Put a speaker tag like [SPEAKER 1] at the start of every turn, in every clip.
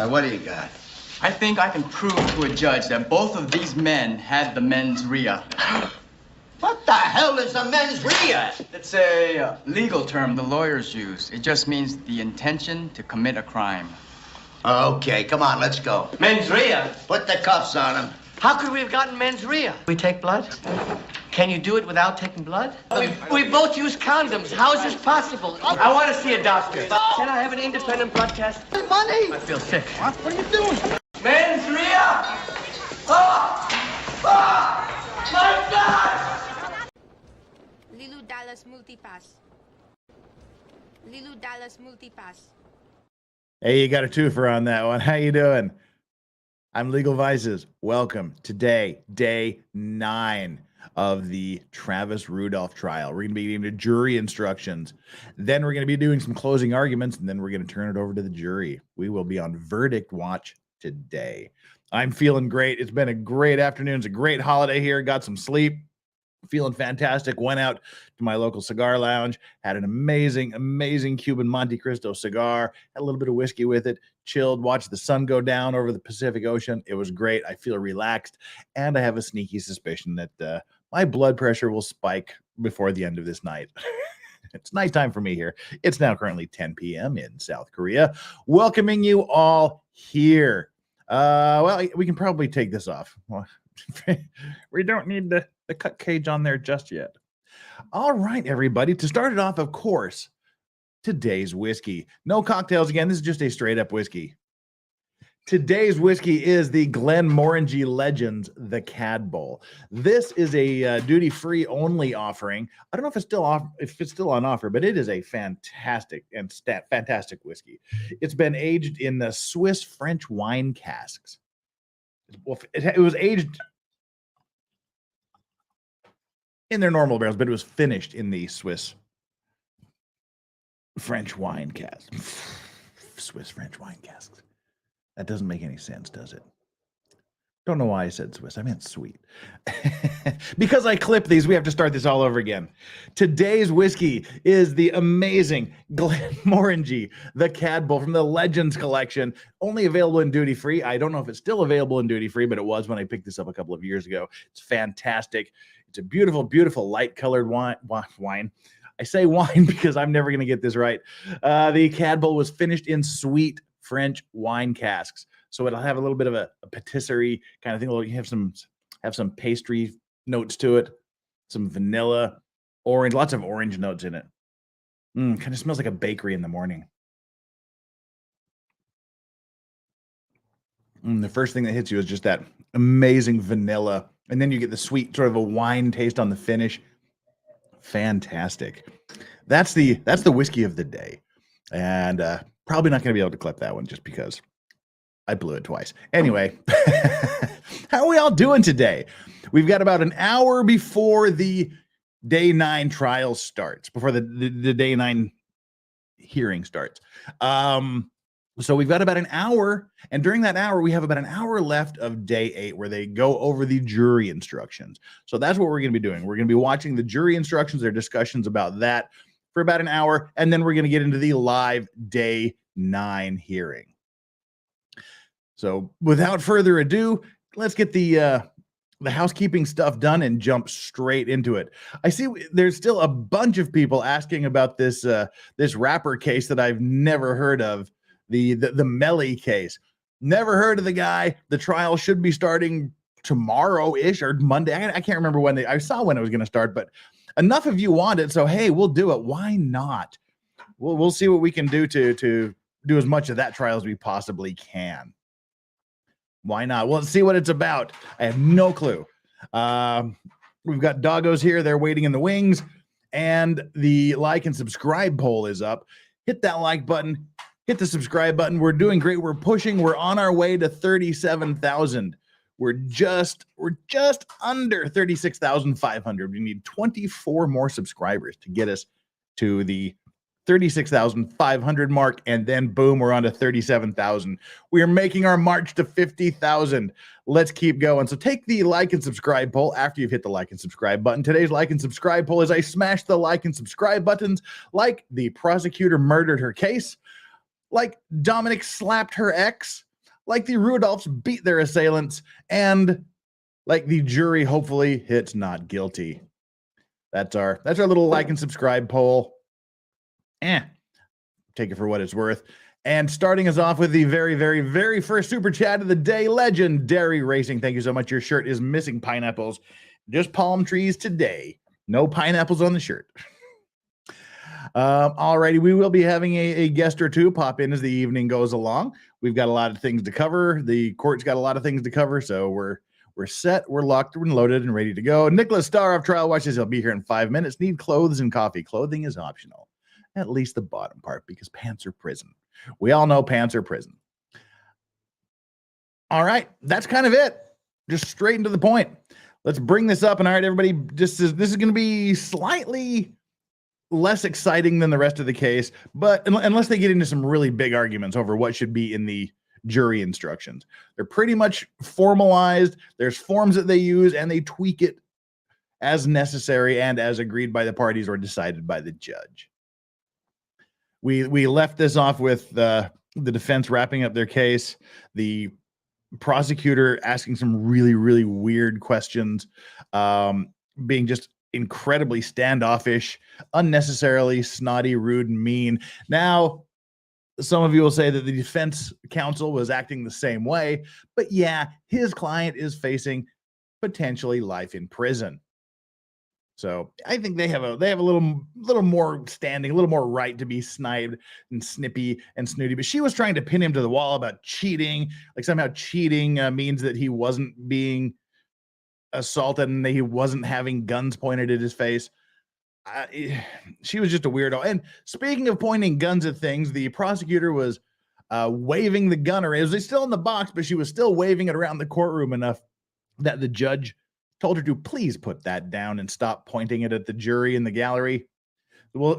[SPEAKER 1] What do you got?
[SPEAKER 2] I think I can prove to a judge that both of these men had the mens rea.
[SPEAKER 1] What the hell is a mens rea?
[SPEAKER 2] It's a legal term the lawyers use. It just means the intention to commit a crime.
[SPEAKER 1] Okay, come on, let's go.
[SPEAKER 3] Mens rea?
[SPEAKER 1] Put the cuffs on him.
[SPEAKER 3] How could we have gotten mens rea? We take blood? Can you do it without taking blood? We both use condoms. How is this possible? I want to see a doctor. Can I have an independent blood test?
[SPEAKER 1] Money!
[SPEAKER 2] I feel sick.
[SPEAKER 1] What are you doing?
[SPEAKER 3] Mens rea! Oh! Oh! My God!
[SPEAKER 4] Lilu Dallas Multipass. Lilu Dallas Multipass.
[SPEAKER 5] Hey, you got a twofer on that one. How you doing? I'm Legal Vices. Welcome. Today, day 9 of the Travis Rudolph trial. We're going to be getting to jury instructions. Then we're going to be doing some closing arguments, and then we're going to turn it over to the jury. We will be on verdict watch today. I'm feeling great. It's been a great afternoon. It's a great holiday here. Got some sleep. Feeling fantastic. Went out to my local cigar lounge, had an amazing Cuban Monte Cristo cigar, had a little bit of whiskey with it, chilled, watched the sun go down over the Pacific Ocean. It was great. I feel relaxed, and I have a sneaky suspicion that my blood pressure will spike before the end of this night. It's nighttime for me here. It's now currently 10 p.m. in South Korea. Welcoming you all here. Well, we can probably take this off. Well, we don't need the cut cage on there just yet. All right, everybody. To start it off, of course, today's whiskey. No cocktails again. This is just a straight up whiskey. Today's whiskey is the Glenmorangie Legends, the Cad Bowl. This is a duty-free only offering. I don't know if it's still on offer, but it is a fantastic whiskey. It's been aged in the Swiss French wine casks. Well, it was aged in their normal barrels, but it was finished in the Swiss French wine casks. Swiss French wine casks. That doesn't make any sense, does it? Don't know why I said Swiss. I meant sweet. Because I clipped these, we have to start this all over again. Today's whiskey is the amazing Glenmorangie, the Cad Bowl from the Legends collection. Only available in duty-free. I don't know if it's still available in duty-free, but it was when I picked this up a couple of years ago. It's fantastic. It's a beautiful, beautiful light-colored wine. I say wine because I'm never going to get this right. The Cad Bowl was finished in sweet French wine casks. So it'll have a little bit of a patisserie kind of thing. You have some pastry notes to it, some vanilla, orange, lots of orange notes in it. Kind of smells like a bakery in the morning. The first thing that hits you is just that amazing vanilla. And then you get the sweet sort of a wine taste on the finish. Fantastic. That's the whiskey of the day. And probably not going to be able to clip that one just because I blew it twice. Anyway, how are we all doing today? We've got about an hour before the day 9 trial starts, before the day 9 hearing starts. So we've got about an hour, and during that hour, we have about an hour left of day 8 where they go over the jury instructions. So that's what we're going to be doing. We're going to be watching the jury instructions, their discussions about that for about an hour, and then we're going to get into the live day 9 hearing. So without further ado, let's get the housekeeping stuff done and jump straight into it. I see there's still a bunch of people asking about this rapper case that I've never heard of, the Melly case. Never heard of the guy. The trial should be starting tomorrow-ish or Monday. I can't remember when I saw when it was going to start, but enough of you want it, so hey, we'll do it. Why not? We'll see what we can do to do as much of that trial as we possibly can. Why not? Well, let's see what it's about. I have no clue. We've got doggos here. They're waiting in the wings. And the like and subscribe poll is up. Hit that like button. Hit the subscribe button. We're doing great. We're pushing. We're on our way to 37,000. We're just under 36,500. We need 24 more subscribers to get us to the 36,500 mark, and then boom, we're on to 37,000. We are making our march to 50,000. Let's keep going. So take the like and subscribe poll after you've hit the like and subscribe button. Today's like and subscribe poll is I smashed the like and subscribe buttons like the prosecutor murdered her case, like Dominic slapped her ex, like the Rudolphs beat their assailants, and like the jury hopefully hits not guilty. That's our little like and subscribe poll. Take it for what it's worth. And starting us off with the very, very, very first super chat of the day, Legendary Racing. Thank you so much. Your shirt is missing pineapples. Just palm trees today. No pineapples on the shirt. Alrighty, we will be having a guest or two pop in as the evening goes along. We've got a lot of things to cover. The court's got a lot of things to cover, so we're set, we're locked, we're loaded, and ready to go. Nicholas Starr of Trial Watches, he'll be here in 5 minutes. Need clothes and coffee. Clothing is optional, at least the bottom part, because pants are prison. We all know pants are prison. All right, that's kind of it. Just straight into the point. Let's bring this up. And all right, everybody, this is going to be slightly less exciting than the rest of the case, but unless they get into some really big arguments over what should be in the jury instructions. They're pretty much formalized. There's forms that they use, and they tweak it as necessary and as agreed by the parties or decided by the judge. We left this off with the defense wrapping up their case, the prosecutor asking some really, really weird questions, being just incredibly standoffish, unnecessarily snotty, rude, and mean. Now, some of you will say that the defense counsel was acting the same way, but yeah, his client is facing potentially life in prison. So I think they have a little more standing, a little more right to be snide and snippy and snooty. But she was trying to pin him to the wall about cheating, like somehow cheating means that he wasn't being assaulted and that he wasn't having guns pointed at his face. She was just a weirdo. And speaking of pointing guns at things, the prosecutor was waving the gun around. It was still in the box, but she was still waving it around the courtroom enough that the judge told her to please put that down and stop pointing it at the jury in the gallery. We'll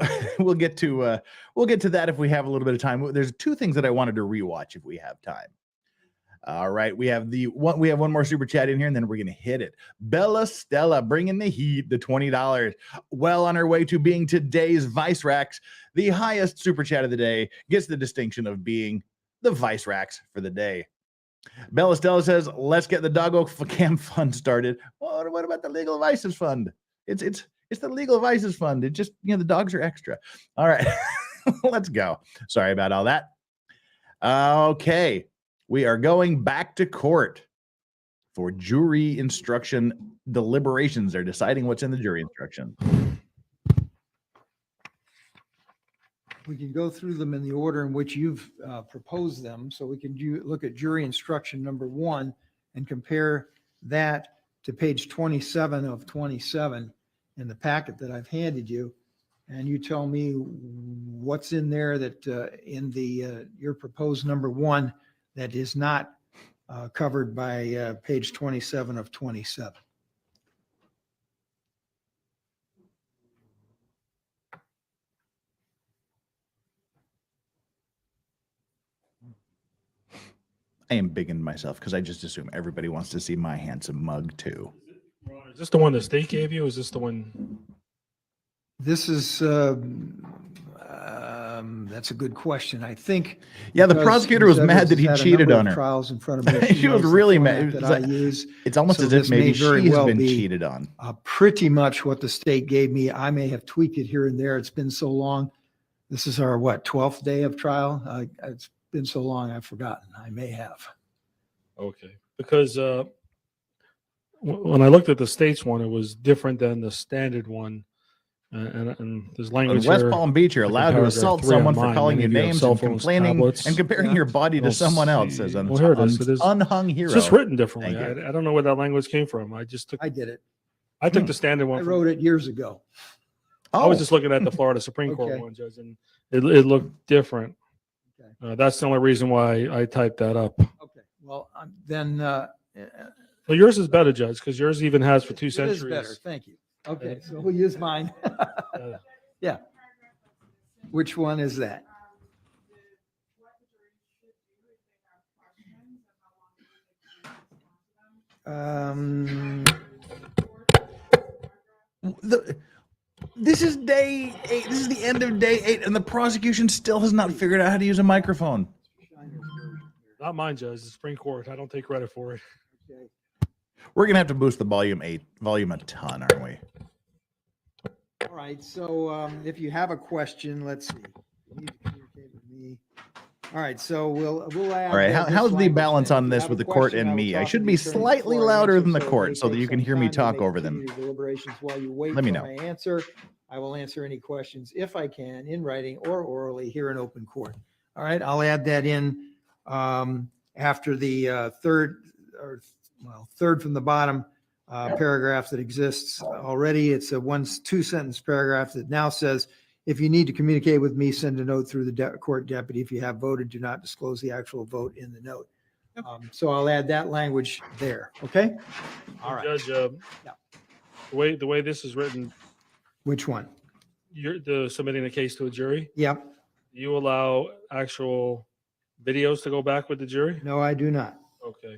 [SPEAKER 5] get to that if we have a little bit of time. There's two things that I wanted to rewatch if we have time. All right, we have one more super chat in here, and then we're gonna hit it. Bella Stella bringing the heat, the $20. Well on her way to being today's Vice Racks. The highest super chat of the day gets the distinction of being the Vice Racks for the day. Bella Stella says, "Let's get the Doggo Cam Fund started." Well, what about the Legal Vices Fund? It's the Legal Vices Fund. It just, the dogs are extra. All right, let's go. Sorry about all that. Okay, we are going back to court for jury instruction deliberations. They're deciding what's in the jury instruction.
[SPEAKER 6] We can go through them in the order in which you've proposed them. So we can look at jury instruction number 1 and compare that to page 27 of 27 in the packet that I've handed you. And you tell me what's in there that in the your proposed number 1 that is not covered by page 27 of 27.
[SPEAKER 5] I am bigging myself because I just assume everybody wants to see my handsome mug too.
[SPEAKER 7] Is this the one the state gave you? Or is this the one?
[SPEAKER 6] This is that's a good question. I think.
[SPEAKER 5] Yeah, the prosecutor was mad that he cheated on her.
[SPEAKER 6] Trials in front of me.
[SPEAKER 5] She was really mad. It's almost as if maybe she's been cheated on.
[SPEAKER 6] Pretty much what the state gave me. I may have tweaked it here and there. It's been so long. This is our 12th day of trial. It's been so long I've forgotten. I may have.
[SPEAKER 7] Okay, because when I looked at the state's one, it was different than the standard one, and there's language
[SPEAKER 5] in West
[SPEAKER 7] here,
[SPEAKER 5] Palm Beach, you're allowed to assault someone for calling you names and complaining and comparing your body to someone else as an unhung hero.
[SPEAKER 7] It's just written differently. I don't know where that language came from. I
[SPEAKER 6] did it.
[SPEAKER 7] I took the standard one.
[SPEAKER 6] I wrote it years ago.
[SPEAKER 7] I was just looking at the Florida Supreme Court one, Judge, and it looked different. Okay. That's the only reason why I typed that up.
[SPEAKER 6] Okay. Well, then.
[SPEAKER 7] Well, yours is better, Judge, because yours even has for 2 centuries.
[SPEAKER 6] It is better. Thank you. Okay, so we'll use mine. Yeah. Which one is that?
[SPEAKER 5] This is day 8. This is the end of day 8, and the prosecution still has not figured out how to use a microphone.
[SPEAKER 7] Not mine, Judge. The Supreme Court. I don't take credit for it.
[SPEAKER 6] Okay.
[SPEAKER 5] We're gonna have to boost the volume a ton, aren't we?
[SPEAKER 6] All right, so if you have a question, let's see. You need to communicate with me. All right, so we'll add.
[SPEAKER 5] All right,
[SPEAKER 6] this
[SPEAKER 5] how's the
[SPEAKER 6] language
[SPEAKER 5] balance
[SPEAKER 6] then.
[SPEAKER 5] on
[SPEAKER 6] If you
[SPEAKER 5] this
[SPEAKER 6] have
[SPEAKER 5] with
[SPEAKER 6] a
[SPEAKER 5] the court
[SPEAKER 6] question,
[SPEAKER 5] and
[SPEAKER 6] will
[SPEAKER 5] me? I
[SPEAKER 6] talk
[SPEAKER 5] should
[SPEAKER 6] to
[SPEAKER 5] be
[SPEAKER 6] the attorney
[SPEAKER 5] slightly
[SPEAKER 6] before I
[SPEAKER 5] louder
[SPEAKER 6] answer,
[SPEAKER 5] than the
[SPEAKER 6] so it
[SPEAKER 5] court
[SPEAKER 6] may
[SPEAKER 5] so that
[SPEAKER 6] take
[SPEAKER 5] you can
[SPEAKER 6] some
[SPEAKER 5] hear me
[SPEAKER 6] time. You
[SPEAKER 5] talk
[SPEAKER 6] may
[SPEAKER 5] over them.
[SPEAKER 6] continue deliberations while you wait
[SPEAKER 5] Let me
[SPEAKER 6] for
[SPEAKER 5] know.
[SPEAKER 6] my answer. I will answer any questions if I can in writing or orally here in open court. All right, I'll add that in after the third from the bottom paragraph that exists already. It's a two-sentence paragraph that now says, if you need to communicate with me, send a note through the court deputy. If you have voted, do not disclose the actual vote in the note. So I'll add that language there. Okay. All right.
[SPEAKER 7] Judge, the way this is written,
[SPEAKER 6] Which one?
[SPEAKER 7] you're submitting the case to a jury.
[SPEAKER 6] Yep.
[SPEAKER 7] You allow actual videos to go back with the jury?
[SPEAKER 6] No, I do not.
[SPEAKER 7] Okay.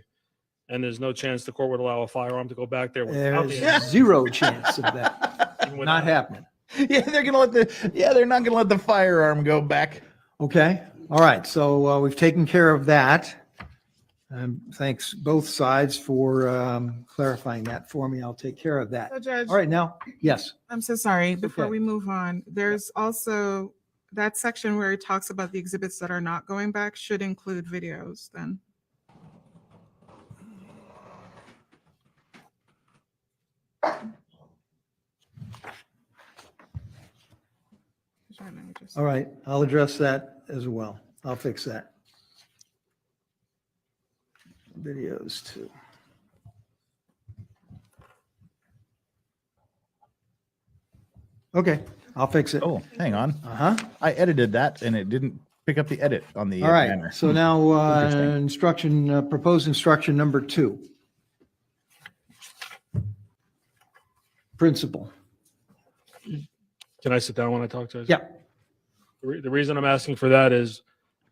[SPEAKER 7] And there's no chance the court would allow a firearm to go back there without the
[SPEAKER 6] There's zero chance of that.
[SPEAKER 7] even
[SPEAKER 6] Not
[SPEAKER 7] without-
[SPEAKER 6] happening.
[SPEAKER 5] Yeah, they're not gonna let the firearm go back.
[SPEAKER 6] Okay. All right. So we've taken care of that. Thanks both sides for clarifying that for me. I'll take care of that.
[SPEAKER 8] So Judge,
[SPEAKER 6] All right. Now, yes.
[SPEAKER 8] I'm so sorry. Before
[SPEAKER 6] okay.
[SPEAKER 8] we move on, there's also that section where it talks about the exhibits that are not going back should include videos then.
[SPEAKER 6] All right. I'll address that as well. I'll fix that. Videos too. Okay. I'll fix it.
[SPEAKER 5] Oh, hang on.
[SPEAKER 6] Uh-huh.
[SPEAKER 5] I edited that and it didn't pick up the edit on the
[SPEAKER 6] All right.
[SPEAKER 5] banner.
[SPEAKER 6] So now
[SPEAKER 5] Interesting.
[SPEAKER 6] proposed instruction number 2. Principal.
[SPEAKER 7] Can I sit down when I talk, Judge?
[SPEAKER 6] Yeah.
[SPEAKER 7] The reason I'm asking for that is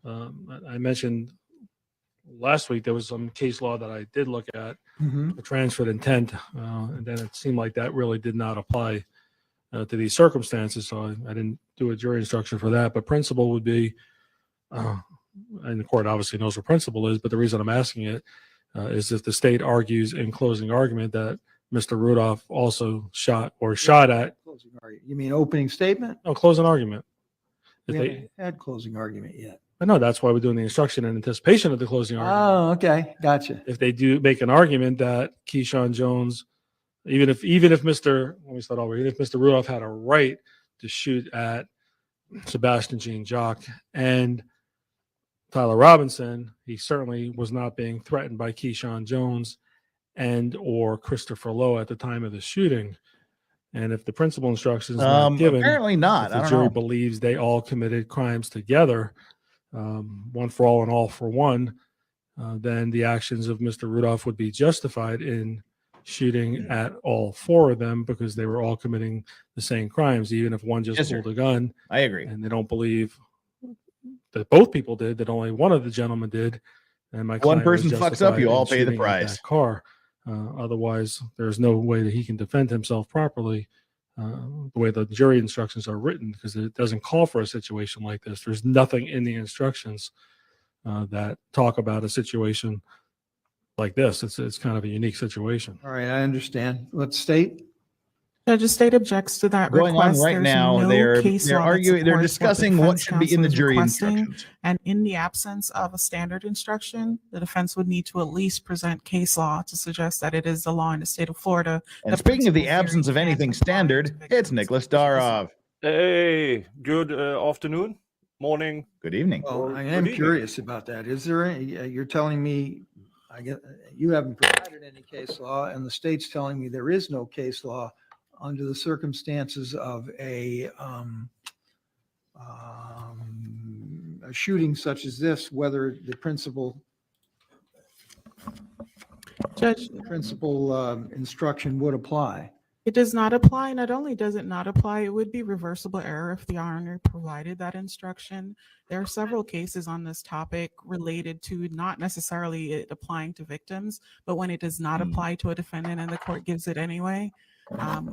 [SPEAKER 7] I mentioned last week there was some case law that I did look at,
[SPEAKER 6] Mhm.
[SPEAKER 7] the transferred intent, and then it seemed like that really did not apply to these circumstances. So I didn't do a jury instruction for that. But principle would be, and the court obviously knows what principle is, but the reason I'm asking it is if the state argues in closing argument that Mr. Rudolph also shot at,
[SPEAKER 6] Closing argument. You mean opening statement?
[SPEAKER 7] no, closing argument.
[SPEAKER 6] We
[SPEAKER 7] If they,
[SPEAKER 6] haven't had closing argument yet.
[SPEAKER 7] I know that's why we're doing the instruction in anticipation of the closing argument.
[SPEAKER 6] Oh, okay. Gotcha.
[SPEAKER 7] If they do make an argument that Keyshawn Jones, even if Mr. Let me start over. Even if Mr. Rudolph had a right to shoot at Sebastian Jean Jacques and Tyler Robinson, he certainly was not being threatened by Keyshawn Jones and or Christopher Lowe at the time of the shooting. And if the principal instruction is not given,
[SPEAKER 5] Apparently not.
[SPEAKER 7] if the
[SPEAKER 5] I don't
[SPEAKER 7] jury
[SPEAKER 5] know.
[SPEAKER 7] believes they all committed crimes together, one for all and all for one, then the actions of Mr. Rudolph would be justified in shooting at all 4 of them because they were all committing the same crimes, even if one just
[SPEAKER 5] Yes, sir.
[SPEAKER 7] pulled a gun
[SPEAKER 5] I agree.
[SPEAKER 7] and they don't believe that both people did, that only one of the gentlemen did. And my
[SPEAKER 5] One
[SPEAKER 7] client was
[SPEAKER 5] person fucks up,
[SPEAKER 7] justified
[SPEAKER 5] you
[SPEAKER 7] in
[SPEAKER 5] all pay the
[SPEAKER 7] shooting at
[SPEAKER 5] price.
[SPEAKER 7] that car. Otherwise, there's no way that he can defend himself properly the way the jury instructions are written, because it doesn't call for a situation like this. There's nothing in the instructions that talk about a situation like this. It's kind of a unique situation.
[SPEAKER 6] All right. I understand. Let's state.
[SPEAKER 8] Judge, the state objects to that
[SPEAKER 5] Going on
[SPEAKER 8] request.
[SPEAKER 5] right
[SPEAKER 8] There's
[SPEAKER 5] now,
[SPEAKER 8] no
[SPEAKER 5] they're
[SPEAKER 8] case law that
[SPEAKER 5] arguing, they're
[SPEAKER 8] supports what the
[SPEAKER 5] discussing what
[SPEAKER 8] defense
[SPEAKER 5] should be in the
[SPEAKER 8] counsel is
[SPEAKER 5] jury
[SPEAKER 8] requesting.
[SPEAKER 5] instructions.
[SPEAKER 8] And in the absence of a standard instruction, the defense would need to at least present case law to suggest that it is the law in the state of Florida.
[SPEAKER 5] And
[SPEAKER 8] that
[SPEAKER 5] speaking of the
[SPEAKER 8] principal
[SPEAKER 5] absence of
[SPEAKER 8] theory can
[SPEAKER 5] anything
[SPEAKER 8] apply to
[SPEAKER 5] standard,
[SPEAKER 8] victims
[SPEAKER 5] it's
[SPEAKER 8] of
[SPEAKER 5] Nicholas
[SPEAKER 8] sexual assault.
[SPEAKER 5] Darov.
[SPEAKER 9] Hey, good afternoon, morning.
[SPEAKER 5] Good evening.
[SPEAKER 6] Well, I
[SPEAKER 9] Good
[SPEAKER 6] am
[SPEAKER 9] evening.
[SPEAKER 6] curious about that. Is there any, you're telling me, I get, you haven't provided any case law and the state's telling me there is no case law under the circumstances of a shooting such as this, whether the principal
[SPEAKER 8] Judge,
[SPEAKER 6] instruction would apply.
[SPEAKER 8] it does not apply. Not only does it not apply, it would be reversible error if the honor provided that instruction. There are several cases on this topic related to not necessarily it applying to victims, but when it does not apply to a defendant and the court gives it anyway,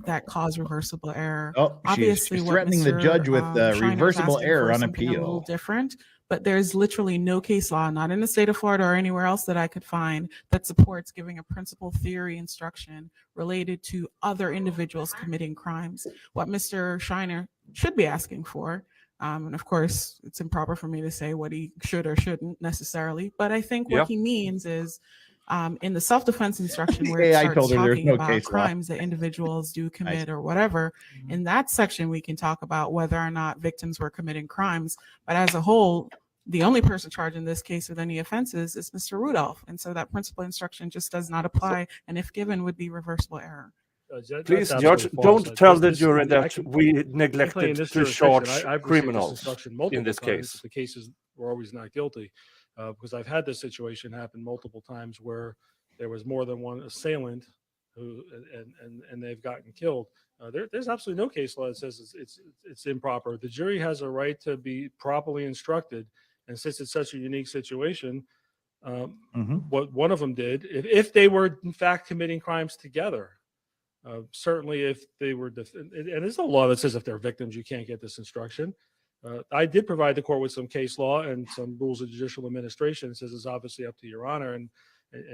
[SPEAKER 8] that cause reversible error.
[SPEAKER 5] Oh,
[SPEAKER 8] Obviously,
[SPEAKER 5] she's
[SPEAKER 8] what
[SPEAKER 5] threatening the
[SPEAKER 8] Mr.
[SPEAKER 5] judge with
[SPEAKER 8] Schreiner is
[SPEAKER 5] reversible
[SPEAKER 8] asking
[SPEAKER 5] error
[SPEAKER 8] for is
[SPEAKER 5] on
[SPEAKER 8] something a little
[SPEAKER 5] appeal.
[SPEAKER 8] different, but there's literally no case law, not in the state of Florida or anywhere else that I could find, that supports giving a principal theory instruction related to other individuals committing crimes. What Mr. Shiner should be asking for, and of course, it's improper for me to say what he should or shouldn't necessarily, but I think what he means is in the self-defense instruction where it starts talking about crimes that individuals do commit or whatever, in that section we can talk about whether or not victims were committing crimes. But as a whole, the only person charged in this case with any offenses is Mr. Rudolph. And so that principal instruction just does not apply, and if given would be reversible error.
[SPEAKER 9] Please, Judge, don't tell the jury that we neglected to charge criminals in this case.
[SPEAKER 7] The cases were always not guilty, because I've had this situation happen multiple times where there was more than one assailant who and they've gotten killed. There's absolutely no case law that says it's improper. The jury has a right to be properly instructed, and since it's such a unique situation, what one of them did, if they were in fact committing crimes together. Certainly, if they were, and there's a law that says if they're victims, you can't get this instruction. I did provide the court with some case law and some rules of judicial administration. It says it's obviously up to your honor, and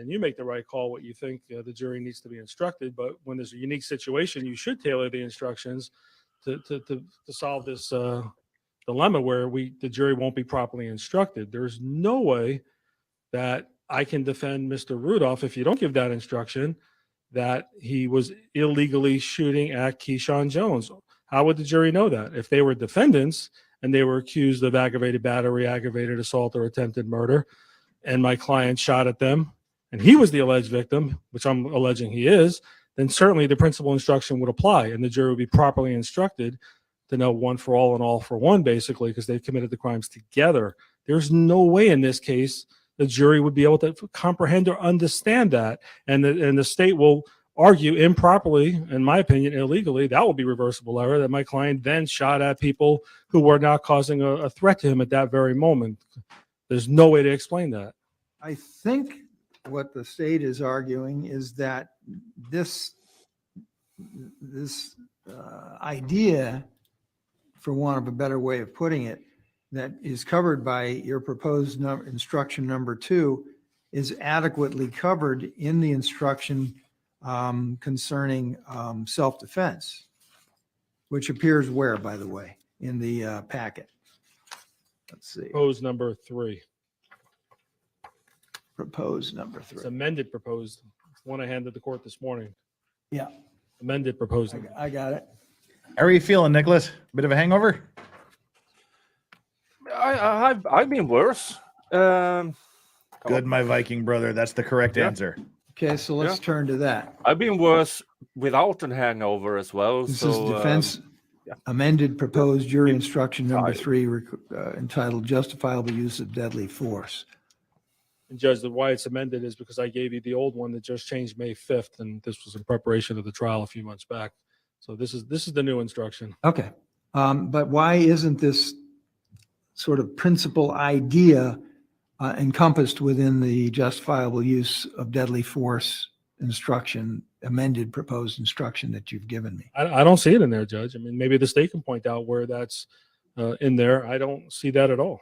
[SPEAKER 7] you make the right call what you think the jury needs to be instructed. But when there's a unique situation, you should tailor the instructions to solve this dilemma where the jury won't be properly instructed. There's no way that I can defend Mr. Rudolph if you don't give that instruction, that he was illegally shooting at Keyshawn Jones. How would the jury know that? If they were defendants and they were accused of aggravated battery, aggravated assault, or attempted murder, and my client shot at them, and he was the alleged victim, which I'm alleging he is, then certainly the principal instruction would apply, and the jury would be properly instructed to know one for all and all for one, basically, because they've committed the crimes together. There's no way in this case the jury would be able to comprehend or understand that, and the state will argue improperly, in my opinion, illegally. That will be reversible error, that my client then shot at people who were not causing a threat to him at that very moment. There's no way to explain that.
[SPEAKER 6] I think what the state is arguing is that this idea, for want of a better way of putting it, that is covered by your proposed instruction number 2 is adequately covered in the instruction concerning self-defense, which appears where, by the way, in the packet? Let's see.
[SPEAKER 7] Proposed number 3.
[SPEAKER 6] Proposed number 3.
[SPEAKER 7] It's amended proposed. It's one I handed the court this morning.
[SPEAKER 6] Yeah.
[SPEAKER 7] Amended proposed.
[SPEAKER 6] I got it.
[SPEAKER 5] How are you feeling, Nicholas? Bit of a hangover?
[SPEAKER 9] I've been worse.
[SPEAKER 5] Good, my Viking brother. That's the correct answer.
[SPEAKER 6] Okay, so let's turn to that.
[SPEAKER 9] I've been worse without a hangover as well.
[SPEAKER 6] This is defense amended proposed jury instruction number 3 entitled justifiable use of deadly force.
[SPEAKER 7] And Judge, why it's amended is because I gave you the old one that just changed May 5th, and this was in preparation of the trial a few months back. So this is the new instruction.
[SPEAKER 6] Okay, but why isn't this sort of principal idea encompassed within the justifiable use of deadly force instruction, amended proposed instruction that you've given me?
[SPEAKER 7] I don't see it in there, Judge. I mean, maybe the state can point out where that's in there. I don't see that at all.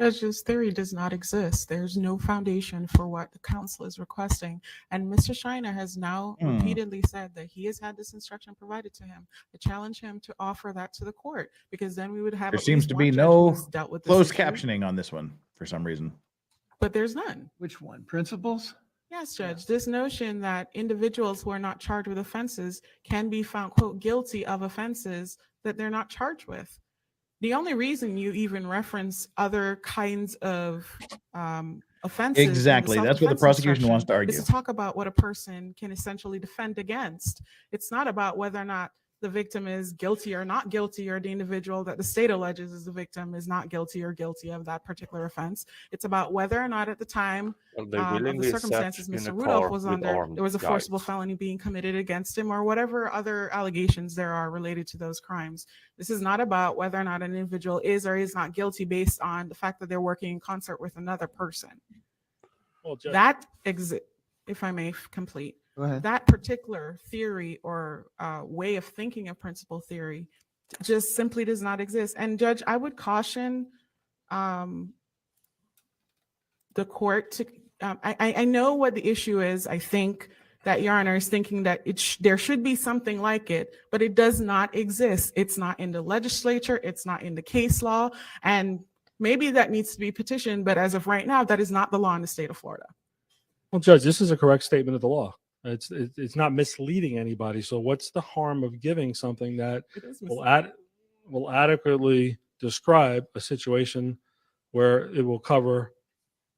[SPEAKER 8] Judge's theory does not exist. There's no foundation for what the counsel is requesting. And Mr. Shiner has now repeatedly said that he has had this instruction provided to him. I challenge him to offer that to the court, because then we would have.
[SPEAKER 5] There seems to be no closed captioning on this one for some reason.
[SPEAKER 8] But there's none.
[SPEAKER 6] Which one? Principles?
[SPEAKER 8] Yes, Judge. This notion that individuals who are not charged with offenses can be found, quote, guilty of offenses that they're not charged with. The only reason you even reference other kinds of offenses.
[SPEAKER 5] Exactly. That's what the prosecution wants to argue.
[SPEAKER 8] Is to talk about what a person can essentially defend against. It's not about whether or not the victim is guilty or not guilty, or the individual that the state alleges is the victim is not guilty or guilty of that particular offense. It's about whether or not at the time of the circumstances Mr. Rudolph was under, there was a forcible felony being committed against him, or whatever other allegations there are related to those crimes. This is not about whether or not an individual is or is not guilty based on the fact that they're working in concert with another person. Well, that if I may complete. That particular theory or way of thinking of principle theory just simply does not exist. And Judge, I would caution the court to, I know what the issue is. I think that Your Honor is thinking that there should be something like it, but it does not exist. It's not in the legislature. It's not in the case law. And maybe that needs to be petitioned, but as of right now, that is not the law in the state of Florida.
[SPEAKER 7] Well, Judge, this is a correct statement of the law. It's not misleading anybody. So what's the harm of giving something that will adequately describe a situation where it will cover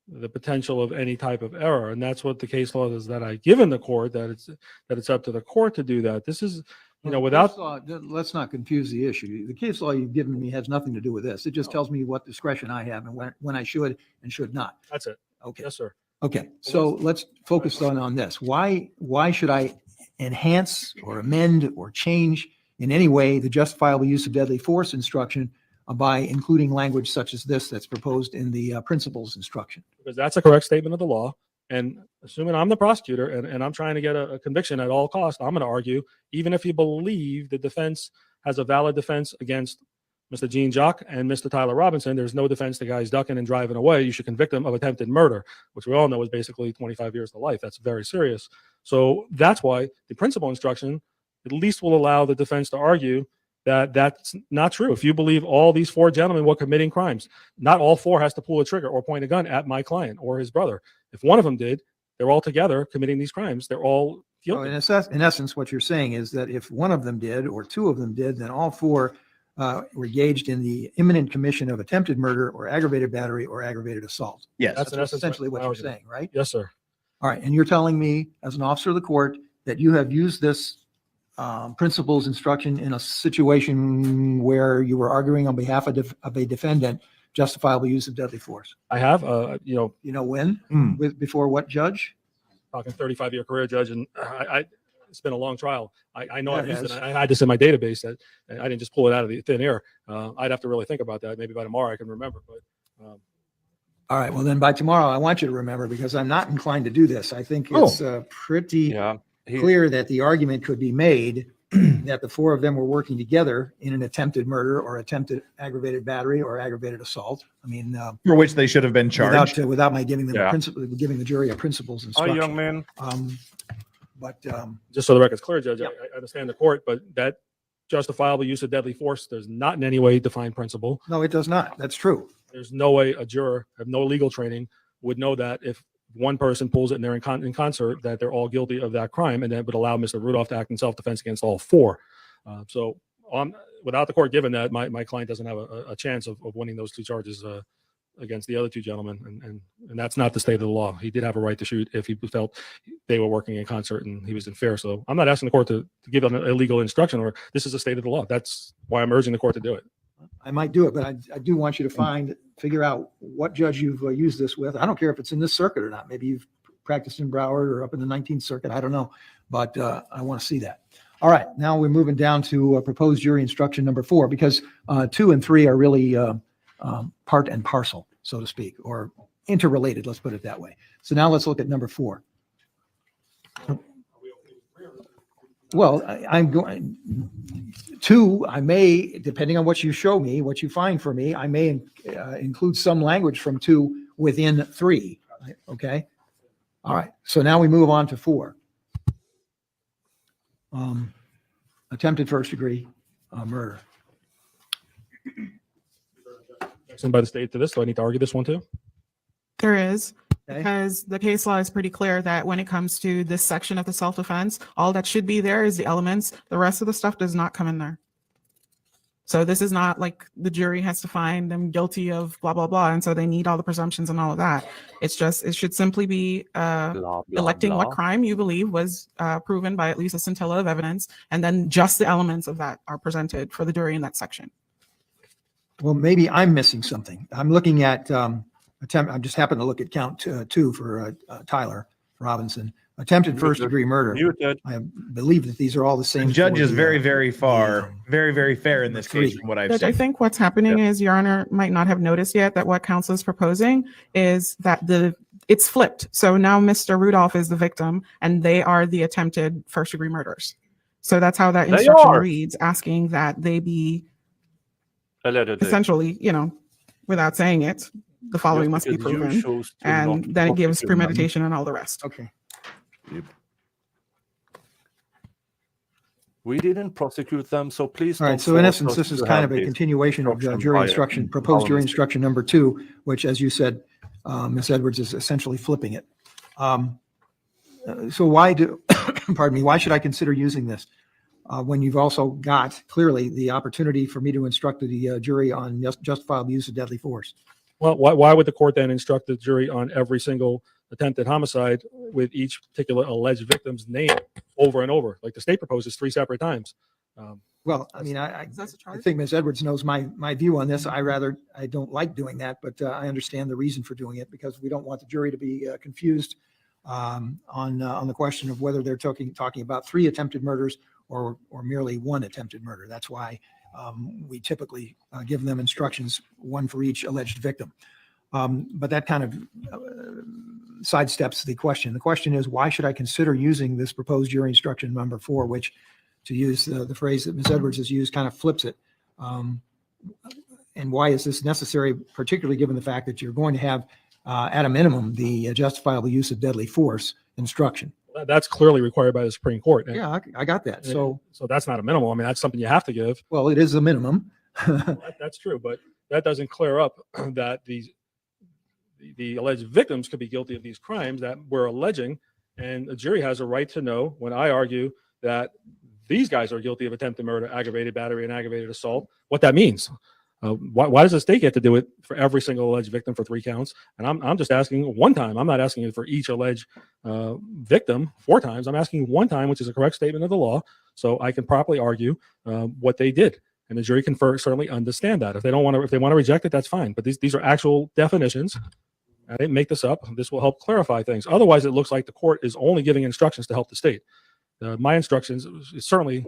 [SPEAKER 7] the potential of any type of error? And that's what the case law is that I give in the court, that it's up to the court to do that. This is, without.
[SPEAKER 6] Let's not confuse the issue. The case law you've given me has nothing to do with this. It just tells me what discretion I have and when I should and should not.
[SPEAKER 7] That's it.
[SPEAKER 6] Okay.
[SPEAKER 7] Yes, sir.
[SPEAKER 6] Okay, so let's focus on this. Why should I enhance or amend or change in any way the justifiable use of deadly force instruction by including language such as this that's proposed in the principles instruction?
[SPEAKER 7] Because that's a correct statement of the law. And assuming I'm the prosecutor and I'm trying to get a conviction at all costs, I'm going to argue, even if you believe the defense has a valid defense against Mr. Gene Jock and Mr. Tyler Robinson, there's no defense. The guy's ducking and driving away. You should convict him of attempted murder, which we all know is basically 25 years to life. That's very serious. So that's why the principle instruction at least will allow the defense to argue that that's not true. If you believe all these four gentlemen were committing crimes, not all four has to pull a trigger or point a gun at my client or his brother. If one of them did, they're all together committing these crimes. They're all guilty.
[SPEAKER 6] In essence, what you're saying is that if one of them did or two of them did, then all four were engaged in the imminent commission of attempted murder or aggravated battery or aggravated assault.
[SPEAKER 5] Yes.
[SPEAKER 6] That's essentially what you're saying, right?
[SPEAKER 7] Yes, sir.
[SPEAKER 6] All right. And you're telling me as an officer of the court that you have used this principles instruction in a situation where you were arguing on behalf of a defendant justifiable use of deadly force.
[SPEAKER 7] I have,
[SPEAKER 6] You know when? Before what judge?
[SPEAKER 7] Talking 35-year career, Judge, and it's been a long trial. I know I've used it. I had this in my database that I didn't just pull it out of the thin air. I'd have to really think about that. Maybe by tomorrow I can remember. But
[SPEAKER 6] all right. Well, then by tomorrow I want you to remember, because I'm not inclined to do this. I think it's pretty clear that the argument could be made that the four of them were working together in an attempted murder or attempted aggravated battery or aggravated assault. I mean,
[SPEAKER 5] for which they should have been charged
[SPEAKER 6] without my giving them giving the jury a principles instruction.
[SPEAKER 9] young man.
[SPEAKER 6] But
[SPEAKER 7] just so the record's clear, Judge, I understand the court, but that justifiable use of deadly force does not in any way define principle.
[SPEAKER 6] No, it does not. That's true.
[SPEAKER 7] There's no way a juror have no legal training would know that if one person pulls it and they're in concert, that they're all guilty of that crime, and that would allow Mr. Rudolph to act in self-defense against all four. So without the court giving that, my client doesn't have a chance of winning those two charges against the other two gentlemen, and that's not the state of the law. He did have a right to shoot if he felt they were working in concert and he was unfair. So I'm not asking the court to give an illegal instruction, or this is the state of the law. That's why I'm urging the court to do it.
[SPEAKER 6] I might do it, but I do want you to figure out what judge you've used this with. I don't care if it's in this circuit or not. Maybe you've practiced in Broward or up in the 19th Circuit. I don't know, but I want to see that. All right, now we're moving down to proposed jury instruction number 4, because 2 and 3 are really part and parcel, so to speak, or interrelated. Let's put it that way. So now let's look at number 4. Well, I'm going 2. I may, depending on what you show me, what you find for me, I may include some language from 2 within 3. Okay. All right. So now we move on to 4. Attempted first degree murder.
[SPEAKER 7] By the state to this, so I need to argue this one too?
[SPEAKER 8] There is.
[SPEAKER 6] Okay.
[SPEAKER 8] Because the case law is pretty clear that when it comes to this section of the self-defense, all that should be there is the elements. The rest of the stuff does not come in there. So this is not like the jury has to find them guilty of blah, blah, blah. And so they need all the presumptions and all of that. It's just, it should simply be electing what crime you believe was proven by at least a scintilla of evidence. And then just the elements of that are presented for the jury in that section.
[SPEAKER 6] Well, maybe I'm missing something. I'm looking at I just happened to look at count 2 for Tyler Robinson. Attempted first degree murder. I believe that these are all the same.
[SPEAKER 5] The judge is very, very far, very, very fair in this case from what I've seen.
[SPEAKER 8] I think what's happening is Your Honor might not have noticed yet that what counsel is proposing is that it's flipped. So now Mr. Rudolph is the victim and they are the attempted first degree murderers. So that's how that instruction reads, asking that they be essentially, without saying it, the following must be
[SPEAKER 9] because you
[SPEAKER 8] proven,
[SPEAKER 9] chose to
[SPEAKER 8] and
[SPEAKER 9] not
[SPEAKER 8] then it gives
[SPEAKER 9] prosecute them.
[SPEAKER 8] premeditation and all the rest.
[SPEAKER 6] Okay.
[SPEAKER 9] We didn't prosecute them, so please
[SPEAKER 6] All
[SPEAKER 9] don't
[SPEAKER 6] right, so in
[SPEAKER 9] force
[SPEAKER 6] essence,
[SPEAKER 9] us
[SPEAKER 6] this is
[SPEAKER 9] to
[SPEAKER 6] kind
[SPEAKER 9] have
[SPEAKER 6] of a
[SPEAKER 9] this
[SPEAKER 6] continuation of jury
[SPEAKER 9] by
[SPEAKER 6] instruction,
[SPEAKER 9] our
[SPEAKER 6] proposed jury
[SPEAKER 9] mistake.
[SPEAKER 6] instruction number 2, which, as you said, Ms. Edwards is essentially flipping it. So why pardon me, why should I consider using this when you've also got clearly the opportunity for me to instruct the jury on justifiable use of deadly force?
[SPEAKER 7] Well, why would the court then instruct the jury on every single attempted homicide with each particular alleged victim's name over and over, like the state proposes 3 separate times?
[SPEAKER 6] Well, I mean, I think Ms. Edwards knows my view on this. I don't like doing that, but I understand the reason for doing it, because we don't want the jury to be confused on the question of whether they're talking about 3 attempted murders or merely 1 attempted murder. That's why we typically give them instructions, 1 for each alleged victim. But that kind of sidesteps the question. The question is, why should I consider using this proposed jury instruction number 4, which, to use the phrase that Ms. Edwards has used, kind of flips it. And why is this necessary, particularly given the fact that you're going to have, at a minimum, the justifiable use of deadly force instruction?
[SPEAKER 7] That's clearly required by the Supreme Court.
[SPEAKER 6] Yeah, I got that. So
[SPEAKER 7] that's not a minimum. I mean, that's something you have to give.
[SPEAKER 6] Well, it is a minimum.
[SPEAKER 7] That's true, but that doesn't clear up that the alleged victims could be guilty of these crimes that we're alleging, and the jury has a right to know when I argue that these guys are guilty of attempted murder, aggravated battery, and aggravated assault, what that means. Why does the state get to do it for every single alleged victim for 3 counts? And I'm just asking 1 time. I'm not asking it for each alleged victim 4 times. I'm asking 1 time, which is a correct statement of the law, so I can properly argue what they did. And the jury can certainly understand that. If they want to reject it, that's fine. But these are actual definitions. I didn't make this up. This will help clarify things. Otherwise, it looks like the court is only giving instructions to help the state. My instructions certainly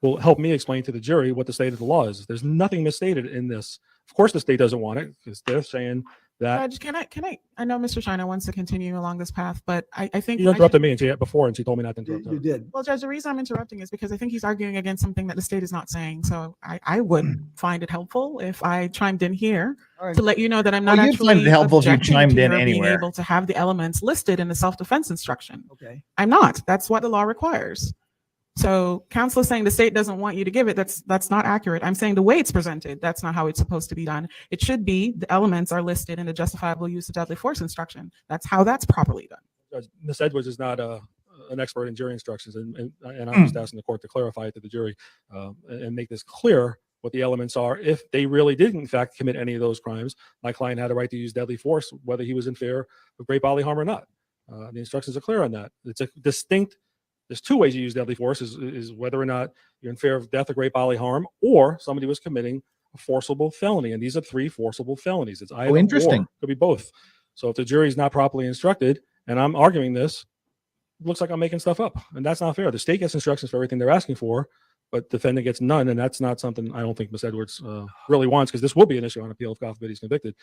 [SPEAKER 7] will help me explain to the jury what the state of the law is. There's nothing misstated in this. Of course, the state doesn't want it, because they're saying that.
[SPEAKER 8] Judge, I know Mr. China wants to continue along this path, but I think
[SPEAKER 7] you interrupted me before, and she told me not to interrupt her.
[SPEAKER 6] You did.
[SPEAKER 8] Well, Judge, the reason I'm interrupting is because I think he's arguing against something that the state is not saying. So I would find it helpful if I chimed in here to let you know that I'm not
[SPEAKER 5] you'd
[SPEAKER 8] actually
[SPEAKER 5] find it helpful if you
[SPEAKER 8] objecting
[SPEAKER 5] chimed
[SPEAKER 8] to
[SPEAKER 5] in
[SPEAKER 8] your being
[SPEAKER 5] anywhere.
[SPEAKER 8] able to have the elements listed in the self-defense instruction.
[SPEAKER 6] Okay.
[SPEAKER 8] I'm not. That's what the law requires. So counsel is saying the state doesn't want you to give it. That's not accurate. I'm saying the way it's presented, that's not how it's supposed to be done. It should be the elements are listed in the justifiable use of deadly force instruction. That's how that's properly done.
[SPEAKER 7] Ms. Edwards is not an expert in jury instructions, and I'm just asking the court to clarify it to the jury and make this clear what the elements are. If they really did, in fact, commit any of those crimes, my client had a right to use deadly force, whether he was in fear of great bodily harm or not. The instructions are clear on that. It's a distinct. There's 2 ways you use deadly force: is whether or not you're in fear of death or great bodily harm, or somebody was committing a forcible felony. And these are 3 forcible felonies. It's either
[SPEAKER 5] interesting.
[SPEAKER 7] or. Could be both. So if the jury is not properly instructed, and I'm arguing this, it looks like I'm making stuff up, and that's not fair. The state gets instructions for everything they're asking for, but defendant gets none, and that's not something I don't think Ms. Edwards really wants, because this will be an issue on appeal if God forbid he's convicted.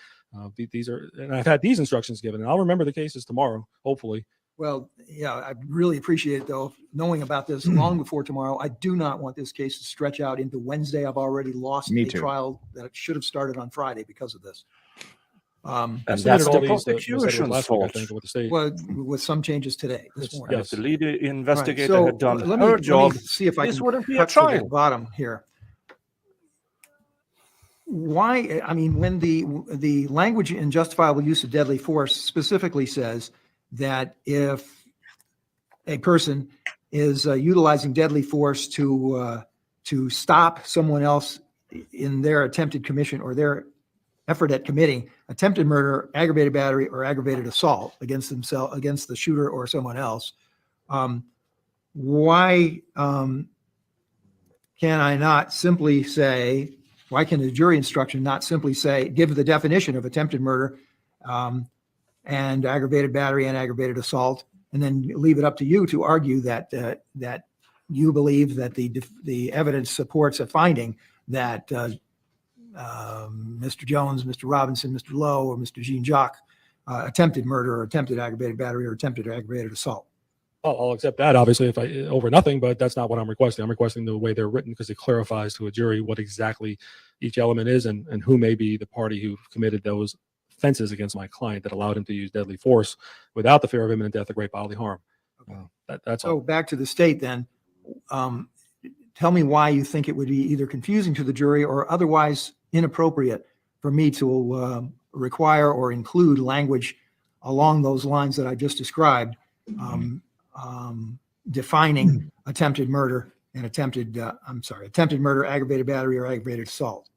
[SPEAKER 7] These are, and I've had these instructions given, and I'll remember the cases tomorrow, hopefully.
[SPEAKER 6] Well, yeah, I really appreciate it, though, knowing about this long before tomorrow. I do not want this case to stretch out into Wednesday. I've already lost a trial that should have started on Friday because of this.
[SPEAKER 9] And that's the prosecution's fault.
[SPEAKER 6] Well, with some changes today, this morning.
[SPEAKER 9] If the lead investigator
[SPEAKER 6] Right, so
[SPEAKER 9] had done
[SPEAKER 6] let
[SPEAKER 9] her
[SPEAKER 6] me
[SPEAKER 9] job,
[SPEAKER 6] see if I
[SPEAKER 9] this
[SPEAKER 6] can
[SPEAKER 9] wouldn't be a
[SPEAKER 6] cut to the
[SPEAKER 9] trial.
[SPEAKER 6] bottom here. Why? I mean, when the language in justifiable use of deadly force specifically says that if a person is utilizing deadly force to stop someone else in their attempted commission or their effort at committing attempted murder, aggravated battery, or aggravated assault against themselves, against the shooter or someone else, why can I not simply say, why can the jury instruction not simply say, give the definition of attempted murder and aggravated battery and aggravated assault, and then leave it up to you to argue that that you believe that the evidence supports a finding that Mr. Jones, Mr. Robinson, Mr. Lowe, or Mr. Jean-Jacques attempted murder or attempted aggravated battery or attempted aggravated assault?
[SPEAKER 7] I'll accept that, obviously, if over nothing, but that's not what I'm requesting. I'm requesting the way they're written, because it clarifies to a jury what exactly each element is and who may be the party who committed those offenses against my client that allowed him to use deadly force without the fear of imminent death or great bodily harm. That's
[SPEAKER 6] So
[SPEAKER 7] all.
[SPEAKER 6] back to the state then. Tell me why you think it would be either confusing to the jury or otherwise inappropriate for me to require or include language along those lines that I just described, defining attempted murder and attempted murder, aggravated battery, or aggravated assault.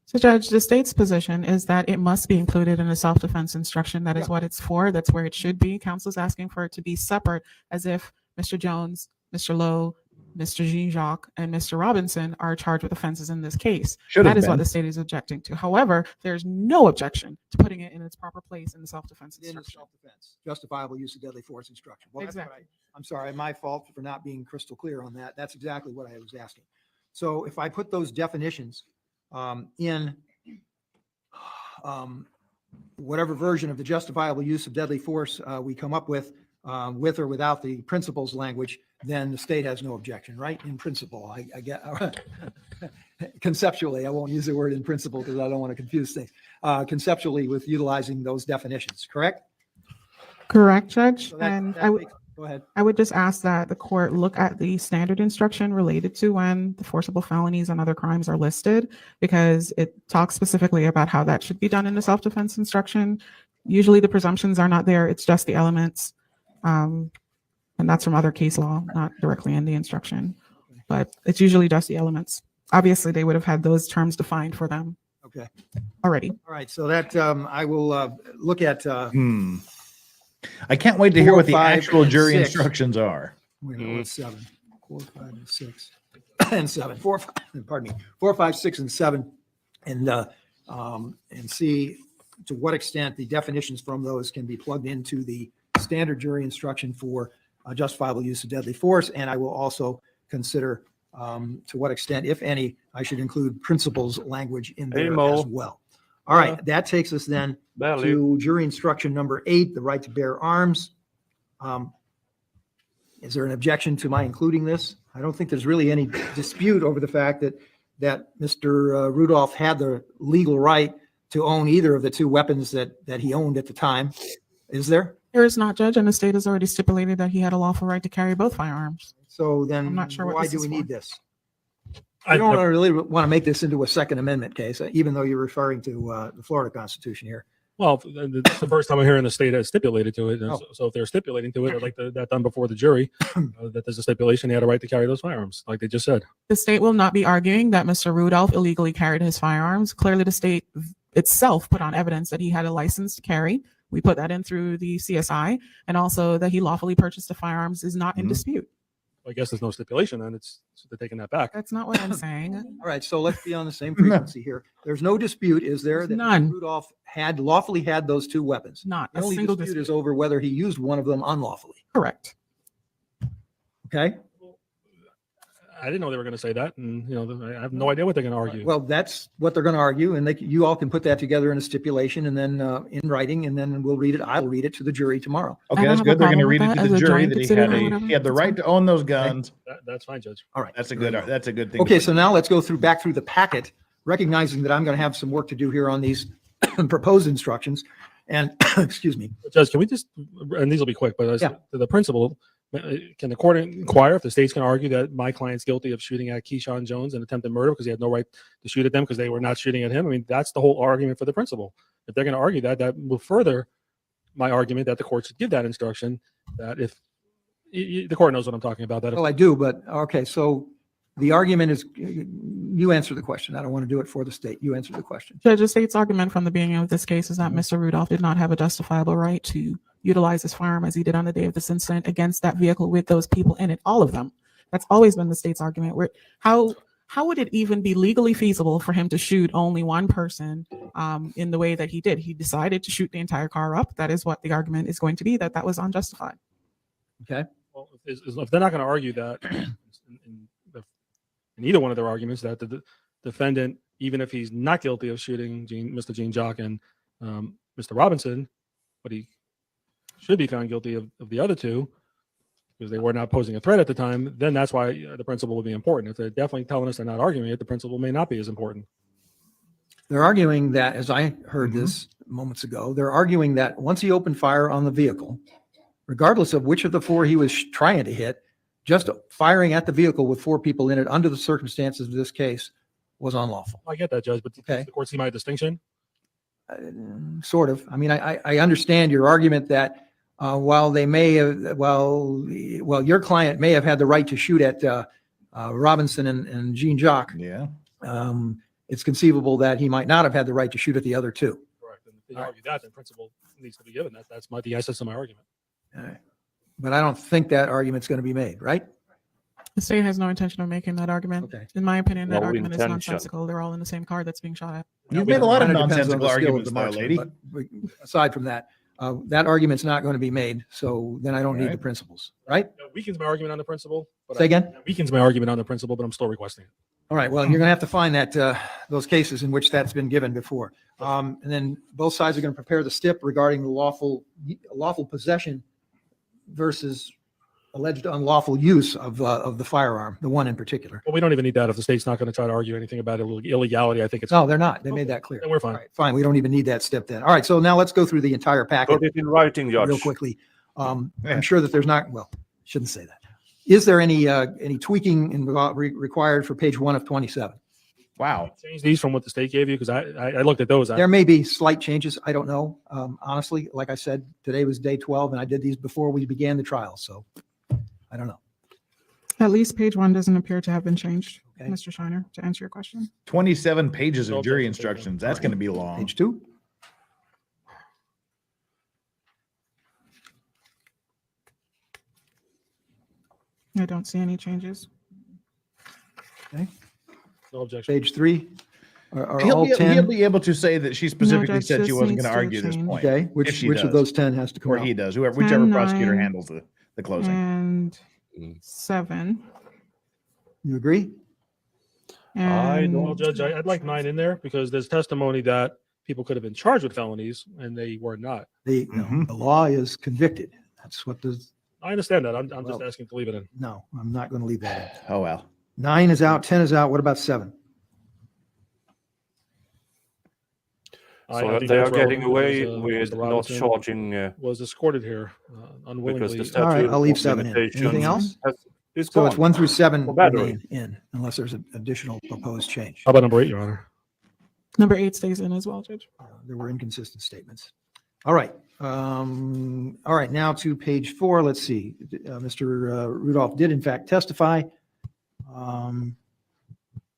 [SPEAKER 8] So, Judge, the state's position is that it must be included in a self-defense instruction. That is what it's for. That's where it should be. Counsel's asking for it to be separate, as if Mr. Jones, Mr. Lowe, Mr. Jean-Jacques, and Mr. Robinson are charged with offenses in this case. That is what the state is objecting to. However, there's no objection to putting it in its proper place in the self-defense instruction.
[SPEAKER 6] Self-defense, justifiable use of deadly force instruction. Well,
[SPEAKER 8] Exactly.
[SPEAKER 6] I'm sorry, my fault for not being crystal clear on that. That's exactly what I was asking. So if I put those definitions in whatever version of the justifiable use of deadly force we come up with or without the principles language, then the state has no objection, right? In principle, I get conceptually, I won't use the word in principle because I don't want to confuse things. Conceptually, with utilizing those definitions, correct?
[SPEAKER 8] Correct, Judge.
[SPEAKER 6] So
[SPEAKER 8] And
[SPEAKER 6] go ahead.
[SPEAKER 8] I would just ask that the court look at the standard instruction related to when the forcible felonies and other crimes are listed, because it talks specifically about how that should be done in the self-defense instruction. Usually the presumptions are not there. It's just the elements. And that's from other case law, not directly in the instruction, but it's usually just the elements. Obviously, they would have had those terms defined for them.
[SPEAKER 6] Okay.
[SPEAKER 8] Already.
[SPEAKER 6] All right. So that I will look at.
[SPEAKER 5] I can't wait to hear what the
[SPEAKER 6] 4, 5,
[SPEAKER 5] actual
[SPEAKER 6] and
[SPEAKER 5] jury
[SPEAKER 6] 6.
[SPEAKER 5] instructions are.
[SPEAKER 6] Wait a minute, what's 7? 4, 5, and 6, and 7. 4, 5, pardon me. 4, 5, 6, and 7, and see to what extent the definitions from those can be plugged into the standard jury instruction for justifiable use of deadly force. And I will also consider to what extent, if any, I should include principles language in there as well. All right, that takes us then to jury instruction number 8, the right to bear arms. Is there an objection to my including this? I don't think there's really any dispute over the fact that Mr. Rudolph had the legal right to own either of the two weapons that he owned at the time. Is there?
[SPEAKER 8] There is not, Judge, and the state has already stipulated that he had a lawful right to carry both firearms.
[SPEAKER 6] So then
[SPEAKER 8] I'm not sure what
[SPEAKER 6] why
[SPEAKER 8] this
[SPEAKER 6] do
[SPEAKER 8] is
[SPEAKER 6] we
[SPEAKER 8] for.
[SPEAKER 6] need this? I don't really want to make this into a Second Amendment case, even though you're referring to the Florida Constitution here.
[SPEAKER 7] Well, it's the first time I'm hearing the state has stipulated to it. And so if they're stipulating to it, I'd like that done before the jury, that there's a stipulation he had a right to carry those firearms, like they just said.
[SPEAKER 8] The state will not be arguing that Mr. Rudolph illegally carried his firearms. Clearly, the state itself put on evidence that he had a license to carry. We put that in through the CSI, and also that he lawfully purchased the firearms is not in dispute.
[SPEAKER 7] I guess there's no stipulation, and they're taking that back.
[SPEAKER 8] That's not what I'm saying.
[SPEAKER 6] All right, so let's be on the same frequency here. There's no dispute, is there, that
[SPEAKER 8] None.
[SPEAKER 6] Rudolph had lawfully had those two weapons?
[SPEAKER 8] Not
[SPEAKER 6] The
[SPEAKER 8] a
[SPEAKER 6] only
[SPEAKER 8] single
[SPEAKER 6] dispute
[SPEAKER 8] dispute.
[SPEAKER 6] is over whether he used one of them unlawfully.
[SPEAKER 8] Correct.
[SPEAKER 6] Okay.
[SPEAKER 7] I didn't know they were going to say that, and I have no idea what they're going to argue.
[SPEAKER 6] Well, that's what they're going to argue, and you all can put that together in a stipulation and then in writing, and then we'll read it. I'll read it to the jury tomorrow.
[SPEAKER 5] Okay, that's good. They're going to read it to the jury that he had the right to own those guns.
[SPEAKER 7] That's fine, Judge.
[SPEAKER 6] All right.
[SPEAKER 5] That's a good thing.
[SPEAKER 6] Okay, so now let's go back through the packet, recognizing that I'm going to have some work to do here on these proposed instructions. And excuse me.
[SPEAKER 7] Judge, can we just, and these will be quick, but the principle, can the court inquire if the state's going to argue that my client's guilty of shooting at Keyshawn Jones and attempted murder because he had no right to shoot at them because they were not shooting at him? I mean, that's the whole argument for the principle. If they're going to argue that, that will further my argument that the court should give that instruction, that if the court knows what I'm talking about. That
[SPEAKER 6] well, I do, but okay, so the argument is, you answer the question. I don't want to do it for the state. You answer the question.
[SPEAKER 8] Judge, the state's argument from the beginning of this case is that Mr. Rudolph did not have a justifiable right to utilize his firearm as he did on the day of this incident against that vehicle with those people in it, all of them. That's always been the state's argument. How would it even be legally feasible for him to shoot only one person in the way that he did? He decided to shoot the entire car up. That is what the argument is going to be, that was unjustified.
[SPEAKER 6] Okay.
[SPEAKER 7] Well, if they're not going to argue that in either one of their arguments, that the defendant, even if he's not guilty of shooting Mr. Jean-Jacques and Mr. Robinson, but he should be found guilty of the other two because they were not posing a threat at the time, then that's why the principle would be important. If they're definitely telling us they're not arguing it, the principle may not be as important.
[SPEAKER 6] They're arguing that, as I heard this moments ago, they're arguing that once he opened fire on the vehicle, regardless of which of the four he was trying to hit, just firing at the vehicle with four people in it under the circumstances of this case was unlawful.
[SPEAKER 7] I get that, Judge, but
[SPEAKER 6] Okay.
[SPEAKER 7] does the court see my distinction?
[SPEAKER 6] Sort of. I mean, I understand your argument that while they may have, well, your client may have had the right to shoot at Robinson and Jean Jacques.
[SPEAKER 5] Yeah.
[SPEAKER 6] It's conceivable that he might not have had the right to shoot at the other two.
[SPEAKER 7] Correct. And if they argue that, then principle needs to be given. That's the essence of my argument.
[SPEAKER 6] All right. But I don't think that argument's going to be made, right?
[SPEAKER 8] The state has no intention of making that argument.
[SPEAKER 6] Okay.
[SPEAKER 8] In my opinion, that
[SPEAKER 9] No
[SPEAKER 8] argument is
[SPEAKER 9] intention.
[SPEAKER 8] nonsensical. They're all in the same car that's being shot at.
[SPEAKER 5] You've made a lot of
[SPEAKER 6] It depends on
[SPEAKER 5] nonsensical
[SPEAKER 6] the skill of
[SPEAKER 5] arguments
[SPEAKER 6] the
[SPEAKER 5] there,
[SPEAKER 6] marksman,
[SPEAKER 5] lady.
[SPEAKER 6] but aside from that, that argument's not going to be made. So then I don't need the
[SPEAKER 5] Right.
[SPEAKER 6] principles, right?
[SPEAKER 7] That weakens my argument on the principle. But
[SPEAKER 6] Say again?
[SPEAKER 7] That weakens my argument on the principle, but I'm still requesting it.
[SPEAKER 6] All right. Well, you're going to have to find that those cases in which that's been given before. And then both sides are going to prepare the stip regarding the lawful possession versus alleged unlawful use of the firearm, the one in particular.
[SPEAKER 7] Well, we don't even need that. If the state's not going to try to argue anything about illegality, I think it's
[SPEAKER 6] No, they're not. They made that clear.
[SPEAKER 7] Then we're fine.
[SPEAKER 6] All right, fine. We don't even need that stip then. All right. So now let's go through the entire packet
[SPEAKER 9] Put it in writing, Judge.
[SPEAKER 6] real quickly. I'm sure that there's not, well, shouldn't say that. Is there any tweaking required for page 1 of 27?
[SPEAKER 5] Wow.
[SPEAKER 7] change these from what the state gave you because I looked at those.
[SPEAKER 6] There may be slight changes. I don't know. Honestly, like I said, today was day 12 and I did these before we began the trial. So I don't know.
[SPEAKER 8] At least page 1 doesn't appear to have been changed,
[SPEAKER 6] Okay.
[SPEAKER 8] Mr. Shiner, to answer your question.
[SPEAKER 5] 27 pages of jury instructions. That's going to be long.
[SPEAKER 6] Page 2.
[SPEAKER 8] I don't see any changes.
[SPEAKER 6] Okay.
[SPEAKER 7] No objection.
[SPEAKER 6] Page 3. Are
[SPEAKER 5] He'll
[SPEAKER 6] all
[SPEAKER 5] be,
[SPEAKER 6] 10?
[SPEAKER 5] he'll be able to say that she specifically
[SPEAKER 8] Judge,
[SPEAKER 5] said she
[SPEAKER 8] this
[SPEAKER 5] wasn't
[SPEAKER 8] needs
[SPEAKER 5] going to
[SPEAKER 8] to
[SPEAKER 5] argue this
[SPEAKER 8] change.
[SPEAKER 5] point.
[SPEAKER 6] Okay.
[SPEAKER 5] If
[SPEAKER 6] Which
[SPEAKER 5] she
[SPEAKER 6] of
[SPEAKER 5] does.
[SPEAKER 6] those 10 has to come
[SPEAKER 5] Or
[SPEAKER 6] out?
[SPEAKER 5] he does, whichever
[SPEAKER 8] 10,
[SPEAKER 5] prosecutor
[SPEAKER 8] 9,
[SPEAKER 5] handles the closing.
[SPEAKER 8] And 7.
[SPEAKER 6] You agree?
[SPEAKER 9] I
[SPEAKER 8] And
[SPEAKER 9] don't-
[SPEAKER 7] Well, Judge, I'd like 9 in there because there's testimony that people could have been charged with felonies and they were not.
[SPEAKER 6] The law is convicted. That's what the,
[SPEAKER 7] I understand that. I'm just
[SPEAKER 6] Well-
[SPEAKER 7] asking to leave it in.
[SPEAKER 6] no, I'm not going to leave that in.
[SPEAKER 5] Oh, well.
[SPEAKER 6] 9 is out, 10 is out. What about 7?
[SPEAKER 7] I
[SPEAKER 9] So
[SPEAKER 7] think
[SPEAKER 9] they are
[SPEAKER 7] that's
[SPEAKER 9] getting
[SPEAKER 7] relevant
[SPEAKER 9] away
[SPEAKER 7] because,
[SPEAKER 9] with
[SPEAKER 7] Mr.
[SPEAKER 9] not
[SPEAKER 7] Robinson
[SPEAKER 9] charging
[SPEAKER 7] was escorted here unwillingly.
[SPEAKER 9] because the
[SPEAKER 6] All right,
[SPEAKER 9] statute
[SPEAKER 6] I'll leave
[SPEAKER 9] of
[SPEAKER 6] 7 in.
[SPEAKER 9] limitations
[SPEAKER 6] Anything else?
[SPEAKER 9] is
[SPEAKER 6] So it's
[SPEAKER 9] gone.
[SPEAKER 6] 1 through 7
[SPEAKER 9] For battery.
[SPEAKER 6] remain in, unless there's an additional proposed change.
[SPEAKER 7] How about number 8, Your Honor?
[SPEAKER 8] number 8 stays in as well, Judge.
[SPEAKER 6] There were inconsistent statements. All right. All right. Now to page 4. Let's see. Mr. Rudolph did in fact testify.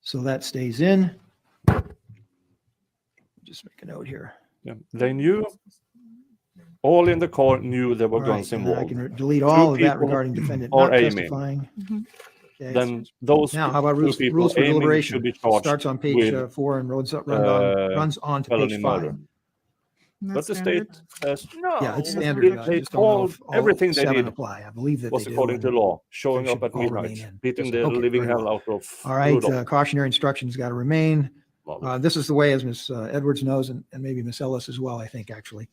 [SPEAKER 6] So that stays in. Just make a note here.
[SPEAKER 9] Yeah. They knew, all in the court knew there were
[SPEAKER 6] All right,
[SPEAKER 9] guns
[SPEAKER 6] and I
[SPEAKER 9] involved.
[SPEAKER 6] can delete all of that
[SPEAKER 9] people
[SPEAKER 6] regarding defendant
[SPEAKER 9] are
[SPEAKER 6] not
[SPEAKER 9] aiming.
[SPEAKER 6] testifying.
[SPEAKER 8] Mhm.
[SPEAKER 6] Okay.
[SPEAKER 9] Then those
[SPEAKER 6] Now, how about
[SPEAKER 9] two
[SPEAKER 6] rules
[SPEAKER 9] people
[SPEAKER 6] rules for
[SPEAKER 9] aiming
[SPEAKER 6] deliberation?
[SPEAKER 9] should be charged
[SPEAKER 6] Starts on page
[SPEAKER 9] with
[SPEAKER 6] 4 and runs on to
[SPEAKER 9] felony
[SPEAKER 6] page 5.
[SPEAKER 9] murder.
[SPEAKER 8] And
[SPEAKER 9] But
[SPEAKER 8] that's
[SPEAKER 9] the state
[SPEAKER 8] standard.
[SPEAKER 9] says no.
[SPEAKER 6] Yeah, it's
[SPEAKER 8] They-
[SPEAKER 6] standard. I
[SPEAKER 9] They
[SPEAKER 6] just don't know
[SPEAKER 9] called
[SPEAKER 6] if all
[SPEAKER 9] everything they
[SPEAKER 6] 7
[SPEAKER 9] did
[SPEAKER 6] apply. I believe that
[SPEAKER 9] was
[SPEAKER 6] they do.
[SPEAKER 9] according to
[SPEAKER 6] and-
[SPEAKER 9] law, showing
[SPEAKER 6] they
[SPEAKER 9] up
[SPEAKER 6] should
[SPEAKER 9] at
[SPEAKER 6] all remain
[SPEAKER 9] midnight,
[SPEAKER 6] in.
[SPEAKER 9] beating
[SPEAKER 6] Yes,
[SPEAKER 9] the
[SPEAKER 6] okay,
[SPEAKER 9] living
[SPEAKER 6] very
[SPEAKER 9] hell
[SPEAKER 6] well.
[SPEAKER 9] out of
[SPEAKER 6] All right,
[SPEAKER 9] Rudolph.
[SPEAKER 6] cautionary instructions got to remain.
[SPEAKER 9] Well,
[SPEAKER 6] This is the way, as Ms. Edwards knows, and maybe Ms. Ellis as well, I think, actually.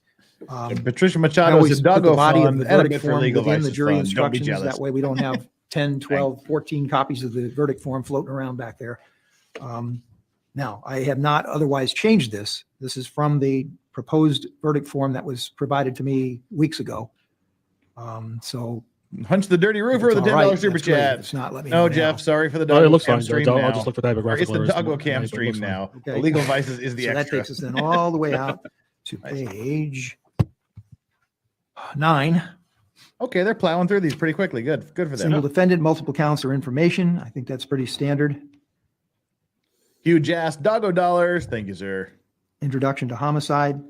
[SPEAKER 5] Patricia
[SPEAKER 6] I
[SPEAKER 5] Machado
[SPEAKER 6] always
[SPEAKER 5] is a
[SPEAKER 6] put the
[SPEAKER 5] doggo
[SPEAKER 6] body of
[SPEAKER 5] fund
[SPEAKER 6] the
[SPEAKER 5] and a
[SPEAKER 6] verdict
[SPEAKER 5] bit for
[SPEAKER 6] form
[SPEAKER 5] legal
[SPEAKER 6] within the
[SPEAKER 5] vices
[SPEAKER 6] jury
[SPEAKER 5] fund. Don't be
[SPEAKER 6] instructions.
[SPEAKER 5] jealous.
[SPEAKER 6] That way we don't have 10, 12, 14 copies of the verdict form floating around back there. Now, I have not otherwise changed this. This is from the proposed verdict form that was provided to me weeks ago. So
[SPEAKER 5] Hunch the dirty roofer with a
[SPEAKER 6] if it's all
[SPEAKER 5] $10
[SPEAKER 6] right,
[SPEAKER 5] super
[SPEAKER 6] that's great. If
[SPEAKER 5] chat.
[SPEAKER 6] it's not, let me
[SPEAKER 5] No,
[SPEAKER 6] know
[SPEAKER 5] Jeff,
[SPEAKER 6] now.
[SPEAKER 5] sorry for the
[SPEAKER 7] No,
[SPEAKER 5] doggo
[SPEAKER 7] it looks
[SPEAKER 5] cam
[SPEAKER 7] fine,
[SPEAKER 5] stream
[SPEAKER 7] Judge.
[SPEAKER 5] now.
[SPEAKER 7] I'll just look for typographical
[SPEAKER 5] It's the
[SPEAKER 7] errors.
[SPEAKER 5] doggo cam
[SPEAKER 7] It
[SPEAKER 5] stream
[SPEAKER 7] looks fine.
[SPEAKER 5] now.
[SPEAKER 6] Okay.
[SPEAKER 5] The legal vices is the
[SPEAKER 6] So that
[SPEAKER 5] extra.
[SPEAKER 6] takes us then all the way out to page 9.
[SPEAKER 5] Okay, they're plowing through these pretty quickly. Good for them.
[SPEAKER 6] Single defendant, multiple counts or information. I think that's pretty standard.
[SPEAKER 5] Huge ass doggo dollars. Thank you, sir.
[SPEAKER 6] Introduction to homicide.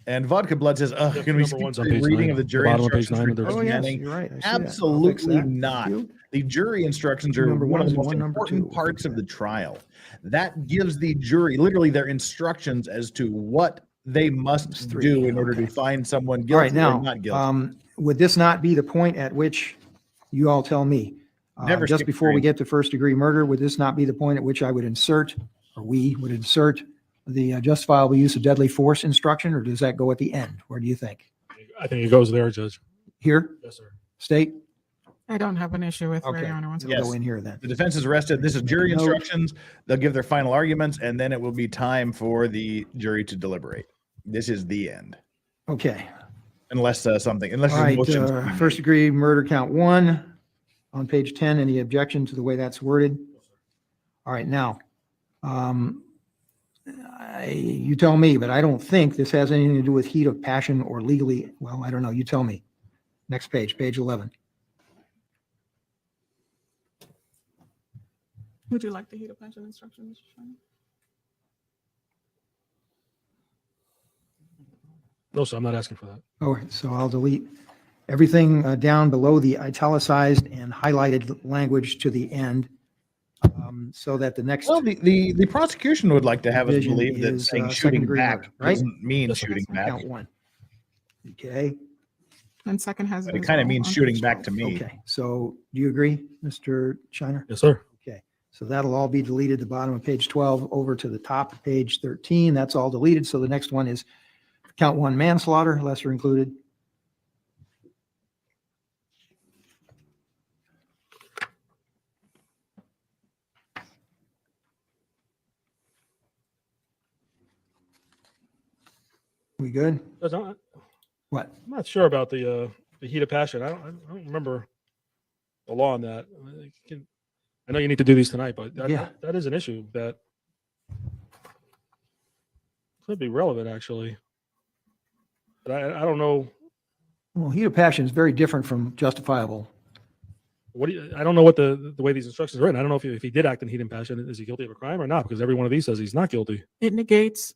[SPEAKER 5] And Vodka Blood says, "Oh,
[SPEAKER 7] Yeah,
[SPEAKER 5] can we
[SPEAKER 7] number
[SPEAKER 5] skip
[SPEAKER 7] one's on
[SPEAKER 5] the
[SPEAKER 7] page
[SPEAKER 5] reading
[SPEAKER 7] 9.
[SPEAKER 5] of the
[SPEAKER 7] The
[SPEAKER 5] jury
[SPEAKER 7] bottom of page
[SPEAKER 5] instructions
[SPEAKER 7] 9
[SPEAKER 5] for
[SPEAKER 7] under-
[SPEAKER 6] Oh, yes,
[SPEAKER 5] Amending?"
[SPEAKER 6] you're right. I see that. I'll fix
[SPEAKER 5] Absolutely
[SPEAKER 6] that.
[SPEAKER 5] not.
[SPEAKER 6] Thank you.
[SPEAKER 5] The jury instructions are
[SPEAKER 6] Number
[SPEAKER 5] one of the
[SPEAKER 6] one,
[SPEAKER 5] most
[SPEAKER 6] one, number
[SPEAKER 5] important
[SPEAKER 6] two.
[SPEAKER 5] parts of the trial. That gives the jury literally their instructions as to what they must
[SPEAKER 6] three,
[SPEAKER 5] do in order
[SPEAKER 6] okay.
[SPEAKER 5] to find someone
[SPEAKER 6] All
[SPEAKER 5] guilty
[SPEAKER 6] right, now,
[SPEAKER 5] or not guilty.
[SPEAKER 6] would this not be the point at which you all tell me?
[SPEAKER 5] Never
[SPEAKER 6] Just
[SPEAKER 5] skip
[SPEAKER 6] before we
[SPEAKER 5] jury.
[SPEAKER 6] get to first degree murder, would this not be the point at which I would insert, or we would insert the justifiable use of deadly force instruction, or does that go at the end? Where do you think?
[SPEAKER 7] I think it goes there, Judge.
[SPEAKER 6] Here,
[SPEAKER 7] Yes, sir.
[SPEAKER 6] state?
[SPEAKER 8] I don't have an issue with where
[SPEAKER 6] Okay.
[SPEAKER 8] Your Honor wants to
[SPEAKER 6] We'll
[SPEAKER 5] Yes.
[SPEAKER 6] go in here then.
[SPEAKER 5] The defense is arrested. This is jury
[SPEAKER 6] No.
[SPEAKER 5] instructions. They'll give their final arguments, and then it will be time for the jury to deliberate. This is the end,
[SPEAKER 6] Okay.
[SPEAKER 5] unless
[SPEAKER 6] All
[SPEAKER 5] there's
[SPEAKER 6] right,
[SPEAKER 5] motions to be made.
[SPEAKER 6] first degree murder count 1 on page 10. Any objection to the way that's worded? All right, now, you tell me, but I don't think this has anything to do with heat of passion or legally, well, I don't know, you tell me. Next page, page 11.
[SPEAKER 8] Would you like the heat of passion instruction, Mr. Shiner?
[SPEAKER 7] No, sir, I'm not asking for that.
[SPEAKER 6] All right, so I'll delete everything down below the italicized and highlighted language to the end, so that the next
[SPEAKER 5] Well, the prosecution would like to have us
[SPEAKER 6] division
[SPEAKER 5] believe that
[SPEAKER 6] is,
[SPEAKER 5] saying
[SPEAKER 6] second
[SPEAKER 5] shooting
[SPEAKER 6] degree
[SPEAKER 5] back
[SPEAKER 6] murder, right?
[SPEAKER 5] doesn't mean
[SPEAKER 7] Yes, sir.
[SPEAKER 5] shooting back,
[SPEAKER 6] count 1. Okay,
[SPEAKER 8] And second has.
[SPEAKER 5] but it
[SPEAKER 8] as
[SPEAKER 5] kind of
[SPEAKER 8] well
[SPEAKER 5] means
[SPEAKER 8] on
[SPEAKER 5] shooting
[SPEAKER 8] page
[SPEAKER 5] back
[SPEAKER 8] 12.
[SPEAKER 5] to me.
[SPEAKER 6] okay, so do you agree, Mr. Shiner?
[SPEAKER 7] Yes, sir.
[SPEAKER 6] Okay, so that'll all be deleted, the bottom of page 12 over to the top of page 13. That's all deleted. So the next one is count 1 manslaughter, lesser included. We good?
[SPEAKER 7] Judge, I'm
[SPEAKER 6] What?
[SPEAKER 7] not sure about the heat of passion. I don't remember the law on that. I know you need to do these tonight, but
[SPEAKER 6] Yeah.
[SPEAKER 7] that is an issue that could be relevant, actually. But I don't know.
[SPEAKER 6] Well, heat of passion is very different from justifiable.
[SPEAKER 7] I don't know what the way these instructions are written. I don't know if he did act in heat and passion, is he guilty of a crime or not? Because every one of these says he's not guilty.
[SPEAKER 8] It negates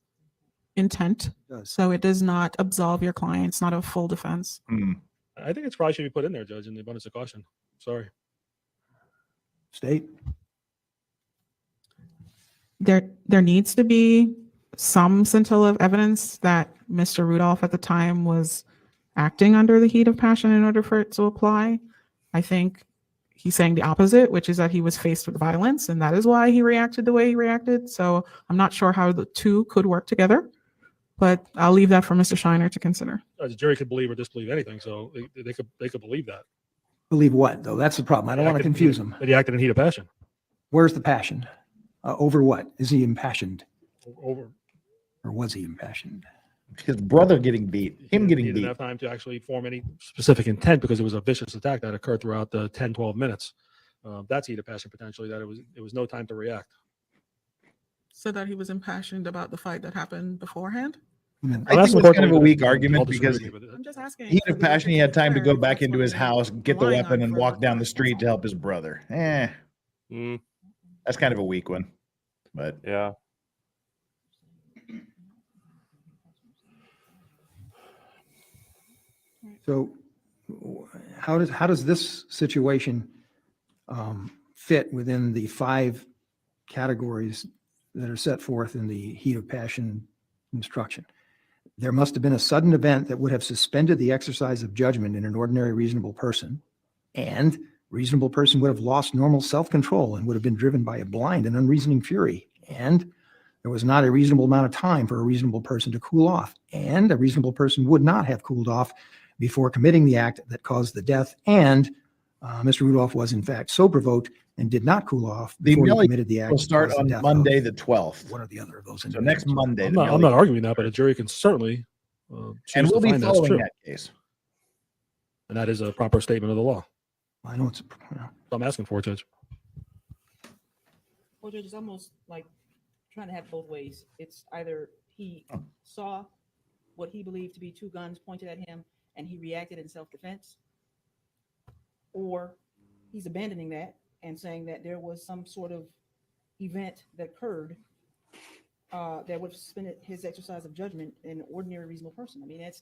[SPEAKER 8] intent,
[SPEAKER 6] does.
[SPEAKER 8] so it does not absolve your client. It's not a full defense.
[SPEAKER 7] I think it's probably should be put in there, Judge, in the abundance of caution. Sorry.
[SPEAKER 6] State?
[SPEAKER 8] There needs to be some scintilla of evidence that Mr. Rudolph at the time was acting under the heat of passion in order for it to apply. I think he's saying the opposite, which is that he was faced with violence, and that is why he reacted the way he reacted. So I'm not sure how the two could work together, but I'll leave that for Mr. Shiner to consider.
[SPEAKER 7] The jury could believe or disbelieve anything, so they could believe that.
[SPEAKER 6] Believe what, though? That's the problem. I don't want to confuse them.
[SPEAKER 7] That he acted in heat of passion.
[SPEAKER 6] Where's the passion? Over what? Is he impassioned?
[SPEAKER 7] Over.
[SPEAKER 6] Or was he impassioned?
[SPEAKER 5] His brother getting beat, him getting
[SPEAKER 7] He didn't
[SPEAKER 5] beat.
[SPEAKER 7] have time to actually form any specific intent because it was a vicious attack that occurred throughout the 10, 12 minutes. That's heat of passion potentially, that it was no time to react.
[SPEAKER 8] So that he was impassioned about the fight that happened beforehand?
[SPEAKER 5] I think it's kind of a weak argument because
[SPEAKER 8] I'm just asking.
[SPEAKER 5] heat
[SPEAKER 8] for
[SPEAKER 5] of
[SPEAKER 8] the
[SPEAKER 5] passion, he
[SPEAKER 8] record
[SPEAKER 5] had
[SPEAKER 8] to be
[SPEAKER 5] time to
[SPEAKER 8] clear
[SPEAKER 5] go
[SPEAKER 8] if
[SPEAKER 5] back
[SPEAKER 8] that's
[SPEAKER 5] into
[SPEAKER 8] what
[SPEAKER 5] his
[SPEAKER 8] you're
[SPEAKER 5] house, get the
[SPEAKER 8] relying
[SPEAKER 5] weapon,
[SPEAKER 8] on
[SPEAKER 5] and
[SPEAKER 8] for
[SPEAKER 5] walk down the
[SPEAKER 8] defense.
[SPEAKER 5] street to help his brother. That's kind of a weak one, but
[SPEAKER 9] Yeah.
[SPEAKER 6] So how does this situation fit within the 5 categories that are set forth in the heat of passion instruction? There must have been a sudden event that would have suspended the exercise of judgment in an ordinary reasonable person, and reasonable person would have lost normal self-control and would have been driven by a blind and unreasoning fury, and there was not a reasonable amount of time for a reasonable person to cool off, and a reasonable person would not have cooled off before committing the act that caused the death, and Mr. Rudolph was in fact so provoked and did not cool off
[SPEAKER 5] the
[SPEAKER 6] before he
[SPEAKER 5] Millie
[SPEAKER 6] committed the act.
[SPEAKER 5] will
[SPEAKER 6] that
[SPEAKER 5] start
[SPEAKER 6] caused the
[SPEAKER 5] on
[SPEAKER 6] death
[SPEAKER 5] Monday
[SPEAKER 6] of
[SPEAKER 5] the 12th.
[SPEAKER 6] one or the other of those.
[SPEAKER 5] So next Monday,
[SPEAKER 7] I'm
[SPEAKER 5] the
[SPEAKER 7] not
[SPEAKER 5] Millie-
[SPEAKER 7] arguing that, but a jury can certainly
[SPEAKER 5] and
[SPEAKER 7] choose
[SPEAKER 5] we'll
[SPEAKER 7] to
[SPEAKER 5] be
[SPEAKER 7] find that's
[SPEAKER 5] following
[SPEAKER 7] true.
[SPEAKER 5] that case.
[SPEAKER 7] And that is a proper statement of the law.
[SPEAKER 6] I know it's,
[SPEAKER 7] I'm asking for it, Judge.
[SPEAKER 10] Well, Judge, it's almost like trying to have both ways. It's either he saw what he believed to be 2 guns pointed at him and he reacted in self-defense, or he's abandoning that and saying that there was some sort of event that occurred that would have suspended his exercise of judgment in an ordinary reasonable person. I mean, that's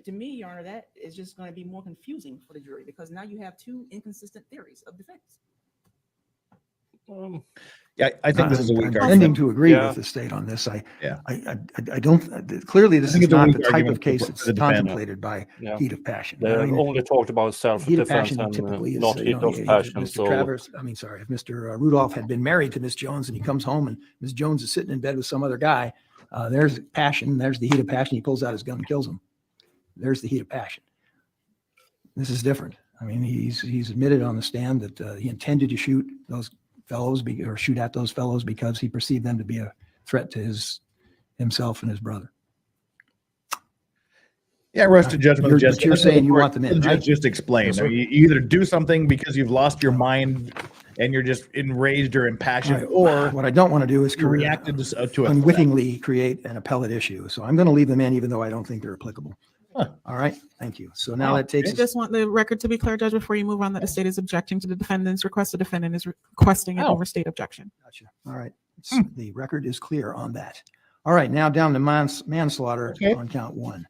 [SPEAKER 10] to me, Your Honor, that is just going to be more confusing for the jury because now you have 2 inconsistent theories of defense.
[SPEAKER 5] Yeah, I think this is a weak
[SPEAKER 6] I'm
[SPEAKER 5] argument.
[SPEAKER 6] tending to agree
[SPEAKER 9] Yeah.
[SPEAKER 6] with the state on this. I
[SPEAKER 5] Yeah.
[SPEAKER 6] don't, clearly this
[SPEAKER 5] I think
[SPEAKER 6] is
[SPEAKER 5] it's a
[SPEAKER 6] not
[SPEAKER 5] weak
[SPEAKER 6] the type
[SPEAKER 5] argument
[SPEAKER 6] of case
[SPEAKER 5] for
[SPEAKER 6] that's
[SPEAKER 5] the defense.
[SPEAKER 6] contemplated by
[SPEAKER 9] Yeah.
[SPEAKER 6] heat of passion.
[SPEAKER 9] They
[SPEAKER 6] I mean,
[SPEAKER 9] only talked about
[SPEAKER 6] heat of
[SPEAKER 9] self-defense
[SPEAKER 6] passion
[SPEAKER 9] and
[SPEAKER 6] typically is,
[SPEAKER 9] not
[SPEAKER 6] you
[SPEAKER 9] heat
[SPEAKER 6] know,
[SPEAKER 9] of
[SPEAKER 6] if
[SPEAKER 9] passion.
[SPEAKER 6] Mr.
[SPEAKER 9] So
[SPEAKER 6] if Mr. Rudolph had been married to Miss Jones and he comes home and Miss Jones is sitting in bed with some other guy, there's passion, there's the heat of passion. He pulls out his gun and kills him. There's the heat of passion. This is different. I mean, he's admitted on the stand that he intended to shoot those fellows or shoot at those fellows because he perceived them to be a threat to himself and his brother.
[SPEAKER 5] Yeah, roasted judgment.
[SPEAKER 6] But you're saying you want them in, right?
[SPEAKER 5] Just explain.
[SPEAKER 7] Yes,
[SPEAKER 5] You either do something because you've lost your mind and you're just enraged or impassioned,
[SPEAKER 6] Right.
[SPEAKER 5] or
[SPEAKER 6] What I don't want to do is
[SPEAKER 5] you reacted to a
[SPEAKER 6] unwittingly create an appellate issue. So I'm going to leave them in, even though I don't think they're applicable.
[SPEAKER 5] Huh.
[SPEAKER 6] All right. Thank you. So now that takes
[SPEAKER 8] I
[SPEAKER 6] us.
[SPEAKER 8] just want the record to be clear, Judge, before you move on, that the state is objecting to the defendant's request. The defendant is requesting an overstate objection.
[SPEAKER 6] Gotcha. All right. The record is clear on that. All right. Now down to manslaughter on count 1.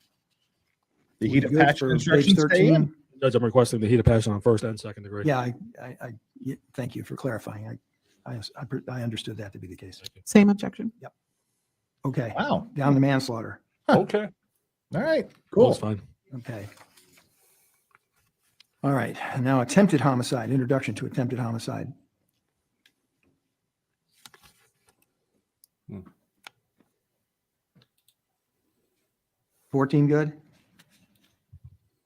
[SPEAKER 5] The heat of
[SPEAKER 6] Good
[SPEAKER 5] passion
[SPEAKER 6] for
[SPEAKER 5] instructions
[SPEAKER 6] page
[SPEAKER 5] stay
[SPEAKER 6] 13.
[SPEAKER 5] in?
[SPEAKER 7] Judge, I'm requesting the heat of passion on first and second degree.
[SPEAKER 6] Yeah, I thank you for clarifying. I understood that to be the case.
[SPEAKER 8] Same objection.
[SPEAKER 6] Yep. Okay.
[SPEAKER 5] Wow.
[SPEAKER 6] Down to manslaughter.
[SPEAKER 9] Okay.
[SPEAKER 5] All right.
[SPEAKER 7] Cool.
[SPEAKER 5] Cool.
[SPEAKER 7] That's fine.
[SPEAKER 6] Okay. All right. Now attempted homicide, introduction to attempted homicide.
[SPEAKER 9] Hmm.
[SPEAKER 6] 14 good?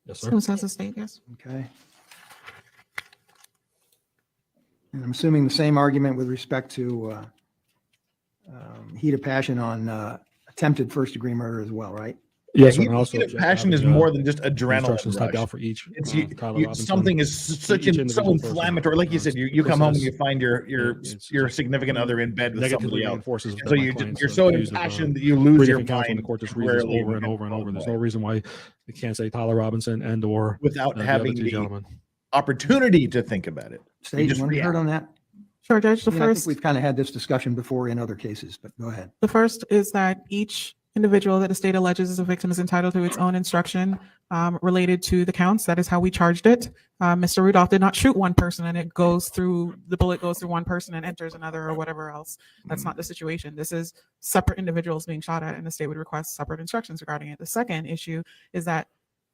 [SPEAKER 7] Yes, sir.
[SPEAKER 8] So says the state, yes.
[SPEAKER 6] Okay. And I'm assuming the same argument with respect to heat of passion on attempted first-degree murder as well, right?
[SPEAKER 7] Yes,
[SPEAKER 5] Heat
[SPEAKER 7] and also
[SPEAKER 5] of passion is more than just adrenaline
[SPEAKER 7] instructions typed
[SPEAKER 5] rush.
[SPEAKER 7] out for each.
[SPEAKER 5] It's
[SPEAKER 7] Tyler Robinson.
[SPEAKER 5] something is such
[SPEAKER 7] Each
[SPEAKER 5] so
[SPEAKER 7] individual person.
[SPEAKER 5] inflammatory. Like you said, you come home and you find your significant other in bed with
[SPEAKER 7] Negatively
[SPEAKER 5] somebody else.
[SPEAKER 7] reinforces
[SPEAKER 5] So
[SPEAKER 7] my
[SPEAKER 5] you're
[SPEAKER 7] claims
[SPEAKER 5] so
[SPEAKER 7] accused of,
[SPEAKER 5] impassioned that you lose your
[SPEAKER 7] briefing counsel, and
[SPEAKER 5] mind
[SPEAKER 7] the court just reads this
[SPEAKER 5] rarely
[SPEAKER 7] over and over and over. There's no reason why you can't say Tyler Robinson and or
[SPEAKER 5] without
[SPEAKER 7] the
[SPEAKER 5] having
[SPEAKER 7] other two
[SPEAKER 5] the
[SPEAKER 7] gentlemen.
[SPEAKER 5] opportunity to think about it.
[SPEAKER 6] Stage
[SPEAKER 5] just
[SPEAKER 6] one heard
[SPEAKER 5] react.
[SPEAKER 6] on that?
[SPEAKER 8] Sure, Judge. The
[SPEAKER 6] I mean, I think
[SPEAKER 8] first,
[SPEAKER 6] we've kind of had this discussion before in other cases, but go ahead.
[SPEAKER 8] the first is that each individual that the state alleges is a victim is entitled to its own instruction related to the counts. That is how we charged it. Mr. Rudolph did not shoot one person and the bullet goes through one person and enters another or whatever else. That's not the situation. This is separate individuals being shot at, and the state would request separate instructions regarding it. The second issue is that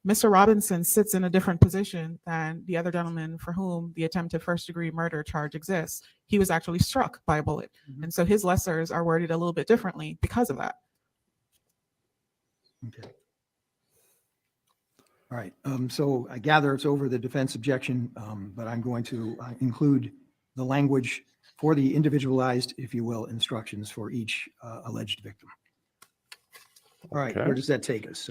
[SPEAKER 8] Mr. Robinson sits in a different position than the other gentleman for whom the attempted first-degree murder charge exists. He was actually struck by a bullet. And so his lessers are worded a little bit differently because of that.
[SPEAKER 6] Okay. All right. So I gather it's over the defense objection, but I'm going to include the language for the individualized, if you will, instructions for each alleged victim. All right.
[SPEAKER 9] Okay.
[SPEAKER 6] Where does that take us?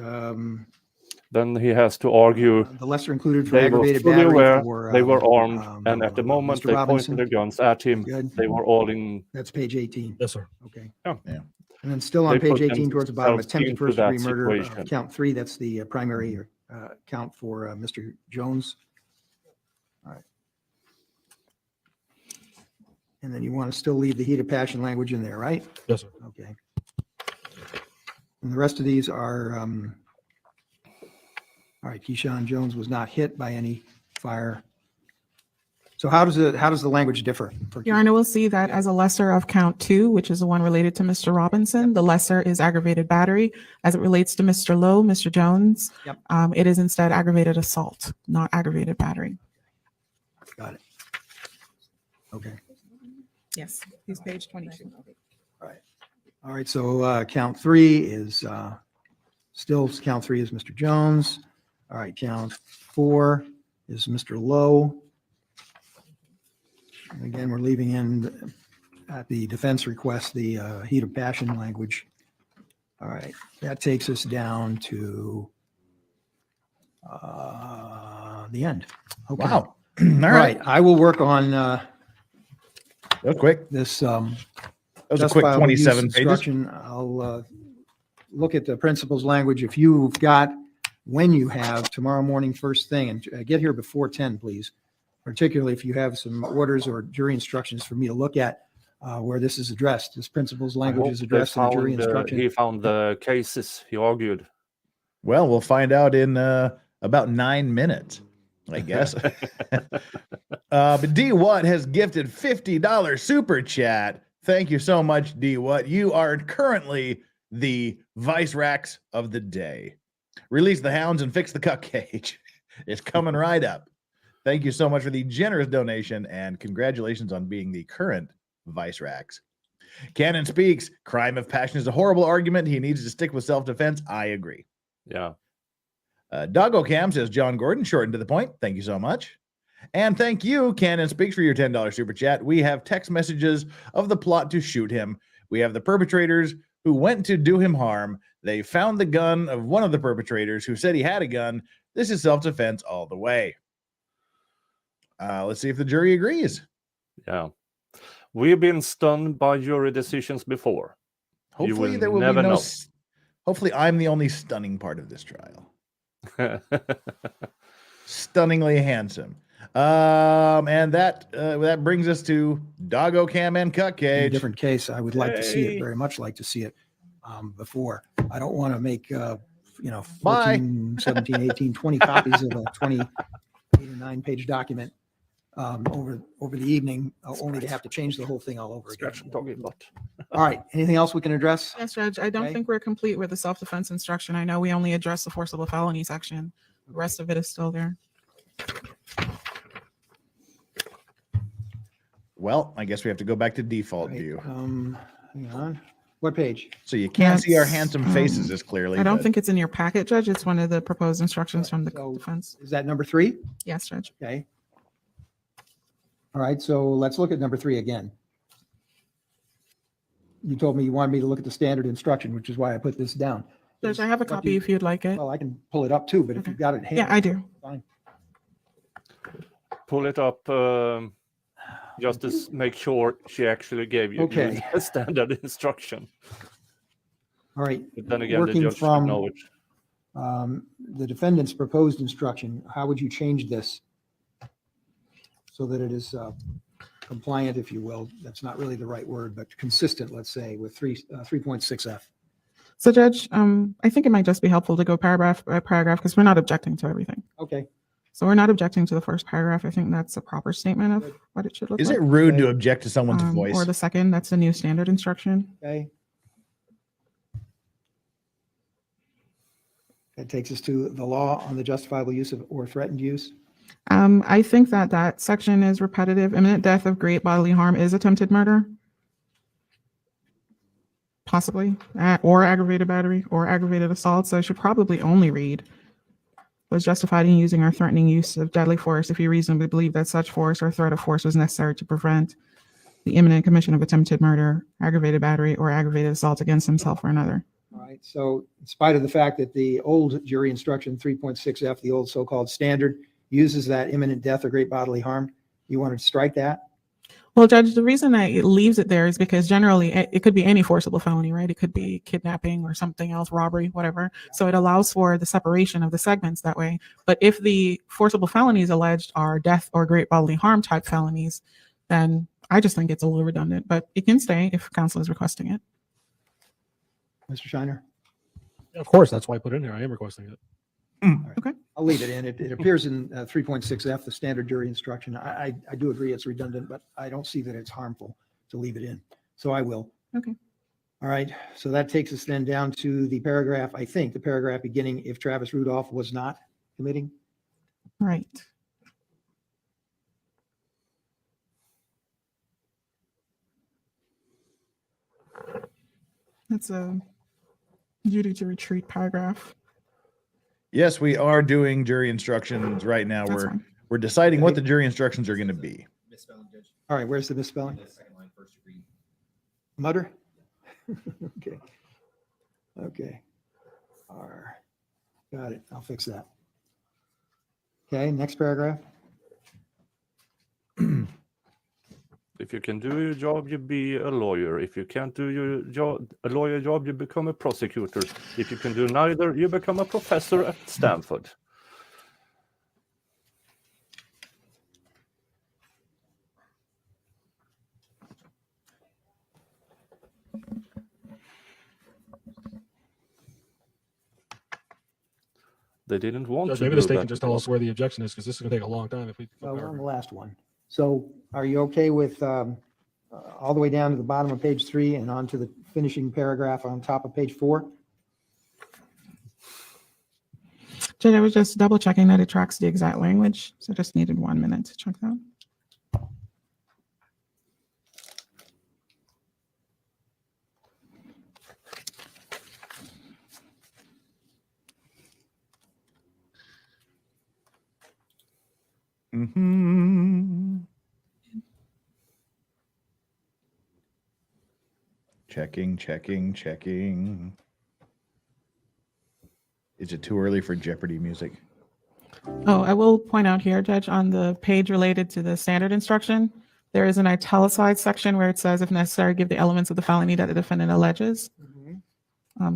[SPEAKER 9] Then he has to argue
[SPEAKER 6] The lesser included for
[SPEAKER 9] they were
[SPEAKER 6] aggravated
[SPEAKER 9] fully
[SPEAKER 6] battery.
[SPEAKER 9] aware,
[SPEAKER 6] For,
[SPEAKER 9] they were armed, and at the moment
[SPEAKER 6] Mr.
[SPEAKER 9] they
[SPEAKER 6] Robinson.
[SPEAKER 9] pointed their guns at him,
[SPEAKER 6] Good.
[SPEAKER 9] they were all in.
[SPEAKER 6] That's page 18.
[SPEAKER 7] Yes, sir.
[SPEAKER 6] Okay.
[SPEAKER 9] Yeah.
[SPEAKER 5] Yeah.
[SPEAKER 6] And then still on
[SPEAKER 9] They
[SPEAKER 6] page
[SPEAKER 9] put
[SPEAKER 6] 18 towards the bottom,
[SPEAKER 9] themselves
[SPEAKER 6] attempted
[SPEAKER 9] into
[SPEAKER 6] first degree
[SPEAKER 9] that
[SPEAKER 6] murder,
[SPEAKER 9] situation.
[SPEAKER 6] count 3. That's the primary count for Mr. Jones. All right. And then you want to still leave the heat of passion language in there, right?
[SPEAKER 7] Yes, sir.
[SPEAKER 6] Okay. And the rest of these are, all right, Keyshawn Jones was not hit by any fire. So how does the language differ?
[SPEAKER 8] Your Honor will see that as a lesser of count 2, which is the one related to Mr. Robinson, the lesser is aggravated battery. As it relates to Mr. Lowe, Mr. Jones,
[SPEAKER 6] Yep.
[SPEAKER 8] it is instead aggravated assault, not aggravated battery.
[SPEAKER 6] Got it. Okay.
[SPEAKER 8] Yes, he's page 22.
[SPEAKER 6] All right, so count 3 is still count 3 is Mr. Jones. All right, count 4 is Mr. Lowe. And again, we're leaving in at the defense request the heat of passion language. All right, that takes us down to the end. Okay.
[SPEAKER 5] Wow.
[SPEAKER 6] All
[SPEAKER 5] All right.
[SPEAKER 6] I will work on
[SPEAKER 5] That was quick.
[SPEAKER 6] this.
[SPEAKER 5] That was a quick
[SPEAKER 6] justifiable use
[SPEAKER 5] 27 pages.
[SPEAKER 6] instruction. I'll look at the principles language. If you've got, when you have tomorrow morning, first thing, and get here before 10, please. Particularly if you have some orders or jury instructions for me to look at where this is addressed. This principles language is addressed in the jury instruction.
[SPEAKER 9] He found the cases he argued.
[SPEAKER 5] Well, we'll find out in about 9 minutes, I guess. But D. Watt has gifted $50 super chat. Thank you so much, D. Watt. You are currently the Vice Racks of the day. Release the hounds and fix the cuck cage. It's coming right up. Thank you so much for the generous donation, and congratulations on being the current Vice Racks. Cannon speaks. Crime of passion is a horrible argument. He needs to stick with self-defense. I agree.
[SPEAKER 9] Yeah.
[SPEAKER 5] Doggo Cam says, John Gordon, short and to the point. Thank you so much. And thank you, Cannon Speaks, for your $10 super chat. We have text messages of the plot to shoot him. We have the perpetrators who went to do him harm. They found the gun of one of the perpetrators who said he had a gun. This is self-defense all the way. Let's see if the jury agrees.
[SPEAKER 9] Yeah. We've been stunned by jury decisions before.
[SPEAKER 5] Hopefully there will be no... Hopefully I'm the only stunning part of this trial. Stunningly handsome. And that brings us to Doggo Cam and Cut Cage.
[SPEAKER 6] In a different case, I would like to see it, very much like to see it before. I don't want to make 14, 17, 18, 20 copies of a 28 or 9-page document over the evening, only to have to change the whole thing all over again. All right. Anything else we can address?
[SPEAKER 8] Yes, Judge. I don't think we're complete with the self-defense instruction. I know we only addressed the forcible felony section. The rest of it is still there.
[SPEAKER 5] Well, I guess we have to go back to default view.
[SPEAKER 6] Hang on. What page?
[SPEAKER 5] So you can't see our handsome faces as clearly.
[SPEAKER 8] I don't think it's in your packet, Judge. It's one of the proposed instructions from the defense.
[SPEAKER 6] Is that number 3?
[SPEAKER 8] Yes, Judge.
[SPEAKER 6] Okay. All right. So let's look at number 3 again. You told me you wanted me to look at the standard instruction, which is why I put this down.
[SPEAKER 8] Judge, I have a copy if you'd like it.
[SPEAKER 6] Well, I can pull it up too, but if you've got it in hand.
[SPEAKER 8] Yeah, I do.
[SPEAKER 6] Fine.
[SPEAKER 9] Pull it up just to make sure she actually gave you a standard instruction.
[SPEAKER 6] All right.
[SPEAKER 9] But then again,
[SPEAKER 6] working
[SPEAKER 9] the judge
[SPEAKER 6] from
[SPEAKER 9] should know it.
[SPEAKER 6] The defendant's proposed instruction, how would you change this so that it is compliant, if you will? That's not really the right word, but consistent, let's say, with 3.6F.
[SPEAKER 8] So, Judge, I think it might just be helpful to go paragraph by paragraph because we're not objecting to everything.
[SPEAKER 6] Okay.
[SPEAKER 8] So we're not objecting to the first paragraph. I think that's a proper statement of what it should look like.
[SPEAKER 5] Is it rude to object to someone's voice?
[SPEAKER 8] Or the second, that's the new standard instruction.
[SPEAKER 6] Okay. That takes us to the law on the justifiable use of or threatened use.
[SPEAKER 8] I think that section is repetitive. Imminent death of great bodily harm is attempted murder. Possibly, or aggravated battery or aggravated assault. So I should probably only read was justified in using or threatening use of deadly force if you reasonably believe that such force or threat of force was necessary to prevent the imminent commission of attempted murder, aggravated battery, or aggravated assault against himself or another.
[SPEAKER 6] All right. So in spite of the fact that the old jury instruction 3.6F, the old so-called standard, uses that imminent death or great bodily harm, you want to strike that?
[SPEAKER 8] Well, Judge, the reason that it leaves it there is because generally it could be any forcible felony, right? It could be kidnapping or something else, robbery, whatever. So it allows for the separation of the segments that way. But if the forcible felonies alleged are death or great bodily harm type felonies, then I just think it's a little redundant, but it can stay if counsel is requesting it.
[SPEAKER 6] Mr. Shiner?
[SPEAKER 7] Of course, that's why I put it in there. I am requesting it.
[SPEAKER 6] Right.
[SPEAKER 8] Okay.
[SPEAKER 6] I'll leave it in. It appears in 3.6F, the standard jury instruction. I do agree it's redundant, but I don't see that it's harmful to leave it in. So I will.
[SPEAKER 8] Okay.
[SPEAKER 6] All right. So that takes us then down to the paragraph, I think, the paragraph beginning, if Travis Rudolph was not committing.
[SPEAKER 8] Right. That's a duty to retreat paragraph.
[SPEAKER 5] Yes, we are doing jury instructions right now. We're deciding what the jury instructions are going to be.
[SPEAKER 6] All right, where's the misspelling? Mutter? Okay. Okay. R. Got it. I'll fix that. Okay, next paragraph.
[SPEAKER 9] If you can do your job, you be a lawyer. If you can't do your job, a lawyer job, you become a prosecutor. If you can do neither, you become a professor at Stanford. They didn't want
[SPEAKER 7] Judge,
[SPEAKER 9] to
[SPEAKER 7] maybe
[SPEAKER 9] do
[SPEAKER 7] the state
[SPEAKER 9] that.
[SPEAKER 7] can just tell us where the objection is, because this is going to take a long time if we.
[SPEAKER 6] Well, we're on the last one. So are you okay with all the way down to the bottom of page 3 and on to the finishing paragraph on top of page 4?
[SPEAKER 8] Judge, I was just double checking that it tracks the exact language. So I just needed 1 minute to check that.
[SPEAKER 5] Mm-hmm. Checking. Is it too early for Jeopardy music?
[SPEAKER 8] Oh, I will point out here, Judge, on the page related to the standard instruction, there is an italicized section where it says, if necessary, give the elements of the felony that the defendant alleges.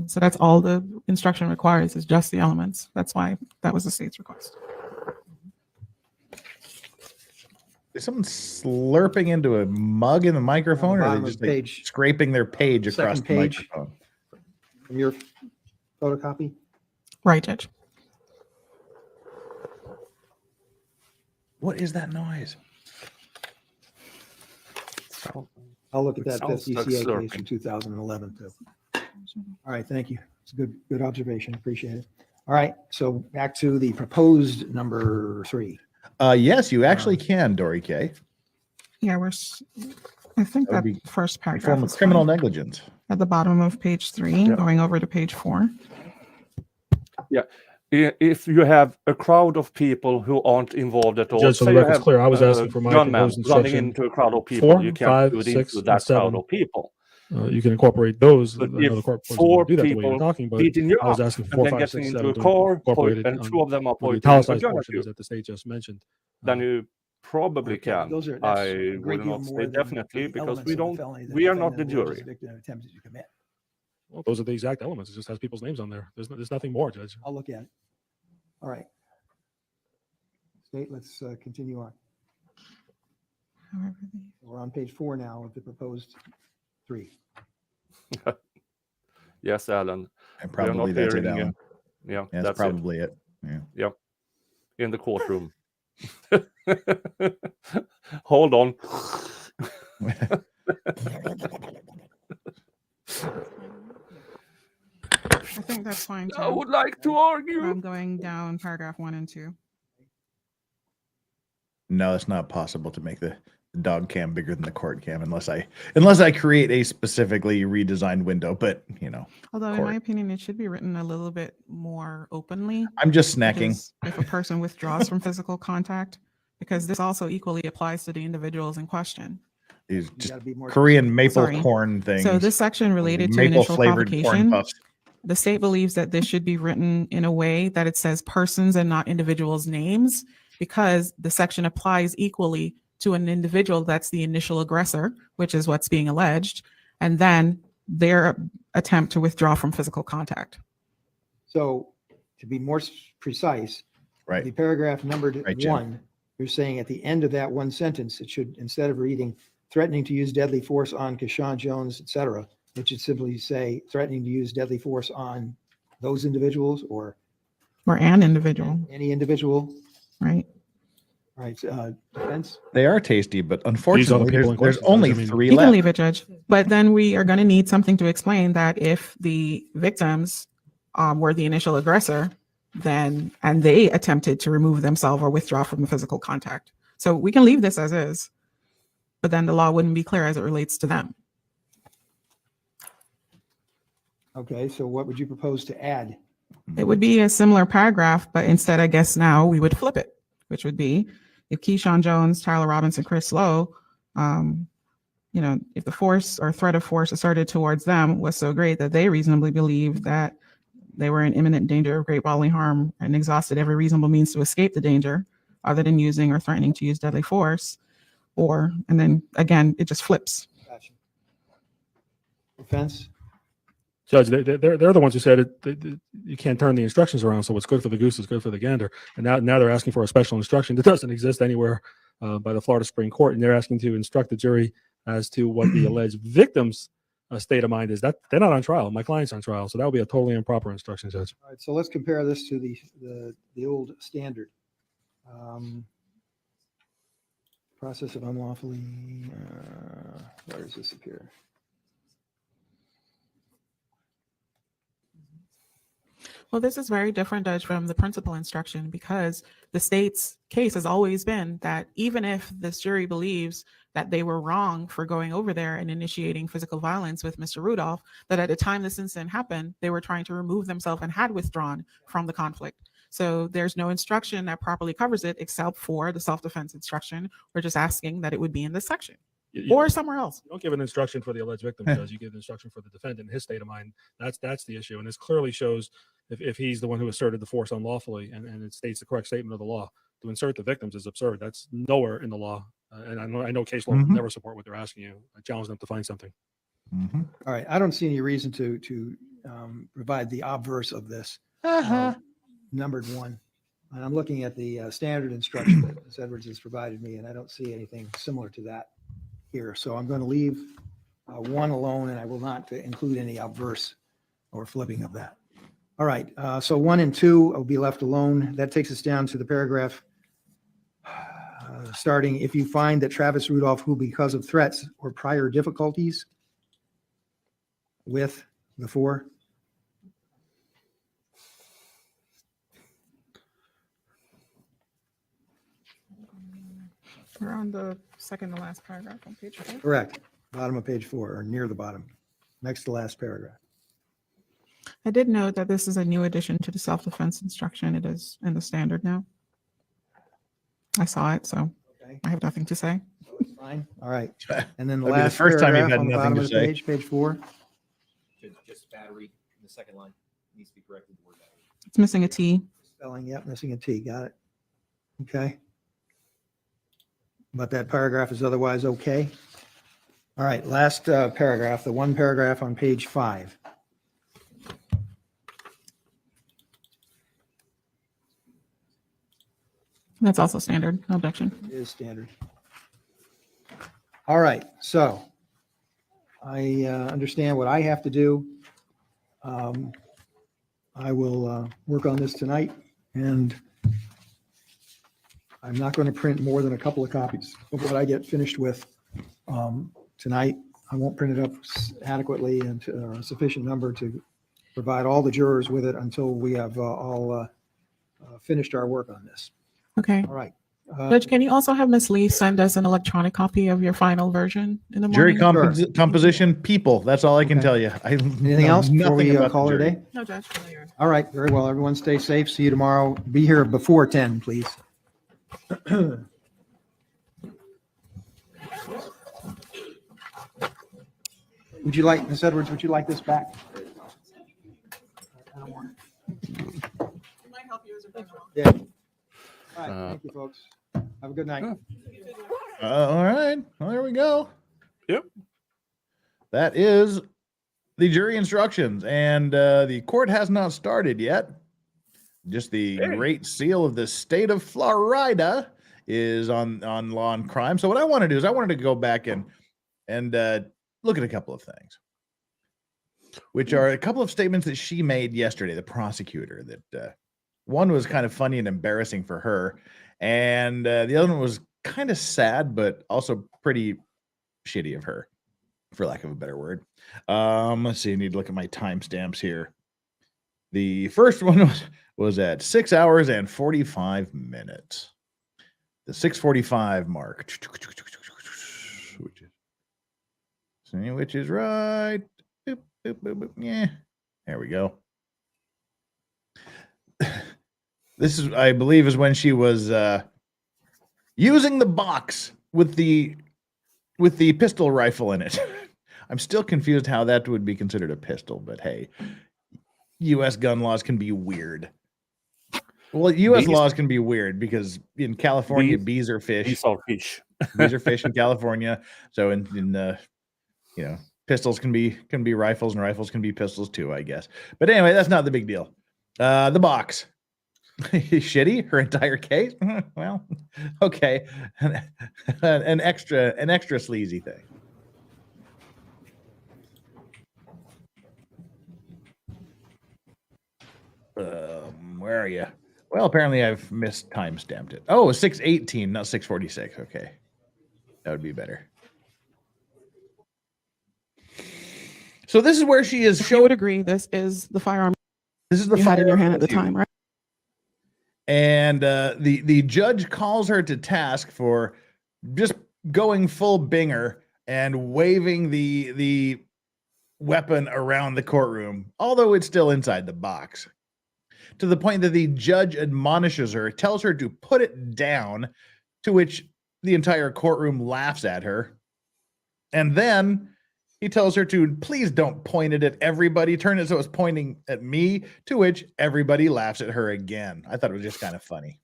[SPEAKER 8] So that's all the instruction requires, is just the elements. That's why that was the state's request.
[SPEAKER 5] Is someone slurping into a mug in the microphone, or are
[SPEAKER 6] bottom
[SPEAKER 5] they
[SPEAKER 6] of
[SPEAKER 5] just
[SPEAKER 6] the page.
[SPEAKER 5] scraping their page across
[SPEAKER 6] Second
[SPEAKER 5] the
[SPEAKER 6] page.
[SPEAKER 5] microphone?
[SPEAKER 6] From your photocopy?
[SPEAKER 8] Right, Judge.
[SPEAKER 5] What is that noise?
[SPEAKER 6] I'll look at that
[SPEAKER 9] sounds like
[SPEAKER 6] DCA case
[SPEAKER 9] slurping.
[SPEAKER 6] from 2011 too. All right, thank you. It's a good observation. Appreciate it. All right, so back to the proposed number 3.
[SPEAKER 5] Yes, you actually can, Dory K.
[SPEAKER 8] Yeah, I think
[SPEAKER 5] That would
[SPEAKER 8] that
[SPEAKER 5] be
[SPEAKER 8] first
[SPEAKER 5] A
[SPEAKER 8] paragraph
[SPEAKER 5] form of
[SPEAKER 8] is
[SPEAKER 5] criminal
[SPEAKER 8] fine.
[SPEAKER 5] negligence.
[SPEAKER 8] At the bottom of page 3,
[SPEAKER 9] Yeah.
[SPEAKER 8] going over to page 4.
[SPEAKER 9] Yeah. If you have a crowd of people who aren't involved at all,
[SPEAKER 7] Judge, so
[SPEAKER 9] say
[SPEAKER 7] the
[SPEAKER 9] you
[SPEAKER 7] record's
[SPEAKER 9] have
[SPEAKER 7] clear. I was
[SPEAKER 9] a
[SPEAKER 7] asking for my
[SPEAKER 9] gunman
[SPEAKER 7] proposed
[SPEAKER 9] running
[SPEAKER 7] instruction
[SPEAKER 9] into a crowd of people.
[SPEAKER 7] 4,
[SPEAKER 9] You can't
[SPEAKER 7] 5,
[SPEAKER 9] do it
[SPEAKER 7] 6,
[SPEAKER 9] into that
[SPEAKER 7] and 7.
[SPEAKER 9] crowd of people.
[SPEAKER 7] You can incorporate those.
[SPEAKER 9] But
[SPEAKER 7] I know the
[SPEAKER 9] if
[SPEAKER 7] court wasn't
[SPEAKER 9] 4
[SPEAKER 7] going to do that the way you're
[SPEAKER 9] people
[SPEAKER 7] talking, but
[SPEAKER 9] beating you
[SPEAKER 7] I was
[SPEAKER 9] up
[SPEAKER 7] asking for
[SPEAKER 9] and
[SPEAKER 7] 4,
[SPEAKER 9] then
[SPEAKER 7] 5,
[SPEAKER 9] getting
[SPEAKER 7] 6,
[SPEAKER 9] into
[SPEAKER 7] 7
[SPEAKER 9] a
[SPEAKER 7] to
[SPEAKER 9] car,
[SPEAKER 7] incorporate it
[SPEAKER 9] and 2 of them are
[SPEAKER 7] with the
[SPEAKER 9] pointing a
[SPEAKER 7] italicized
[SPEAKER 9] gun at
[SPEAKER 7] portion
[SPEAKER 9] you,
[SPEAKER 7] is that the state just mentioned.
[SPEAKER 9] then you probably
[SPEAKER 6] Okay,
[SPEAKER 9] can.
[SPEAKER 6] that's
[SPEAKER 9] I
[SPEAKER 6] a great
[SPEAKER 9] would
[SPEAKER 6] deal
[SPEAKER 9] not
[SPEAKER 6] more
[SPEAKER 9] say
[SPEAKER 6] than
[SPEAKER 9] definitely
[SPEAKER 6] the
[SPEAKER 9] because
[SPEAKER 6] elements
[SPEAKER 9] we
[SPEAKER 6] of the
[SPEAKER 9] don't.
[SPEAKER 6] felony that
[SPEAKER 9] We are not the
[SPEAKER 6] defendant alleges
[SPEAKER 9] jury.
[SPEAKER 6] victim attempted to commit.
[SPEAKER 7] Well, those are the exact elements. It just has people's names on there. There's nothing more, Judge.
[SPEAKER 6] I'll look at it. All right. State, let's continue on.
[SPEAKER 8] However,
[SPEAKER 6] We're on page 4 now of the proposed 3.
[SPEAKER 9] Yes, Alan.
[SPEAKER 5] And
[SPEAKER 9] We are
[SPEAKER 5] probably
[SPEAKER 9] not
[SPEAKER 5] that's it,
[SPEAKER 9] hearing,
[SPEAKER 5] Alan.
[SPEAKER 9] Yeah,
[SPEAKER 5] That's
[SPEAKER 9] that's
[SPEAKER 5] probably it. Yeah.
[SPEAKER 9] it. In the courtroom. Hold on.
[SPEAKER 8] I think that's fine too.
[SPEAKER 9] I would like to argue.
[SPEAKER 8] I'm going down paragraph 1 and 2.
[SPEAKER 5] No, it's not possible to make the dog cam bigger than the court cam unless I create a specifically redesigned window. But
[SPEAKER 8] Although, in
[SPEAKER 5] court.
[SPEAKER 8] my opinion, it should be written a little bit more openly.
[SPEAKER 5] I'm just snacking.
[SPEAKER 8] Because if a person withdraws from physical contact, because this also equally applies to the individuals in question.
[SPEAKER 5] These
[SPEAKER 6] You
[SPEAKER 5] just
[SPEAKER 6] gotta be more
[SPEAKER 5] Korean maple
[SPEAKER 8] Sorry.
[SPEAKER 5] corn things.
[SPEAKER 8] So this section related to
[SPEAKER 5] maple
[SPEAKER 8] initial
[SPEAKER 5] flavored corn
[SPEAKER 8] provocation,
[SPEAKER 5] puffs.
[SPEAKER 8] the state believes that this should be written in a way that it says persons and not individuals' names, because the section applies equally to an individual that's the initial aggressor, which is what's being alleged, and then their attempt to withdraw from physical contact.
[SPEAKER 6] So to be more precise,
[SPEAKER 5] Right.
[SPEAKER 6] the paragraph numbered
[SPEAKER 5] Right, Jim.
[SPEAKER 6] 1, you're saying at the end of that one sentence, it should, instead of reading threatening to use deadly force on Keyshawn Jones, et cetera, it should simply say threatening to use deadly force on those individuals or
[SPEAKER 8] Or an individual,
[SPEAKER 6] any individual,
[SPEAKER 8] right?
[SPEAKER 6] right? Defense?
[SPEAKER 5] They are tasty, but
[SPEAKER 7] These are the
[SPEAKER 5] unfortunately,
[SPEAKER 7] people in
[SPEAKER 5] there's
[SPEAKER 7] question,
[SPEAKER 5] only
[SPEAKER 7] Judge. I mean,
[SPEAKER 5] 3
[SPEAKER 8] You can
[SPEAKER 5] left.
[SPEAKER 8] leave it, Judge. But then we are going to need something to explain that if the victims were the initial aggressor, then and they attempted to remove themselves or withdraw from the physical contact. So we can leave this as is, but then the law wouldn't be clear as it relates to them.
[SPEAKER 6] Okay, so what would you propose to add?
[SPEAKER 8] It would be a similar paragraph, but instead, I guess now we would flip it, which would be if Keyshawn Jones, Tyler Robinson, Chris Lowe, if the force or threat of force asserted towards them was so great that they reasonably believed that they were in imminent danger of great bodily harm and exhausted every reasonable means to escape the danger other than using or threatening to use deadly force, and then again, it just flips.
[SPEAKER 6] Gotcha. Defense?
[SPEAKER 7] Judge, they're the ones who said you can't turn the instructions around. So what's good for the goose is good for the gander. And now they're asking for a special instruction that doesn't exist anywhere by the Florida Supreme Court, and they're asking to instruct the jury as to what the alleged victim's state of mind is. That they're not on trial. My client's on trial, so that would be a totally improper instruction, Judge.
[SPEAKER 6] All right, so let's compare this to the old standard. Process of unlawfully, where does this appear?
[SPEAKER 8] Well, this is very different, Judge, from the principal instruction, because the state's case has always been that even if this jury believes that they were wrong for going over there and initiating physical violence with Mr. Rudolph, that at the time this incident happened, they were trying to remove themselves and had withdrawn from the conflict. So there's no instruction that properly covers it except for the self-defense instruction. We're just asking that it would be in this section or somewhere else.
[SPEAKER 7] You don't give an instruction for the alleged victim, Judge. You give an instruction for the defendant, his state of mind. That's the issue. And this clearly shows if he's the one who asserted the force unlawfully and it states the correct statement of the law, to insert the victims is absurd. That's nowhere in the law. And I know case law will never support what they're asking you. I challenge them to find something.
[SPEAKER 6] All right. I don't see any reason to provide the obverse of this. Numbered 1. And I'm looking at the standard instruction that Ms. Edwards has provided me, and I don't see anything similar to that here. So I'm going to leave 1 alone, and I will not include any obverse or flipping of that. All right. So 1 and 2 will be left alone. That takes us down to the paragraph starting, if you find that Travis Rudolph, who because of threats or prior difficulties with the 4.
[SPEAKER 8] We're on the second to last paragraph on page 4.
[SPEAKER 6] Correct. Bottom of page 4, or near the bottom, next to last paragraph.
[SPEAKER 8] I did note that this is a new addition to the self-defense instruction. It is in the standard now. I saw it, so
[SPEAKER 6] Okay.
[SPEAKER 8] I have nothing to say.
[SPEAKER 6] So it's fine. All right. And then the
[SPEAKER 5] That'd be the
[SPEAKER 6] last
[SPEAKER 5] first time you've
[SPEAKER 6] paragraph
[SPEAKER 5] had
[SPEAKER 6] on the
[SPEAKER 5] nothing
[SPEAKER 6] bottom
[SPEAKER 5] to
[SPEAKER 6] of the
[SPEAKER 5] say.
[SPEAKER 6] page, page 4.
[SPEAKER 11] Just battery in the second line needs to be corrected. The word battery.
[SPEAKER 8] It's missing a T.
[SPEAKER 6] Spelling, yep, missing a T. Got it. Okay. But that paragraph is otherwise okay. All right, last paragraph, the 1 paragraph on page 5.
[SPEAKER 8] That's also standard. No objection.
[SPEAKER 6] It is standard. All right, so I understand what I have to do. I will work on this tonight, and I'm not going to print more than a couple of copies of what I get finished with tonight. I won't print it up adequately and to a sufficient number to provide all the jurors with it until we have all finished our work on this.
[SPEAKER 8] Okay.
[SPEAKER 6] All right.
[SPEAKER 8] Judge, can you also have Ms. Lee send us an electronic copy of your final version in the morning?
[SPEAKER 5] Jury composition, people. That's all I can
[SPEAKER 6] Okay.
[SPEAKER 5] tell you.
[SPEAKER 6] Anything else before we call it a day?
[SPEAKER 8] No, Judge.
[SPEAKER 6] All right, very well. Everyone stay safe. See you tomorrow. Be here before 10, please. Would you like, Ms. Edwards, would you like this back? I don't want it. Yeah. All right, thank you, folks. Have a good night.
[SPEAKER 5] All right. Well, there we go.
[SPEAKER 9] Yep.
[SPEAKER 5] That is the jury instructions. And the court has not started yet. Just the great seal of the state of Florida is on law and crime. So what I want to do is I wanted to go back and look at a couple of things, which are a couple of statements that she made yesterday, the prosecutor, that one was kind of funny and embarrassing for her. And the other one was kind of sad, but also pretty shitty of her, for lack of a better word. Let's see. I need to look at my timestamps here. The first one was at 6 hours and 45 minutes. The 6:45 mark. Which is right. Boop, boop, boop, boop. Yeah. There we go. This is, I believe, is when she was using the box with the pistol rifle in it. I'm still confused how that would be considered a pistol, but hey, U.S. gun laws can be weird. Well, U.S. laws can be weird because in California, bees are fish.
[SPEAKER 9] Bees are fish.
[SPEAKER 5] Bees are fish in California. So in pistols can be rifles, and rifles can be pistols too, I guess. But anyway, that's not the big deal. The box. Shitty, her entire case. Well, okay. an extra sleazy thing. Where are you? Well, apparently I've time-stamped it. Oh, 6:18, not 6:46. Okay. That would be better. So this is where she is.
[SPEAKER 8] You would agree this is the firearm.
[SPEAKER 5] This is the
[SPEAKER 8] you had in your hand at the time, right?
[SPEAKER 5] And the judge calls her to task for just going full binger and waving the weapon around the courtroom, although it's still inside the box. to the point that the judge admonishes her, tells her to put it down, to which the entire courtroom laughs at her. And then he tells her to please don't point it at everybody, turn it so it's pointing at me, to which everybody laughs at her again. I thought it was just kind of funny.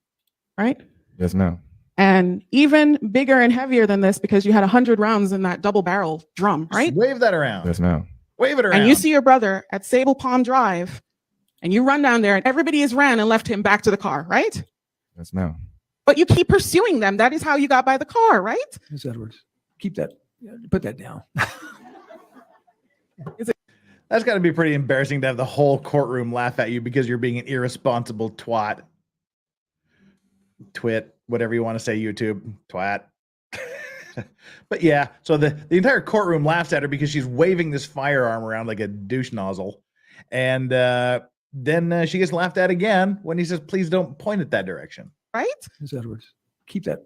[SPEAKER 8] Right?
[SPEAKER 9] Yes, ma'am.
[SPEAKER 8] And even bigger and heavier than this, because you had 100 rounds in that double barrel drum, right?
[SPEAKER 5] Just wave that around.
[SPEAKER 9] Yes, ma'am.
[SPEAKER 5] Wave it around.
[SPEAKER 8] And you see your brother at Sable Palm Drive, and you run down there, and everybody has ran and left him back to the car, right?
[SPEAKER 9] Yes, ma'am.
[SPEAKER 8] But you keep pursuing them. That is how you got by the car, right?
[SPEAKER 6] Ms. Edwards, keep that, put that down.
[SPEAKER 5] That's got to be pretty embarrassing to have the whole courtroom laugh at you because you're being an irresponsible twat. Twit, whatever you want to say, YouTube, twat. But yeah, so the entire courtroom laughs at her because she's waving this firearm around like a douche nozzle. And then she gets laughed at again when he says, please don't point it that direction.
[SPEAKER 8] Right?
[SPEAKER 6] Ms. Edwards, keep that,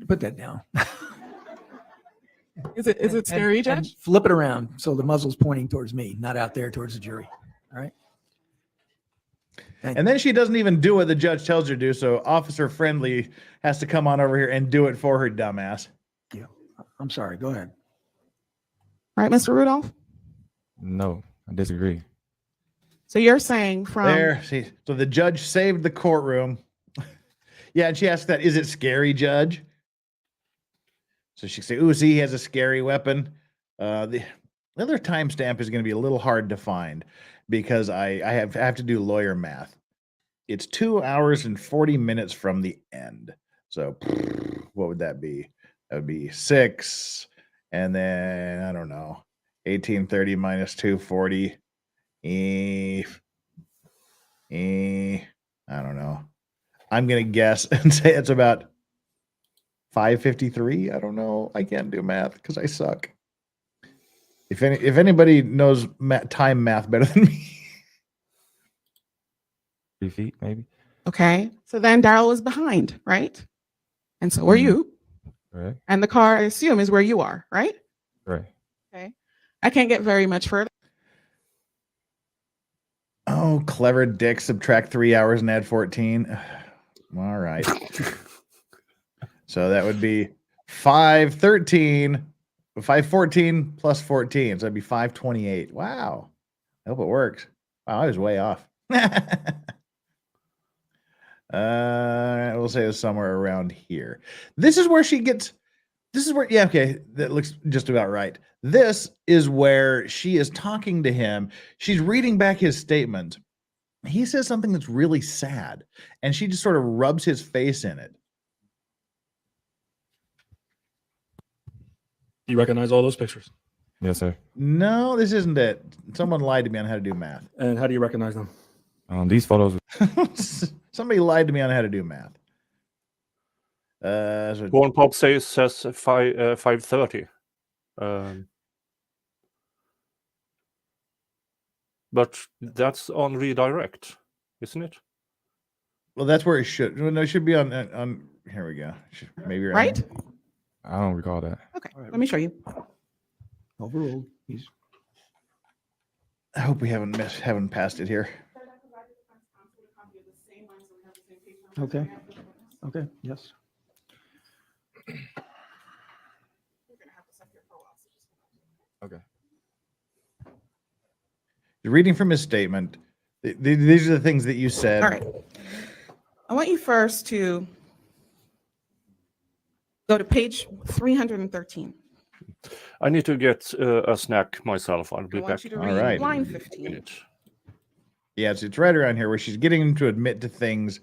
[SPEAKER 6] put that down.
[SPEAKER 8] Is it scary,
[SPEAKER 6] and
[SPEAKER 8] Judge?
[SPEAKER 6] flip it around so the muzzle's pointing towards me, not out there towards the jury. All right.
[SPEAKER 5] And then she doesn't even do what the judge tells her to do. So Officer Friendly has to come on over here and do it for her, dumbass.
[SPEAKER 6] Yeah. I'm sorry. Go ahead.
[SPEAKER 8] Right, Mr. Rudolph?
[SPEAKER 9] No, I disagree.
[SPEAKER 8] So you're saying from
[SPEAKER 5] There, see, so the judge saved the courtroom. Yeah, and she asked that, is it scary, Judge? So she say, ooh, see, he has a scary weapon. The other timestamp is going to be a little hard to find because I have to do lawyer math. It's 2 hours and 40 minutes from the end. So what would that be? That would be 6. And then, I don't know, 1830 minus 240. I don't know. I'm going to guess and say it's about 553. I don't know. I can't do math because I suck. If anybody knows time math better than me.
[SPEAKER 9] 3 feet, maybe.
[SPEAKER 8] okay. So then Daryl is behind, right? And so are you.
[SPEAKER 9] Right.
[SPEAKER 8] And the car, I assume, is where you are, right?
[SPEAKER 9] Right.
[SPEAKER 8] Okay. I can't get very much further.
[SPEAKER 5] Oh, clever dick. Subtract 3 hours and add 14. All right. So that would be 514 plus 14. So that'd be 528. Wow. I hope it works. Wow, I was way off. We'll say it's somewhere around here. This is where yeah, okay, that looks just about right. This is where she is talking to him. She's reading back his statement. He says something that's really sad, and she just sort of rubs his face in it.
[SPEAKER 7] You recognize all those pictures?
[SPEAKER 9] Yes, sir.
[SPEAKER 5] No, this isn't it. Someone lied to me on how to do math.
[SPEAKER 7] And how do you recognize them?
[SPEAKER 9] These photos.
[SPEAKER 5] Somebody lied to me on how to do math. So
[SPEAKER 9] Born Pop says 5:30. But that's on redirect, isn't it?
[SPEAKER 5] well, that's where it should. No, it should be on. Here we go. Maybe
[SPEAKER 8] Right?
[SPEAKER 5] here.
[SPEAKER 9] I don't recall that.
[SPEAKER 8] Okay. Let me show you.
[SPEAKER 6] Overruled.
[SPEAKER 5] I hope we haven't passed it here.
[SPEAKER 6] Okay. Okay. Yes.
[SPEAKER 9] Okay.
[SPEAKER 5] Reading from his statement, these are the things that you said.
[SPEAKER 8] All right. I want you first to go to page 313.
[SPEAKER 9] I need to get a snack myself. I'll be
[SPEAKER 8] I
[SPEAKER 9] back.
[SPEAKER 8] want you to
[SPEAKER 5] All
[SPEAKER 8] read
[SPEAKER 5] right.
[SPEAKER 8] line 15.
[SPEAKER 5] Yeah, it's right around here where she's getting him to admit to things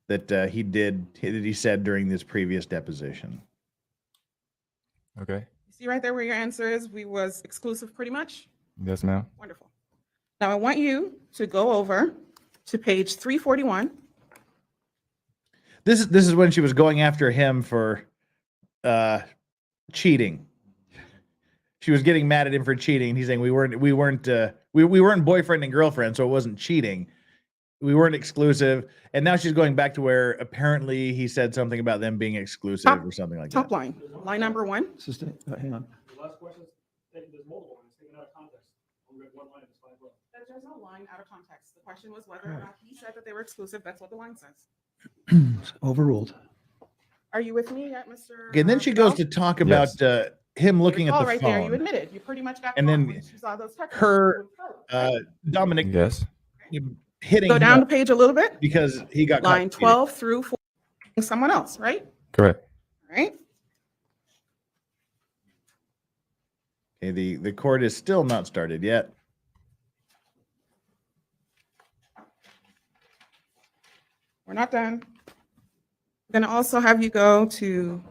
[SPEAKER 5] that he said during this previous deposition.
[SPEAKER 9] Okay.
[SPEAKER 8] See right there where your answer is? We was exclusive pretty much?
[SPEAKER 9] Yes, ma'am.
[SPEAKER 8] Wonderful. Now I want you to go over to page 341.
[SPEAKER 5] This is when she was going after him for cheating. She was getting mad at him for cheating. He's saying we weren't boyfriend and girlfriend, so it wasn't cheating. We weren't exclusive. And now she's going back to where apparently he said something about them being exclusive or something like
[SPEAKER 8] Top
[SPEAKER 5] that.
[SPEAKER 8] line number 1.
[SPEAKER 6] Assistant, hang on.
[SPEAKER 7] The last question is there's multiple lines taken out of context. Only read one line, it's 5 rows.
[SPEAKER 8] there's no line out of context. The question was whether or not he said that they were exclusive. That's what the line says.
[SPEAKER 6] Overruled.
[SPEAKER 8] Are you with me yet, Mr.?
[SPEAKER 5] Okay, and then she goes to talk about him looking at the
[SPEAKER 8] right
[SPEAKER 5] phone.
[SPEAKER 8] there, you admitted. You pretty much got
[SPEAKER 5] And
[SPEAKER 8] caught
[SPEAKER 5] then
[SPEAKER 8] when you saw those text
[SPEAKER 5] her,
[SPEAKER 8] messages.
[SPEAKER 5] Dominic,
[SPEAKER 12] Yes.
[SPEAKER 5] hitting
[SPEAKER 8] Go
[SPEAKER 5] him
[SPEAKER 8] down the
[SPEAKER 5] up
[SPEAKER 8] page a little bit.
[SPEAKER 5] because he got
[SPEAKER 8] Line
[SPEAKER 5] caught
[SPEAKER 8] 12 through 4. Someone else, right?
[SPEAKER 12] Correct.
[SPEAKER 8] Right?
[SPEAKER 5] cheating. Okay, the court is still not started yet.
[SPEAKER 8] We're not done. I'm going to also have you go to.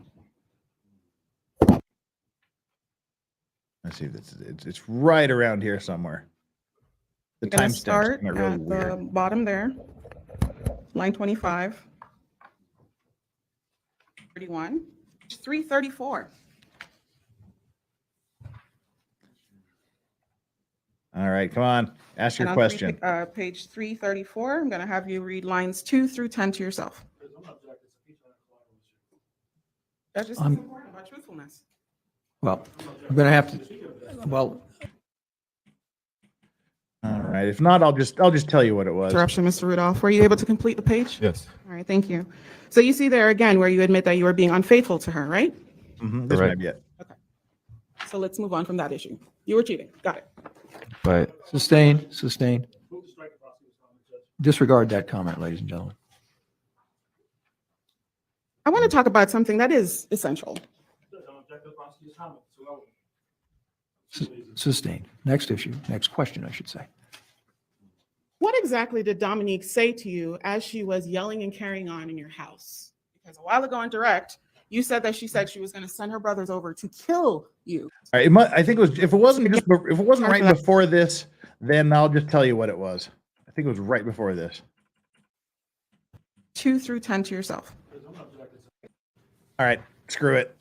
[SPEAKER 5] Let's see, it's right around here somewhere. The
[SPEAKER 8] You're going to
[SPEAKER 5] timestamp's
[SPEAKER 8] start
[SPEAKER 5] kind of really
[SPEAKER 8] at
[SPEAKER 5] weird.
[SPEAKER 8] the bottom there, line 25, 31, 334.
[SPEAKER 5] All right, come on, ask your
[SPEAKER 8] And on
[SPEAKER 5] question.
[SPEAKER 8] page 334, I'm going to have you read lines 2 through 10 to yourself. That's just important about truthfulness.
[SPEAKER 6] Well, I'm going to have to, well,
[SPEAKER 5] All right, if not, I'll just tell you what it was.
[SPEAKER 8] Interruption, Mr. Rudolph. Were you able to complete the page?
[SPEAKER 12] Yes.
[SPEAKER 8] All right, thank you. So you see there again where you admit that you were being unfaithful to her, right?
[SPEAKER 5] This
[SPEAKER 12] Correct.
[SPEAKER 5] might be it.
[SPEAKER 8] Okay. So let's move on from that issue. You were cheating. Got it.
[SPEAKER 12] But
[SPEAKER 6] sustained. Disregard that comment, ladies and gentlemen.
[SPEAKER 8] I want to talk about something that is essential.
[SPEAKER 6] Sustained. Next issue, next question, I should say.
[SPEAKER 8] What exactly did Dominique say to you as she was yelling and carrying on in your house? Because a while ago in direct, you said that she said she was going to send her brothers over to kill you.
[SPEAKER 5] All right, I think it was. If it wasn't right before this, then I'll just tell you what it was. I think it was right before this.
[SPEAKER 8] 2 through 10 to yourself.
[SPEAKER 5] All right, screw it.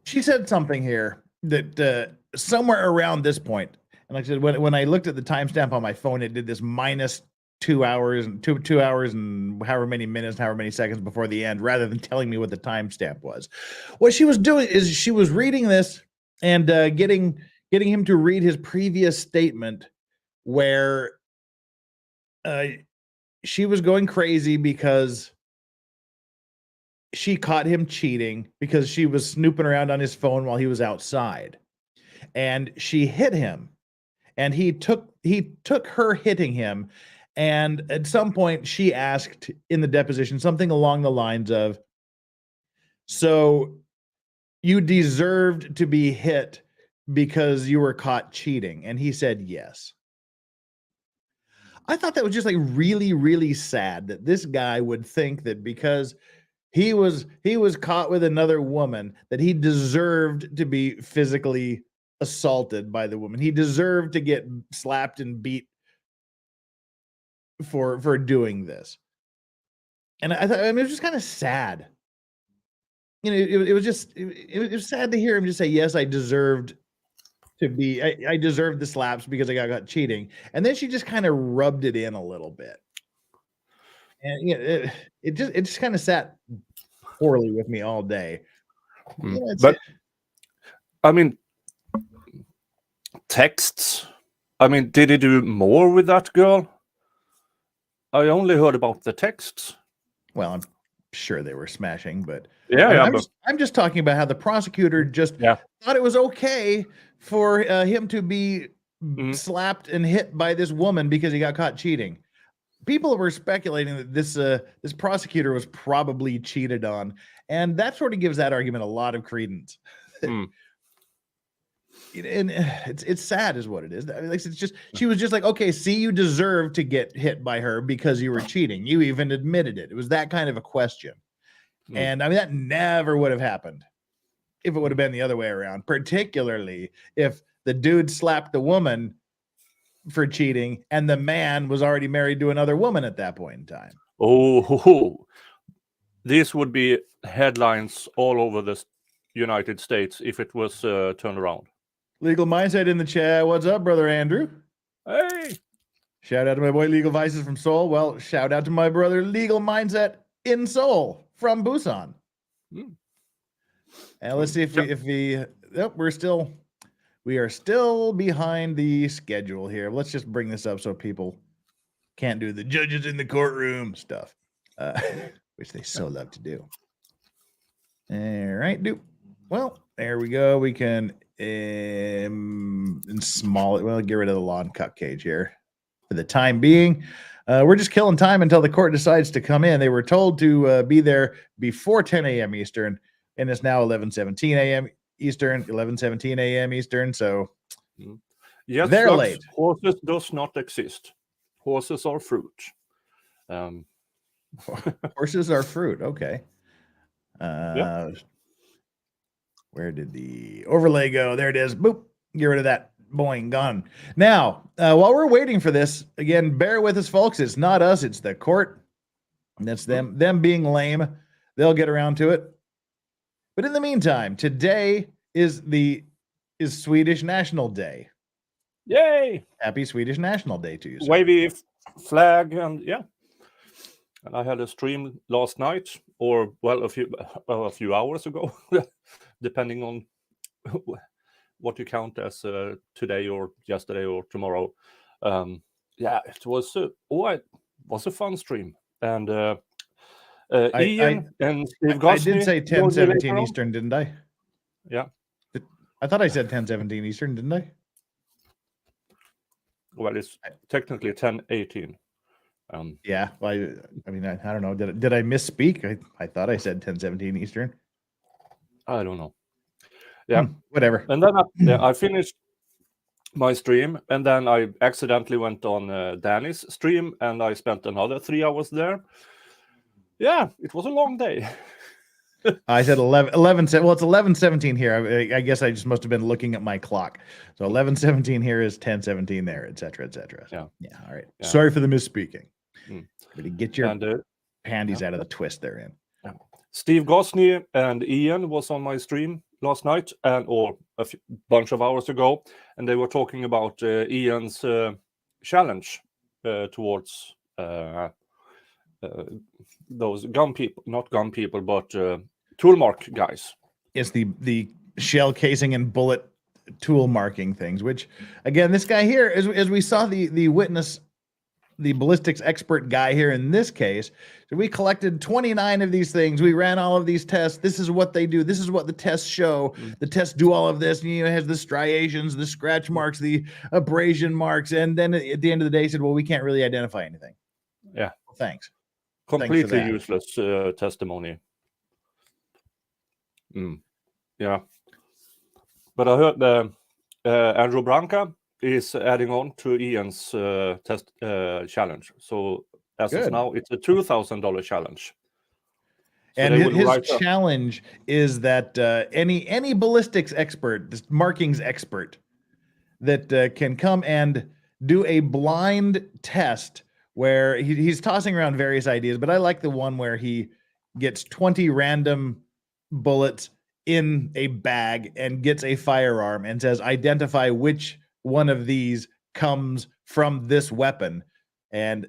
[SPEAKER 5] She said something here that somewhere around this point, and like I said, when I looked at the timestamp on my phone, it did this minus 2 hours and 2 hours and however many minutes, however many seconds before the end, rather than telling me what the timestamp was. What she was doing is she was reading this and getting him to read his previous statement, where she was going crazy because she caught him cheating because she was snooping around on his phone while he was outside, and she hit him, and he took her hitting him. And at some point she asked in the deposition something along the lines of, so you deserved to be hit because you were caught cheating? And he said yes. I thought that was just like really, really sad that this guy would think that because he was caught with another woman that he deserved to be physically assaulted by the woman. He deserved to get slapped and beat for doing this. And I thought, I mean, it was just kind of sad. You know, it was sad to hear him just say, yes, I deserved to be, I deserved the slaps because I got cheating. And then she just kind of rubbed it in a little bit. And you know, it just kind of sat poorly with me all day. You know,
[SPEAKER 9] But I mean, texts. I mean, did he do more with that girl? I only heard about the texts.
[SPEAKER 5] Well, I'm sure they were smashing, but I'm just talking about how the prosecutor just thought it was okay for him to be slapped and hit by this woman because he got caught cheating. People were speculating that this prosecutor was probably cheated on, and that sort of gives that argument a lot of credence. And it's sad is what it is. I mean, like, it's just, she was just like, okay, see, you deserve to get hit by her because you were cheating. You even admitted it. It was that kind of a question. And I mean, that never would have happened if it would have been the other way around, particularly if the dude slapped the woman for cheating and the man was already married to another woman at that point in time.
[SPEAKER 9] Oh, this would be headlines all over the United States if it was turned around.
[SPEAKER 5] Legal Mindset in the chat. What's up, brother Andrew?
[SPEAKER 9] Hey.
[SPEAKER 5] Shout out to my boy Legal Vices from Seoul. Well, shout out to my brother Legal Mindset in Seoul from Busan. And let's see if we we're still We are still behind the schedule here. Let's just bring this up so people can't do the judges in the courtroom stuff, which they so love to do. All right, dude. Well, there we go. We can small it. Well, get rid of the lawn cut cage here for the time being. We're just killing time until the court decides to come in. They were told to be there before 10 a.m. Eastern, and it's now 11:17 a.m. Eastern, 11:17 a.m. Eastern. So
[SPEAKER 9] yes,
[SPEAKER 5] they're
[SPEAKER 9] folks,
[SPEAKER 5] late.
[SPEAKER 9] Horses does not exist. Horses are fruit.
[SPEAKER 5] Horses are fruit. Okay.
[SPEAKER 9] Yeah.
[SPEAKER 5] Where did the overlay go? There it is. Boop. Get rid of that. Boing, gone. Now, while we're waiting for this, again, bear with us, folks. It's not us. It's the court. And that's them. Them being lame. They'll get around to it. But in the meantime, today is Swedish National Day.
[SPEAKER 9] Yay!
[SPEAKER 5] Happy Swedish National Day to you, sir.
[SPEAKER 9] Wavy flag, and yeah. And I had a stream last night, or well, a few hours ago, depending on what you count as today or yesterday or tomorrow. Yeah, it was a fun stream, and Ian and Steve Gosney.
[SPEAKER 5] I did say 10:17 Eastern, didn't I?
[SPEAKER 9] Yeah.
[SPEAKER 5] I thought I said 10:17 Eastern, didn't I?
[SPEAKER 9] Well, it's technically 10:18.
[SPEAKER 5] Yeah. Well, I mean, I don't know. Did I misspeak? I thought I said 10:17 Eastern.
[SPEAKER 9] I don't know. Yeah.
[SPEAKER 5] Whatever.
[SPEAKER 9] And then I finished my stream, and then I accidentally went on Danny's stream, and I spent another 3 hours there. Yeah, it was a long day.
[SPEAKER 5] I said 11. Well, it's 11:17 here. I guess I just must have been looking at my clock. So 11:17 here is 10:17 there, etc., etc.
[SPEAKER 9] Yeah.
[SPEAKER 5] Yeah. All right.
[SPEAKER 9] Yeah.
[SPEAKER 5] Sorry for the misspeaking. But get your panties
[SPEAKER 9] yeah.
[SPEAKER 5] out of the twist they're in.
[SPEAKER 9] Yeah. Steve Gosney and Ian was on my stream last night, or a bunch of hours ago, and they were talking about Ian's challenge towards those gun people, not gun people, but tool mark guys.
[SPEAKER 5] It's the shell casing and bullet tool marking things, which again, this guy here, as we saw the witness, the ballistics expert guy here in this case, so we collected 29 of these things. We ran all of these tests. This is what they do. This is what the tests show. The tests do all of this. And, it has the striations, the scratch marks, the abrasion marks. And then at the end of the day, he said, well, we can't really identify anything.
[SPEAKER 9] Yeah.
[SPEAKER 5] Well, thanks.
[SPEAKER 9] Completely useless testimony. Yeah. But I heard Andrew Branca is adding on to Ian's test challenge. So as of now, it's a $2,000 challenge. So
[SPEAKER 5] and his challenge is that any ballistics expert, this markings expert, that can come and do a blind test where he's tossing around various ideas, but I like the one where he gets 20 random bullets in a bag and gets a firearm and says, identify which one of these comes from this weapon. And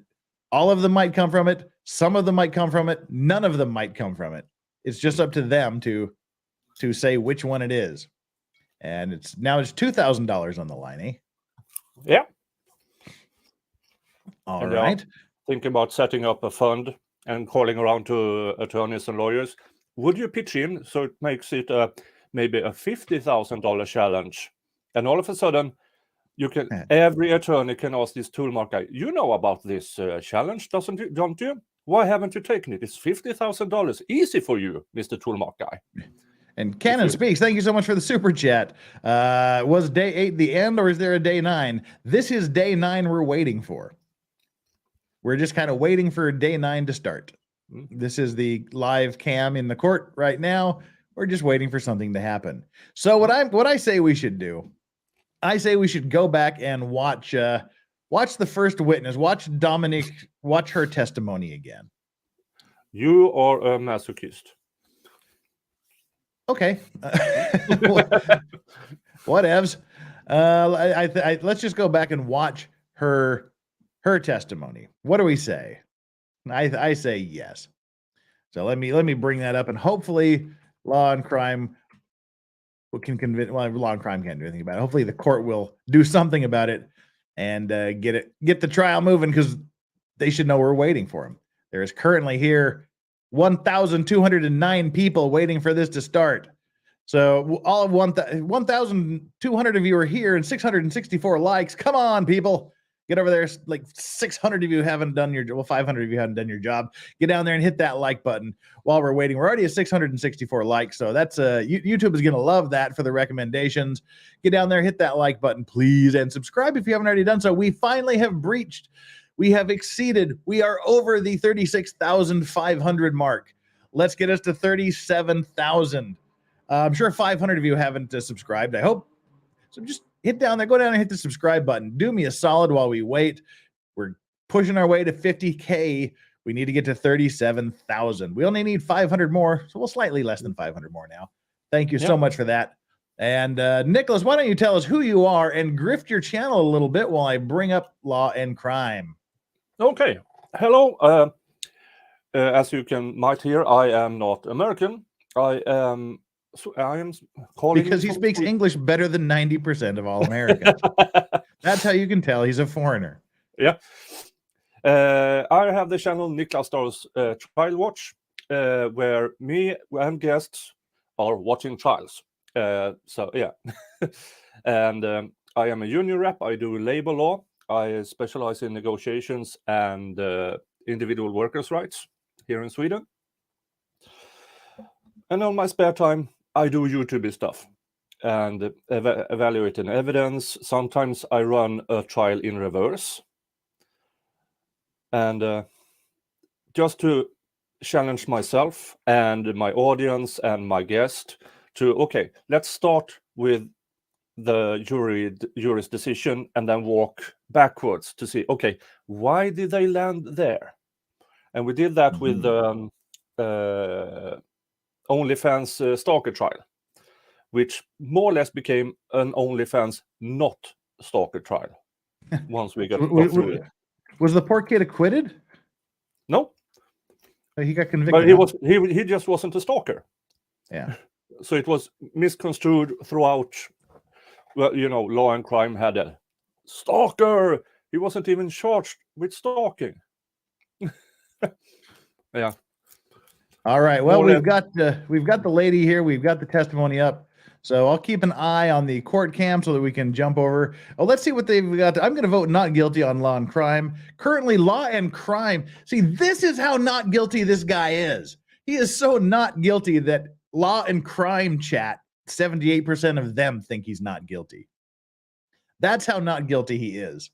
[SPEAKER 5] all of them might come from it. Some of them might come from it. None of them might come from it. It's just up to them to say which one it is. And it's $2,000 on the line, eh?
[SPEAKER 9] Yeah.
[SPEAKER 5] All right.
[SPEAKER 9] Think about setting up a fund and calling around to attorneys and lawyers. Would you pitch in so it makes it maybe a $50,000 challenge? And all of a sudden, every attorney can ask this toolmark guy, you know about this challenge, don't you? Why haven't you taken it? It's $50,000. Easy for you, Mr. Toolmark guy.
[SPEAKER 5] And Cannon Speaks, thank you so much for the super chat. Was day 8 the end, or is there a day 9? This is day 9 we're waiting for. We're just kind of waiting for day 9 to start. This is the live cam in the court right now. We're just waiting for something to happen. So what I say we should do, I say we should go back and watch the first witness, watch Dominique, watch her testimony again.
[SPEAKER 9] You are a masochist.
[SPEAKER 5] Okay. Whatevs. Let's just go back and watch her testimony. What do we say? I say yes. So let me bring that up, and hopefully Law and Crime what can convince, well, law and crime can't do anything about it. Hopefully the court will do something about it and get the trial moving, because they should know we're waiting for him. There is currently here 1,209 people waiting for this to start. So all of 1,200 of you are here and 664 likes. Come on, people. Get over there. Like 600 of you haven't done your, well, 500 of you haven't done your job. Get down there and hit that like button while we're waiting. We're already at 664 likes. So that's YouTube is going to love that for the recommendations. Get down there, hit that like button, please, and subscribe if you haven't already done so. We finally have breached, we have exceeded, we are over the 36,500 mark. Let's get us to 37,000. I'm sure 500 of you haven't subscribed, I hope. So just hit down there, go down and hit the subscribe button. Do me a solid while we wait. We're pushing our way to 50K. We need to get to 37,000. We only need 500 more, so we'll slightly less than 500 more now. Thank you so much for that. And Nicholas, why don't you tell us who you are and grift your channel a little bit while I bring up Law and Crime.
[SPEAKER 9] Okay. Hello. As you might hear, I am not American. I am calling
[SPEAKER 5] because he speaks English better than 90% of all Americans. That's how you can tell he's a foreigner.
[SPEAKER 9] Yeah. I have the channel Niklas Stars Trial Watch, where me and guests are watching trials. So yeah. And I am a union rep. I do labor law. I specialize in negotiations and individual workers' rights here in Sweden. And on my spare time, I do YouTube stuff and evaluating evidence. Sometimes I run a trial in reverse. And just to challenge myself and my audience and my guest to, okay, let's start with the jury's decision and then walk backwards to see, okay, why did they land there? And we did that with OnlyFans stalker trial, which more or less became an OnlyFans not stalker trial once we got through it.
[SPEAKER 5] Was the poor kid acquitted?
[SPEAKER 9] No.
[SPEAKER 5] He got convicted.
[SPEAKER 9] But he just wasn't a stalker.
[SPEAKER 5] Yeah.
[SPEAKER 9] So it was misconstrued throughout. Well, you know, Law and Crime had a stalker. He wasn't even charged with stalking. Yeah.
[SPEAKER 5] All right. Well, we've got the lady here. We've got the testimony up. So I'll keep an eye on the court cam so that we can jump over. Oh, let's see what they've got. I'm going to vote not guilty on Law and Crime. Currently, Law and Crime. See, this is how not guilty this guy is. He is so not guilty that Law and Crime chat, 78% of them think he's not guilty. That's how not guilty he is.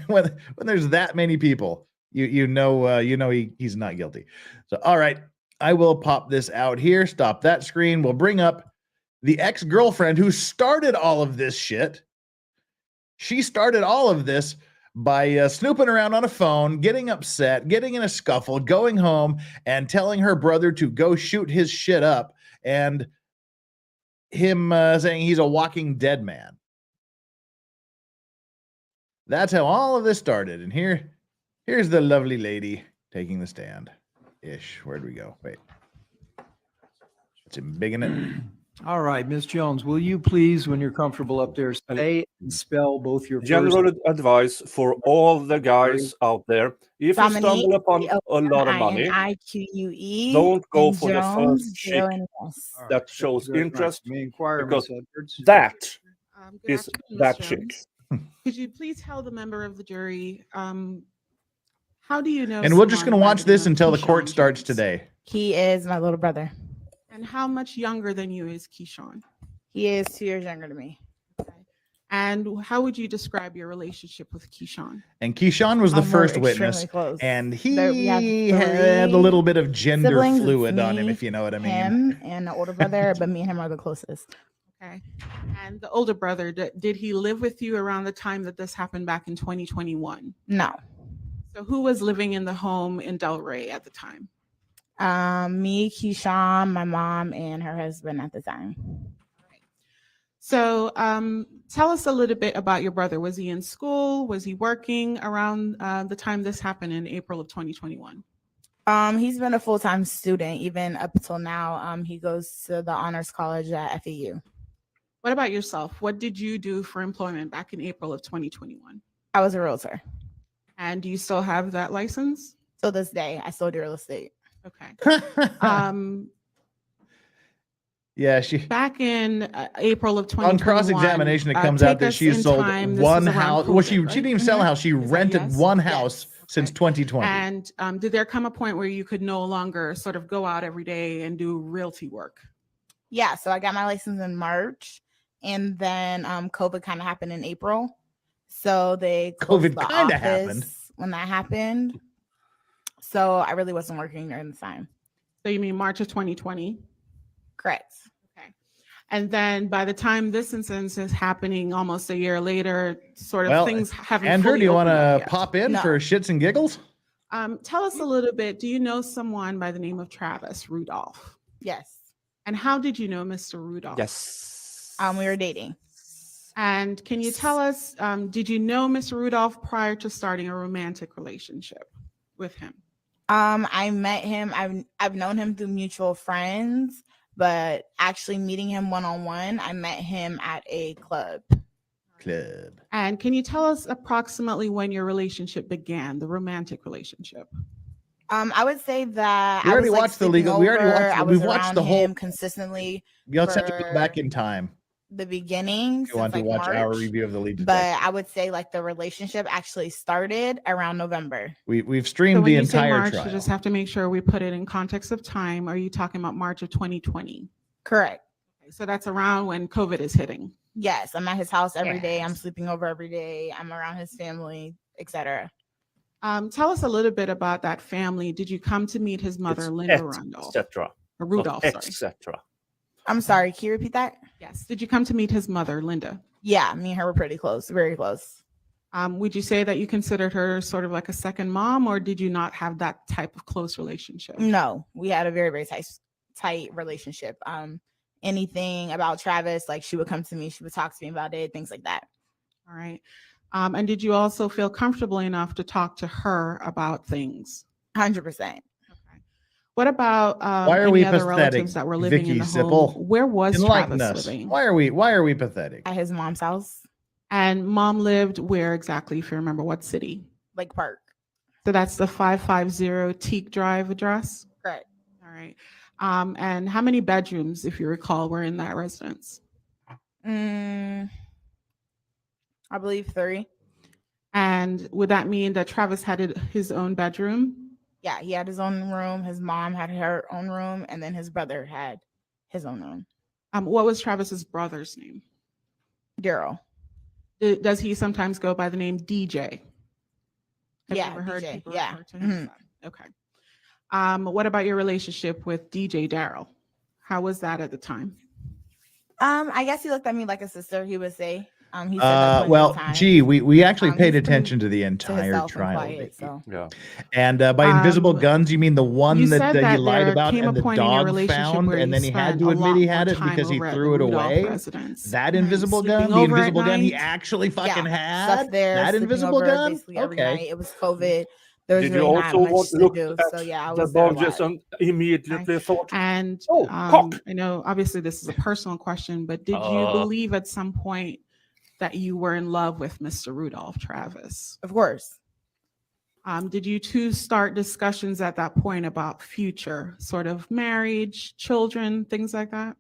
[SPEAKER 5] When there's that many people, you know he's not guilty. So all right, I will pop this out here. Stop that screen. We'll bring up the ex-girlfriend who started all of this shit. She started all of this by snooping around on a phone, getting upset, getting in a scuffle, going home and telling her brother to go shoot his shit up, and him saying he's a walking dead man. That's how all of this started. And here's the lovely lady taking the stand. Ish. Where'd we go? Wait. It's him big in it.
[SPEAKER 6] All right, Ms. Jones, will you please, when you're comfortable up there, say and spell both your
[SPEAKER 9] general advice for all the guys out there: if you stumble upon a lot of money, don't go for the first chick that shows interest, because that is that chick.
[SPEAKER 8] Could you please tell the member of the jury, how do you know?
[SPEAKER 5] And we're just going to watch this until the court starts today.
[SPEAKER 12] He is my little brother.
[SPEAKER 8] And how much younger than you is Keyshawn?
[SPEAKER 12] He is 2 years younger than me.
[SPEAKER 8] Okay. And how would you describe your relationship with Keyshawn?
[SPEAKER 5] And Keyshawn was the first witness, close. And he had a little bit of gender fluid on him, if you know what I mean.
[SPEAKER 12] Him and the older brother, but me and him are the closest.
[SPEAKER 8] Okay. And the older brother, did he live with you around the time that this happened back in 2021?
[SPEAKER 12] No.
[SPEAKER 8] So who was living in the home in Delray at the time?
[SPEAKER 12] Me, Keyshawn, my mom, and her husband at the time.
[SPEAKER 8] Right. So tell us a little bit about your brother. Was he in school? Was he working around the time this happened in April of 2021?
[SPEAKER 12] He's been a full-time student even up until now. He goes to the honors college at FAU.
[SPEAKER 8] What about yourself? What did you do for employment back in April of 2021?
[SPEAKER 12] I was a realtor.
[SPEAKER 8] And do you still have that license?
[SPEAKER 12] Till this day, I still do real estate.
[SPEAKER 8] Okay.
[SPEAKER 5] Yeah, she
[SPEAKER 8] Back in April of 2021.
[SPEAKER 5] on cross-examination, it comes out that she sold one house. Well, she didn't even sell a house. She rented one house since 2020.
[SPEAKER 8] And did there come a point where you could no longer sort of go out every day and do realty work?
[SPEAKER 12] Yeah, so I got my license in March, and then COVID kind of happened in April. So they closed the
[SPEAKER 5] kind of
[SPEAKER 12] office
[SPEAKER 5] happened
[SPEAKER 12] when that happened. So I really wasn't working during the time.
[SPEAKER 8] So you mean March of 2020?
[SPEAKER 12] Correct.
[SPEAKER 8] Okay. And then by the time this instance is happening almost a year later, sort of
[SPEAKER 5] Well,
[SPEAKER 8] things haven't
[SPEAKER 5] Andrew,
[SPEAKER 8] fully
[SPEAKER 5] do you want
[SPEAKER 8] opened up
[SPEAKER 5] to
[SPEAKER 8] yet.
[SPEAKER 5] pop in
[SPEAKER 12] No.
[SPEAKER 5] for shits and giggles?
[SPEAKER 8] Tell us a little bit. Do you know someone by the name of Travis Rudolph?
[SPEAKER 12] Yes.
[SPEAKER 8] And how did you know Mr. Rudolph?
[SPEAKER 9] Yes.
[SPEAKER 12] We were dating.
[SPEAKER 8] And can you tell us, did you know Mr. Rudolph prior to starting a romantic relationship with him?
[SPEAKER 12] I met him. I've known him through mutual friends, but actually meeting him one-on-one, I met him at a club.
[SPEAKER 8] And can you tell us approximately when your relationship began, the romantic relationship?
[SPEAKER 12] I would say that
[SPEAKER 5] We already
[SPEAKER 12] I was,
[SPEAKER 5] watched the
[SPEAKER 12] sleeping
[SPEAKER 5] legal. We already
[SPEAKER 12] over.
[SPEAKER 5] watched.
[SPEAKER 12] I was
[SPEAKER 5] We've watched
[SPEAKER 12] around
[SPEAKER 5] the whole.
[SPEAKER 12] him consistently.
[SPEAKER 5] You also have to go
[SPEAKER 12] for
[SPEAKER 5] back in time.
[SPEAKER 12] The beginning.
[SPEAKER 5] If you want to
[SPEAKER 12] since,
[SPEAKER 5] watch our
[SPEAKER 12] March,
[SPEAKER 5] review of the lead
[SPEAKER 12] but
[SPEAKER 5] detective.
[SPEAKER 12] I would say like the relationship actually started around November.
[SPEAKER 5] We've
[SPEAKER 8] So
[SPEAKER 5] streamed
[SPEAKER 8] when
[SPEAKER 5] the
[SPEAKER 8] you say
[SPEAKER 5] entire
[SPEAKER 8] March,
[SPEAKER 5] trial.
[SPEAKER 8] you just have to make sure we put it in context of time. Are you talking about March of 2020?
[SPEAKER 12] Correct.
[SPEAKER 8] Okay, so that's around when COVID is hitting.
[SPEAKER 12] Yes, I'm at his house every day. I'm sleeping over every day. I'm around his family, etc.
[SPEAKER 8] Tell us a little bit about that family. Did you come to meet his mother, Linda Rudolph?
[SPEAKER 9] Etc.
[SPEAKER 8] Or Rudolph, sorry.
[SPEAKER 9] Etc.
[SPEAKER 12] I'm sorry. Can you repeat that?
[SPEAKER 8] Yes. Did you come to meet his mother, Linda?
[SPEAKER 12] Yeah, me and her were pretty close, very close.
[SPEAKER 8] Would you say that you considered her sort of like a second mom, or did you not have that type of close relationship?
[SPEAKER 12] No, we had a very, very tight relationship. Anything about Travis, like she would come to me, she would talk to me about it, things like that.
[SPEAKER 8] All right. And did you also feel comfortable enough to talk to her about things?
[SPEAKER 12] 100%.
[SPEAKER 8] What about
[SPEAKER 5] Why are
[SPEAKER 8] any
[SPEAKER 5] we
[SPEAKER 8] other
[SPEAKER 5] pathetic?
[SPEAKER 8] relatives that were living in
[SPEAKER 5] Vicky
[SPEAKER 8] the home?
[SPEAKER 5] Sipple?
[SPEAKER 8] Where was
[SPEAKER 5] Enlighten
[SPEAKER 8] Travis
[SPEAKER 5] us.
[SPEAKER 8] living?
[SPEAKER 5] Why are we pathetic?
[SPEAKER 12] At his mom's house,
[SPEAKER 8] And mom lived where exactly, if you remember, what city?
[SPEAKER 12] Lake Park.
[SPEAKER 8] So that's the 550 Teak Drive address?
[SPEAKER 12] Correct.
[SPEAKER 8] All right. And how many bedrooms, if you recall, were in that residence?
[SPEAKER 12] I believe 3.
[SPEAKER 8] And would that mean that Travis had his own bedroom?
[SPEAKER 12] Yeah, he had his own room. His mom had her own room, and then his brother had his own room.
[SPEAKER 8] What was Travis's brother's name?
[SPEAKER 12] Daryl.
[SPEAKER 8] Does he sometimes go by the name DJ? Have you
[SPEAKER 12] Yeah,
[SPEAKER 8] ever heard
[SPEAKER 12] DJ,
[SPEAKER 8] people
[SPEAKER 12] yeah.
[SPEAKER 8] refer to him? Okay. What about your relationship with DJ Daryl? How was that at the time?
[SPEAKER 12] I guess he looked at me like a sister, he would say. He said that plenty
[SPEAKER 5] Well,
[SPEAKER 12] of times.
[SPEAKER 5] gee, we actually paid
[SPEAKER 12] he's pretty
[SPEAKER 5] attention to the
[SPEAKER 12] to
[SPEAKER 5] entire
[SPEAKER 12] himself and
[SPEAKER 5] trial.
[SPEAKER 12] quiet,
[SPEAKER 5] Vicky.
[SPEAKER 12] so.
[SPEAKER 9] Yeah.
[SPEAKER 5] And by invisible guns, you mean the one
[SPEAKER 8] You
[SPEAKER 5] that
[SPEAKER 8] said
[SPEAKER 5] he
[SPEAKER 8] that
[SPEAKER 5] lied
[SPEAKER 8] there
[SPEAKER 5] about
[SPEAKER 8] came a
[SPEAKER 5] and the
[SPEAKER 8] point in your
[SPEAKER 5] dog
[SPEAKER 8] relationship
[SPEAKER 5] found,
[SPEAKER 8] where
[SPEAKER 5] and
[SPEAKER 8] you
[SPEAKER 5] then he had
[SPEAKER 8] spent
[SPEAKER 5] to
[SPEAKER 8] a
[SPEAKER 5] admit
[SPEAKER 8] lot
[SPEAKER 5] he
[SPEAKER 8] more
[SPEAKER 5] had it
[SPEAKER 8] time
[SPEAKER 5] because he
[SPEAKER 8] over at
[SPEAKER 5] threw
[SPEAKER 8] the
[SPEAKER 5] it
[SPEAKER 8] Rudolph
[SPEAKER 5] away?
[SPEAKER 8] residence.
[SPEAKER 5] That invisible gun,
[SPEAKER 8] Sleeping
[SPEAKER 5] the
[SPEAKER 8] over at
[SPEAKER 5] invisible gun he
[SPEAKER 8] night?
[SPEAKER 5] actually fucking
[SPEAKER 12] Yeah, stuff
[SPEAKER 5] had?
[SPEAKER 12] there,
[SPEAKER 5] That
[SPEAKER 12] sleeping
[SPEAKER 5] invisible
[SPEAKER 12] over
[SPEAKER 5] gun?
[SPEAKER 12] basically every
[SPEAKER 5] Okay.
[SPEAKER 12] night. It was COVID. There was
[SPEAKER 9] Did you
[SPEAKER 12] really not
[SPEAKER 9] also
[SPEAKER 12] much to
[SPEAKER 9] look
[SPEAKER 12] do.
[SPEAKER 9] at
[SPEAKER 12] So yeah, I
[SPEAKER 9] the
[SPEAKER 12] was there a
[SPEAKER 9] bulges
[SPEAKER 12] lot.
[SPEAKER 9] and immediately thought,
[SPEAKER 8] And
[SPEAKER 9] oh, cock.
[SPEAKER 8] I know obviously this is a personal question, but did you believe at some point that you were in love with Mr. Rudolph, Travis?
[SPEAKER 12] Of course.
[SPEAKER 8] Did you two start discussions at that point about future, sort of marriage, children, things like that?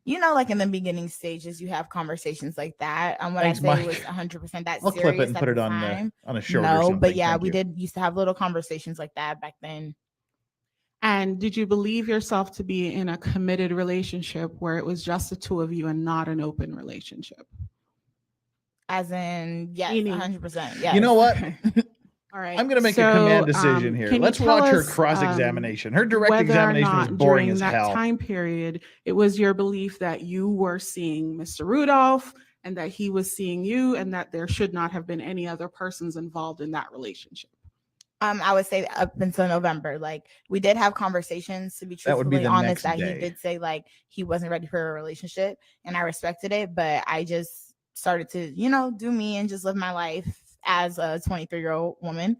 [SPEAKER 12] You know, like in the beginning stages, you have conversations like that. What
[SPEAKER 5] Thanks,
[SPEAKER 12] I say
[SPEAKER 5] Mike.
[SPEAKER 12] was 100% that
[SPEAKER 5] I'll
[SPEAKER 12] serious
[SPEAKER 5] clip it and
[SPEAKER 12] at
[SPEAKER 5] put it
[SPEAKER 12] the
[SPEAKER 5] on
[SPEAKER 12] time.
[SPEAKER 5] a shirt or
[SPEAKER 12] No,
[SPEAKER 5] something.
[SPEAKER 12] but yeah,
[SPEAKER 5] Thank
[SPEAKER 12] we
[SPEAKER 5] you.
[SPEAKER 12] did used to have little conversations like that back then.
[SPEAKER 8] And did you believe yourself to be in a committed relationship where it was just the two of you and not an open relationship?
[SPEAKER 12] As in, yes,
[SPEAKER 8] Meaning-
[SPEAKER 12] 100%. Yes.
[SPEAKER 5] You know what?
[SPEAKER 8] All right.
[SPEAKER 5] I'm going to make a command decision here.
[SPEAKER 8] can you
[SPEAKER 5] Let's
[SPEAKER 8] tell
[SPEAKER 5] watch her
[SPEAKER 8] us,
[SPEAKER 5] cross-examination. Her direct
[SPEAKER 8] whether or
[SPEAKER 5] examination was
[SPEAKER 8] not
[SPEAKER 5] boring
[SPEAKER 8] during
[SPEAKER 5] as
[SPEAKER 8] that
[SPEAKER 5] hell.
[SPEAKER 8] time period, it was your belief that you were seeing Mr. Rudolph and that he was seeing you and that there should not have been any other persons involved in that relationship?
[SPEAKER 12] I would say up until November. Like we did have conversations, to be
[SPEAKER 5] That would be
[SPEAKER 12] truthfully
[SPEAKER 5] the
[SPEAKER 12] honest,
[SPEAKER 5] next
[SPEAKER 12] that
[SPEAKER 5] day.
[SPEAKER 12] he did say like he wasn't ready for a relationship, and I respected it, but I just started to, do me and just live my life as a 23-year-old woman.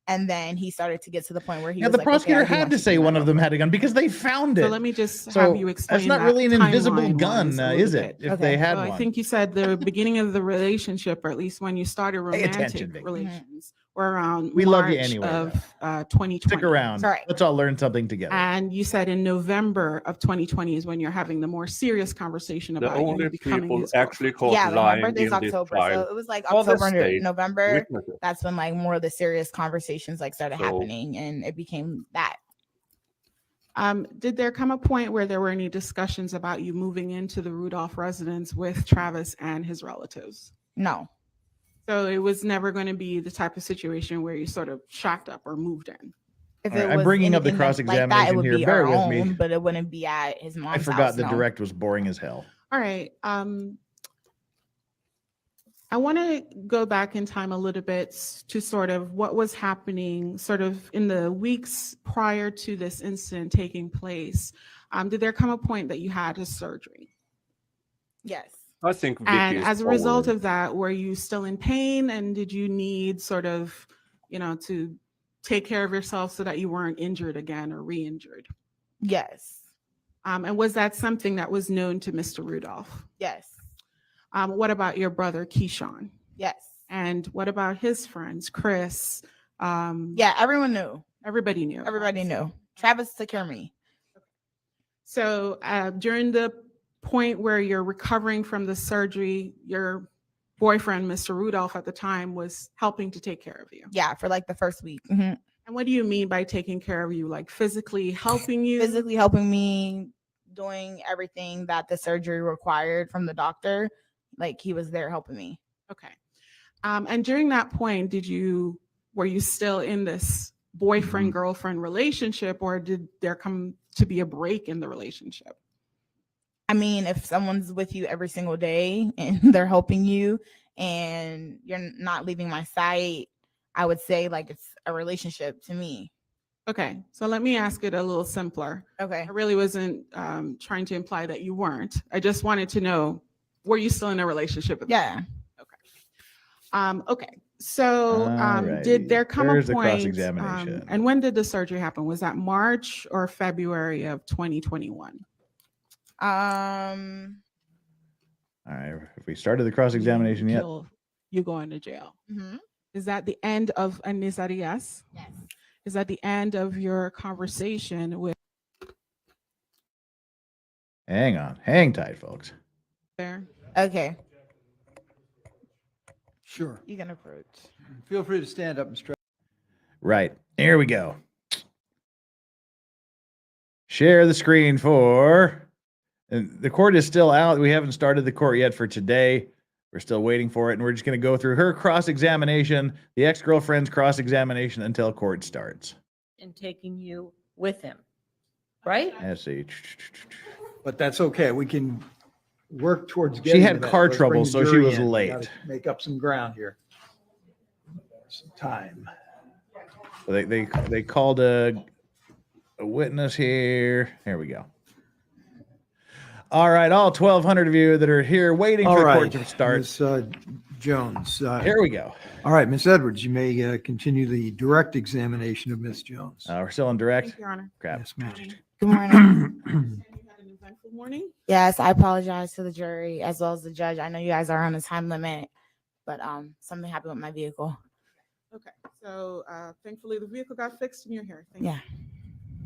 [SPEAKER 12] And then he started to get to the point where he
[SPEAKER 5] Yeah,
[SPEAKER 12] was
[SPEAKER 5] the
[SPEAKER 12] like,
[SPEAKER 5] prosecutor
[SPEAKER 12] okay, I do
[SPEAKER 5] had
[SPEAKER 12] want
[SPEAKER 5] to
[SPEAKER 12] you
[SPEAKER 5] say
[SPEAKER 12] be my
[SPEAKER 5] one of them
[SPEAKER 12] girlfriend.
[SPEAKER 5] had a gun because they found it.
[SPEAKER 8] So let me just
[SPEAKER 5] So
[SPEAKER 8] have you explain
[SPEAKER 5] that's not
[SPEAKER 8] that
[SPEAKER 5] really an invisible
[SPEAKER 8] timeline-wise
[SPEAKER 5] gun,
[SPEAKER 8] a
[SPEAKER 5] is
[SPEAKER 8] little
[SPEAKER 5] it?
[SPEAKER 8] bit.
[SPEAKER 5] If they had
[SPEAKER 8] So
[SPEAKER 5] one.
[SPEAKER 8] I think you said the beginning of the relationship, or at least when you started
[SPEAKER 5] Pay attention,
[SPEAKER 8] romantic
[SPEAKER 5] Vic.
[SPEAKER 8] relations, were around
[SPEAKER 5] We
[SPEAKER 8] March
[SPEAKER 5] love you anyway,
[SPEAKER 8] of
[SPEAKER 5] though.
[SPEAKER 8] 2020.
[SPEAKER 5] Stick around.
[SPEAKER 12] Sorry.
[SPEAKER 5] Let's all learn something together.
[SPEAKER 8] And you said in November of 2020 is when you're having the more serious conversation
[SPEAKER 9] The
[SPEAKER 8] about you
[SPEAKER 9] only
[SPEAKER 8] becoming
[SPEAKER 9] people
[SPEAKER 8] his
[SPEAKER 9] actually
[SPEAKER 8] girlfriend.
[SPEAKER 9] caught
[SPEAKER 12] Yeah, like my
[SPEAKER 9] lying
[SPEAKER 12] birthday's
[SPEAKER 9] in this
[SPEAKER 12] October,
[SPEAKER 9] trial
[SPEAKER 12] so it was like
[SPEAKER 9] are the
[SPEAKER 12] October,
[SPEAKER 9] state
[SPEAKER 12] November.
[SPEAKER 9] witnesses.
[SPEAKER 12] That's when like more of the serious conversations like started
[SPEAKER 9] So-
[SPEAKER 12] happening, and it became that.
[SPEAKER 8] Did there come a point where there were any discussions about you moving into the Rudolph residence with Travis and his relatives?
[SPEAKER 12] No.
[SPEAKER 8] So it was never going to be the type of situation where you sort of shacked up or moved in.
[SPEAKER 12] If
[SPEAKER 5] All right,
[SPEAKER 12] it
[SPEAKER 5] I'm
[SPEAKER 12] was
[SPEAKER 5] bringing up the
[SPEAKER 12] anything like that,
[SPEAKER 5] cross-examination
[SPEAKER 12] it would
[SPEAKER 5] here.
[SPEAKER 12] be
[SPEAKER 5] Bear
[SPEAKER 12] our
[SPEAKER 5] with me.
[SPEAKER 12] own, but it wouldn't be at his
[SPEAKER 5] I
[SPEAKER 12] mom's
[SPEAKER 5] forgot
[SPEAKER 12] house.
[SPEAKER 5] the
[SPEAKER 12] no.
[SPEAKER 5] direct was boring as hell.
[SPEAKER 8] All right. I want to go back in time a little bit to sort of what was happening sort of in the weeks prior to this incident taking place. Did there come a point that you had a surgery?
[SPEAKER 12] Yes.
[SPEAKER 9] I think Vicky
[SPEAKER 8] And
[SPEAKER 9] is
[SPEAKER 8] as a result
[SPEAKER 9] forward.
[SPEAKER 8] of that, were you still in pain, and did you need sort of, to take care of yourself so that you weren't injured again or re-injured?
[SPEAKER 12] Yes.
[SPEAKER 8] And was that something that was known to Mr. Rudolph?
[SPEAKER 12] Yes.
[SPEAKER 8] What about your brother, Keyshawn?
[SPEAKER 12] Yes.
[SPEAKER 8] And what about his friends, Chris?
[SPEAKER 12] Yeah, everyone knew.
[SPEAKER 8] Everybody knew.
[SPEAKER 12] Everybody knew. Travis took care of me.
[SPEAKER 8] So during the point where you're recovering from the surgery, your boyfriend, Mr. Rudolph, at the time was helping to take care of you.
[SPEAKER 12] Yeah, for like the first week.
[SPEAKER 8] And what do you mean by taking care of you? Like physically helping you?
[SPEAKER 12] Physically helping me, doing everything that the surgery required from the doctor. Like he was there helping me.
[SPEAKER 8] Okay. And during that point, were you still in this boyfriend-girlfriend relationship, or did there come to be a break in the relationship?
[SPEAKER 12] I mean, if someone's with you every single day and they're helping you and you're not leaving my sight, I would say like it's a relationship to me.
[SPEAKER 8] Okay, so let me ask it a little simpler.
[SPEAKER 12] Okay.
[SPEAKER 8] I really wasn't trying to imply that you weren't. I just wanted to know, were you still in a relationship with
[SPEAKER 12] Yeah.
[SPEAKER 8] Okay. So
[SPEAKER 5] Alrighty.
[SPEAKER 8] did there come
[SPEAKER 5] There's
[SPEAKER 8] a
[SPEAKER 5] the
[SPEAKER 8] point,
[SPEAKER 5] cross-examination.
[SPEAKER 8] and when did the surgery happen? Was that March or February of 2021?
[SPEAKER 5] All right. If we started the cross-examination yet?
[SPEAKER 8] You going to jail.
[SPEAKER 12] Mm-hmm.
[SPEAKER 8] Is that the end of, and is that a yes?
[SPEAKER 12] Yes.
[SPEAKER 8] Is that the end of your conversation with
[SPEAKER 5] Hang on. Hang tight, folks.
[SPEAKER 8] there?
[SPEAKER 12] Okay.
[SPEAKER 6] Sure.
[SPEAKER 12] You can approach.
[SPEAKER 6] Feel free to stand up and stretch.
[SPEAKER 5] Right. Here we go. Share the screen for, and the court is still out. We haven't started the court yet for today. We're still waiting for it, and we're just going to go through her cross-examination, the ex-girlfriend's cross-examination until court starts.
[SPEAKER 13] And taking you with him, right?
[SPEAKER 5] Let's see.
[SPEAKER 6] But that's okay. We can work towards
[SPEAKER 5] She
[SPEAKER 6] getting
[SPEAKER 5] had
[SPEAKER 6] to that.
[SPEAKER 5] car
[SPEAKER 6] Let's
[SPEAKER 5] trouble,
[SPEAKER 6] bring the
[SPEAKER 5] so she
[SPEAKER 6] jury
[SPEAKER 5] was
[SPEAKER 6] in. We
[SPEAKER 5] late.
[SPEAKER 6] gotta make up some ground here. Some time.
[SPEAKER 5] They called a witness here. Here we go. All right, all 1,200 of you that are here waiting
[SPEAKER 6] All
[SPEAKER 5] for the
[SPEAKER 6] right,
[SPEAKER 5] court to start.
[SPEAKER 6] Miss Jones.
[SPEAKER 5] Here we go.
[SPEAKER 6] All right, Miss Edwards, you may continue the direct examination of Miss Jones.
[SPEAKER 5] We're still on direct.
[SPEAKER 8] Thank you, Your Honor.
[SPEAKER 5] Crap.
[SPEAKER 6] Yes, ma'am.
[SPEAKER 12] Good morning.
[SPEAKER 8] You had an eventful morning?
[SPEAKER 12] Yes, I apologize to the jury as well as the judge. I know you guys are on a time limit, but something happened with my vehicle.
[SPEAKER 8] Okay, so thankfully the vehicle got fixed and you're here. Thank you.
[SPEAKER 12] Yeah.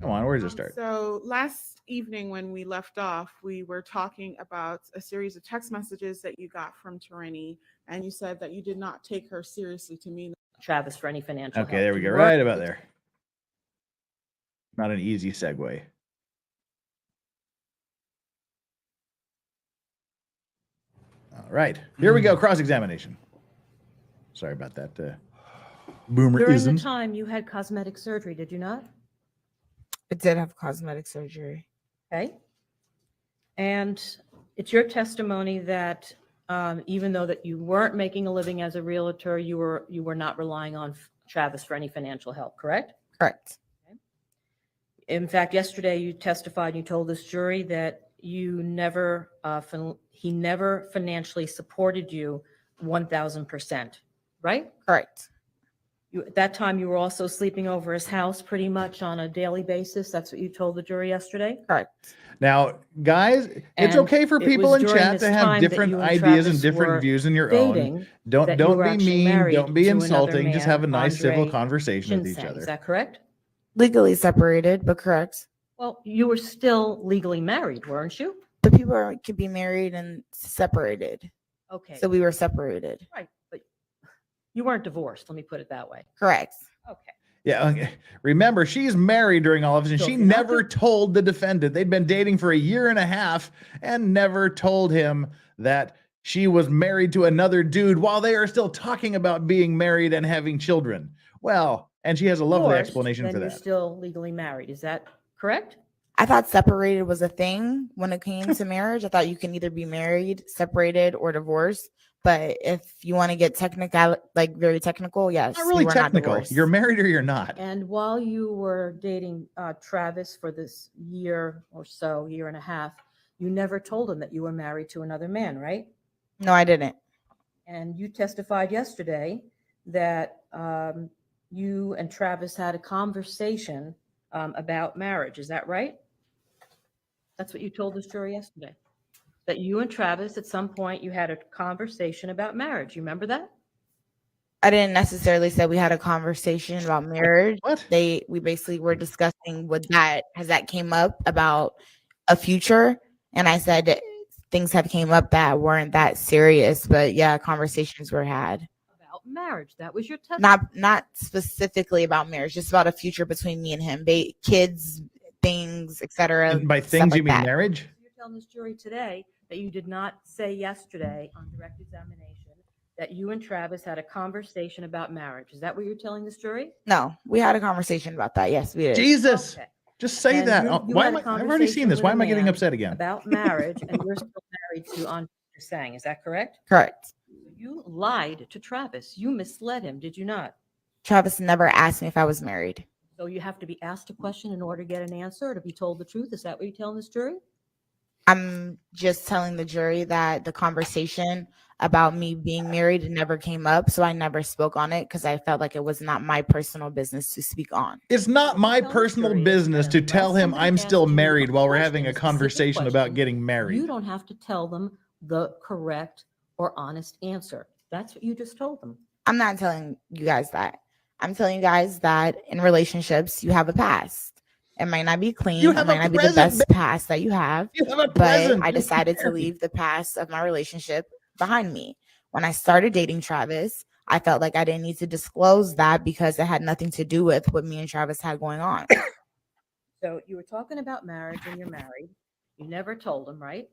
[SPEAKER 5] Come on, where does it start?
[SPEAKER 8] So last evening when we left off, we were talking about a series of text messages that you got from Tarini, and you said that you did not take her seriously to mean
[SPEAKER 13] Travis for any financial
[SPEAKER 5] Okay,
[SPEAKER 13] help.
[SPEAKER 5] there we go. Right about there. Not an easy segue. All right, here we go. Cross-examination. Sorry about that.
[SPEAKER 13] During
[SPEAKER 5] Boomerism.
[SPEAKER 13] the time you had cosmetic surgery, did you not?
[SPEAKER 12] I did have cosmetic surgery.
[SPEAKER 13] Okay. And it's your testimony that even though that you weren't making a living as a realtor, you were not relying on Travis for any financial help, correct?
[SPEAKER 12] Correct.
[SPEAKER 13] Okay. In fact, yesterday you testified, you told this jury that you never, he never financially supported you 1,000%, right?
[SPEAKER 12] Correct.
[SPEAKER 13] At that time, you were also sleeping over his house pretty much on a daily basis. That's what you told the jury yesterday?
[SPEAKER 12] Correct.
[SPEAKER 5] Now, guys, it's
[SPEAKER 13] And
[SPEAKER 5] okay for
[SPEAKER 13] it
[SPEAKER 5] people
[SPEAKER 13] was
[SPEAKER 5] in
[SPEAKER 13] during
[SPEAKER 5] chat
[SPEAKER 13] this
[SPEAKER 5] to have
[SPEAKER 13] time that
[SPEAKER 5] different
[SPEAKER 13] you and
[SPEAKER 5] ideas and
[SPEAKER 13] Travis
[SPEAKER 5] different
[SPEAKER 13] were
[SPEAKER 5] views in your own.
[SPEAKER 13] dating
[SPEAKER 5] Don't
[SPEAKER 13] that you were
[SPEAKER 5] be
[SPEAKER 13] actually
[SPEAKER 5] mean.
[SPEAKER 13] married
[SPEAKER 5] Don't be
[SPEAKER 13] to another
[SPEAKER 5] insulting. Just have a
[SPEAKER 13] man,
[SPEAKER 5] nice civil
[SPEAKER 13] Andre
[SPEAKER 5] conversation with each
[SPEAKER 13] Shinseng.
[SPEAKER 5] other.
[SPEAKER 13] Is that correct?
[SPEAKER 12] Legally separated, but correct.
[SPEAKER 13] Well, you were still legally married, weren't you?
[SPEAKER 12] But people can be married and separated.
[SPEAKER 13] Okay.
[SPEAKER 12] So we were separated.
[SPEAKER 13] Right, but you weren't divorced. Let me put it that way.
[SPEAKER 12] Correct.
[SPEAKER 13] Okay.
[SPEAKER 5] Yeah. Okay. Remember, she's married during all of this, and
[SPEAKER 13] So
[SPEAKER 5] she
[SPEAKER 13] if you're not
[SPEAKER 5] never told the defendant. They'd been dating for a year and a half and never told him that she was married to another dude while they are still talking about being married and having children. Well, and she has a lovely
[SPEAKER 13] Divorced,
[SPEAKER 5] explanation
[SPEAKER 13] then
[SPEAKER 5] for
[SPEAKER 13] you're
[SPEAKER 5] that.
[SPEAKER 13] still legally married. Is that correct?
[SPEAKER 12] I thought separated was a thing when it came to marriage. I thought you can either be married, separated, or divorced. But if you want to get technical, like very technical, yes,
[SPEAKER 5] Not really
[SPEAKER 12] we were
[SPEAKER 5] technical.
[SPEAKER 12] Not divorced.
[SPEAKER 5] You're married or you're not.
[SPEAKER 13] And while you were dating Travis for this year or so, year and a half, you never told him that you were married to another man, right?
[SPEAKER 12] No, I didn't.
[SPEAKER 13] And you testified yesterday that you and Travis had a conversation about marriage. Is that right? That's what you told this jury yesterday. That you and Travis, at some point, you had a conversation about marriage. You remember that?
[SPEAKER 12] I didn't necessarily say we had a conversation about marriage.
[SPEAKER 5] What?
[SPEAKER 12] We basically were discussing what that came up about a future, and I said that things have came up that weren't that serious, but yeah, conversations were had
[SPEAKER 13] about marriage. That was your testimony.
[SPEAKER 12] Not specifically about marriage, just about a future between me and him, kids, things, etc.
[SPEAKER 5] And by things, you mean marriage?
[SPEAKER 13] You're telling this jury today that you did not say yesterday on direct examination that you and Travis had a conversation about marriage. Is that what you're telling this jury?
[SPEAKER 12] No, we had a conversation about that. Yes, we did.
[SPEAKER 5] Jesus.
[SPEAKER 13] Okay.
[SPEAKER 5] Just say
[SPEAKER 13] And
[SPEAKER 5] that.
[SPEAKER 13] you
[SPEAKER 5] Why
[SPEAKER 13] had
[SPEAKER 5] am
[SPEAKER 13] a
[SPEAKER 5] I've already seen this.
[SPEAKER 13] conversation
[SPEAKER 5] Why
[SPEAKER 13] with
[SPEAKER 5] am I
[SPEAKER 13] a
[SPEAKER 5] getting
[SPEAKER 13] man
[SPEAKER 5] upset again?
[SPEAKER 13] About marriage, and you're still married to Andre Shinseng. Is that correct?
[SPEAKER 12] Correct.
[SPEAKER 13] You lied to Travis. You misled him, did you not?
[SPEAKER 12] Travis never asked me if I was married.
[SPEAKER 13] So you have to be asked a question in order to get an answer, to be told the truth. Is that what you're telling this jury?
[SPEAKER 12] I'm just telling the jury that the conversation about me being married never came up, so I never spoke on it because I felt like it was not my personal business to speak on.
[SPEAKER 5] It's not my personal business to tell him I'm still married while we're having a conversation about getting married.
[SPEAKER 13] You don't have to tell them the correct or honest answer. That's what you just told them.
[SPEAKER 12] I'm not telling you guys that. I'm telling you guys that in relationships, you have a past. It might not be clean. It might not be the best past that you have. But I decided to leave the past of my relationship behind me. When I started dating Travis, I felt like I didn't need to disclose that because it had nothing to do with what me and Travis had going on.
[SPEAKER 13] So you were talking about marriage and you're married. You never told him, right?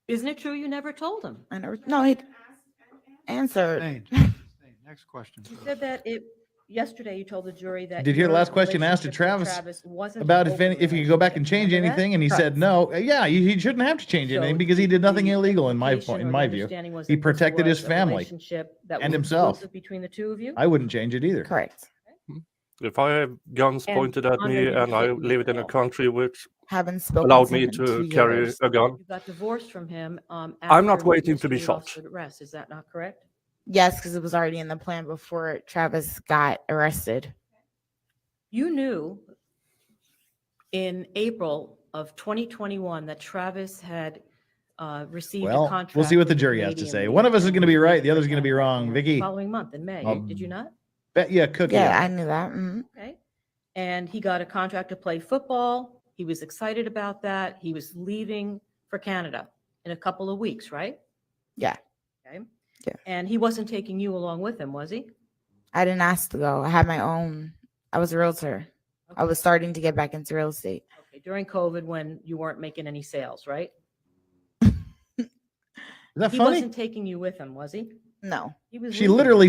[SPEAKER 13] Isn't it true you never told him?
[SPEAKER 12] I never. No, he answered.
[SPEAKER 6] Next question.
[SPEAKER 13] You said that yesterday you told the jury that.
[SPEAKER 5] Did you hear the
[SPEAKER 13] your
[SPEAKER 5] last question asked to
[SPEAKER 13] relationship with
[SPEAKER 5] Travis
[SPEAKER 13] wasn't
[SPEAKER 5] about
[SPEAKER 13] an open
[SPEAKER 5] if he could go back and change
[SPEAKER 13] relationship? Remember
[SPEAKER 5] anything,
[SPEAKER 13] that?
[SPEAKER 5] and he said no. Yeah, he shouldn't have to change
[SPEAKER 13] So
[SPEAKER 5] anything because he did nothing
[SPEAKER 13] the
[SPEAKER 5] illegal in my
[SPEAKER 13] implication
[SPEAKER 5] point, in
[SPEAKER 13] or
[SPEAKER 5] my
[SPEAKER 13] the
[SPEAKER 5] view.
[SPEAKER 13] understanding was
[SPEAKER 5] He
[SPEAKER 13] that this
[SPEAKER 5] protected his
[SPEAKER 13] was a
[SPEAKER 5] family
[SPEAKER 13] relationship that
[SPEAKER 5] and
[SPEAKER 13] was
[SPEAKER 5] himself.
[SPEAKER 13] exclusive between the two of you?
[SPEAKER 5] I wouldn't change it either.
[SPEAKER 12] Correct.
[SPEAKER 9] If I have guns
[SPEAKER 13] And
[SPEAKER 9] pointed at
[SPEAKER 13] Andre
[SPEAKER 9] me and
[SPEAKER 13] didn't
[SPEAKER 9] I
[SPEAKER 13] fit you
[SPEAKER 9] lived in a
[SPEAKER 13] well.
[SPEAKER 9] country which
[SPEAKER 12] Haven't spoken
[SPEAKER 9] allowed
[SPEAKER 12] to
[SPEAKER 9] me
[SPEAKER 12] him in
[SPEAKER 9] to
[SPEAKER 12] 2
[SPEAKER 9] carry
[SPEAKER 12] years.
[SPEAKER 9] a gun,
[SPEAKER 13] You got divorced from him.
[SPEAKER 9] I'm
[SPEAKER 13] After
[SPEAKER 9] not waiting to be
[SPEAKER 13] Mr. Rudolph's
[SPEAKER 9] shot.
[SPEAKER 13] arrest. Is that not correct?
[SPEAKER 12] Yes, because it was already in the plan before Travis got arrested.
[SPEAKER 13] You knew in April of 2021 that Travis had received a
[SPEAKER 5] Well,
[SPEAKER 13] contract.
[SPEAKER 5] we'll see what the
[SPEAKER 13] with
[SPEAKER 5] jury has to
[SPEAKER 13] Canadian
[SPEAKER 5] say.
[SPEAKER 13] League
[SPEAKER 5] One of us is
[SPEAKER 13] and
[SPEAKER 5] going to be
[SPEAKER 13] was
[SPEAKER 5] right,
[SPEAKER 13] leaving
[SPEAKER 5] the other's
[SPEAKER 13] for
[SPEAKER 5] going to be
[SPEAKER 13] Canada
[SPEAKER 5] wrong.
[SPEAKER 13] the
[SPEAKER 5] Vicky,
[SPEAKER 13] following month in May. Did you not?
[SPEAKER 5] bet you a cookie.
[SPEAKER 12] Yeah, I knew that. Mhm.
[SPEAKER 13] Okay. And he got a contract to play football. He was excited about that. He was leaving for Canada in a couple of weeks, right?
[SPEAKER 12] Yeah.
[SPEAKER 13] Okay.
[SPEAKER 12] Yeah.
[SPEAKER 13] And he wasn't taking you along with him, was he?
[SPEAKER 12] I didn't ask to go. I had my own. I was a realtor. I was starting to get back into real estate.
[SPEAKER 13] Okay. During COVID when you weren't making any sales, right?
[SPEAKER 5] Is that
[SPEAKER 13] He
[SPEAKER 5] funny?
[SPEAKER 13] wasn't taking you with him, was he?
[SPEAKER 12] No.
[SPEAKER 13] He was
[SPEAKER 5] She
[SPEAKER 13] leaving.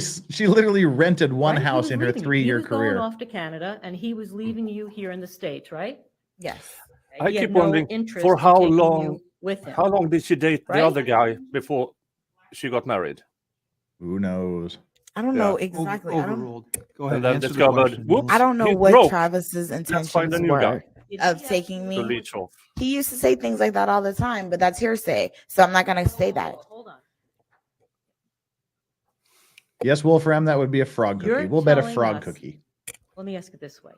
[SPEAKER 5] literally rented one
[SPEAKER 13] Right? He
[SPEAKER 5] house
[SPEAKER 13] was
[SPEAKER 5] in her
[SPEAKER 13] leaving you.
[SPEAKER 5] 3-year
[SPEAKER 13] He was going
[SPEAKER 5] career.
[SPEAKER 13] off to Canada and he was leaving you here in the States, right?
[SPEAKER 12] Yes.
[SPEAKER 9] I
[SPEAKER 13] He had
[SPEAKER 9] keep
[SPEAKER 13] no
[SPEAKER 9] wondering
[SPEAKER 13] interest
[SPEAKER 9] for
[SPEAKER 13] in
[SPEAKER 9] how
[SPEAKER 13] taking
[SPEAKER 9] long.
[SPEAKER 13] you with him.
[SPEAKER 9] How long did she date
[SPEAKER 13] Right?
[SPEAKER 9] the other guy before she got married?
[SPEAKER 5] Who knows?
[SPEAKER 12] I don't know exactly. I don't.
[SPEAKER 6] Overruled. Go ahead.
[SPEAKER 9] And then
[SPEAKER 6] answer the
[SPEAKER 9] discovered,
[SPEAKER 6] question.
[SPEAKER 9] whoops,
[SPEAKER 12] I don't know
[SPEAKER 9] he's
[SPEAKER 12] what
[SPEAKER 9] broke.
[SPEAKER 12] Travis's
[SPEAKER 9] Let's find a
[SPEAKER 12] intentions
[SPEAKER 9] new
[SPEAKER 12] were
[SPEAKER 9] guy
[SPEAKER 12] of taking
[SPEAKER 9] to
[SPEAKER 12] me.
[SPEAKER 9] leech off.
[SPEAKER 12] He used to say things like that all the time, but that's hearsay. So I'm not gonna say that.
[SPEAKER 13] Hold on.
[SPEAKER 5] Yes, Wolfram, that would be a frog cookie.
[SPEAKER 13] You're
[SPEAKER 5] We'll bet a
[SPEAKER 13] telling
[SPEAKER 5] frog
[SPEAKER 13] us-
[SPEAKER 5] cookie.
[SPEAKER 13] Let me ask it this way.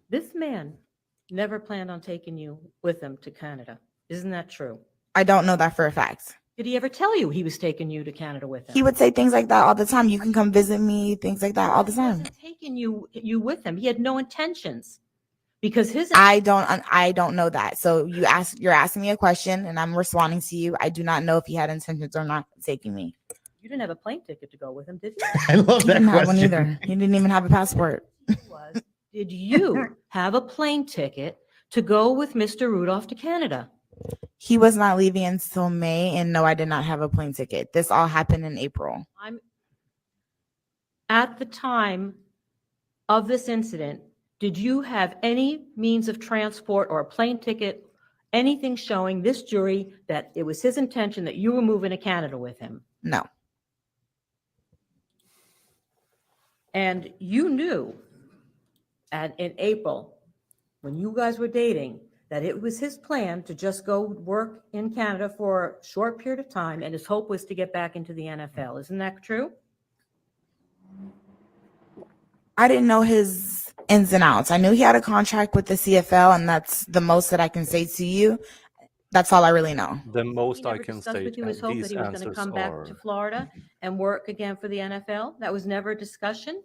[SPEAKER 13] This man never planned on taking you with him to Canada. Isn't that true?
[SPEAKER 12] I don't know that for a fact.
[SPEAKER 13] Did he ever tell you he was taking you to Canada with him?
[SPEAKER 12] He would say things like that all the time. You can come visit me, things like that all the
[SPEAKER 13] He
[SPEAKER 12] time.
[SPEAKER 13] wasn't taking you with him. He had no intentions because his.
[SPEAKER 12] I don't know that. So you're asking me a question and I'm responding to you. I do not know if he had intentions or not taking me.
[SPEAKER 13] You didn't have a plane ticket to go with him, did you?
[SPEAKER 5] I love
[SPEAKER 12] He
[SPEAKER 5] that
[SPEAKER 12] didn't have one
[SPEAKER 5] question.
[SPEAKER 12] either. He didn't even have a passport.
[SPEAKER 13] Did you have a plane ticket to go with Mr. Rudolph to Canada?
[SPEAKER 12] He was not leaving until May, and no, I did not have a plane ticket. This all happened in April.
[SPEAKER 13] At the time of this incident, did you have any means of transport or a plane ticket, anything showing this jury that it was his intention that you were moving to Canada with him?
[SPEAKER 12] No.
[SPEAKER 13] And you knew in April, when you guys were dating, that it was his plan to just go work in Canada for a short period of time, and his hope was to get back into the NFL. Isn't that true?
[SPEAKER 12] I didn't know his ins and outs. I knew he had a contract with the CFL, and that's the most that I can say to you. That's all I really know.
[SPEAKER 9] The most I
[SPEAKER 13] Never
[SPEAKER 9] can
[SPEAKER 13] discussed
[SPEAKER 9] say,
[SPEAKER 13] with you his hope that
[SPEAKER 9] these
[SPEAKER 13] he was going to
[SPEAKER 9] answers
[SPEAKER 13] come back
[SPEAKER 9] are
[SPEAKER 13] to Florida and work again for the NFL? That was never a discussion?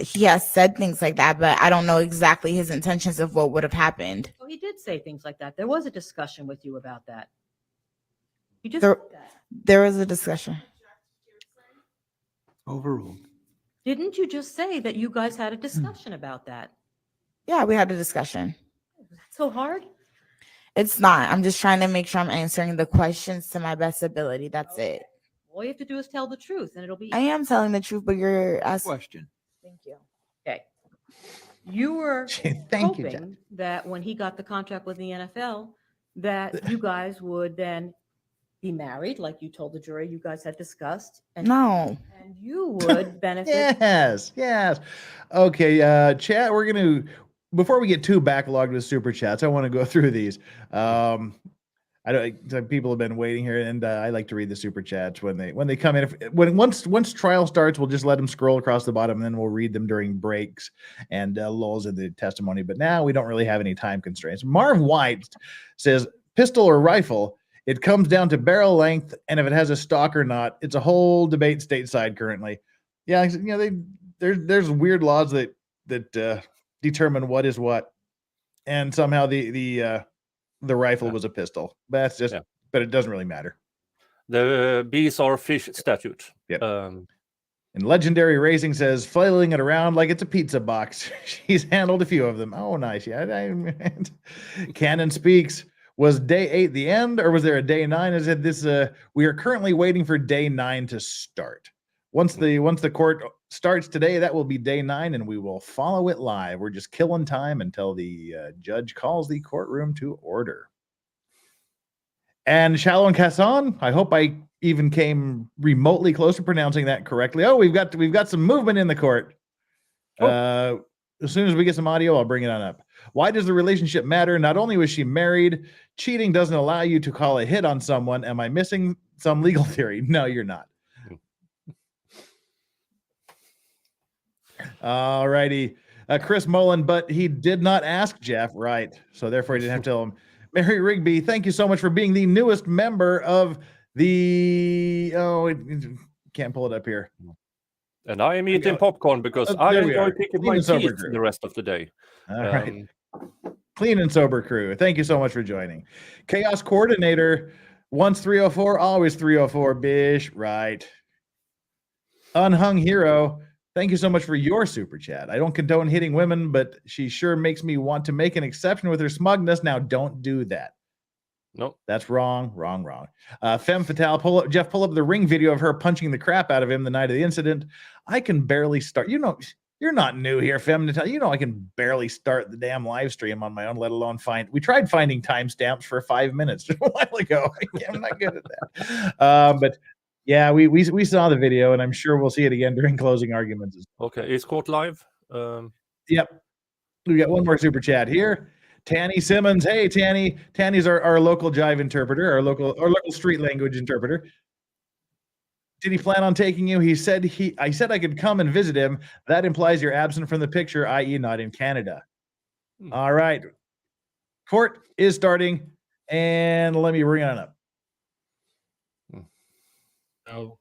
[SPEAKER 12] He has said things like that, but I don't know exactly his intentions of what would have happened.
[SPEAKER 13] So he did say things like that. There was a discussion with you about that. You just
[SPEAKER 12] There,
[SPEAKER 13] said that.
[SPEAKER 12] there was a discussion.
[SPEAKER 6] Overruled.
[SPEAKER 13] Didn't you just say that you guys had a discussion about that?
[SPEAKER 12] Yeah, we had a discussion.
[SPEAKER 13] So hard?
[SPEAKER 12] It's not. I'm just trying to make sure I'm answering the questions to my best ability. That's it.
[SPEAKER 13] All you have to do is tell the truth, and it'll be.
[SPEAKER 12] I am telling the truth, but you're asking.
[SPEAKER 6] Question.
[SPEAKER 12] Thank you.
[SPEAKER 13] Okay. You were
[SPEAKER 5] Thank you,
[SPEAKER 13] hoping
[SPEAKER 5] Jen.
[SPEAKER 13] that when he got the contract with the NFL, that you guys would then be married, like you told the jury you guys had discussed. And,
[SPEAKER 12] No.
[SPEAKER 13] and you would benefit.
[SPEAKER 5] Yes. Okay, chat, we're going to, before we get too backlogged with super chats, I want to go through these. I don't. People have been waiting here, and I like to read the super chats when they come in. Once trial starts, we'll just let them scroll across the bottom, and then we'll read them during breaks and lulls in the testimony. But now we don't really have any time constraints. Marv White says, "Pistol or rifle? It comes down to barrel length, and if it has a stock or not. It's a whole debate stateside currently. Yeah, you know, there's weird laws that determine what is what, and somehow the rifle was a pistol. But that's just, but it doesn't really matter.
[SPEAKER 9] The bees are fish statute.
[SPEAKER 5] Yep. And Legendary Racing says, flailing it around like it's a pizza box. She's handled a few of them. Oh, nice. Yeah. Cannon speaks. Was day 8 the end, or was there a day 9? I said this. We are currently waiting for day 9 to start. Once the court starts today, that will be day 9, and we will follow it live. We're just killing time until the judge calls the courtroom to order. And Shallow and Casson, I hope I even came remotely close to pronouncing that correctly. Oh, we've got some movement in the court. As soon as we get some audio, I'll bring it on up. Why does the relationship matter? Not only was she married, cheating doesn't allow you to call a hit on someone. Am I missing some legal theory? No, you're not. All righty. Chris Mullen, but he did not ask Jeff, right? So therefore, he didn't have to tell him. Mary Rigby, thank you so much for being the newest member of the. Can't pull it up here.
[SPEAKER 9] And I am eating popcorn because I enjoy picking my teeth the rest of the day.
[SPEAKER 5] All right. Clean and sober crew. Thank you so much for joining. Chaos Coordinator, once 304, always 304. Bish, right. Unhung Hero, thank you so much for your super chat. I don't condone hitting women, but she sure makes me want to make an exception with her smugness. Now, don't do that.
[SPEAKER 9] Nope.
[SPEAKER 5] That's wrong. Femme Fatale, pull up the Ring video of her punching the crap out of him the night of the incident. I can barely start. You know, you're not new here, Femme Fatale. You know, I can barely start the damn live stream on my own, let alone we tried finding timestamps for 5 minutes a while ago. I'm not good at that. But yeah, we saw the video, and I'm sure we'll see it again during closing arguments.
[SPEAKER 9] Okay, is court live?
[SPEAKER 5] Yep. We got one more super chat here. Tanny Simmons. Hey, Tanny. Tanny's our local jive interpreter, our local street language interpreter. Did he plan on taking you? He said I said I could come and visit him. That implies you're absent from the picture, i.e. not in Canada. All right. Court is starting, and let me bring it up.
[SPEAKER 7] Now,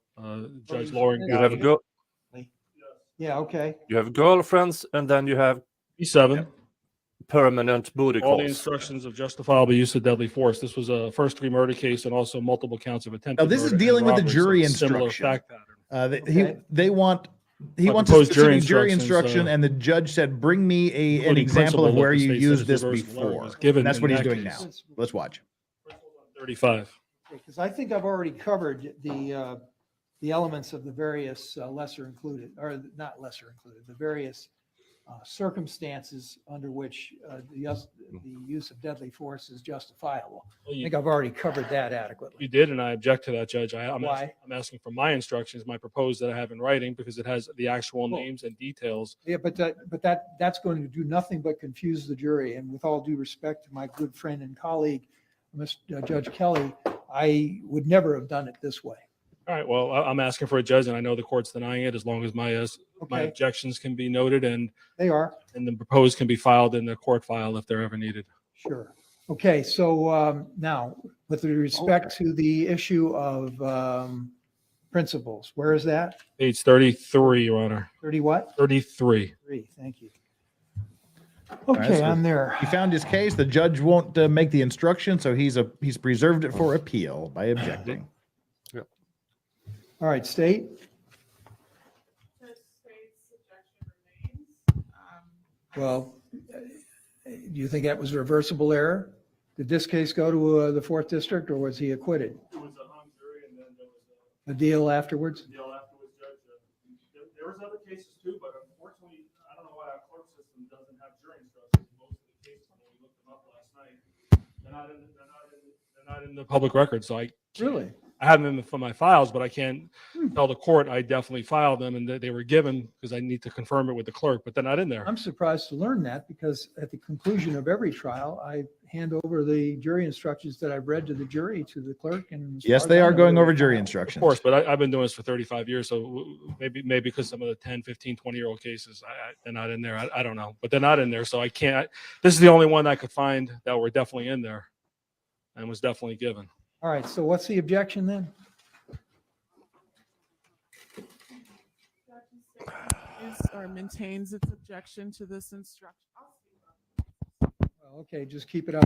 [SPEAKER 7] Judge Loring.
[SPEAKER 9] You have go.
[SPEAKER 6] Yeah, okay.
[SPEAKER 9] You have girlfriends, and then you have
[SPEAKER 7] E7.
[SPEAKER 9] Permanent booty
[SPEAKER 7] All the
[SPEAKER 9] calls.
[SPEAKER 7] instructions of justifiable use of deadly force. This was a first-degree murder case and also multiple counts of attempted
[SPEAKER 5] Now, this is
[SPEAKER 7] murder and
[SPEAKER 5] dealing with the
[SPEAKER 7] robbery,
[SPEAKER 5] jury
[SPEAKER 7] so it's a similar
[SPEAKER 5] instruction.
[SPEAKER 7] fact pattern.
[SPEAKER 5] He wants a
[SPEAKER 7] proposed
[SPEAKER 5] specific
[SPEAKER 7] jury
[SPEAKER 5] jury instruction, and the judge said, "Bring me an
[SPEAKER 7] including
[SPEAKER 5] example of
[SPEAKER 7] principle
[SPEAKER 5] where
[SPEAKER 7] that the
[SPEAKER 5] you
[SPEAKER 7] state
[SPEAKER 5] used
[SPEAKER 7] said
[SPEAKER 5] this
[SPEAKER 7] is reversible error
[SPEAKER 5] before."
[SPEAKER 7] was given
[SPEAKER 5] And that's
[SPEAKER 7] in
[SPEAKER 5] what he's
[SPEAKER 7] that
[SPEAKER 5] doing
[SPEAKER 7] case.
[SPEAKER 5] now. Let's watch.
[SPEAKER 7] 35.
[SPEAKER 6] Because I think I've already covered the elements of the various lesser included, or not lesser included, the various circumstances under which the use of deadly force is justifiable. I think I've already covered that adequately.
[SPEAKER 7] You did, and I object to that, Judge. I'm
[SPEAKER 6] Why?
[SPEAKER 7] I'm asking for my instructions, my proposed that I have in writing, because it has the actual names and details.
[SPEAKER 6] Yeah, but that's going to do nothing but confuse the jury. And with all due respect to my good friend and colleague, Mr. Judge Kelly, I would never have done it this way.
[SPEAKER 7] All right, well, I'm asking for a judge, and I know the court's denying it, as long as my
[SPEAKER 6] Okay.
[SPEAKER 7] objections can be noted and
[SPEAKER 6] They are.
[SPEAKER 7] and the proposed can be filed in the court file if they're ever needed.
[SPEAKER 6] Sure. Okay, so now, with respect to the issue of principles, where is that?
[SPEAKER 7] Page 33, Your Honor.
[SPEAKER 6] 30 what?
[SPEAKER 7] 33.
[SPEAKER 6] 3, thank you.
[SPEAKER 5] All right,
[SPEAKER 6] Okay,
[SPEAKER 5] so
[SPEAKER 6] I'm there.
[SPEAKER 5] He found his case. The judge won't make the instruction, so he's preserved it for appeal by objecting.
[SPEAKER 6] All right, state. Well, do you think that was a reversible error? Did this case go to the 4th District, or was he acquitted?
[SPEAKER 7] It was a hung jury, and then there was
[SPEAKER 6] A deal afterwards?
[SPEAKER 7] deal afterwards, Judge. There was other cases too, but unfortunately, I don't know why our court system doesn't have jury instructions. Most of the cases, when we looked them up last night, they're not in the public record, so
[SPEAKER 6] Really?
[SPEAKER 7] I have them for my files, but I can't tell the court I definitely filed them and that they were given because I need to confirm it with the clerk, but they're not in there.
[SPEAKER 6] I'm surprised to learn that, because at the conclusion of every trial, I hand over the jury instructions that I've read to the jury, to the clerk. And
[SPEAKER 5] Yes, they are going over jury instructions.
[SPEAKER 7] Of course, but I've been doing this for 35 years, so maybe because some of the 10, 15, 20-year-old cases, they're not in there. I don't know, but they're not in there, so I can't. This is the only one I could find that were definitely in there and was definitely given.
[SPEAKER 6] All right, so what's the objection then?
[SPEAKER 8] Or maintains its objection to this instruction.
[SPEAKER 6] Well, okay, just keep it up.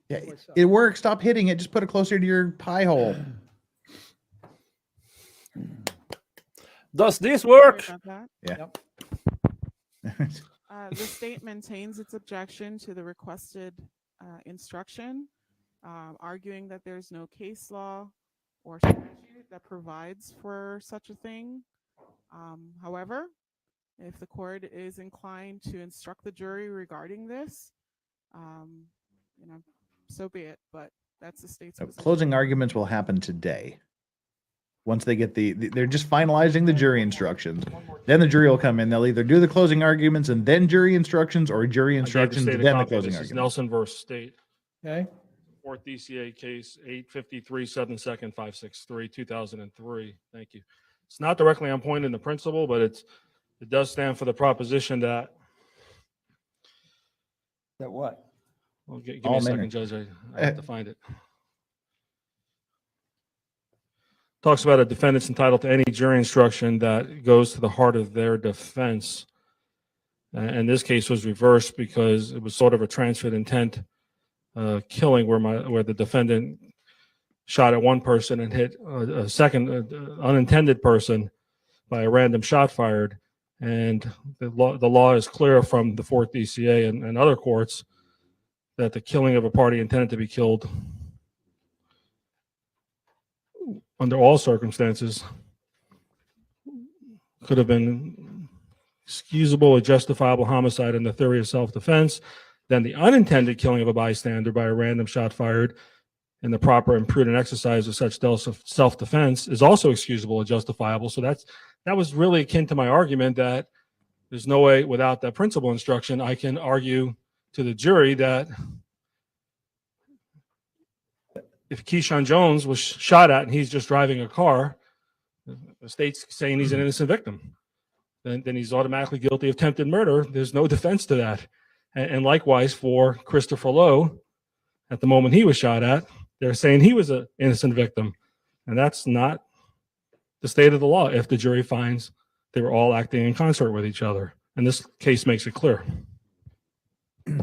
[SPEAKER 5] Yeah, it works. Stop hitting it. Just put it closer to your pie hole.
[SPEAKER 9] Does this work?
[SPEAKER 8] Sorry about
[SPEAKER 5] Yeah.
[SPEAKER 8] that. The state maintains its objection to the requested instruction, arguing that there's no case law or statute that provides for such a thing. However, if the court is inclined to instruct the jury regarding this, so be it. But that's the state's position.
[SPEAKER 5] Closing arguments will happen today. Once they get they're just finalizing the jury instructions. Then the jury will come in. They'll either do the closing arguments and then jury instructions, or jury instructions and then the closing
[SPEAKER 7] This
[SPEAKER 5] arguments.
[SPEAKER 7] is Nelson versus State.
[SPEAKER 6] Okay.
[SPEAKER 7] 4th DCA case 853 7th 2nd 563 2003. Thank you. It's not directly on point in the principle, but it does stand for the proposition that.
[SPEAKER 6] That what?
[SPEAKER 7] Well, give me a second, Judge. I have to find it. Talks about a defendant's entitled to any jury instruction that goes to the heart of their defense. And this case was reversed because it was sort of a transferred intent killing where the defendant shot at one person and hit a second unintended person by a random shot fired. And the law is clear from the 4th DCA and other courts that the killing of a party intended to be killed under all circumstances could have been excusable or justifiable homicide in the theory of self-defense. Then the unintended killing of a bystander by a random shot fired in the proper and prudent exercise of such self-defense is also excusable or justifiable. So that was really akin to my argument that there's no way without that principle instruction I can argue to the jury that if Keyshawn Jones was shot at and he's just driving a car, The state's saying he's an innocent victim. Then he's automatically guilty of attempted murder. There's no defense to that. And likewise for Christopher Lowe, at the moment he was shot at, they're saying he was an innocent victim. And that's not the state of the law if the jury finds they were all acting in concert with each other. And this case makes it clear.
[SPEAKER 6] All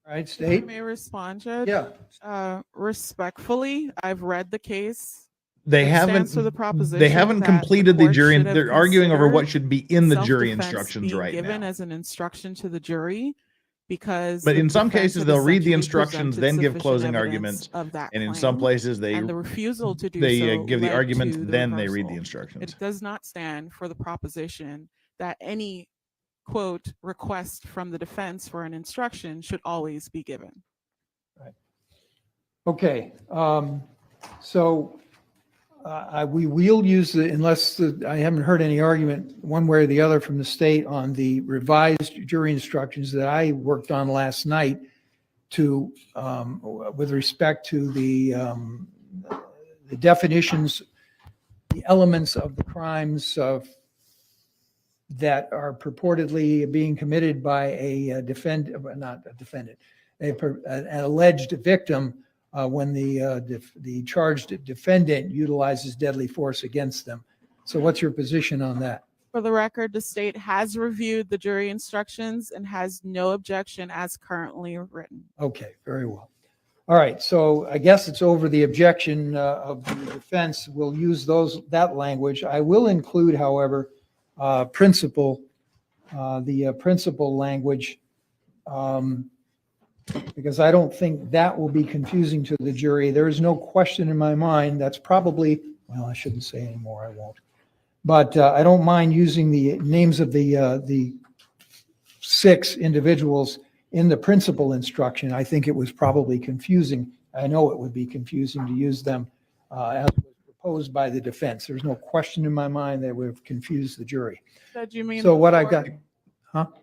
[SPEAKER 6] right, State.
[SPEAKER 8] May I respond, Judge?
[SPEAKER 6] Yeah.
[SPEAKER 8] Respectfully, I've read the case.
[SPEAKER 5] They
[SPEAKER 8] It
[SPEAKER 5] haven't.
[SPEAKER 8] stands for the proposition
[SPEAKER 5] They haven't
[SPEAKER 8] that
[SPEAKER 5] completed the
[SPEAKER 8] court
[SPEAKER 5] jury.
[SPEAKER 8] should have
[SPEAKER 5] They're arguing over what should be in the jury
[SPEAKER 8] self-defense
[SPEAKER 5] instructions
[SPEAKER 8] being
[SPEAKER 5] right
[SPEAKER 8] given
[SPEAKER 5] now.
[SPEAKER 8] as an instruction to the jury, because
[SPEAKER 5] But
[SPEAKER 8] the
[SPEAKER 5] in some
[SPEAKER 8] defense
[SPEAKER 5] cases,
[SPEAKER 8] had
[SPEAKER 5] they'll read the
[SPEAKER 8] essentially
[SPEAKER 5] instructions,
[SPEAKER 8] presented
[SPEAKER 5] then give
[SPEAKER 8] sufficient
[SPEAKER 5] closing
[SPEAKER 8] evidence
[SPEAKER 5] arguments,
[SPEAKER 8] of that
[SPEAKER 5] and in some
[SPEAKER 8] claim,
[SPEAKER 5] places they
[SPEAKER 8] and the refusal to do
[SPEAKER 5] they
[SPEAKER 8] so
[SPEAKER 5] give the
[SPEAKER 8] led
[SPEAKER 5] arguments,
[SPEAKER 8] to the
[SPEAKER 5] then they read the
[SPEAKER 8] reversal.
[SPEAKER 5] instructions.
[SPEAKER 8] It does not stand for the proposition that any quote request from the defense for an instruction should always be given.
[SPEAKER 6] Okay. So we will use I haven't heard any argument one way or the other from the state on the revised jury instructions that I worked on last night to, with respect to the definitions, the elements of the crimes that are purportedly being committed by an alleged victim when the charged defendant utilizes deadly force against them. So what's your position on that?
[SPEAKER 8] For the record, the state has reviewed the jury instructions and has no objection as currently written.
[SPEAKER 6] Okay, very well. All right, so I guess it's over the objection of the defense. We'll use that language. I will include, however, the principal language, because I don't think that will be confusing to the jury. There is no question in my mind. That's probably, well, I shouldn't say anymore. I won't. But I don't mind using the names of the 6 individuals in the principal instruction. I think it was probably confusing. I know it would be confusing to use them as was proposed by the defense. There's no question in my mind that would have confused the jury.
[SPEAKER 8] Did you mean
[SPEAKER 6] So what I've got,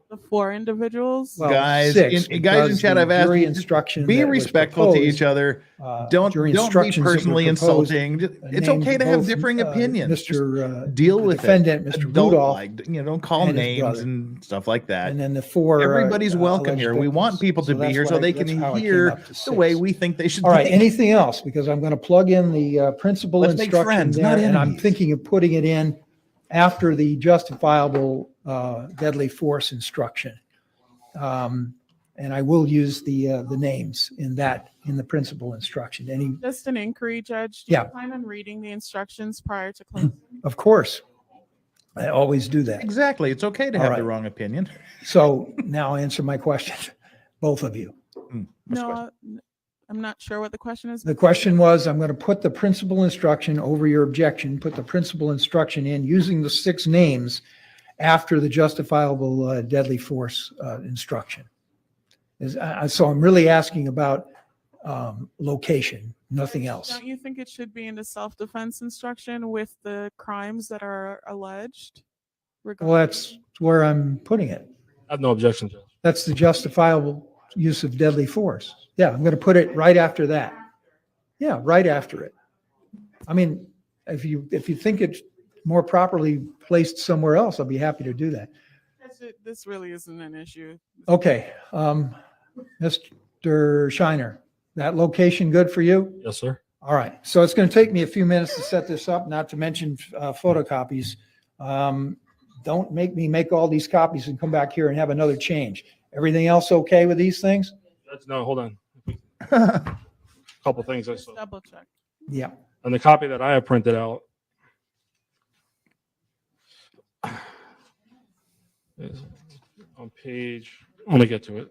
[SPEAKER 8] the 4 individuals?
[SPEAKER 6] well,
[SPEAKER 5] guys,
[SPEAKER 6] 6,
[SPEAKER 5] guys in chat,
[SPEAKER 6] because
[SPEAKER 5] I've
[SPEAKER 6] the
[SPEAKER 5] asked
[SPEAKER 6] jury
[SPEAKER 5] you,
[SPEAKER 6] instruction
[SPEAKER 5] be
[SPEAKER 6] that was
[SPEAKER 5] respectful to
[SPEAKER 6] proposed,
[SPEAKER 5] each other. Don't
[SPEAKER 6] jury
[SPEAKER 5] be
[SPEAKER 6] instructions that were
[SPEAKER 5] personally
[SPEAKER 6] proposed,
[SPEAKER 5] insulting. It's
[SPEAKER 6] named
[SPEAKER 5] okay to have
[SPEAKER 6] both,
[SPEAKER 5] differing opinions.
[SPEAKER 6] Mr.
[SPEAKER 5] Deal
[SPEAKER 6] the
[SPEAKER 5] with
[SPEAKER 6] defendant,
[SPEAKER 5] it.
[SPEAKER 6] Mr.
[SPEAKER 5] Don't
[SPEAKER 6] Rudolph,
[SPEAKER 5] don't call
[SPEAKER 6] and his
[SPEAKER 5] names
[SPEAKER 6] brother.
[SPEAKER 5] and stuff like that.
[SPEAKER 6] And then the 4.
[SPEAKER 5] Everybody's welcome
[SPEAKER 6] alleged
[SPEAKER 5] here. We
[SPEAKER 6] victims.
[SPEAKER 5] want people to
[SPEAKER 6] So
[SPEAKER 5] be
[SPEAKER 6] that's
[SPEAKER 5] here so
[SPEAKER 6] what
[SPEAKER 5] they
[SPEAKER 6] that's
[SPEAKER 5] can
[SPEAKER 6] how I came
[SPEAKER 5] hear
[SPEAKER 6] up to
[SPEAKER 5] the way
[SPEAKER 6] 6.
[SPEAKER 5] we think they should
[SPEAKER 6] All right,
[SPEAKER 5] think.
[SPEAKER 6] anything else? Because I'm going to plug in the principal
[SPEAKER 5] Let's make
[SPEAKER 6] instruction
[SPEAKER 5] friends,
[SPEAKER 6] there,
[SPEAKER 5] not
[SPEAKER 6] and I'm
[SPEAKER 5] enemies.
[SPEAKER 6] thinking of putting it in after the justifiable deadly force instruction. And I will use the names in the principal instruction. Any,
[SPEAKER 8] Just an inquiry, Judge. Do
[SPEAKER 6] Yeah.
[SPEAKER 8] you plan on reading the instructions prior to closing?
[SPEAKER 6] of course, I always do that.
[SPEAKER 5] Exactly. It's okay to
[SPEAKER 6] All
[SPEAKER 5] have the
[SPEAKER 6] right.
[SPEAKER 5] wrong opinion.
[SPEAKER 6] So now answer my question, both of you.
[SPEAKER 8] No, I'm not sure what the question is.
[SPEAKER 6] The question was, I'm going to put the principal instruction over your objection, put the principal instruction in using the 6 names after the justifiable deadly force instruction. So I'm really asking about location, nothing else.
[SPEAKER 8] Don't you think it should be in the self-defense instruction with the crimes that are alleged?
[SPEAKER 6] Well, that's where I'm putting it.
[SPEAKER 7] I have no objection, Judge.
[SPEAKER 6] That's the justifiable use of deadly force. Yeah, I'm going to put it right after that. Yeah, right after it. I mean, if you think it's more properly placed somewhere else, I'll be happy to do that.
[SPEAKER 8] This really isn't an issue.
[SPEAKER 6] Okay, Mr. Shiner, that location good for you?
[SPEAKER 7] Yes, sir.
[SPEAKER 6] All right, so it's going to take me a few minutes to set this up, not to mention photocopies. Don't make me make all these copies and come back here and have another change. Everything else okay with these things?
[SPEAKER 7] Judge, no, hold on. Couple things I saw.
[SPEAKER 8] Double check.
[SPEAKER 6] Yeah.
[SPEAKER 7] And the copy that I have printed out is on page, I'm gonna get to it.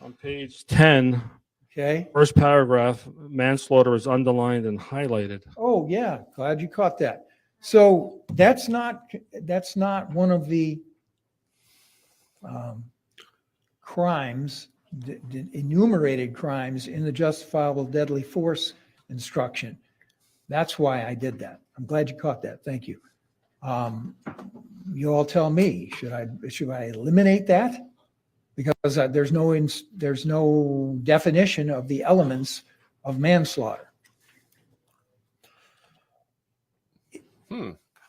[SPEAKER 7] On page 10,
[SPEAKER 6] Okay.
[SPEAKER 7] first paragraph, manslaughter is underlined and highlighted.
[SPEAKER 6] Oh, yeah, glad you caught that. So that's not one of the crimes, the enumerated crimes in the justifiable deadly force instruction. That's why I did that. I'm glad you caught that. Thank you. You all tell me, should I eliminate that? because there's no definition of the elements of manslaughter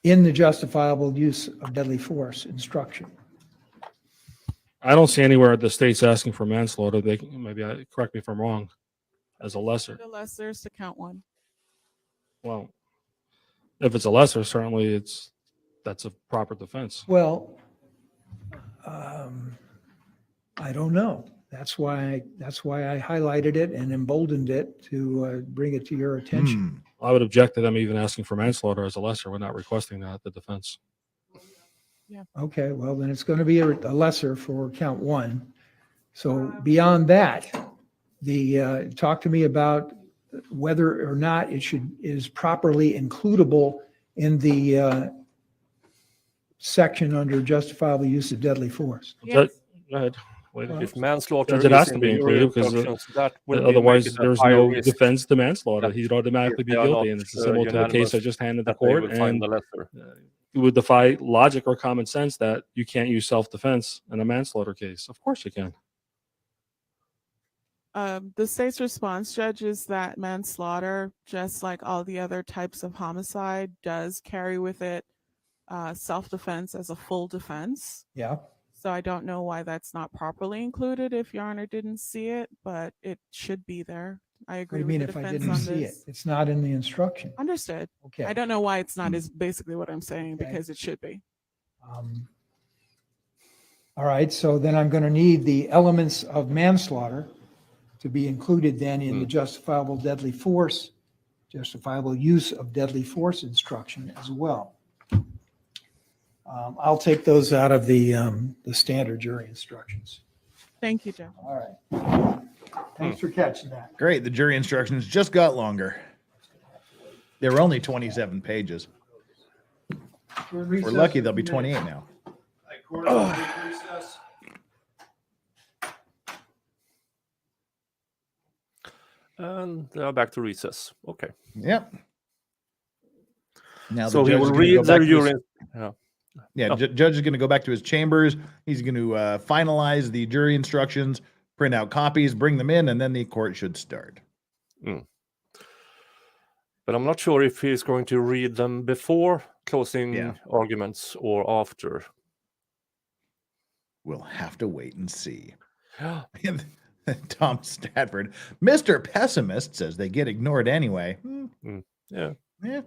[SPEAKER 6] in the justifiable use of deadly force instruction.
[SPEAKER 7] I don't see anywhere the state's asking for manslaughter. They maybe correct me if I'm wrong, as a lesser.
[SPEAKER 8] The lesser is to count one.
[SPEAKER 7] Well, if it's a lesser, certainly that's a proper defense.
[SPEAKER 6] Well, I don't know. That's why I highlighted it and emboldened it to bring it to your attention.
[SPEAKER 7] I would object to them even asking for manslaughter as a lesser. We're not requesting that, the defense.
[SPEAKER 8] Yeah.
[SPEAKER 6] Okay, well, then it's going to be a lesser for count one. So beyond that, talk to me about whether or not it is properly includable in the section under justifiable use of deadly force.
[SPEAKER 7] Go ahead.
[SPEAKER 9] If manslaughter
[SPEAKER 7] it has
[SPEAKER 9] is
[SPEAKER 7] to
[SPEAKER 9] in
[SPEAKER 7] be
[SPEAKER 9] the jury
[SPEAKER 7] included because
[SPEAKER 9] instructions, that will
[SPEAKER 7] otherwise
[SPEAKER 9] make it a
[SPEAKER 7] there's
[SPEAKER 9] higher
[SPEAKER 7] no
[SPEAKER 9] risk
[SPEAKER 7] defense to manslaughter.
[SPEAKER 9] that
[SPEAKER 7] He'd automatically
[SPEAKER 9] if
[SPEAKER 7] be
[SPEAKER 9] they are
[SPEAKER 7] guilty,
[SPEAKER 9] not,
[SPEAKER 7] and it's similar to the case I
[SPEAKER 9] unanimous,
[SPEAKER 7] just handed the
[SPEAKER 9] that they
[SPEAKER 7] court.
[SPEAKER 9] will find
[SPEAKER 7] And
[SPEAKER 9] the lesser.
[SPEAKER 7] it would defy logic or common sense that you can't use self-defense in a manslaughter case. Of course you can.
[SPEAKER 8] The state's response, Judge, is that manslaughter, just like all the other types of homicide, does carry with it self-defense as a full defense.
[SPEAKER 6] Yeah.
[SPEAKER 8] So I don't know why that's not properly included if Your Honor didn't see it, but it should be there. I
[SPEAKER 6] What do
[SPEAKER 8] agree
[SPEAKER 6] you
[SPEAKER 8] with
[SPEAKER 6] mean
[SPEAKER 8] the
[SPEAKER 6] if I
[SPEAKER 8] defense
[SPEAKER 6] didn't
[SPEAKER 8] on
[SPEAKER 6] see it?
[SPEAKER 8] this.
[SPEAKER 6] It's not in the instruction.
[SPEAKER 8] Understood.
[SPEAKER 6] Okay.
[SPEAKER 8] I don't know why it's not is basically what I'm saying
[SPEAKER 6] Okay.
[SPEAKER 8] because it should be.
[SPEAKER 6] All right, so then I'm going to need the elements of manslaughter to be included then in the justifiable use of deadly force instruction as well. I'll take those out of the standard jury instructions.
[SPEAKER 8] Thank you, Judge.
[SPEAKER 6] All right. Thanks for catching that.
[SPEAKER 5] Great. The jury instructions just got longer. They were only 27 pages. We're lucky they'll be 28 now.
[SPEAKER 9] And back to recess. Okay.
[SPEAKER 5] Yep. Now
[SPEAKER 9] So
[SPEAKER 5] the
[SPEAKER 9] he
[SPEAKER 5] judge
[SPEAKER 9] will
[SPEAKER 5] is gonna
[SPEAKER 9] read
[SPEAKER 5] go
[SPEAKER 9] the
[SPEAKER 5] back to his-
[SPEAKER 9] urine.
[SPEAKER 5] Yeah,
[SPEAKER 9] Oh.
[SPEAKER 5] judge is going to go back to his chambers. He's going to finalize the jury instructions, print out copies, bring them in, and then the court should start.
[SPEAKER 9] But I'm not sure if he's going to read them before closing
[SPEAKER 5] Yeah.
[SPEAKER 9] arguments or after.
[SPEAKER 5] We'll have to wait and see. Tom Statford, Mr. Pessimist, says they get ignored anyway.
[SPEAKER 9] Yeah.
[SPEAKER 5] Yeah.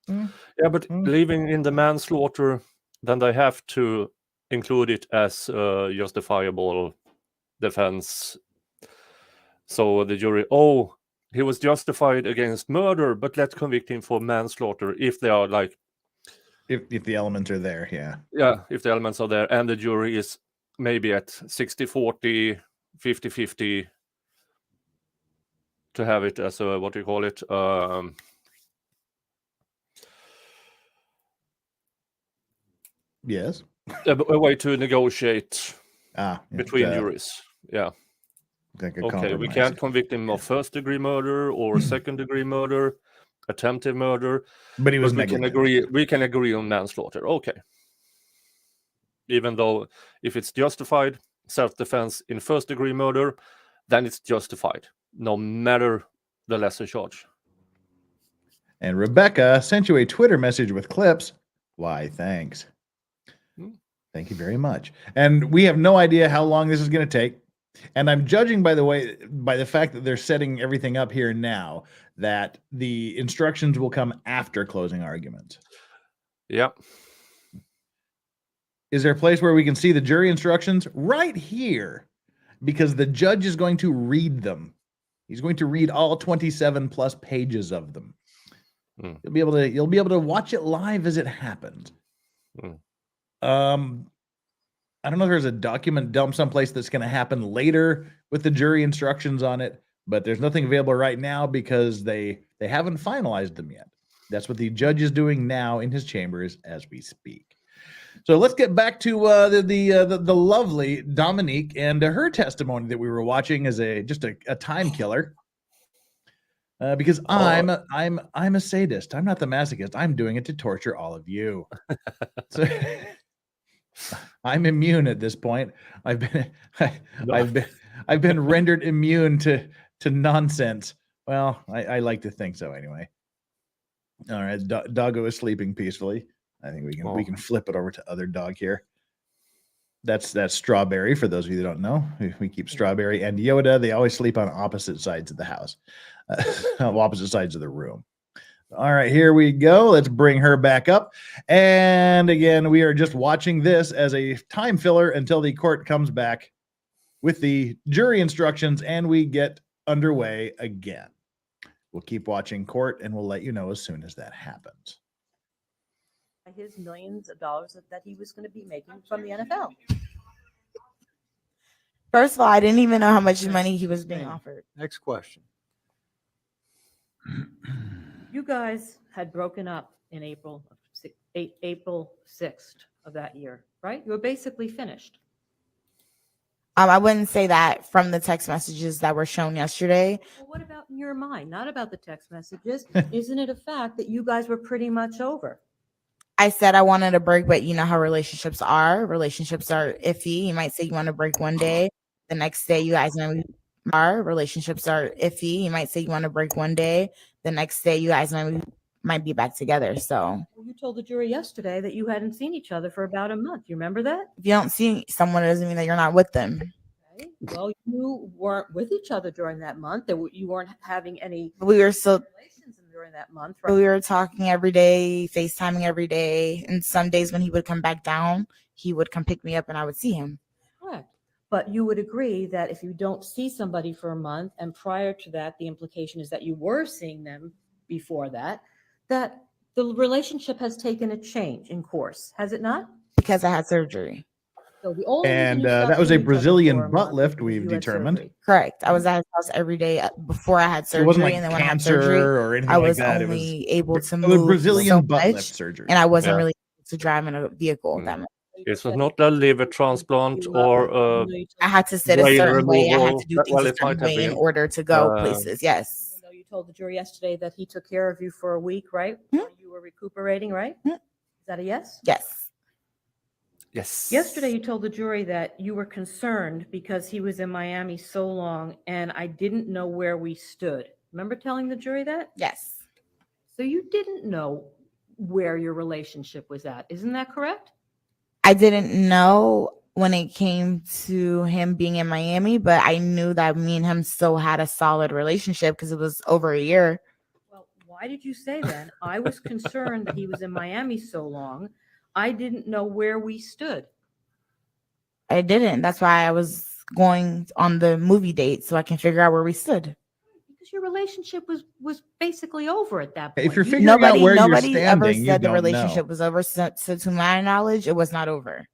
[SPEAKER 9] Yeah, but leaving in the manslaughter, then they have to include it as justifiable defense. So the jury, he was justified against murder, but let's convict him for manslaughter if they are like...
[SPEAKER 5] If the elements are there, yeah.
[SPEAKER 9] Yeah, if the elements are there, and the jury is maybe at 60-40, 50-50, to have it as a, what do you call it?
[SPEAKER 5] Yes.
[SPEAKER 9] A way to negotiate between
[SPEAKER 5] it's,
[SPEAKER 9] juries. Yeah.
[SPEAKER 5] Like a
[SPEAKER 9] Okay, we
[SPEAKER 5] compromise.
[SPEAKER 9] can't convict him of first-degree murder or second-degree murder, attempted murder.
[SPEAKER 5] But he was
[SPEAKER 9] we can
[SPEAKER 5] negligent.
[SPEAKER 9] agree. We can agree on manslaughter. Okay. Even though if it's justified self-defense in first-degree murder, then it's justified, no matter the lesser charge.
[SPEAKER 5] And Rebecca sent you a Twitter message with clips. Why, thanks. Thank you very much. And we have no idea how long this is going to take. And I'm judging, by the way, by the fact that they're setting everything up here now, that the instructions will come after closing arguments.
[SPEAKER 9] Yeah.
[SPEAKER 5] Is there a place where we can see the jury instructions? Right here, because the judge is going to read them. He's going to read all 27 plus pages of them. You'll be able to watch it live as it happens. I don't know if there's a document dump someplace that's going to happen later with the jury instructions on it, but there's nothing available right now because they haven't finalized them yet. That's what the judge is doing now in his chambers as we speak. So let's get back to the lovely Dominique and her testimony that we were watching as just a time killer. Because I'm a sadist. I'm not the masochist. I'm doing it to torture all of you. So, I'm immune at this point. I've been rendered immune to nonsense. Well, I like to think so anyway. All right, Doggo is sleeping peacefully. I think we can flip it over to other dog here. That's Strawberry. For those of you that don't know, we keep Strawberry and Yoda. They always sleep on opposite sides of the house, opposite sides of the room. All right, here we go. Let's bring her back up. And again, we are just watching this as a time filler until the court comes back with the jury instructions and we get underway again. We'll keep watching court and we'll let you know as soon as that happens.
[SPEAKER 13] His millions of dollars that he was going to be making from the NFL.
[SPEAKER 12] First of all, I didn't even know how much money he was being offered.
[SPEAKER 6] Next question.
[SPEAKER 13] You guys had broken up in April 6th of that year, right? You were basically finished.
[SPEAKER 12] I wouldn't say that from the text messages that were shown yesterday.
[SPEAKER 13] Well, what about in your mind? Not about the text messages. Isn't it a fact that you guys were pretty much over?
[SPEAKER 12] I said I wanted a break, but you know how relationships are. Relationships are iffy. You might say you want to break one day. The next day, you guys are. Relationships are iffy. You might say you want to break one day. The next day, you guys might be back together. So
[SPEAKER 13] you told the jury yesterday that you hadn't seen each other for about a month. You remember that?
[SPEAKER 12] if you don't see someone, it doesn't mean that you're not with them.
[SPEAKER 13] Okay. Well, you weren't with each other during that month. You weren't having any.
[SPEAKER 12] We were still
[SPEAKER 13] relations during that month, right?
[SPEAKER 12] We were talking every day, FaceTiming every day. And some days when he would come back down, he would come pick me up and I would see him.
[SPEAKER 13] Correct. But you would agree that if you don't see somebody for a month, and prior to that, the implication is that you were seeing them before that, that the relationship has taken a change in course, has it not?
[SPEAKER 12] Because I had surgery.
[SPEAKER 13] So the only
[SPEAKER 5] and that was a Brazilian butt lift, we've determined.
[SPEAKER 12] Correct. I was at his house every day before I had surgery.
[SPEAKER 5] It wasn't like
[SPEAKER 12] and then when I had
[SPEAKER 5] cancer
[SPEAKER 12] surgery,
[SPEAKER 5] or anything
[SPEAKER 12] I was
[SPEAKER 5] like that.
[SPEAKER 12] only able to
[SPEAKER 5] It was
[SPEAKER 12] move
[SPEAKER 5] Brazilian
[SPEAKER 12] so
[SPEAKER 5] butt
[SPEAKER 12] much,
[SPEAKER 5] lift surgery.
[SPEAKER 12] and I wasn't really able to drive in a vehicle. That much.
[SPEAKER 9] It's not a liver transplant or
[SPEAKER 12] I had to sit a
[SPEAKER 9] brain
[SPEAKER 12] certain way. I had to do
[SPEAKER 9] removal.
[SPEAKER 12] things
[SPEAKER 9] Well,
[SPEAKER 12] a
[SPEAKER 9] it might
[SPEAKER 12] certain
[SPEAKER 9] have
[SPEAKER 12] way in
[SPEAKER 9] been.
[SPEAKER 12] order to go places. Yes.
[SPEAKER 13] Even though you told the jury yesterday that he took care of you for a week, right? While you were recuperating, right? Is that a yes?
[SPEAKER 12] Yes.
[SPEAKER 9] Yes.
[SPEAKER 13] Yesterday, you told the jury that you were concerned because he was in Miami so long and I didn't know where we stood. Remember telling the jury that?
[SPEAKER 12] Yes.
[SPEAKER 13] So you didn't know where your relationship was at. Isn't that correct?
[SPEAKER 12] I didn't know when it came to him being in Miami, but I knew that me and him still had a solid relationship because it was over a year.
[SPEAKER 13] Well, why did you say then? I was concerned that he was in Miami so long. I didn't know where we stood.
[SPEAKER 12] I didn't. That's why I was going on the movie date so I can figure out where we stood.
[SPEAKER 13] Because your relationship was basically over at that point.
[SPEAKER 5] If you're figuring out where you're standing,
[SPEAKER 12] ever
[SPEAKER 5] you
[SPEAKER 12] said the
[SPEAKER 5] don't
[SPEAKER 12] relationship
[SPEAKER 5] know.
[SPEAKER 12] was over. So to my knowledge, it was not over.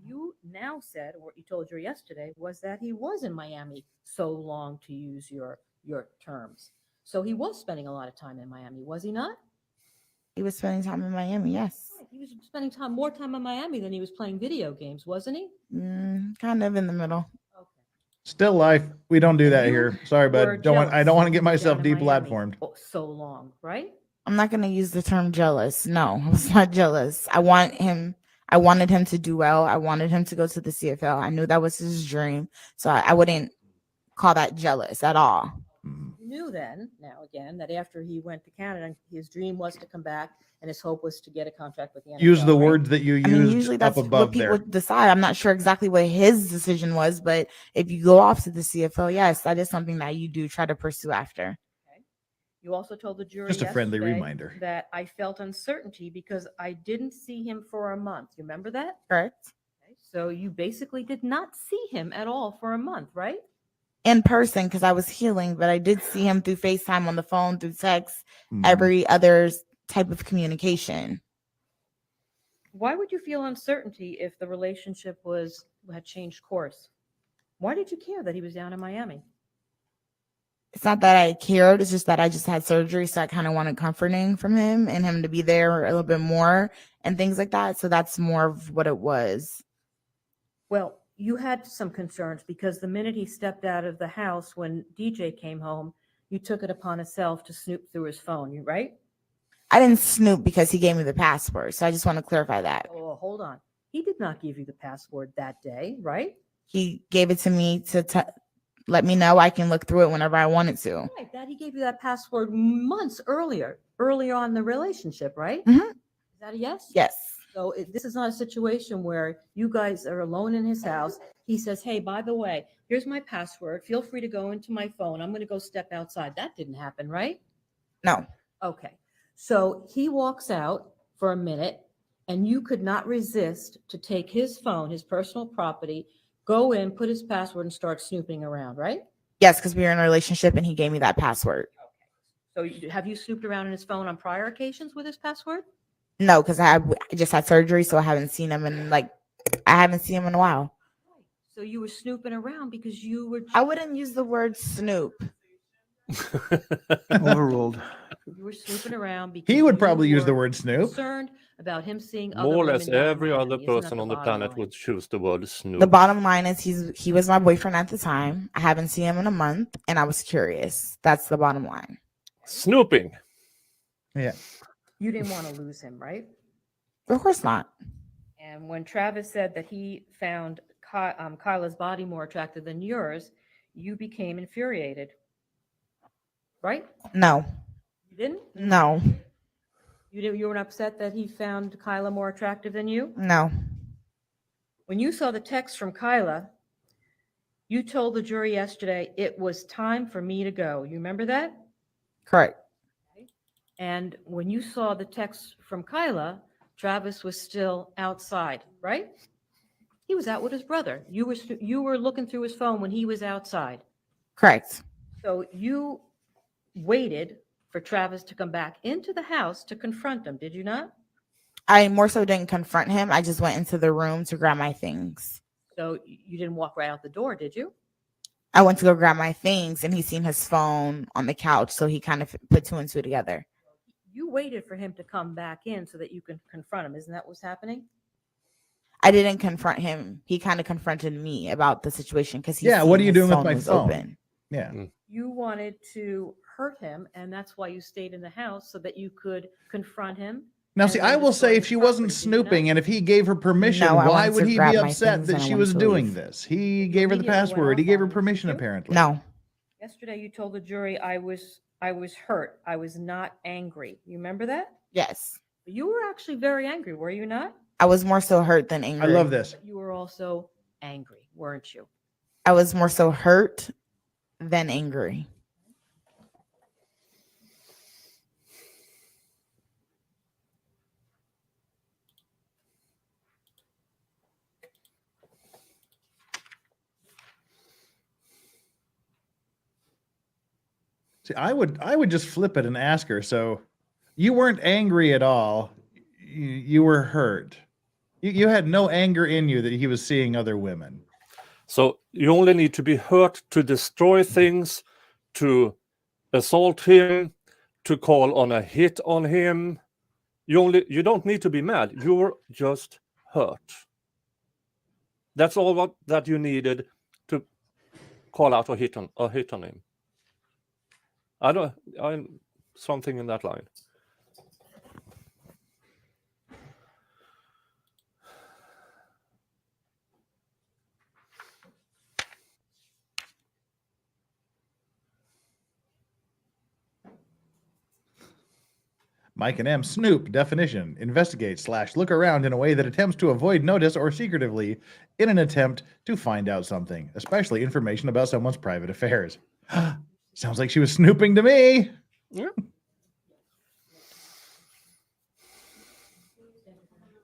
[SPEAKER 13] You now said, or what you told her yesterday, was that he was in Miami so long, to use your terms. So he was spending a lot of time in Miami, was he not?
[SPEAKER 12] He was spending time in Miami, yes.
[SPEAKER 13] He was spending more time in Miami than he was playing video games, wasn't he?
[SPEAKER 12] Kind of in the middle.
[SPEAKER 5] Still life. We don't do that here. Sorry,
[SPEAKER 13] were
[SPEAKER 5] bud. I don't want to get myself
[SPEAKER 13] down in Miami
[SPEAKER 5] deplatformed.
[SPEAKER 13] so long, right?
[SPEAKER 12] I'm not going to use the term jealous. No, I was not jealous. I wanted him to do well. I wanted him to go to the CFL. I knew that was his dream. So I wouldn't call that jealous at all.
[SPEAKER 13] You knew then, now again, that after he went to Canada, his dream was to come back and his hope was to get a contract with the NFL.
[SPEAKER 5] Use the
[SPEAKER 13] right?
[SPEAKER 5] words that you used
[SPEAKER 12] Usually
[SPEAKER 5] up
[SPEAKER 12] that's
[SPEAKER 5] above
[SPEAKER 12] what people
[SPEAKER 5] there.
[SPEAKER 12] decide. I'm not sure exactly what his decision was, but if you go off to the CFL, yes, that is something that you do try to pursue after.
[SPEAKER 13] You also told the jury
[SPEAKER 5] Just a friendly
[SPEAKER 13] yesterday
[SPEAKER 5] reminder.
[SPEAKER 13] that I felt uncertainty because I didn't see him for a month. You remember that?
[SPEAKER 12] Correct.
[SPEAKER 13] Okay. So you basically did not see him at all for a month, right?
[SPEAKER 12] In person, because I was healing, but I did see him through FaceTime, on the phone, through text, every other type of communication.
[SPEAKER 13] Why would you feel uncertainty if the relationship had changed course? Why did you care that he was down in Miami?
[SPEAKER 12] It's not that I cared. It's just that I just had surgery. So I kind of wanted comforting from him and him to be there a little bit more and things like that. So that's more of what it was.
[SPEAKER 13] Well, you had some concerns because the minute he stepped out of the house when DJ came home, you took it upon yourself to snoop through his phone, right?
[SPEAKER 12] I didn't snoop because he gave me the password. So I just want to clarify that.
[SPEAKER 13] Oh, hold on. He did not give you the password that day, right?
[SPEAKER 12] He gave it to me to let me know I can look through it whenever I wanted to.
[SPEAKER 13] Right, that he gave you that password months earlier on in the relationship, right?
[SPEAKER 12] Mhm.
[SPEAKER 13] Is that a yes?
[SPEAKER 12] Yes.
[SPEAKER 13] So this is not a situation where you guys are alone in his house. He says, hey, by the way, here's my password. Feel free to go into my phone. I'm going to go step outside. That didn't happen, right?
[SPEAKER 12] No.
[SPEAKER 13] Okay. So he walks out for a minute and you could not resist to take his phone, his personal property, go in, put his password and start snooping around, right?
[SPEAKER 12] Yes, because we were in a relationship and he gave me that password.
[SPEAKER 13] So have you snooped around in his phone on prior occasions with his password?
[SPEAKER 12] No, because I just had surgery, so I haven't seen him in a while.
[SPEAKER 13] So you were snooping around because you were.
[SPEAKER 12] I wouldn't use the word snoop.
[SPEAKER 6] Overruled.
[SPEAKER 13] You were snooping around because
[SPEAKER 5] He would
[SPEAKER 13] you
[SPEAKER 5] probably use the
[SPEAKER 13] were
[SPEAKER 5] word snoop.
[SPEAKER 13] concerned about him seeing other
[SPEAKER 9] More or
[SPEAKER 13] women
[SPEAKER 9] less
[SPEAKER 13] down
[SPEAKER 9] every other
[SPEAKER 13] Miami. Isn't that
[SPEAKER 9] person
[SPEAKER 13] the
[SPEAKER 9] on the
[SPEAKER 13] bottom
[SPEAKER 9] planet
[SPEAKER 13] line?
[SPEAKER 9] would choose the word snoop.
[SPEAKER 12] The bottom line is he was my boyfriend at the time. I haven't seen him in a month, and I was curious. That's the bottom line.
[SPEAKER 9] Snooping.
[SPEAKER 5] Yeah.
[SPEAKER 13] You didn't want to lose him, right?
[SPEAKER 12] Of course not.
[SPEAKER 13] And when Travis said that he found Kyla's body more attractive than yours, you became infuriated, right?
[SPEAKER 12] No.
[SPEAKER 13] You didn't?
[SPEAKER 12] No.
[SPEAKER 13] You weren't upset that he found Kyla more attractive than you?
[SPEAKER 12] No.
[SPEAKER 13] When you saw the text from Kyla, you told the jury yesterday it was time for me to go. You remember that?
[SPEAKER 12] Correct.
[SPEAKER 13] And when you saw the text from Kyla, Travis was still outside, right? He was out with his brother. You were looking through his phone when he was outside.
[SPEAKER 12] Correct.
[SPEAKER 13] So you waited for Travis to come back into the house to confront him, did you not?
[SPEAKER 12] I more so didn't confront him. I just went into the room to grab my things.
[SPEAKER 13] So you didn't walk right out the door, did you?
[SPEAKER 12] I went to go grab my things, and he seen his phone on the couch, so he kind of put two and two together.
[SPEAKER 13] You waited for him to come back in so that you can confront him. Isn't that what's happening?
[SPEAKER 12] I didn't confront him. He kind of confronted me about the situation because he
[SPEAKER 5] Yeah, what are you doing with my
[SPEAKER 12] was
[SPEAKER 5] phone?
[SPEAKER 12] open.
[SPEAKER 5] Yeah.
[SPEAKER 13] You wanted to hurt him, and that's why you stayed in the house so that you could confront him.
[SPEAKER 5] Now,
[SPEAKER 13] and
[SPEAKER 5] see,
[SPEAKER 13] then
[SPEAKER 5] I will
[SPEAKER 13] destroy
[SPEAKER 5] say
[SPEAKER 13] his
[SPEAKER 5] if she
[SPEAKER 13] property,
[SPEAKER 5] wasn't
[SPEAKER 13] did you not?
[SPEAKER 5] snooping and if he gave her permission,
[SPEAKER 12] No, I
[SPEAKER 5] why
[SPEAKER 12] wanted
[SPEAKER 5] would
[SPEAKER 12] to
[SPEAKER 5] he
[SPEAKER 12] grab
[SPEAKER 5] be
[SPEAKER 12] my
[SPEAKER 5] upset
[SPEAKER 12] things
[SPEAKER 5] that
[SPEAKER 12] and I
[SPEAKER 5] she
[SPEAKER 12] wanted
[SPEAKER 5] was
[SPEAKER 12] to
[SPEAKER 5] doing
[SPEAKER 12] leave.
[SPEAKER 5] this? He
[SPEAKER 13] You
[SPEAKER 5] gave her the
[SPEAKER 13] immediately went
[SPEAKER 5] password. He
[SPEAKER 13] off
[SPEAKER 5] gave her
[SPEAKER 13] on him,
[SPEAKER 5] permission,
[SPEAKER 13] didn't you?
[SPEAKER 5] apparently.
[SPEAKER 12] No.
[SPEAKER 13] Yesterday, you told the jury I was hurt. I was not angry. You remember that?
[SPEAKER 12] Yes.
[SPEAKER 13] You were actually very angry, were you not?
[SPEAKER 12] I was more so hurt than
[SPEAKER 5] I
[SPEAKER 12] angry.
[SPEAKER 5] love this.
[SPEAKER 13] But you were also angry, weren't you?
[SPEAKER 12] I was more so hurt than angry.
[SPEAKER 5] See, I would just flip it and ask her. So you weren't angry at all. You were hurt. You had no anger in you that he was seeing other women.
[SPEAKER 9] So you only need to be hurt to destroy things, to assault him, to call on a hit on him. You don't need to be mad. You're just hurt. That's all that you needed to call out or hit on him. I'm something in that line.
[SPEAKER 5] Mike and M. Snoop. Definition. Investigate / look around in a way that attempts to avoid notice or secretively in an attempt to find out something, especially information about someone's private affairs. Sounds like she was snooping to me.
[SPEAKER 9] Yeah.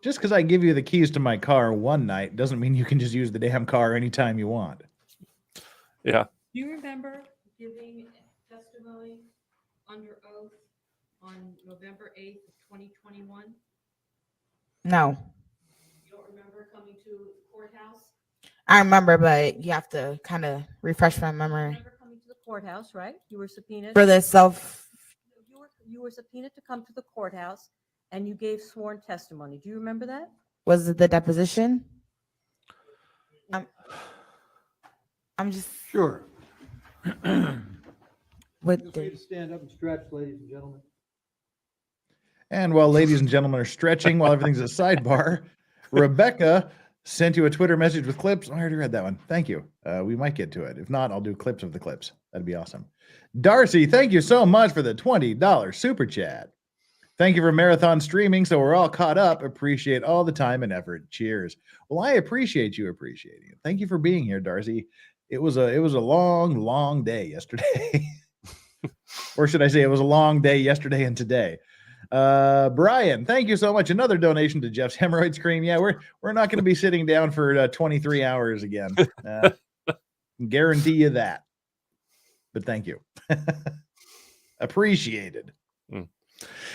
[SPEAKER 5] Just because I give you the keys to my car one night doesn't mean you can just use the damn car anytime you want.
[SPEAKER 9] Yeah.
[SPEAKER 13] Do you remember giving testimony under oath on November 8th of 2021?
[SPEAKER 12] No.
[SPEAKER 13] You don't remember coming to the courthouse?
[SPEAKER 12] I remember, but you have to kind of refresh my
[SPEAKER 13] You
[SPEAKER 12] memory.
[SPEAKER 13] remember coming to the courthouse, right? You were subpoenaed.
[SPEAKER 12] For the
[SPEAKER 13] You were subpoenaed to come to the courthouse, and you gave sworn testimony. Do you remember that?
[SPEAKER 12] was it the deposition? I'm just
[SPEAKER 6] Sure.
[SPEAKER 12] what
[SPEAKER 6] Feel free to stand up and stretch, ladies and gentlemen.
[SPEAKER 5] And while ladies and gentlemen are stretching while everything's a sidebar, Rebecca sent you a Twitter message with clips. I already read that one. Thank you. We might get to it. If not, I'll do clips of the clips. That'd be awesome. Darcy, thank you so much for the $20 super chat. Thank you for marathon streaming, so we're all caught up. Appreciate all the time and effort. Cheers. Well, I appreciate you appreciating it. Thank you for being here, Darcy. It was a long day yesterday. Or should I say it was a long day yesterday and today. Brian, thank you so much. Another donation to Jeff's hemorrhoids cream. Yeah, we're not going to be sitting down for 23 hours again. Guarantee you that. But thank you. Appreciated.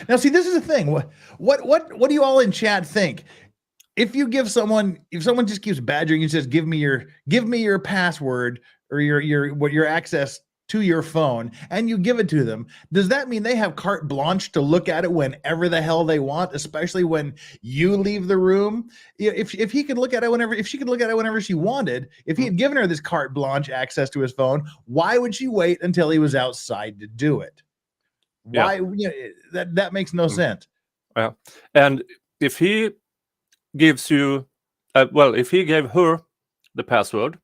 [SPEAKER 5] Now, see, this is the thing. What do you all in chat think? If someone just keeps badgering you, says, give me your password or your access to your phone, and you give it to them, does that mean they have carte blanche to look at it whenever the hell they want, especially when you leave the room? If he could look at it if she could look at it whenever she wanted, if he had given her this carte blanche access to his phone, why would she wait until he was outside to do it? Why? Yeah. That makes no sense.
[SPEAKER 9] Yeah, and if he gives you, if he gave her the password,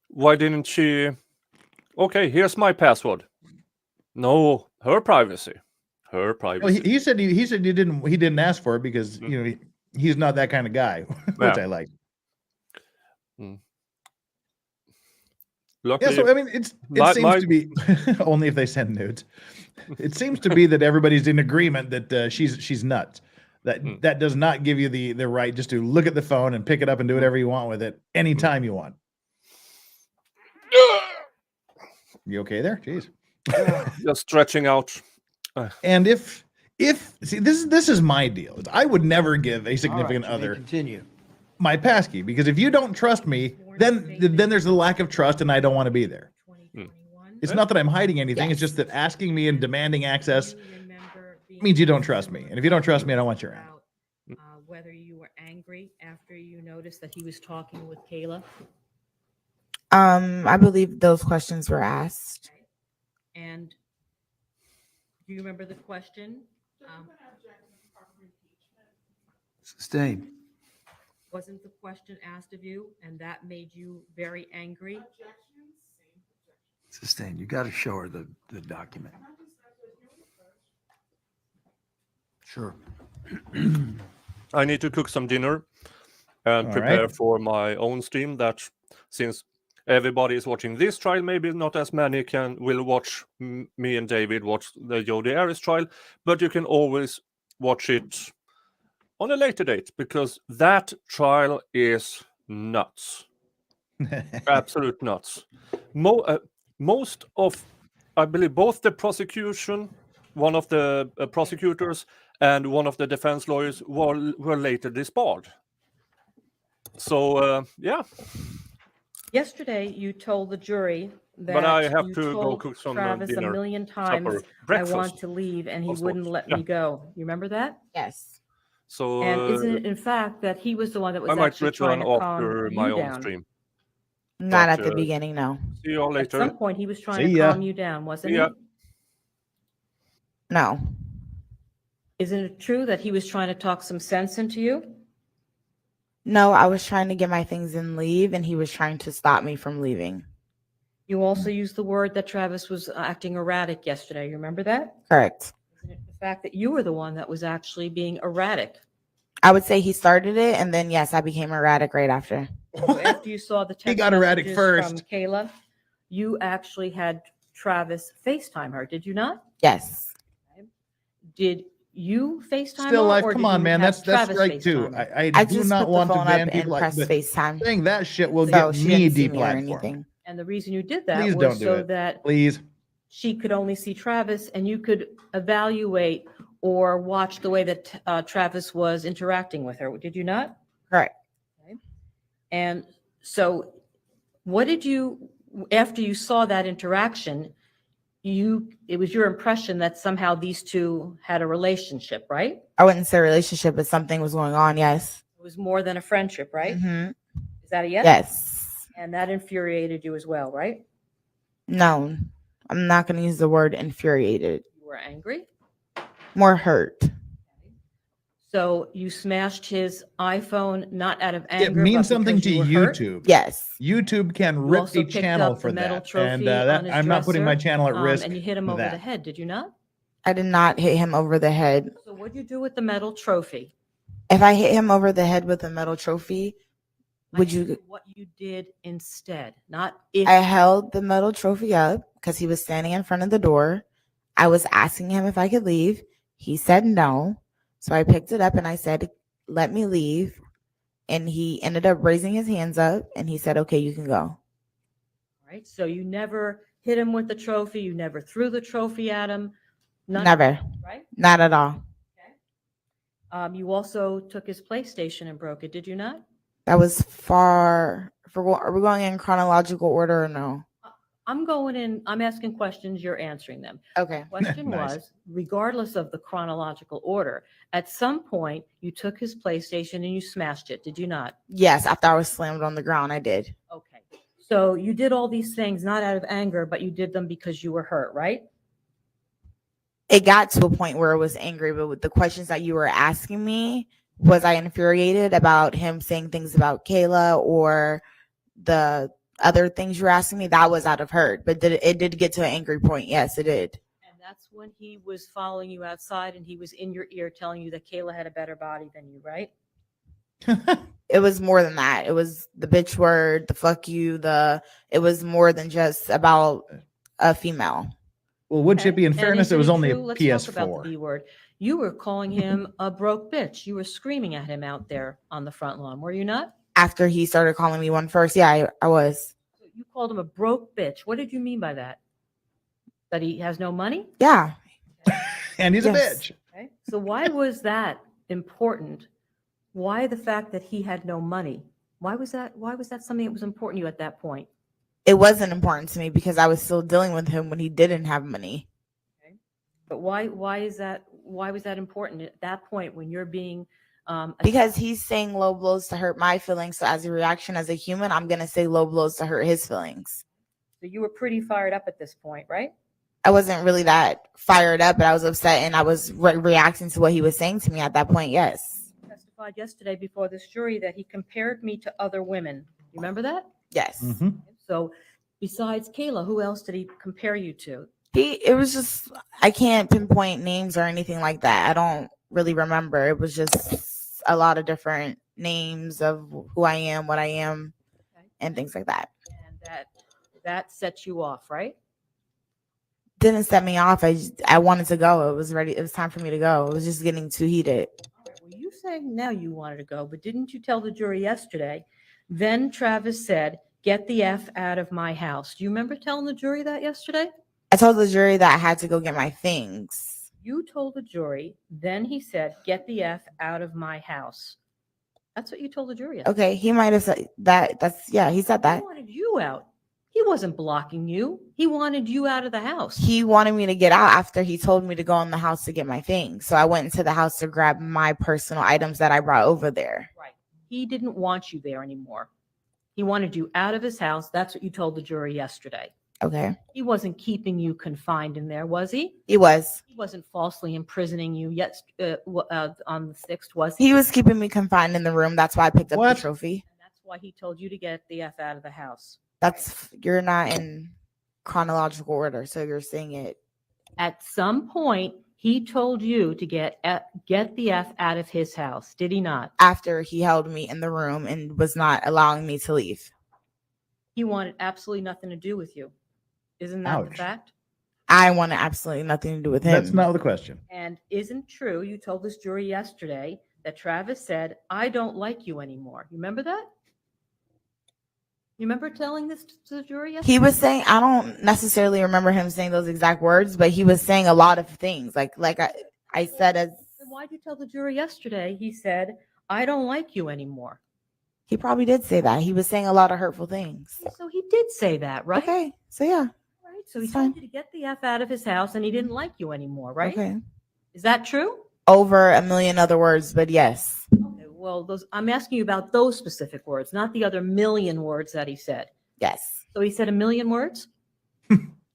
[SPEAKER 9] why didn't she? Okay, here's my password. No, her privacy. Her privacy.
[SPEAKER 5] Well, he said he didn't ask for it because he's not that kind of guy, which I like.
[SPEAKER 9] Luckily,
[SPEAKER 5] yeah, so I mean, it seems to be only if they send nudes. It seems to be that everybody's in agreement that she's nuts. That does not give you the right just to look at the phone and pick it up and do whatever you want with it anytime you want. You okay there? Jeez.
[SPEAKER 9] Just stretching out.
[SPEAKER 5] And if see, this is my deal. I would never give a significant other my passkey, because if you don't trust me, then there's a lack of trust, and I don't want to be there. It's not that I'm hiding anything. It's just that asking me and demanding access means you don't trust me, and if you don't trust me, I don't want your hand.
[SPEAKER 13] Whether you were angry after you noticed that he was talking with Kayla.
[SPEAKER 12] I believe those questions were asked.
[SPEAKER 13] And do you remember the question?
[SPEAKER 6] Sustained.
[SPEAKER 13] Wasn't the question asked of you, and that made you very angry?
[SPEAKER 6] Sustained. You got to show her the document. Sure.
[SPEAKER 9] I need to cook some dinner and prepare for my own stream. That since everybody is watching this trial, maybe not as many will watch me and David watch the Jodi Arias trial, but you can always watch it on a later date, because that trial is nuts. Absolute nuts. Most of, I believe, both the prosecution, one of the prosecutors and one of the defense lawyers were later disbarred. So, yeah.
[SPEAKER 13] Yesterday, you told the jury that
[SPEAKER 9] but I have
[SPEAKER 13] you
[SPEAKER 9] to
[SPEAKER 13] told
[SPEAKER 9] go cook some
[SPEAKER 13] Travis
[SPEAKER 9] dinner,
[SPEAKER 13] a million times,
[SPEAKER 9] supper,
[SPEAKER 13] I
[SPEAKER 9] breakfast.
[SPEAKER 13] want to leave, and he
[SPEAKER 9] Also,
[SPEAKER 13] wouldn't let me go. You remember that?
[SPEAKER 12] Yes.
[SPEAKER 9] So,
[SPEAKER 13] And isn't it, in fact, that he was the one that was
[SPEAKER 9] I might
[SPEAKER 13] actually trying
[SPEAKER 9] return
[SPEAKER 13] to
[SPEAKER 9] after
[SPEAKER 13] calm
[SPEAKER 9] my
[SPEAKER 13] you
[SPEAKER 9] own
[SPEAKER 13] down?
[SPEAKER 9] stream.
[SPEAKER 12] Not
[SPEAKER 9] But,
[SPEAKER 12] at the beginning, no.
[SPEAKER 9] See you all
[SPEAKER 13] At
[SPEAKER 9] later.
[SPEAKER 13] some point, he was trying
[SPEAKER 5] See
[SPEAKER 13] to
[SPEAKER 5] ya.
[SPEAKER 13] calm you down, wasn't
[SPEAKER 9] See ya.
[SPEAKER 13] he?
[SPEAKER 12] No.
[SPEAKER 13] Isn't it true that he was trying to talk some sense into you?
[SPEAKER 12] No, I was trying to get my things and leave, and he was trying to stop me from leaving.
[SPEAKER 13] You also used the word that Travis was acting erratic yesterday. You remember that?
[SPEAKER 12] Correct.
[SPEAKER 13] Isn't it the fact that you were the one that was actually being erratic?
[SPEAKER 12] I would say he started it, and then, yes, I became erratic right after.
[SPEAKER 13] So after you saw the text
[SPEAKER 5] He got erratic
[SPEAKER 13] messages
[SPEAKER 5] first.
[SPEAKER 13] from Kayla, you actually had Travis FaceTime her, did you not?
[SPEAKER 12] Yes.
[SPEAKER 13] Did you FaceTime
[SPEAKER 5] Still
[SPEAKER 13] her?
[SPEAKER 5] life.
[SPEAKER 13] Or
[SPEAKER 5] Come
[SPEAKER 13] did
[SPEAKER 5] on,
[SPEAKER 13] you
[SPEAKER 5] man.
[SPEAKER 13] have
[SPEAKER 5] That's
[SPEAKER 13] Travis
[SPEAKER 5] right too.
[SPEAKER 13] FaceTime her?
[SPEAKER 5] I
[SPEAKER 12] I
[SPEAKER 5] do
[SPEAKER 12] just
[SPEAKER 5] not
[SPEAKER 12] put the
[SPEAKER 5] want to
[SPEAKER 12] phone
[SPEAKER 5] ban
[SPEAKER 12] up
[SPEAKER 5] people
[SPEAKER 12] and
[SPEAKER 5] like
[SPEAKER 12] pressed FaceTime.
[SPEAKER 5] saying that shit will
[SPEAKER 12] So
[SPEAKER 5] get
[SPEAKER 12] she
[SPEAKER 5] me
[SPEAKER 12] didn't see me or
[SPEAKER 5] deplatformed.
[SPEAKER 12] anything.
[SPEAKER 13] And the reason you did that
[SPEAKER 5] Please
[SPEAKER 13] was
[SPEAKER 5] don't do
[SPEAKER 13] so
[SPEAKER 5] it.
[SPEAKER 13] that
[SPEAKER 5] Please.
[SPEAKER 13] she could only see Travis and you could evaluate or watch the way that Travis was interacting with her. Did you not?
[SPEAKER 12] Correct.
[SPEAKER 13] Okay. And so what did you, after you saw that interaction, it was your impression that somehow these two had a relationship, right?
[SPEAKER 12] I wouldn't say relationship, but something was going on, yes.
[SPEAKER 13] It was more than a friendship, right?
[SPEAKER 12] Mm-hmm.
[SPEAKER 13] Is that a yes?
[SPEAKER 12] Yes.
[SPEAKER 13] And that infuriated you as well, right?
[SPEAKER 12] No, I'm not going to use the word infuriated.
[SPEAKER 13] You were angry.
[SPEAKER 12] More hurt.
[SPEAKER 13] So you smashed his iPhone not out of anger.
[SPEAKER 5] It means
[SPEAKER 13] but
[SPEAKER 5] something
[SPEAKER 13] because
[SPEAKER 5] to
[SPEAKER 13] you were hurt?
[SPEAKER 5] YouTube.
[SPEAKER 12] Yes.
[SPEAKER 5] YouTube can
[SPEAKER 13] You
[SPEAKER 5] rip
[SPEAKER 13] also
[SPEAKER 5] a
[SPEAKER 13] picked
[SPEAKER 5] channel
[SPEAKER 13] up
[SPEAKER 5] for
[SPEAKER 13] the metal
[SPEAKER 5] that,
[SPEAKER 13] trophy
[SPEAKER 5] and
[SPEAKER 13] on his
[SPEAKER 5] I'm not putting my
[SPEAKER 13] dresser,
[SPEAKER 5] channel at risk.
[SPEAKER 13] and you hit him
[SPEAKER 5] for
[SPEAKER 13] over
[SPEAKER 5] that.
[SPEAKER 13] the head, did you not?
[SPEAKER 12] I did not hit him over the head.
[SPEAKER 13] So what'd you do with the metal trophy?
[SPEAKER 12] If I hit him over the head with a metal trophy, would
[SPEAKER 13] I
[SPEAKER 12] you?
[SPEAKER 13] asked what you did instead, not if.
[SPEAKER 12] I held the metal trophy up because he was standing in front of the door. I was asking him if I could leave. He said no. So I picked it up and I said, let me leave. And he ended up raising his hands up and he said, okay, you can go.
[SPEAKER 13] Right. So you never hit him with the trophy. You never threw the trophy at him.
[SPEAKER 12] Never.
[SPEAKER 13] Right.
[SPEAKER 12] Not at all.
[SPEAKER 13] You also took his PlayStation and broke it, did you not?
[SPEAKER 12] That was far. Are we going in chronological order or no?
[SPEAKER 13] I'm going in, I'm asking questions, you're answering them.
[SPEAKER 12] Okay.
[SPEAKER 13] The question
[SPEAKER 5] Nice.
[SPEAKER 13] was, regardless of the chronological order, at some point you took his PlayStation and you smashed it, did you not?
[SPEAKER 12] Yes, after I was slammed on the ground, I did.
[SPEAKER 13] Okay. So you did all these things not out of anger, but you did them because you were hurt, right?
[SPEAKER 12] It got to a point where I was angry, but with the questions that you were asking me, was I infuriated about him saying things about Kayla or the other things you were asking me? That was out of hurt, but it did get to an angry point. Yes, it did.
[SPEAKER 13] And that's when he was following you outside and he was in your ear telling you that Kayla had a better body than you, right?
[SPEAKER 12] It was more than that. It was the bitch word, the fuck you, it was more than just about a female.
[SPEAKER 5] Well, would Chippy, in
[SPEAKER 13] And
[SPEAKER 5] fairness,
[SPEAKER 13] isn't
[SPEAKER 5] it was
[SPEAKER 13] it
[SPEAKER 5] only a
[SPEAKER 13] true? Let's talk about the
[SPEAKER 5] PS4.
[SPEAKER 13] B word. You were calling him a broke bitch. You were screaming at him out there on the front lawn, were you not?
[SPEAKER 12] After he started calling me one first, yeah, I was.
[SPEAKER 13] You called him a broke bitch. What did you mean by that? That he has no money?
[SPEAKER 12] Yeah.
[SPEAKER 5] And he's
[SPEAKER 12] Yes.
[SPEAKER 5] a bitch.
[SPEAKER 13] Okay. So why was that important? Why the fact that he had no money? Why was that something that was important to you at that point?
[SPEAKER 12] It wasn't important to me because I was still dealing with him when he didn't have money.
[SPEAKER 13] Okay. But why was that important at that point when you're being
[SPEAKER 12] Because he's saying low blows to hurt my feelings. So as a reaction as a human, I'm going to say low blows to hurt his feelings.
[SPEAKER 13] So you were pretty fired up at this point, right?
[SPEAKER 12] I wasn't really that fired up, but I was upset and I was reacting to what he was saying to me at that point. Yes.
[SPEAKER 13] You testified yesterday before this jury that he compared me to other women. You remember that?
[SPEAKER 12] Yes.
[SPEAKER 5] Mm-hmm.
[SPEAKER 13] So besides Kayla, who else did he compare you to?
[SPEAKER 12] It was just, I can't pinpoint names or anything like that. I don't really remember. It was just a lot of different names of who I am, what I am, and things like that.
[SPEAKER 13] And that sets you off, right?
[SPEAKER 12] Didn't set me off. I wanted to go. It was ready. It was time for me to go. It was just getting too heated.
[SPEAKER 13] Well, you saying now you wanted to go, but didn't you tell the jury yesterday? Then Travis said, "Get the F out of my house." Do you remember telling the jury that yesterday?
[SPEAKER 12] I told the jury that I had to go get my things.
[SPEAKER 13] You told the jury, then he said, "Get the F out of my house." That's what you told the jury yesterday.
[SPEAKER 12] Okay, he might have said that. He said that.
[SPEAKER 13] He wanted you out. He wasn't blocking you. He wanted you out of the house.
[SPEAKER 12] He wanted me to get out after he told me to go in the house to get my things. So I went into the house to grab my personal items that I brought over there.
[SPEAKER 13] Right. He didn't want you there anymore. He wanted you out of his house. That's what you told the jury yesterday.
[SPEAKER 12] Okay.
[SPEAKER 13] He wasn't keeping you confined in there, was he?
[SPEAKER 12] He was.
[SPEAKER 13] He wasn't falsely imprisoning you yet on the 6th, was he?
[SPEAKER 12] He was keeping me confined in the room. That's why I picked up the trophy.
[SPEAKER 13] And that's why he told you to get the F out of the house.
[SPEAKER 12] You're not in chronological order, so you're saying it.
[SPEAKER 13] At some point, he told you to get the F out of his house, did he not?
[SPEAKER 12] After he held me in the room and was not allowing me to leave.
[SPEAKER 13] He wanted absolutely nothing to do with you. Isn't that the
[SPEAKER 5] Ouch.
[SPEAKER 13] fact?
[SPEAKER 12] I wanted absolutely nothing to do with him.
[SPEAKER 5] That's not the question.
[SPEAKER 13] And isn't true, you told this jury yesterday that Travis said, "I don't like you anymore." You remember that? You remember telling this to the jury yesterday?
[SPEAKER 12] He was saying, I don't necessarily remember him saying those exact words, but he was saying a lot of things. Like I said,
[SPEAKER 13] Then why'd you tell the jury yesterday? He said, "I don't like you anymore."
[SPEAKER 12] he probably did say that. He was saying a lot of hurtful things.
[SPEAKER 13] So he did say that, right?
[SPEAKER 12] Okay, so yeah.
[SPEAKER 13] Right. So he
[SPEAKER 12] It's
[SPEAKER 13] told
[SPEAKER 12] fine.
[SPEAKER 13] you to get the F out of his house and he didn't like you anymore, right?
[SPEAKER 12] Okay.
[SPEAKER 13] Is that true?
[SPEAKER 12] Over a million other words, but yes.
[SPEAKER 13] Okay, well, I'm asking you about those specific words, not the other million words that he said.
[SPEAKER 12] Yes.
[SPEAKER 13] So he said a million words?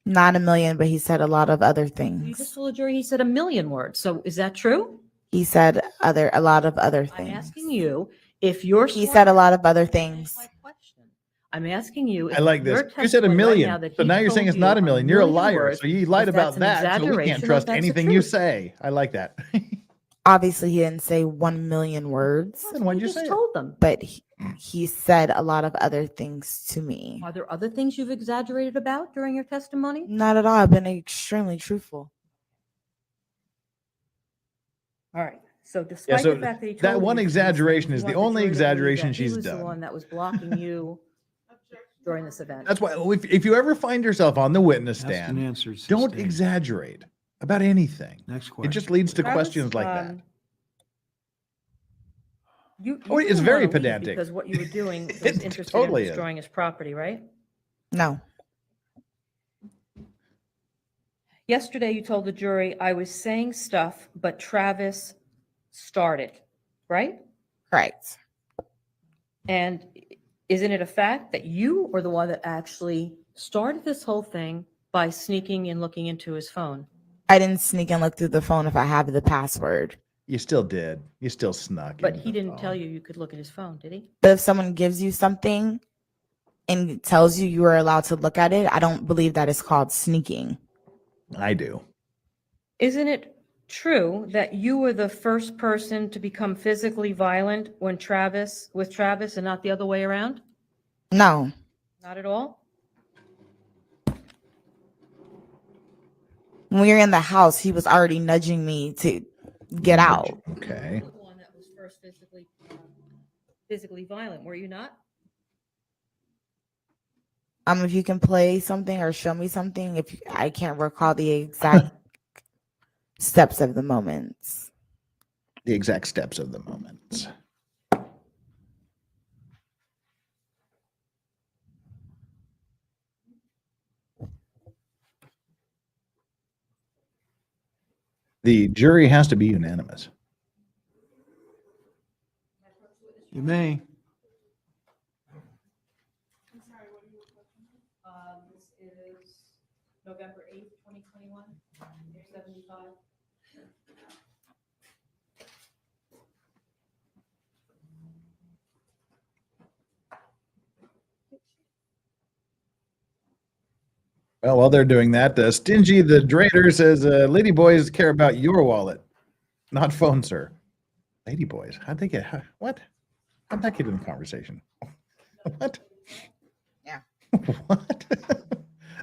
[SPEAKER 12] Not a million, but he said a lot of other
[SPEAKER 13] You
[SPEAKER 12] things.
[SPEAKER 13] just told the jury he said a million words. So is that true?
[SPEAKER 12] He said a lot of other
[SPEAKER 13] I'm
[SPEAKER 12] things.
[SPEAKER 13] asking you if you're.
[SPEAKER 12] He said a lot of other things.
[SPEAKER 13] I'm asking you.
[SPEAKER 5] I like this. You said a million. So now you're saying it's not a million. You're a liar. So you lied about that. So we can't trust anything you say. I like that.
[SPEAKER 12] Obviously, he didn't say 1 million words.
[SPEAKER 5] Then why'd you say it?
[SPEAKER 13] Told them.
[SPEAKER 12] But he said a lot of other things to me.
[SPEAKER 13] Are there other things you've exaggerated about during your testimony?
[SPEAKER 12] Not at all. I've been extremely truthful.
[SPEAKER 13] All right. So despite the fact that he told
[SPEAKER 5] that one
[SPEAKER 13] you these
[SPEAKER 5] exaggeration
[SPEAKER 13] things,
[SPEAKER 5] is
[SPEAKER 13] you
[SPEAKER 5] the
[SPEAKER 13] want
[SPEAKER 5] only
[SPEAKER 13] jury to believe
[SPEAKER 5] exaggeration
[SPEAKER 13] that he
[SPEAKER 5] she's
[SPEAKER 13] was
[SPEAKER 5] done.
[SPEAKER 13] the one that was blocking you during this event.
[SPEAKER 5] That's why if you ever find yourself on the witness
[SPEAKER 6] Ask and
[SPEAKER 5] stand,
[SPEAKER 6] answer,
[SPEAKER 5] don't
[SPEAKER 6] sustain.
[SPEAKER 5] exaggerate about anything.
[SPEAKER 6] Next
[SPEAKER 5] It
[SPEAKER 6] question.
[SPEAKER 5] just leads to
[SPEAKER 13] Travis,
[SPEAKER 5] questions like that.
[SPEAKER 13] You
[SPEAKER 5] Oh, it's
[SPEAKER 13] didn't
[SPEAKER 5] very
[SPEAKER 13] wanna leave
[SPEAKER 5] pedantic.
[SPEAKER 13] because what you were doing was
[SPEAKER 5] It
[SPEAKER 13] interested
[SPEAKER 5] totally
[SPEAKER 13] in
[SPEAKER 5] is.
[SPEAKER 13] destroying his property, right?
[SPEAKER 12] No.
[SPEAKER 13] Yesterday, you told the jury, I was saying stuff, but Travis started, right?
[SPEAKER 12] Correct.
[SPEAKER 13] And isn't it a fact that you are the one that actually started this whole thing by sneaking and looking into his phone?
[SPEAKER 12] I didn't sneak and look through the phone if I have the password.
[SPEAKER 5] You still did. You still snuck.
[SPEAKER 13] But
[SPEAKER 5] into
[SPEAKER 13] he
[SPEAKER 5] the
[SPEAKER 13] didn't
[SPEAKER 5] phone.
[SPEAKER 13] tell you could look at his phone, did he?
[SPEAKER 12] But if someone gives you something and tells you are allowed to look at it, I don't believe that is called sneaking.
[SPEAKER 5] I do.
[SPEAKER 13] Isn't it true that you were the first person to become physically violent with Travis and not the other way around?
[SPEAKER 12] No.
[SPEAKER 13] Not at all?
[SPEAKER 12] When we were in the house, he was already nudging me to get out.
[SPEAKER 5] Okay.
[SPEAKER 13] You were the one that was first physically violent, were you not?
[SPEAKER 12] If you can play something or show me something, I can't recall the exact steps of the moments.
[SPEAKER 5] The exact steps of the moments. The jury has to be unanimous.
[SPEAKER 6] You may.
[SPEAKER 13] This is November 8th, 2021, page 75.
[SPEAKER 5] Well, while they're doing that, Stingy the Drader says, ladyboys care about your wallet, not phone, sir. Ladyboys? How'd they get, what? How'd that get in the conversation? What?
[SPEAKER 12] Yeah.
[SPEAKER 5] What?
[SPEAKER 13] Back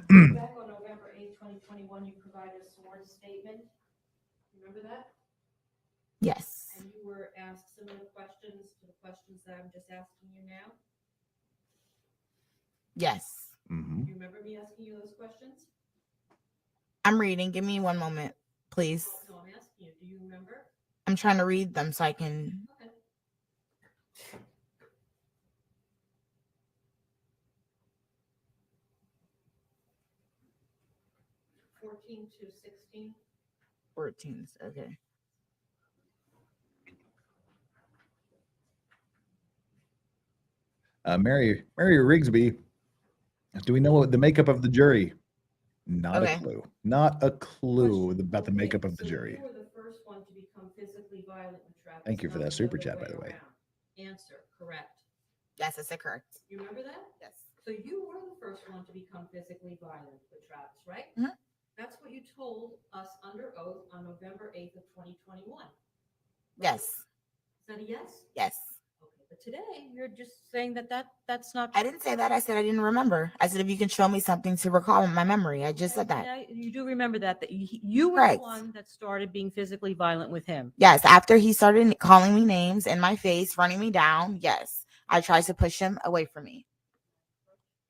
[SPEAKER 13] on November 8th, 2021, you provided a sworn statement. Remember that?
[SPEAKER 12] Yes.
[SPEAKER 13] And you were asked similar questions to the questions that I'm just asking you now?
[SPEAKER 12] Yes.
[SPEAKER 5] Mm-hmm.
[SPEAKER 13] Do you remember me asking you those questions?
[SPEAKER 12] I'm reading. Give me one moment, please.
[SPEAKER 13] No, I'm asking you, do you remember?
[SPEAKER 12] I'm trying to read them so I can.
[SPEAKER 13] Okay. 14 to 16.
[SPEAKER 12] 14. Okay.
[SPEAKER 5] Mary Rigsby, do we know what the makeup of the jury? Not
[SPEAKER 12] Okay.
[SPEAKER 5] a clue. Not a clue about the makeup of the jury.
[SPEAKER 13] You were the first one to become physically violent with Travis.
[SPEAKER 5] Thank you for
[SPEAKER 13] not
[SPEAKER 5] that
[SPEAKER 13] the
[SPEAKER 5] super
[SPEAKER 13] other
[SPEAKER 5] chat, by the way.
[SPEAKER 13] around. Answer, correct.
[SPEAKER 12] Yes, I said correct.
[SPEAKER 13] You remember that?
[SPEAKER 12] Yes.
[SPEAKER 13] So you were the first one to become physically violent with Travis, right?
[SPEAKER 12] Mhm.
[SPEAKER 13] That's what you told us under oath on November 8th of 2021.
[SPEAKER 12] Yes.
[SPEAKER 13] Is that a yes?
[SPEAKER 12] Yes.
[SPEAKER 13] Okay, but today you're just saying that's not.
[SPEAKER 12] I didn't say that. I said I didn't remember. I said if you can show me something to recall in my memory. I just said that.
[SPEAKER 13] Now you do remember that you were
[SPEAKER 12] Correct.
[SPEAKER 13] the one that started being physically violent with him.
[SPEAKER 12] Yes. After he started calling me names in my face, running me down. Yes. I tried to push him away from me.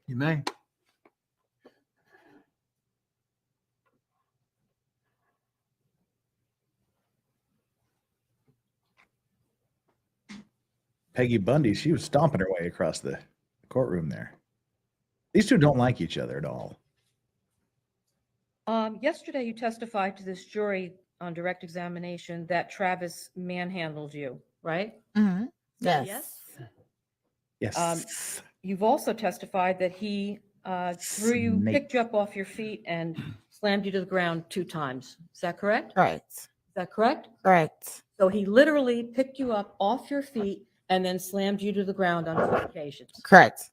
[SPEAKER 6] You may.
[SPEAKER 5] Peggy Bundy, she was stomping her way across the courtroom there. These two don't like each other at all.
[SPEAKER 13] Yesterday, you testified to this jury on direct examination that Travis manhandled you, right?
[SPEAKER 12] Mm-hmm.
[SPEAKER 13] Yes.
[SPEAKER 12] Yes.
[SPEAKER 5] Yes.
[SPEAKER 13] You've also testified that he picked you up off your feet and slammed you to the ground 2 times. Is that correct?
[SPEAKER 12] Correct.
[SPEAKER 13] Is that correct?
[SPEAKER 12] Correct.
[SPEAKER 13] So he literally picked you up off your feet and then slammed you to the ground on 2 occasions.
[SPEAKER 12] Correct.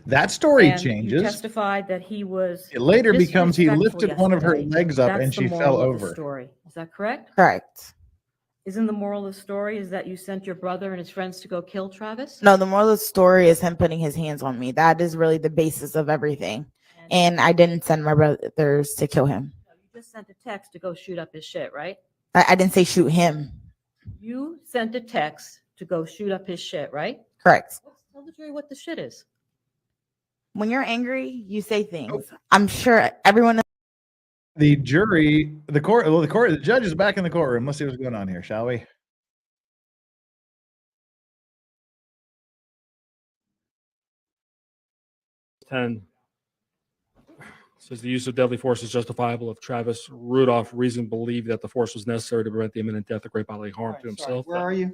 [SPEAKER 5] That story
[SPEAKER 13] And you
[SPEAKER 5] changes.
[SPEAKER 13] testified that he was
[SPEAKER 5] It later becomes he
[SPEAKER 13] disrespectful
[SPEAKER 5] lifted one of her
[SPEAKER 13] yesterday.
[SPEAKER 5] legs up
[SPEAKER 13] That's
[SPEAKER 5] and
[SPEAKER 13] the
[SPEAKER 5] she
[SPEAKER 13] moral
[SPEAKER 5] fell
[SPEAKER 13] of the
[SPEAKER 5] over.
[SPEAKER 13] story. Is that correct?
[SPEAKER 12] Correct.
[SPEAKER 13] Isn't the moral of the story is that you sent your brother and his friends to go kill Travis?
[SPEAKER 12] No, the moral of the story is him putting his hands on me. That is really the basis of everything. And I didn't send my brothers to kill him.
[SPEAKER 13] You just sent a text to go shoot up his shit, right?
[SPEAKER 12] I didn't say shoot him.
[SPEAKER 13] You sent a text to go shoot up his shit, right?
[SPEAKER 12] Correct.
[SPEAKER 13] Tell the jury what the shit is.
[SPEAKER 12] When you're angry, you say things. I'm sure everyone.
[SPEAKER 5] The jury, the judge is back in the courtroom. Let's see what's going on here, shall we?
[SPEAKER 7] Says the use of deadly force is justifiable if Travis Rudolph reasonably believed that the force was necessary to prevent the imminent death or great bodily harm to himself.
[SPEAKER 6] Where are you?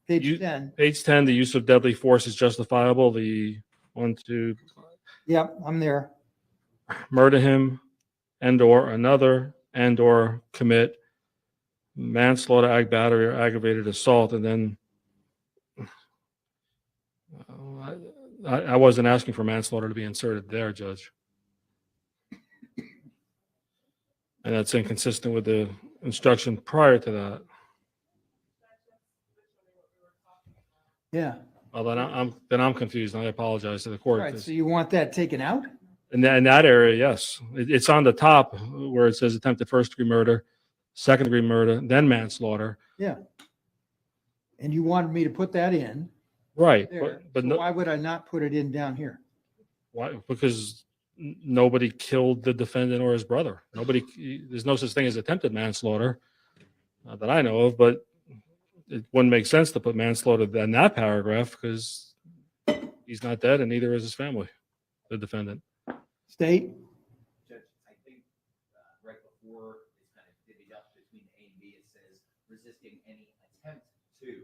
[SPEAKER 6] Page 10.
[SPEAKER 7] Page 10, the use of deadly force is justifiable. The one to
[SPEAKER 6] Yep, I'm there.
[SPEAKER 7] murder him and or another and or commit manslaughter, ag battery, or aggravated assault. And then I wasn't asking for manslaughter to be inserted there, Judge. And that's inconsistent with the instruction prior to that.
[SPEAKER 6] Yeah.
[SPEAKER 7] Well, then I'm confused, and I apologize to the court.
[SPEAKER 6] Right. So you want that taken out?
[SPEAKER 7] In that area, yes. It's on the top where it says attempted first-degree murder, second-degree murder, then manslaughter.
[SPEAKER 6] Yeah. And you wanted me to put that in.
[SPEAKER 7] Right.
[SPEAKER 6] There.
[SPEAKER 7] But
[SPEAKER 6] So
[SPEAKER 7] no,
[SPEAKER 6] why would I not put it in down here?
[SPEAKER 7] why? Because nobody killed the defendant or his brother. There's no such thing as attempted manslaughter that I know of, but it wouldn't make sense to put manslaughter in that paragraph because he's not dead and neither is his family, the defendant.
[SPEAKER 6] State?
[SPEAKER 11] Judge, I think right before it's kind of divvied up between A and B, it says resisting any attempt to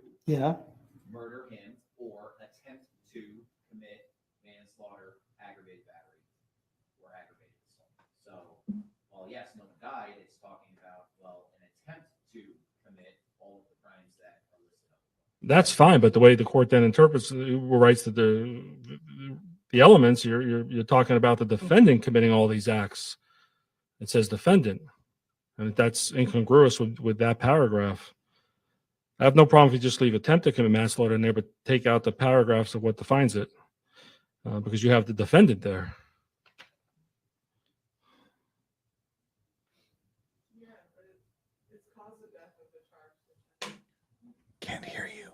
[SPEAKER 11] murder him or attempt to commit manslaughter, aggravated battery, or aggravated assault. So, while yes, no one died, it's talking about, well, an attempt to commit all of the crimes that are listed up.
[SPEAKER 7] That's fine, but the way the court then interprets writes that the elements, you're talking about the defendant committing all these acts. It says defendant, and that's incongruous with that paragraph. I have no problem if you just leave attempt to commit manslaughter in there, but take out the paragraphs of what defines it, because you have the defendant there.
[SPEAKER 5] Can't hear you.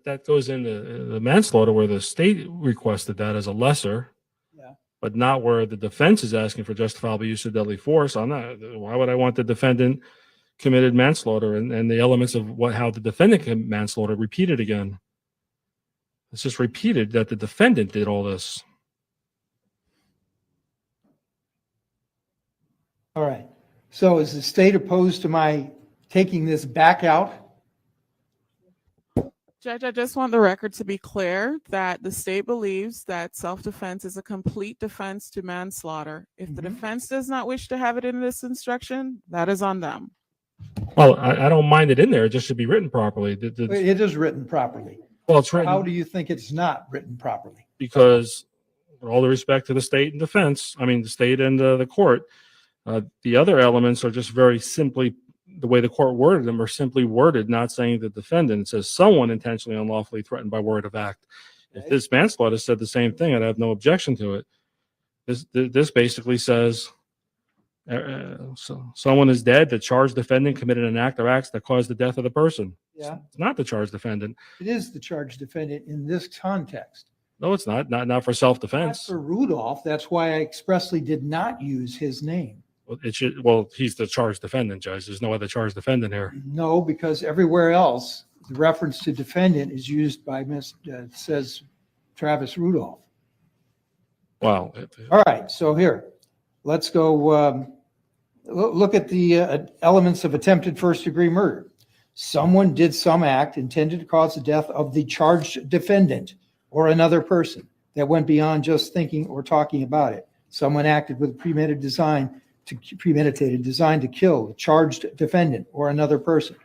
[SPEAKER 7] That goes into the manslaughter where the state requested that as a lesser, but not where the defense is asking for justifiable use of deadly force. Why would I want the defendant committed manslaughter and the elements of how the defendant committed manslaughter repeated again? It's just repeated that the defendant did all this.
[SPEAKER 6] All right. So is the state opposed to my taking this back out?
[SPEAKER 8] Judge, I just want the record to be clear that the state believes that self-defense is a complete defense to manslaughter. If the defense does not wish to have it in this instruction, that is on them.
[SPEAKER 7] Well, I don't mind it in there. It just should be written properly.
[SPEAKER 6] It is written properly.
[SPEAKER 7] Well, it's written.
[SPEAKER 6] How do you think it's not written properly?
[SPEAKER 7] Because with all the respect to the state and defense, I mean, the state and the court, the other elements are just very simply, the way the court worded them are simply worded, not saying the defendant. It says someone intentionally unlawfully threatened by word of act. If this manslaughter said the same thing, I'd have no objection to it. This basically says someone is dead. The charged defendant committed an act or acts that caused the death of the person.
[SPEAKER 6] Yeah.
[SPEAKER 7] It's not the charged defendant.
[SPEAKER 6] It is the charged defendant in this context.
[SPEAKER 7] No, it's not. Not for self-defense.
[SPEAKER 6] Not for Rudolph. That's why I expressly did not use his name.
[SPEAKER 7] Well, he's the charged defendant, Judge. There's no other charged defendant here.
[SPEAKER 6] No, because everywhere else, the reference to defendant is used by says Travis Rudolph.
[SPEAKER 7] Wow.
[SPEAKER 6] All right. So here, let's go look at the elements of attempted first-degree murder. Someone did some act intended to cause the death of the charged defendant or another person that went beyond just thinking or talking about it. Someone acted with a premeditated design premeditated, designed to kill the charged defendant or another person.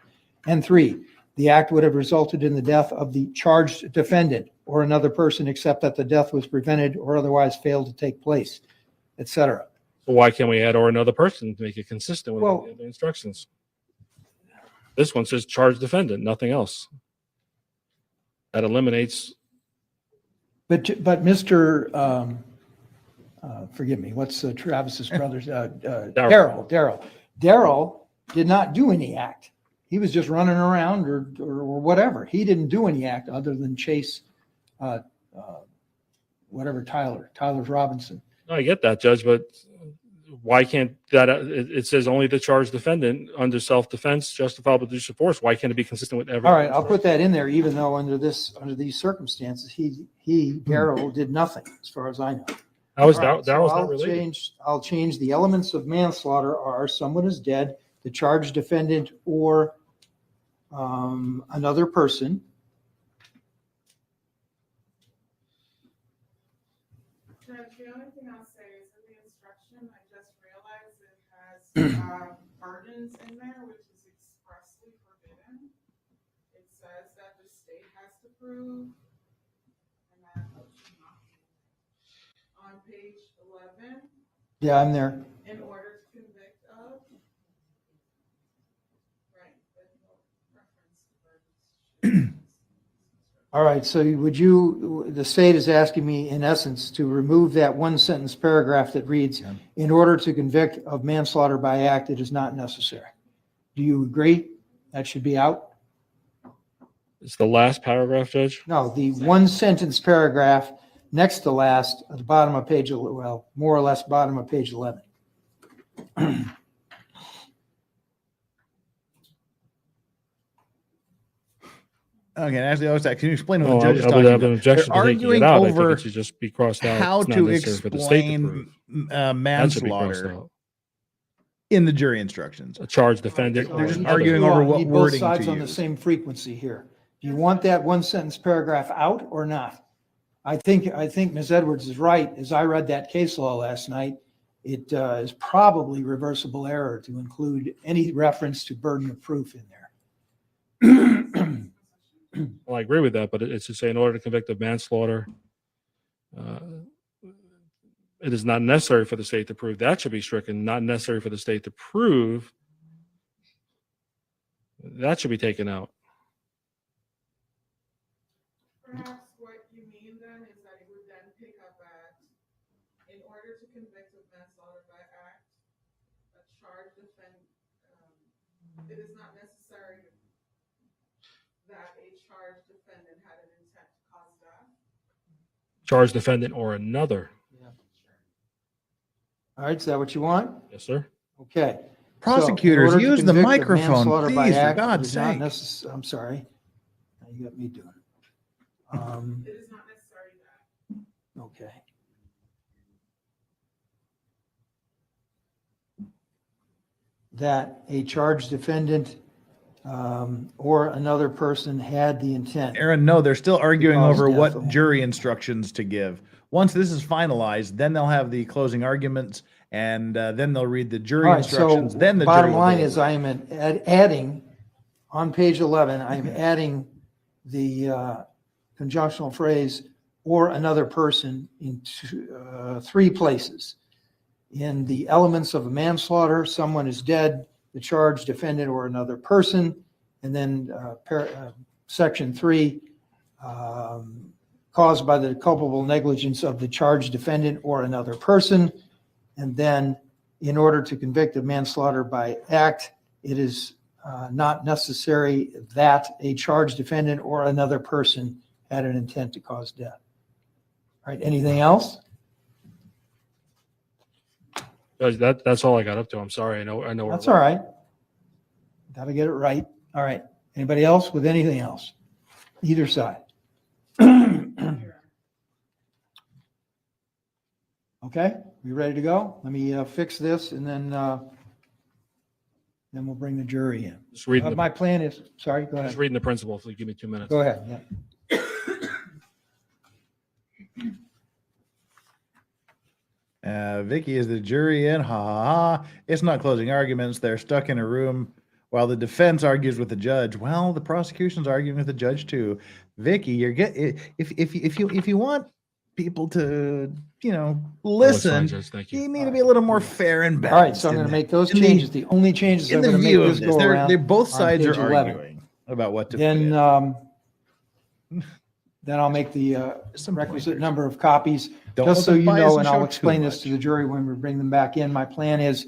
[SPEAKER 6] And 3, the act would have resulted in the death of the charged defendant or another person, except that the death was prevented or otherwise failed to take place, etc.
[SPEAKER 7] So why can't we add or another person to make it consistent with
[SPEAKER 6] Well,
[SPEAKER 7] the instructions? This one says charged defendant, nothing else. That eliminates.
[SPEAKER 6] But Mr. Forgive me, what's Travis's brother's? Daryl. Daryl did not do any act. He was just running around or whatever. He didn't do any act other than chase whatever Tyler's Robinson.
[SPEAKER 7] No, I get that, Judge, but why can't that? It says only the charged defendant under self-defense, justifiable use of force. Why can't it be consistent with everything?
[SPEAKER 6] All right, I'll put that in there, even though under these circumstances, Daryl did nothing, as far as I know.
[SPEAKER 7] That
[SPEAKER 6] Right,
[SPEAKER 7] was
[SPEAKER 6] so
[SPEAKER 7] not related.
[SPEAKER 6] I'll change the elements of manslaughter are someone is dead, the charged defendant, or another person.
[SPEAKER 8] The only thing I'll say is in the instruction, I just realized it has burdens in there, which is expressly forbidden. It says that the state has to prove, and that should not be on page 11.
[SPEAKER 6] Yeah, I'm there.
[SPEAKER 8] In order to convict of. Right, but no reference to burdens.
[SPEAKER 6] All right, so the state is asking me, in essence, to remove that one sentence paragraph that reads, in order to convict of manslaughter by act, it is not necessary. Do you agree? That should be out?
[SPEAKER 7] It's the last paragraph, Judge?
[SPEAKER 6] No, the one sentence paragraph next to last at the bottom of page, well, more or less bottom of page 11.
[SPEAKER 5] Okay, Ashley, can you explain what
[SPEAKER 7] Oh,
[SPEAKER 5] the judge is
[SPEAKER 7] I would
[SPEAKER 5] talking
[SPEAKER 7] have an
[SPEAKER 5] about?
[SPEAKER 7] objection
[SPEAKER 5] They're
[SPEAKER 7] to taking
[SPEAKER 5] arguing
[SPEAKER 7] it out. I
[SPEAKER 5] over
[SPEAKER 7] think it should just be crossed out.
[SPEAKER 5] how
[SPEAKER 7] It's not
[SPEAKER 5] to
[SPEAKER 7] necessary for the state to prove.
[SPEAKER 5] explain
[SPEAKER 7] That should be crossed
[SPEAKER 5] manslaughter
[SPEAKER 7] out.
[SPEAKER 5] in the jury instructions.
[SPEAKER 7] A charged defendant.
[SPEAKER 5] They're just
[SPEAKER 7] or
[SPEAKER 5] arguing
[SPEAKER 7] another.
[SPEAKER 5] over what
[SPEAKER 6] Need both
[SPEAKER 5] wording
[SPEAKER 6] sides
[SPEAKER 5] to
[SPEAKER 6] on the
[SPEAKER 5] use.
[SPEAKER 6] same frequency here. Do you want that one sentence paragraph out or not? I think Ms. Edwards is right. As I read that case law last night, it is probably reversible error to include any reference to burden of proof in there.
[SPEAKER 7] Well, I agree with that, but it's to say in order to convict of manslaughter, it is not necessary for the state to prove. That should be stricken. Not necessary for the state to prove. That should be taken out.
[SPEAKER 8] Perhaps what you mean then is that it would then pick up at, in order to convict of manslaughter by act, a charged defendant, it is not necessary that a charged defendant had an intent to cause death.
[SPEAKER 7] Charged defendant or another.
[SPEAKER 6] All right, is that what you want?
[SPEAKER 7] Yes, sir.
[SPEAKER 6] Okay.
[SPEAKER 5] Prosecutors,
[SPEAKER 6] So, in order to
[SPEAKER 5] use the
[SPEAKER 6] convict of
[SPEAKER 5] microphone,
[SPEAKER 6] manslaughter by
[SPEAKER 5] please, for
[SPEAKER 6] act, it
[SPEAKER 5] God's
[SPEAKER 6] is not
[SPEAKER 5] sake.
[SPEAKER 6] I'm sorry. Now you got me doing it.
[SPEAKER 8] It is not necessary that.
[SPEAKER 6] Okay. That a charged defendant or another person had the intent.
[SPEAKER 5] Aaron, no, they're still arguing
[SPEAKER 6] Because
[SPEAKER 5] over what
[SPEAKER 6] definitely.
[SPEAKER 5] jury instructions to give. Once this is finalized, then they'll have the closing arguments, and then they'll read the jury
[SPEAKER 6] All right, so
[SPEAKER 5] instructions. Then the
[SPEAKER 6] bottom
[SPEAKER 5] jury will
[SPEAKER 6] line
[SPEAKER 5] go
[SPEAKER 6] is
[SPEAKER 5] over.
[SPEAKER 6] I am adding, on page 11, I'm adding the conjunctional phrase, or another person, in 3 places. In the elements of a manslaughter, someone is dead, the charged defendant or another person, and then section 3, caused by the culpable negligence of the charged defendant or another person. And then in order to convict of manslaughter by act, it is not necessary that a charged defendant or another person had an intent to cause death. All right, anything else?
[SPEAKER 7] Judge, that's all I got up to. I'm sorry. I know.
[SPEAKER 6] That's all right. Got to get it right. All right. Anybody else with anything else? Either side. Okay, we ready to go? Let me fix this and then we'll bring the jury in.
[SPEAKER 7] Just reading
[SPEAKER 6] My plan is, sorry, go
[SPEAKER 7] Just
[SPEAKER 6] ahead.
[SPEAKER 7] reading the principle. If you give me 2 minutes.
[SPEAKER 6] Go ahead, yeah.
[SPEAKER 5] Vicky is the jury in. Ha ha ha. It's not closing arguments. They're stuck in a room while the defense argues with the judge. Well, the prosecution's arguing with the judge too. Vicky, you're if you want people to listen,
[SPEAKER 7] Thank you.
[SPEAKER 5] you need to be a little more fair and balanced.
[SPEAKER 6] All right, so I'm going to make those changes. The only changes I'm going to make this go around.
[SPEAKER 5] They're both sides
[SPEAKER 6] page
[SPEAKER 5] are
[SPEAKER 6] 11.
[SPEAKER 5] arguing about what to
[SPEAKER 6] Then,
[SPEAKER 5] put
[SPEAKER 6] then I'll make the
[SPEAKER 5] Some
[SPEAKER 6] requisite
[SPEAKER 5] pointers.
[SPEAKER 6] number of copies,
[SPEAKER 5] Don't
[SPEAKER 6] just
[SPEAKER 5] let
[SPEAKER 6] so
[SPEAKER 5] them
[SPEAKER 6] you
[SPEAKER 5] bias
[SPEAKER 6] know,
[SPEAKER 5] and
[SPEAKER 6] and
[SPEAKER 5] show
[SPEAKER 6] I'll
[SPEAKER 5] too
[SPEAKER 6] explain this to the
[SPEAKER 5] much.
[SPEAKER 6] jury when we bring them back in. My plan is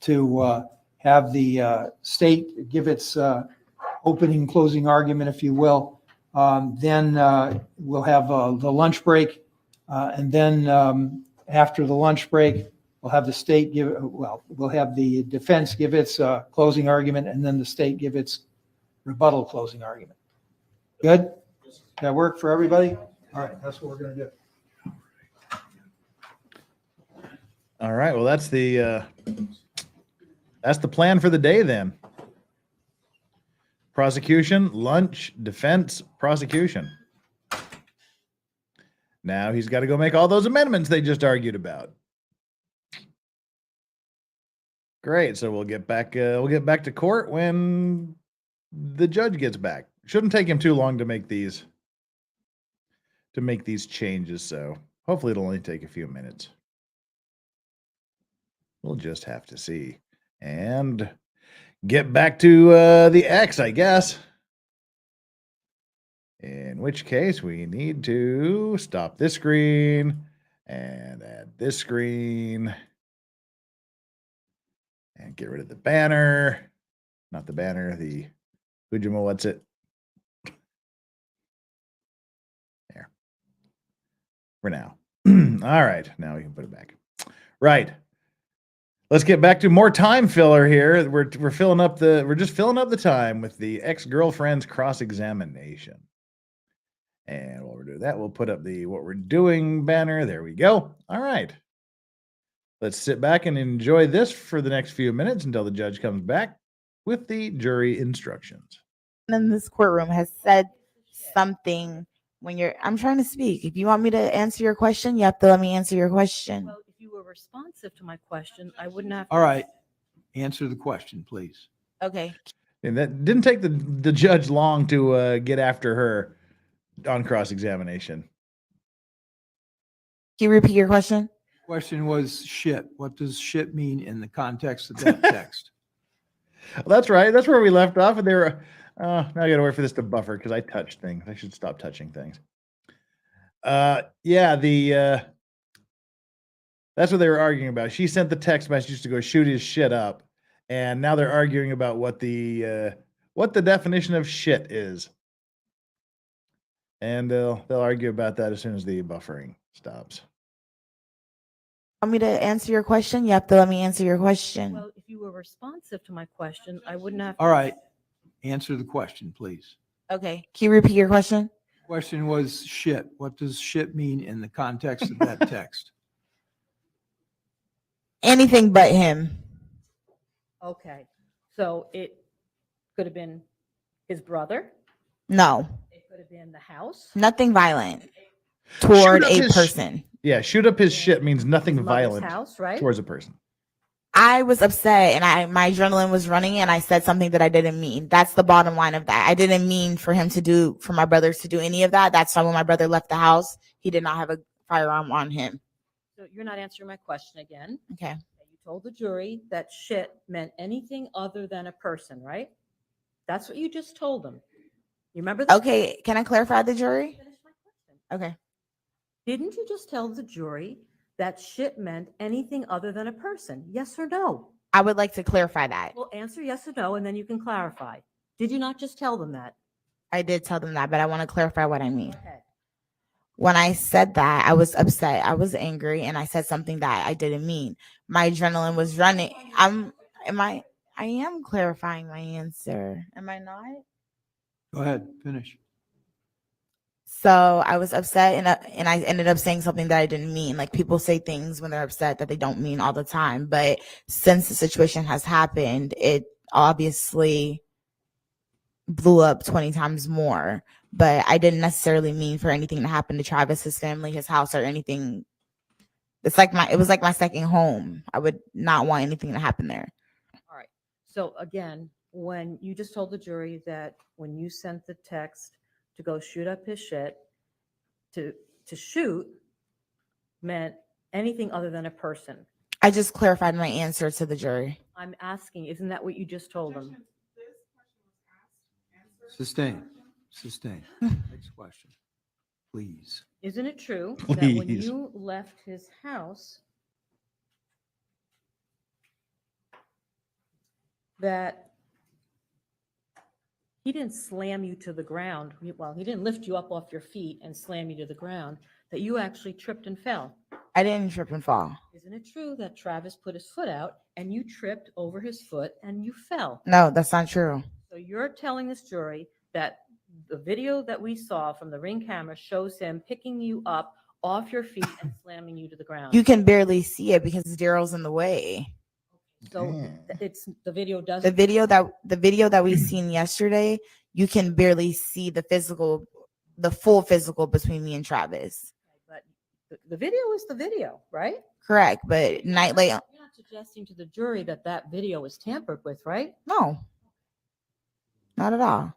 [SPEAKER 6] to have the state give its opening and closing argument, if you will. Then we'll have the lunch break. And then after the lunch break, we'll have the state we'll have the defense give its closing argument, and then the state give its rebuttal closing argument. Good? That work for everybody? All right, that's what we're going to do.
[SPEAKER 5] All right. Well, that's the plan for the day then. Prosecution, lunch, defense, prosecution. Now he's got to go make all those amendments they just argued about. Great. So we'll get back to court when the judge gets back. Shouldn't take him too long to make these changes. So hopefully it'll only take a few minutes. We'll just have to see. And get back to the X, I guess. In which case we need to stop this screen and add this screen and get rid of the banner. Not the banner, the Fujima, what's it? There. For now. All right, now we can put it back. Right. Let's get back to more time filler here. We're just filling up the time with the ex-girlfriend's cross-examination. And while we're doing that, we'll put up the what we're doing banner. There we go. All right. Let's sit back and enjoy this for the next few minutes until the judge comes back with the jury instructions.
[SPEAKER 12] In this courtroom has said something when I'm trying to speak. If you want me to answer your question, you have to let me answer your question.
[SPEAKER 13] Well, if you were responsive to my question, I wouldn't have.
[SPEAKER 6] All right. Answer the question, please.
[SPEAKER 12] Okay.
[SPEAKER 5] And that didn't take the judge long to get after her on cross-examination.
[SPEAKER 12] Can you repeat your question?
[SPEAKER 6] Question was shit. What does shit mean in the context of that text?
[SPEAKER 5] Well, that's right. That's where we left off. And they were, now I got to wait for this to buffer because I touched things. I should stop touching things. That's what they were arguing about. She sent the text message to go shoot his shit up. And now they're arguing about what the definition of shit is. And they'll argue about that as soon as the buffering stops.
[SPEAKER 12] Want me to answer your question? You have to let me answer your question.
[SPEAKER 13] Well, if you were responsive to my question, I wouldn't have.
[SPEAKER 6] All right. Answer the question, please.
[SPEAKER 12] Okay. Can you repeat your question?
[SPEAKER 6] Question was shit. What does shit mean in the context of that text?
[SPEAKER 12] Anything but him.
[SPEAKER 13] Okay. So it could have been his brother.
[SPEAKER 12] No.
[SPEAKER 13] It could have been the house.
[SPEAKER 12] Nothing violent toward a person.
[SPEAKER 5] Yeah, shoot up his shit means nothing
[SPEAKER 13] His mother's
[SPEAKER 5] violent
[SPEAKER 13] house, right?
[SPEAKER 5] towards a person.
[SPEAKER 12] I was upset and my adrenaline was running and I said something that I didn't mean. That's the bottom line of that. I didn't mean for my brothers to do any of that. That's why when my brother left the house, he did not have a firearm on him.
[SPEAKER 13] So you're not answering my question again.
[SPEAKER 12] Okay.
[SPEAKER 13] You told the jury that shit meant anything other than a person, right? That's what you just told them. You remember that?
[SPEAKER 12] Okay. Can I clarify the jury?
[SPEAKER 13] Finish my question.
[SPEAKER 12] Okay.
[SPEAKER 13] Didn't you just tell the jury that shit meant anything other than a person? Yes or no?
[SPEAKER 12] I would like to clarify that.
[SPEAKER 13] Well, answer yes or no, and then you can clarify. Did you not just tell them that?
[SPEAKER 12] I did tell them that, but I want to clarify what I mean.
[SPEAKER 13] Okay.
[SPEAKER 12] When I said that, I was upset. I was angry, and I said something that I didn't mean. My adrenaline was running. I am clarifying my answer. Am I not?
[SPEAKER 6] Go ahead. Finish.
[SPEAKER 12] So I was upset, and I ended up saying something that I didn't mean. Like, people say things when they're upset that they don't mean all the time. But since the situation has happened, it obviously blew up 20 times more. But I didn't necessarily mean for anything to happen to Travis, his family, his house, or anything It was like my second home. I would not want anything to happen there.
[SPEAKER 13] All right. So again, when you just told the jury that when you sent the text to go shoot up his shit, to shoot meant anything other than a person.
[SPEAKER 12] I just clarified my answer to the jury.
[SPEAKER 13] I'm asking, isn't that what you just told them?
[SPEAKER 6] Sustain. Next question, please.
[SPEAKER 13] Isn't it true that when
[SPEAKER 5] Please.
[SPEAKER 13] you left his house, that he didn't slam you to the ground? Well, he didn't lift you up off your feet and slam you to the ground, that you actually tripped and fell.
[SPEAKER 12] I didn't trip and fall.
[SPEAKER 13] Isn't it true that Travis put his foot out and you tripped over his foot and you fell?
[SPEAKER 12] No, that's not true.
[SPEAKER 13] So you're telling this jury that the video that we saw from the Ring camera shows him picking you up off your feet and slamming you to the ground.
[SPEAKER 12] You can barely see it because Daryl's in the way.
[SPEAKER 13] So it's the video does
[SPEAKER 12] The video that we seen yesterday, you can barely see the full physical between me and Travis.
[SPEAKER 13] But the video is the video, right?
[SPEAKER 12] Correct, but nightly.
[SPEAKER 13] You're not suggesting to the jury that that video was tampered with, right?
[SPEAKER 12] No, not at all.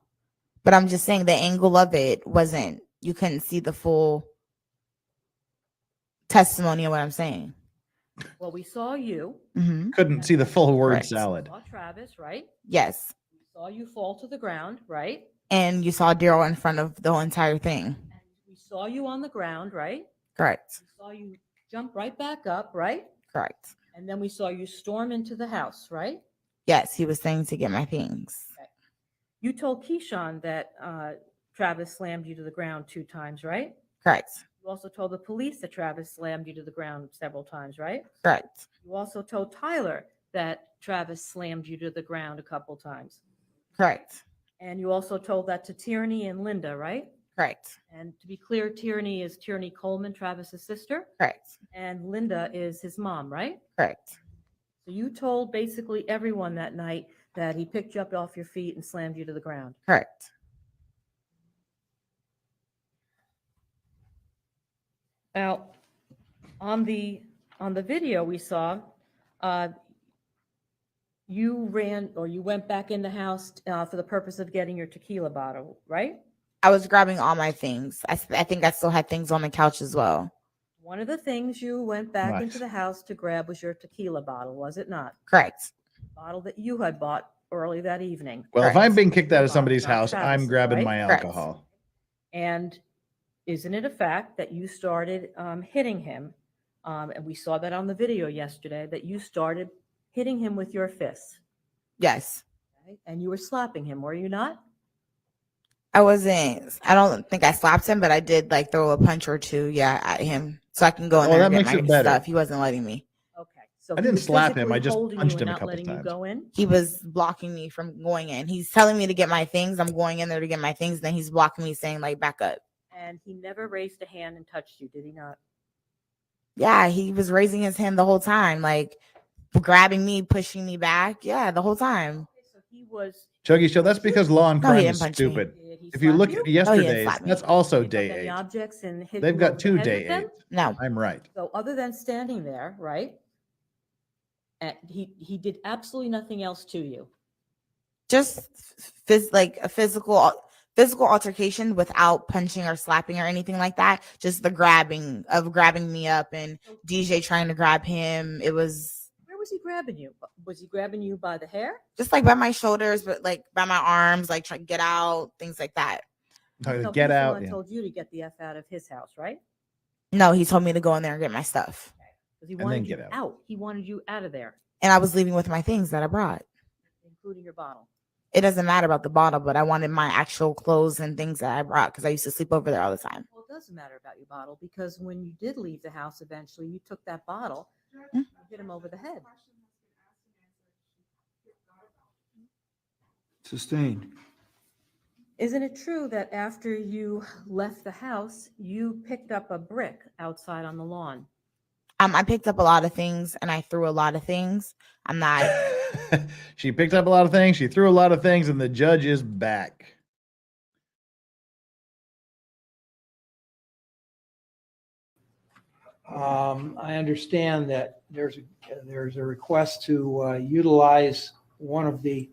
[SPEAKER 12] But I'm just saying the angle of it wasn't. You couldn't see the full testimony of what I'm saying.
[SPEAKER 13] Well, we saw you.
[SPEAKER 5] Couldn't see the full word
[SPEAKER 12] Correct.
[SPEAKER 5] salad.
[SPEAKER 13] Saw Travis, right?
[SPEAKER 12] Yes.
[SPEAKER 13] We saw you fall to the ground, right?
[SPEAKER 12] And you saw Daryl in front of the whole entire thing.
[SPEAKER 13] We saw you on the ground, right?
[SPEAKER 12] Correct.
[SPEAKER 13] We saw you jump right back up, right?
[SPEAKER 12] Correct.
[SPEAKER 13] And then we saw you storm into the house, right?
[SPEAKER 12] Yes, he was saying to get my things.
[SPEAKER 13] You told Keyshawn that Travis slammed you to the ground 2 times, right?
[SPEAKER 12] Correct.
[SPEAKER 13] You also told the police that Travis slammed you to the ground several times, right?
[SPEAKER 12] Correct.
[SPEAKER 13] You also told Tyler that Travis slammed you to the ground a couple times.
[SPEAKER 12] Correct.
[SPEAKER 13] And you also told that to Tierney and Linda, right?
[SPEAKER 12] Correct.
[SPEAKER 13] And to be clear, Tierney is Tierney Coleman, Travis's sister.
[SPEAKER 12] Correct.
[SPEAKER 13] And Linda is his mom, right?
[SPEAKER 12] Correct.
[SPEAKER 13] So you told basically everyone that night that he picked you up off your feet and slammed you to the ground.
[SPEAKER 12] Correct.
[SPEAKER 13] Now, on the video we saw, you ran or you went back in the house for the purpose of getting your tequila bottle, right?
[SPEAKER 12] I was grabbing all my things. I think I still had things on the couch as well.
[SPEAKER 13] One of the things you went back
[SPEAKER 5] Nice.
[SPEAKER 13] into the house to grab was your tequila bottle, was it not?
[SPEAKER 12] Correct.
[SPEAKER 13] Bottle that you had bought early that evening.
[SPEAKER 5] Well, if
[SPEAKER 12] Correct.
[SPEAKER 5] I'm being kicked out of somebody's
[SPEAKER 13] Not
[SPEAKER 5] house,
[SPEAKER 13] Travis's,
[SPEAKER 5] I'm grabbing
[SPEAKER 13] right?
[SPEAKER 5] my
[SPEAKER 12] Correct.
[SPEAKER 5] alcohol.
[SPEAKER 13] And isn't it a fact that you started hitting him? And we saw that on the video yesterday, that you started hitting him with your fists.
[SPEAKER 12] Yes.
[SPEAKER 13] Right? And you were slapping him, were you not?
[SPEAKER 12] I don't think I slapped him, but I did like throw a punch or two, at him. So I can go in
[SPEAKER 5] Well,
[SPEAKER 12] there and
[SPEAKER 5] that
[SPEAKER 12] get
[SPEAKER 5] makes
[SPEAKER 12] my
[SPEAKER 5] it better.
[SPEAKER 12] stuff. He wasn't letting me.
[SPEAKER 13] Okay. So
[SPEAKER 5] I
[SPEAKER 13] he
[SPEAKER 5] didn't
[SPEAKER 13] was
[SPEAKER 5] slap him,
[SPEAKER 13] physically
[SPEAKER 5] I just
[SPEAKER 13] holding you
[SPEAKER 5] punched
[SPEAKER 13] and
[SPEAKER 5] him a
[SPEAKER 13] not
[SPEAKER 5] couple
[SPEAKER 13] letting you
[SPEAKER 5] times.
[SPEAKER 13] go in?
[SPEAKER 12] He was blocking me from going in. He's telling me to get my things. I'm going in there to get my things. Then he's blocking me saying like, back up.
[SPEAKER 13] And he never raised a hand and touched you, did he not?
[SPEAKER 12] Yeah, he was raising his hand the whole time, like grabbing me, pushing me back. Yeah, the whole time.
[SPEAKER 13] Okay, so he was.
[SPEAKER 5] Chuggy Show, that's because law and
[SPEAKER 12] No, he
[SPEAKER 5] crime
[SPEAKER 12] didn't
[SPEAKER 5] is
[SPEAKER 12] punch me.
[SPEAKER 5] stupid.
[SPEAKER 13] Did he
[SPEAKER 5] If you
[SPEAKER 13] slap
[SPEAKER 5] look
[SPEAKER 13] you?
[SPEAKER 5] at
[SPEAKER 12] didn't
[SPEAKER 5] yesterday's,
[SPEAKER 12] slap me.
[SPEAKER 5] that's also
[SPEAKER 13] Did he pick up
[SPEAKER 5] day
[SPEAKER 13] any
[SPEAKER 5] 8.
[SPEAKER 13] objects and hit
[SPEAKER 5] They've
[SPEAKER 13] you
[SPEAKER 5] got
[SPEAKER 13] over
[SPEAKER 5] 2
[SPEAKER 13] the head
[SPEAKER 5] day
[SPEAKER 13] with them?
[SPEAKER 5] 8s.
[SPEAKER 12] No.
[SPEAKER 5] I'm right.
[SPEAKER 13] So other than standing there, right? And he did absolutely nothing else to you.
[SPEAKER 12] Just like a physical altercation without punching or slapping or anything like that. Just the grabbing me up and DJ trying to grab him. It was
[SPEAKER 13] Where was he grabbing you? Was he grabbing you by the hair?
[SPEAKER 12] just like by my shoulders, but like by my arms, like trying to get out, things like that.
[SPEAKER 13] No,
[SPEAKER 5] Get
[SPEAKER 13] he's the
[SPEAKER 5] out.
[SPEAKER 13] one
[SPEAKER 5] Yeah.
[SPEAKER 13] told you to get the F out of his house, right?
[SPEAKER 12] No, he told me to go in there and get my stuff.
[SPEAKER 13] Because he
[SPEAKER 5] And then
[SPEAKER 13] wanted you
[SPEAKER 5] get out.
[SPEAKER 13] out. He wanted you out of there,
[SPEAKER 12] And I was leaving with my things that I brought.
[SPEAKER 13] including your bottle.
[SPEAKER 12] It doesn't matter about the bottle, but I wanted my actual clothes and things that I brought because I used to sleep over there all the time.
[SPEAKER 13] Well, it doesn't matter about your bottle because when you did leave the house eventually, you took that bottle,
[SPEAKER 12] Hmm?
[SPEAKER 13] you hit him over the head.
[SPEAKER 6] Sustained.
[SPEAKER 13] Isn't it true that after you left the house, you picked up a brick outside on the lawn?
[SPEAKER 12] I picked up a lot of things and I threw a lot of things. I'm not.
[SPEAKER 5] She picked up a lot of things. She threw a lot of things, and the judge is back.
[SPEAKER 6] I understand that there's a request to utilize one of the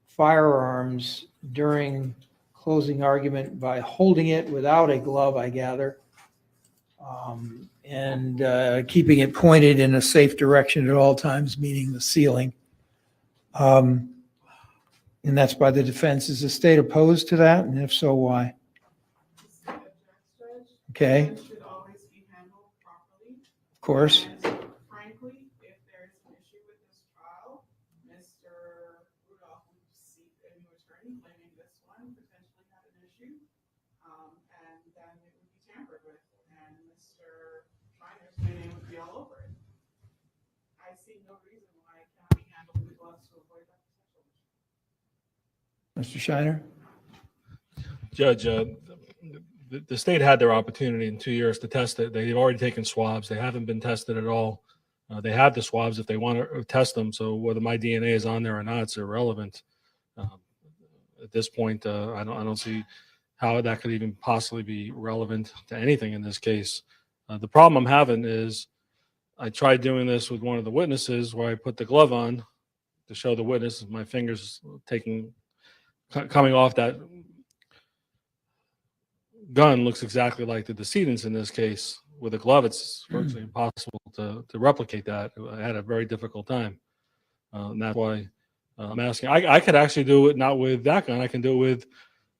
[SPEAKER 6] firearms during closing argument by holding it without a glove, I gather, and keeping it pointed in a safe direction at all times, meaning the ceiling. And that's by the defense. Is the state opposed to that? And if so, why? Okay.
[SPEAKER 8] Should always be handled properly.
[SPEAKER 6] Of course.
[SPEAKER 8] And frankly, if there's an issue with this trial, Mr. Rudolph would seek a new attorney claiming this one potentially had an issue, and then it would be tampered with, and Mr. Schreiner's name would be all over it. I see no reason why it cannot be handled with gloves to avoid that potential issue.
[SPEAKER 6] Mr. Shiner?
[SPEAKER 7] Judge, the state had their opportunity in 2 years to test it. They've already taken swabs. They haven't been tested at all. They have the swabs if they want to test them. So whether my DNA is on there or not, it's irrelevant. At this point, I don't see how that could even possibly be relevant to anything in this case. The problem I'm having is I tried doing this with one of the witnesses where I put the glove on to show the witness my fingers coming off that gun looks exactly like the decedent's in this case. With a glove, it's virtually impossible to replicate that. I had a very difficult time. And that's why I'm asking. I could actually do it not with that gun. I can do it with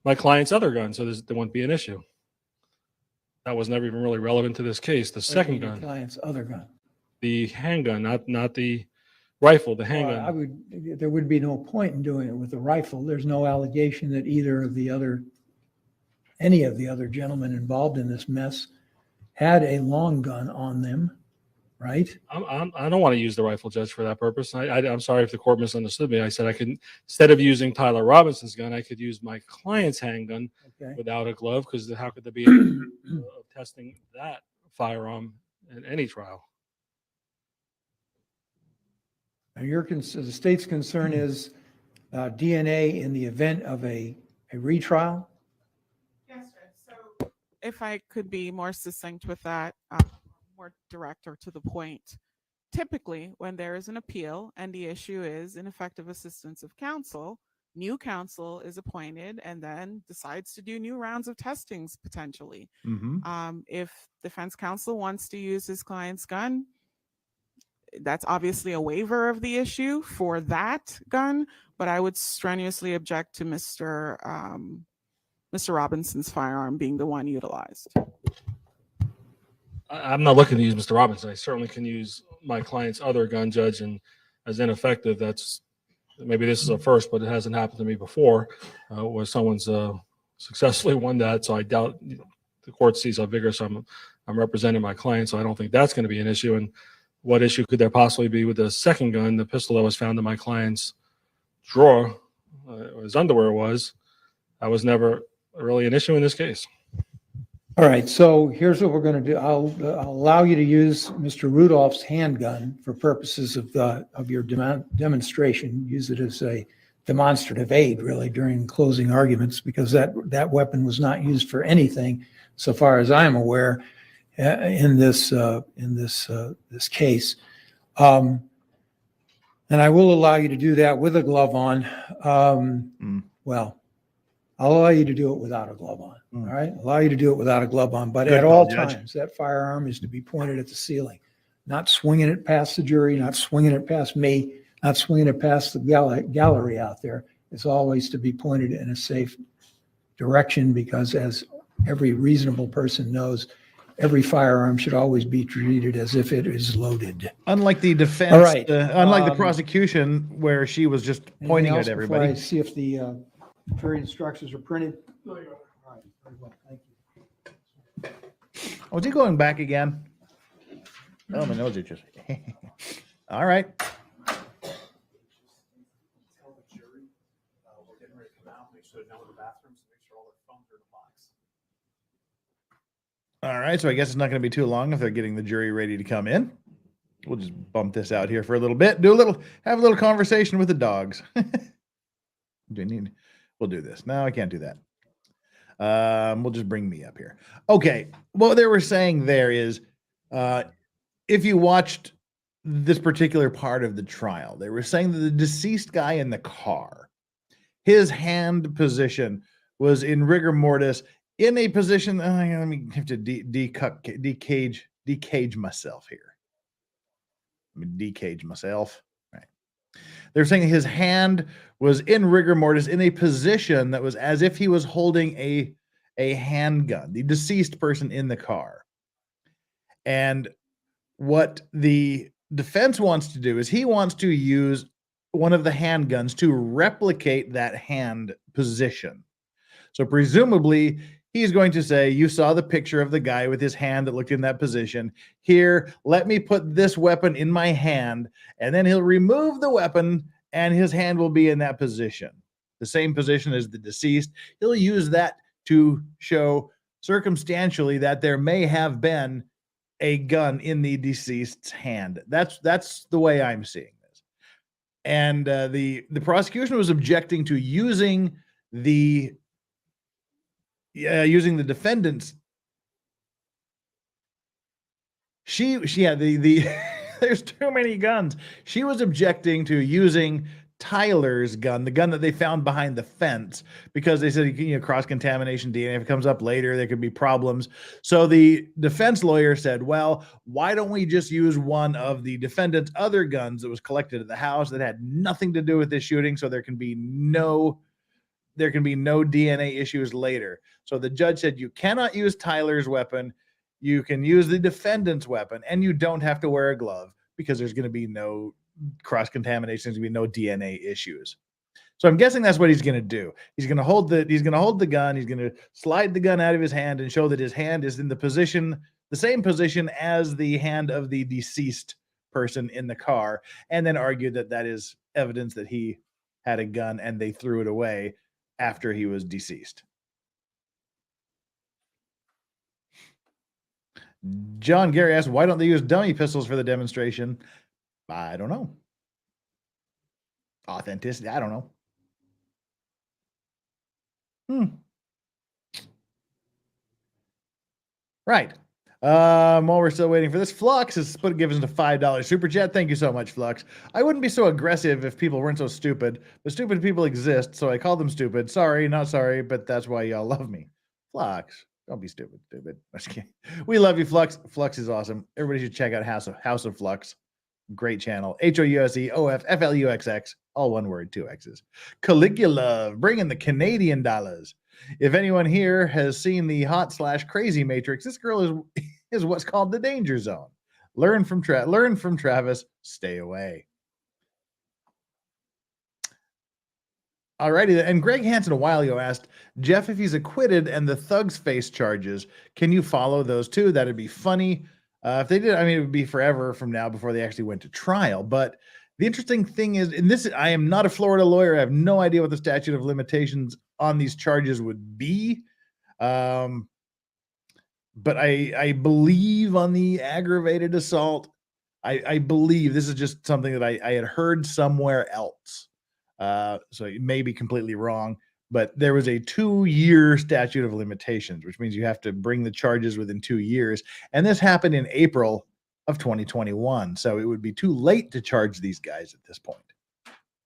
[SPEAKER 7] my client's other gun, so there won't be an issue. That was never even really relevant to this case. The second gun.
[SPEAKER 6] Client's other gun.
[SPEAKER 7] The handgun, not the rifle, the handgun.
[SPEAKER 6] Well, there would be no point in doing it with the rifle. There's no allegation that any of the other gentlemen involved in this mess had a long gun on them, right?
[SPEAKER 7] I don't want to use the rifle, Judge, for that purpose. I'm sorry if the court misunderstood me. I said I could, instead of using Tyler Robinson's gun, I could use my client's handgun without a glove, because how could there be testing that firearm in any trial?
[SPEAKER 6] And the state's concern is DNA in the event of a retrial?
[SPEAKER 8] Yes, sir. So if I could be more succinct with that, more direct or to the point. Typically, when there is an appeal and the issue is ineffective assistance of counsel, new counsel is appointed and then decides to do new rounds of testings potentially. If defense counsel wants to use his client's gun, that's obviously a waiver of the issue for that gun, but I would strenuously object to Mr. Robinson's firearm being the one utilized.
[SPEAKER 7] I'm not looking to use Mr. Robinson. I certainly can use my client's other gun, Judge, and as ineffective, that's maybe this is a first, but it hasn't happened to me before, where someone's successfully won that. So I doubt the court sees how vigorous I'm representing my client. So I don't think that's going to be an issue. And what issue could there possibly be with the second gun, the pistol that was found in my client's drawer, his underwear was? That was never really an issue in this case.
[SPEAKER 6] All right, so here's what we're going to do. I'll allow you to use Mr. Rudolph's handgun for purposes of your demonstration. Use it as a demonstrative aid, really, during closing arguments, because that weapon was not used for anything, so far as I am aware, in this case. And I will allow you to do that with a glove on. Well, I'll allow you to do it without a glove on. All right, allow you to do it without a glove on, but at all times, that firearm is to be pointed at the ceiling, not swinging it past the jury, not swinging it past me, not swinging it past the gallery out there. It's always to be pointed in a safe direction, because as every reasonable person knows, every firearm should always be treated as if it is loaded.
[SPEAKER 5] Unlike the defense,
[SPEAKER 6] all right.
[SPEAKER 5] Unlike the prosecution, where she was just pointing at everybody.
[SPEAKER 6] I see if the jury instructions are printed. All right, very well, thank you.
[SPEAKER 5] Oh, is he going back again? Oh, my nose itches. All right. All right, so I guess it's not going to be too long if they're getting the jury ready to come in. We'll just bump this out here for a little bit. Have a little conversation with the dogs. We'll do this. No, I can't do that. We'll just bring me up here. Okay, what they were saying there is If you watched this particular part of the trial, they were saying that the deceased guy in the car, his hand position was in rigor mortis, in a position. Let me have to decage myself here. Let me decage myself. Right. They're saying his hand was in rigor mortis, in a position that was as if he was holding a handgun, the deceased person in the car. And what the defense wants to do is he wants to use one of the handguns to replicate that hand position. So presumably he's going to say, you saw the picture of the guy with his hand that looked in that position. Here, let me put this weapon in my hand, and then he'll remove the weapon and his hand will be in that position, the same position as the deceased. He'll use that to show circumstantially that there may have been a gun in the deceased's hand. That's the way I'm seeing this. And the prosecution was objecting to using the defendant's. There's too many guns. She was objecting to using Tyler's gun, the gun that they found behind the fence, because they said, cross-contamination DNA, if it comes up later, there could be problems. So the defense lawyer said, well, why don't we just use one of the defendant's other guns that was collected at the house that had nothing to do with this shooting, so there can be no DNA issues later. So the judge said, you cannot use Tyler's weapon. You can use the defendant's weapon, and you don't have to wear a glove because there's going to be no cross-contamination. There's going to be no DNA issues. So I'm guessing that's what he's going to do. He's going to hold the gun. He's going to slide the gun out of his hand and show that his hand is in the same position as the hand of the deceased person in the car, and then argue that that is evidence that he had a gun and they threw it away after he was deceased. John Gary asked, why don't they use dummy pistols for the demonstration? I don't know. Authenticity, I don't know. Right. While we're still waiting for this, Flux has given us a $5 super chat. Thank you so much, Flux. I wouldn't be so aggressive if people weren't so stupid, but stupid people exist, so I call them stupid. Sorry, not sorry, but that's why y'all love me. Flux, don't be stupid. We love you, Flux. Flux is awesome. Everybody should check out House of Flux. Great channel. HOUSEOFFLUXX. All one word, 2 X's. Caligula, bringing the Canadian dollars. If anyone here has seen the hot/crazy Matrix, this girl is what's called the danger zone. Learn from Travis. Stay away. Alrighty, and Greg Hansen a while ago asked, Jeff, if he's acquitted and the thugs face charges, can you follow those too? That'd be funny. If they did, it would be forever from now before they actually went to trial. But the interesting thing is, I am not a Florida lawyer. I have no idea what the statute of limitations on these charges would be. But I believe on the aggravated assault, I believe this is just something that I had heard somewhere else. So it may be completely wrong, but there was a 2-year statute of limitations, which means you have to bring the charges within 2 years. And this happened in April of 2021. So it would be too late to charge these guys at this point,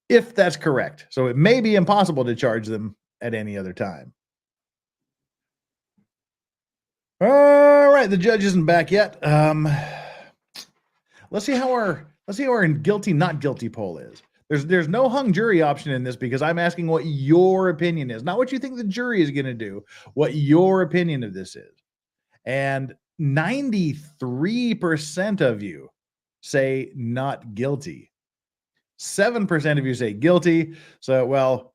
[SPEAKER 5] if that's correct. So it may be impossible to charge them at any other time. All right, the judge isn't back yet. Let's see how our guilty, not guilty poll is. There's no hung jury option in this because I'm asking what your opinion is, not what you think the jury is going to do, what your opinion of this is. And 93% of you say not guilty. 7% of you say guilty. So, well,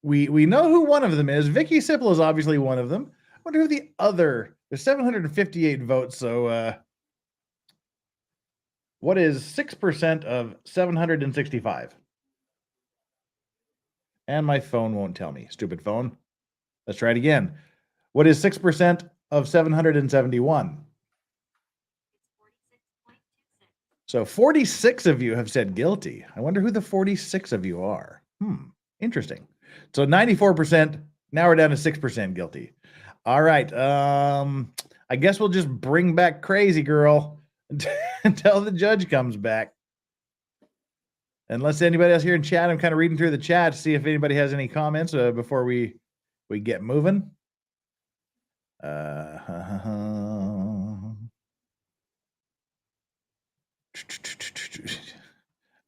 [SPEAKER 5] we know who one of them is. Vicky Sipple is obviously one of them. I wonder who the other. There's 758 votes. So, what is 6% of 765? And my phone won't tell me. Stupid phone. Let's try it again. What is 6% of 771? So 46 of you have said guilty. I wonder who the 46 of you are. Interesting. So 94%. Now we're down to 6% guilty. All right. I guess we'll just bring back Crazy Girl until the judge comes back. Unless anybody else here in chat, I'm kind of reading through the chat to see if anybody has any comments before we get moving.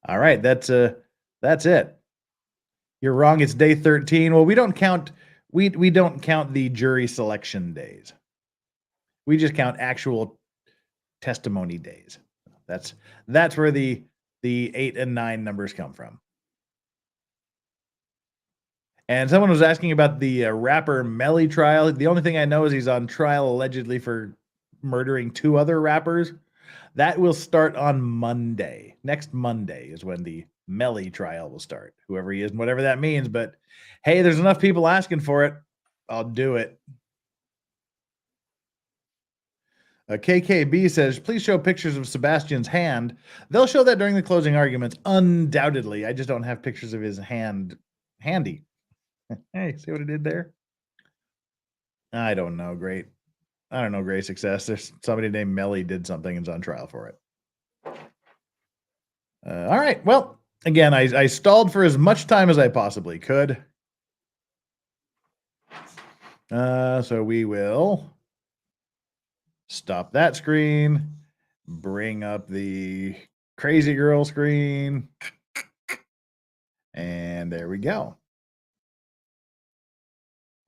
[SPEAKER 5] All right, that's it. You're wrong. It's day 13. Well, we don't count the jury selection days. We just count actual testimony days. That's where the 8 and 9 numbers come from. And someone was asking about the rapper Melly trial. The only thing I know is he's on trial allegedly for murdering 2 other rappers. That will start on Monday. Next Monday is when the Melly trial will start. Whoever he is and whatever that means. But hey, there's enough people asking for it. I'll do it. KKB says, please show pictures of Sebastian's hand. They'll show that during the closing arguments, undoubtedly. I just don't have pictures of his hand handy. Hey, see what I did there? I don't know. Great. I don't know. Great success. There's somebody named Melly did something and is on trial for it. All right. Well, again, I stalled for as much time as I possibly could. So we will stop that screen, bring up the Crazy Girl screen, and there we go.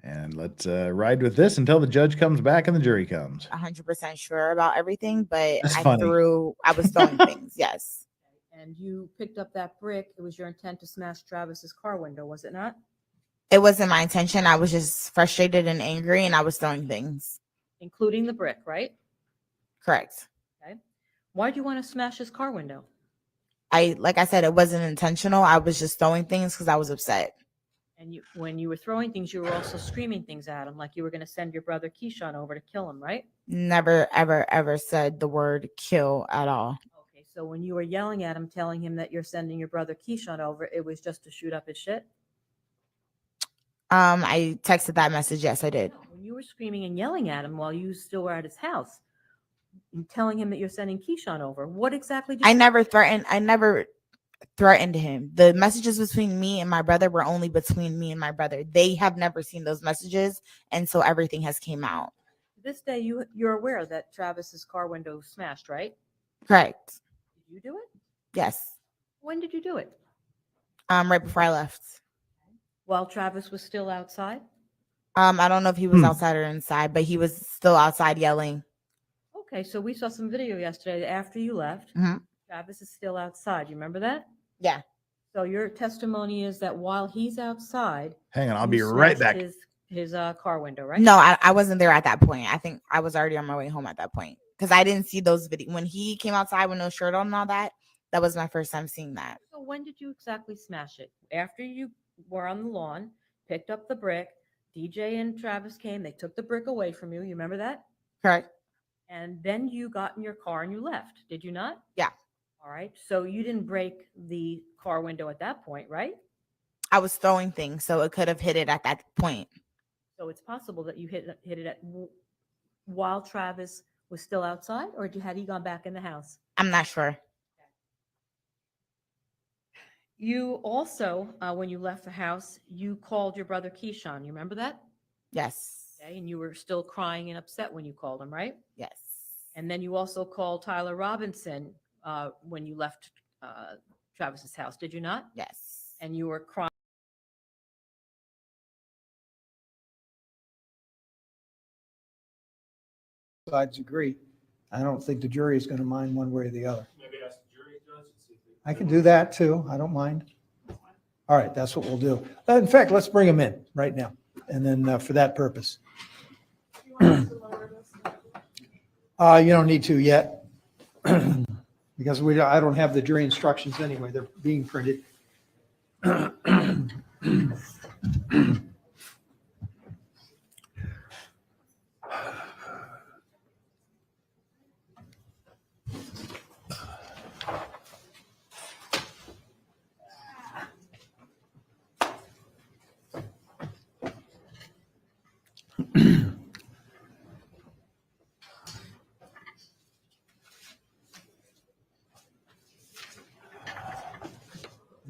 [SPEAKER 5] And let's ride with this until the judge comes back and the jury comes.
[SPEAKER 12] 100% sure about everything, but
[SPEAKER 5] That's
[SPEAKER 12] I
[SPEAKER 5] funny.
[SPEAKER 12] was throwing things. Yes.
[SPEAKER 13] And you picked up that brick. It was your intent to smash Travis's car window, was it not?
[SPEAKER 12] It wasn't my intention. I was just frustrated and angry, and I was throwing things.
[SPEAKER 13] Including the brick, right?
[SPEAKER 12] Correct.
[SPEAKER 13] Okay. Why do you want to smash his car window?
[SPEAKER 12] Like I said, it wasn't intentional. I was just throwing things because I was upset.
[SPEAKER 13] And when you were throwing things, you were also screaming things at him, like you were going to send your brother Keyshawn over to kill him, right?
[SPEAKER 12] Never, ever, ever said the word kill at all.
[SPEAKER 13] Okay, so when you were yelling at him, telling him that you're sending your brother Keyshawn over, it was just to shoot up his shit?
[SPEAKER 12] I texted that message. Yes, I did.
[SPEAKER 13] When you were screaming and yelling at him while you still were at his house, and telling him that you're sending Keyshawn over, what exactly did you
[SPEAKER 12] I never threatened him. The messages between me and my brother were only between me and my brother. They have never seen those messages, and so everything has came out.
[SPEAKER 13] This day, you're aware that Travis's car window smashed, right?
[SPEAKER 12] Correct.
[SPEAKER 13] Did you do it?
[SPEAKER 12] Yes.
[SPEAKER 13] When did you do it?
[SPEAKER 12] Right before I left.
[SPEAKER 13] While Travis was still outside?
[SPEAKER 12] I don't know if he was outside or inside, but he was still outside yelling.
[SPEAKER 13] Okay, so we saw some video yesterday after you left.
[SPEAKER 12] Mhm.
[SPEAKER 13] Travis is still outside. You remember that?
[SPEAKER 12] Yeah.
[SPEAKER 13] So your testimony is that while he's outside,
[SPEAKER 5] hang on, I'll
[SPEAKER 13] you
[SPEAKER 5] be right
[SPEAKER 13] smashed
[SPEAKER 5] back.
[SPEAKER 13] His car window, right?
[SPEAKER 12] No, I wasn't there at that point. I think I was already on my way home at that point because I didn't see those videos when he came outside with no shirt on and all that. That was my first time seeing that.
[SPEAKER 13] So when did you exactly smash it? After you were on the lawn, picked up the brick, DJ and Travis came, they took the brick away from you. You remember that?
[SPEAKER 12] Correct.
[SPEAKER 13] And then you got in your car and you left. Did you not?
[SPEAKER 12] Yeah.
[SPEAKER 13] All right. So you didn't break the car window at that point, right?
[SPEAKER 12] I was throwing things, so it could have hit it at that point.
[SPEAKER 13] So it's possible that you hit it while Travis was still outside, or had he gone back in the house?
[SPEAKER 12] I'm not sure.
[SPEAKER 13] You also, when you left the house, you called your brother Keyshawn. You remember that?
[SPEAKER 12] Yes.
[SPEAKER 13] Okay, and you were still crying and upset when you called him, right?
[SPEAKER 12] Yes.
[SPEAKER 13] And then you also called Tyler Robinson when you left Travis's house, did you not?
[SPEAKER 12] Yes.
[SPEAKER 13] And you were crying.
[SPEAKER 6] Sides agree. I don't think the jury is going to mind one way or the other.
[SPEAKER 7] Maybe ask the jury judge and see if
[SPEAKER 6] I can do that too. I don't mind. All right, that's what we'll do. In fact, let's bring them in right now. And then for that purpose. You don't need to yet because I don't have the jury instructions anyway. They're being printed.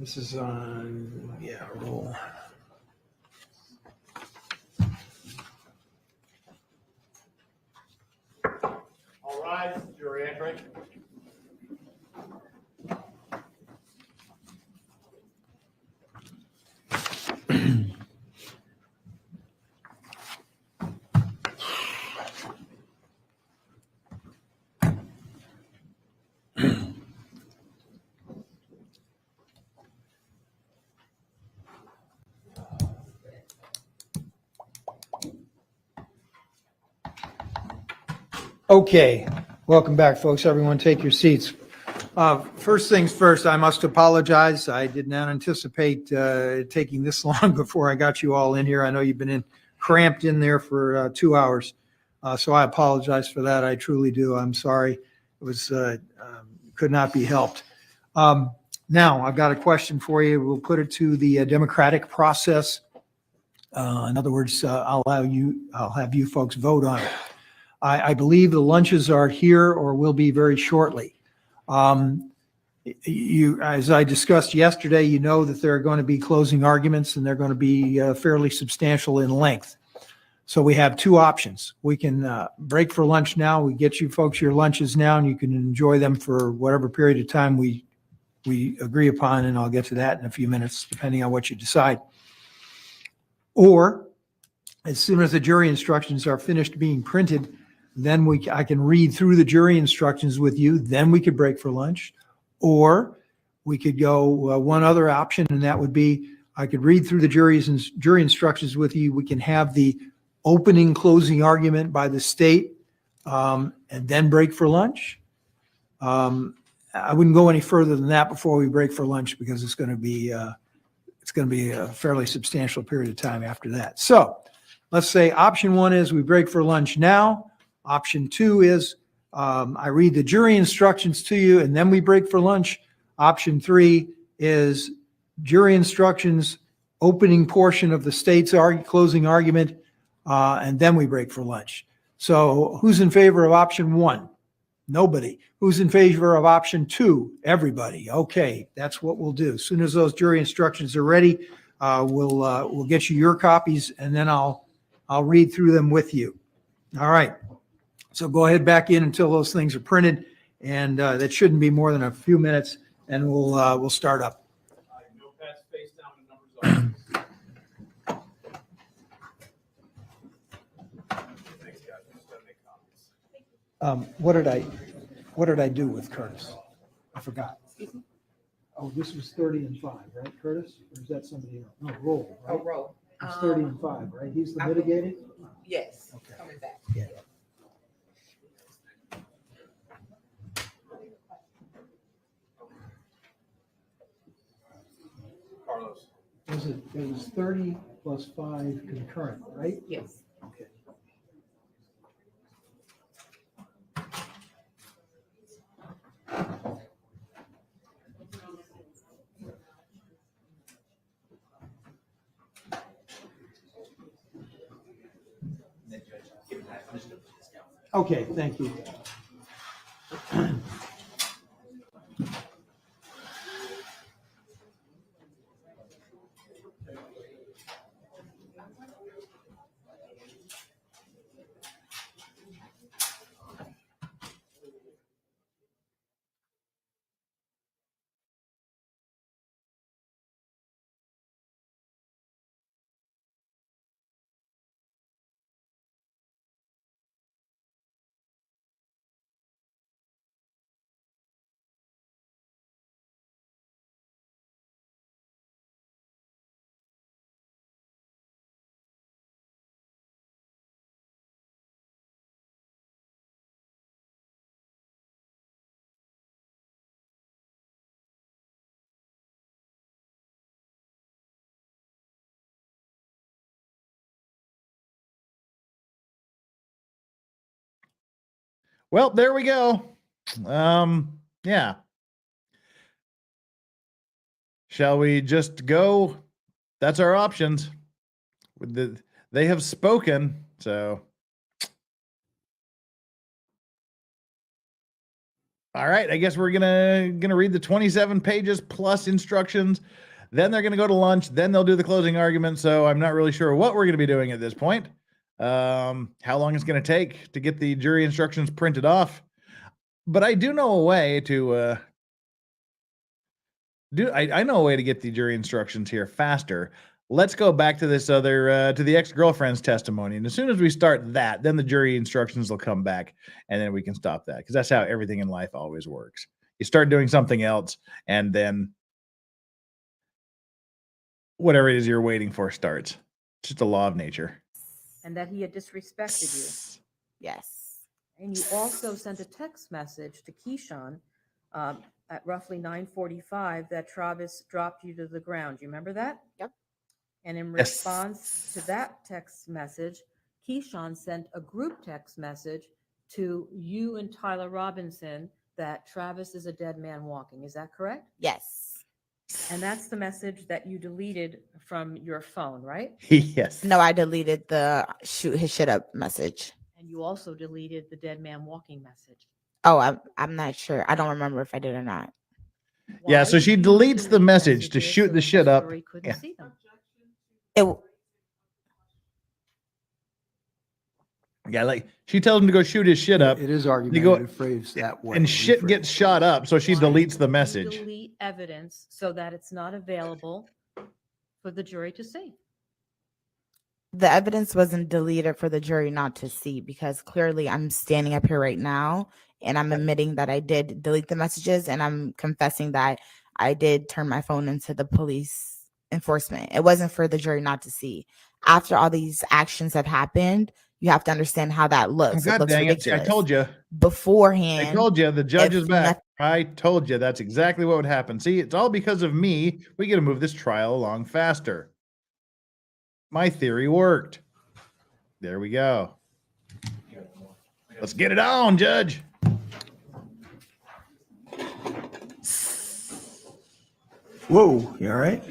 [SPEAKER 6] This is on, yeah, roll.
[SPEAKER 14] All rise, jury entry.
[SPEAKER 6] Okay, welcome back, folks. Everyone take your seats. First things first, I must apologize. I did not anticipate taking this long before I got you all in here. I know you've been cramped in there for 2 hours. So I apologize for that. I truly do. I'm sorry. It was could not be helped. Now, I've got a question for you. We'll put it to the democratic process. In other words, I'll have you folks vote on it. I believe the lunches are here or will be very shortly. As I discussed yesterday, you know that there are going to be closing arguments and they're going to be fairly substantial in length. So we have two options. We can break for lunch now. We get you folks your lunches now and you can enjoy them for whatever period of time we agree upon, and I'll get to that in a few minutes, depending on what you decide. Or as soon as the jury instructions are finished being printed, then I can read through the jury instructions with you. Then we could break for lunch. Or we could go one other option, and that would be I could read through the jury instructions with you. We can have the opening closing argument by the state and then break for lunch. I wouldn't go any further than that before we break for lunch because it's going to be a fairly substantial period of time after that. So let's say option one is we break for lunch now. Option two is I read the jury instructions to you and then we break for lunch. Option three is jury instructions, opening portion of the state's closing argument, and then we break for lunch. So who's in favor of option one? Nobody. Who's in favor of option two? Everybody. Okay, that's what we'll do. As soon as those jury instructions are ready, we'll get you your copies and then I'll read through them with you. All right. So go ahead back in until those things are printed, and that shouldn't be more than a few minutes, and we'll start up.
[SPEAKER 14] Notepad space down and numbers up. Thanks, guys. I'm just gonna make copies.
[SPEAKER 6] What did I do with Curtis? I forgot. Oh, this was 30 and 5, right, Curtis? Or is that somebody else? No, Roll, right?
[SPEAKER 15] Oh, Roll.
[SPEAKER 6] It's 30 and 5, right? He's the mitigated?
[SPEAKER 15] Yes.
[SPEAKER 6] Okay.
[SPEAKER 15] Coming back.
[SPEAKER 6] Yeah.
[SPEAKER 14] Carlos.
[SPEAKER 6] It was 30 plus 5 concurrent, right?
[SPEAKER 15] Yes.
[SPEAKER 6] Okay. Okay, thank you.
[SPEAKER 5] Well, there we go. Yeah. Shall we just go? That's our options. They have spoken, so All right, I guess we're gonna read the 27 pages plus instructions. Then they're gonna go to lunch. Then they'll do the closing argument. So I'm not really sure what we're gonna be doing at this point. How long it's gonna take to get the jury instructions printed off. But I do know a way to I know a way to get the jury instructions here faster. Let's go back to this other to the ex-girlfriend's testimony, and as soon as we start that, then the jury instructions will come back, and then we can stop that, because that's how everything in life always works. You start doing something else, and then whatever it is you're waiting for starts. It's just a law of nature.
[SPEAKER 13] And that he had disrespected you.
[SPEAKER 12] Yes.
[SPEAKER 13] And you also sent a text message to Keyshawn at roughly 9:45 that Travis dropped you to the ground. You remember that?
[SPEAKER 12] Yep.
[SPEAKER 13] And in
[SPEAKER 5] Yes.
[SPEAKER 13] response to that text message, Keyshawn sent a group text message to you and Tyler Robinson that Travis is a dead man walking. Is that correct?
[SPEAKER 12] Yes.
[SPEAKER 13] And that's the message that you deleted from your phone, right?
[SPEAKER 5] Yes.
[SPEAKER 12] No, I deleted the shoot his shit up message.
[SPEAKER 13] And you also deleted the dead man walking message.
[SPEAKER 12] Oh, I'm not sure. I don't remember if I did or not.
[SPEAKER 5] Yeah, so she deletes the message to shoot the shit up. Yeah. Yeah, like she tells him to go shoot his shit up.
[SPEAKER 6] It is
[SPEAKER 5] You
[SPEAKER 6] argumentative
[SPEAKER 5] go,
[SPEAKER 6] phrase that way.
[SPEAKER 5] and shit gets shot up, so she deletes the message.
[SPEAKER 13] Delete evidence so that it's not available for the jury to see.
[SPEAKER 12] The evidence wasn't deleted for the jury not to see, because clearly I'm standing up here right now and I'm admitting that I did delete the messages, and I'm confessing that I did turn my phone into the police enforcement. It wasn't for the jury not to see. After all these actions have happened, you have to understand how that looks.
[SPEAKER 5] God
[SPEAKER 12] it looks
[SPEAKER 5] dang
[SPEAKER 12] ridiculous.
[SPEAKER 5] it. I told you.
[SPEAKER 12] Beforehand.
[SPEAKER 5] I told you. The judge
[SPEAKER 12] if
[SPEAKER 5] is back. I told you that's exactly what would happen. See, it's all because of me. We got to move this trial along faster. My theory worked. There we go. Let's get it on, Judge.
[SPEAKER 6] Whoa, you all right?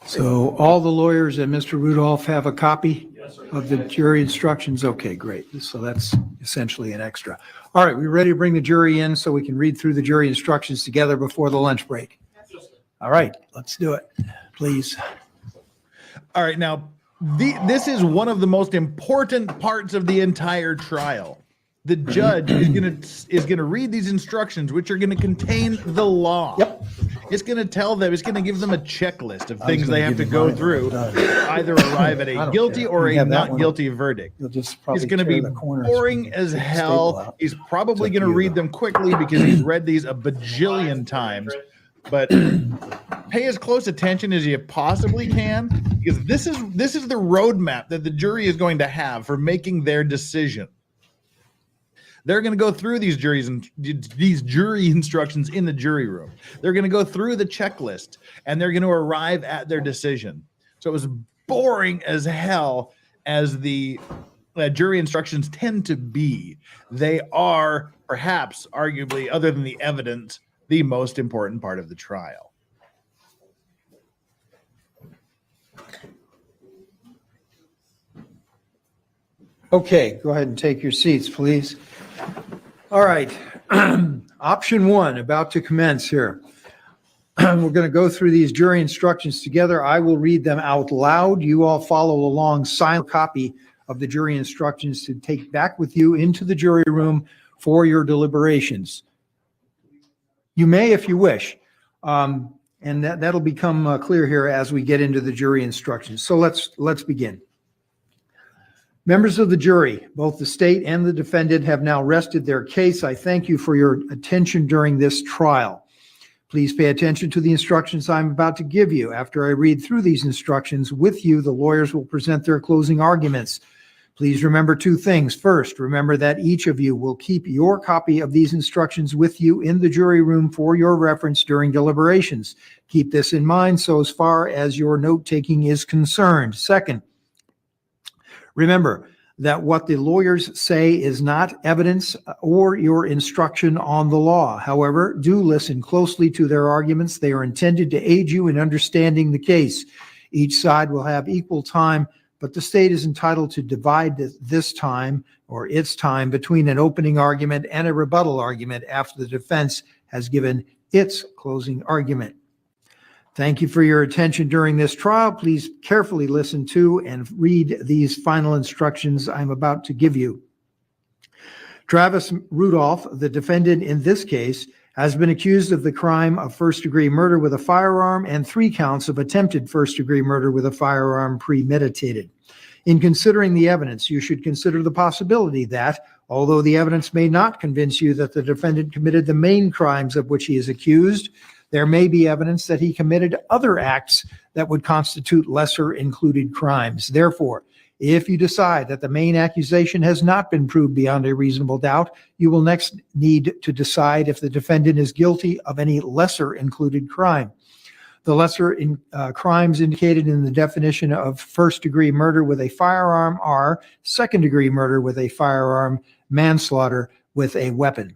[SPEAKER 6] So all the lawyers and Mr. Rudolph have a copy of the jury instructions? Okay, great. So that's essentially an extra. All right, we ready to bring the jury in so we can read through the jury instructions together before the lunch break? All right, let's do it, please.
[SPEAKER 5] All right, now, this is one of the most important parts of the entire trial. The judge is gonna read these instructions, which are gonna contain the law.
[SPEAKER 6] Yep.
[SPEAKER 5] It's gonna tell them, it's gonna give them a checklist of things they have to go through, either arrive at a guilty or a not guilty verdict. It's gonna be boring as hell. He's probably gonna read them quickly because he's read these a bajillion times. But pay as close attention as you possibly can, because this is the roadmap that the jury is going to have for making their decision. They're going to go through these jury instructions in the jury room. They're going to go through the checklist, and they're going to arrive at their decision. So it was boring as hell as the jury instructions tend to be. They are perhaps, arguably, other than the evidence, the most important part of the trial.
[SPEAKER 6] Okay, go ahead and take your seats, please. All right, option one, about to commence here. We're going to go through these jury instructions together. I will read them out loud. You all follow along, sign a copy of the jury instructions to take back with you into the jury room for your deliberations. You may if you wish, and that'll become clear here as we get into the jury instructions. So let's begin. Members of the jury, both the state and the defendant have now rested their case. I thank you for your attention during this trial. Please pay attention to the instructions I'm about to give you. After I read through these instructions with you, the lawyers will present their closing arguments. Please remember two things. First, remember that each of you will keep your copy of these instructions with you in the jury room for your reference during deliberations. Keep this in mind so as far as your note-taking is concerned. Second, remember that what the lawyers say is not evidence or your instruction on the law. However, do listen closely to their arguments. They are intended to aid you in understanding the case. Each side will have equal time, but the state is entitled to divide this time or its time between an opening argument and a rebuttal argument after the defense has given its closing argument. Thank you for your attention during this trial. Please carefully listen to and read these final instructions I'm about to give you. Travis Rudolph, the defendant in this case, has been accused of the crime of first-degree murder with a firearm and 3 counts of attempted first-degree murder with a firearm premeditated. In considering the evidence, you should consider the possibility that, although the evidence may not convince you that the defendant committed the main crimes of which he is accused, there may be evidence that he committed other acts that would constitute lesser included crimes. Therefore, if you decide that the main accusation has not been proved beyond a reasonable doubt, you will next need to decide if the defendant is guilty of any lesser included crime. The lesser crimes indicated in the definition of first-degree murder with a firearm are second-degree murder with a firearm, manslaughter with a weapon.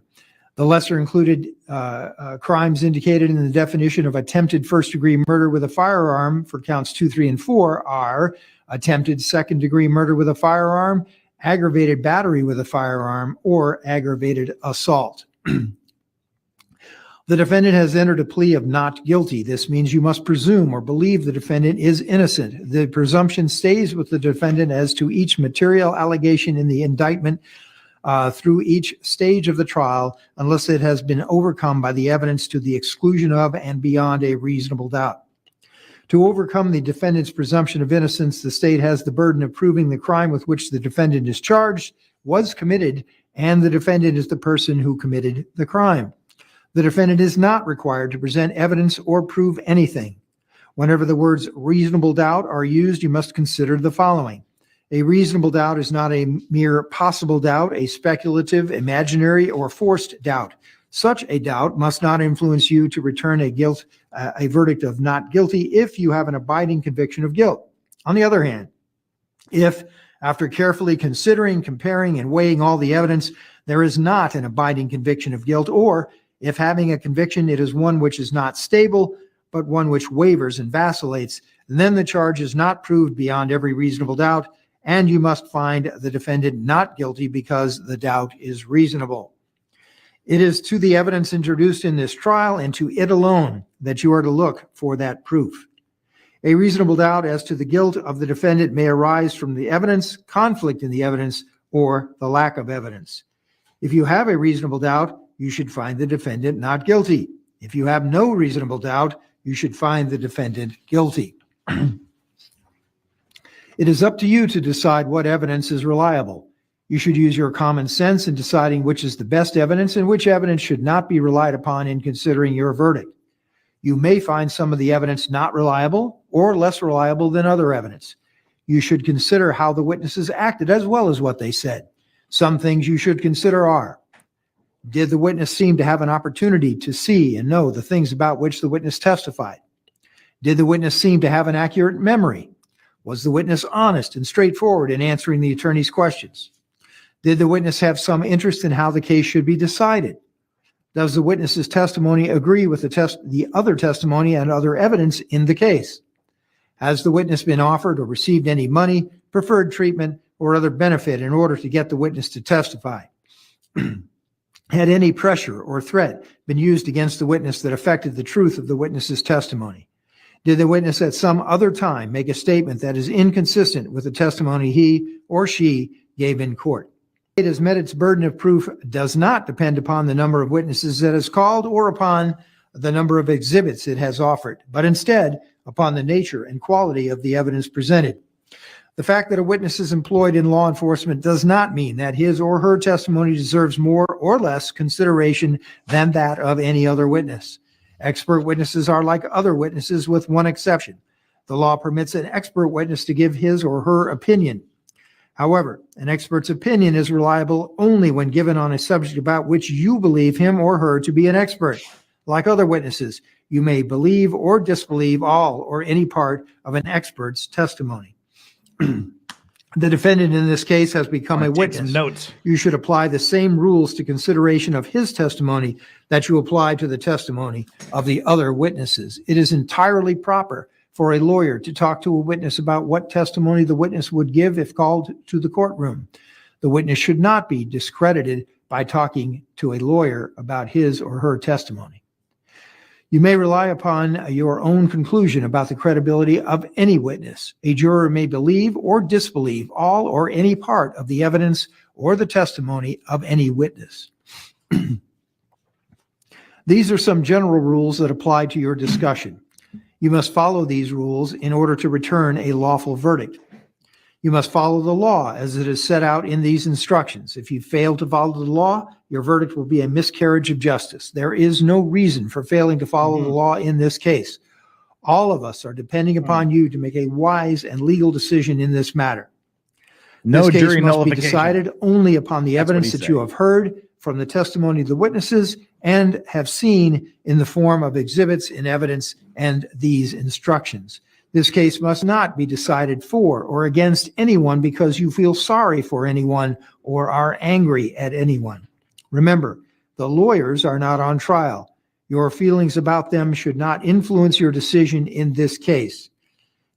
[SPEAKER 6] The lesser included crimes indicated in the definition of attempted first-degree murder with a firearm for counts 2, 3, and 4 are attempted second-degree murder with a firearm, aggravated battery with a firearm, or aggravated assault. The defendant has entered a plea of not guilty. This means you must presume or believe the defendant is innocent. The presumption stays with the defendant as to each material allegation in the indictment through each stage of the trial, unless it has been overcome by the evidence to the exclusion of and beyond a reasonable doubt. To overcome the defendant's presumption of innocence, the state has the burden of proving the crime with which the defendant is charged was committed, and the defendant is the person who committed the crime. The defendant is not required to present evidence or prove anything. Whenever the words reasonable doubt are used, you must consider the following. A reasonable doubt is not a mere possible doubt, a speculative, imaginary, or forced doubt. Such a doubt must not influence you to return a verdict of not guilty if you have an abiding conviction of guilt. On the other hand, if, after carefully considering, comparing, and weighing all the evidence, there is not an abiding conviction of guilt, or if having a conviction, it is one which is not stable, but one which wavers and vacillates, then the charge is not proved beyond every reasonable doubt, and you must find the defendant not guilty because the doubt is reasonable. It is to the evidence introduced in this trial and to it alone that you are to look for that proof. A reasonable doubt as to the guilt of the defendant may arise from the evidence, conflict in the evidence, or the lack of evidence. If you have a reasonable doubt, you should find the defendant not guilty. If you have no reasonable doubt, you should find the defendant guilty. It is up to you to decide what evidence is reliable. You should use your common sense in deciding which is the best evidence and which evidence should not be relied upon in considering your verdict. You may find some of the evidence not reliable or less reliable than other evidence. You should consider how the witnesses acted as well as what they said. Some things you should consider are: did the witness seem to have an opportunity to see and know the things about which the witness testified? Did the witness seem to have an accurate memory? Was the witness honest and straightforward in answering the attorney's questions? Did the witness have some interest in how the case should be decided? Does the witness's testimony agree with the other testimony and other evidence in the case? Has the witness been offered or received any money, preferred treatment, or other benefit in order to get the witness to testify? Had any pressure or threat been used against the witness that affected the truth of the witness's testimony? Did the witness at some other time make a statement that is inconsistent with the testimony he or she gave in court? It has met its burden of proof does not depend upon the number of witnesses that is called or upon the number of exhibits it has offered, but instead upon the nature and quality of the evidence presented. The fact that a witness is employed in law enforcement does not mean that his or her testimony deserves more or less consideration than that of any other witness. Expert witnesses are like other witnesses with one exception. The law permits an expert witness to give his or her opinion. However, an expert's opinion is reliable only when given on a subject about which you believe him or her to be an expert. Like other witnesses, you may believe or disbelieve all or any part of an expert's testimony. The defendant in this case has become a
[SPEAKER 5] Take
[SPEAKER 6] witness.
[SPEAKER 5] some notes.
[SPEAKER 6] You should apply the same rules to consideration of his testimony that you apply to the testimony of the other witnesses. It is entirely proper for a lawyer to talk to a witness about what testimony the witness would give if called to the courtroom. The witness should not be discredited by talking to a lawyer about his or her testimony. You may rely upon your own conclusion about the credibility of any witness. A juror may believe or disbelieve all or any part of the evidence or the testimony of any witness. These are some general rules that apply to your discussion. You must follow these rules in order to return a lawful verdict. You must follow the law as it is set out in these instructions. If you fail to follow the law, your verdict will be a miscarriage of justice. There is no reason for failing to follow the law in this case. All of us are depending upon you to make a wise and legal decision in this matter.
[SPEAKER 5] No
[SPEAKER 6] This case
[SPEAKER 5] jury
[SPEAKER 6] must be
[SPEAKER 5] nullification.
[SPEAKER 6] decided only upon the
[SPEAKER 5] That's what
[SPEAKER 6] evidence
[SPEAKER 5] he
[SPEAKER 6] that you
[SPEAKER 5] said.
[SPEAKER 6] have heard from the testimony of the witnesses and have seen in the form of exhibits in evidence and these instructions. This case must not be decided for or against anyone because you feel sorry for anyone or are angry at anyone. Remember, the lawyers are not on trial. Your feelings about them should not influence your decision in this case.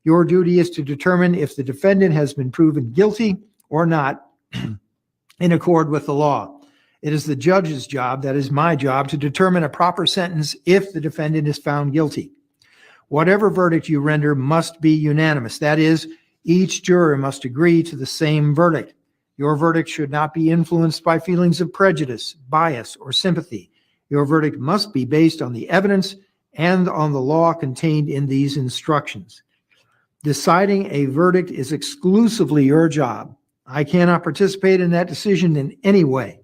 [SPEAKER 6] Your duty is to determine if the defendant has been proven guilty or not in accord with the law. It is the judge's job, that is my job, to determine a proper sentence if the defendant is found guilty. Whatever verdict you render must be unanimous. That is, each juror must agree to the same verdict. Your verdict should not be influenced by feelings of prejudice, bias, or sympathy. Your verdict must be based on the evidence and on the law contained in these instructions. Deciding a verdict is exclusively your job. I cannot participate in that decision in any way.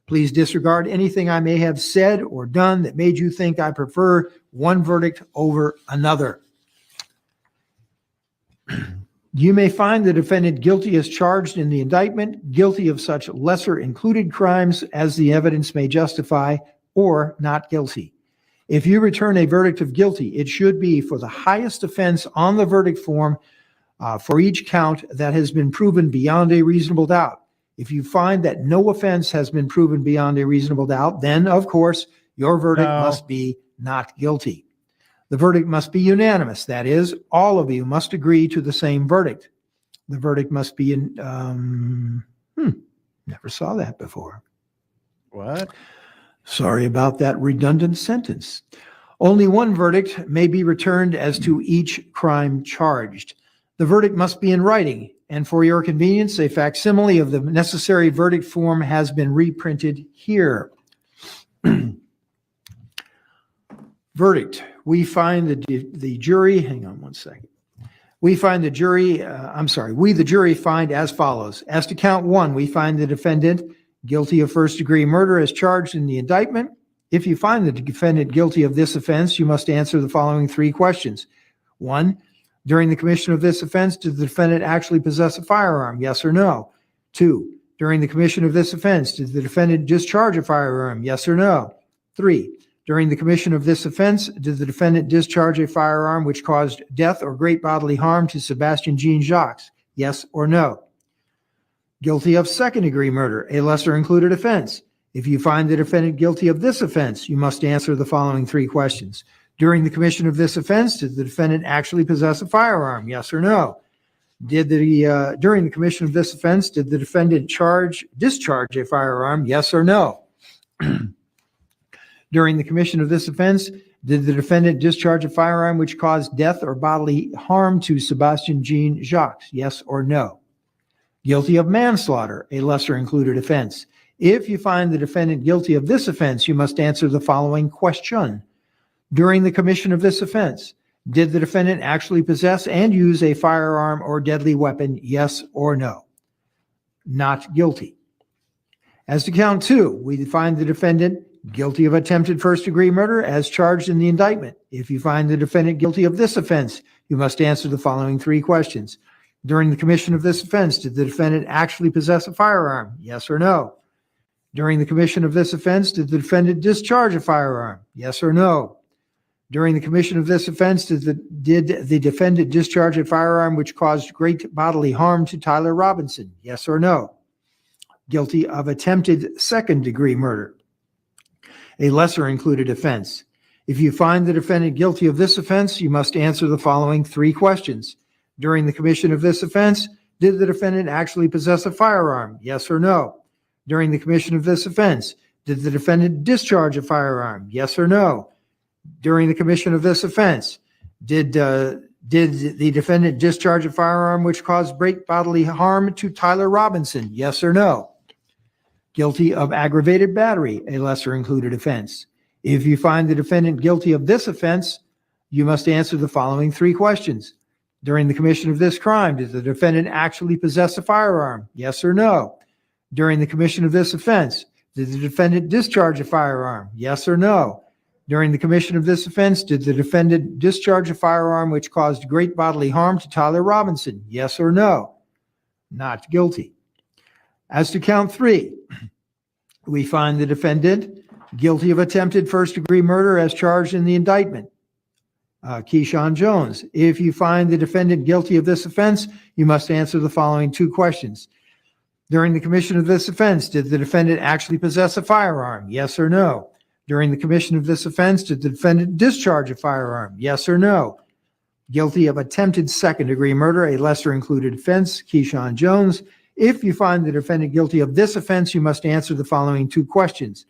[SPEAKER 6] Please disregard anything I may have said or done that made you think I prefer one verdict over another. You may find the defendant guilty as charged in the indictment, guilty of such lesser included crimes as the evidence may justify, or not guilty. If you return a verdict of guilty, it should be for the highest offense on the verdict form for each count that has been proven beyond a reasonable doubt. If you find that no offense has been proven beyond a reasonable doubt, then, of course, your verdict must be not guilty. The verdict must be unanimous. That is, all of you must agree to the same verdict. The verdict must be never saw that before.
[SPEAKER 5] What?
[SPEAKER 6] Sorry about that redundant sentence. Only one verdict may be returned as to each crime charged. The verdict must be in writing, and for your convenience, a facsimile of the necessary verdict form has been reprinted here. Verdict. We find the jury, hang on one second. We find the jury, we the jury find as follows. As to count one, we find the defendant guilty of first-degree murder as charged in the indictment. If you find the defendant guilty of this offense, you must answer the following three questions. 1, during the commission of this offense, did the defendant actually possess a firearm? Yes or no? 2, during the commission of this offense, did the defendant discharge a firearm? Yes or no? 3, during the commission of this offense, did the defendant discharge a firearm which caused death or great bodily harm to Sebastian Jean Jacques? Yes or no? Guilty of second-degree murder, a lesser included offense. If you find the defendant guilty of this offense, you must answer the following three questions. During the commission of this offense, did the defendant actually possess a firearm? Yes or no? During the commission of this offense, did the defendant discharge a firearm? Yes or no? During the commission of this offense, did the defendant discharge a firearm which caused death or bodily harm to Sebastian Jean Jacques? Yes or no? Guilty of manslaughter, a lesser included offense. If you find the defendant guilty of this offense, you must answer the following question. During the commission of this offense, did the defendant actually possess and use a firearm or deadly weapon? Yes or no? Not guilty. As to count 2, we find the defendant guilty of attempted first-degree murder as charged in the indictment. If you find the defendant guilty of this offense, you must answer the following three questions. During the commission of this offense, did the defendant actually possess a firearm? Yes or no? During the commission of this offense, did the defendant discharge a firearm? Yes or no? During the commission of this offense, did the defendant discharge a firearm which caused great bodily harm to Tyler Robinson? Yes or no? Guilty of attempted second-degree murder, a lesser included offense. If you find the defendant guilty of this offense, you must answer the following 3 questions. During the commission of this offense, did the defendant actually possess a firearm? Yes or no? During the commission of this offense, did the defendant discharge a firearm? Yes or no? During the commission of this offense, did the defendant discharge a firearm which caused great bodily harm to Tyler Robinson? Yes or no? Guilty of aggravated battery, a lesser included offense. If you find the defendant guilty of this offense, you must answer the following 3 questions. During the commission of this crime, did the defendant actually possess a firearm? Yes or no? During the commission of this offense, did the defendant discharge a firearm? Yes or no? During the commission of this offense, did the defendant discharge a firearm which caused great bodily harm to Tyler Robinson? Yes or no? Not guilty. As to count 3, we find the defendant guilty of attempted first-degree murder as charged in the indictment. Keyshawn Jones. If you find the defendant guilty of this offense, you must answer the following 2 questions. During the commission of this offense, did the defendant actually possess a firearm? Yes or no? During the commission of this offense, did the defendant discharge a firearm? Yes or no? Guilty of attempted second-degree murder, a lesser included offense. Keyshawn Jones. If you find the defendant guilty of this offense, you must answer the following 2 questions.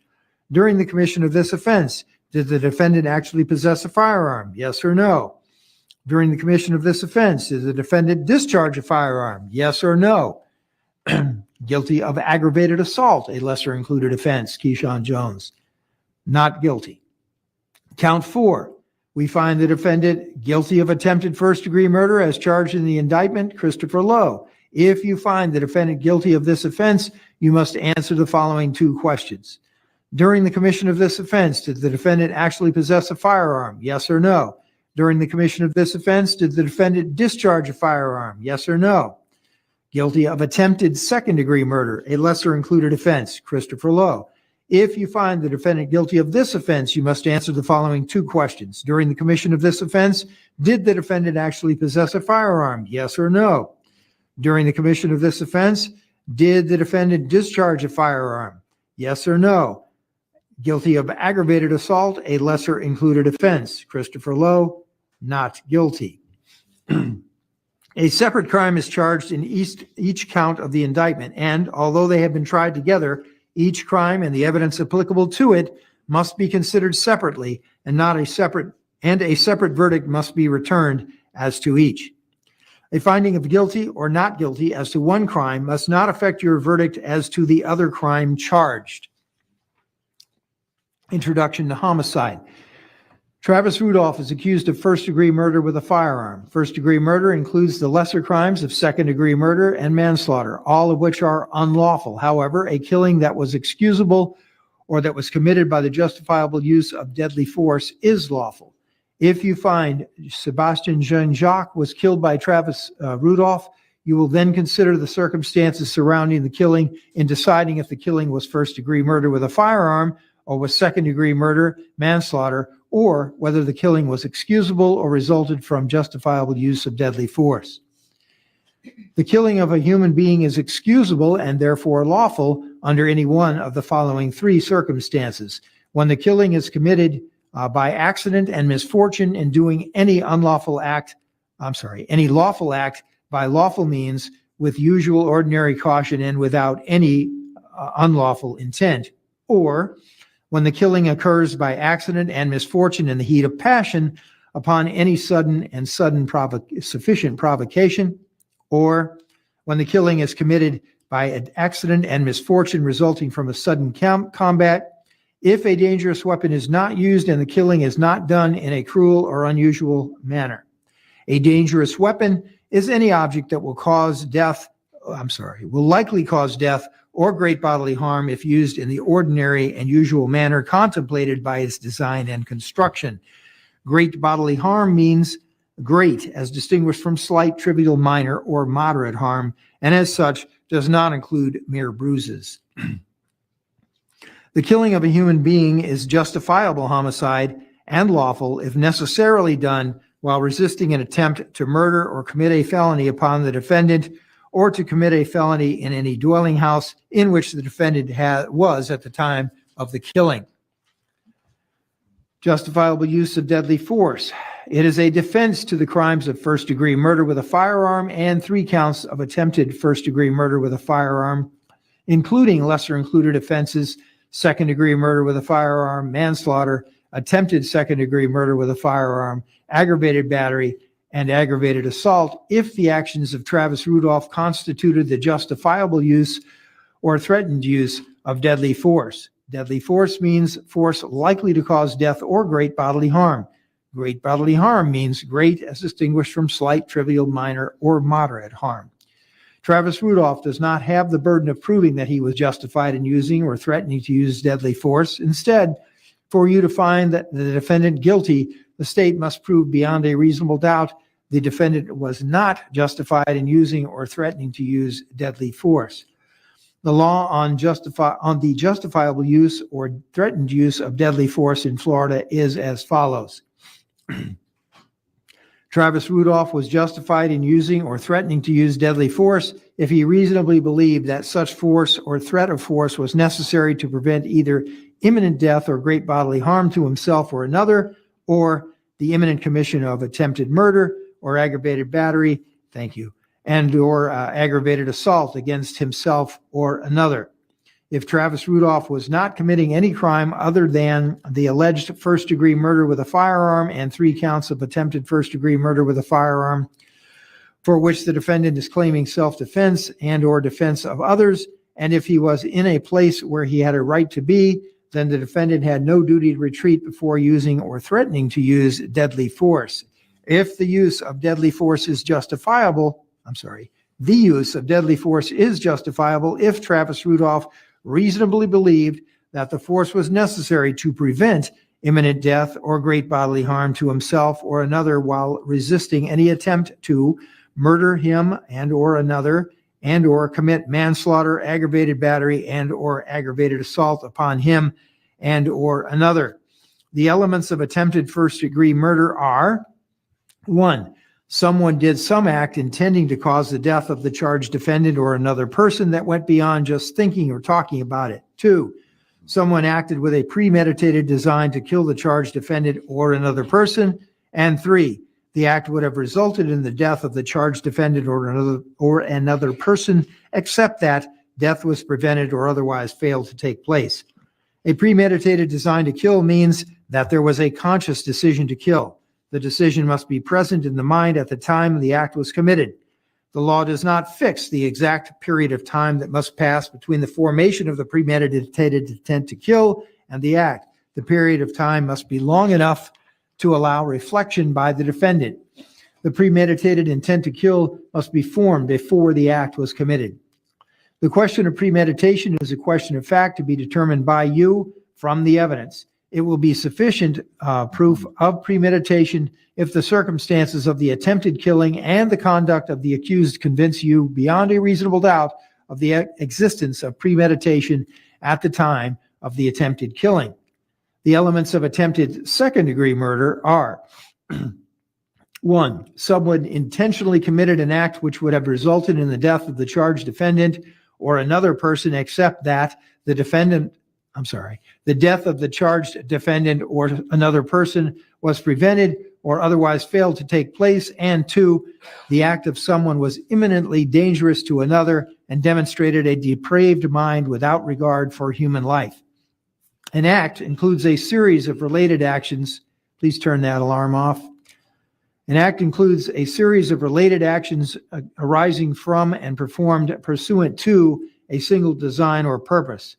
[SPEAKER 6] During the commission of this offense, did the defendant actually possess a firearm? Yes or no? During the commission of this offense, did the defendant discharge a firearm? Yes or no? Guilty of aggravated assault, a lesser included offense. Keyshawn Jones. Not guilty. Count 4. We find the defendant guilty of attempted first-degree murder as charged in the indictment. Christopher Lowe. If you find the defendant guilty of this offense, you must answer the following 2 questions. During the commission of this offense, did the defendant actually possess a firearm? Yes or no? During the commission of this offense, did the defendant discharge a firearm? Yes or no? Guilty of attempted second-degree murder, a lesser included offense. Christopher Lowe. If you find the defendant guilty of this offense, you must answer the following 2 questions. During the commission of this offense, did the defendant actually possess a firearm? Yes or no? During the commission of this offense, did the defendant discharge a firearm? Yes or no? Guilty of aggravated assault, a lesser included offense. Christopher Lowe, not guilty. A separate crime is charged in each count of the indictment, and although they have been tried together, each crime and the evidence applicable to it must be considered separately, and a separate verdict must be returned as to each. A finding of guilty or not guilty as to one crime must not affect your verdict as to the other crime charged. Introduction to homicide. Travis Rudolph is accused of first-degree murder with a firearm. First-degree murder includes the lesser crimes of second-degree murder and manslaughter, all of which are unlawful. However, a killing that was excusable or that was committed by the justifiable use of deadly force is lawful. If you find Sebastian Jean-Jacques was killed by Travis Rudolph, you will then consider the circumstances surrounding the killing in deciding if the killing was first-degree murder with a firearm or was second-degree murder, manslaughter, or whether the killing was excusable or resulted from justifiable use of deadly force. The killing of a human being is excusable and therefore lawful under any one of the following 3 circumstances. When the killing is committed by accident and misfortune in doing any lawful act by lawful means with usual ordinary caution and without any unlawful intent, or when the killing occurs by accident and misfortune in the heat of passion upon any sudden sufficient provocation, or when the killing is committed by an accident and misfortune resulting from a sudden combat, if a dangerous weapon is not used and the killing is not done in a cruel or unusual manner. A dangerous weapon is any object that will likely cause death or great bodily harm if used in the ordinary and usual manner contemplated by its design and construction. Great bodily harm means great, as distinguished from slight, trivial, minor, or moderate harm, and as such does not include mere bruises. The killing of a human being is justifiable homicide and lawful if necessarily done while resisting an attempt to murder or commit a felony upon the defendant, or to commit a felony in any dwelling house in which the defendant was at the time of the killing. Justifiable use of deadly force. It is a defense to the crimes of first-degree murder with a firearm and 3 counts of attempted first-degree murder with a firearm, including lesser-included offenses, second-degree murder with a firearm, manslaughter, attempted second-degree murder with a firearm, aggravated battery, and aggravated assault if the actions of Travis Rudolph constituted the justifiable use or threatened use of deadly force. Deadly force means force likely to cause death or great bodily harm. Great bodily harm means great as distinguished from slight, trivial, minor, or moderate harm. Travis Rudolph does not have the burden of proving that he was justified in using or threatening to use deadly force. Instead, for you to find that the defendant guilty, the state must prove beyond a reasonable doubt the defendant was not justified in using or threatening to use deadly force. The law on the justifiable use or threatened use of deadly force in Florida is as follows. Travis Rudolph was justified in using or threatening to use deadly force if he reasonably believed that such force or threat of force was necessary to prevent either imminent death or great bodily harm to himself or another, or the imminent commission of attempted murder or aggravated battery, and or aggravated assault against himself or another. If Travis Rudolph was not committing any crime other than the alleged first-degree murder with a firearm and 3 counts of attempted first-degree murder with a firearm, for which the defendant is claiming self-defense and or defense of others, and if he was in a place where he had a right to be, then the defendant had no duty to retreat before using or threatening to use deadly force. If the use of deadly force is justifiable, the use of deadly force is justifiable if Travis Rudolph reasonably believed that the force was necessary to prevent imminent death or great bodily harm to himself or another while resisting any attempt to murder him and or another, and or commit manslaughter, aggravated battery, and or aggravated assault upon him and or another. The elements of attempted first-degree murder are: 1, someone did some act intending to cause the death of the charged defendant or another person that went beyond just thinking or talking about it. 2, someone acted with a premeditated design to kill the charged defendant or another person. And 3, the act would have resulted in the death of the charged defendant or another person, except that death was prevented or otherwise failed to take place. A premeditated design to kill means that there was a conscious decision to kill. The decision must be present in the mind at the time the act was committed. The law does not fix the exact period of time that must pass between the formation of the premeditated intent to kill and the act. The period of time must be long enough to allow reflection by the defendant. The premeditated intent to kill must be formed before the act was committed. The question of premeditation is a question of fact to be determined by you from the evidence. It will be sufficient proof of premeditation if the circumstances of the attempted killing and the conduct of the accused convince you beyond a reasonable doubt of the existence of premeditation at the time of the attempted killing. The elements of attempted second-degree murder are: 1, someone intentionally committed an act which would have resulted in the death of the charged defendant or another person, except that the death of the charged defendant or another person was prevented or otherwise failed to take place. And 2, the act of someone was imminently dangerous to another and demonstrated a depraved mind without regard for human life. An act includes a series of related actions. Please turn that alarm off. An act includes a series of related actions arising from and performed pursuant to a single design or purpose.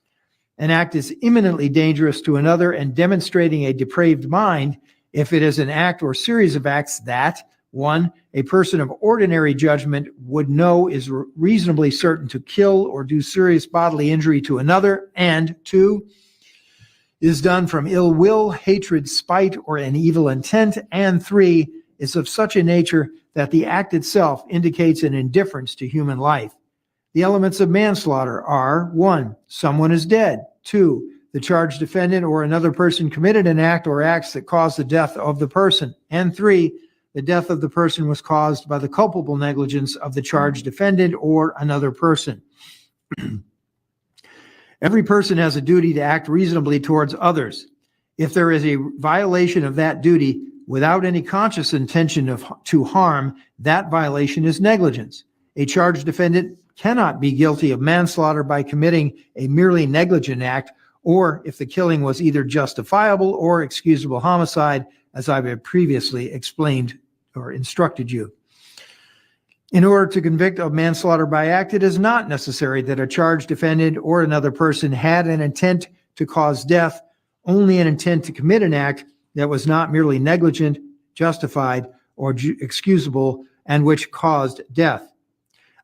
[SPEAKER 6] An act is imminently dangerous to another and demonstrating a depraved mind if it is an act or series of acts that, 1, a person of ordinary judgment would know is reasonably certain to kill or do serious bodily injury to another, and 2, is done from ill will, hatred, spite, or an evil intent, and 3, is of such a nature that the act itself indicates an indifference to human life. The elements of manslaughter are: 1, someone is dead. 2, the charged defendant or another person committed an act or acts that caused the death of the person. And 3, the death of the person was caused by the culpable negligence of the charged defendant or another person. Every person has a duty to act reasonably towards others. If there is a violation of that duty without any conscious intention to harm, that violation is negligence. A charged defendant cannot be guilty of manslaughter by committing a merely negligent act, or if the killing was either justifiable or excusable homicide, as I've previously explained or instructed you. In order to convict of manslaughter by act, it is not necessary that a charged defendant or another person had an intent to cause death, only an intent to commit an act that was not merely negligent, justified, or excusable, and which caused death.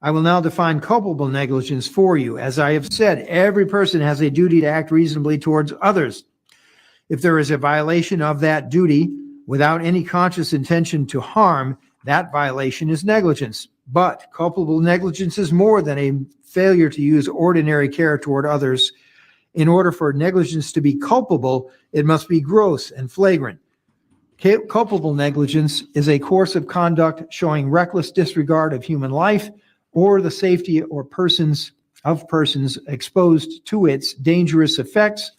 [SPEAKER 6] I will now define culpable negligence for you. As I have said, every person has a duty to act reasonably towards others. If there is a violation of that duty without any conscious intention to harm, that violation is negligence. But culpable negligence is more than a failure to use ordinary care toward others. In order for negligence to be culpable, it must be gross and flagrant. Culpable negligence is a course of conduct showing reckless disregard of human life or the safety or persons exposed to its dangerous effects,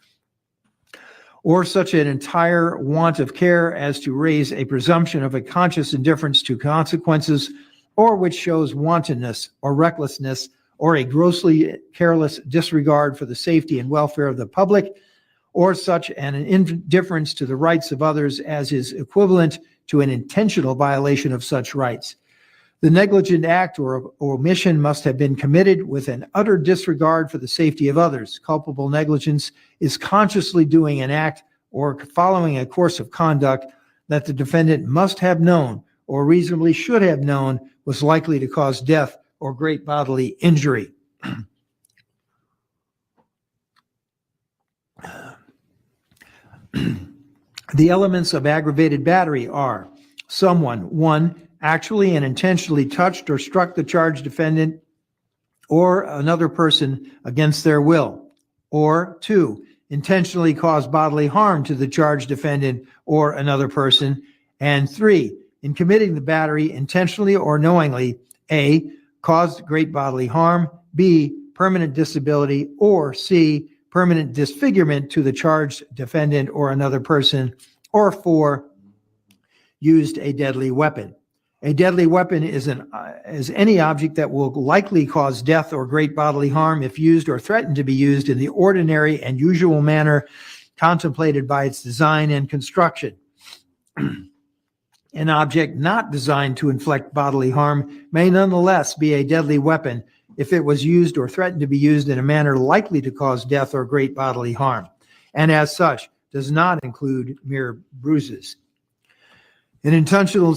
[SPEAKER 6] or such an entire want of care as to raise a presumption of a conscious indifference to consequences, or which shows wantonness or recklessness, or a grossly careless disregard for the safety and welfare of the public, or such an indifference to the rights of others as is equivalent to an intentional violation of such rights. The negligent act or omission must have been committed with an utter disregard for the safety of others. Culpable negligence is consciously doing an act or following a course of conduct that the defendant must have known or reasonably should have known was likely to cause death or great bodily injury. The elements of aggravated battery are: someone, 1, actually and intentionally touched or struck the charged defendant or another person against their will, or 2, intentionally caused bodily harm to the charged defendant or another person, and 3, in committing the battery intentionally or knowingly, A, caused great bodily harm, B, permanent disability, or C, permanent disfigurement to the charged defendant or another person, or 4, used a deadly weapon. A deadly weapon is any object that will likely cause death or great bodily harm if used or threatened to be used in the ordinary and usual manner contemplated by its design and construction. An object not designed to inflict bodily harm may nonetheless be a deadly weapon if it was used or threatened to be used in a manner likely to cause death or great bodily harm, and as such does not include mere bruises. An intentional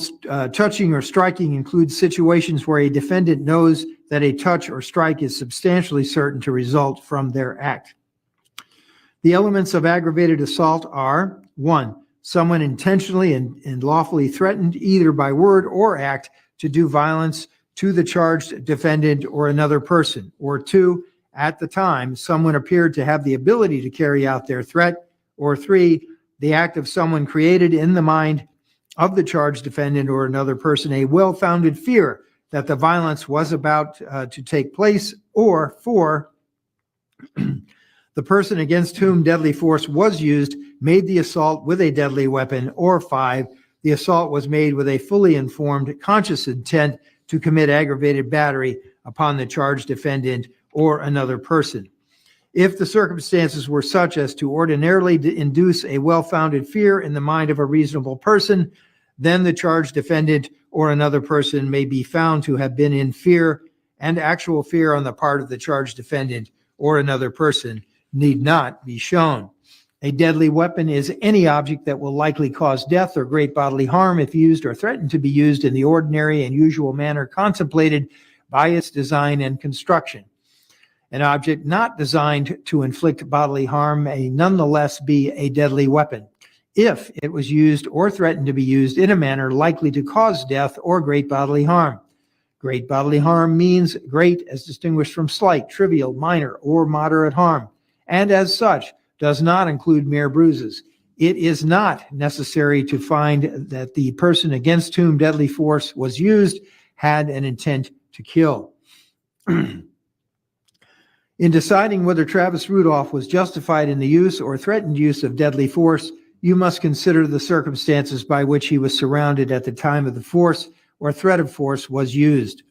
[SPEAKER 6] touching or striking includes situations where a defendant knows that a touch or strike is substantially certain to result from their act. The elements of aggravated assault are: 1, someone intentionally and lawfully threatened either by word or act to do violence to the charged defendant or another person, or 2, at the time someone appeared to have the ability to carry out their threat, or 3, the act of someone created in the mind of the charged defendant or another person a well-founded fear that the violence was about to take place, or 4, the person against whom deadly force was used made the assault with a deadly weapon, or 5, the assault was made with a fully informed, conscious intent to commit aggravated battery upon the charged defendant or another person. If the circumstances were such as to ordinarily induce a well-founded fear in the mind of a reasonable person, then the charged defendant or another person may be found to have been in fear, and actual fear on the part of the charged defendant or another person need not be shown. A deadly weapon is any object that will likely cause death or great bodily harm if used or threatened to be used in the ordinary and usual manner contemplated by its design and construction. An object not designed to inflict bodily harm may nonetheless be a deadly weapon if it was used or threatened to be used in a manner likely to cause death or great bodily harm. Great bodily harm means great as distinguished from slight, trivial, minor, or moderate harm, and as such does not include mere bruises. It is not necessary to find that the person against whom deadly force was used had an intent to kill. In deciding whether Travis Rudolph was justified in the use or threatened use of deadly force, you must consider the circumstances by which he was surrounded at the time of the force or threat of force was used.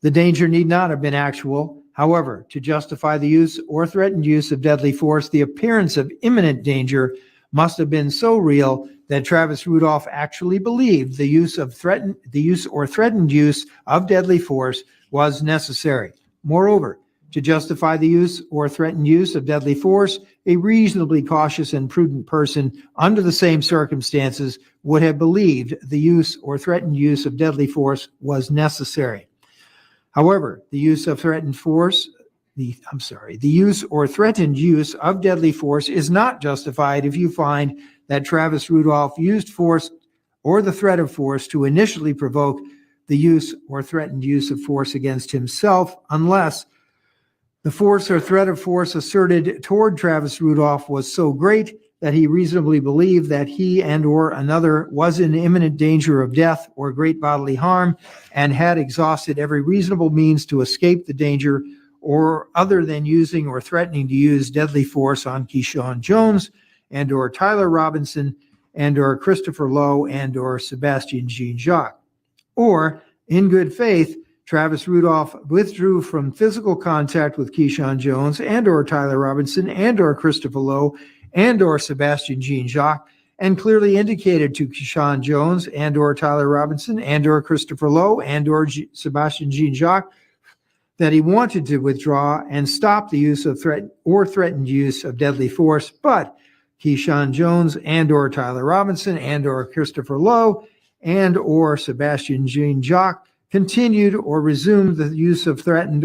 [SPEAKER 6] The danger need not have been actual. However, to justify the use or threatened use of deadly force, the appearance of imminent danger must have been so real that Travis Rudolph actually believed the use or threatened use of deadly force was necessary. Moreover, to justify the use or threatened use of deadly force, a reasonably cautious and prudent person under the same circumstances would have believed the use or threatened use of deadly force was necessary. However, the use or threatened use of deadly force is not justified if you find that Travis Rudolph used force or the threat of force to initially provoke the use or threatened use of force against himself, unless the force or threat of force asserted toward Travis Rudolph was so great that he reasonably believed that he and or another was in imminent danger of death or great bodily harm and had exhausted every reasonable means to escape the danger, or other than using or threatening to use deadly force on Keyshawn Jones and or Tyler Robinson and or Christopher Lowe and or Sebastian Jean-Jacques. Or, in good faith, Travis Rudolph withdrew from physical contact with Keyshawn Jones and or Tyler Robinson and or Christopher Lowe and or Sebastian Jean-Jacques, and clearly indicated to Keyshawn Jones and or Tyler Robinson and or Christopher Lowe and or Sebastian Jean-Jacques that he wanted to withdraw and stop the use of threatened use of deadly force, but Keyshawn Jones and or Tyler Robinson and or Christopher Lowe and or Sebastian Jean-Jacques continued or resumed the use or threatened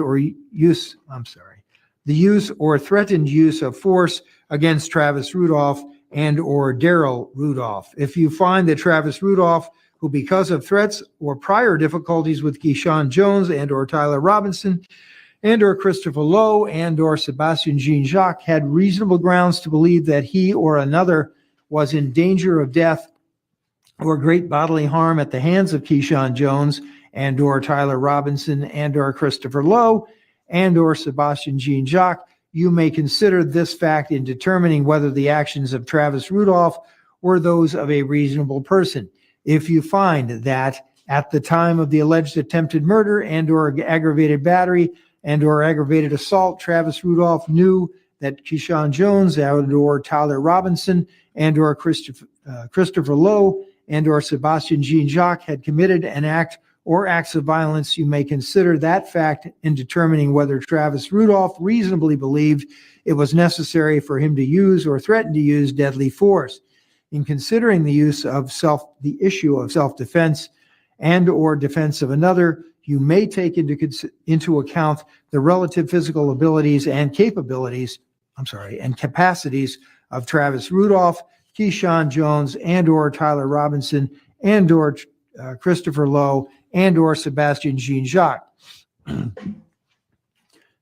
[SPEAKER 6] use of force against Travis Rudolph and or Daryl Rudolph. If you find that Travis Rudolph, who because of threats or prior difficulties with Keyshawn Jones and or Tyler Robinson and or Christopher Lowe and or Sebastian Jean-Jacques had reasonable grounds to believe that he or another was in danger of death or great bodily harm at the hands of Keyshawn Jones and or Tyler Robinson and or Christopher Lowe and or Sebastian Jean-Jacques, you may consider this fact in determining whether the actions of Travis Rudolph were those of a reasonable person. If you find that at the time of the alleged attempted murder and or aggravated battery and or aggravated assault, Travis Rudolph knew that Keyshawn Jones and or Tyler Robinson and or Christopher Lowe and or Sebastian Jean-Jacques had committed an act or acts of violence, you may consider that fact in determining whether Travis Rudolph reasonably believed it was necessary for him to use or threaten to use deadly force. In considering the issue of self-defense and or defense of another, you may take into account the relative physical abilities and capacities of Travis Rudolph, Keyshawn Jones and or Tyler Robinson and or Christopher Lowe and or Sebastian Jean-Jacques.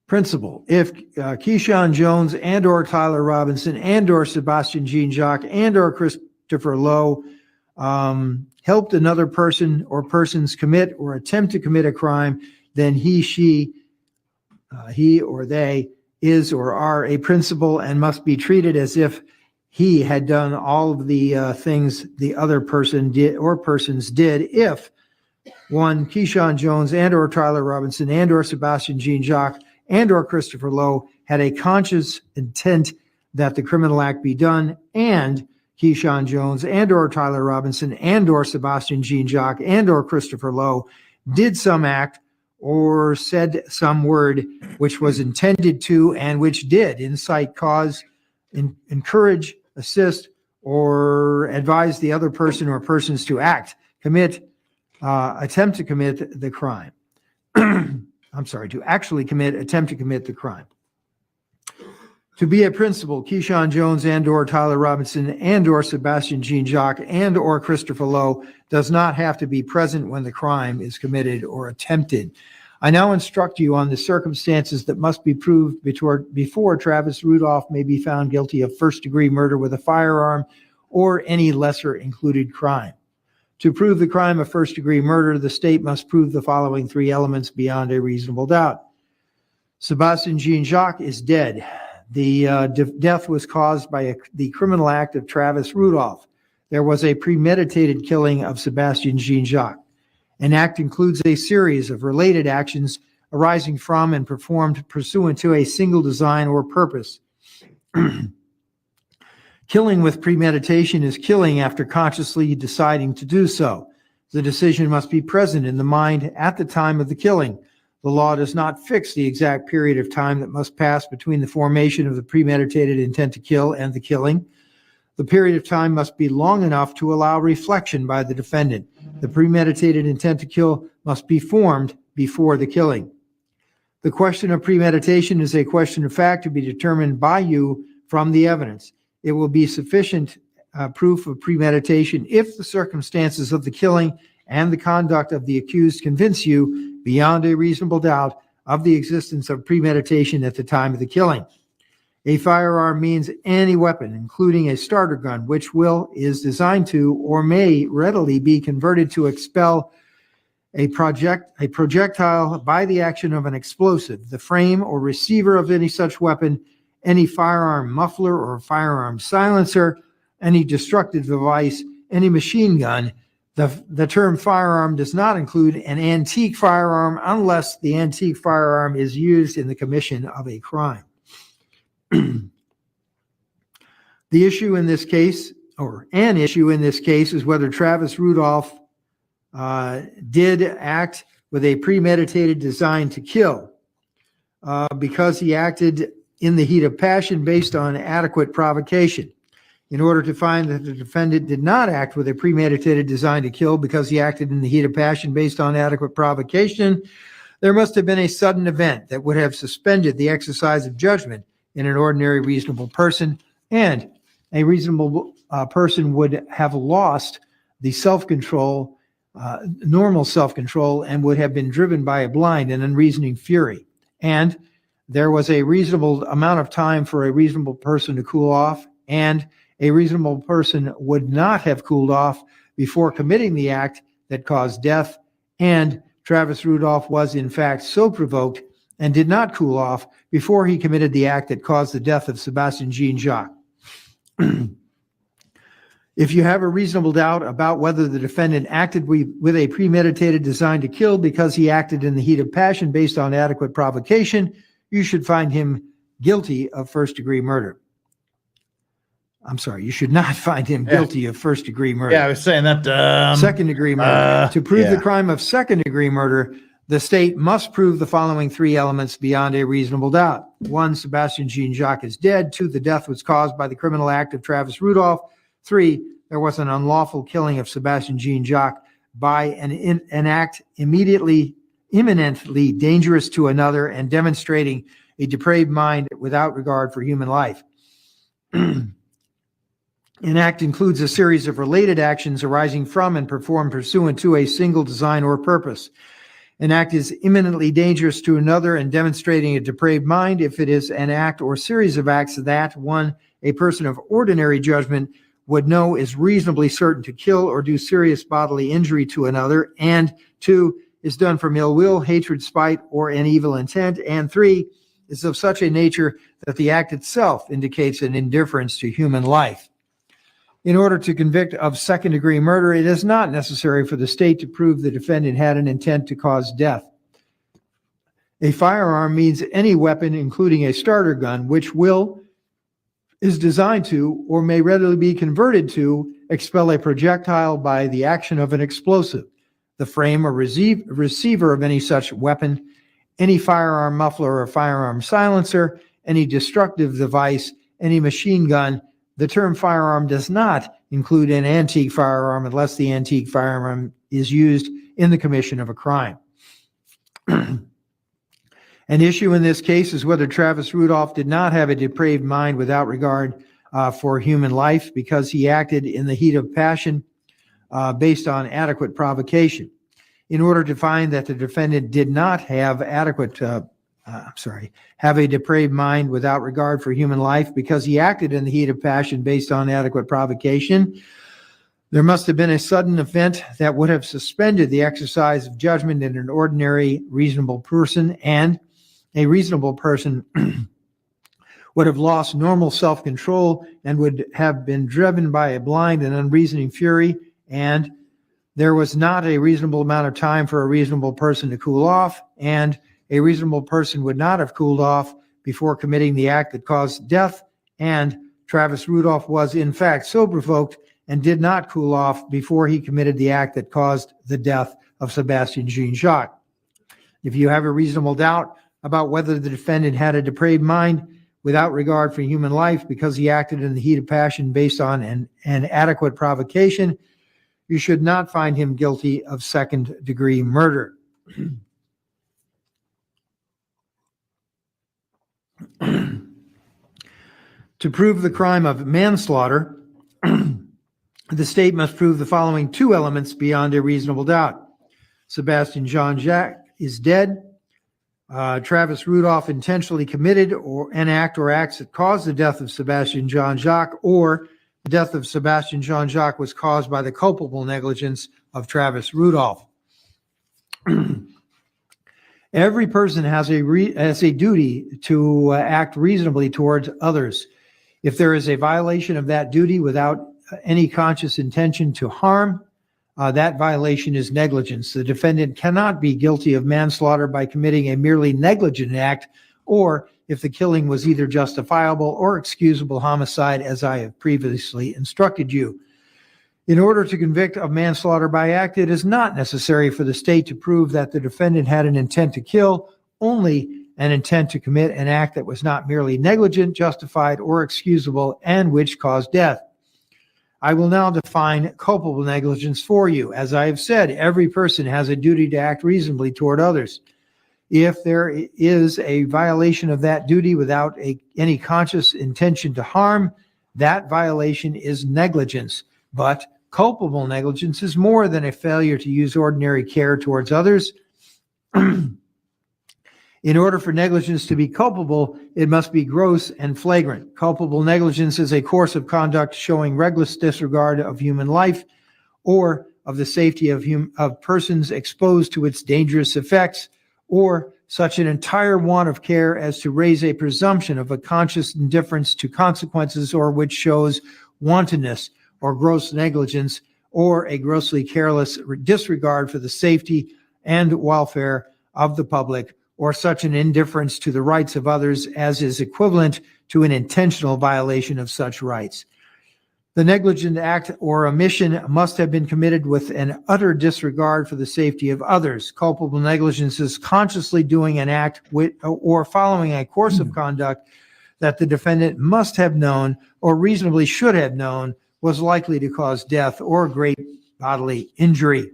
[SPEAKER 6] Principle: if Keyshawn Jones and or Tyler Robinson and or Sebastian Jean-Jacques and or Christopher Lowe helped another person or persons commit or attempt to commit a crime, then he or they is or are a principal and must be treated as if he had done all of the things the other person did or persons did if one, Keyshawn Jones and or Tyler Robinson and or Sebastian Jean-Jacques and or Christopher Lowe had a conscious intent that the criminal act be done, and Keyshawn Jones and or Tyler Robinson and or Sebastian Jean-Jacques and or Christopher Lowe did some act or said some word which was intended to and which did incite, cause, encourage, assist, or advise the other person or persons to act, attempt to commit the crime. To actually attempt to commit the crime. To be a principal, Keyshawn Jones and or Tyler Robinson and or Sebastian Jean-Jacques and or Christopher Lowe does not have to be present when the crime is committed or attempted. I now instruct you on the circumstances that must be proved before Travis Rudolph may be found guilty of first-degree murder with a firearm or any lesser included crime. To prove the crime of first-degree murder, the state must prove the following three elements beyond a reasonable doubt. Sebastien Jean-Jacques is dead. The death was caused by the criminal act of Travis Rudolph. There was a premeditated killing of Sebastien Jean-Jacques. An act includes a series of related actions arising from and performed pursuant to a single design or purpose. Killing with premeditation is killing after consciously deciding to do so. The decision must be present in the mind at the time of the killing. The law does not fix the exact period of time that must pass between the formation of the premeditated intent to kill and the killing. The period of time must be long enough to allow reflection by the defendant. The premeditated intent to kill must be formed before the killing. The question of premeditation is a question of fact to be determined by you from the evidence. It will be sufficient proof of premeditation if the circumstances of the killing and the conduct of the accused convince you beyond a reasonable doubt of the existence of premeditation at the time of the killing. A firearm means any weapon, including a starter gun, which is designed to or may readily be converted to expel a projectile by the action of an explosive, the frame or receiver of any such weapon, any firearm muffler or firearm silencer, any destructive device, any machine gun. The term firearm does not include an antique firearm unless the antique firearm is used in the commission of a crime. The issue in this case, or an issue in this case, is whether Travis Rudolph did act with a premeditated design to kill because he acted in the heat of passion based on adequate provocation. In order to find that the defendant did not act with a premeditated design to kill because he acted in the heat of passion based on adequate provocation, there must have been a sudden event that would have suspended the exercise of judgment in an ordinary reasonable person, and a reasonable person would have lost the self-control, normal self-control, and would have been driven by a blind and unreasoning fury. And there was a reasonable amount of time for a reasonable person to cool off, and a reasonable person would not have cooled off before committing the act that caused death, and Travis Rudolph was in fact so provoked and did not cool off before he committed the act that caused the death of Sebastien Jean-Jacques. If you have a reasonable doubt about whether the defendant acted with a premeditated design to kill because he acted in the heat of passion based on adequate provocation, you should find him guilty of first-degree murder. I'm sorry, you should not find him guilty of first-degree murder.
[SPEAKER 5] Yeah, I was saying that.
[SPEAKER 6] Second-degree murder. To prove the crime of second-degree murder, the state must prove the following three elements beyond a reasonable doubt. 1, Sebastien Jean-Jacques is dead. 2, the death was caused by the criminal act of Travis Rudolph. 3, there was an unlawful killing of Sebastien Jean-Jacques by an act imminently dangerous to another and demonstrating a depraved mind without regard for human life. An act includes a series of related actions arising from and performed pursuant to a single design or purpose. An act is imminently dangerous to another and demonstrating a depraved mind if it is an act or series of acts that, 1, a person of ordinary judgment would know is reasonably certain to kill or do serious bodily injury to another, and 2, is done from ill will, hatred, spite, or an evil intent, and 3, is of such a nature that the act itself indicates an indifference to human life. In order to convict of second-degree murder, it is not necessary for the state to prove the defendant had an intent to cause death. A firearm means any weapon, including a starter gun, which is designed to, or may readily be converted to, expel a projectile by the action of an explosive, the frame or receiver of any such weapon, any firearm muffler or firearm silencer, any destructive device, any machine gun. The term firearm does not include an antique firearm unless the antique firearm is used in the commission of a crime. An issue in this case is whether Travis Rudolph did not have a depraved mind without regard for human life because he acted in the heat of passion based on adequate provocation. in order to find that the defendant did not have have a depraved mind without regard for human life because he acted in the heat of passion based on adequate provocation. There must have been a sudden event that would have suspended the exercise of judgment in an ordinary reasonable person, and a reasonable person would have lost normal self-control and would have been driven by a blind and unreasoning fury, and there was not a reasonable amount of time for a reasonable person to cool off, and a reasonable person would not have cooled off before committing the act that caused death, and Travis Rudolph was in fact so provoked and did not cool off before he committed the act that caused the death of Sebastian Jean-Jacques. If you have a reasonable doubt about whether the defendant had a depraved mind without regard for human life because he acted in the heat of passion based on an adequate provocation, you should not find him guilty of second-degree murder. To prove the crime of manslaughter, the state must prove the following two elements beyond a reasonable doubt. Sebastian Jean-Jacques is dead. Travis Rudolph intentionally committed an act or acts that caused the death of Sebastian Jean-Jacques, or the death of Sebastian Jean-Jacques was caused by the culpable negligence of Travis Rudolph. Every person has a duty to act reasonably towards others. If there is a violation of that duty without any conscious intention to harm, that violation is negligence. The defendant cannot be guilty of manslaughter by committing a merely negligent act, or if the killing was either justifiable or excusable homicide, as I have previously instructed you. In order to convict of manslaughter by act, it is not necessary for the state to prove that the defendant had an intent to kill, only an intent to commit an act that was not merely negligent, justified, or excusable, and which caused death. I will now define culpable negligence for you. As I have said, every person has a duty to act reasonably toward others. If there is a violation of that duty without any conscious intention to harm, that violation is negligence. But culpable negligence is more than a failure to use ordinary care towards others. In order for negligence to be culpable, it must be gross and flagrant. Culpable negligence is a course of conduct showing reckless disregard of human life or of the safety of persons exposed to its dangerous effects, or such an entire want of care as to raise a presumption of a conscious indifference to consequences, or which shows wantonness or gross negligence, or a grossly careless disregard for the safety and welfare of the public, or such an indifference to the rights of others as is equivalent to an intentional violation of such rights. The negligent act or omission must have been committed with an utter disregard for the safety of others. Culpable negligence is consciously doing an act or following a course of conduct that the defendant must have known or reasonably should have known was likely to cause death or great bodily injury.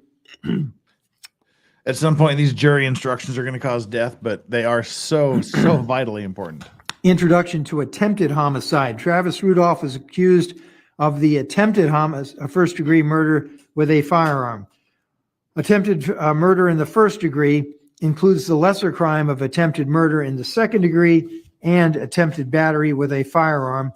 [SPEAKER 5] At some point, these jury instructions are going to cause death, but they are so vitally important.
[SPEAKER 6] Introduction to attempted homicide. Travis Rudolph is accused of the attempted first-degree murder with a firearm. Attempted murder in the first degree includes the lesser crime of attempted murder in the second degree and attempted battery with a firearm,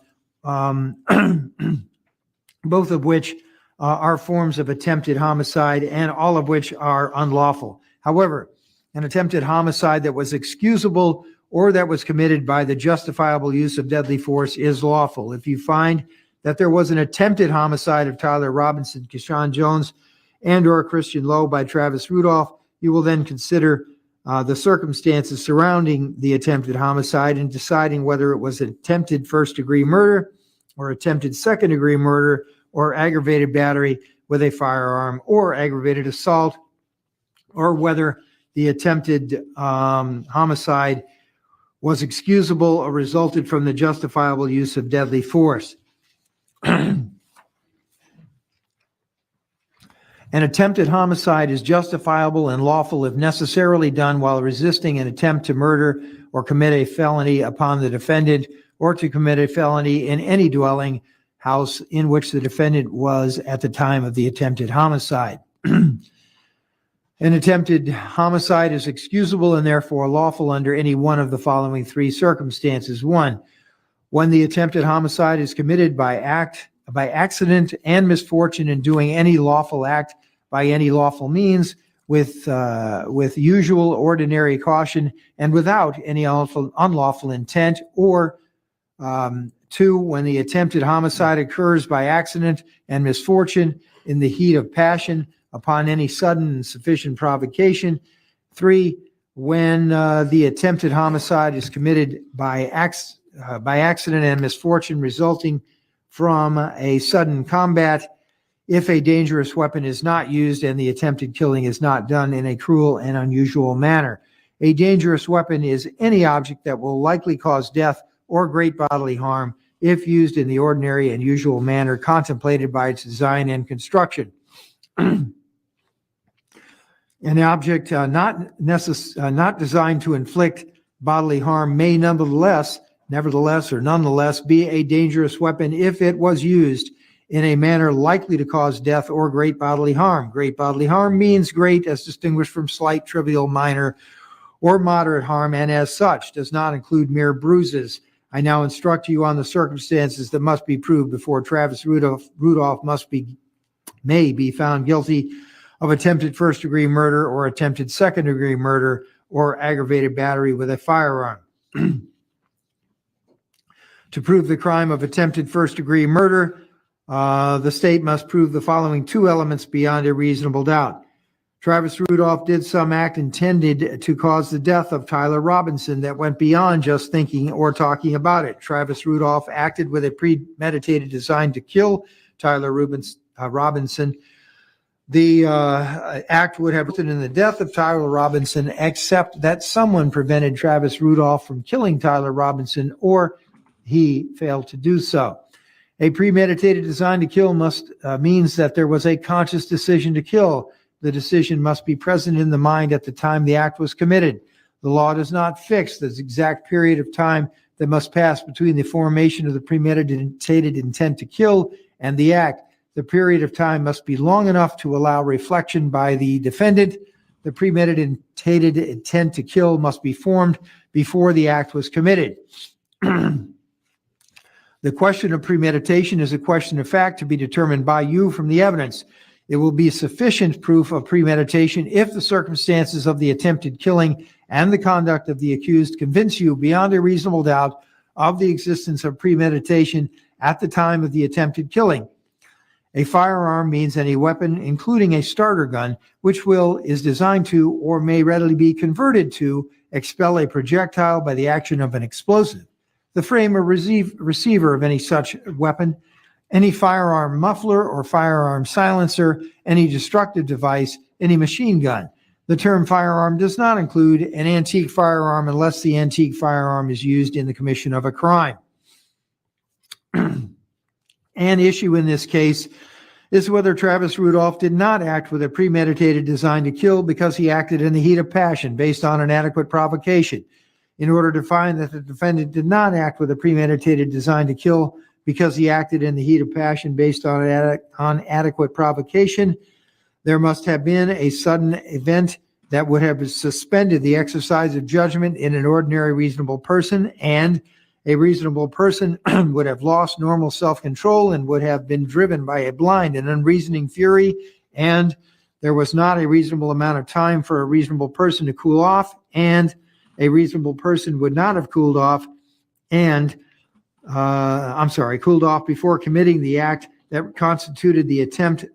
[SPEAKER 6] both of which are forms of attempted homicide, and all of which are unlawful. However, an attempted homicide that was excusable or that was committed by the justifiable use of deadly force is lawful. If you find that there was an attempted homicide of Tyler Robinson, Keyshawn Jones, and or Christian Lowe by Travis Rudolph, you will then consider the circumstances surrounding the attempted homicide and deciding whether it was attempted first-degree murder or attempted second-degree murder or aggravated battery with a firearm or aggravated assault, or whether the attempted homicide was excusable or resulted from the justifiable use of deadly force. An attempted homicide is justifiable and lawful if necessarily done while resisting an attempt to murder or commit a felony upon the defendant, or to commit a felony in any dwelling house in which the defendant was at the time of the attempted homicide. An attempted homicide is excusable and therefore lawful under any one of the following three circumstances. One, when the attempted homicide is committed by accident and misfortune in doing any lawful act by any lawful means with usual ordinary caution and without any unlawful intent. Or two, when the attempted homicide occurs by accident and misfortune in the heat of passion upon any sudden and sufficient provocation. Three, when the attempted homicide is committed by accident and misfortune resulting from a sudden combat, if a dangerous weapon is not used and the attempted killing is not done in a cruel and unusual manner. A dangerous weapon is any object that will likely cause death or great bodily harm if used in the ordinary and usual manner contemplated by its design and construction. An object not designed to inflict bodily harm may nonetheless be a dangerous weapon if it was used in a manner likely to cause death or great bodily harm. Great bodily harm means great as distinguished from slight, trivial, minor, or moderate harm, and as such does not include mere bruises. I now instruct you on the circumstances that must be proved before Travis Rudolph may be found guilty of attempted first-degree murder or attempted second-degree murder or aggravated battery with a firearm. To prove the crime of attempted first-degree murder, the state must prove the following two elements beyond a reasonable doubt. Travis Rudolph did some act intended to cause the death of Tyler Robinson that went beyond just thinking or talking about it. Travis Rudolph acted with a premeditated design to kill Tyler Robinson. The act would have resulted in the death of Tyler Robinson, except that someone prevented Travis Rudolph from killing Tyler Robinson, or he failed to do so. A premeditated design to kill means that there was a conscious decision to kill. The decision must be present in the mind at the time the act was committed. The law does not fix the exact period of time that must pass between the formation of the premeditated intent to kill and the act. The period of time must be long enough to allow reflection by the defendant. The premeditated intent to kill must be formed before the act was committed. The question of premeditation is a question of fact to be determined by you from the evidence. It will be sufficient proof of premeditation if the circumstances of the attempted killing and the conduct of the accused convince you beyond a reasonable doubt of the existence of premeditation at the time of the attempted killing. A firearm means any weapon, including a starter gun, which is designed to or may readily be converted to expel a projectile by the action of an explosive. The frame or receiver of any such weapon, any firearm muffler or firearm silencer, any destructive device, any machine gun. The term firearm does not include an antique firearm unless the antique firearm is used in the commission of a crime. An issue in this case is whether Travis Rudolph did not act with a premeditated design to kill because he acted in the heat of passion based on an adequate provocation. In order to find that the defendant did not act with a premeditated design to kill because he acted in the heat of passion based on adequate provocation, there must have been a sudden event that would have suspended the exercise of judgment in an ordinary reasonable person, and a reasonable person would have lost normal self-control and would have been driven by a blind and unreasoning fury, and there was not a reasonable amount of time for a reasonable person to cool off, and a reasonable person would not have cooled off before committing the act that constituted the attempt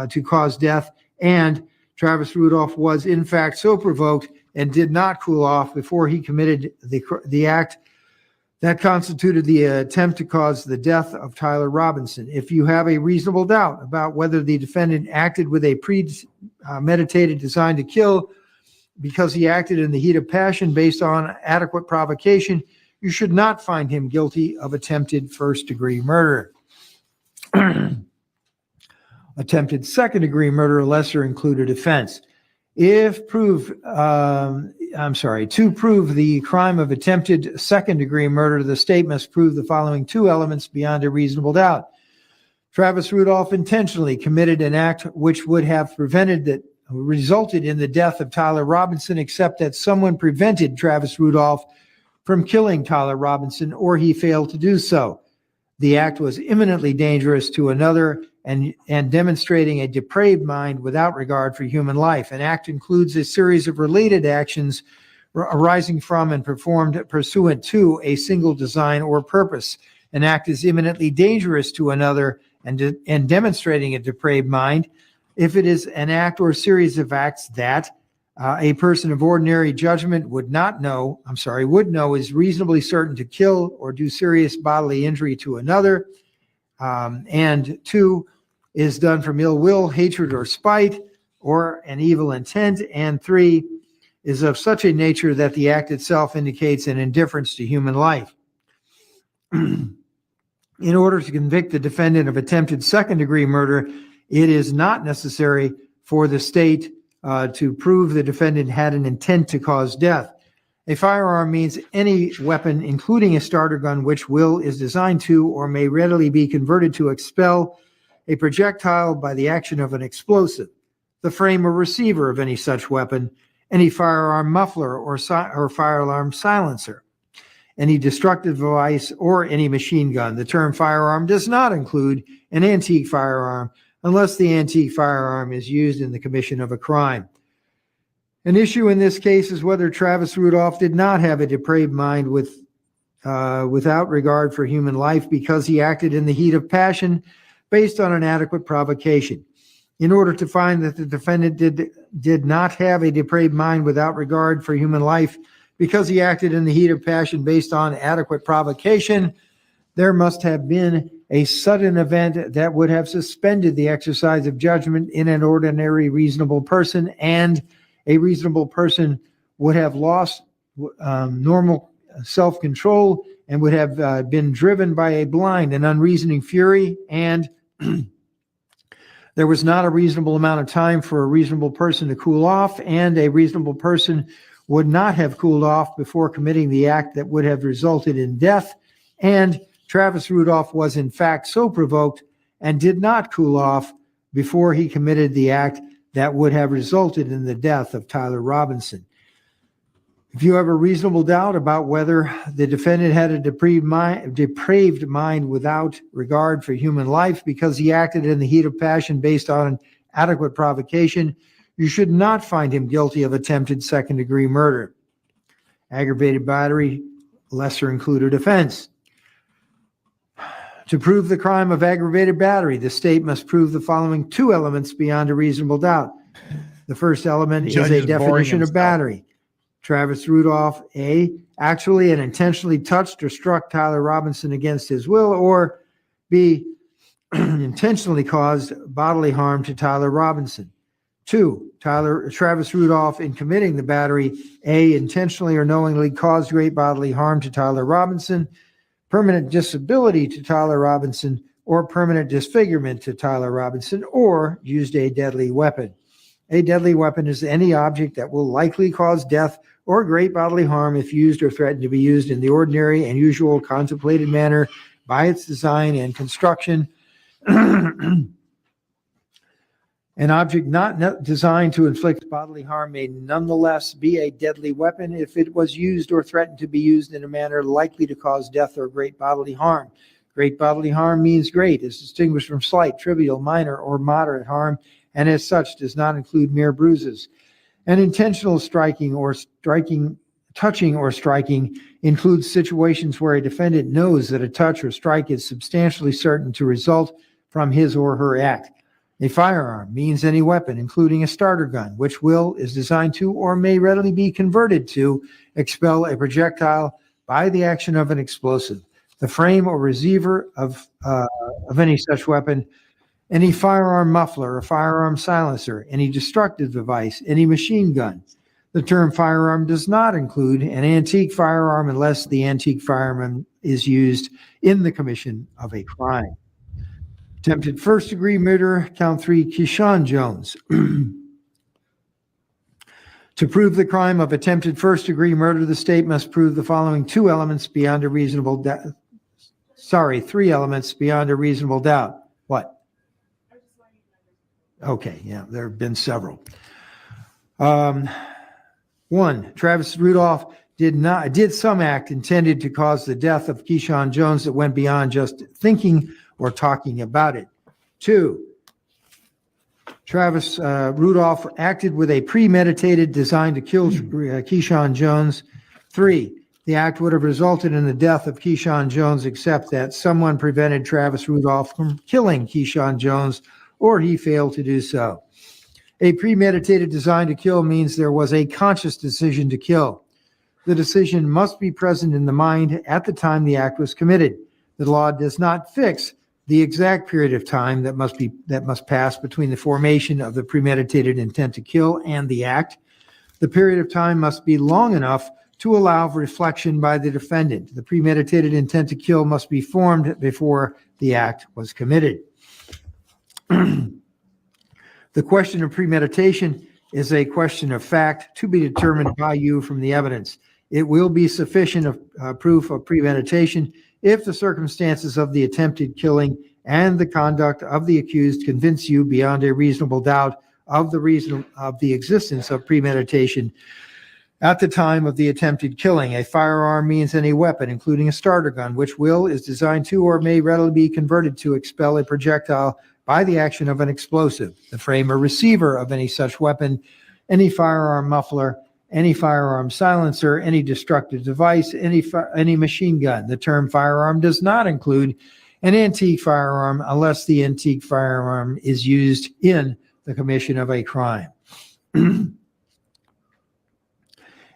[SPEAKER 6] to cause death, and Travis Rudolph was in fact so provoked and did not cool off before he committed the act that constituted the attempt to cause the death of Tyler Robinson. If you have a reasonable doubt about whether the defendant acted with a premeditated design to kill because he acted in the heat of passion based on adequate provocation, you should not find him guilty of attempted first-degree murder. Attempted second-degree murder, a lesser included offense. To prove the crime of attempted second-degree murder, the state must prove the following two elements beyond a reasonable doubt. Travis Rudolph intentionally committed an act which would have prevented resulted in the death of Tyler Robinson, except that someone prevented Travis Rudolph from killing Tyler Robinson, or he failed to do so. The act was imminently dangerous to another and demonstrating a depraved mind without regard for human life. An act includes a series of related actions arising from and performed pursuant to a single design or purpose. An act is imminently dangerous to another and demonstrating a depraved mind if it is an act or series of acts that a person of ordinary judgment would know is reasonably certain to kill or do serious bodily injury to another. And 2, is done from ill will, hatred, or spite, or an evil intent. And 3, is of such a nature that the act itself indicates an indifference to human life. In order to convict the defendant of attempted second-degree murder, it is not necessary for the state to prove the defendant had an intent to cause death. A firearm means any weapon, including a starter gun, which is designed to or may readily be converted to expel a projectile by the action of an explosive. The frame or receiver of any such weapon, any firearm muffler or fire alarm silencer, any destructive device, or any machine gun. The term firearm does not include an antique firearm unless the antique firearm is used in the commission of a crime. An issue in this case is whether Travis Rudolph did not have a depraved mind without regard for human life because he acted in the heat of passion based on an adequate provocation. In order to find that the defendant did not have a depraved mind without regard for human life because he acted in the heat of passion based on adequate provocation, there must have been a sudden event that would have suspended the exercise of judgment in an ordinary reasonable person, and a reasonable person would have lost normal self-control and would have been driven by a blind and unreasoning fury, and there was not a reasonable amount of time for a reasonable person to cool off, and a reasonable person would not have cooled off before committing the act that would have resulted in death, and Travis Rudolph was in fact so provoked and did not cool off before he committed the act that would have resulted in the death of Tyler Robinson. If you have a reasonable doubt about whether the defendant had a depraved mind without regard for human life because he acted in the heat of passion based on adequate provocation, you should not find him guilty of attempted second-degree murder. Aggravated battery, lesser included offense. To prove the crime of aggravated battery, the state must prove the following 2 elements beyond a reasonable doubt. The first element is a definition of battery. Travis Rudolph, A, actually and intentionally touched or struck Tyler Robinson against his will, or B, intentionally caused bodily harm to Tyler Robinson. 2, Travis Rudolph, in committing the battery, A, intentionally or knowingly caused great bodily harm to Tyler Robinson, permanent disability to Tyler Robinson, or permanent disfigurement to Tyler Robinson, or used a deadly weapon. A deadly weapon is any object that will likely cause death or great bodily harm if used or threatened to be used in the ordinary and usual contemplated manner by its design and construction. An object not designed to inflict bodily harm may nonetheless be a deadly weapon if it was used or threatened to be used in a manner likely to cause death or great bodily harm. Great bodily harm means great, is distinguished from slight, trivial, minor, or moderate harm, and as such does not include mere bruises. An intentional touching or striking includes situations where a defendant knows that a touch or strike is substantially certain to result from his or her act. A firearm means any weapon, including a starter gun, which is designed to or may readily be converted to expel a projectile by the action of an explosive. The frame or receiver of any such weapon, any firearm muffler or firearm silencer, any destructive device, any machine gun. The term firearm does not include an antique firearm unless the antique firearm is used in the commission of a crime. Attempted first-degree murder, count 3, Keyshawn Jones. To prove the crime of attempted first-degree murder, the state must prove the following 2 elements beyond a reasonable doubt. 3 elements beyond a reasonable doubt. What? Okay, yeah, there have been several. One, Travis Rudolph did some act intended to cause the death of Keyshawn Jones that went beyond just thinking or talking about it. Two, Travis Rudolph acted with a premeditated design to kill Keyshawn Jones. Three, the act would have resulted in the death of Keyshawn Jones except that someone prevented Travis Rudolph from killing Keyshawn Jones or he failed to do so. A premeditated design to kill means there was a conscious decision to kill. The decision must be present in the mind at the time the act was committed. The law does not fix the exact period of time that must pass between the formation of the premeditated intent to kill and the act. The period of time must be long enough to allow reflection by the defendant. The premeditated intent to kill must be formed before the act was committed. The question of premeditation is a question of fact to be determined by you from the evidence. It will be sufficient proof of premeditation if the circumstances of the attempted killing and the conduct of the accused convince you beyond a reasonable doubt of the existence of premeditation at the time of the attempted killing. A firearm means any weapon, including a starter gun, which is designed to or may readily be converted to expel a projectile by the action of an explosive. The frame or receiver of any such weapon, any firearm muffler, any firearm silencer, any destructive device, any machine gun. The term firearm does not include an antique firearm unless the antique firearm is used in the commission of a crime.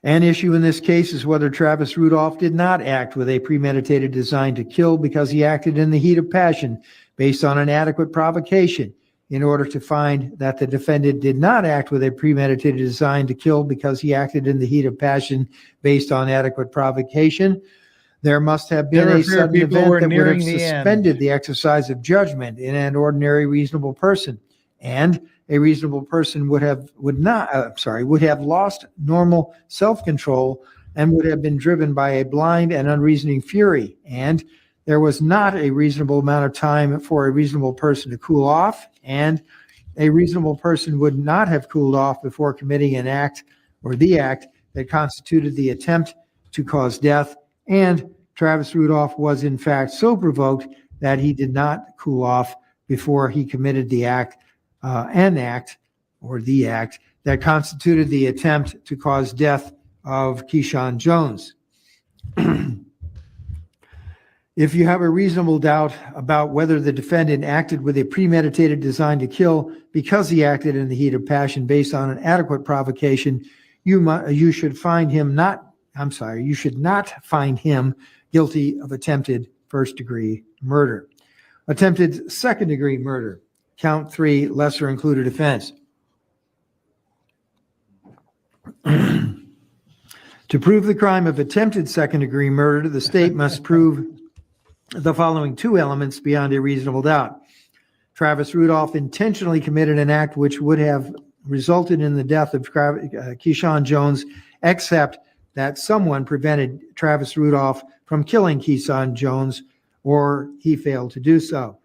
[SPEAKER 6] An issue in this case is whether Travis Rudolph did not act with a premeditated design to kill because he acted in the heat of passion based on an adequate provocation. In order to find that the defendant did not act with a premeditated design to kill because he acted in the heat of passion based on adequate provocation, there must have been a sudden event that would have suspended the exercise of judgment in an ordinary reasonable person, and a reasonable person would have lost normal self-control and would have been driven by a blind and unreasoning fury, and there was not a reasonable amount of time for a reasonable person to cool off, and a reasonable person would not have cooled off before committing an act or the act that constituted the attempt to cause death, and Travis Rudolph was in fact so provoked that he did not cool off before he committed the act, an act or the act that constituted the attempt to cause death of Keyshawn Jones. If you have a reasonable doubt about whether the defendant acted with a premeditated design to kill because he acted in the heat of passion based on an adequate provocation, you should not find him guilty of attempted first-degree murder. Attempted second-degree murder, count 3, lesser included offense. To prove the crime of attempted second-degree murder, the state must prove the following two elements beyond a reasonable doubt. Travis Rudolph intentionally committed an act which would have resulted in the death of Keyshawn Jones, except that someone prevented Travis Rudolph from killing Keyshawn Jones, or he failed to do so.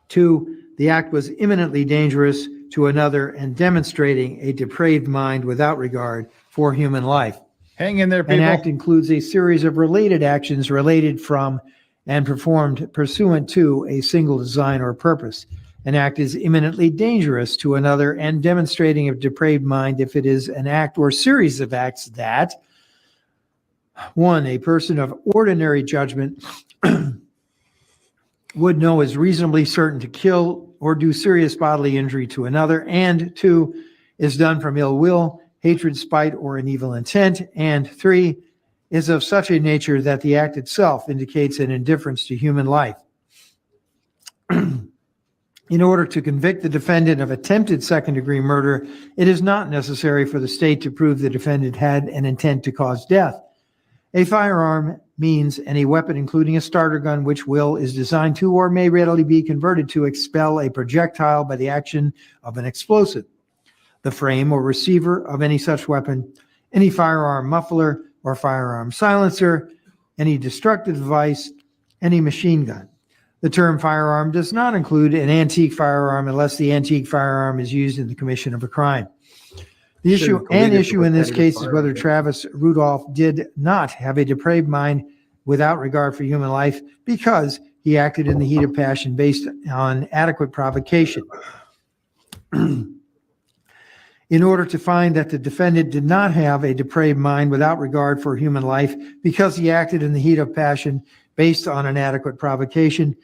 [SPEAKER 6] 2, the act was imminently dangerous to another and demonstrating a depraved mind without regard for human life.
[SPEAKER 5] Hang in there, people.
[SPEAKER 6] An act includes a series of related actions related from and performed pursuant to a single design or purpose. An act is imminently dangerous to another and demonstrating a depraved mind if it is an act or series of acts that, 1, a person of ordinary judgment would know is reasonably certain to kill or do serious bodily injury to another, and 2, is done from ill will, hatred, spite, or an evil intent, and 3, is of such a nature that the act itself indicates an indifference to human life. In order to convict the defendant of attempted second-degree murder, it is not necessary for the state to prove the defendant had an intent to cause death. A firearm means any weapon, including a starter gun, which is designed to or may readily be converted to expel a projectile by the action of an explosive. The frame or receiver of any such weapon, any firearm muffler or firearm silencer, any destructive device, any machine gun. The term firearm does not include an antique firearm unless the antique firearm is used in the commission of a crime. The issue in this case is whether Travis Rudolph did not have a depraved mind without regard for human life because he acted in the heat of passion based on adequate provocation. In order to find that the defendant did not have a depraved mind without regard for human life because he acted in the heat of passion based on an adequate provocation,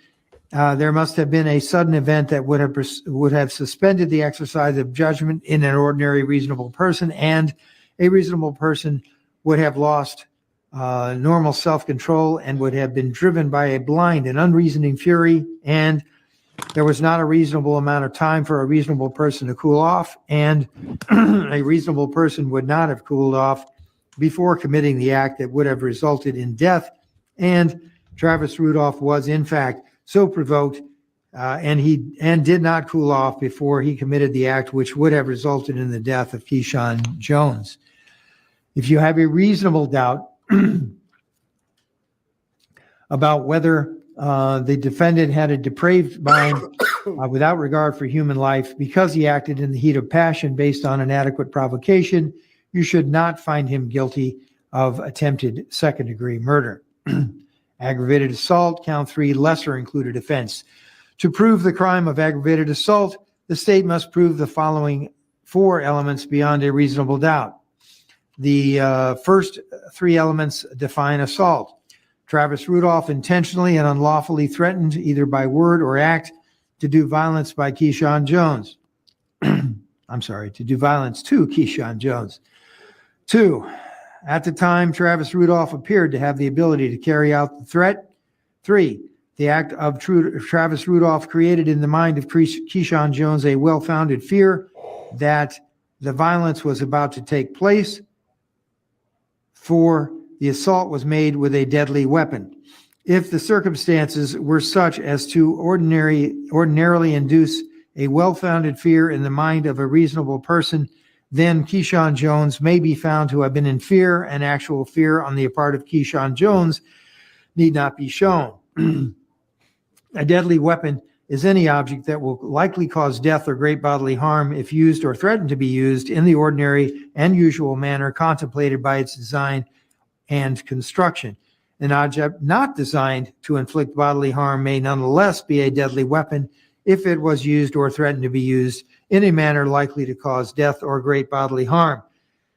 [SPEAKER 6] there must have been a sudden event that would have suspended the exercise of judgment in an ordinary reasonable person, and a reasonable person would have lost normal self-control and would have been driven by a blind and unreasoning fury, and there was not a reasonable amount of time for a reasonable person to cool off, and a reasonable person would not have cooled off before committing the act that would have resulted in death, and Travis Rudolph was in fact so provoked and did not cool off before he committed the act which would have resulted in the death of Keyshawn Jones. If you have a reasonable doubt about whether the defendant had a depraved mind without regard for human life because he acted in the heat of passion based on an adequate provocation, you should not find him guilty of attempted second-degree murder. Aggravated assault, count 3, lesser included offense. To prove the crime of aggravated assault, the state must prove the following 4 elements beyond a reasonable doubt. The first 3 elements define assault. Travis Rudolph intentionally and unlawfully threatened, either by word or act, to do violence by Keyshawn Jones. To do violence to Keyshawn Jones. 2, at the time, Travis Rudolph appeared to have the ability to carry out the threat. 3, the act of Travis Rudolph created in the mind of Keyshawn Jones a well-founded fear that the violence was about to take place. 4, the assault was made with a deadly weapon. If the circumstances were such as to ordinarily induce a well-founded fear in the mind of a reasonable person, then Keyshawn Jones may be found to have been in fear, and actual fear on the part of Keyshawn Jones need not be shown. A deadly weapon is any object that will likely cause death or great bodily harm if used or threatened to be used in the ordinary and usual manner contemplated by its design and construction. An object not designed to inflict bodily harm may nonetheless be a deadly weapon if it was used or threatened to be used in a manner likely to cause death or great bodily harm.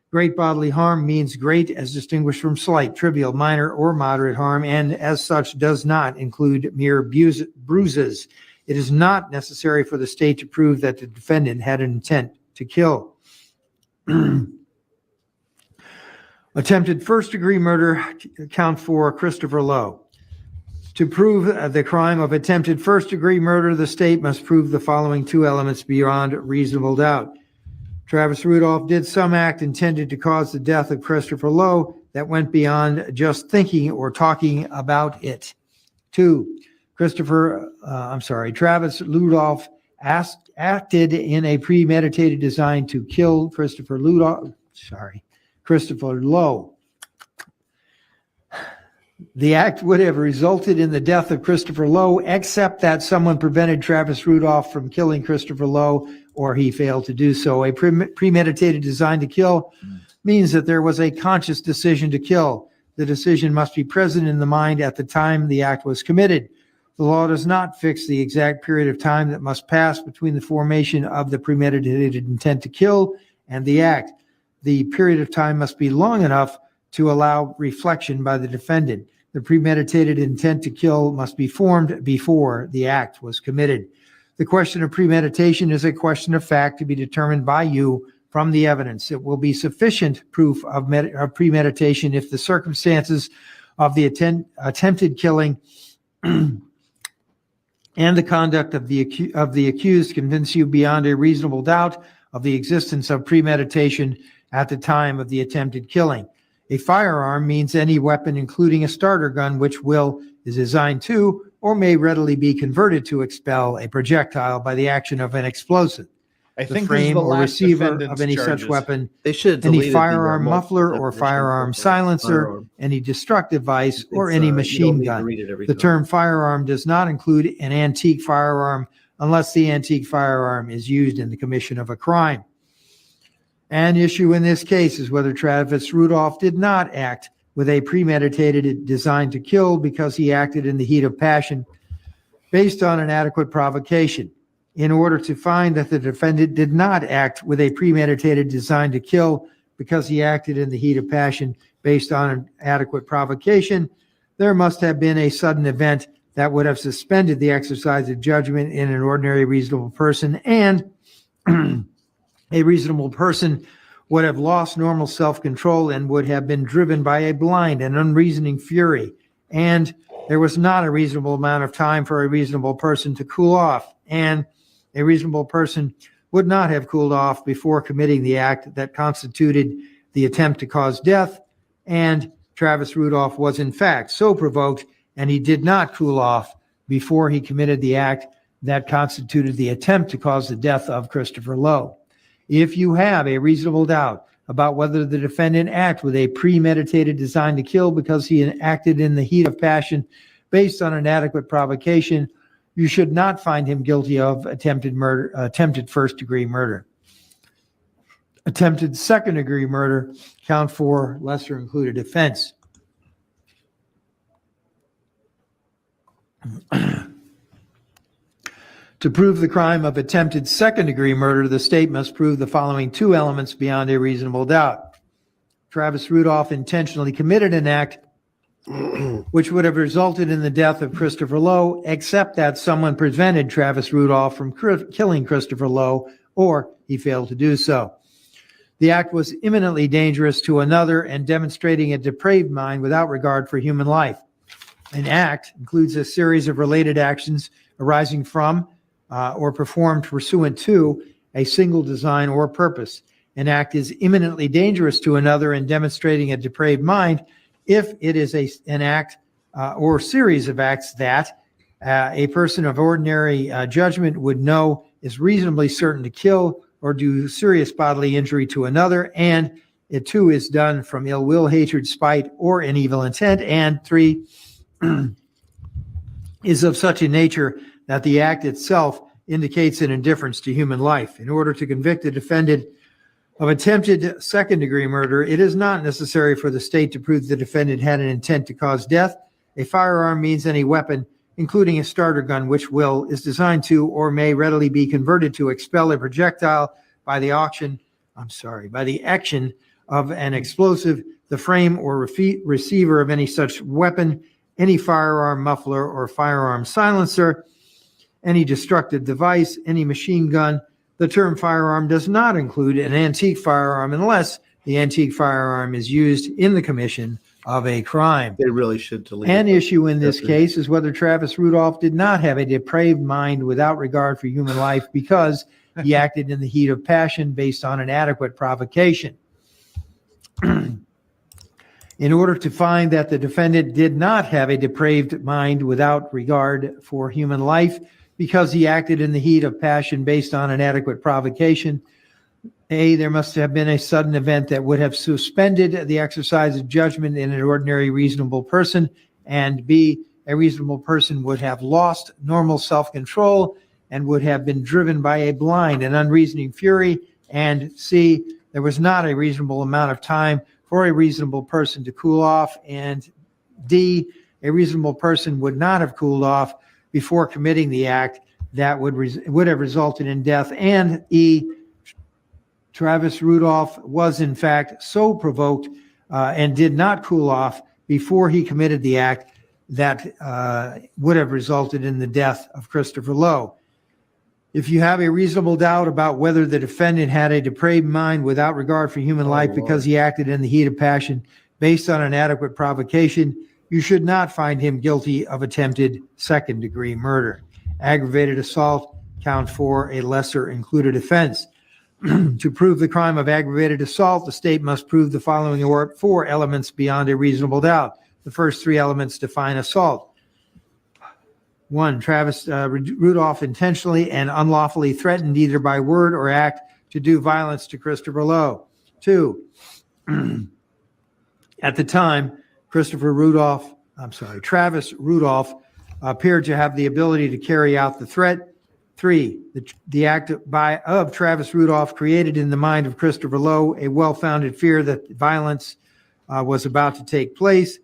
[SPEAKER 6] Great bodily harm means great as distinguished from slight, trivial, minor, or moderate harm, and as such does not include mere bruises. It is not necessary for the state to prove that the defendant had an intent to kill. Attempted first-degree murder, count 4, Christopher Lowe. To prove the crime of attempted first-degree murder, the state must prove the following 2 elements beyond reasonable doubt. Travis Rudolph did some act intended to cause the death of Christopher Lowe that went beyond just thinking or talking about it. 2, Travis Rudolph acted in a premeditated design to kill Christopher Lowe. The act would have resulted in the death of Christopher Lowe, except that someone prevented Travis Rudolph from killing Christopher Lowe, or he failed to do so. A premeditated design to kill means that there was a conscious decision to kill. The decision must be present in the mind at the time the act was committed. The law does not fix the exact period of time that must pass between the formation of the premeditated intent to kill and the act. The period of time must be long enough to allow reflection by the defendant. The premeditated intent to kill must be formed before the act was committed. The question of premeditation is a question of fact to be determined by you from the evidence. It will be sufficient proof of premeditation if the circumstances of the attempted killing and the conduct of the accused convince you beyond a reasonable doubt of the existence of premeditation at the time of the attempted killing. A firearm means any weapon, including a starter gun, which is designed to or may readily be converted to expel a projectile by the action of an explosive.
[SPEAKER 5] I
[SPEAKER 6] the
[SPEAKER 5] think this is
[SPEAKER 6] frame
[SPEAKER 5] the
[SPEAKER 6] or
[SPEAKER 5] last
[SPEAKER 6] receiver of
[SPEAKER 5] defendant's
[SPEAKER 6] any such
[SPEAKER 5] charges.
[SPEAKER 6] weapon,
[SPEAKER 15] They should have
[SPEAKER 6] any
[SPEAKER 15] deleted
[SPEAKER 6] firearm
[SPEAKER 15] the
[SPEAKER 6] muffler or
[SPEAKER 15] definition
[SPEAKER 6] firearm
[SPEAKER 15] of
[SPEAKER 6] silencer,
[SPEAKER 15] firearm.
[SPEAKER 6] any destructive device, or
[SPEAKER 15] It's,
[SPEAKER 6] any
[SPEAKER 15] you don't
[SPEAKER 6] machine
[SPEAKER 15] need to
[SPEAKER 6] gun.
[SPEAKER 15] read it every
[SPEAKER 6] The
[SPEAKER 15] time.
[SPEAKER 6] term firearm does not include an antique firearm unless the antique firearm is used in the commission of a crime. An issue in this case is whether Travis Rudolph did not act with a premeditated design to kill because he acted in the heat of passion based on an adequate provocation. In order to find that the defendant did not act with a premeditated design to kill because he acted in the heat of passion based on an adequate provocation, there must have been a sudden event that would have suspended the exercise of judgment in an ordinary reasonable person, and a reasonable person would have lost normal self-control and would have been driven by a blind and unreasoning fury. And there was not a reasonable amount of time for a reasonable person to cool off, and a reasonable person would not have cooled off before committing the act that constituted the attempt to cause death, and Travis Rudolph was in fact so provoked, and he did not cool off before he committed the act that constituted the attempt to cause the death of Christopher Lowe. If you have a reasonable doubt about whether the defendant acted with a premeditated design to kill because he acted in the heat of passion based on an adequate provocation, you should not find him guilty of attempted murder, attempted first-degree murder. Attempted second-degree murder, count 4, lesser included offense. To prove the crime of attempted second-degree murder, the state must prove the following two elements beyond a reasonable doubt. Travis Rudolph intentionally committed an act which would have resulted in the death of Christopher Lowe, except that someone prevented Travis Rudolph from killing Christopher Lowe, or he failed to do so. The act was imminently dangerous to another and demonstrating a depraved mind without regard for human life. An act includes a series of related actions arising from or performed pursuant to a single design or purpose. An act is imminently dangerous to another and demonstrating a depraved mind if it is an act or series of acts that a person of ordinary judgment would know is reasonably certain to kill or do serious bodily injury to another, and it too is done from ill will, hatred, spite, or an evil intent, and 3, is of such a nature that the act itself indicates an indifference to human life. In order to convict a defendant of attempted second-degree murder, it is not necessary for the state to prove the defendant had an intent to cause death. A firearm means any weapon, including a starter gun, which is designed to or may readily be converted to expel a projectile by the action of an explosive, the frame or receiver of any such weapon, any firearm muffler or firearm silencer, any destructive device, any machine gun. The term firearm does not include an antique firearm unless the antique firearm is used in the commission of a crime.
[SPEAKER 15] They really should delete
[SPEAKER 6] An
[SPEAKER 15] it.
[SPEAKER 6] issue in this case is whether Travis Rudolph did not have a depraved mind without regard for human life because he acted in the heat of passion based on an adequate provocation. In order to find that the defendant did not have a depraved mind without regard for human life because he acted in the heat of passion based on an adequate provocation, A, there must have been a sudden event that would have suspended the exercise of judgment in an ordinary reasonable person, and B, a reasonable person would have lost normal self-control and would have been driven by a blind and unreasoning fury, and C, there was not a reasonable amount of time for a reasonable person to cool off, and D, a reasonable person would not have cooled off before committing the act that would have resulted in death, and E, Travis Rudolph was in fact so provoked and did not cool off before he committed the act that would have resulted in the death of Christopher Lowe. If you have a reasonable doubt about whether the defendant had a depraved mind without regard for human life because he acted in the heat of passion based on an adequate provocation, you should not find him guilty of attempted second-degree murder. Aggravated assault, count 4, a lesser included offense. To prove the crime of aggravated assault, the state must prove the following 4 elements beyond a reasonable doubt. The first 3 elements define assault. 1, Travis Rudolph intentionally and unlawfully threatened either by word or act to do violence to Christopher Lowe. 2, at the time, Travis Rudolph appeared to have the ability to carry out the threat. 3, the act of Travis Rudolph created in the mind of Christopher Lowe a well-founded fear that violence was about to take place.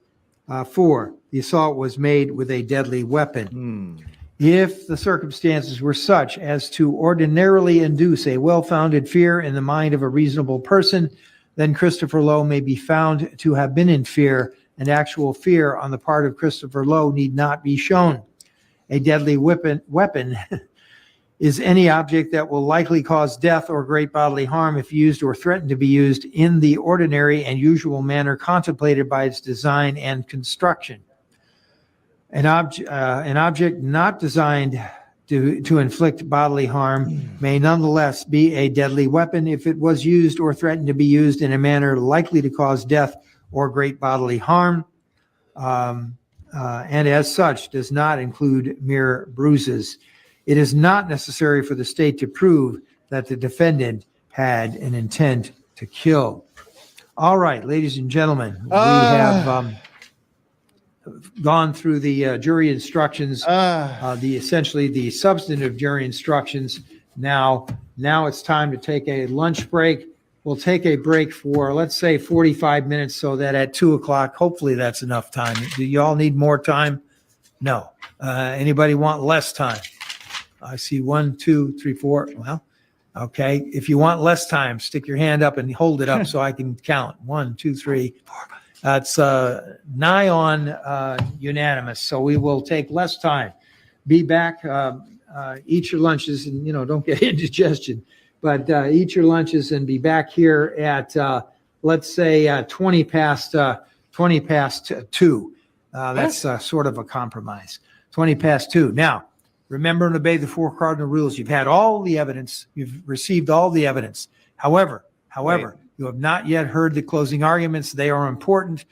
[SPEAKER 6] 4, the assault was made with a deadly weapon. If the circumstances were such as to ordinarily induce a well-founded fear in the mind of a reasonable person, then Christopher Lowe may be found to have been in fear, and actual fear on the part of Christopher Lowe need not be shown. A deadly weapon is any object that will likely cause death or great bodily harm if used or threatened to be used in the ordinary and usual manner contemplated by its design and construction. An object not designed to inflict bodily harm may nonetheless be a deadly weapon if it was used or threatened to be used in a manner likely to cause death or great bodily harm, and as such does not include mere bruises. It is not necessary for the state to prove that the defendant had an intent to kill. All right, ladies and gentlemen, we have gone through the jury instructions, essentially the substantive jury instructions. Now it's time to take a lunch break. We'll take a break for, let's say, 45 minutes so that at 2 o'clock, hopefully that's enough time. Do you all need more time? No. Anybody want less time? I see 1, 2, 3, 4. Well, okay. If you want less time, stick your hand up and hold it up so I can count. 1, 2, 3, 4. That's nigh on unanimous. So we will take less time. Be back. Eat your lunches and, don't get indigestion. But eat your lunches and be back here at, let's say, 20 past 2. That's sort of a compromise. 20 past 2. Now, remember and obey the 4 cardinal rules. You've had all the evidence. You've received all the evidence. However, you have not yet heard the closing arguments. They are important.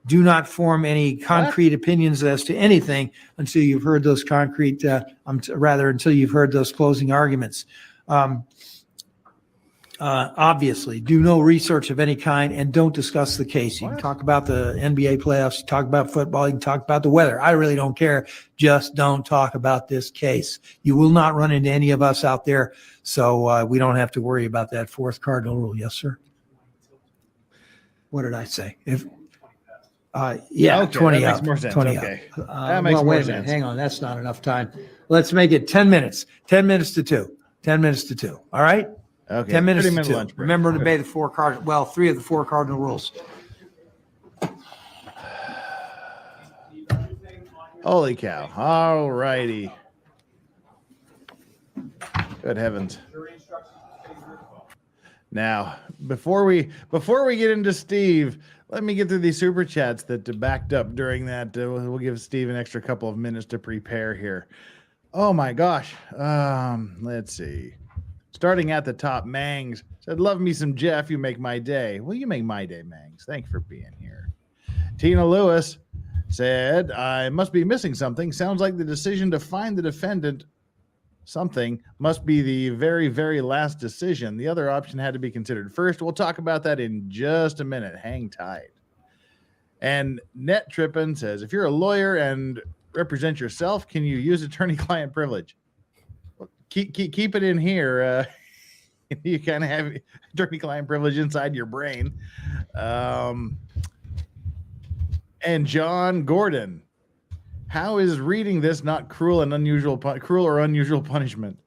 [SPEAKER 6] Do not form any concrete opinions as to anything until you've heard those until you've heard those closing arguments. Obviously, do no research of any kind and don't discuss the case. You can talk about the NBA playoffs, you talk about football, you can talk about the weather. I really don't care. Just don't talk about this case. You will not run into any of us out there, so we don't have to worry about that 4th cardinal rule. Yes, sir? What did I say?
[SPEAKER 5] Okay,
[SPEAKER 6] 20
[SPEAKER 5] that
[SPEAKER 6] out.
[SPEAKER 5] makes more sense.
[SPEAKER 6] 20
[SPEAKER 5] Okay.
[SPEAKER 6] out.
[SPEAKER 5] That makes more
[SPEAKER 6] wait a
[SPEAKER 5] sense.
[SPEAKER 6] minute. Hang on. That's not enough time. Let's make it 10 minutes. 10 minutes to 2. 10 minutes to 2. All right?
[SPEAKER 5] Okay.
[SPEAKER 6] 10 minutes to
[SPEAKER 5] 30-minute
[SPEAKER 6] 2.
[SPEAKER 5] lunch break.
[SPEAKER 6] Remember to obey the 4 cardinal, 3 of the 4 cardinal rules.
[SPEAKER 5] Holy cow. All righty. Good heavens. Now, before we get into Steve, let me get through these super chats that backed up during that. We'll give Steve an extra couple of minutes to prepare here. Oh my gosh. Let's see. Starting at the top, Mangs said, "Love me some Jeff. You make my day." Well, you make my day, Mangs. Thanks for being here. Tina Lewis said, "I must be missing something. Sounds like the decision to find the defendant something must be the very, very last decision. The other option had to be considered first. We'll talk about that in just a minute. Hang tight." And Net Trippin says, "If you're a lawyer and represent yourself, can you use attorney-client privilege?" Well, keep it in here. You kind of have attorney-client privilege inside your brain. And John Gordon, "How is reading this not cruel or unusual punishment?"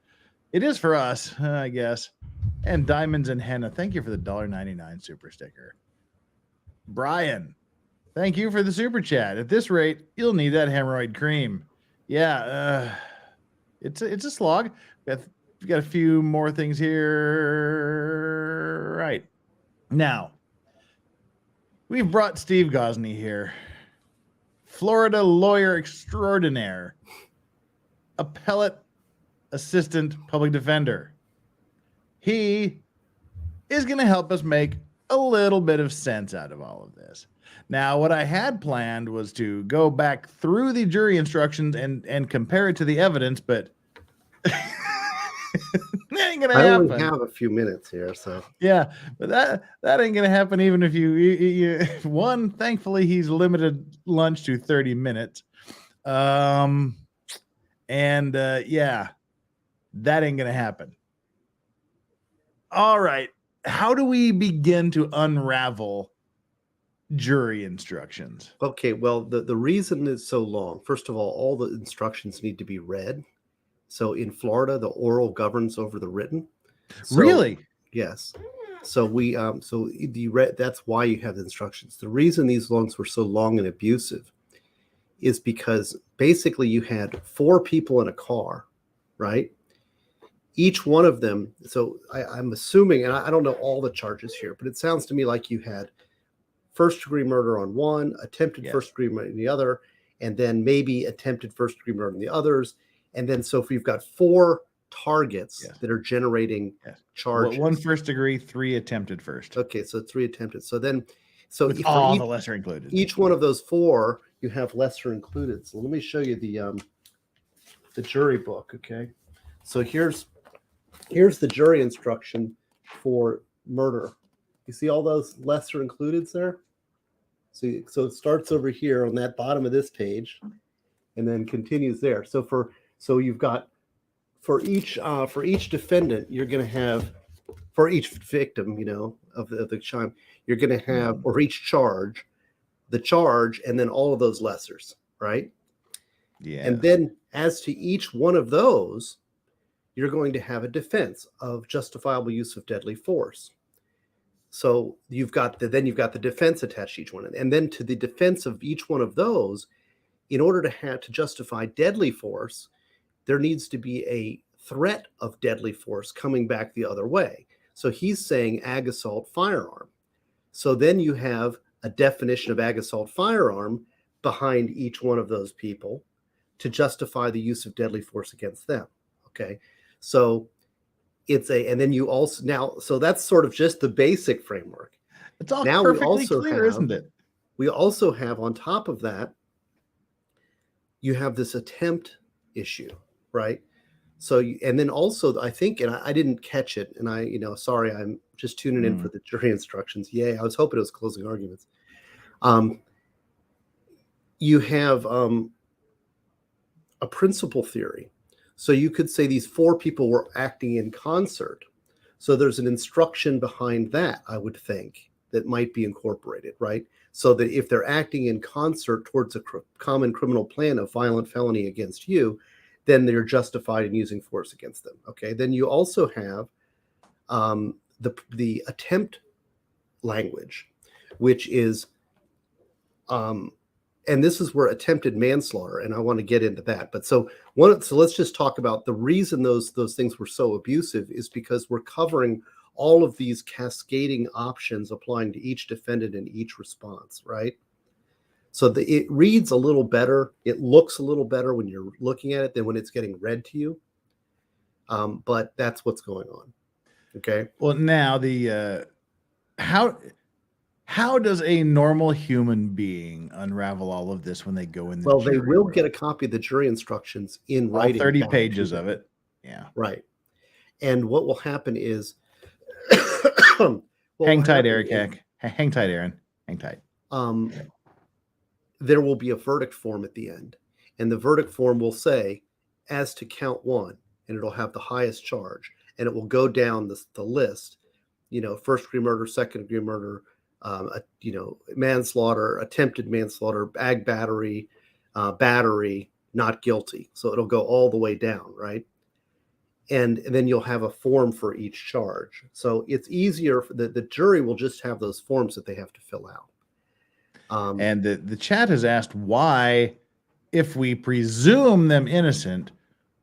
[SPEAKER 5] It is for us, I guess. And Diamonds and Henna, thank you for the $1.99 super sticker. Brian, thank you for the super chat. At this rate, you'll need that hemorrhoid cream. Yeah, it's a slog. We've got a few more things here. Right. Now, we've brought Steve Gosney here. Florida lawyer extraordinaire, appellate assistant public defender. He is going to help us make a little bit of sense out of all of this. Now, what I had planned was to go back through the jury instructions and compare it to the evidence, but that ain't gonna
[SPEAKER 15] I
[SPEAKER 5] happen.
[SPEAKER 15] only have a few minutes here, so
[SPEAKER 5] Yeah, but that ain't gonna happen even if you one. Thankfully, he's limited lunch to 30 minutes. Yeah, that ain't gonna happen. All right, how do we begin to unravel jury instructions?
[SPEAKER 15] Okay, well, the reason it's so long, first of all the instructions need to be read. So in Florida, the oral governs over the written. So,
[SPEAKER 5] Really?
[SPEAKER 15] Yes. So that's why you have the instructions. The reason these loans were so long and abusive is because basically you had 4 people in a car, right? Each one of them, so I'm assuming, and I don't know all the charges here, but it sounds to me like you had first-degree murder on one, attempted first-degree murder in the other, and then maybe attempted first-degree murder in the others. And then so if you've got 4 targets that are generating charges.
[SPEAKER 5] 1 first degree, 3 attempted first.
[SPEAKER 15] Okay, so 3 attempted. So then,
[SPEAKER 5] with all the lesser included.
[SPEAKER 15] Each one of those 4, you have lesser included. So let me show you the jury book. Okay, so here's the jury instruction for murder. You see all those lesser includeds there? So it starts over here on that bottom of this page, and then continues there. So you've got for each defendant, you're going to have, for each victim, of the crime, you're going to have, or each charge, the charge, and then all of those lessers, right?
[SPEAKER 5] Yeah.
[SPEAKER 15] And then as to each one of those, you're going to have a defense of justifiable use of deadly force. So you've got the defense attached to each one, and then to the defense of each one of those, in order to justify deadly force, there needs to be a threat of deadly force coming back the other way. So he's saying ag assault firearm. So then you have a definition of ag assault firearm behind each one of those people to justify the use of deadly force against them. Okay. So and then you also so that's sort of just the basic framework.
[SPEAKER 5] It's all now perfectly clear, isn't it?
[SPEAKER 15] We also have on top of that, you have this attempt issue, right? So, and then also I think, and I didn't catch it, and sorry, I'm just tuning in for the jury instructions. Yay. I was hoping it was closing arguments. You have a principal theory. So you could say these 4 people were acting in concert. So there's an instruction behind that, I would think, that might be incorporated, right? So that if they're acting in concert towards a common criminal plan of violent felony against you, then they're justified in using force against them. Okay. Then you also have the attempt language, which is, and this is where attempted manslaughter, and I want to get into that. But so let's just talk about the reason those things were so abusive is because we're covering all of these cascading options applying to each defendant in each response, right? So it reads a little better. It looks a little better when you're looking at it than when it's getting read to you. But that's what's going on. Okay.
[SPEAKER 5] Well, now how does a normal human being unravel all of this when they go in?
[SPEAKER 15] They will get a copy of the jury instructions in writing.
[SPEAKER 5] 30 pages of it. Yeah.
[SPEAKER 15] Right. And what will happen is,
[SPEAKER 5] hang tight, Eric. Hang tight, Aaron. Hang tight.
[SPEAKER 15] There will be a verdict form at the end, and the verdict form will say, as to count 1, and it'll have the highest charge, and it will go down the list. First degree murder, second degree murder, manslaughter, attempted manslaughter, ag battery, battery, not guilty. So it'll go all the way down, right? And then you'll have a form for each charge. So it's easier. The jury will just have those forms that they have to fill out.
[SPEAKER 5] And the chat has asked why, if we presume them innocent,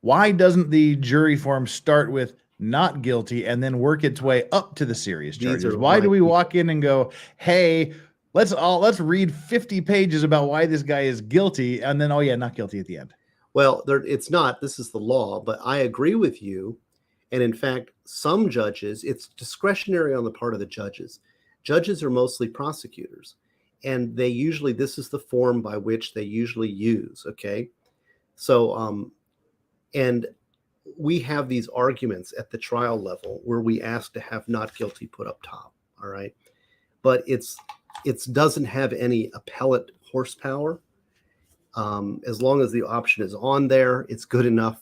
[SPEAKER 5] why doesn't the jury form start with not guilty and then work its way up to the serious charges? Why do we walk in and go, hey, let's read 50 pages about why this guy is guilty, and then, oh yeah, not guilty at the end?
[SPEAKER 15] Well, it's not. This is the law, but I agree with you. And in fact, some judges, it's discretionary on the part of the judges. Judges are mostly prosecutors, and they usually, this is the form by which they usually use. Okay. So, and we have these arguments at the trial level where we ask to have not guilty put up top. All right. But it doesn't have any appellate horsepower. As long as the option is on there, it's good enough.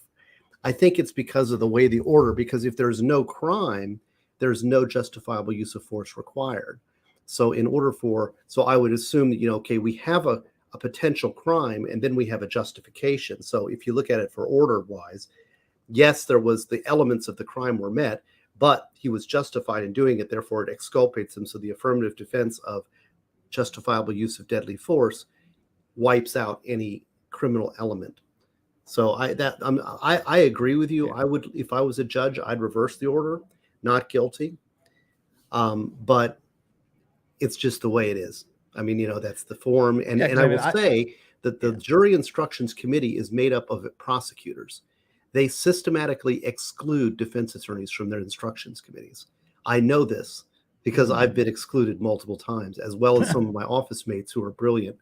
[SPEAKER 15] I think it's because of the way the order, because if there's no crime, there's no justifiable use of force required. So in order for, so I would assume that, okay, we have a potential crime and then we have a justification. So if you look at it for order wise, yes, there was the elements of the crime were met, but he was justified in doing it. Therefore, it exculpates him. So the affirmative defense of justifiable use of deadly force wipes out any criminal element. So I agree with you. I would, if I was a judge, I'd reverse the order, not guilty. But it's just the way it is. I mean, that's the form. And I will say that the jury instructions committee is made up of prosecutors. They systematically exclude defense attorneys from their instructions committees. I know this because I've been excluded multiple times, as well as some of my office mates who are brilliant.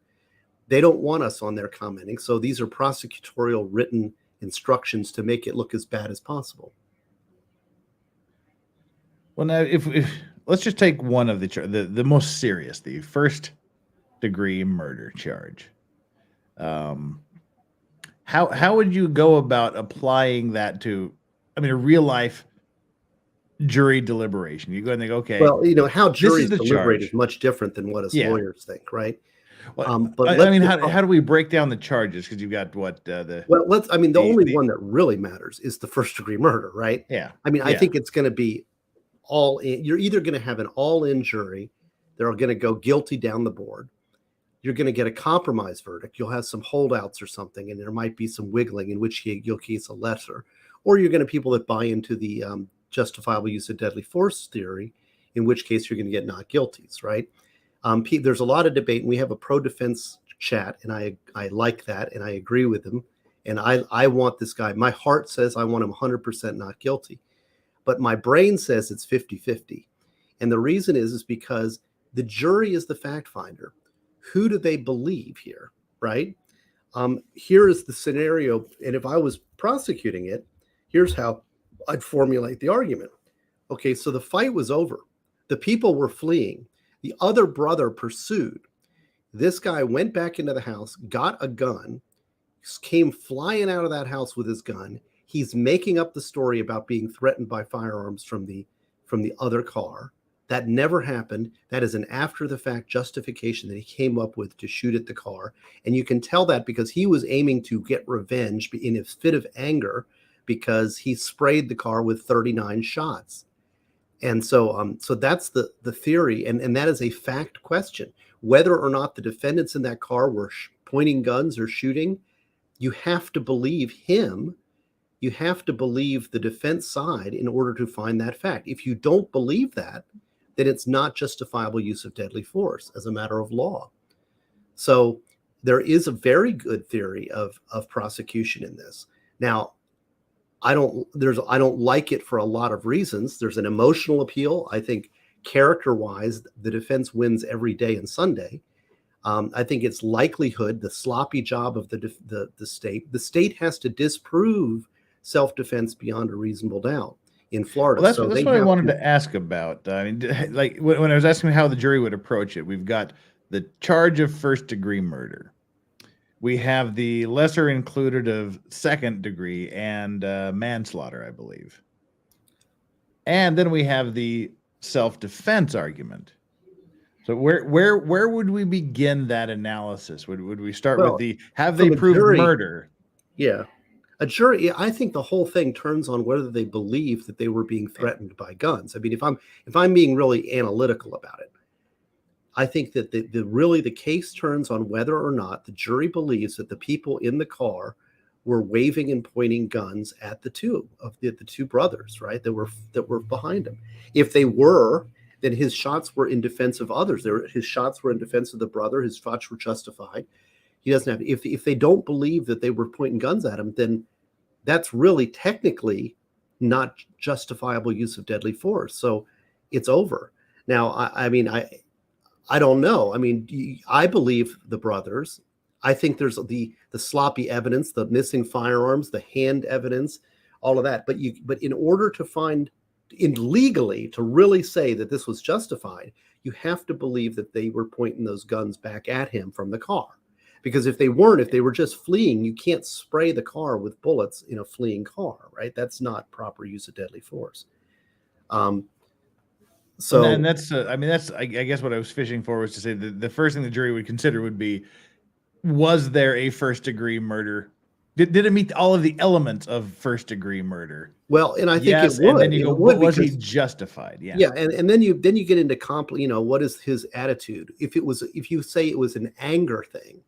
[SPEAKER 15] They don't want us on there commenting. So these are prosecutorial written instructions to make it look as bad as possible.
[SPEAKER 5] Well, now, if let's just take one of the most serious, the first degree murder charge. How would you go about applying that to, a real life jury deliberation? You go and think, okay,
[SPEAKER 15] well, how juries deliberate is much different than what us lawyers think, right?
[SPEAKER 5] Well, but how do we break down the charges? Because you've got what the
[SPEAKER 15] only one that really matters is the first degree murder, right?
[SPEAKER 5] Yeah.
[SPEAKER 15] I think it's going to be all in. You're either going to have an all-in jury. They're going to go guilty down the board. You're going to get a compromise verdict. You'll have some holdouts or something, and there might be some wiggling, in which you'll case a lesser. Or you're going to people that buy into the justifiable use of deadly force theory, in which case you're going to get not guilties, right? There's a lot of debate, and we have a pro-defense chat, and I like that, and I agree with him. And I want this guy. My heart says I want him 100% not guilty, but my brain says it's 50-50. And the reason is because the jury is the fact finder. Who do they believe here, right? Here is the scenario, and if I was prosecuting it, here's how I'd formulate the argument. Okay, so the fight was over. The people were fleeing. The other brother pursued. This guy went back into the house, got a gun, came flying out of that house with his gun. He's making up the story about being threatened by firearms from the other car. That never happened. That is an after-the-fact justification that he came up with to shoot at the car. And you can tell that because he was aiming to get revenge in a fit of anger because he sprayed the car with 39 shots. And so that's the theory. And that is a fact question. Whether or not the defendants in that car were pointing guns or shooting, you have to believe him. You have to believe the defense side in order to find that fact. If you don't believe that, then it's not justifiable use of deadly force as a matter of law. So there is a very good theory of prosecution in this. Now, I don't like it for a lot of reasons. There's an emotional appeal. I think character-wise, the defense wins every day and Sunday. I think it's likelihood, the sloppy job of the state. The state has to disprove self-defense beyond a reasonable doubt in Florida.
[SPEAKER 5] Well, that's what I wanted to ask about. Like when I was asking how the jury would approach it, we've got the charge of first degree murder. We have the lesser included of second degree and manslaughter, I believe. And then we have the self-defense argument. So where would we begin that analysis? Would we start with the have they proved murder?
[SPEAKER 15] Yeah. A jury, I think the whole thing turns on whether they believe that they were being threatened by guns. I mean, if I'm being really analytical about it, I think that the case turns on whether or not the jury believes that the people in the car were waving and pointing guns at the two brothers, right? That were behind him. If they were, then his shots were in defense of others. His shots were in defense of the brother. His shots were justified. He doesn't have. If they don't believe that they were pointing guns at him, then that's really technically not justifiable use of deadly force. So it's over. Now, I mean, I don't know. I mean, I believe the brothers. I think there's the sloppy evidence, the missing firearms, the hand evidence, all of that. But in order to find legally to really say that this was justified, you have to believe that they were pointing those guns back at him from the car. Because if they weren't, if they were just fleeing, you can't spray the car with bullets in a fleeing car, right? That's not proper use of deadly force. So,
[SPEAKER 5] and that's, I mean, that's, I guess what I was fishing for was to say that the first thing the jury would consider would be, was there a first degree murder? Did it meet all of the elements of first degree murder?
[SPEAKER 15] Well, and I think
[SPEAKER 5] yes,
[SPEAKER 15] it would.
[SPEAKER 5] And then you
[SPEAKER 15] it
[SPEAKER 5] go,
[SPEAKER 15] would
[SPEAKER 5] was he
[SPEAKER 15] because-
[SPEAKER 5] justified? Yeah.
[SPEAKER 15] Yeah, and then you get into what is his attitude? If you say it was an anger thing,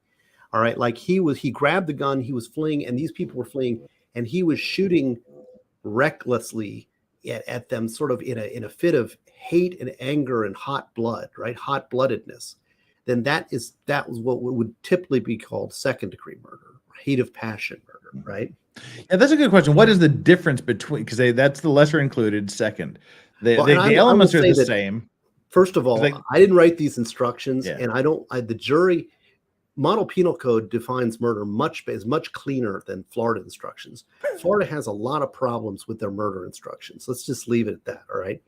[SPEAKER 15] all right, like he grabbed the gun, he was fleeing, and these people were fleeing, and he was shooting recklessly at them, sort of in a fit of hate and anger and hot blood, right? Hot bloodedness. Then that was what would typically be called second degree murder, heat of passion murder, right?
[SPEAKER 5] Yeah, that's a good question. What is the difference between, because that's the lesser included second. The elements are the same.
[SPEAKER 15] First of all, I didn't write these instructions, and the jury model penal code defines murder is much cleaner than Florida instructions. Florida has a lot of problems with their murder instructions. Let's just leave it at that. All right.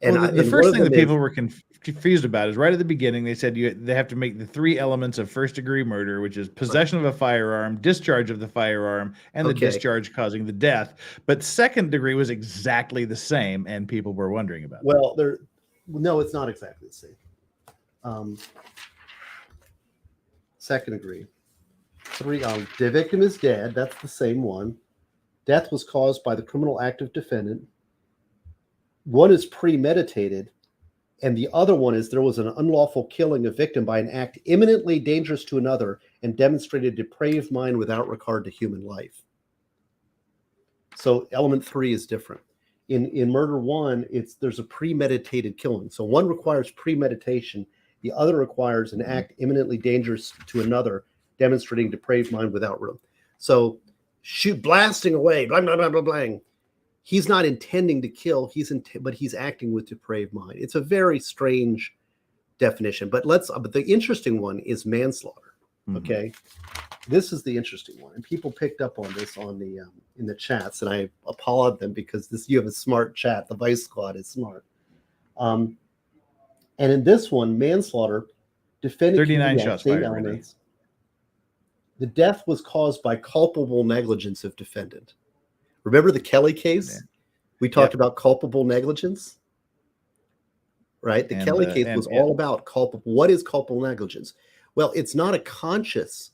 [SPEAKER 15] And
[SPEAKER 5] the first thing that people were confused about is right at the beginning, they said they have to make the three elements of first degree murder, which is possession of a firearm, discharge of the firearm, and the discharge causing the death. But second degree was exactly the same, and people were wondering about it.
[SPEAKER 15] Well, no, it's not exactly the same. Second degree. The victim is dead. That's the same one. Death was caused by the criminal act of defendant. One is premeditated, and the other one is there was an unlawful killing of victim by an act imminently dangerous to another and demonstrated depraved mind without regard to human life. So element 3 is different. In murder 1, there's a premeditated killing. So one requires premeditation, the other requires an act imminently dangerous to another, demonstrating depraved mind without room. So blasting away, blah blah blah blah blah. He's not intending to kill, but he's acting with depraved mind. It's a very strange definition, but the interesting one is manslaughter. Okay, this is the interesting one, and people picked up on this in the chats, and I applaud them because you have a smart chat. The Vice Squad is smart. And in this one, manslaughter, defendant
[SPEAKER 5] 39 shots fired already.
[SPEAKER 15] The death was caused by culpable negligence of defendant. Remember the Kelly case? Yeah. We talked about culpable negligence, right? The Kelly case was all about culpable. What is culpable negligence? Well, it's not a conscious,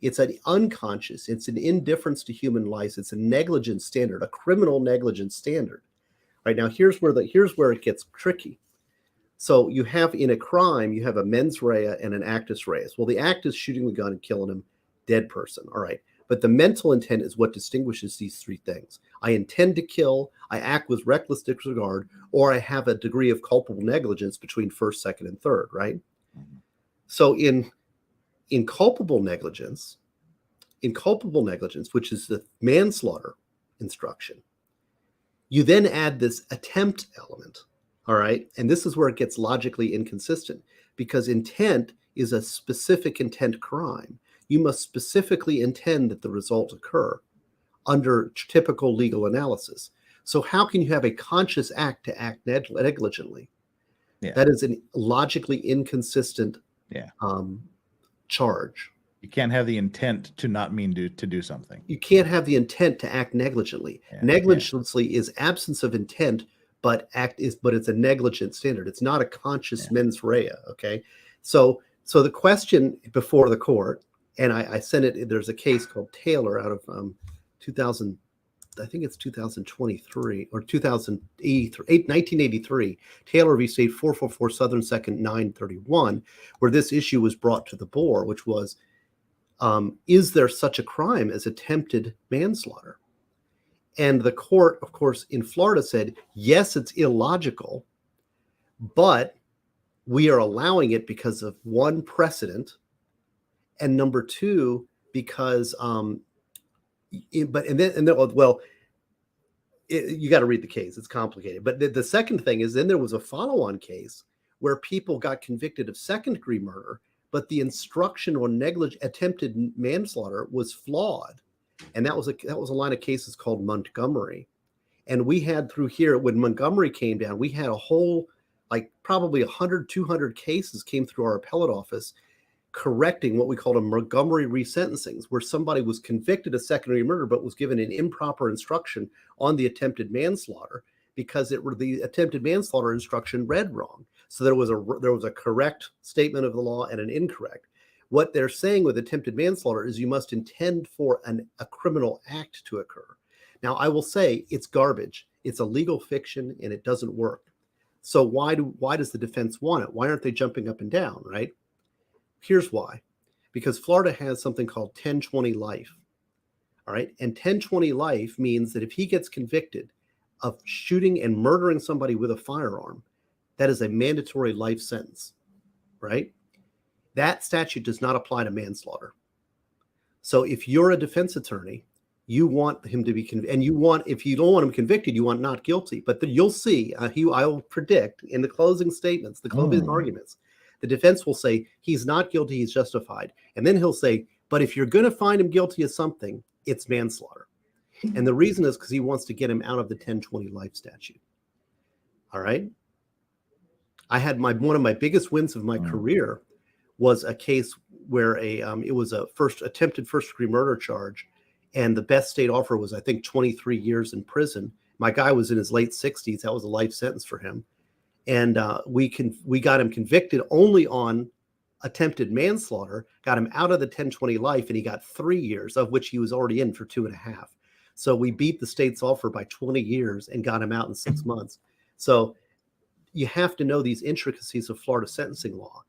[SPEAKER 15] it's an unconscious, it's an indifference to human life. It's a negligence standard, a criminal negligence standard. Right now, here's where it gets tricky. So you have in a crime, you have a mens rea and an actus reus. Well, the act is shooting the gun and killing him, dead person. All right. But the mental intent is what distinguishes these three things. I intend to kill, I act with reckless disregard, or I have a degree of culpable negligence between first, second, and third, right? So in culpable negligence, which is the manslaughter instruction, you then add this attempt element, all right? And this is where it gets logically inconsistent, because intent is a specific intent crime. You must specifically intend that the result occur under typical legal analysis. So how can you have a conscious act to act negligently? Yeah. That is a logically inconsistent charge.
[SPEAKER 5] You can't have the intent to not mean to do something.
[SPEAKER 15] You can't have the intent to act negligently. Yeah. Negligently is absence of intent, but it's a negligent standard. It's not a conscious mens rea. Okay, so the question before the court. And I sent it, there's a case called Taylor out of 2000, I think it's 2023 or 1983, Taylor v. State 444 Southern 2nd 931, where this issue was brought to the board, which was, is there such a crime as attempted manslaughter? And the court, of course, in Florida said, yes, it's illogical, but we are allowing it because of one precedent, and number two, because you got to read the case. It's complicated. But the second thing is then there was a follow-on case where people got convicted of second-degree murder, but the instruction on attempted manslaughter was flawed. And that was a line of cases called Montgomery. And we had through here, when Montgomery came down, we had a whole, like probably 100, 200 cases came through our appellate office correcting what we called a Montgomery resentencings, where somebody was convicted of second-degree murder, but was given an improper instruction on the attempted manslaughter because the attempted manslaughter instruction read wrong. So there was a correct statement of the law and an incorrect. What they're saying with attempted manslaughter is you must intend for a criminal act to occur. Now, I will say it's garbage. It's a legal fiction and it doesn't work. So why does the defense want it? Why aren't they jumping up and down, right? Here's why. Because Florida has something called 10-20 life. All right. And 10-20 life means that if he gets convicted of shooting and murdering somebody with a firearm, that is a mandatory life sentence, right? That statute does not apply to manslaughter. So if you're a defense attorney, you want him to be and if you don't want him convicted, you want not guilty. But you'll see, I will predict in the closing statements, the closing arguments, the defense will say he's not guilty, he's justified. And then he'll say, but if you're going to find him guilty of something, it's manslaughter. And the reason is because he wants to get him out of the 10-20 life statute. All right. I had one of my biggest wins of my career was a case where it was a attempted first-degree murder charge, and the best state offer was, I think, 23 years in prison. My guy was in his late 60s. That was a life sentence for him. And we got him convicted only on attempted manslaughter, got him out of the 10-20 life, and he got 3 years, of which he was already in for 2.5. So we beat the state's offer by 20 years and got him out in 6 months. So you have to know these intricacies of Florida sentencing law.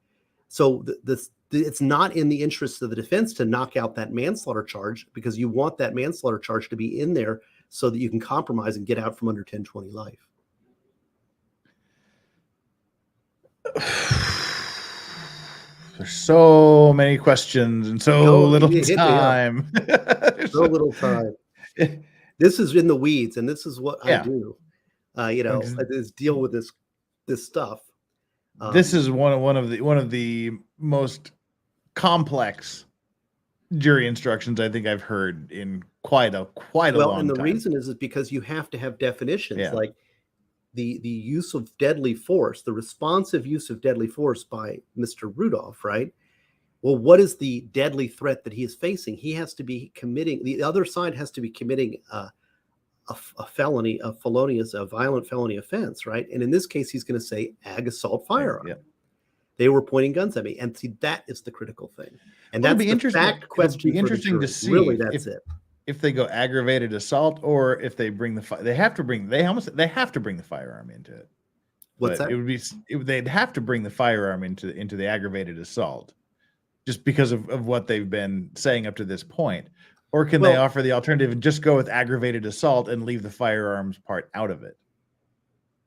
[SPEAKER 15] So it's not in the interest of the defense to knock out that manslaughter charge, because you want that manslaughter charge to be in there so that you can compromise and get out from under 10-20 life.
[SPEAKER 5] There's so many questions and so little time.
[SPEAKER 15] So little time. This is in the weeds, and this is what I do. Is deal with this stuff.
[SPEAKER 5] This is one of the most complex jury instructions I think I've heard in quite a long time.
[SPEAKER 15] And the reason is because you have to have definitions, like the use of deadly force, the responsive use of deadly force by Mr. Rudolph, right? Well, what is the deadly threat that he is facing? He has to be the other side has to be committing a felony, a violent felony offense, right? And in this case, he's going to say ag assault firearm. Yeah. They were pointing guns at me, and see, that is the critical thing. And that's the fact question.
[SPEAKER 5] It'll be interesting to see.
[SPEAKER 15] Really, that's it.
[SPEAKER 5] If they go aggravated assault, or if they bring they have to bring the firearm into it.
[SPEAKER 15] What's that?
[SPEAKER 5] They'd have to bring the firearm into the aggravated assault, just because of what they've been saying up to this point. Or can they offer the alternative and just go with aggravated assault and leave the firearms part out of it?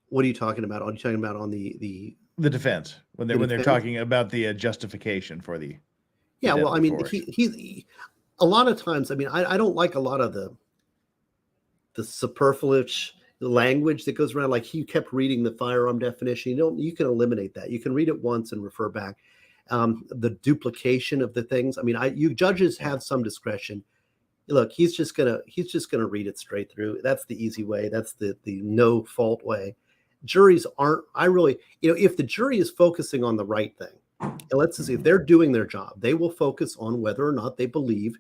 [SPEAKER 15] What are you talking about? Are you talking about on the
[SPEAKER 5] defense when they're talking about the justification for the?
[SPEAKER 15] Yeah, well, I mean, he a lot of times. I mean, I don't like a lot of the superfluous language that goes around. Like, he kept reading the firearm definition. You can eliminate that. You can read it once and refer back. The duplication of the things. I mean, you judges have some discretion. Look, he's just gonna read it straight through. That's the easy way. That's the no fault way. Juries aren't. If the jury is focusing on the right thing, and let's see, if they're doing their job, they will focus on whether or not they believe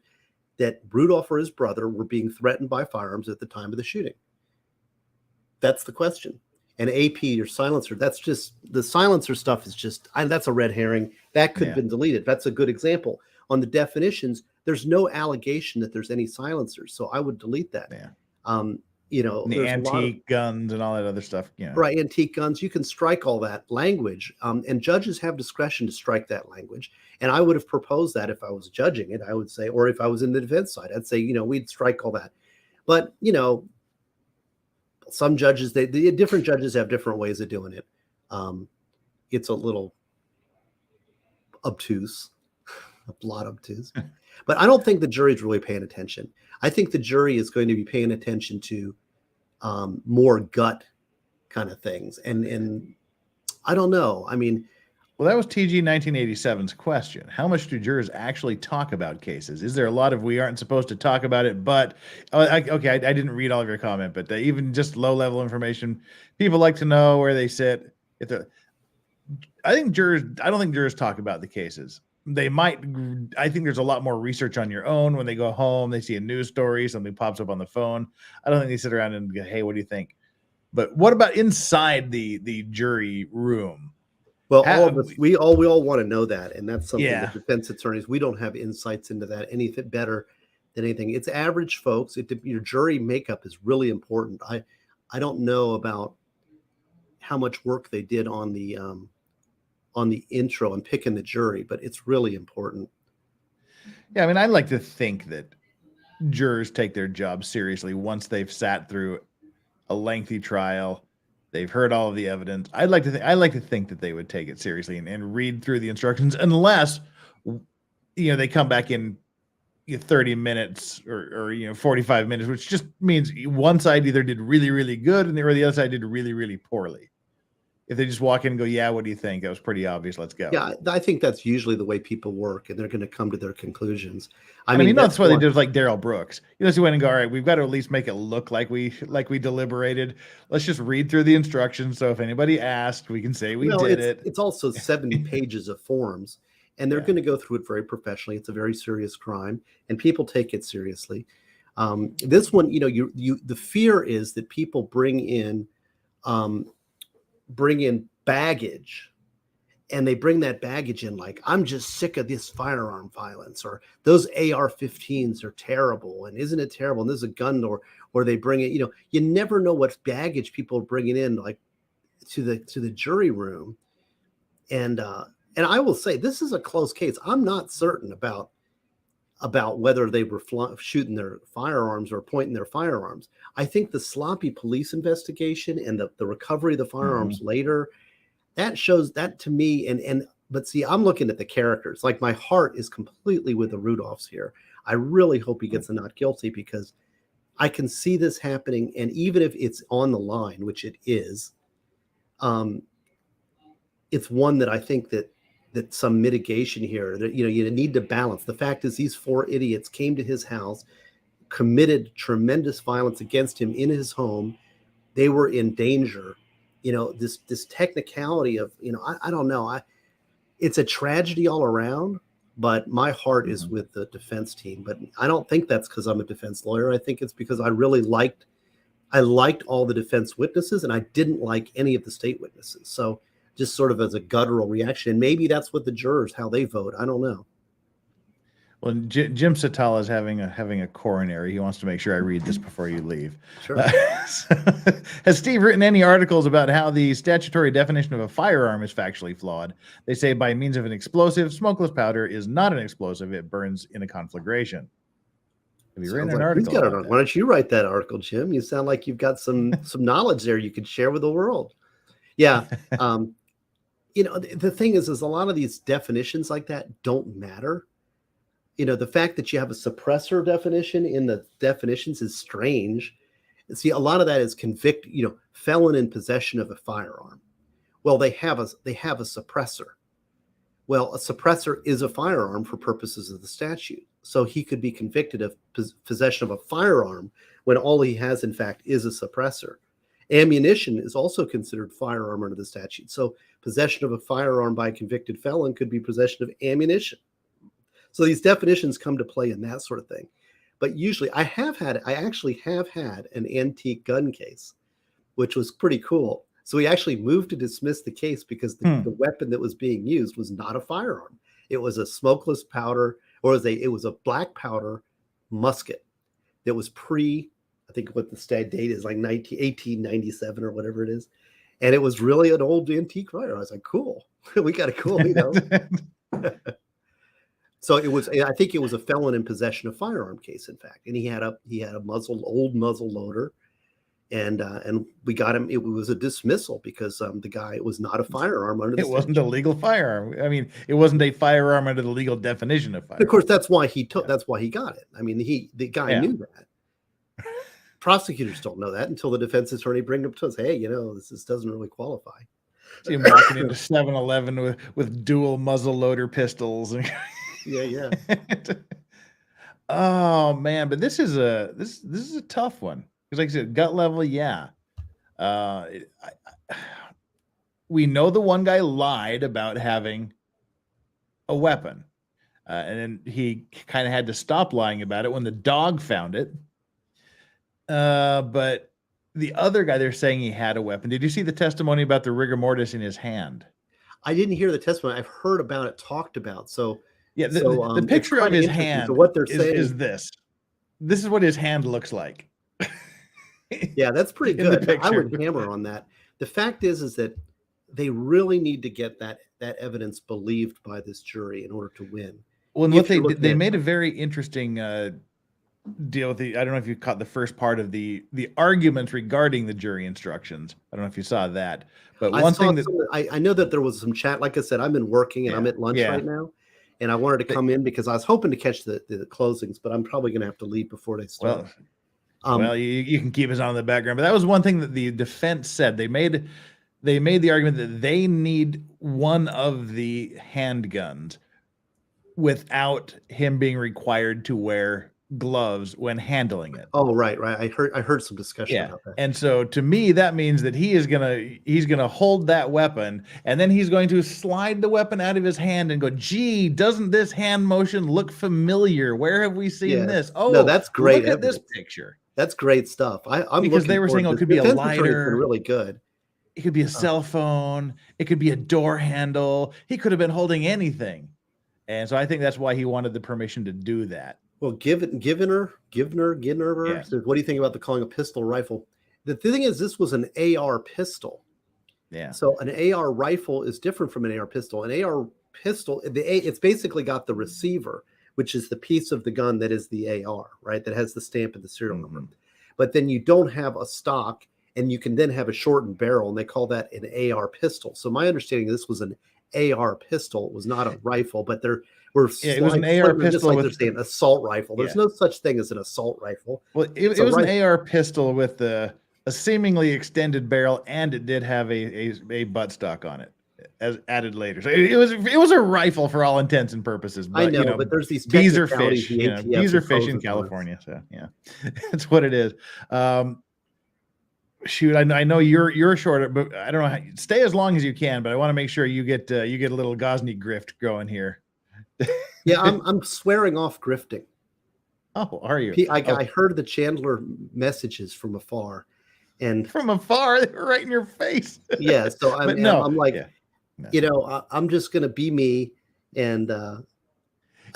[SPEAKER 15] that Rudolph or his brother were being threatened by firearms at the time of the shooting. That's the question. And AP, your silencer, that's just the silencer stuff is just, that's a red herring. That could have been deleted. That's a good example. On the definitions, there's no allegation that there's any silencers. So I would delete that.
[SPEAKER 5] Yeah. The antique guns and all that other stuff.
[SPEAKER 15] Right. Antique guns. You can strike all that language. And judges have discretion to strike that language. And I would have proposed that if I was judging it, I would say, or if I was in the defense side, I'd say, we'd strike all that. But, some judges, the different judges have different ways of doing it. It's a little obtuse, a lot obtuse. But I don't think the jury's really paying attention. I think the jury is going to be paying attention to more gut kind of things. And I don't know. I mean,
[SPEAKER 5] well, that was TG 1987's question. How much do jurors actually talk about cases? Is there a lot of we aren't supposed to talk about it? But I didn't read all of your comment, but even just low-level information, people like to know where they sit. I don't think jurors talk about the cases. They might. I think there's a lot more research on your own when they go home. They see a news story, something pops up on the phone. I don't think they sit around and go, "Hey, what do you think?" But what about inside the jury room?
[SPEAKER 15] Well, all of us, we all want to know that, and that's something that defense attorneys, we don't have insights into that anything better than anything. It's average folks. Your jury makeup is really important. I don't know about how much work they did on the intro and picking the jury, but it's really important.
[SPEAKER 5] Yeah, I mean, I like to think that jurors take their job seriously once they've sat through a lengthy trial. They've heard all of the evidence. I like to think that they would take it seriously and read through the instructions, unless they come back in 30 minutes or 45 minutes, which just means one side either did really, really good or the other side did really, really poorly. If they just walk in and go, "Yeah, what do you think? That was pretty obvious. Let's go."
[SPEAKER 15] Yeah, I think that's usually the way people work, and they're going to come to their conclusions.
[SPEAKER 5] I mean, that's why they did like Daryl Brooks. He went and go, "All right, we've got to at least make it look like we deliberated. Let's just read through the instructions. So if anybody asked, we can say we did it."
[SPEAKER 15] It's also 70 pages of forms, and they're going to go through it very professionally. It's a very serious crime, and people take it seriously. This one, the fear is that people bring in baggage, and they bring that baggage in like, "I'm just sick of this firearm violence," or "Those AR-15s are terrible, and isn't it terrible, and there's a gun," or they bring it, you never know what baggage people are bringing in, like to the jury room. And I will say, this is a close case. I'm not certain about whether they were shooting their firearms or pointing their firearms. I think the sloppy police investigation and the recovery of the firearms later, that shows that to me. But see, I'm looking at the characters. Like, my heart is completely with the Rudolphs here. I really hope he gets a not guilty, because I can see this happening. And even if it's on the line, which it is, it's one that I think that some mitigation here, that you need to balance. The fact is, these 4 idiots came to his house, committed tremendous violence against him in his home. They were in danger. This technicality of, I don't know. It's a tragedy all around, but my heart is with the defense team. But I don't think that's because I'm a defense lawyer. I think it's because I really liked all the defense witnesses, and I didn't like any of the state witnesses. So just sort of as a guttural reaction. And maybe that's what the jurors, how they vote. I don't know.
[SPEAKER 5] Well, Jim Satala is having a coronary. He wants to make sure I read this before you leave.
[SPEAKER 15] Sure.
[SPEAKER 5] Has Steve written any articles about how the statutory definition of a firearm is factually flawed? They say by means of an explosive, smokeless powder is not an explosive. It burns in a conflagration. Have you written an article about that?
[SPEAKER 15] Why don't you write that article, Jim? You sound like you've got some knowledge there you could share with the world. Yeah. The thing is a lot of these definitions like that don't matter. The fact that you have a suppressor definition in the definitions is strange. See, a lot of that is felon in possession of a firearm. Well, they have a suppressor. Well, a suppressor is a firearm for purposes of the statute. So he could be convicted of possession of a firearm when all he has, in fact, is a suppressor. Ammunition is also considered firearm under the statute. So possession of a firearm by a convicted felon could be possession of ammunition. So these definitions come to play in that sort of thing. But usually I actually have had an antique gun case, which was pretty cool. So we actually moved to dismiss the case because the weapon that was being used was not a firearm. It was a smokeless powder, or it was a black powder musket that was I think what the stat date is, like 1897 or whatever it is. And it was really an old antique firearm. I was like, cool. We got a cool, So I think it was a felon in possession of firearm case, in fact. And he had a old muzzle loader. And we got him. It was a dismissal because it was not a firearm under the statute. It wasn't
[SPEAKER 5] a legal firearm. I mean, it wasn't a firearm under the legal definition of firearm.
[SPEAKER 15] Of course, that's why he got it. I mean, the guy knew that. Prosecutors don't know that until the defense attorney brings up to us, "Hey, this doesn't really qualify."
[SPEAKER 5] See him walking into 7-Eleven with dual muzzle loader pistols.
[SPEAKER 15] Yeah.
[SPEAKER 5] Oh man, but this is a tough one because, like I said, gut level, yeah. We know the one guy lied about having a weapon, and then he kind of had to stop lying about it when the dog found it. But the other guy, they're saying he had a weapon. Did you see the testimony about the rigor mortis in his hand?
[SPEAKER 15] I didn't hear the testimony. I've heard about it talked about. So
[SPEAKER 5] yeah, the picture of his hand.
[SPEAKER 15] So what they're saying
[SPEAKER 5] is this. This is what his hand looks like.
[SPEAKER 15] Yeah, that's pretty good. I would hammer on that. The fact is that they really need to get that evidence believed by this jury in order to win.
[SPEAKER 5] Well, and what they made a very interesting deal with I don't know if you caught the first part of the arguments regarding the jury instructions. I don't know if you saw that, but one thing that
[SPEAKER 15] I know that there was some chat. Like I said, I've been working and I'm at lunch right now, and I wanted to come in because I was hoping to catch the closings, but I'm probably going to have to leave before they start.
[SPEAKER 5] Well, you can keep us on in the background, but that was one thing that the defense said. They made the argument that they need one of the handguns without him being required to wear gloves when handling it.
[SPEAKER 15] Oh, right. I heard some discussion about that.
[SPEAKER 5] And so to me, that means that he's gonna hold that weapon, and then he's going to slide the weapon out of his hand and go, gee, doesn't this hand motion look familiar? Where have we seen this? Oh,
[SPEAKER 15] no, that's great.
[SPEAKER 5] Look at this picture.
[SPEAKER 15] That's great stuff. I'm
[SPEAKER 5] because they were saying it could be a lighter,
[SPEAKER 15] really good.
[SPEAKER 5] It could be a cell phone. It could be a door handle. He could have been holding anything, and so I think that's why he wanted the permission to do that.
[SPEAKER 15] Well, Givner.
[SPEAKER 5] Yeah.
[SPEAKER 15] So what do you think about the calling a pistol rifle? The thing is, this was an AR pistol.
[SPEAKER 5] Yeah.
[SPEAKER 15] So an AR rifle is different from an AR pistol. An AR pistol, it's basically got the receiver, which is the piece of the gun that is the AR, right? That has the stamp and the serial number. But then you don't have a stock, and you can then have a shortened barrel, and they call that an AR pistol. So my understanding, this was an AR pistol. It was not a rifle, but there were
[SPEAKER 5] it was an AR pistol,
[SPEAKER 15] just like they're saying assault rifle. There's no such thing as an assault rifle.
[SPEAKER 5] Well, it was an AR pistol with a seemingly extended barrel, and it did have a buttstock on it, as added later. So it was a rifle for all intents and purposes. But,
[SPEAKER 15] I know, but there's these
[SPEAKER 5] these are fish.
[SPEAKER 15] technicalities the
[SPEAKER 5] These
[SPEAKER 15] ATF
[SPEAKER 5] are fish in
[SPEAKER 15] imposes on us.
[SPEAKER 5] California. So yeah, that's what it is. Shoot, I know you're short, but I don't know. Stay as long as you can, but I want to make sure you get a little Gosney grift going here.
[SPEAKER 15] Yeah, I'm swearing off grifting.
[SPEAKER 5] Oh, are you?
[SPEAKER 15] I heard the Chandler messages from afar, and
[SPEAKER 5] from afar, they were right in your face.
[SPEAKER 15] Yeah, so I'm like,
[SPEAKER 5] No.
[SPEAKER 15] you know, I'm just gonna be me, and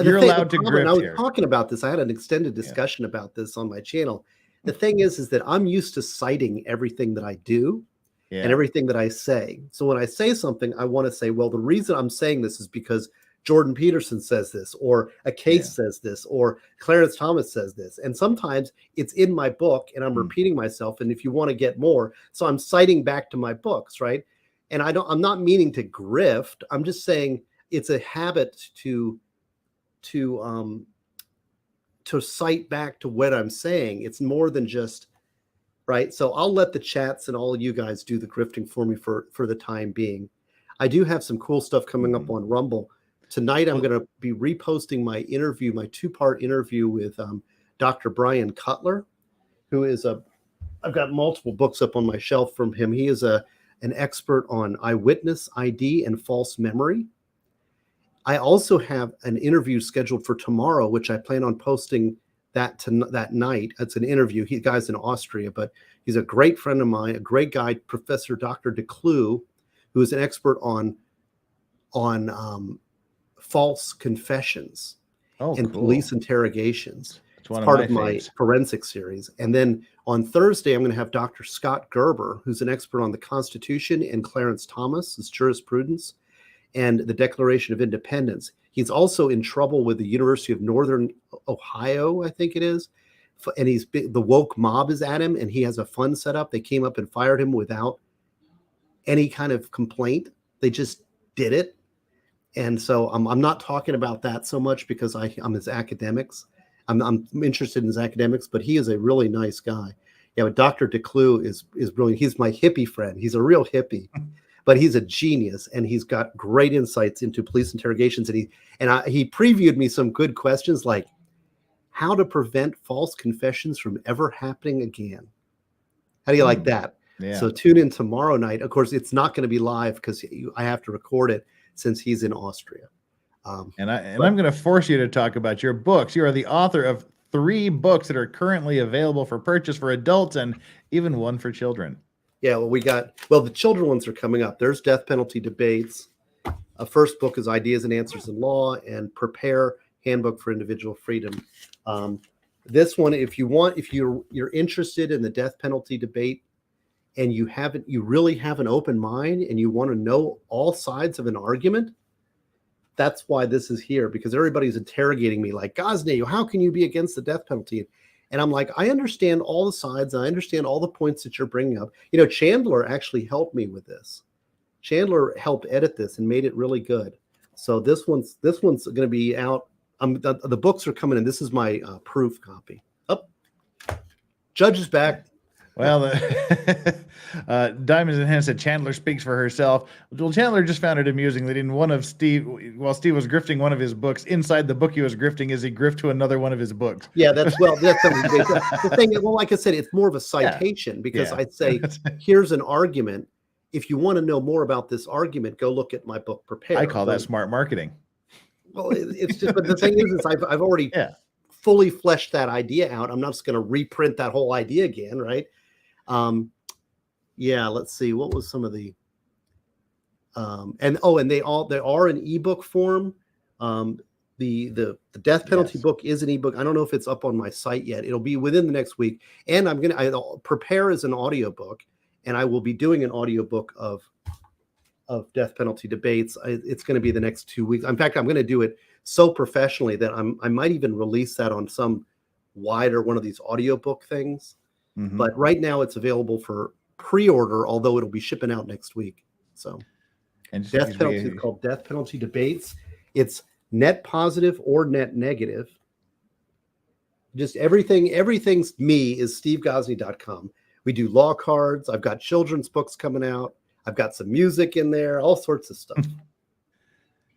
[SPEAKER 5] you're allowed to grift
[SPEAKER 15] I was
[SPEAKER 5] here.
[SPEAKER 15] talking about this. I had an extended discussion about this on my channel. The thing is that I'm used to citing everything that I do and everything that I say. So when I say something, I want to say, well, the reason I'm saying this is because Jordan Peterson says this, or a case says this, or Clarence Thomas says this. And sometimes it's in my book and I'm repeating myself. And if you want to get more, so I'm citing back to my books, right? And I'm not meaning to grift. I'm just saying it's a habit to cite back to what I'm saying. It's more than just, right? So I'll let the chats and all of you guys do the grifting for me for the time being. I do have some cool stuff coming up on Rumble. Tonight, I'm going to be reposting my interview, my 2-part interview with Dr. Brian Cutler, who is I've got multiple books up on my shelf from him. He is an expert on eyewitness ID and false memory. I also have an interview scheduled for tomorrow, which I plan on posting that night. It's an interview. He guy's in Austria, but he's a great friend of mine, a great guy, Professor Dr. DeClue, who is an expert on false confessions and police interrogations. It's part of my forensic series. And then on Thursday, I'm going to have Dr. Scott Gerber, who's an expert on the Constitution, and Clarence Thomas's jurisprudence and the Declaration of Independence. He's also in trouble with the University of Northern Ohio, I think it is. And the woke mob is at him, and he has a fund set up. They came up and fired him without any kind of complaint. They just did it. And so I'm not talking about that so much because I'm his academics. I'm interested in his academics, but he is a really nice guy. Yeah, but Dr. DeClue is brilliant. He's my hippie friend. He's a real hippie. but he's a genius, and he's got great insights into police interrogations. And he previewed me some good questions, like how to prevent false confessions from ever happening again. How do you like that?
[SPEAKER 5] Yeah.
[SPEAKER 15] So tune in tomorrow night. Of course, it's not going to be live because I have to record it since he's in Austria.
[SPEAKER 5] I'm going to force you to talk about your books. You are the author of 3 books that are currently available for purchase for adults and even one for children.
[SPEAKER 15] Yeah, well, the children ones are coming up. There's Death Penalty Debates. A first book is Ideas and Answers in Law, and Prepare Handbook for Individual Freedom. This one, if you're interested in the death penalty debate, and you really have an open mind and you want to know all sides of an argument, that's why this is here, because everybody's interrogating me like, Gosney, how can you be against the death penalty? And I'm like, I understand all the sides. I understand all the points that you're bringing up. Chandler actually helped me with this. Chandler helped edit this and made it really good. So this one's going to be out. The books are coming in. This is my proof copy. Judge is back.
[SPEAKER 5] Well, Diamonds in Hand said Chandler speaks for herself. Well, Chandler just found it amusing that in one of while Steve was grifting one of his books, inside the book he was grifting is he grift to another one of his books.
[SPEAKER 15] Yeah, that's the thing. Well, like I said, it's more of a citation because I'd say, here's an argument. If you want to know more about this argument, go look at my book, Prepare.
[SPEAKER 5] I call that smart marketing. Well,
[SPEAKER 15] it's just, but the thing is I've already fully fleshed that idea out. I'm not just going to reprint that whole idea again, right? Let's see. What was some of the, and they are in ebook form. The death penalty book is an ebook. I don't know if it's up on my site yet. It'll be within the next week. And Prepare as an audiobook, and I will be doing an audiobook of death penalty debates. It's going to be the next 2 weeks. In fact, I'm going to do it so professionally that I might even release that on some wider one of these audiobook things. Mm-hmm. But right now it's available for pre-order, although it'll be shipping out next week. So, and death penalty is called Death Penalty Debates. It's net positive or net negative. Just everything's me is stevegosney.com. We do law cards. I've got children's books coming out. I've got some music in there, all sorts of stuff.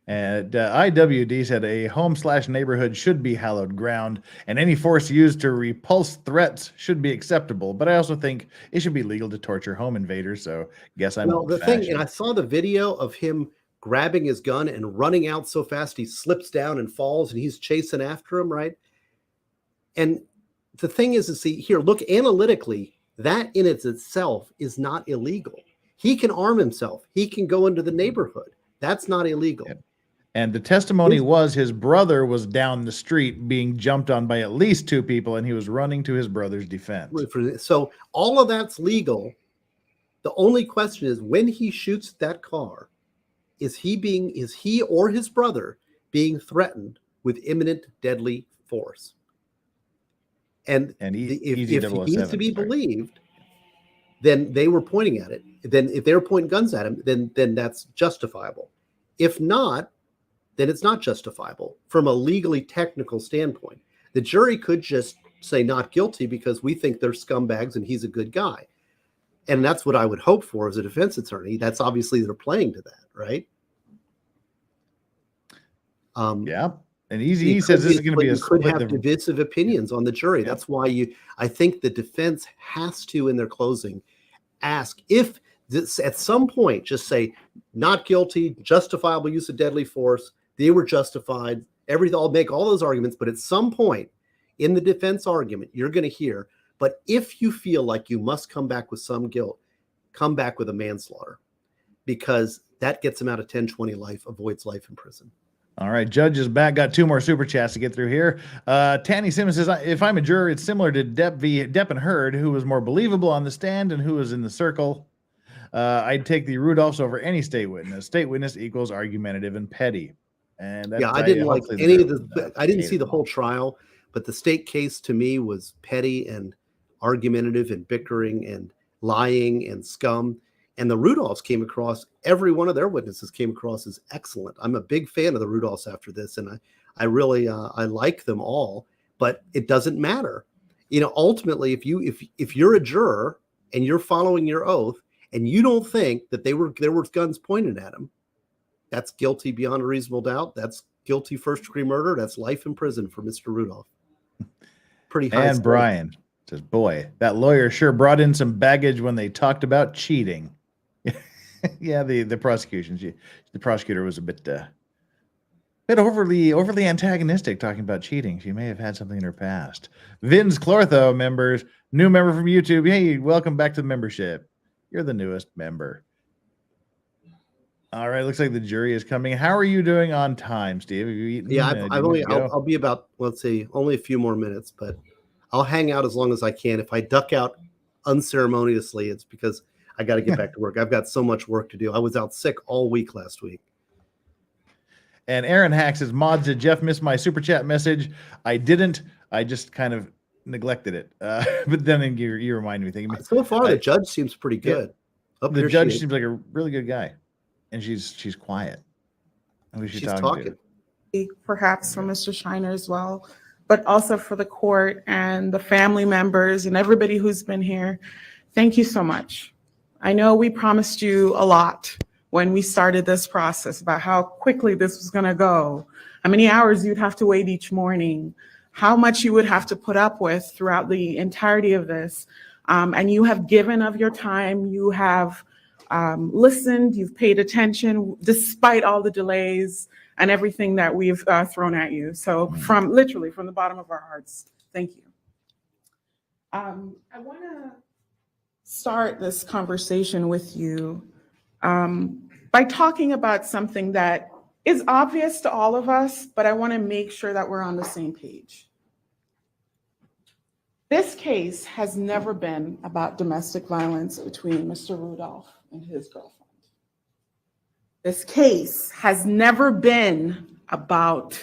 [SPEAKER 5] And IWD said a home/neighborhood should be hallowed ground, and any force used to repulse threats should be acceptable. But I also think it should be legal to torture home invaders. So guess I'm
[SPEAKER 15] the thing. And I saw the video of him grabbing his gun and running out so fast he slips down and falls, and he's chasing after him, right? And the thing is, see here, look analytically, that in itself is not illegal. He can arm himself. He can go into the neighborhood. That's not illegal.
[SPEAKER 5] Yeah. And the testimony was his brother was down the street being jumped on by at least 2 people, and he was running to his brother's defense.
[SPEAKER 15] So all of that's legal. The only question is, when he shoots that car, is he or his brother being threatened with imminent deadly force? And if he's to be believed, then they were pointing at it. Then if they were pointing guns at him, then that's justifiable. If not, then it's not justifiable from a legally technical standpoint. The jury could just say not guilty because we think they're scumbags and he's a good guy. And that's what I would hope for as a defense attorney. That's obviously they're playing to that, right?
[SPEAKER 5] Yeah. And he says this is going to be
[SPEAKER 15] could have divisive opinions on the jury. Yeah. That's why I think the defense has to, in their closing, ask if this, at some point, just say not guilty, justifiable use of deadly force. They were justified. I'll make all those arguments, but at some point in the defense argument, you're going to hear, but if you feel like you must come back with some guilt, come back with a manslaughter, because that gets him out of 10-20 life, avoids life in prison.
[SPEAKER 5] All right, Judge is back. Got 2 more super chats to get through here. Tanny Simmons says, if I'm a juror, it's similar to Depp and Heard, who was more believable on the stand and who was in the circle. I'd take the Rudolphs over any state witness. State witness equals argumentative and petty. And
[SPEAKER 15] I didn't like any of the. I didn't see the whole trial, but the state case to me was petty and argumentative and bickering and lying and scum. And the Rudolphs came across, every one of their witnesses came across as excellent. I'm a big fan of the Rudolphs after this, and I really I like them all. But it doesn't matter, ultimately if you're a juror and you're following your oath and you don't think that there were guns pointed at him, that's guilty beyond a reasonable doubt. That's guilty first-degree murder. That's life in prison for Mr. Rudolph. Pretty high.
[SPEAKER 5] And Brian says, boy, that lawyer sure brought in some baggage when they talked about cheating. Yeah, the prosecution. The prosecutor was a bit overly antagonistic talking about cheating. She may have had something in her past. Vin's Clortho members, new member from YouTube. Hey, welcome back to the membership. You're the newest member. All right, looks like the jury is coming. How are you doing on time, Steve? Have you eaten?
[SPEAKER 15] Yeah, I'll be about, let's see, only a few more minutes, but I'll hang out as long as I can. If I duck out unceremoniously, it's because I got to get back to work. I've got so much work to do. I was out sick all week last week.
[SPEAKER 5] And Aaron Hack says, mods, did Jeff miss my super chat message? I didn't. I just kind of neglected it. But then you remind me. Thinking,
[SPEAKER 15] so far, the judge seems pretty good.
[SPEAKER 5] The judge seems like a really good guy. And she's quiet. Who's she's talking
[SPEAKER 8] to? Perhaps for Mr. Shiner as well, but also for the court and the family members and everybody who's been here. Thank you so much. I know we promised you a lot when we started this process about how quickly this was going to go, how many hours you'd have to wait each morning, how much you would have to put up with throughout the entirety of this. And you have given of your time, you have listened, you've paid attention despite all the delays and everything that we've thrown at you. So literally from the bottom of our hearts, thank you. I want to start this conversation with you by talking about something that is obvious to all of us, but I want to make sure that we're on the same page. This case has never been about domestic violence between Mr. Rudolph and his girlfriend. This case has never been about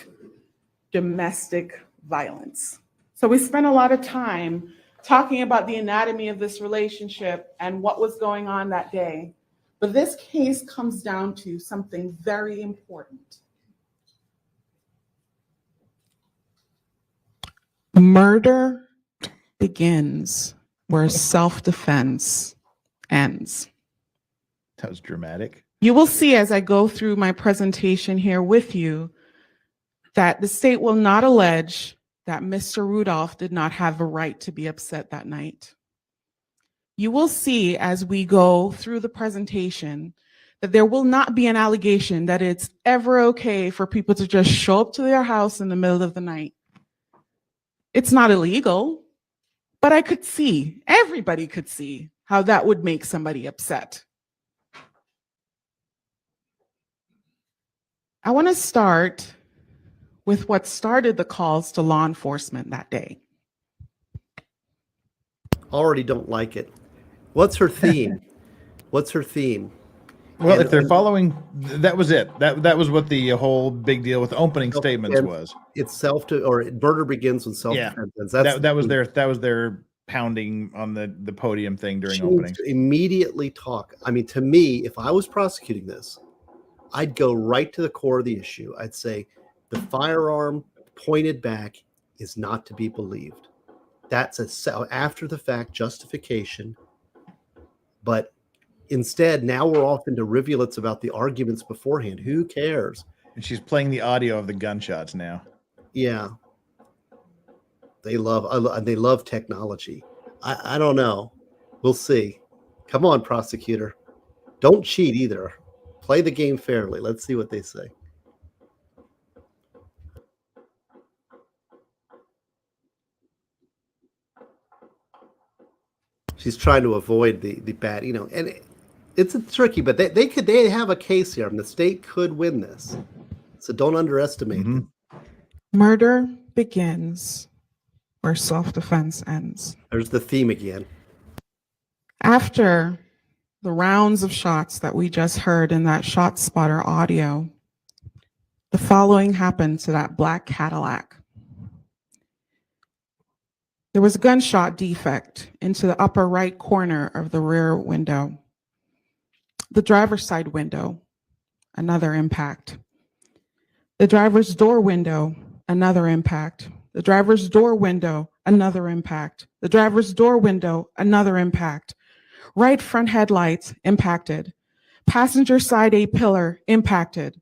[SPEAKER 8] domestic violence. So we spent a lot of time talking about the anatomy of this relationship and what was going on that day. But this case comes down to something very important. Murder begins where self-defense ends.
[SPEAKER 5] That was dramatic.
[SPEAKER 8] You will see as I go through my presentation here with you that the state will not allege that Mr. Rudolph did not have a right to be upset that night. You will see as we go through the presentation that there will not be an allegation that it's ever okay for people to just show up to their house in the middle of the night. It's not illegal, but I could see, everybody could see how that would make somebody upset. I want to start with what started the calls to law enforcement that day.
[SPEAKER 15] Already don't like it. What's her theme? What's her theme?
[SPEAKER 5] Well, if they're following, that was it. That was what the whole big deal with opening statements was.
[SPEAKER 15] It's murder begins with self-defense.
[SPEAKER 5] Yeah, that was their pounding on the podium thing during opening.
[SPEAKER 15] Immediately talk. I mean, to me, if I was prosecuting this, I'd go right to the core of the issue. I'd say the firearm pointed back is not to be believed. That's after the fact justification. But instead, now we're off into rivulets about the arguments beforehand. Who cares?
[SPEAKER 5] And she's playing the audio of the gunshots now.
[SPEAKER 15] Yeah. They love technology. I don't know. We'll see. Come on, prosecutor. Don't cheat either. Play the game fairly. Let's see what they say. She's trying to avoid the bad, and it's tricky, but they have a case here, and the state could win this. So don't underestimate them.
[SPEAKER 8] Murder begins where self-defense ends.
[SPEAKER 15] There's the theme again.
[SPEAKER 8] After the rounds of shots that we just heard in that shot spotter audio, the following happened to that black Cadillac. There was a gunshot defect into the upper right corner of the rear window. The driver's side window, another impact. The driver's door window, another impact. The driver's door window, another impact. The driver's door window, another impact. Right front headlights impacted. Passenger side A-pillar impacted.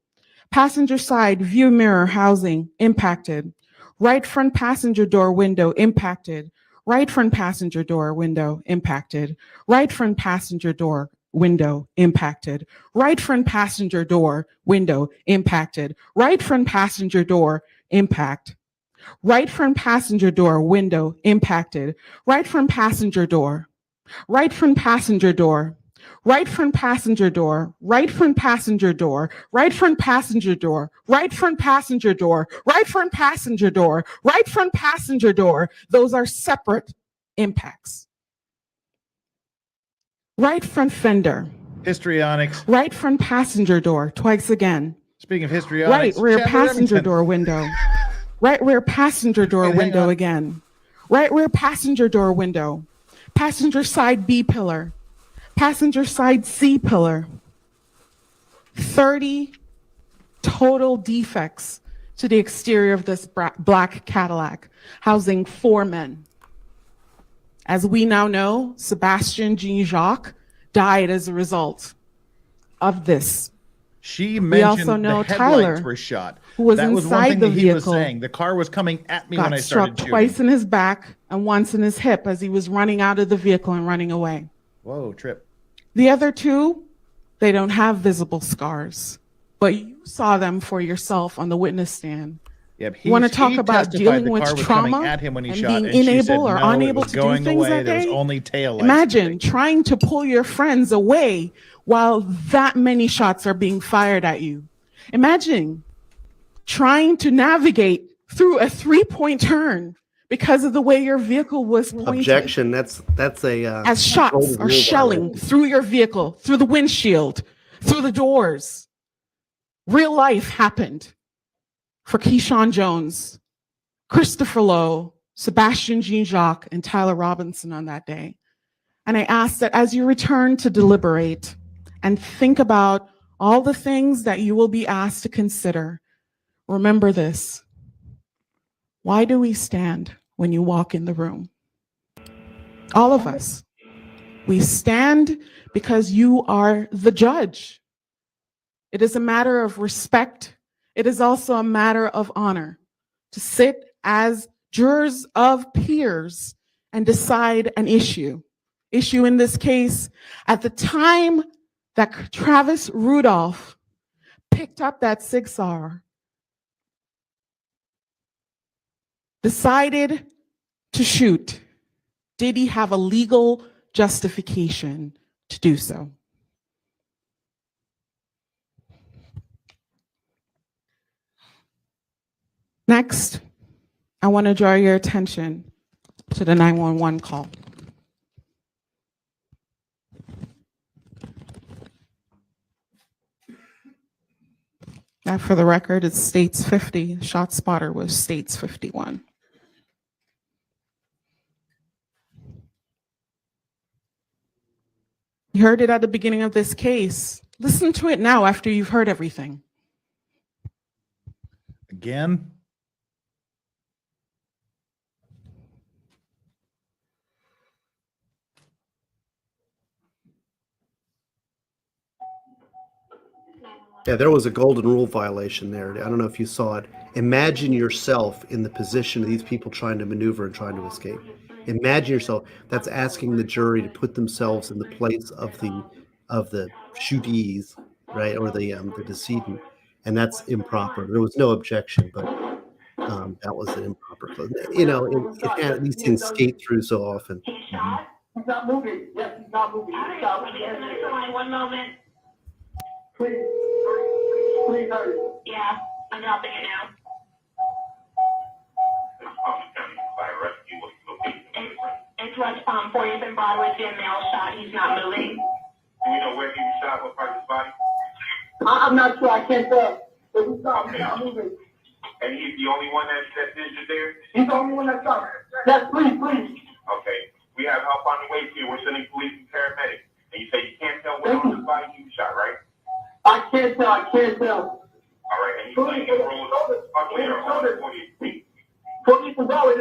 [SPEAKER 8] Passenger side view mirror housing impacted. Right front passenger door window impacted. Right front passenger door window impacted. Right front passenger door window impacted. Right front passenger door window impacted. Right front passenger door impact. Right front passenger door window impacted. Right front passenger door. Right front passenger door. Right front passenger door. Right front passenger door. Right front passenger door. Right front passenger door. Right front passenger door. Right front passenger door. Those are separate impacts. Right front fender.
[SPEAKER 5] Histrionics.
[SPEAKER 8] Right front passenger door. Twice again.
[SPEAKER 5] Speaking of histrionics.
[SPEAKER 8] Right rear
[SPEAKER 5] Chandler
[SPEAKER 8] passenger
[SPEAKER 5] Remington.
[SPEAKER 8] door window. Right rear passenger door
[SPEAKER 5] Wait, hang
[SPEAKER 8] window
[SPEAKER 5] on.
[SPEAKER 8] again. Right rear passenger door window. Passenger side B pillar. Passenger side C pillar. 30 total defects to the exterior of this black Cadillac, housing 4 men. As we now know, Sebastian Jean Jacques died as a result of this.
[SPEAKER 5] She
[SPEAKER 8] We also
[SPEAKER 5] mentioned
[SPEAKER 8] know
[SPEAKER 5] the headlights
[SPEAKER 8] Tyler,
[SPEAKER 5] were shot.
[SPEAKER 8] who was
[SPEAKER 5] That was one
[SPEAKER 8] inside
[SPEAKER 5] thing
[SPEAKER 8] the
[SPEAKER 5] that he was
[SPEAKER 8] vehicle,
[SPEAKER 5] saying. The car was coming at me when I
[SPEAKER 8] got struck
[SPEAKER 5] started shooting.
[SPEAKER 8] twice in his back and once in his hip as he was running out of the vehicle and running away.
[SPEAKER 5] Whoa, trip.
[SPEAKER 8] The other 2, they don't have visible scars, but you saw them for yourself on the witness stand.
[SPEAKER 5] Yep,
[SPEAKER 8] You want to talk
[SPEAKER 5] he
[SPEAKER 8] about
[SPEAKER 5] testified
[SPEAKER 8] dealing
[SPEAKER 5] the
[SPEAKER 8] with
[SPEAKER 5] car was coming
[SPEAKER 8] trauma
[SPEAKER 5] at him when he
[SPEAKER 8] and
[SPEAKER 5] shot,
[SPEAKER 8] being
[SPEAKER 5] and she said,
[SPEAKER 8] unable or
[SPEAKER 5] no, it
[SPEAKER 8] unable
[SPEAKER 5] was
[SPEAKER 8] to do
[SPEAKER 5] going
[SPEAKER 8] things
[SPEAKER 5] away.
[SPEAKER 8] that
[SPEAKER 5] There was
[SPEAKER 8] day?
[SPEAKER 5] only tail lights.
[SPEAKER 8] Imagine trying to pull your friends away while that many shots are being fired at you. Imagine trying to navigate through a 3-point turn because of the way your vehicle was pointed.
[SPEAKER 15] Objection. That's a
[SPEAKER 8] As shots
[SPEAKER 15] golden
[SPEAKER 8] are
[SPEAKER 15] rule
[SPEAKER 8] shelling
[SPEAKER 15] violation.
[SPEAKER 8] through your vehicle, through the windshield, through the doors. Real life happened for Keyshawn Jones, Christopher Lowe, Sebastian Jean Jacques, and Tyler Robinson on that day. And I ask that as you return to deliberate and think about all the things that you will be asked to consider, remember this. Why do we stand when you walk in the room? All of us. We stand because you are the judge. It is a matter of respect. It is also a matter of honor to sit as jurors of peers and decide an issue. Issue in this case, at the time that Travis Rudolph picked up that 6R, decided to shoot, did he have a legal justification to do so? Next, I want to draw your attention to the 911 call. Now, for the record, it states 50. Shot spotter was states 51. You heard it at the beginning of this case. Listen to it now after you've heard everything.
[SPEAKER 5] Again?
[SPEAKER 15] Yeah, there was a golden rule violation there. I don't know if you saw it. Imagine yourself in the position of these people trying to maneuver and trying to escape. Imagine yourself. That's asking the jury to put themselves in the place of the shootees, right, or the decedent, and that's improper. There was no objection, but that was an improper close. You know, these things skate through so often.
[SPEAKER 16] He's not moving. Yes, he's not moving. All right, one moment. Please hurry. Yeah, I'm helping you now. It's West Palm, 40th and Broadway, male shot. He's not moving.
[SPEAKER 17] Do we know where he was shot? What part of his body?
[SPEAKER 16] I'm not sure. I can't tell. But he's not moving.
[SPEAKER 17] And he's the only one that's injured there?
[SPEAKER 16] He's the only one that's shot. Yes, please.
[SPEAKER 17] Okay. We have help on the way to you. We're sending police and paramedics. And you say you can't tell where on his body he was shot, right?
[SPEAKER 16] I can't tell.
[SPEAKER 17] All right. And he's laying in rolled ugly or on the 40th feet.
[SPEAKER 16] 40th and Broadway,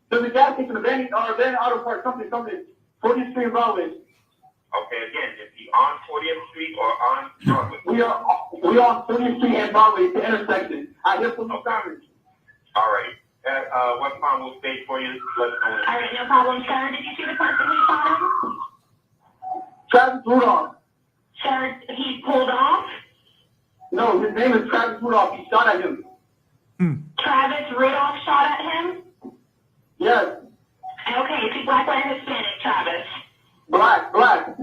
[SPEAKER 16] there's a gas station, a van auto park, something. 40th
[SPEAKER 17] 40th Street and Broadway. Okay, again, is he on 40th Street or on Broadway? We are on 30th Street and Broadway, the intersection. I hear police sirens. All right. What time will stay for you? Let us know.
[SPEAKER 16] All right, no problem, sir. Did you see the person who shot him?
[SPEAKER 17] Travis Rudolph.
[SPEAKER 16] Sir, he pulled off?
[SPEAKER 17] No, his name is Travis Rudolph. He shot at him.
[SPEAKER 16] Travis Rudolph shot at him?
[SPEAKER 17] Yes.
[SPEAKER 16] Okay, is he black, white, or Hispanic, Travis?
[SPEAKER 17] Black.
[SPEAKER 16] What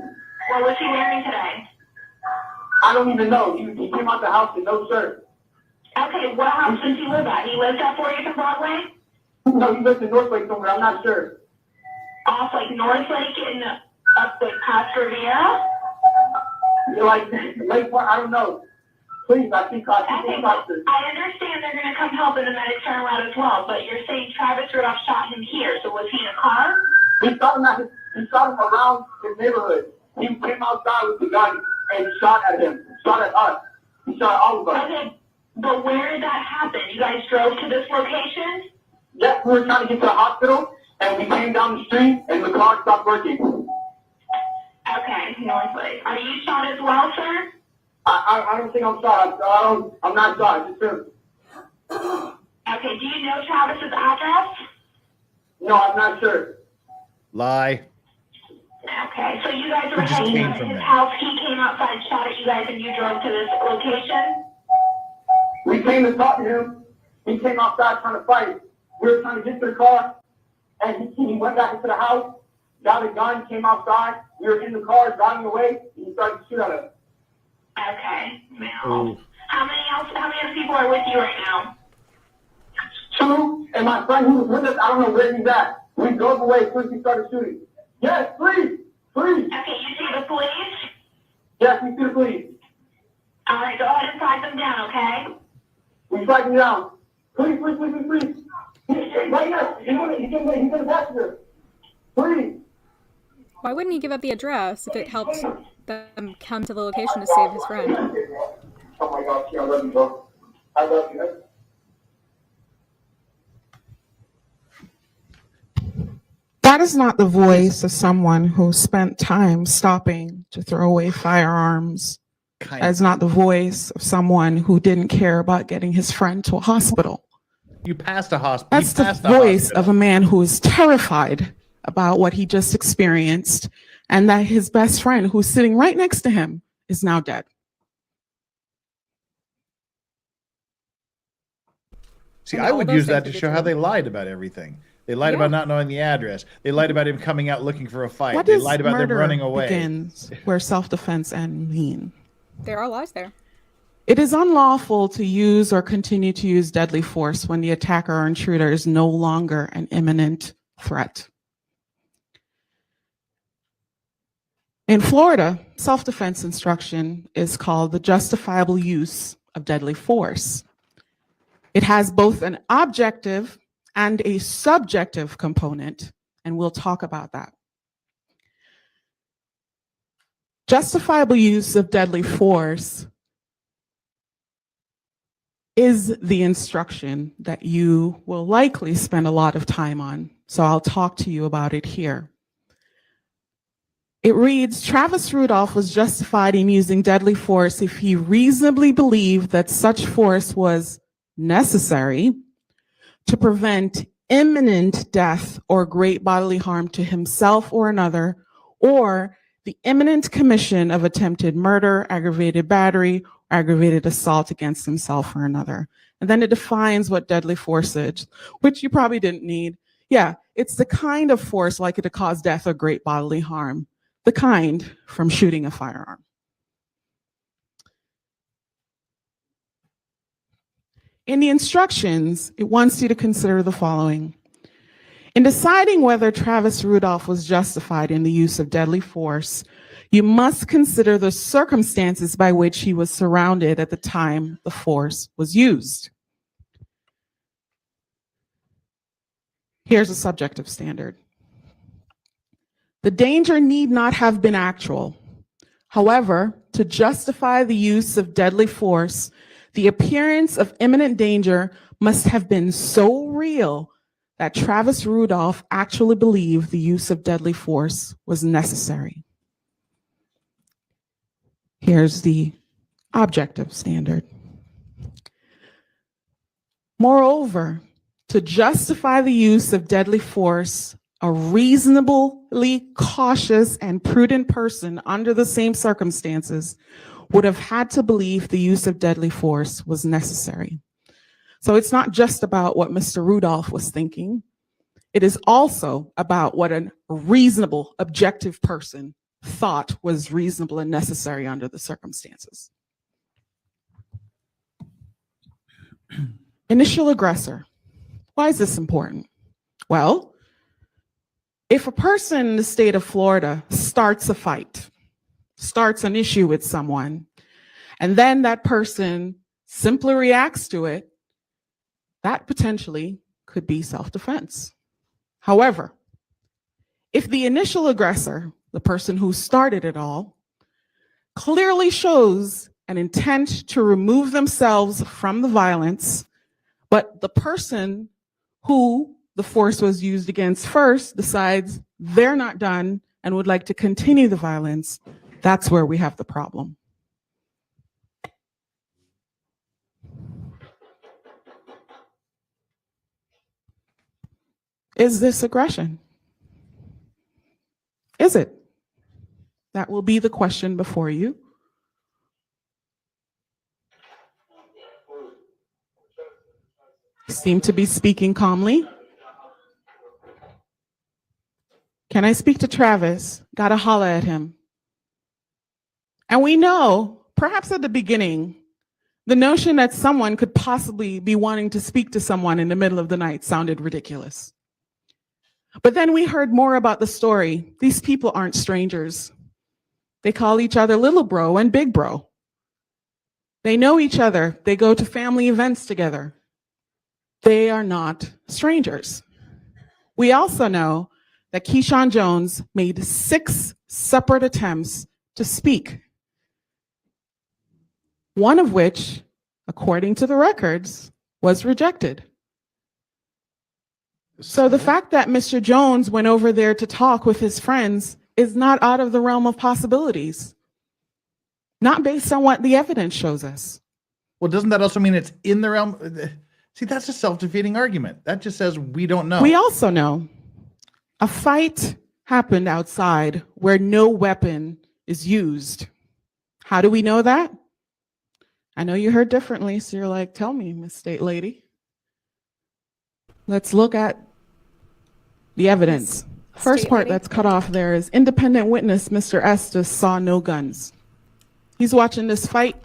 [SPEAKER 16] was he wearing today?
[SPEAKER 17] I don't even know. He came out the house with no shirt.
[SPEAKER 16] Okay, what house does he live at? He lives at 40th and Broadway?
[SPEAKER 17] No, he lives in Northlake somewhere. I'm not sure.
[SPEAKER 16] Off like Northlake and up like past Riviera?
[SPEAKER 17] Like Lakeport, I don't know. Please, I think
[SPEAKER 16] okay, I understand they're going to come help in the medic turnaround as well, but you're saying Travis Rudolph shot him here, so was he in a car?
[SPEAKER 17] He shot him around his neighborhood. He came outside with the gun and shot at him. Shot at us. He shot at all of us.
[SPEAKER 16] Okay, but where did that happen? You guys drove to this location?
[SPEAKER 17] Yes, we were trying to get to the hospital, and we came down the street, and the car stopped working.
[SPEAKER 16] Okay, Northlake. Are you shot as well, sir?
[SPEAKER 17] I don't think I'm shot. I'm not shot. Just him.
[SPEAKER 16] Okay, do you know Travis's address?
[SPEAKER 17] No, I'm not sure.
[SPEAKER 5] Lie.
[SPEAKER 16] Okay, so you guys were heading to his house. He came outside, shot at you guys, and you drove to this location?
[SPEAKER 17] We came to talk to him. He came outside trying to fight. We were trying to get to the car, and he went back into the house, got a gun, came outside. We were in the car, driving away, and he started to shoot at us.
[SPEAKER 16] Okay, now, how many people are with you right now?
[SPEAKER 17] 2, and my friend who was with us, I don't know where he's at. We drove away as soon as he started shooting. Yes, please.
[SPEAKER 16] Okay, you see the police?
[SPEAKER 17] Yes, we see the police.
[SPEAKER 16] All right, go ahead and flag them down, okay?
[SPEAKER 17] We flag them down. Please. Right now, he's in the passenger. Please.
[SPEAKER 18] Why wouldn't he give up the address if it helps them come to the location to save his friend?
[SPEAKER 17] Oh my gosh, I love you, bro. I love you.
[SPEAKER 8] That is not the voice of someone who spent time stopping to throw away firearms. That is not the voice of someone who didn't care about getting his friend to a hospital.
[SPEAKER 5] You passed a hospital.
[SPEAKER 8] That's the voice of a man who is terrified about what he just experienced, and that his best friend, who's sitting right next to him, is now dead.
[SPEAKER 5] See, I would use that to show how they lied about everything. They lied about not knowing the address. They lied about him coming out looking for a fight.
[SPEAKER 8] What
[SPEAKER 5] They
[SPEAKER 8] does
[SPEAKER 5] lied about them
[SPEAKER 8] murder
[SPEAKER 5] running away.
[SPEAKER 8] begins where self-defense ends mean?
[SPEAKER 18] There are laws there.
[SPEAKER 8] It is unlawful to use or continue to use deadly force when the attacker or intruder is no longer an imminent threat. In Florida, self-defense instruction is called the justifiable use of deadly force. It has both an objective and a subjective component, and we'll talk about that. Justifiable use of deadly force is the instruction that you will likely spend a lot of time on, so I'll talk to you about it here. It reads, Travis Rudolph was justified in using deadly force if he reasonably believed that such force was necessary to prevent imminent death or great bodily harm to himself or another, or the imminent commission of attempted murder, aggravated battery, or aggravated assault against himself or another. And then it defines what deadly force is, which you probably didn't need. Yeah, it's the kind of force likely to cause death or great bodily harm, the kind from shooting a firearm. In the instructions, it wants you to consider the following. In deciding whether Travis Rudolph was justified in the use of deadly force, you must consider the circumstances by which he was surrounded at the time the force was used. Here's a subjective standard. The danger need not have been actual. However, to justify the use of deadly force, the appearance of imminent danger must have been so real that Travis Rudolph actually believed the use of deadly force was necessary. Here's the objective standard. Moreover, to justify the use of deadly force, a reasonably cautious and prudent person under the same circumstances would have had to believe the use of deadly force was necessary. So it's not just about what Mr. Rudolph was thinking. It is also about what a reasonable, objective person thought was reasonable and necessary under the circumstances. Initial aggressor. Why is this important? Well, if a person in the state of Florida starts a fight, starts an issue with someone, and then that person simply reacts to it, that potentially could be self-defense. However, if the initial aggressor, the person who started it all, clearly shows an intent to remove themselves from the violence, but the person who the force was used against first decides they're not done and would like to continue the violence, that's where we have the problem. Is this aggression? Is it? That will be the question before you. Seem to be speaking calmly. Can I speak to Travis? Gotta holler at him. And we know, perhaps at the beginning, the notion that someone could possibly be wanting to speak to someone in the middle of the night sounded ridiculous. But then we heard more about the story. These people aren't strangers. They call each other little bro and big bro. They know each other. They go to family events together. They are not strangers. We also know that Keyshawn Jones made 6 separate attempts to speak, one of which, according to the records, was rejected. So the fact that Mr. Jones went over there to talk with his friends is not out of the realm of possibilities, not based on what the evidence shows us.
[SPEAKER 5] Well, doesn't that also mean it's in the realm? See, that's a self-defeating argument. That just says we don't know.
[SPEAKER 8] We also know a fight happened outside where no weapon is used. How do we know that? I know you heard differently, so you're like, tell me, Miss State Lady. Let's look at the evidence. First part that's cut off there is independent witness Mr. Estes saw no guns. He's watching this fight,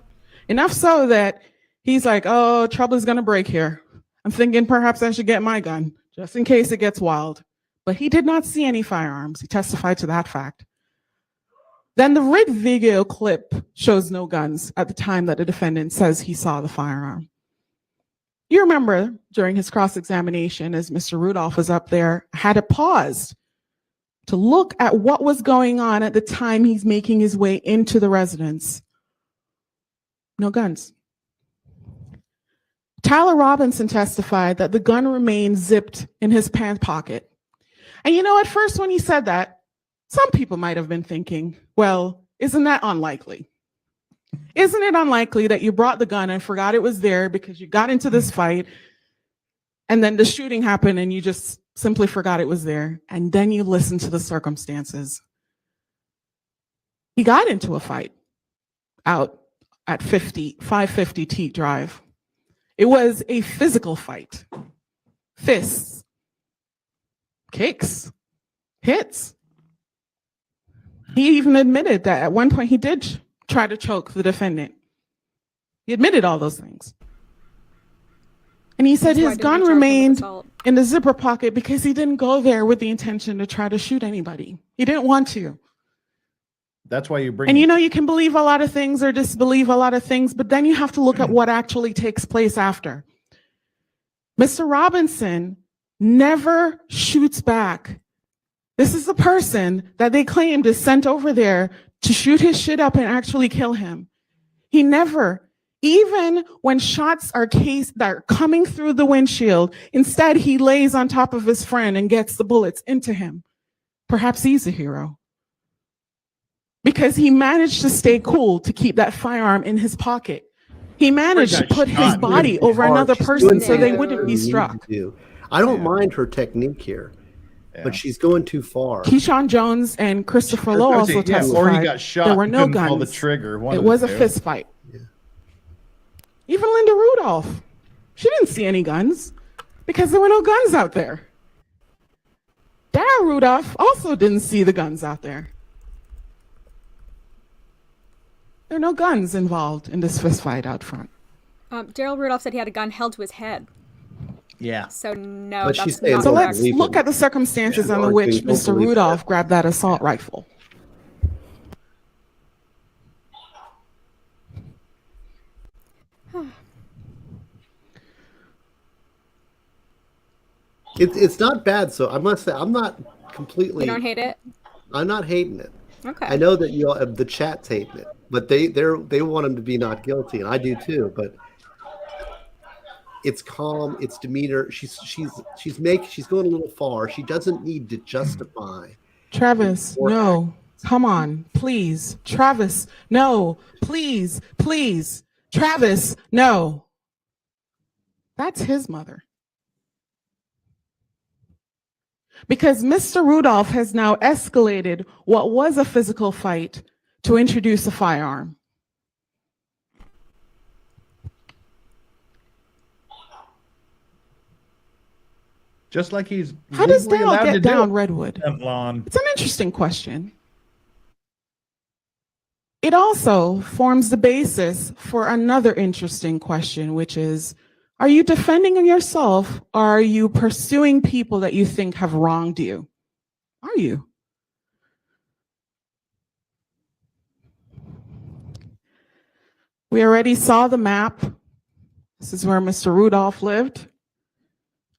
[SPEAKER 8] enough so that he's like, oh, trouble is gonna break here. I'm thinking perhaps I should get my gun, just in case it gets wild. But he did not see any firearms. He testified to that fact. Then the red video clip shows no guns at the time that the defendant says he saw the firearm. You remember during his cross-examination, as Mr. Rudolph was up there, had to pause to look at what was going on at the time he's making his way into the residence. No guns. Tyler Robinson testified that the gun remained zipped in his pant pocket. And you know, at first when he said that, some people might have been thinking, well, isn't that unlikely? Isn't it unlikely that you brought the gun and forgot it was there because you got into this fight and then the shooting happened and you just simply forgot it was there, and then you listen to the circumstances? He got into a fight out at 550 T Drive. It was a physical fight. Fists, kicks, hits. He even admitted that at one point he did try to choke the defendant. He admitted all those things. And he said his gun remained in the zipper pocket because he didn't go there with the intention to try to shoot anybody. He didn't want to.
[SPEAKER 5] That's why you bring.
[SPEAKER 8] And you know, you can believe a lot of things or disbelieve a lot of things, but then you have to look at what actually takes place after. Mr. Robinson never shoots back. This is the person that they claimed is sent over there to shoot his shit up and actually kill him. He never Even when shots are that are coming through the windshield, instead he lays on top of his friend and gets the bullets into him. Perhaps he's a hero. Because he managed to stay cool to keep that firearm in his pocket. He managed to put his body over another person so they wouldn't be struck.
[SPEAKER 15] I don't mind her technique here, but she's going too far.
[SPEAKER 8] Keyshawn Jones and Christopher Lowe also testified
[SPEAKER 5] or he got shot.
[SPEAKER 8] there were no
[SPEAKER 5] couldn't pull the
[SPEAKER 8] guns.
[SPEAKER 5] trigger.
[SPEAKER 8] It was a fist fight. Even Linda Rudolph, she didn't see any guns because there were no guns out there. Darryl Rudolph also didn't see the guns out there. There are no guns involved in this fist fight out front.
[SPEAKER 18] Darryl Rudolph said he had a gun held to his head.
[SPEAKER 5] Yeah.
[SPEAKER 18] So no,
[SPEAKER 15] But
[SPEAKER 18] that's
[SPEAKER 15] she's saying
[SPEAKER 18] not
[SPEAKER 8] So
[SPEAKER 18] correct.
[SPEAKER 8] let's look at the circumstances under which Mr. Rudolph grabbed that assault rifle.
[SPEAKER 15] It's not bad. So I must say, I'm not completely.
[SPEAKER 18] You don't hate it?
[SPEAKER 15] I'm not hating it.
[SPEAKER 18] Okay.
[SPEAKER 15] I know that the chat's hating it, but they want him to be not guilty, and I do too. But it's calm, it's demeanor. She's going a little far. She doesn't need to justify.
[SPEAKER 8] Travis, no. Come on, please. Travis, no. Please, please. Travis, no. That's his mother. Because Mr. Rudolph has now escalated what was a physical fight to introduce a firearm.
[SPEAKER 5] Just like he's
[SPEAKER 8] How does
[SPEAKER 5] legally allowed
[SPEAKER 8] Daryl
[SPEAKER 5] to
[SPEAKER 8] get
[SPEAKER 5] do
[SPEAKER 8] down
[SPEAKER 5] it.
[SPEAKER 8] Redwood?
[SPEAKER 5] Lawn.
[SPEAKER 8] It's an interesting question. It also forms the basis for another interesting question, which is, are you defending yourself or are you pursuing people that you think have wronged you? Are you? We already saw the map. This is where Mr. Rudolph lived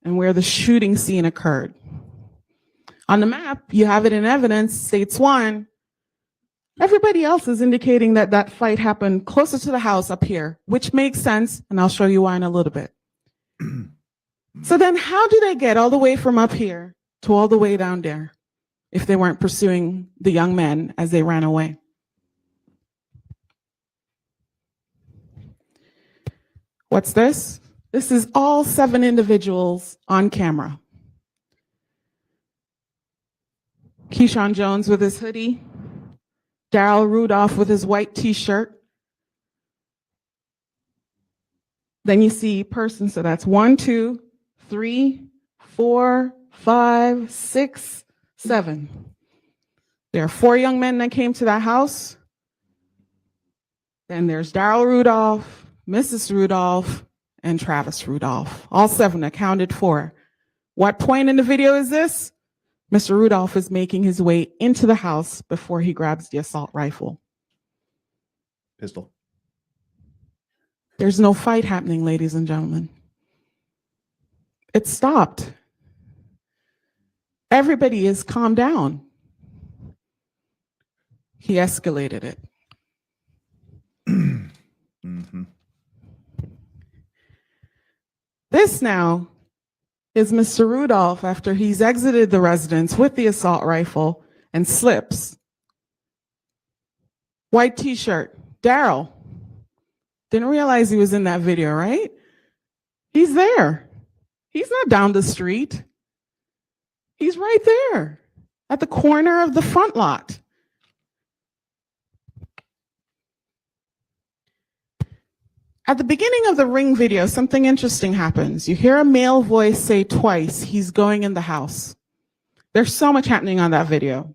[SPEAKER 8] and where the shooting scene occurred. On the map, you have it in evidence, states 1. Everybody else is indicating that that fight happened closer to the house up here, which makes sense, and I'll show you why in a little bit. So then how do they get all the way from up here to all the way down there if they weren't pursuing the young men as they ran away? What's this? This is all 7 individuals on camera. Keyshawn Jones with his hoodie, Darryl Rudolph with his white t-shirt. Then you see persons, so that's 1, 2, 3, 4, 5, 6, 7. There are 4 young men that came to that house. Then there's Darryl Rudolph, Mrs. Rudolph, and Travis Rudolph. All 7 accounted for. What point in the video is this? Mr. Rudolph is making his way into the house before he grabs the assault rifle.
[SPEAKER 5] Pistol.
[SPEAKER 8] There's no fight happening, ladies and gentlemen. It stopped. Everybody is calmed down. He escalated it.
[SPEAKER 5] Mm-hmm.
[SPEAKER 8] This now is Mr. Rudolph after he's exited the residence with the assault rifle and slips. White t-shirt. Darryl. Didn't realize he was in that video, right? He's there. He's not down the street. He's right there at the corner of the front lot. At the beginning of the Ring video, something interesting happens. You hear a male voice say twice, he's going in the house. There's so much happening on that video.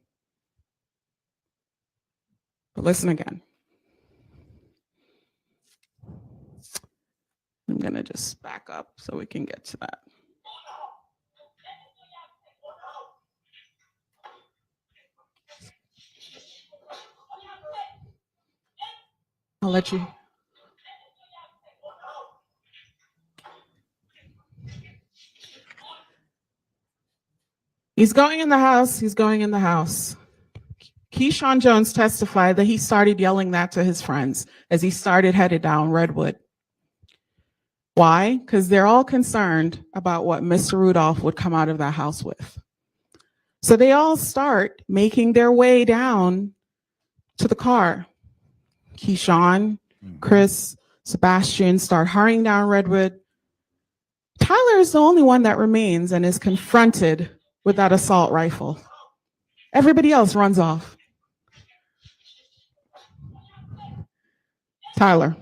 [SPEAKER 8] But listen again. I'm going to just back up so we can get to that. I'll let you. He's going in the house. He's going in the house. Keyshawn Jones testified that he started yelling that to his friends as he started headed down Redwood. Why? Because they're all concerned about what Mr. Rudolph would come out of that house with. So they all start making their way down to the car. Keyshawn, Chris, Sebastian start hurrying down Redwood. Tyler is the only one that remains and is confronted with that assault rifle. Everybody else runs off. Tyler,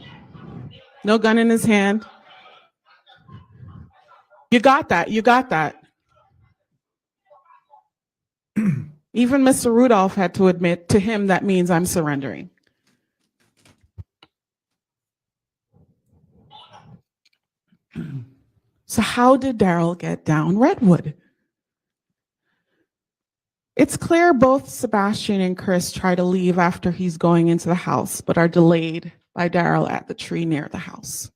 [SPEAKER 8] no gun in his hand. You got that. You got that. Even Mr. Rudolph had to admit to him that means I'm surrendering. So how did Daryl get down Redwood? It's clear both Sebastian and Chris try to leave after he's going into the house, but are delayed by Daryl at the tree near the house.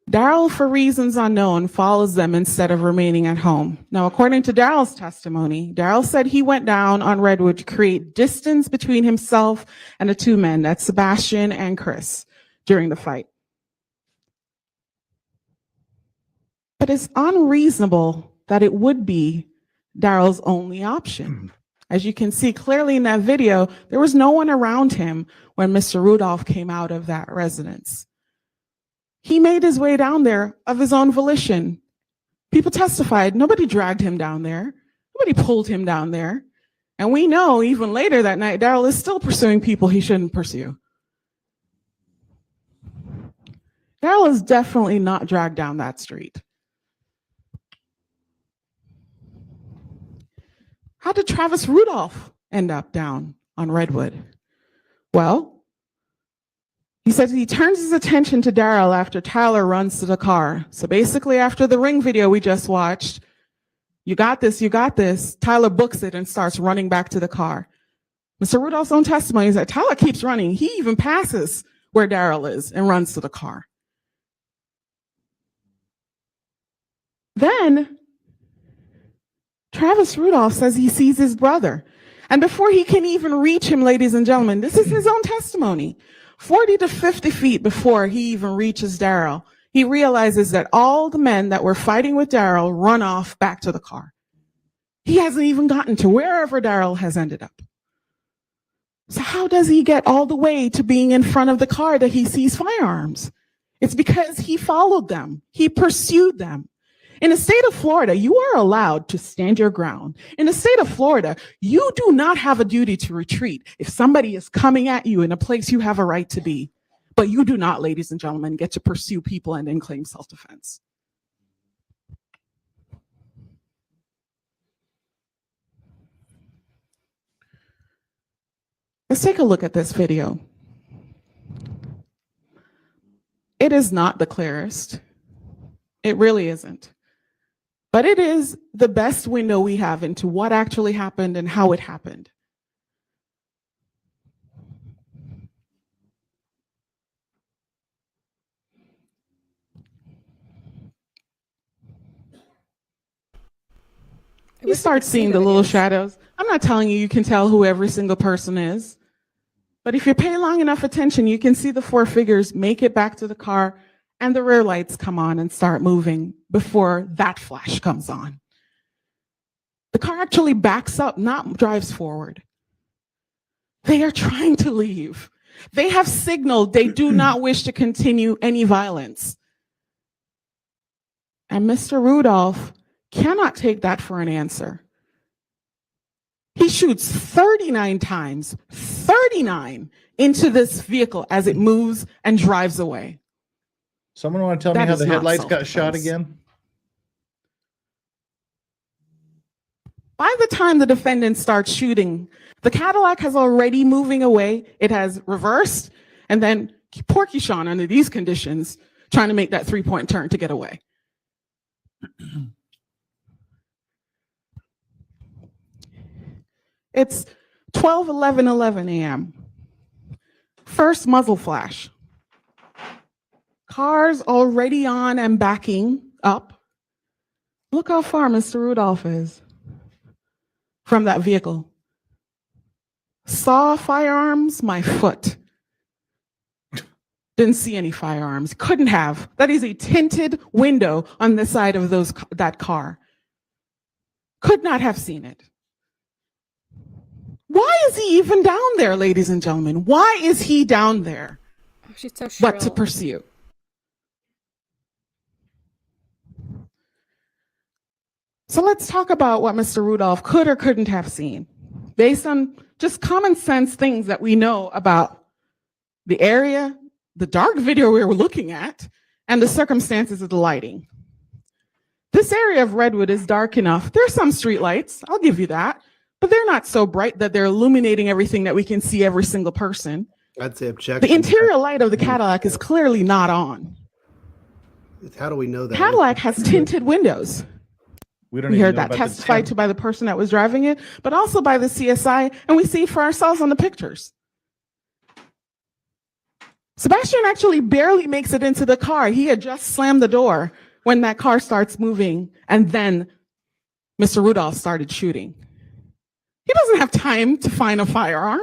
[SPEAKER 8] Daryl, for reasons unknown, follows them instead of remaining at home. Now, according to Daryl's testimony, Daryl said he went down on Redwood to create distance between himself and the two men, that's Sebastian and Chris, during the fight. But it's unreasonable that it would be Daryl's only option. As you can see clearly in that video, there was no one around him when Mr. Rudolph came out of that residence. He made his way down there of his own volition. People testified, nobody dragged him down there. Nobody pulled him down there. And we know even later that night, Daryl is still pursuing people he shouldn't pursue. Daryl is definitely not dragged down that street. How did Travis Rudolph end up down on Redwood? Well, he says he turns his attention to Daryl after Tyler runs to the car. So basically after the ring video we just watched, you got this, Tyler books it and starts running back to the car. Mr. Rudolph's own testimony is that Tyler keeps running. He even passes where Daryl is and runs to the car. Then Travis Rudolph says he sees his brother. And before he can even reach him, ladies and gentlemen, this is his own testimony. 40 to 50 feet before he even reaches Daryl, he realizes that all the men that were fighting with Daryl run off back to the car. He hasn't even gotten to wherever Daryl has ended up. So how does he get all the way to being in front of the car that he sees firearms? It's because he followed them. He pursued them. In the state of Florida, you are allowed to stand your ground. In the state of Florida, you do not have a duty to retreat if somebody is coming at you in a place you have a right to be. But you do not, ladies and gentlemen, get to pursue people and then claim self-defense. Let's take a look at this video. It is not the clearest. It really isn't. But it is the best window we have into what actually happened and how it happened. You start seeing the little shadows. I'm not telling you can tell who every single person is. But if you pay long enough attention, you can see the four figures make it back to the car and the rear lights come on and start moving before that flash comes on. The car actually backs up, not drives forward. They are trying to leave. They have signaled they do not wish to continue any violence. And Mr. Rudolph cannot take that for an answer. He shoots 39 times, 39 into this vehicle as it moves and drives away.
[SPEAKER 5] Someone want to tell me how the headlights got shot again?
[SPEAKER 8] By the time the defendant starts shooting, the Cadillac has already moving away. It has reversed, and then poor Keyshawn, under these conditions, trying to make that three-point turn to get away. It's 12:11 a.m. First muzzle flash. Cars already on and backing up. Look how far Mr. Rudolph is from that vehicle. Saw firearms, my foot. Didn't see any firearms. Couldn't have. That is a tinted window on the side of that car. Could not have seen it. Why is he even down there, ladies and gentlemen? Why is he down there?
[SPEAKER 18] Oh, she's so shrill.
[SPEAKER 8] But to pursue. So let's talk about what Mr. Rudolph could or couldn't have seen, based on just common sense things that we know about the area, the dark video we were looking at, and the circumstances of the lighting. This area of Redwood is dark enough. There's some street lights, I'll give you that, but they're not so bright that they're illuminating everything that we can see every single person.
[SPEAKER 15] I'd say objection.
[SPEAKER 8] The interior light of the Cadillac is clearly not on.
[SPEAKER 15] How do we know that?
[SPEAKER 8] Cadillac has tinted windows.
[SPEAKER 5] We
[SPEAKER 8] heard that testified to by the person that was driving it, but also by the CSI, and we see for ourselves on the pictures. Sebastian actually barely makes it into the car. He had just slammed the door when that car starts moving, and then Mr. Rudolph started shooting. He doesn't have time to find a firearm.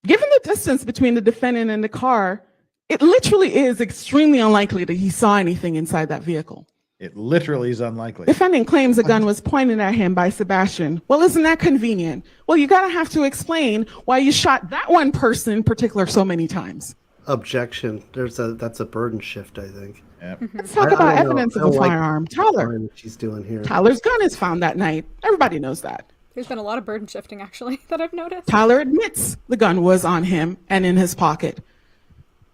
[SPEAKER 8] Given the distance between the defendant and the car, it literally is extremely unlikely that he saw anything inside that vehicle.
[SPEAKER 5] It literally is unlikely.
[SPEAKER 8] Defendant claims a gun was pointed at him by Sebastian. Well, isn't that convenient? Well, you gotta have to explain why you shot that one person in particular so many times.
[SPEAKER 15] Objection. That's a burden shift, I think.
[SPEAKER 5] Yep.
[SPEAKER 8] Let's talk about evidence of a firearm. Tyler.
[SPEAKER 15] What she's doing here.
[SPEAKER 8] Tyler's gun is found that night. Everybody knows that.
[SPEAKER 18] There's been a lot of burden shifting, actually, that I've noticed.
[SPEAKER 8] Tyler admits the gun was on him and in his pocket.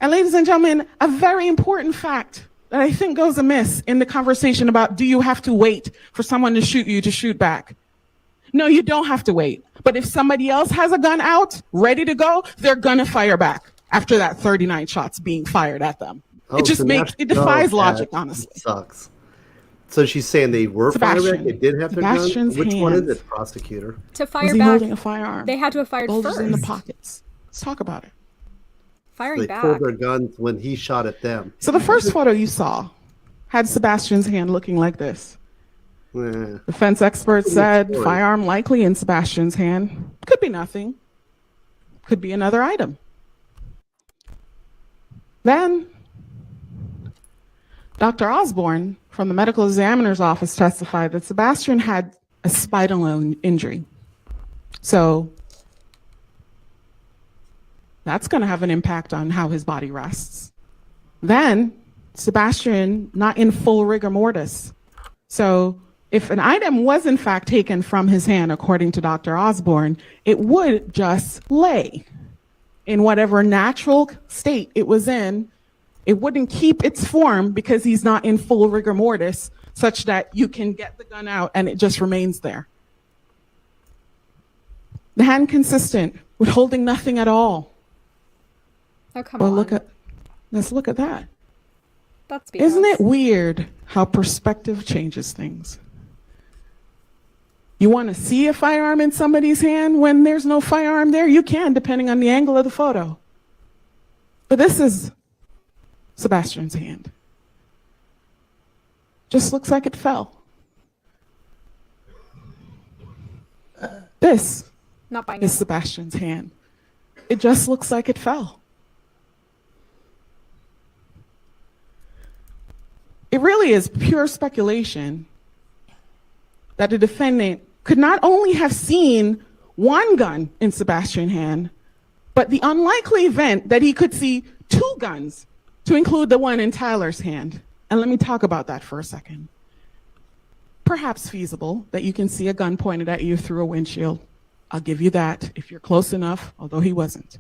[SPEAKER 8] And ladies and gentlemen, a very important fact that I think goes amiss in the conversation about do you have to wait for someone to shoot you to shoot back? No, you don't have to wait. But if somebody else has a gun out, ready to go, they're gonna fire back after that 39 shots being fired at them. It just it defies logic, honestly.
[SPEAKER 15] Sucks. So she's saying they were firing, they did have their gun? Which one is it, prosecutor?
[SPEAKER 18] To fire
[SPEAKER 8] was he
[SPEAKER 18] back,
[SPEAKER 8] holding a firearm?
[SPEAKER 18] They had to have fired
[SPEAKER 8] Bulges
[SPEAKER 18] first.
[SPEAKER 8] in the pockets. Let's talk about it.
[SPEAKER 18] Firing
[SPEAKER 15] They
[SPEAKER 18] back.
[SPEAKER 15] pulled their guns when he shot at them.
[SPEAKER 8] So the first photo you saw had Sebastian's hand looking like this. Defense experts said firearm likely in Sebastian's hand. Could be nothing. Could be another item. Then Dr. Osborne from the medical examiner's office testified that Sebastian had a spinal injury. So that's going to have an impact on how his body rests. Then Sebastian not in full rigor mortis. So if an item was in fact taken from his hand, according to Dr. Osborne, it would just lay in whatever natural state it was in. It wouldn't keep its form because he's not in full rigor mortis, such that you can get the gun out and it just remains there. The hand consistent with holding nothing at all.
[SPEAKER 18] Oh, come on.
[SPEAKER 8] Let's look at that.
[SPEAKER 18] That's BS.
[SPEAKER 8] Isn't it weird how perspective changes things? You want to see a firearm in somebody's hand when there's no firearm there? You can, depending on the angle of the photo. But this is Sebastian's hand. Just looks like it fell. This
[SPEAKER 18] Not buying
[SPEAKER 8] is
[SPEAKER 18] it.
[SPEAKER 8] Sebastian's hand. It just looks like it fell. It really is pure speculation that the defendant could not only have seen one gun in Sebastian's hand, but the unlikely event that he could see two guns, to include the one in Tyler's hand. And let me talk about that for a second. Perhaps feasible that you can see a gun pointed at you through a windshield. I'll give you that if you're close enough, although he wasn't.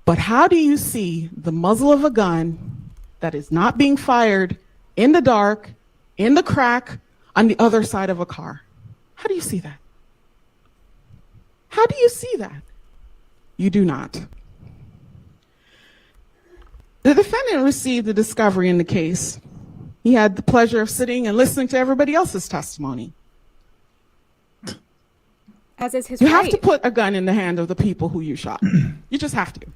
[SPEAKER 8] But how do you see the muzzle of a gun that is not being fired in the dark, in the crack, on the other side of a car? How do you see that? How do you see that? You do not. The defendant received the discovery in the case. He had the pleasure of sitting and listening to everybody else's testimony.
[SPEAKER 18] As is his
[SPEAKER 8] You
[SPEAKER 18] right.
[SPEAKER 8] have to put a gun in the hand of the people who you shot. You just have to.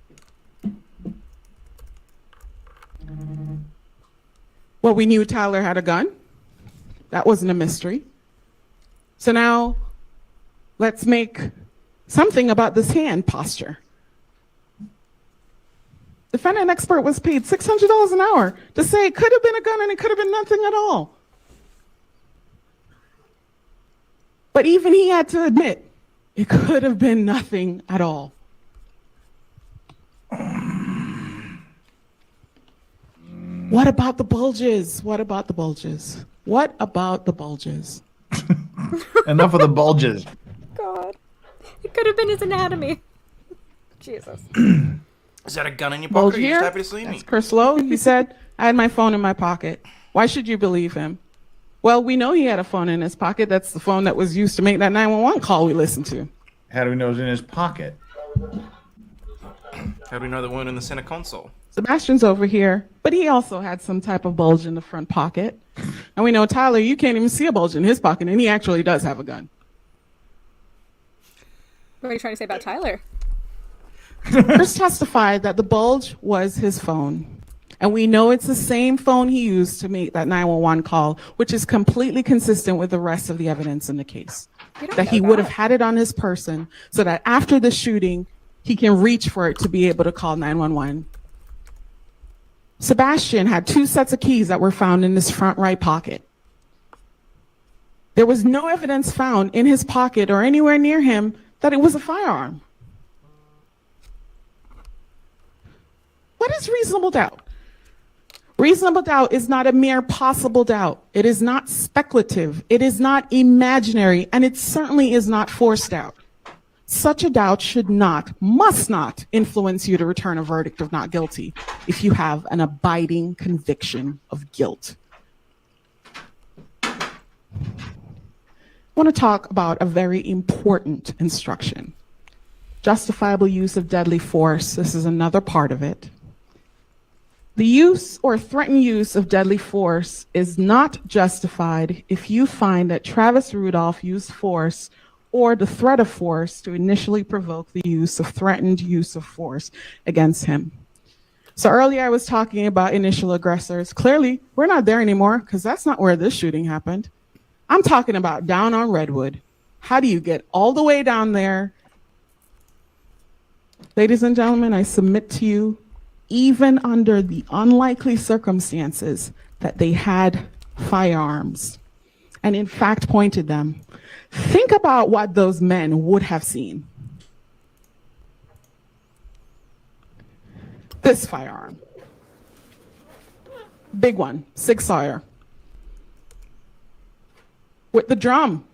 [SPEAKER 8] Well, we knew Tyler had a gun. That wasn't a mystery. So now let's make something about this hand posture. Defendant expert was paid $600 an hour to say it could have been a gun and it could have been nothing at all. But even he had to admit it could have been nothing at all. What about the bulges? What about the bulges? What about the bulges?
[SPEAKER 5] Enough of the bulges.
[SPEAKER 18] God. It could have been his anatomy. Jesus.
[SPEAKER 19] Is that a gun in your
[SPEAKER 8] Bulge
[SPEAKER 19] pocket? Or are you
[SPEAKER 8] here?
[SPEAKER 19] just happy to see me?
[SPEAKER 8] That's Kerslow. He said, I had my phone in my pocket. Why should you believe him? Well, we know he had a phone in his pocket. That's the phone that was used to make that 911 call we listened to.
[SPEAKER 5] How do we know it was in his pocket?
[SPEAKER 19] How do we know that weren't in the center console?
[SPEAKER 8] Sebastian's over here, but he also had some type of bulge in the front pocket. And we know Tyler, you can't even see a bulge in his pocket, and he actually does have a gun.
[SPEAKER 18] What are you trying to say about Tyler?
[SPEAKER 8] Chris testified that the bulge was his phone. And we know it's the same phone he used to make that 911 call, which is completely consistent with the rest of the evidence in the case. That he would have had it on his person so that after the shooting, he can reach for it to be able to call 911. Sebastian had 2 sets of keys that were found in his front right pocket. There was no evidence found in his pocket or anywhere near him that it was a firearm. What is reasonable doubt? Reasonable doubt is not a mere possible doubt. It is not speculative. It is not imaginary, and it certainly is not forced doubt. Such a doubt should not, must not influence you to return a verdict of not guilty if you have an abiding conviction of guilt. I want to talk about a very important instruction. Justifiable use of deadly force. This is another part of it. The use or threatened use of deadly force is not justified if you find that Travis Rudolph used force or the threat of force to initially provoke the use of threatened use of force against him. So earlier I was talking about initial aggressors. Clearly, we're not there anymore because that's not where this shooting happened. I'm talking about down on Redwood. How do you get all the way down there? Ladies and gentlemen, I submit to you, even under the unlikely circumstances that they had firearms and in fact pointed them, think about what those men would have seen. This firearm. Big one, Sig Sauer. With the drum.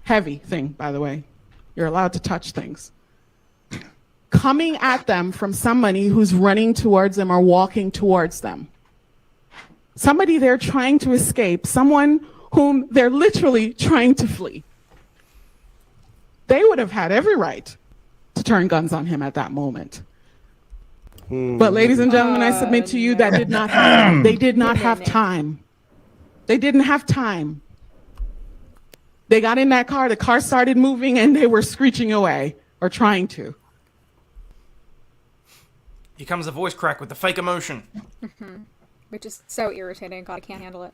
[SPEAKER 8] Heavy thing, by the way. You're allowed to touch things. Coming at them from somebody who's running towards them or walking towards them. Somebody they're trying to escape, someone whom they're literally trying to flee. They would have had every right to turn guns on him at that moment. But ladies and gentlemen, I submit to you that did not happen. They did not have time. They didn't have time. They got in that car, the car started moving, and they were screeching away, or trying to.
[SPEAKER 19] Here comes the voice crack with the fake emotion.
[SPEAKER 18] Which is so irritating. God, I can't handle it.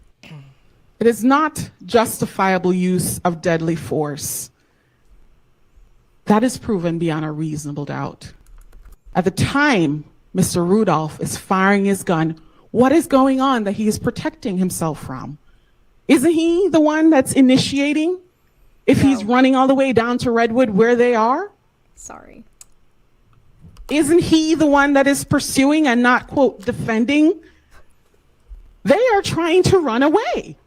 [SPEAKER 8] It is not justifiable use of deadly force. That is proven beyond a reasonable doubt. At the time Mr. Rudolph is firing his gun, what is going on that he is protecting himself from? Isn't he the one that's initiating? If he's running all the way down to Redwood where they are?
[SPEAKER 18] Sorry.
[SPEAKER 8] Isn't he the one that is pursuing and not, quote, defending? They are trying to run away.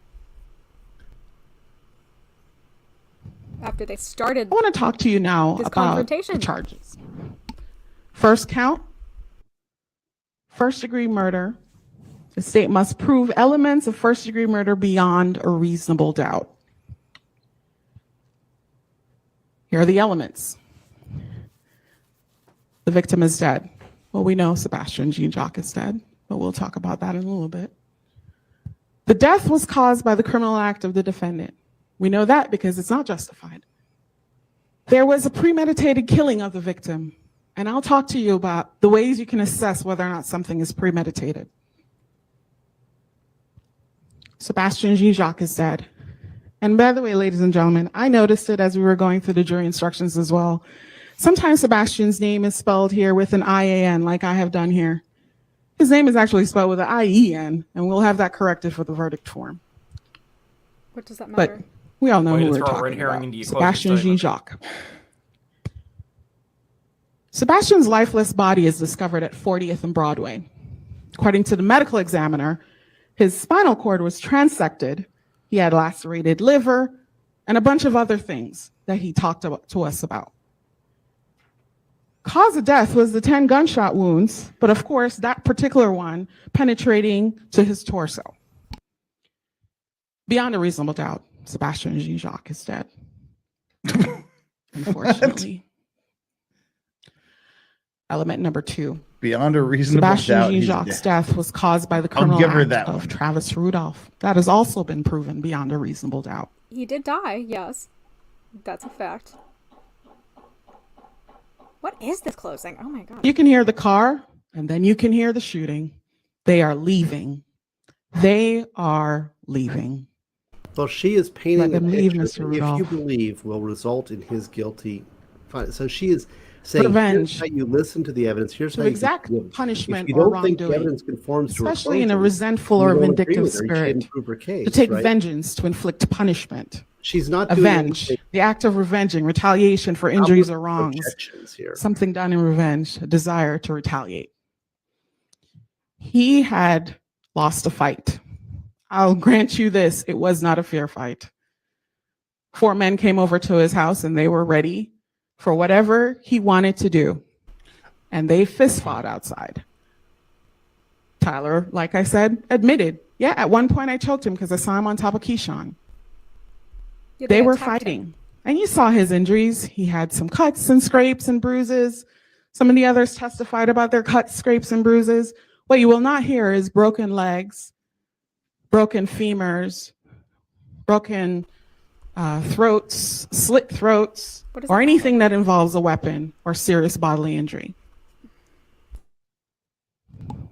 [SPEAKER 18] After they started,
[SPEAKER 8] I want to talk to you now about the charges. First count, first-degree murder. The state must prove elements of first-degree murder beyond a reasonable doubt. Here are the elements. The victim is dead. Well, we know Sebastian Jean-Jacques is dead, but we'll talk about that in a little bit. The death was caused by the criminal act of the defendant. We know that because it's not justified. There was a premeditated killing of the victim, and I'll talk to you about the ways you can assess whether or not something is premeditated. Sebastian Jean-Jacques is dead. And by the way, ladies and gentlemen, I noticed it as we were going through the jury instructions as well. Sometimes Sebastian's name is spelled here with an IAN, like I have done here. His name is actually spelled with an IEN, and we'll have that corrected for the verdict form.
[SPEAKER 18] What does that
[SPEAKER 8] But
[SPEAKER 18] matter?
[SPEAKER 8] we all know
[SPEAKER 19] Way
[SPEAKER 8] who
[SPEAKER 19] to
[SPEAKER 8] we're
[SPEAKER 19] throw a red
[SPEAKER 8] talking
[SPEAKER 19] herring
[SPEAKER 8] about.
[SPEAKER 19] into your closing
[SPEAKER 8] Sebastian
[SPEAKER 19] statement.
[SPEAKER 8] Jean-Jacques. Sebastian's lifeless body is discovered at 40th and Broadway. According to the medical examiner, his spinal cord was transected. He had lacerated liver and a bunch of other things that he talked to us about. Cause of death was the 10 gunshot wounds, but of course, that particular one penetrating to his torso. Beyond a reasonable doubt, Sebastian Jean-Jacques is dead. Unfortunately. Element number 2.
[SPEAKER 5] Beyond a reasonable
[SPEAKER 8] Sebastian
[SPEAKER 5] doubt, he's
[SPEAKER 8] Jean-Jacques'
[SPEAKER 5] dead.
[SPEAKER 8] death was caused by the
[SPEAKER 5] I'll
[SPEAKER 8] criminal
[SPEAKER 5] give her
[SPEAKER 8] act
[SPEAKER 5] that
[SPEAKER 8] of
[SPEAKER 5] one.
[SPEAKER 8] TRAVIS RUDOLPH. That has also been proven beyond a reasonable doubt.
[SPEAKER 18] He did die, yes. That's a fact. What is this closing? Oh my god.
[SPEAKER 8] You can hear the car, and then you can hear the shooting. They are leaving. They are leaving.
[SPEAKER 15] Well, she is painting
[SPEAKER 8] Let
[SPEAKER 15] a
[SPEAKER 8] them leave,
[SPEAKER 15] picture
[SPEAKER 8] Mr.
[SPEAKER 15] that, if
[SPEAKER 8] Rudolph.
[SPEAKER 15] you believe, will result in his guilty. So she is saying,
[SPEAKER 8] Revenge.
[SPEAKER 15] here's how you listen to the evidence. Here's
[SPEAKER 8] To
[SPEAKER 15] how
[SPEAKER 8] exact
[SPEAKER 15] you
[SPEAKER 8] punishment
[SPEAKER 15] if you
[SPEAKER 8] or
[SPEAKER 15] don't think the
[SPEAKER 8] wrongdoing,
[SPEAKER 15] evidence conforms to her
[SPEAKER 8] especially in a
[SPEAKER 15] claims,
[SPEAKER 8] resentful
[SPEAKER 15] you
[SPEAKER 8] or
[SPEAKER 15] don't agree
[SPEAKER 8] vindictive
[SPEAKER 15] with her. She
[SPEAKER 8] spirit,
[SPEAKER 15] didn't prove her case,
[SPEAKER 8] to take
[SPEAKER 15] right?
[SPEAKER 8] vengeance, to inflict punishment.
[SPEAKER 15] She's not doing
[SPEAKER 8] Avenge,
[SPEAKER 15] anything.
[SPEAKER 8] the act of revenging, retaliation for injuries or wrongs,
[SPEAKER 15] Objections here.
[SPEAKER 8] something done in revenge, a desire to retaliate. He had lost a fight. I'll grant you this, it was not a fair fight. 4 men came over to his house and they were ready for whatever he wanted to do. And they fist fought outside. Tyler, like I said, admitted, yeah, at one point I choked him because I saw him on top of Keyshawn.
[SPEAKER 18] Yeah,
[SPEAKER 8] They were
[SPEAKER 18] attacked him.
[SPEAKER 8] fighting. And you saw his injuries. He had some cuts and scrapes and bruises. Some of the others testified about their cuts, scrapes, and bruises. What you will not hear is broken legs, broken femurs, broken throats, slit throats, or anything that involves a weapon or serious bodily injury.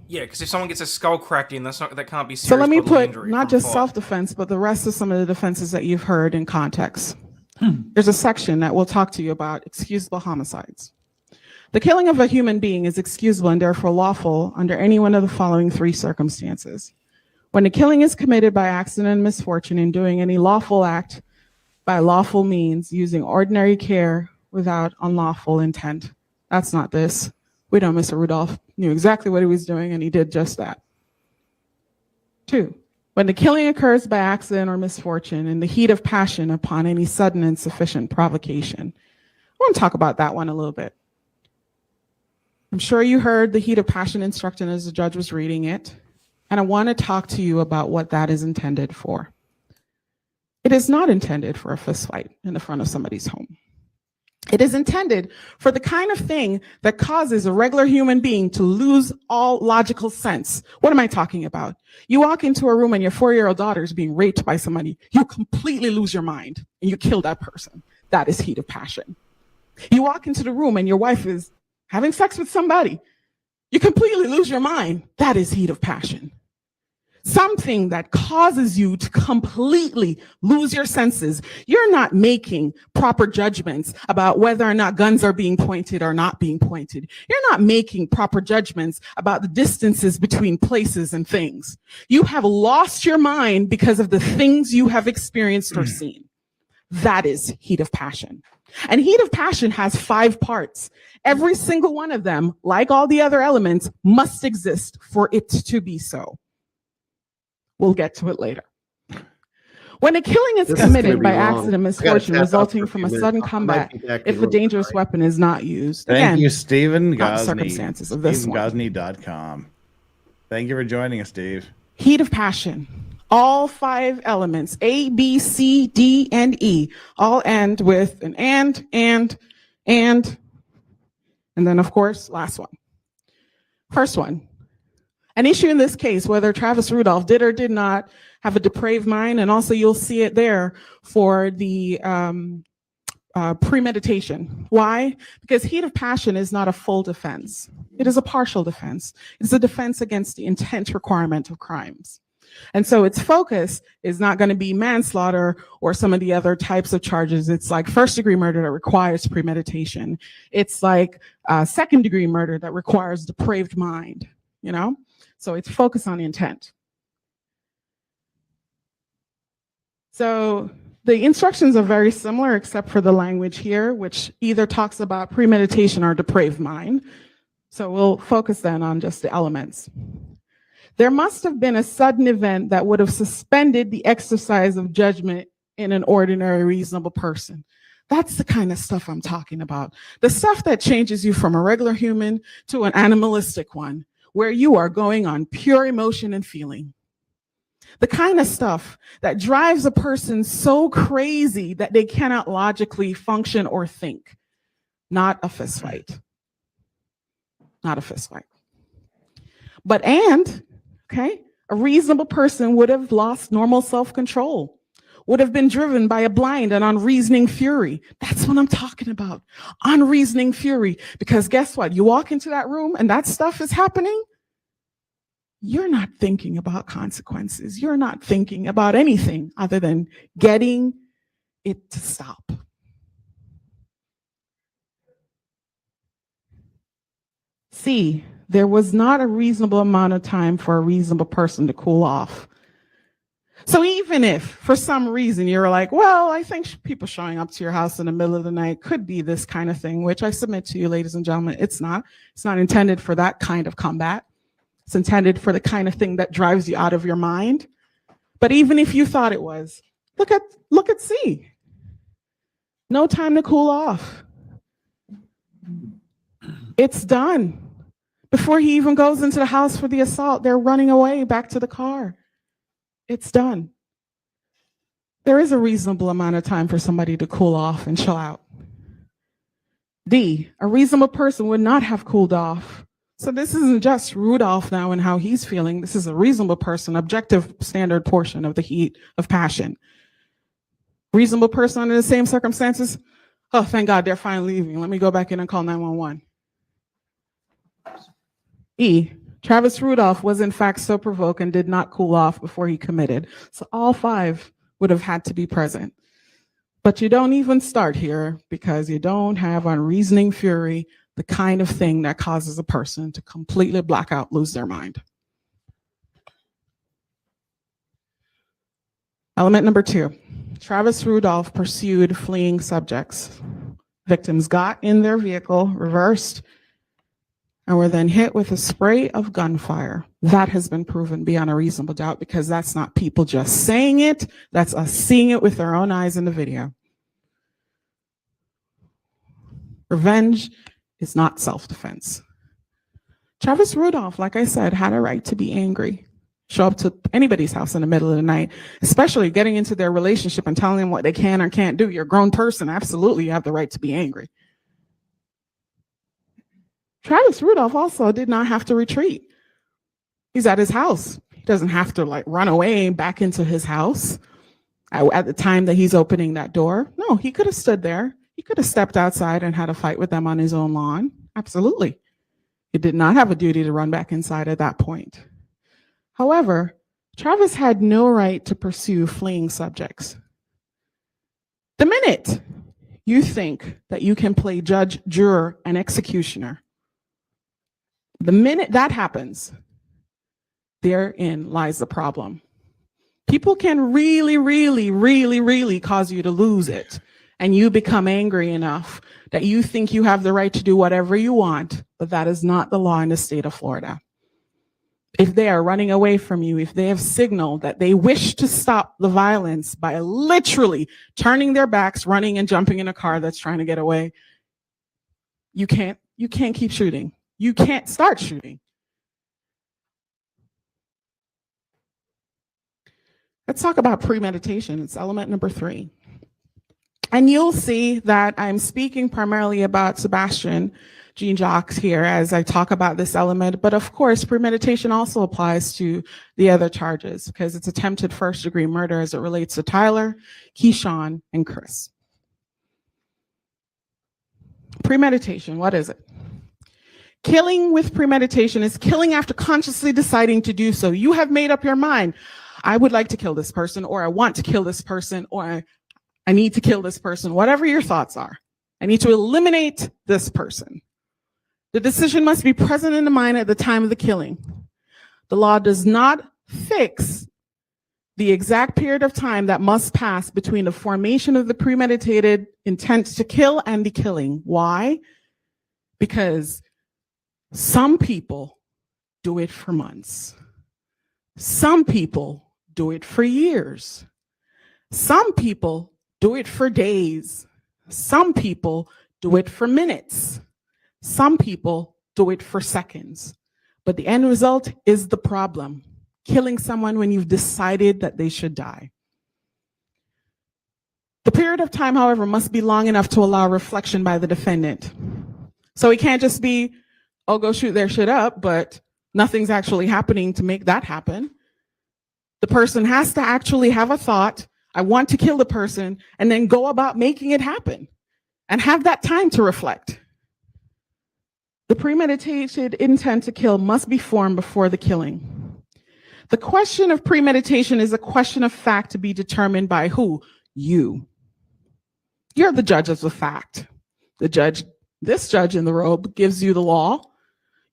[SPEAKER 19] Yeah, because if someone gets a skull cracked in, that can't be serious.
[SPEAKER 8] So let me
[SPEAKER 19] bodily
[SPEAKER 8] put
[SPEAKER 19] injury
[SPEAKER 8] not
[SPEAKER 19] from
[SPEAKER 8] just
[SPEAKER 19] fall.
[SPEAKER 8] self-defense, but the rest of some of the defenses that you've heard in context. There's a section that will talk to you about excusable homicides. The killing of a human being is excusable and therefore lawful under any one of the following 3 circumstances. When the killing is committed by accident and misfortune in doing any lawful act by lawful means using ordinary care without unlawful intent. That's not this. We know Mr. Rudolph knew exactly what he was doing and he did just that. 2, when the killing occurs by accident or misfortune in the heat of passion upon any sudden and sufficient provocation. I want to talk about that one a little bit. I'm sure you heard the heat of passion instruction as the judge was reading it, and I want to talk to you about what that is intended for. It is not intended for a fist fight in the front of somebody's home. It is intended for the kind of thing that causes a regular human being to lose all logical sense. What am I talking about? You walk into a room and your 4-year-old daughter is being raped by somebody. You completely lose your mind and you kill that person. That is heat of passion. You walk into the room and your wife is having sex with somebody. You completely lose your mind. That is heat of passion. Something that causes you to completely lose your senses. You're not making proper judgments about whether or not guns are being pointed or not being pointed. You're not making proper judgments about the distances between places and things. You have lost your mind because of the things you have experienced or seen. That is heat of passion. And heat of passion has 5 parts. Every single one of them, like all the other elements, must exist for it to be so. We'll get to it later. When a killing is committed by accident, misfortune, resulting from a sudden combat, if a dangerous weapon is not used.
[SPEAKER 5] Thank
[SPEAKER 8] Again,
[SPEAKER 5] you, Stephen
[SPEAKER 8] not
[SPEAKER 5] Gosney.
[SPEAKER 8] circumstances of this one.
[SPEAKER 5] StephenGosney.com. Thank you for joining us, Steve.
[SPEAKER 8] Heat of passion. All 5 elements, A, B, C, D, and E, all end with an and then, of course, last one. First one. An issue in this case, whether TRAVIS Rudolph did or did not have a depraved mind, and also you'll see it there for the premeditation. Why? Because heat of passion is not a full defense. It is a partial defense. It's a defense against the intent requirement of crimes. And so its focus is not going to be manslaughter or some of the other types of charges. It's like first-degree murder that requires premeditation. It's like second-degree murder that requires depraved mind, you know? So it's focused on intent. So the instructions are very similar except for the language here, which either talks about premeditation or depraved mind. So we'll focus then on just the elements. There must have been a sudden event that would have suspended the exercise of judgment in an ordinary, reasonable person. That's the kind of stuff I'm talking about. The stuff that changes you from a regular human to an animalistic one, where you are going on pure emotion and feeling. The kind of stuff that drives a person so crazy that they cannot logically function or think. Not a fist fight. Not a fist fight. But okay, a reasonable person would have lost normal self-control, would have been driven by a blind and unreasoning fury. That's what I'm talking about. Unreasoning fury. Because guess what? You walk into that room and that stuff is happening. You're not thinking about consequences. You're not thinking about anything other than getting it to stop. C, there was not a reasonable amount of time for a reasonable person to cool off. So even if for some reason you're like, well, I think people showing up to your house in the middle of the night could be this kind of thing, which I submit to you, ladies and gentlemen, it's not. It's not intended for that kind of combat. It's intended for the kind of thing that drives you out of your mind. But even if you thought it was, look at C. No time to cool off. It's done. Before he even goes into the house for the assault, they're running away back to the car. It's done. There is a reasonable amount of time for somebody to cool off and chill out. D, a reasonable person would not have cooled off. So this isn't just Rudolph now and how he's feeling. This is a reasonable person, objective standard portion of the heat of passion. Reasonable person under the same circumstances. Oh, thank God they're finally leaving. Let me go back in and call 911. E, Travis Rudolph was in fact so provoked and did not cool off before he committed. So all 5 would have had to be present. But you don't even start here because you don't have unreasoning fury, the kind of thing that causes a person to completely black out, lose their mind. Element number 2, Travis Rudolph pursued fleeing subjects. Victims got in their vehicle, reversed, and were then hit with a spray of gunfire. That has been proven beyond a reasonable doubt because that's not people just saying it, that's us seeing it with our own eyes in the video. Revenge is not self-defense. Travis Rudolph, like I said, had a right to be angry. Show up to anybody's house in the middle of the night, especially getting into their relationship and telling them what they can or can't do. You're a grown person. Absolutely, you have the right to be angry. Travis Rudolph also did not have to retreat. He's at his house. He doesn't have to run away back into his house at the time that he's opening that door. No, he could have stood there. He could have stepped outside and had a fight with them on his own lawn. Absolutely. He did not have a duty to run back inside at that point. However, Travis had no right to pursue fleeing subjects. The minute you think that you can play judge, juror, and executioner, the minute that happens, therein lies the problem. People can really, really, really, really cause you to lose it. And you become angry enough that you think you have the right to do whatever you want, but that is not the law in the state of Florida. If they are running away from you, if they have signaled that they wish to stop the violence by literally turning their backs, running and jumping in a car that's trying to get away, you can't keep shooting. You can't start shooting. Let's talk about premeditation. It's element number 3. And you'll see that I'm speaking primarily about Sebastian Jean-Jacques here as I talk about this element, but of course, premeditation also applies to the other charges because it's attempted first-degree murder as it relates to Tyler, Keyshawn, and Chris. Premeditation, what is it? Killing with premeditation is killing after consciously deciding to do so. You have made up your mind. I would like to kill this person, or I want to kill this person, or I need to kill this person, whatever your thoughts are. I need to eliminate this person. The decision must be present in the mind at the time of the killing. The law does not fix the exact period of time that must pass between the formation of the premeditated intent to kill and the killing. Why? Because some people do it for months. Some people do it for years. Some people do it for days. Some people do it for minutes. Some people do it for seconds. But the end result is the problem. Killing someone when you've decided that they should die. The period of time, however, must be long enough to allow reflection by the defendant. So it can't just be, oh, go shoot their shit up, but nothing's actually happening to make that happen. The person has to actually have a thought, I want to kill the person, and then go about making it happen and have that time to reflect. The premeditated intent to kill must be formed before the killing. The question of premeditation is a question of fact to be determined by who? You. You're the judge of the fact. This judge in the robe gives you the law.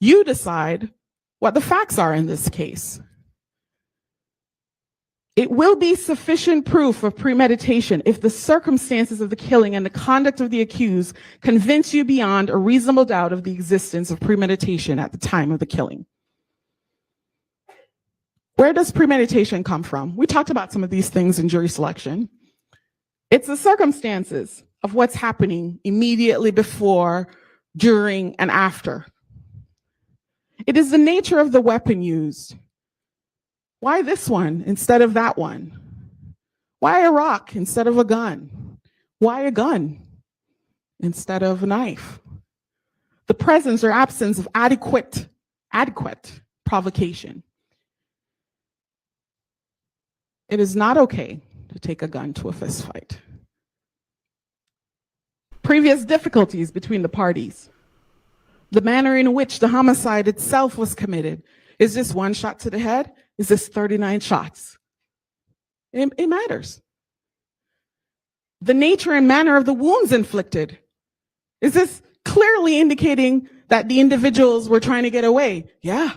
[SPEAKER 8] You decide what the facts are in this case. It will be sufficient proof of premeditation if the circumstances of the killing and the conduct of the accused convince you beyond a reasonable doubt of the existence of premeditation at the time of the killing. Where does premeditation come from? We talked about some of these things in jury selection. It's the circumstances of what's happening immediately before, during, and after. It is the nature of the weapon used. Why this one instead of that one? Why a rock instead of a gun? Why a gun instead of a knife? The presence or absence of adequate provocation. It is not okay to take a gun to a fist fight. Previous difficulties between the parties. The manner in which the homicide itself was committed. Is this one shot to the head? Is this 39 shots? It matters. The nature and manner of the wounds inflicted. Is this clearly indicating that the individuals were trying to get away? Yeah,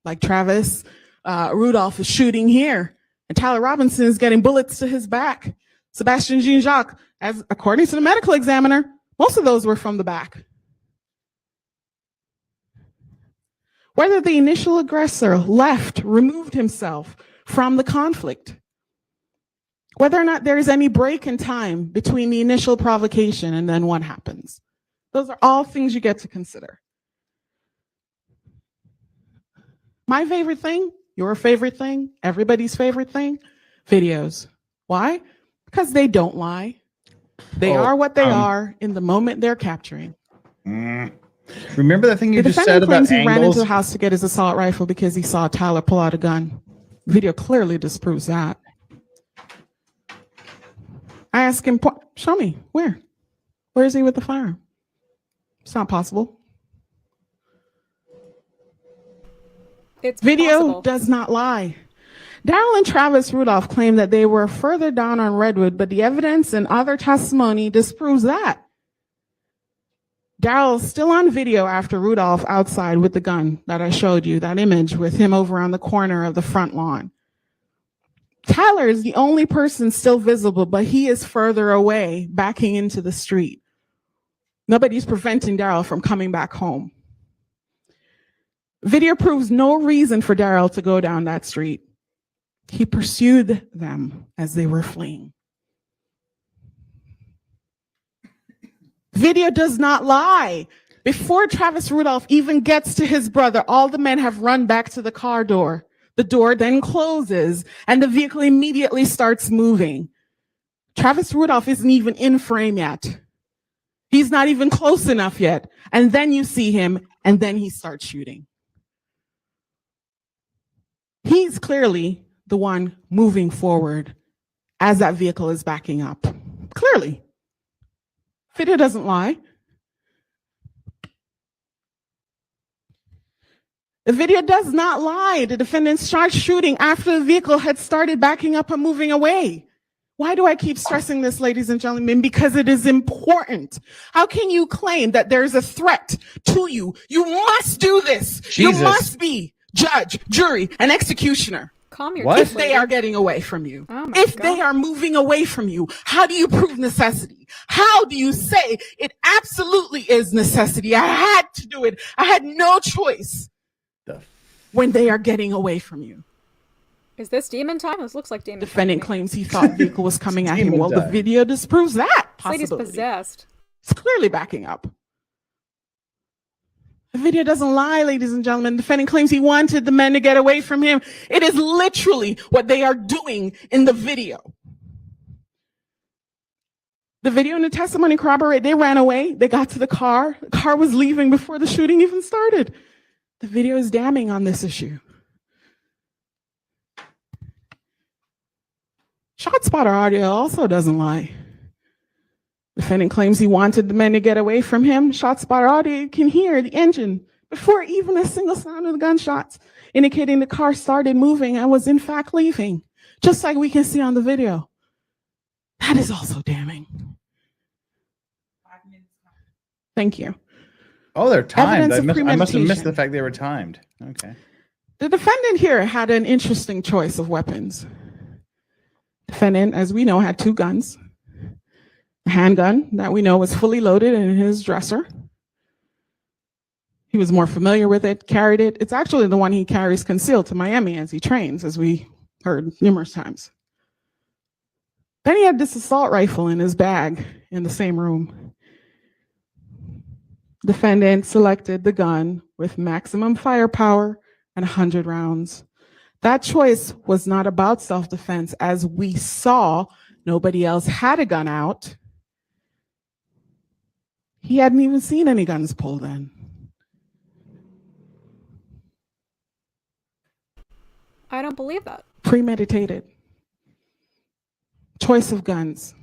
[SPEAKER 8] like Travis Rudolph is shooting here. And Tyler Robinson is getting bullets to his back. Sebastian Jean-Jacques, as according to the medical examiner, most of those were from the back. Whether the initial aggressor removed himself from the conflict. Whether or not there is any break in time between the initial provocation and then what happens. Those are all things you get to consider. My favorite thing, your favorite thing, everybody's favorite thing, videos. Why? Because they don't lie. They are what they are in the moment they're capturing.
[SPEAKER 5] Remember that thing you just said about
[SPEAKER 8] angles? He ran into the
[SPEAKER 5] angles?
[SPEAKER 8] house to get his assault rifle because he saw Tyler pull out a gun. Video clearly disproves that. I asked him, show me, where? Where is he with the firearm? It's not possible.
[SPEAKER 18] It's
[SPEAKER 8] Video
[SPEAKER 18] possible.
[SPEAKER 8] does not lie. Daryl and Travis Rudolph claimed that they were further down on Redwood, but the evidence and other testimony disproves that. Daryl's still on video after Rudolph outside with the gun that I showed you, that image with him over on the corner of the front lawn. Tyler is the only person still visible, but he is further away, backing into the street. Nobody's preventing Daryl from coming back home. Video proves no reason for Daryl to go down that street. He pursued them as they were fleeing. Video does not lie. Before Travis Rudolph even gets to his brother, all the men have run back to the car door. The door then closes and the vehicle immediately starts moving. Travis Rudolph isn't even in frame yet. He's not even close enough yet. And then you see him and then he starts shooting. He's clearly the one moving forward as that vehicle is backing up. Clearly. Video doesn't lie. The video does not lie. The defendant started shooting after the vehicle had started backing up and moving away. Why do I keep stressing this, ladies and gentlemen? Because it is important. How can you claim that there's a threat to you? You must do this.
[SPEAKER 5] Jesus.
[SPEAKER 8] You must be judge, jury, and executioner.
[SPEAKER 18] Calm your
[SPEAKER 8] If they are getting away from you, if they are moving away from you, how do you prove necessity? How do you say it absolutely is necessity? I had to do it. I had no choice when they are getting away from you.
[SPEAKER 18] Is this demon time? This looks like demon time.
[SPEAKER 8] Defendant claims he thought the vehicle was coming at him. Well, the video disproves that
[SPEAKER 18] This lady's
[SPEAKER 8] possibility.
[SPEAKER 18] possessed.
[SPEAKER 8] It's clearly backing up. The video doesn't lie, ladies and gentlemen. The defendant claims he wanted the men to get away from him. It is literally what they are doing in the video. The video and the testimony corroborate. They ran away. They got to the car. The car was leaving before the shooting even started. The video is damning on this issue. Shot spotter audio also doesn't lie. Defendant claims he wanted the men to get away from him. Shot spotter audio can hear the engine before even a single sound of the gunshots, indicating the car started moving and was in fact leaving, just like we can see on the video. That is also damning. Thank you.
[SPEAKER 5] Oh, they're timed.
[SPEAKER 8] Evidence of
[SPEAKER 5] I must have missed
[SPEAKER 8] premeditation.
[SPEAKER 5] the fact they were timed. Okay.
[SPEAKER 8] The defendant here had an interesting choice of weapons. Defendant, as we know, had two guns. A handgun that we know was fully loaded in his dresser. He was more familiar with it, carried it. It's actually the one he carries concealed to Miami as he trains, as we heard numerous times. Then he had this assault rifle in his bag in the same room. Defendant selected the gun with maximum firepower and 100 rounds. That choice was not about self-defense. As we saw, nobody else had a gun out. He hadn't even seen any guns pulled in.
[SPEAKER 18] I don't believe that.
[SPEAKER 8] Premeditated. Choice of guns.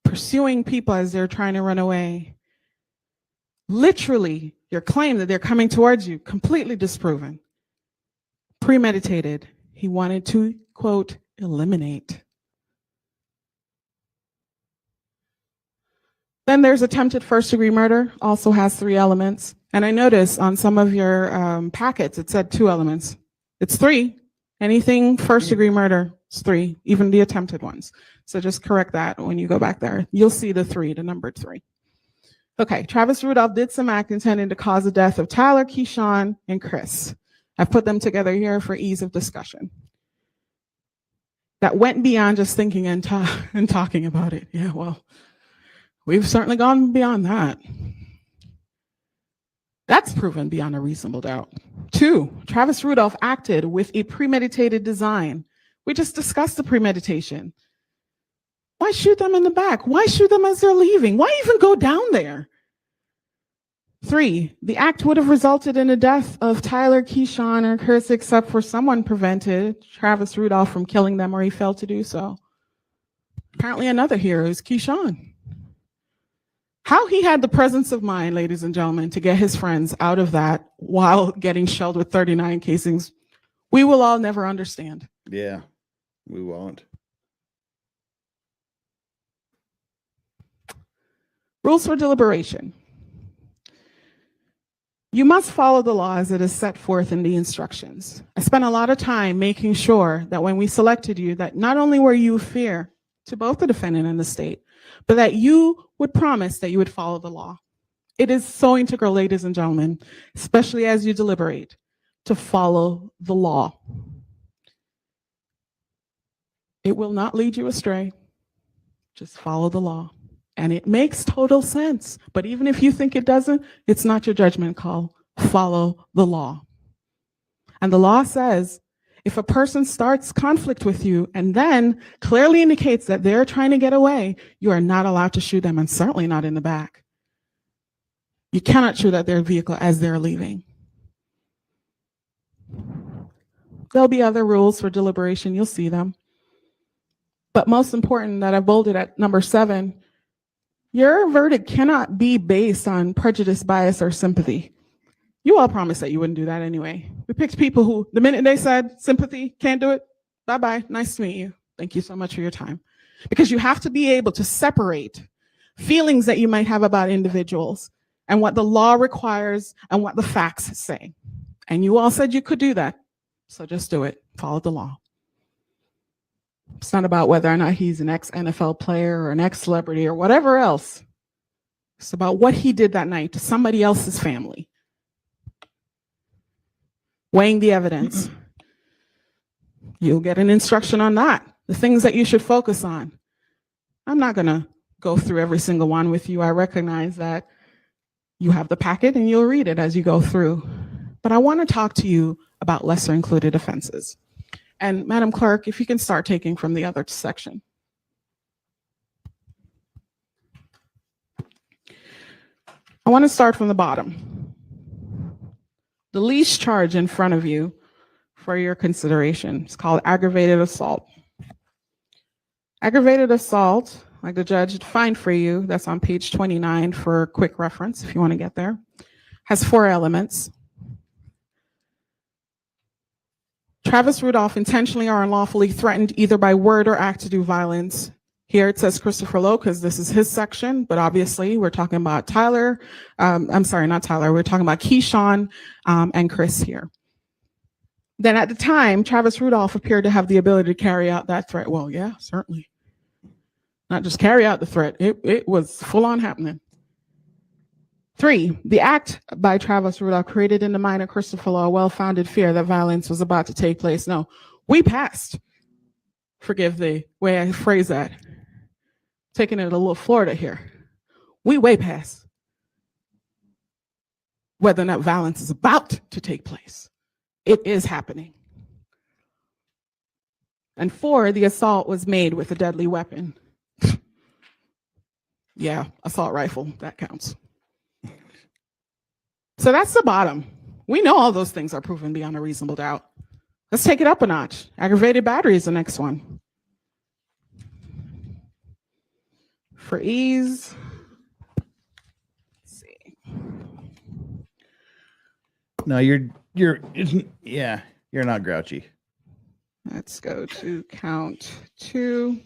[SPEAKER 8] Pursuing people as they're trying to run away. Literally, your claim that they're coming towards you, completely disproven. Premeditated. He wanted to, quote, eliminate. Then there's attempted first-degree murder, also has 3 elements. And I noticed on some of your packets, it said 2 elements. It's 3. Anything first-degree murder is 3, even the attempted ones. So just correct that when you go back there. You'll see the 3, the numbered 3. Okay, Travis Rudolph did some act intended to cause the death of Tyler, Keyshawn, and Chris. I've put them together here for ease of discussion. That went beyond just thinking and talking about it. Yeah, well, we've certainly gone beyond that. That's proven beyond a reasonable doubt. 2, Travis Rudolph acted with a premeditated design. We just discussed the premeditation. Why shoot them in the back? Why shoot them as they're leaving? Why even go down there? 3, the act would have resulted in the death of Tyler, Keyshawn, or Chris, except for someone prevented Travis Rudolph from killing them, or he failed to do so. Apparently another hero is Keyshawn. How he had the presence of mind, ladies and gentlemen, to get his friends out of that while getting shelled with 39 casings, we will all never understand.
[SPEAKER 5] Yeah, we won't.
[SPEAKER 8] Rules for deliberation. You must follow the law as it is set forth in the instructions. I spent a lot of time making sure that when we selected you, that not only were you fair to both the defendant and the state, but that you would promise that you would follow the law. It is so integral, ladies and gentlemen, especially as you deliberate, to follow the law. It will not lead you astray. Just follow the law. And it makes total sense. But even if you think it doesn't, it's not your judgment call. Follow the law. And the law says, if a person starts conflict with you and then clearly indicates that they're trying to get away, you are not allowed to shoot them, and certainly not in the back. You cannot shoot at their vehicle as they're leaving. There'll be other rules for deliberation. You'll see them. But most important, that I bolded at number 7, your verdict cannot be based on prejudice, bias, or sympathy. You all promised that you wouldn't do that anyway. We picked people who, the minute they said sympathy, can't do it, bye-bye, nice to meet you. Thank you so much for your time. Because you have to be able to separate feelings that you might have about individuals and what the law requires and what the facts say. And you all said you could do that. So just do it. Follow the law. It's not about whether or not he's an ex-NFL player or an ex-celebrity or whatever else. It's about what he did that night to somebody else's family. Weighing the evidence. You'll get an instruction on that. The things that you should focus on. I'm not going to go through every single one with you. I recognize that you have the packet and you'll read it as you go through. But I want to talk to you about lesser included offenses. And Madam Clerk, if you can start taking from the other section. I want to start from the bottom. The least charge in front of you for your consideration is called aggravated assault. Aggravated assault, like the judge defined for you, that's on page 29 for quick reference if you want to get there, has 4 elements. Travis Rudolph intentionally or unlawfully threatened either by word or act to do violence. Here it says Christopher Lowe because this is his section, but obviously we're talking about Tyler. I'm sorry, not Tyler. We're talking about Keyshawn and Chris here. Then at the time, Travis Rudolph appeared to have the ability to carry out that threat. Well, yeah, certainly. Not just carry out the threat. It was full on happening. 3, the act by Travis Rudolph created in the mind of Christopher Lowe a well-founded fear that violence was about to take place. No, we passed. Forgive the way I phrase that. Taking it a little Florida here. We way past whether or not violence is about to take place. It is happening. And 4, the assault was made with a deadly weapon. Yeah, assault rifle, that counts. So that's the bottom. We know all those things are proven beyond a reasonable doubt. Let's take it up a notch. Aggravated battery is the next one. For ease, let's see.
[SPEAKER 5] No, you're not grouchy.
[SPEAKER 8] Let's go to count 2.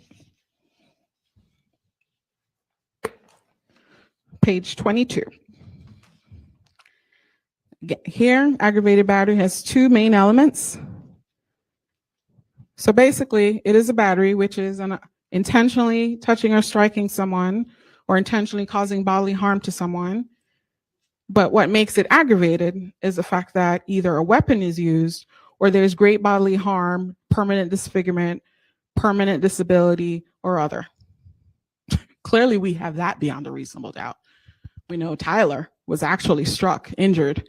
[SPEAKER 8] Page 22. Here, aggravated battery has 2 main elements. So basically, it is a battery, which is intentionally touching or striking someone or intentionally causing bodily harm to someone. But what makes it aggravated is the fact that either a weapon is used or there's great bodily harm, permanent disfigurement, permanent disability, or other. Clearly, we have that beyond a reasonable doubt. We know Tyler was actually struck, injured.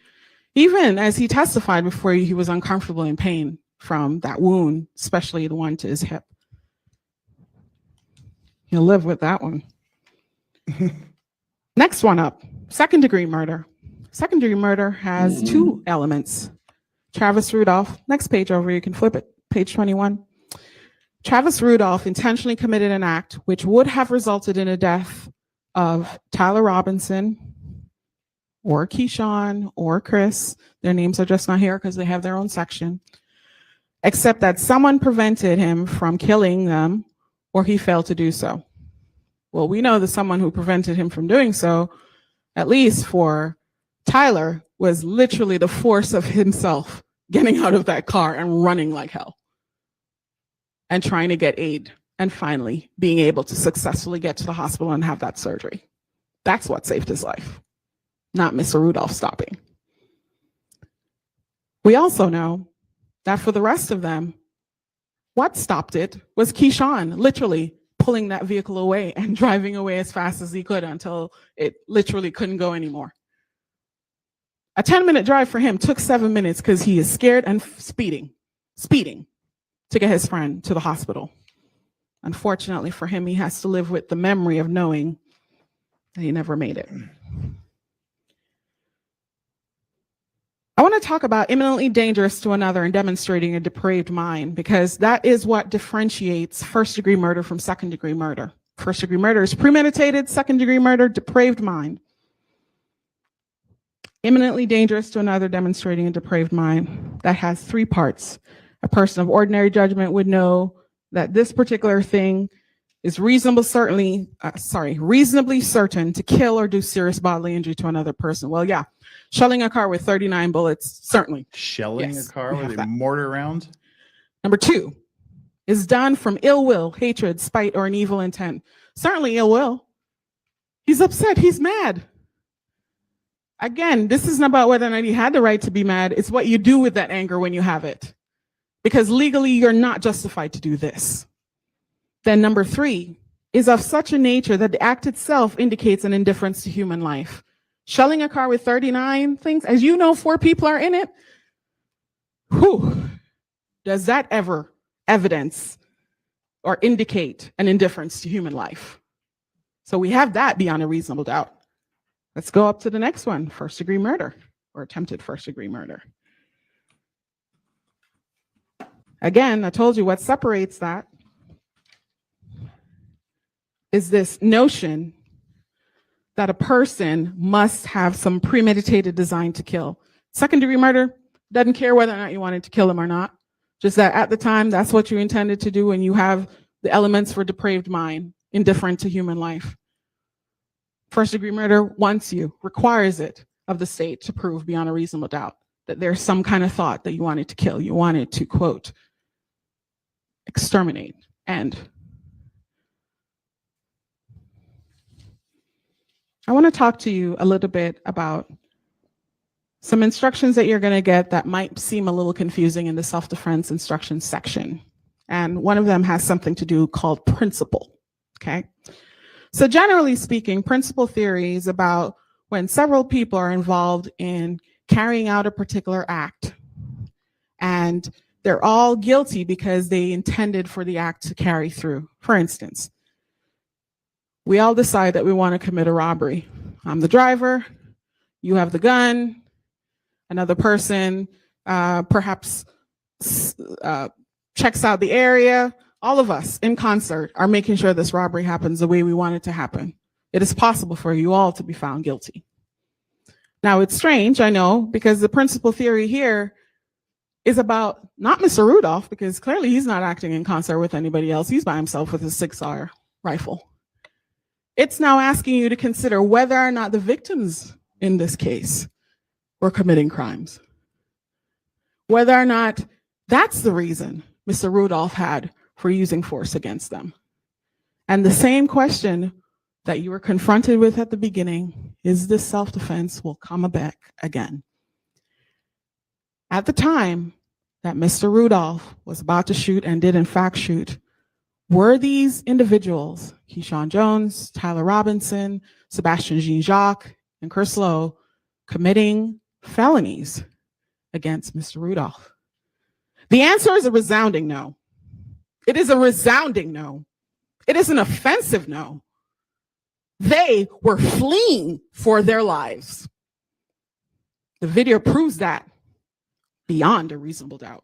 [SPEAKER 8] Even as he testified before you, he was uncomfortable in pain from that wound, especially the one to his hip. He'll live with that one. Next one up, second-degree murder. Second-degree murder has 2 elements. Travis Rudolph, next page over, you can flip it, page 21. Travis Rudolph intentionally committed an act which would have resulted in a death of Tyler Robinson or Keyshawn or Chris. Their names are just not here because they have their own section. Except that someone prevented him from killing them or he failed to do so. Well, we know that someone who prevented him from doing so, at least for Tyler, was literally the force of himself getting out of that car and running like hell and trying to get aid and finally being able to successfully get to the hospital and have that surgery. That's what saved his life, not Mr. Rudolph stopping. We also know that for the rest of them, what stopped it was Keyshawn literally pulling that vehicle away and driving away as fast as he could until it literally couldn't go anymore. A 10-minute drive for him took 7 minutes because he is scared and speeding to get his friend to the hospital. Unfortunately for him, he has to live with the memory of knowing that he never made it. I want to talk about imminently dangerous to another and demonstrating a depraved mind, because that is what differentiates first-degree murder from second-degree murder. First-degree murder is premeditated, second-degree murder, depraved mind. Imminently dangerous to another, demonstrating a depraved mind. That has three parts. A person of ordinary judgment would know that this particular thing is reasonably certain to kill or do serious bodily injury to another person. Well, yeah, shelling a car with 39 bullets, certainly.
[SPEAKER 5] Shelling a car with a mortar round?
[SPEAKER 8] Number two, is done from ill will, hatred, spite, or an evil intent. Certainly ill will. He's upset, he's mad. Again, this isn't about whether or not he had the right to be mad. It's what you do with that anger when you have it. Because legally, you're not justified to do this. Then number three is of such a nature that the act itself indicates an indifference to human life. Shelling a car with 39 things, as you know, 4 people are in it. Whew. Does that ever evidence or indicate an indifference to human life? So we have that beyond a reasonable doubt. Let's go up to the next one, first-degree murder or attempted first-degree murder. Again, I told you what separates that is this notion that a person must have some premeditated design to kill. Second-degree murder doesn't care whether or not you wanted to kill him or not, just that at the time, that's what you intended to do, and you have the elements for depraved mind, indifferent to human life. First-degree murder wants you, requires it of the state to prove beyond a reasonable doubt that there's some kind of thought that you wanted to kill, you wanted to, quote, exterminate, end. I want to talk to you a little bit about some instructions that you're going to get that might seem a little confusing in the self-defense instructions section. And one of them has something to do called principle, okay? So generally speaking, principle theory is about when several people are involved in carrying out a particular act and they're all guilty because they intended for the act to carry through. For instance, we all decide that we want to commit a robbery. I'm the driver, you have the gun, another person perhaps checks out the area. All of us in concert are making sure this robbery happens the way we want it to happen. It is possible for you all to be found guilty. Now it's strange, I know, because the principle theory here is about not Mr. Rudolph, because clearly he's not acting in concert with anybody else. He's by himself with his 6R rifle. It's now asking you to consider whether or not the victims in this case were committing crimes. Whether or not that's the reason Mr. Rudolph had for using force against them. And the same question that you were confronted with at the beginning, is this self-defense, will come back again. At the time that Mr. Rudolph was about to shoot and did in fact shoot, were these individuals, Keyshawn Jones, Tyler Robinson, Sebastian Jean-Jacques, and Chris Lowe, committing felonies against Mr. Rudolph? The answer is a resounding no. It is a resounding no. It is an offensive no. They were fleeing for their lives. The video proves that beyond a reasonable doubt.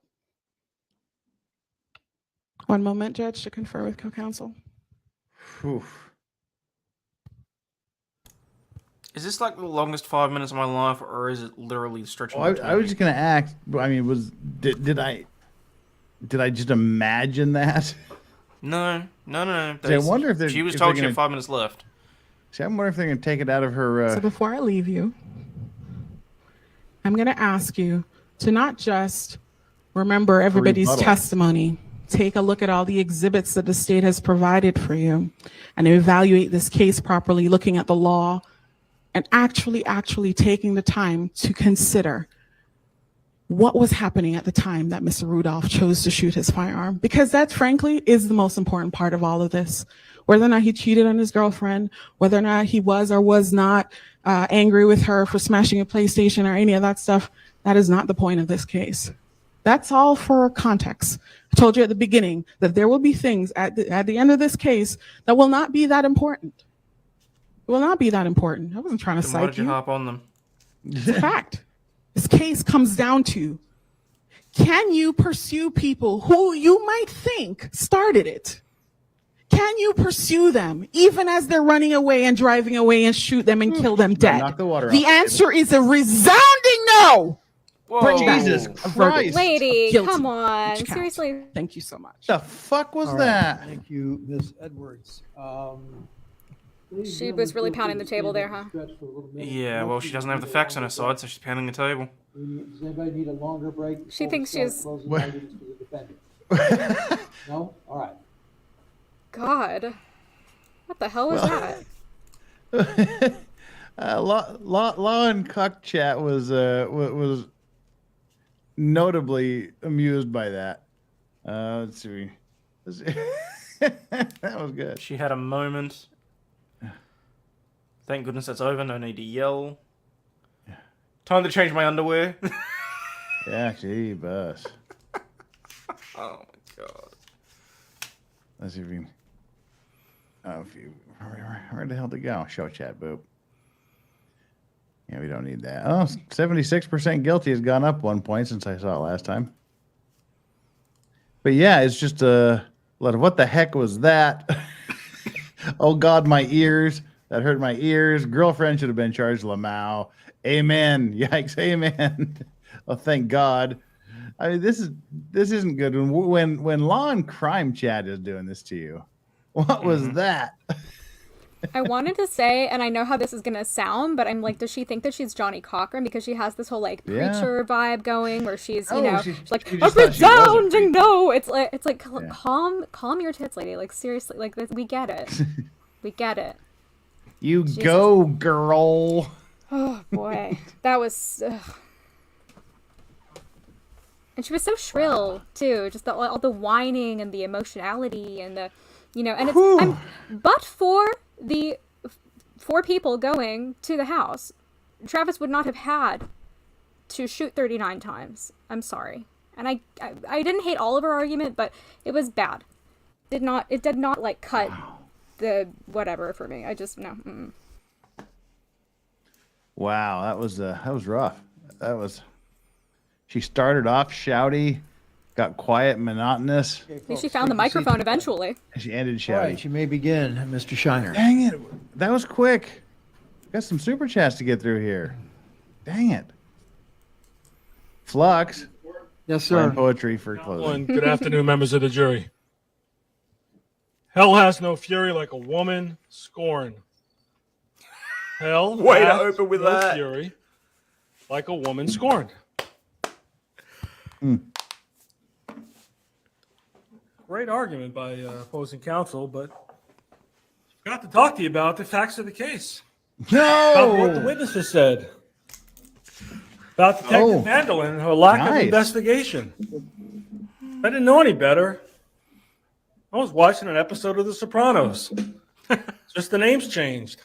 [SPEAKER 8] One moment, Judge, to confer with co-counsel.
[SPEAKER 19] Is this like the longest 5 minutes of my life, or is it literally stretching?
[SPEAKER 5] I was just going to ask. I mean, did I just imagine that?
[SPEAKER 19] No.
[SPEAKER 5] See, I wonder if
[SPEAKER 19] she was told she had 5 minutes left.
[SPEAKER 5] See, I wonder if they're going to take it out of her.
[SPEAKER 8] So before I leave you, I'm going to ask you to not just remember everybody's testimony. Take a look at all the exhibits that the state has provided for you and evaluate this case properly, looking at the law and actually taking the time to consider what was happening at the time that Mr. Rudolph chose to shoot his firearm, because that frankly is the most important part of all of this. Whether or not he cheated on his girlfriend, whether or not he was or was not angry with her for smashing a PlayStation or any of that stuff, that is not the point of this case. That's all for context. I told you at the beginning that there will be things at the end of this case that will not be that important. It will not be that important. I wasn't trying to
[SPEAKER 19] Then why
[SPEAKER 8] cite
[SPEAKER 19] did you hop on them?
[SPEAKER 8] It's a fact. This case comes down to, can you pursue people who you might think started it? can you pursue them even as they're running away and driving away and shoot them and kill them dead?
[SPEAKER 5] Knock the water
[SPEAKER 8] The
[SPEAKER 5] off.
[SPEAKER 8] answer is a resounding no. Bring back
[SPEAKER 5] Jesus
[SPEAKER 8] a
[SPEAKER 5] Christ.
[SPEAKER 8] verdict.
[SPEAKER 18] Lady,
[SPEAKER 8] Guilty.
[SPEAKER 18] come on.
[SPEAKER 8] Count.
[SPEAKER 18] Seriously.
[SPEAKER 8] Thank you so much.
[SPEAKER 5] The fuck was
[SPEAKER 6] All right.
[SPEAKER 5] that?
[SPEAKER 6] Thank you, Ms. Edwards.
[SPEAKER 18] She was really pounding the table there, huh?
[SPEAKER 19] Yeah, well, she doesn't have the facts on her side, so she's pounding the table.
[SPEAKER 6] Does anybody need a longer break?
[SPEAKER 18] She
[SPEAKER 6] before we
[SPEAKER 18] thinks
[SPEAKER 6] start
[SPEAKER 18] she's-
[SPEAKER 6] closing
[SPEAKER 5] What?
[SPEAKER 6] arguments for the defendant? No? All right.
[SPEAKER 18] God. What the hell was that?
[SPEAKER 5] Law and Cuck chat was notably amused by that. Let's see. That was good.
[SPEAKER 19] She had a moment. Thank goodness that's over. No need to yell. Time to change my underwear.
[SPEAKER 5] Yeah, gee, bus.
[SPEAKER 19] Oh my god.
[SPEAKER 5] Let's see if we can. Where the hell did it go? Show chat, boop. Yeah, we don't need that. Oh, 76% guilty has gone up 1 point since I saw it last time. But yeah, it's just what the heck was that? Oh God, my ears. That hurt my ears. Girlfriend should have been charged. Lamau. Amen. Yikes. Amen. Oh, thank God. I mean, this isn't good. When Law and Crime chat is doing this to you, what was that?
[SPEAKER 18] I wanted to say, and I know how this is going to sound, but I'm like, does she think that she's Johnny Cochran? Because she has this whole, like,
[SPEAKER 5] Yeah.
[SPEAKER 18] preacher vibe going where she's, you
[SPEAKER 5] Oh,
[SPEAKER 18] know,
[SPEAKER 5] she
[SPEAKER 18] she's like,
[SPEAKER 5] just
[SPEAKER 18] a
[SPEAKER 5] thought she was a
[SPEAKER 18] resounding no. It's like
[SPEAKER 5] Yeah.
[SPEAKER 18] calm your tits, lady. Like, seriously, like, we get it. We get it.
[SPEAKER 5] You
[SPEAKER 18] Jesus.
[SPEAKER 5] go, girl.
[SPEAKER 18] Oh, boy. That was... And she was so shrill, too. Just all the whining and the emotionality and the, you know, and it's... but for the 4 people going to the house, Travis would not have had to shoot 39 times. I'm sorry. And I didn't hate all of her argument, but it was bad. It did not like cut the whatever for me. I just no. Mm.
[SPEAKER 5] Wow, that was rough. She started off shouty, got quiet, monotonous.
[SPEAKER 18] I think she found the microphone eventually.
[SPEAKER 5] And she ended
[SPEAKER 6] All
[SPEAKER 5] shouty.
[SPEAKER 6] right, you may begin, Mr. Shiner.
[SPEAKER 5] Dang it. That was quick. Got some super chats to get through here. Dang it. Flux.
[SPEAKER 6] Yes,
[SPEAKER 5] Playing
[SPEAKER 6] sir.
[SPEAKER 5] poetry for closing.
[SPEAKER 7] Good afternoon, members of the jury. Hell has no fury like a woman scorned. Hell
[SPEAKER 19] Way to
[SPEAKER 7] hath
[SPEAKER 19] open with
[SPEAKER 7] no
[SPEAKER 19] that.
[SPEAKER 7] fury like a woman scorned. Great argument by opposing counsel, but forgot to talk to you about the facts of the case. About what the witnesses said. About Detective Vandalin and her lack of investigation. I didn't know any better. I was watching an episode of The Sopranos. Just the names changed.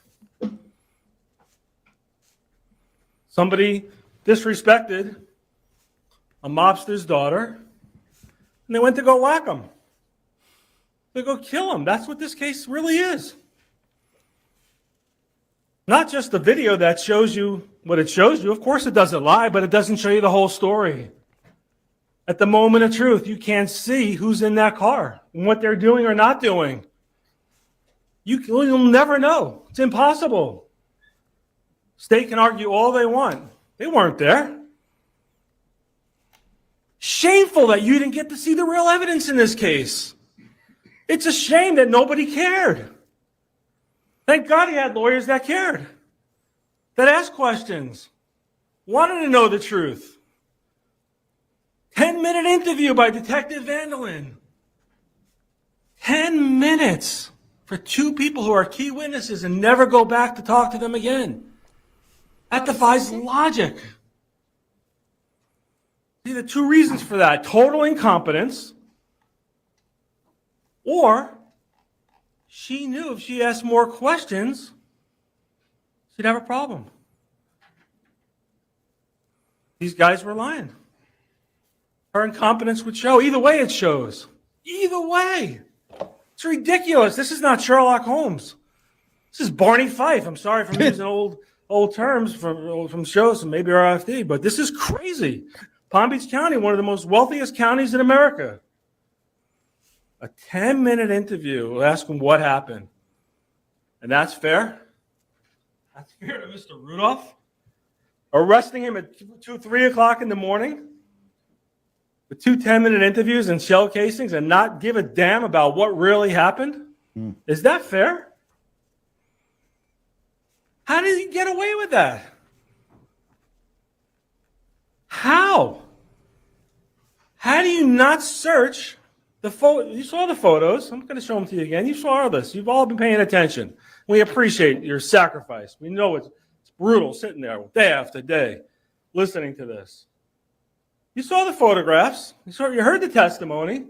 [SPEAKER 7] Somebody disrespected a mobster's daughter, and they went to go whack him. They go kill him. That's what this case really is. Not just the video that shows you what it shows you. Of course it doesn't lie, but it doesn't show you the whole story. At the moment of truth, you can't see who's in that car and what they're doing or not doing. You'll never know. It's impossible. State can argue all they want. They weren't there. Shameful that you didn't get to see the real evidence in this case. It's a shame that nobody cared. Thank God he had lawyers that cared, that asked questions, wanted to know the truth. 10-minute interview by Detective Vandalin. 10 minutes for 2 people who are key witnesses and never go back to talk to them again. That defies logic. See, the 2 reasons for that: total incompetence, or she knew if she asked more questions, she'd have a problem. These guys were lying. Her incompetence would show. Either way, it shows. Either way. It's ridiculous. This is not Sherlock Holmes. This is Barney Fife. I'm sorry for using old terms from shows, and maybe RFD, but this is crazy. Palm Beach County, one of the most wealthiest counties in America. a 10-minute interview. We'll ask him what happened. And that's fair? That's fair to Mr. Rudolph? Arresting him at 2, 3 o'clock in the morning with 2 10-minute interviews and shell casings and not give a damn about what really happened? Is that fair? How did he get away with that? How? How do you not search the photo? You saw the photos. I'm going to show them to you again. You saw all this. You've all been paying attention. We appreciate your sacrifice. We know it's brutal sitting there day after day listening to this. You saw the photographs. You heard the testimony.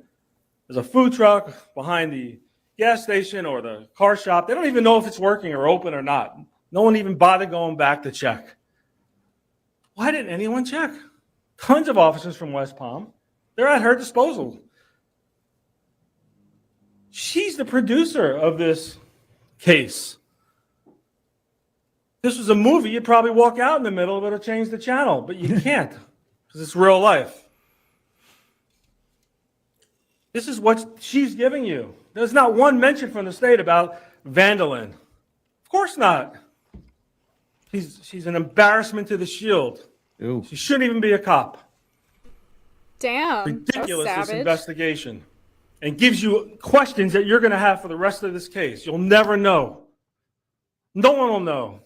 [SPEAKER 7] There's a food truck behind the gas station or the car shop. They don't even know if it's working or open or not. No one even bothered going back to check. Why didn't anyone check? Tons of officers from West Palm. They're at her disposal. She's the producer of this case. If this was a movie, you'd probably walk out in the middle of it or change the channel, but you can't because it's real life. This is what she's giving you. There's not one mention from the state about Vandalin. Of course not. She's an embarrassment to the shield.
[SPEAKER 5] Ew.
[SPEAKER 7] She shouldn't even be a cop.
[SPEAKER 18] Damn.
[SPEAKER 7] Ridiculous,
[SPEAKER 18] that was
[SPEAKER 7] this
[SPEAKER 18] savage.
[SPEAKER 7] investigation. And gives you questions that you're going to have for the rest of this case. You'll never know. No one will know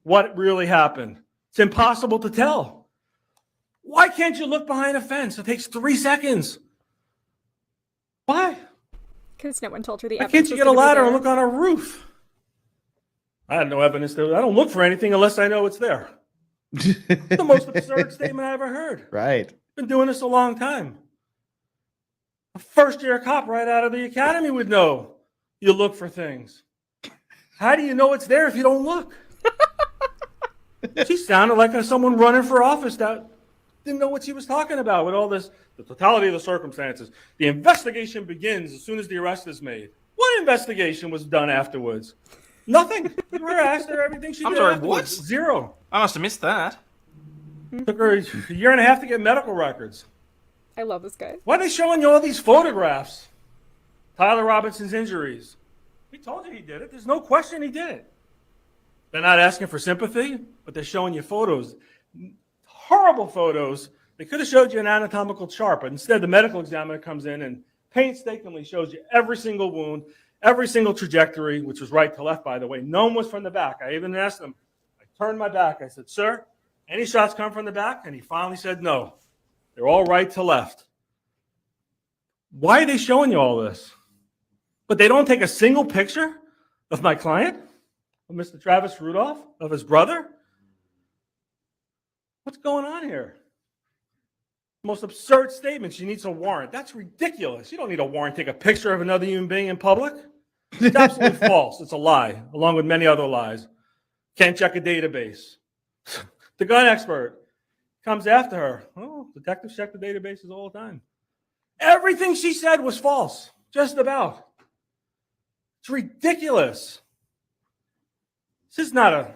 [SPEAKER 7] what really happened. It's impossible to tell. Why can't you look behind a fence? It takes 3 seconds. Why?
[SPEAKER 18] Because no one told her the
[SPEAKER 7] Why
[SPEAKER 18] evidence
[SPEAKER 7] can't you
[SPEAKER 18] was
[SPEAKER 7] get a
[SPEAKER 18] gonna be
[SPEAKER 7] ladder
[SPEAKER 18] there.
[SPEAKER 7] and look on a roof? I had no evidence there. I don't look for anything unless I know it's there. It's the most absurd statement I ever heard.
[SPEAKER 5] Right.
[SPEAKER 7] Been doing this a long time. A first-year cop right out of the academy would know you look for things. How do you know it's there if you don't look? She sounded like someone running for office that didn't know what she was talking about with all this, the totality of the circumstances. The investigation begins as soon as the arrest is made. What investigation was done afterwards? Nothing. You were asked her everything she
[SPEAKER 19] I'm
[SPEAKER 7] did
[SPEAKER 19] sorry,
[SPEAKER 7] afterwards.
[SPEAKER 19] what?
[SPEAKER 7] Zero.
[SPEAKER 19] I must have missed that.
[SPEAKER 7] Took her a year and a half to get medical records.
[SPEAKER 18] I love this guy.
[SPEAKER 7] Why are they showing you all these photographs? Tyler Robinson's injuries. He told you he did it. There's no question he did it. They're not asking for sympathy, but they're showing you photos. Horrible photos. They could have showed you an anatomical chart, but instead the medical examiner comes in and painstakingly shows you every single wound, every single trajectory, which was right to left, by the way. None was from the back. I even asked him, I turned my back. I said, sir, any shots come from the back? And he finally said no. They're all right to left. Why are they showing you all this? But they don't take a single picture of my client, of Mr. Travis Rudolph, of his brother? What's going on here? Most absurd statement. She needs a warrant. That's ridiculous. You don't need a warrant to take a picture of another human being in public. It's absolutely false. It's a lie, along with many other lies. Can't check a database. The gun expert comes after her. Oh, detectives check the databases all the time. Everything she said was false, just about. It's ridiculous. This is not a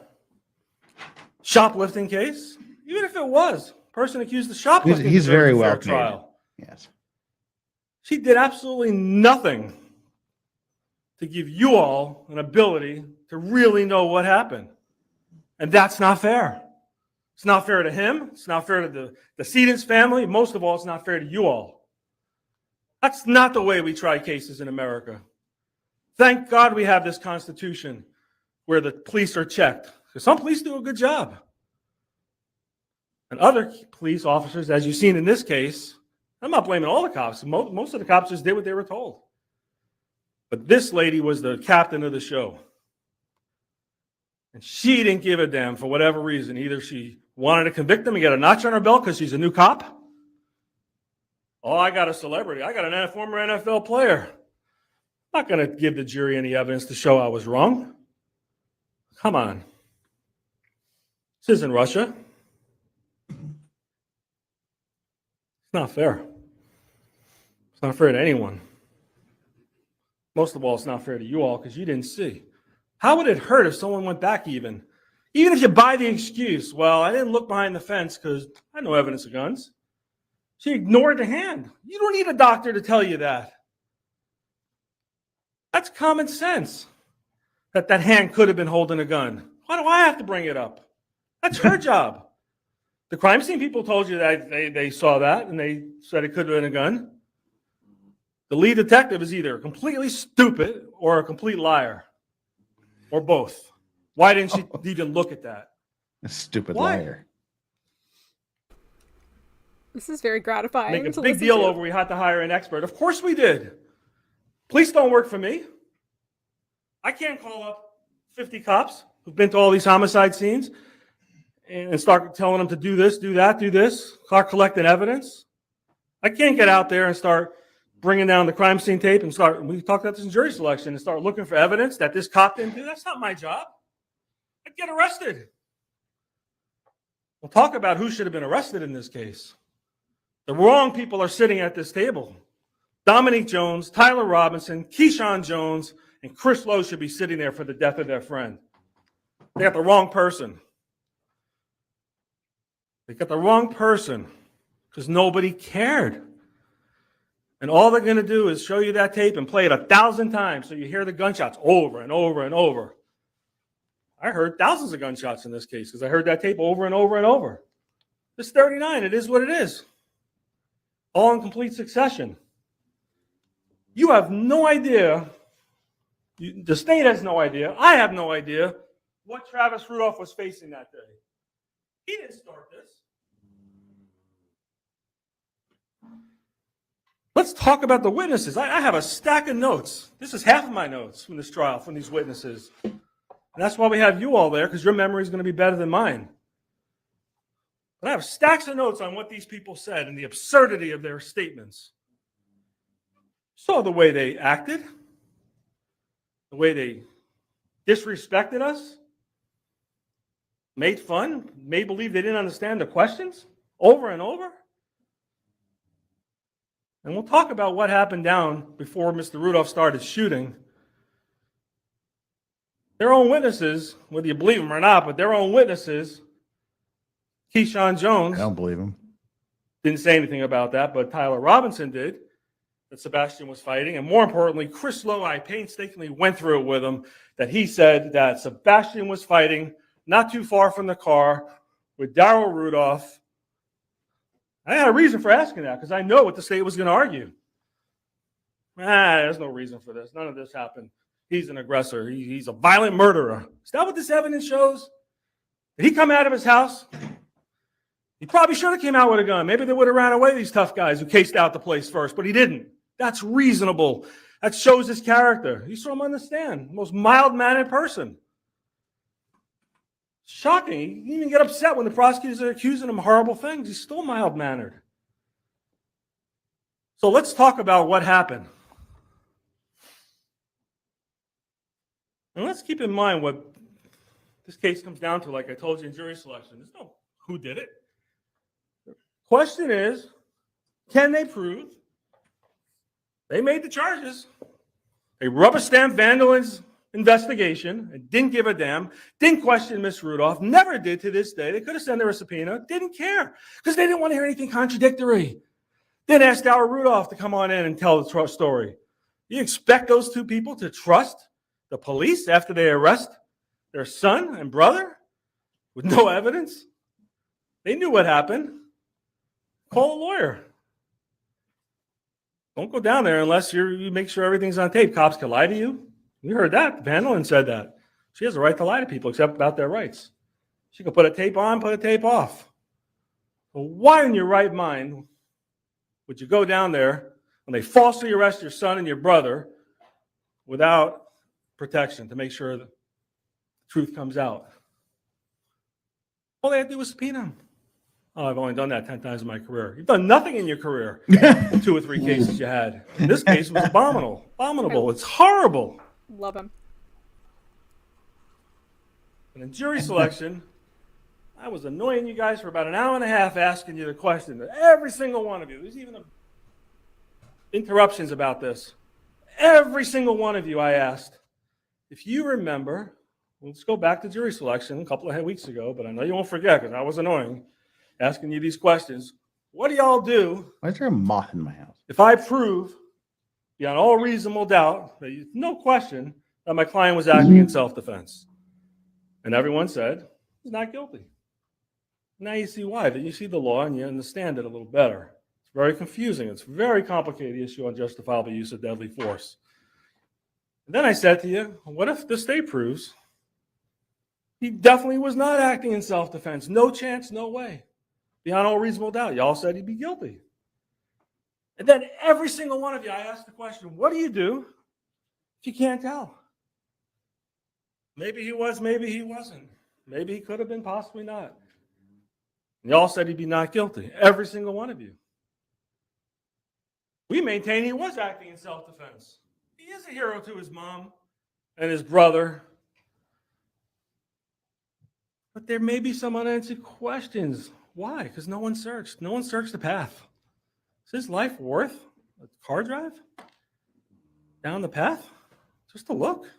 [SPEAKER 7] shoplifting case. Even if it was, person accused of shoplifting.
[SPEAKER 5] He's very well paid.
[SPEAKER 7] Trial.
[SPEAKER 5] Yes.
[SPEAKER 7] She did absolutely nothing to give you all an ability to really know what happened. And that's not fair. It's not fair to him. It's not fair to the decedent's family. Most of all, it's not fair to you all. That's not the way we try cases in America. Thank God we have this Constitution where the police are checked. Because some police do a good job. And other police officers, as you've seen in this case, I'm not blaming all the cops. Most of the cops just did what they were told. But this lady was the captain of the show. And she didn't give a damn for whatever reason. Either she wanted to convict him and get a notch on her belt because she's a new cop. Oh, I got a celebrity. I got a former NFL player. I'm not going to give the jury any evidence to show I was wrong. Come on. This isn't Russia. It's not fair. It's not fair to anyone. Most of all, it's not fair to you all because you didn't see. How would it hurt if someone went back even? Even if you buy the excuse, well, I didn't look behind the fence because I had no evidence of guns. She ignored the hand. You don't need a doctor to tell you that. That's common sense. That hand could have been holding a gun. Why do I have to bring it up? That's her job. The crime scene people told you that they saw that and they said it could have been a gun. The lead detective is either completely stupid or a complete liar, or both. Why didn't she even look at that?
[SPEAKER 5] A stupid
[SPEAKER 7] Why?
[SPEAKER 5] liar.
[SPEAKER 18] This is very gratifying.
[SPEAKER 7] Make a
[SPEAKER 18] to
[SPEAKER 7] big
[SPEAKER 18] listen
[SPEAKER 7] deal
[SPEAKER 18] to.
[SPEAKER 7] over we had to hire an expert. Of course we did. Police don't work for me. I can't call up 50 cops who've been to all these homicide scenes and start telling them to do this, do that, do this, start collecting evidence. I can't get out there and start bringing down the crime scene tape and we talked about this in jury selection, and start looking for evidence that this cop didn't do. That's not my job. I'd get arrested. We'll talk about who should have been arrested in this case. The wrong people are sitting at this table. Dominique Jones, Tyler Robinson, Keyshawn Jones, and Chris Lowe should be sitting there for the death of their friend. They got the wrong person. They got the wrong person because nobody cared. And all they're going to do is show you that tape and play it 1,000 times so you hear the gunshots over and over and over. I heard thousands of gunshots in this case because I heard that tape over and over and over. It's 39. It is what it is. All in complete succession. You have no idea. The state has no idea. I have no idea what Travis Rudolph was facing that day. He didn't start this. Let's talk about the witnesses. I have a stack of notes. This is half of my notes from this trial, from these witnesses. And that's why we have you all there, because your memory is going to be better than mine. But I have stacks of notes on what these people said and the absurdity of their statements. Saw the way they acted, the way they disrespected us, made fun, made believe they didn't understand the questions over and over. And we'll talk about what happened down before Mr. Rudolph started shooting. Their own witnesses, whether you believe them or not, but their own witnesses, Keyshawn Jones.
[SPEAKER 5] I don't believe him.
[SPEAKER 7] Didn't say anything about that, but Tyler Robinson did, that Sebastian was fighting. And more importantly, Chris Lowe, I painstakingly went through it with him, that he said that Sebastian was fighting not too far from the car with Darryl Rudolph. I had a reason for asking that because I know what the state was going to argue. There's no reason for this. None of this happened. He's an aggressor. He's a violent murderer. Is that what this evidence shows? Did he come out of his house? He probably should have came out with a gun. Maybe they would have ran away, these tough guys who cased out the place first, but he didn't. That's reasonable. That shows his character. You saw him on the stand. Most mild-mannered person. Shocking. He didn't even get upset when the prosecutors are accusing him of horrible things. He's still mild-mannered. So let's talk about what happened. And let's keep in mind what this case comes down to, like I told you in jury selection. There's no who did it. The question is, can they prove they made the charges? They rubber-stamped Vandelin's investigation and didn't give a damn, didn't question Miss Rudolph, never did to this day. They could have sent her a subpoena, didn't care because they didn't want to hear anything contradictory. Didn't ask Darryl Rudolph to come on in and tell the story. You expect those two people to trust the police after they arrest their son and brother with no evidence? They knew what happened. Call a lawyer. Don't go down there unless you make sure everything's on tape. Cops can lie to you. You heard that. Vandelin said that. She has a right to lie to people except about their rights. She can put a tape on, put a tape off. Well, why in your right mind would you go down there when they falsely arrest your son and your brother without protection to make sure the truth comes out? All they had to do was subpoena him. Oh, I've only done that 10 times in my career. You've done nothing in your career. 2 or 3 cases you had. In this case, it was abominable. It's horrible.
[SPEAKER 18] Love him.
[SPEAKER 7] And in jury selection, I was annoying you guys for about an hour and a half asking you the question. Every single one of you. There's even interruptions about this. Every single one of you I asked, if you remember, let's go back to jury selection a couple of weeks ago, but I know you won't forget because I was annoying, asking you these questions. What do y'all do?
[SPEAKER 5] Why is there a moth in my house?
[SPEAKER 7] If I prove beyond all reasonable doubt, no question, that my client was acting in self-defense. And everyone said he's not guilty. Now you see why. That you see the law and you understand it a little better. It's very confusing. It's a very complicated issue on justifiable use of deadly force. And then I said to you, what if the state proves he definitely was not acting in self-defense? No chance, no way. Beyond all reasonable doubt. Y'all said he'd be guilty. And then every single one of you, I asked the question, what do you do if you can't tell? Maybe he was, maybe he wasn't. Maybe he could have been, possibly not. And y'all said he'd be not guilty. Every single one of you. We maintain he was acting in self-defense. He is a hero to his mom and his brother. But there may be some unanswered questions. Why? Because no one searched. No one searched the path. Is his life worth a car drive down the path? Just to look. Is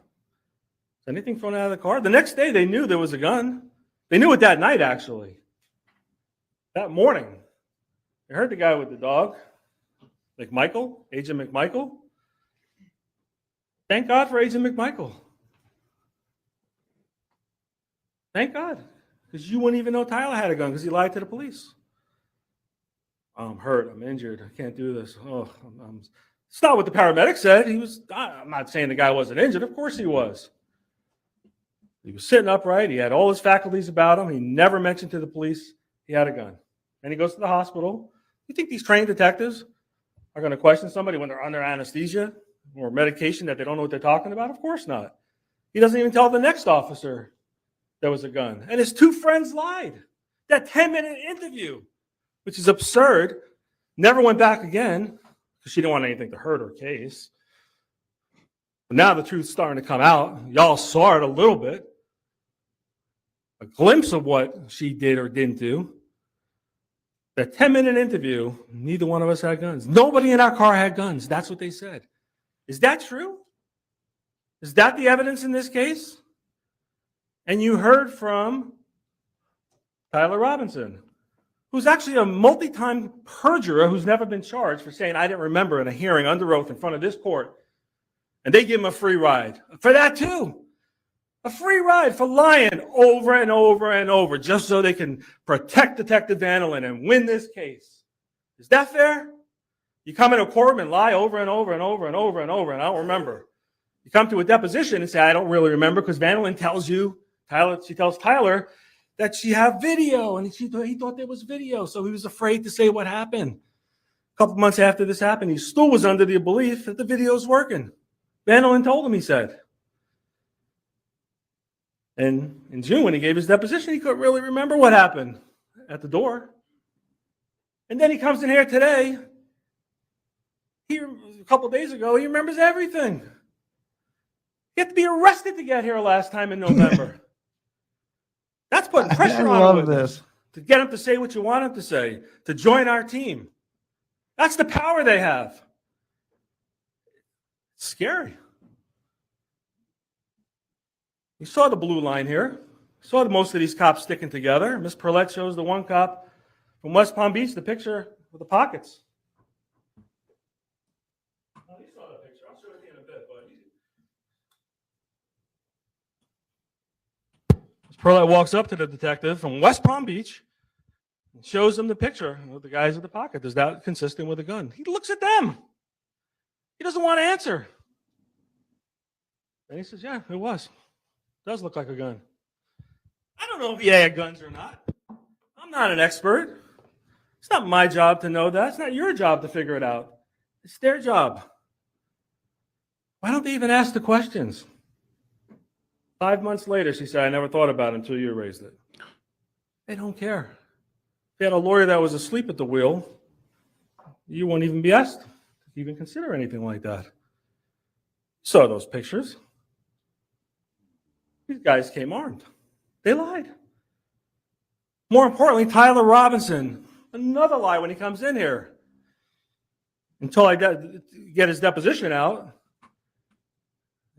[SPEAKER 7] anything thrown out of the car? The next day, they knew there was a gun. They knew it that night, actually. That morning, they heard the guy with the dog, McMichael, Agent McMichael. Thank God for Agent McMichael. Thank God. Because you wouldn't even know Tyler had a gun because he lied to the police. I'm hurt. I'm injured. I can't do this. Oh, it's not what the paramedic said. I'm not saying the guy wasn't injured. Of course he was. He was sitting upright. He had all his faculties about him. He never mentioned to the police he had a gun. And he goes to the hospital. You think these trained detectives are going to question somebody when they're under anesthesia or medication that they don't know what they're talking about? Of course not. He doesn't even tell the next officer there was a gun. And his two friends lied. That 10-minute interview, which is absurd, never went back again because she didn't want anything to hurt her case. But now the truth's starting to come out. Y'all saw it a little bit. A glimpse of what she did or didn't do. That 10-minute interview, neither one of us had guns. Nobody in our car had guns. That's what they said. Is that true? Is that the evidence in this case? And you heard from Tyler Robinson, who's actually a multi-time perjurer who's never been charged for saying, I didn't remember in a hearing under oath in front of this court. And they give him a free ride for that too. A free ride for lying over and over and over just so they can protect Detective Vanillin and win this case. Is that fair? You come into a courtroom and lie over and over and over and over and over, and I don't remember. You come to a deposition and say, I don't really remember, because Vanillin tells you, she tells Tyler that she had video, and he thought there was video, so he was afraid to say what happened. A couple months after this happened, he still was under the belief that the video's working. Vanillin told him, he said. And in June, when he gave his deposition, he couldn't really remember what happened at the door. And then he comes in here today. A couple of days ago, he remembers everything. He had to be arrested to get here last time in November. That's putting pressure on him to get him to say what you want him to say, to join our team. That's the power they have. It's scary. You saw the blue line here. You saw most of these cops sticking together. Miss Perlette shows the one cop from West Palm Beach, the picture with the pockets. Oh, you saw that picture. I'll show it to you in a bit, but Miss Perlette walks up to the detective from West Palm Beach and shows him the picture of the guys with the pocket. Is that consistent with a gun? He looks at them. He doesn't want to answer. And he says, yeah, it was. Does look like a gun. I don't know if he had guns or not. I'm not an expert. It's not my job to know that. It's not your job to figure it out. It's their job. Why don't they even ask the questions? 5 months later, she said, I never thought about it until you raised it. They don't care. If they had a lawyer that was asleep at the wheel, you wouldn't even be asked to even consider anything like that. Saw those pictures. These guys came armed. They lied. More importantly, Tyler Robinson, another lie when he comes in here. Until I get his deposition out,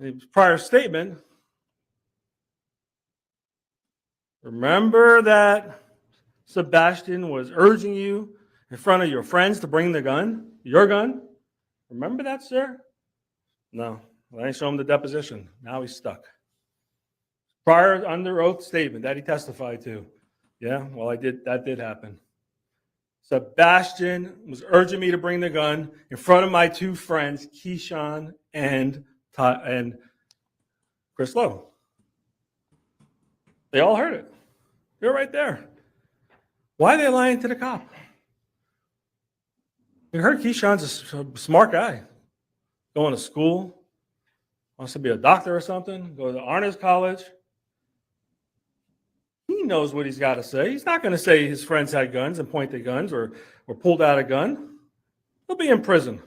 [SPEAKER 7] his prior statement. Remember that Sebastian was urging you in front of your friends to bring the gun, your gun? Remember that, sir? No, I didn't show him the deposition. Now he's stuck. Prior under oath statement that he testified to. Yeah, well, that did happen. Sebastian was urging me to bring the gun in front of my two friends, Keyshawn and Chris Lowe. They all heard it. They're right there. Why are they lying to the cop? You heard Keyshawn's a smart guy. Going to school, wants to be a doctor or something, go to honors college. He knows what he's got to say. He's not going to say his friends had guns and pointed guns or pulled out a gun. He'll be in prison. Of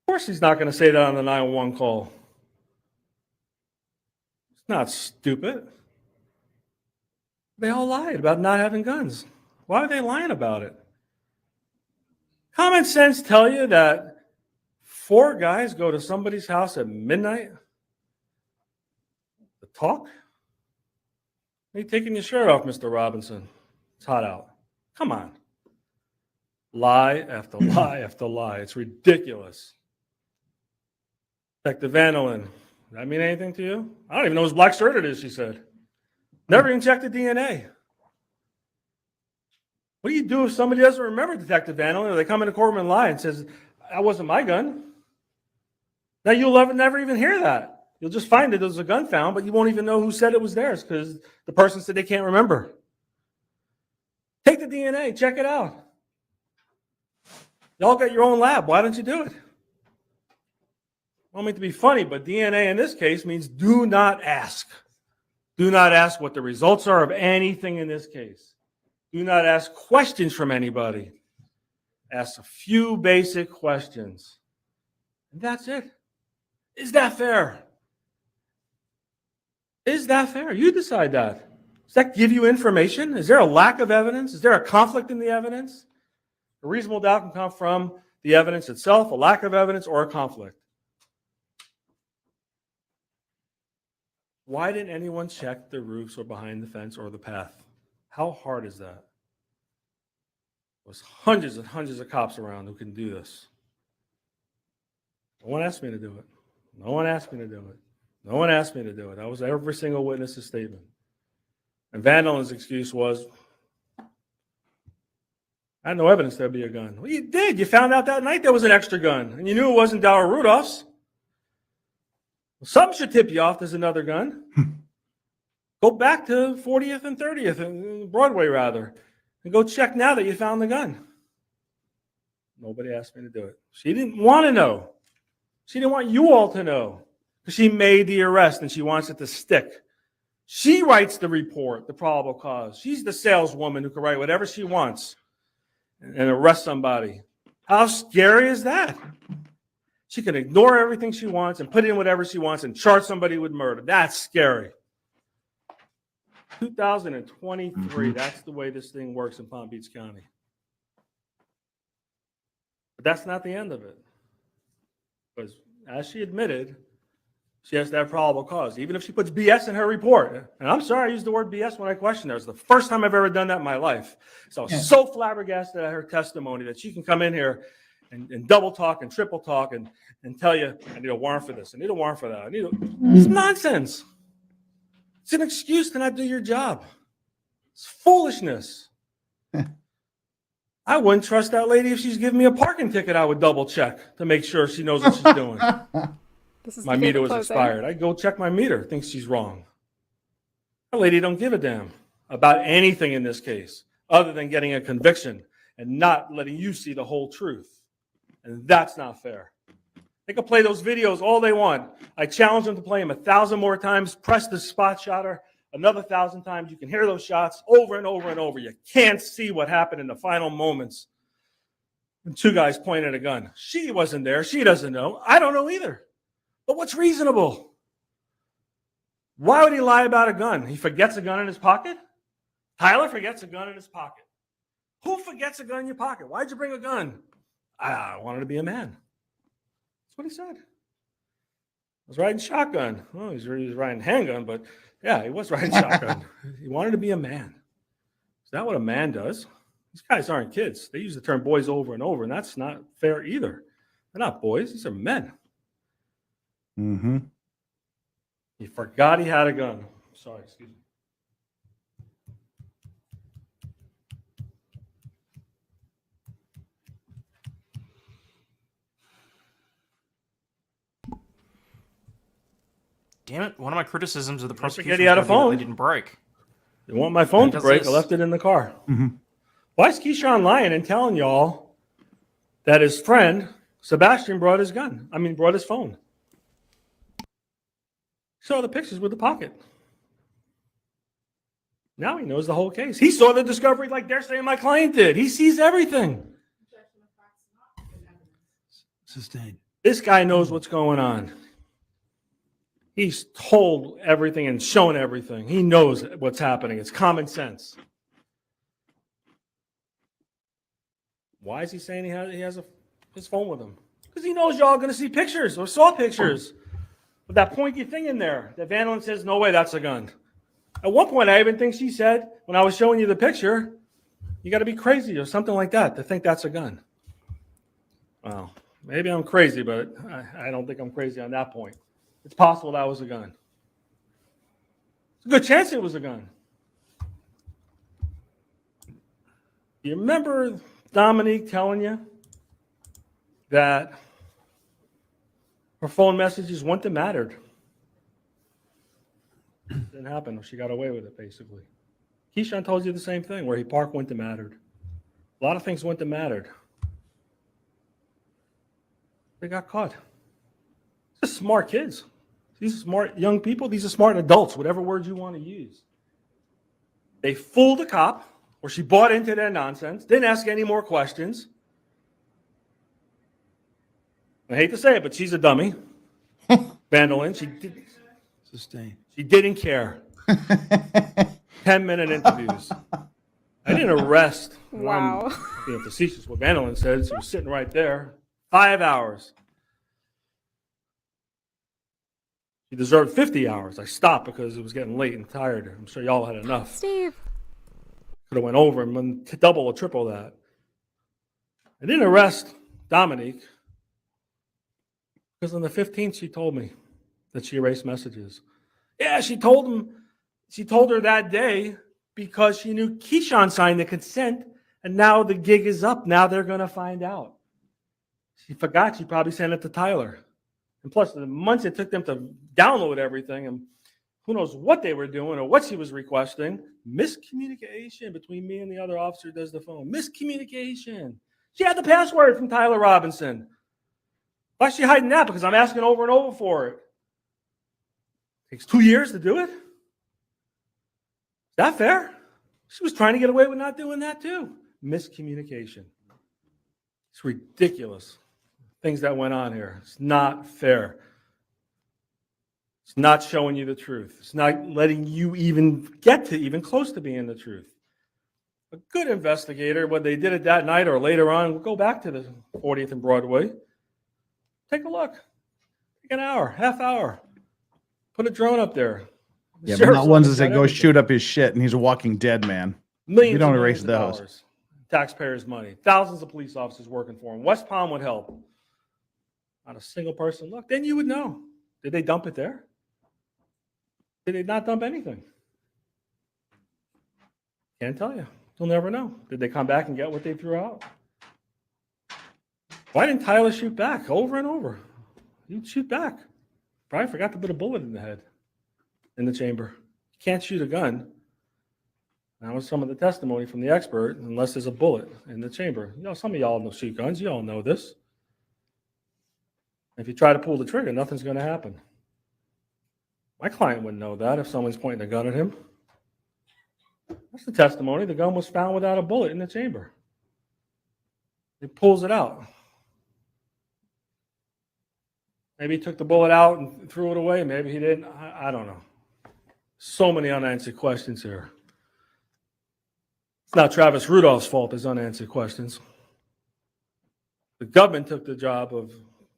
[SPEAKER 7] course he's not going to say that on the 911 call. It's not stupid. They all lied about not having guns. Why are they lying about it? Common sense tell you that 4 guys go to somebody's house at midnight to talk? Are you taking your shirt off, Mr. Robinson? It's hot out. Come on. Lie after lie after lie. It's ridiculous. Detective Vanillin, does that mean anything to you? I don't even know whose black shirt it is, she said. Never even checked the DNA. What do you do if somebody doesn't remember Detective Vanillin, or they come into courtroom and lie and says, that wasn't my gun? Now you'll never even hear that. You'll just find that there's a gun found, but you won't even know who said it was theirs because the person said they can't remember. Take the DNA, check it out. Y'all got your own lab. Why don't you do it? I don't mean to be funny, but DNA in this case means do not ask. Do not ask what the results are of anything in this case. Do not ask questions from anybody. Ask a few basic questions. And that's it. Is that fair? Is that fair? You decide that. Does that give you information? Is there a lack of evidence? Is there a conflict in the evidence? A reasonable doubt can come from the evidence itself, a lack of evidence, or a conflict. Why didn't anyone check the roofs or behind the fence or the path? How hard is that? There's hundreds and hundreds of cops around who can do this. No one asked me to do it. No one asked me to do it. No one asked me to do it. That was every single witness's statement. And Vanillin's excuse was, I had no evidence there'd be a gun. Well, you did. You found out that night there was an extra gun, and you knew it wasn't Dower Rudolph's. Well, something should tip you off there's another gun. Go back to 40th and 30th, and Broadway rather, and go check now that you found the gun. Nobody asked me to do it. She didn't want to know. She didn't want you all to know. She made the arrest, and she wants it to stick. She writes the report, the probable cause. She's the saleswoman who can write whatever she wants and arrest somebody. How scary is that? She can ignore everything she wants and put in whatever she wants and charge somebody with murder. That's scary. 2023, that's the way this thing works in Palm Beach County. But that's not the end of it. Because as she admitted, she has to have probable cause, even if she puts BS in her report. And I'm sorry I used the word BS when I questioned her. It's the first time I've ever done that in my life. So I was so flabbergasted at her testimony that she can come in here and double talk and triple talk and tell you, I need a warrant for this, I need a warrant for that. It's nonsense. It's an excuse to not do your job. It's foolishness. I wouldn't trust that lady if she's giving me a parking ticket. I would double check to make sure she knows what she's doing. My meter was expired. I go check my meter. Thinks she's wrong. That lady don't give a damn about anything in this case other than getting a conviction and not letting you see the whole truth. And that's not fair. They can play those videos all they want. I challenge them to play them 1,000 more times. Press the spot shotter another 1,000 times. You can hear those shots over and over and over. You can't see what happened in the final moments. And 2 guys pointed a gun. She wasn't there. She doesn't know. I don't know either. But what's reasonable? Why would he lie about a gun? He forgets a gun in his pocket? Tyler forgets a gun in his pocket. Who forgets a gun in your pocket? Why'd you bring a gun? I wanted to be a man. That's what he said. I was riding shotgun. Well, he was riding handgun, but yeah, he was riding shotgun. He wanted to be a man. Is that what a man does? These guys aren't kids. They use the term boys over and over, and that's not fair either. They're not boys. These are men.
[SPEAKER 5] Mm-hmm.
[SPEAKER 7] He forgot he had a gun. Sorry, excuse me.
[SPEAKER 19] Damn it! One of my criticisms of the prosecution
[SPEAKER 7] Spaghetti had a
[SPEAKER 19] was gonna be that
[SPEAKER 7] phone.
[SPEAKER 19] they didn't break.
[SPEAKER 7] You want my phone to
[SPEAKER 19] Because
[SPEAKER 7] break?
[SPEAKER 19] this-
[SPEAKER 7] I left it in the car.
[SPEAKER 5] Mm-hmm.
[SPEAKER 7] Why is Keyshawn lying and telling y'all that his friend Sebastian brought his gun? I mean, brought his phone. Saw the pictures with the pocket. Now he knows the whole case. He saw the discovery like they're saying my client did. He sees everything.
[SPEAKER 6] Sustained.
[SPEAKER 7] This guy knows what's going on. He's told everything and shown everything. He knows what's happening. It's common sense. Why is he saying he has his phone with him? Because he knows y'all are going to see pictures or saw pictures with that pointy thing in there that Vandalin says, no way, that's a gun. At one point, I even think she said, when I was showing you the picture, you got to be crazy or something like that to think that's a gun. Well, maybe I'm crazy, but I don't think I'm crazy on that point. It's possible that was a gun. It's a good chance it was a gun. You remember Dominique telling you that her phone messages wouldn't have mattered? Didn't happen. She got away with it, basically. Keyshawn told you the same thing, where he parked wouldn't have mattered. A lot of things wouldn't have mattered. They got caught. These are smart kids. These are smart young people. These are smart adults, whatever word you want to use. They fooled the cop, or she bought into their nonsense, didn't ask any more questions. I hate to say it, but she's a dummy. Vandalin, she didn't care. 10-minute interviews. I didn't arrest.
[SPEAKER 18] Wow.
[SPEAKER 7] Being facetious, what Vandalin said, she was sitting right there. 5 hours. She deserved 50 hours. I stopped because it was getting late and tired. I'm sure y'all had enough.
[SPEAKER 18] Steve.
[SPEAKER 7] Could have went over and went double or triple that. I didn't arrest Dominique because on the 15th she told me that she erased messages. Yeah, she told her that day because she knew Keyshawn signed the consent and now the gig is up. Now they're going to find out. She forgot she probably sent it to Tyler. And plus, the months it took them to download everything, and who knows what they were doing or what she was requesting. Miscommunication between me and the other officer who does the phone. Miscommunication. She had the password from Tyler Robinson. Why is she hiding that? Because I'm asking over and over for it. Takes 2 years to do it. Is that fair? She was trying to get away with not doing that too. Miscommunication. It's ridiculous. Things that went on here. It's not fair. It's not showing you the truth. It's not letting you even get to even close to being the truth. A good investigator, whether they did it that night or later on, will go back to the 40th and Broadway. Take a look. Take an hour, half hour. Put a drone up there.
[SPEAKER 5] Yeah, but not ones that say go shoot up his shit and he's a walking dead man.
[SPEAKER 7] Millions
[SPEAKER 5] You don't
[SPEAKER 7] and
[SPEAKER 5] erase
[SPEAKER 7] millions of
[SPEAKER 5] those.
[SPEAKER 7] dollars. Taxpayers' money. Thousands of police officers working for him. West Palm would help. Not a single person looked. Then you would know. Did they dump it there? Did they not dump anything? Can't tell you. You'll never know. Did they come back and get what they threw out? Why didn't Tyler shoot back over and over? He'd shoot back. Probably forgot to put a bullet in the head, in the chamber. You can't shoot a gun. That was some of the testimony from the expert, unless there's a bullet in the chamber. You know, some of y'all know shoot guns. You all know this. If you try to pull the trigger, nothing's going to happen. My client wouldn't know that if someone's pointing a gun at him. That's the testimony. The gun was found without a bullet in the chamber. He pulls it out. Maybe he took the bullet out and threw it away. Maybe he didn't. I don't know. So many unanswered questions here. It's not Travis Rudolph's fault there's unanswered questions. The government took the job of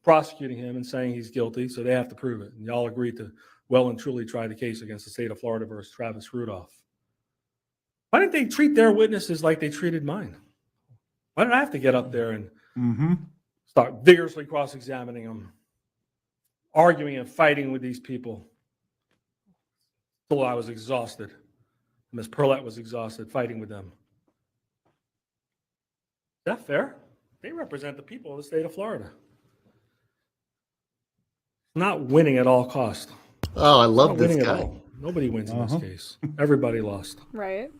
[SPEAKER 7] prosecuting him and saying he's guilty, so they have to prove it. And y'all agreed to well and truly try the case against the state of Florida versus Travis Rudolph. Why didn't they treat their witnesses like they treated mine? Why did I have to get up there and start vigorously cross-examining them, arguing and fighting with these people until I was exhausted. Ms. Perlette was exhausted fighting with them. Is that fair? They represent the people of the state of Florida. Not winning at all costs.
[SPEAKER 15] Oh, I love this
[SPEAKER 7] winning
[SPEAKER 15] guy.
[SPEAKER 7] At all. Nobody wins in this case. Everybody lost.
[SPEAKER 18] Right.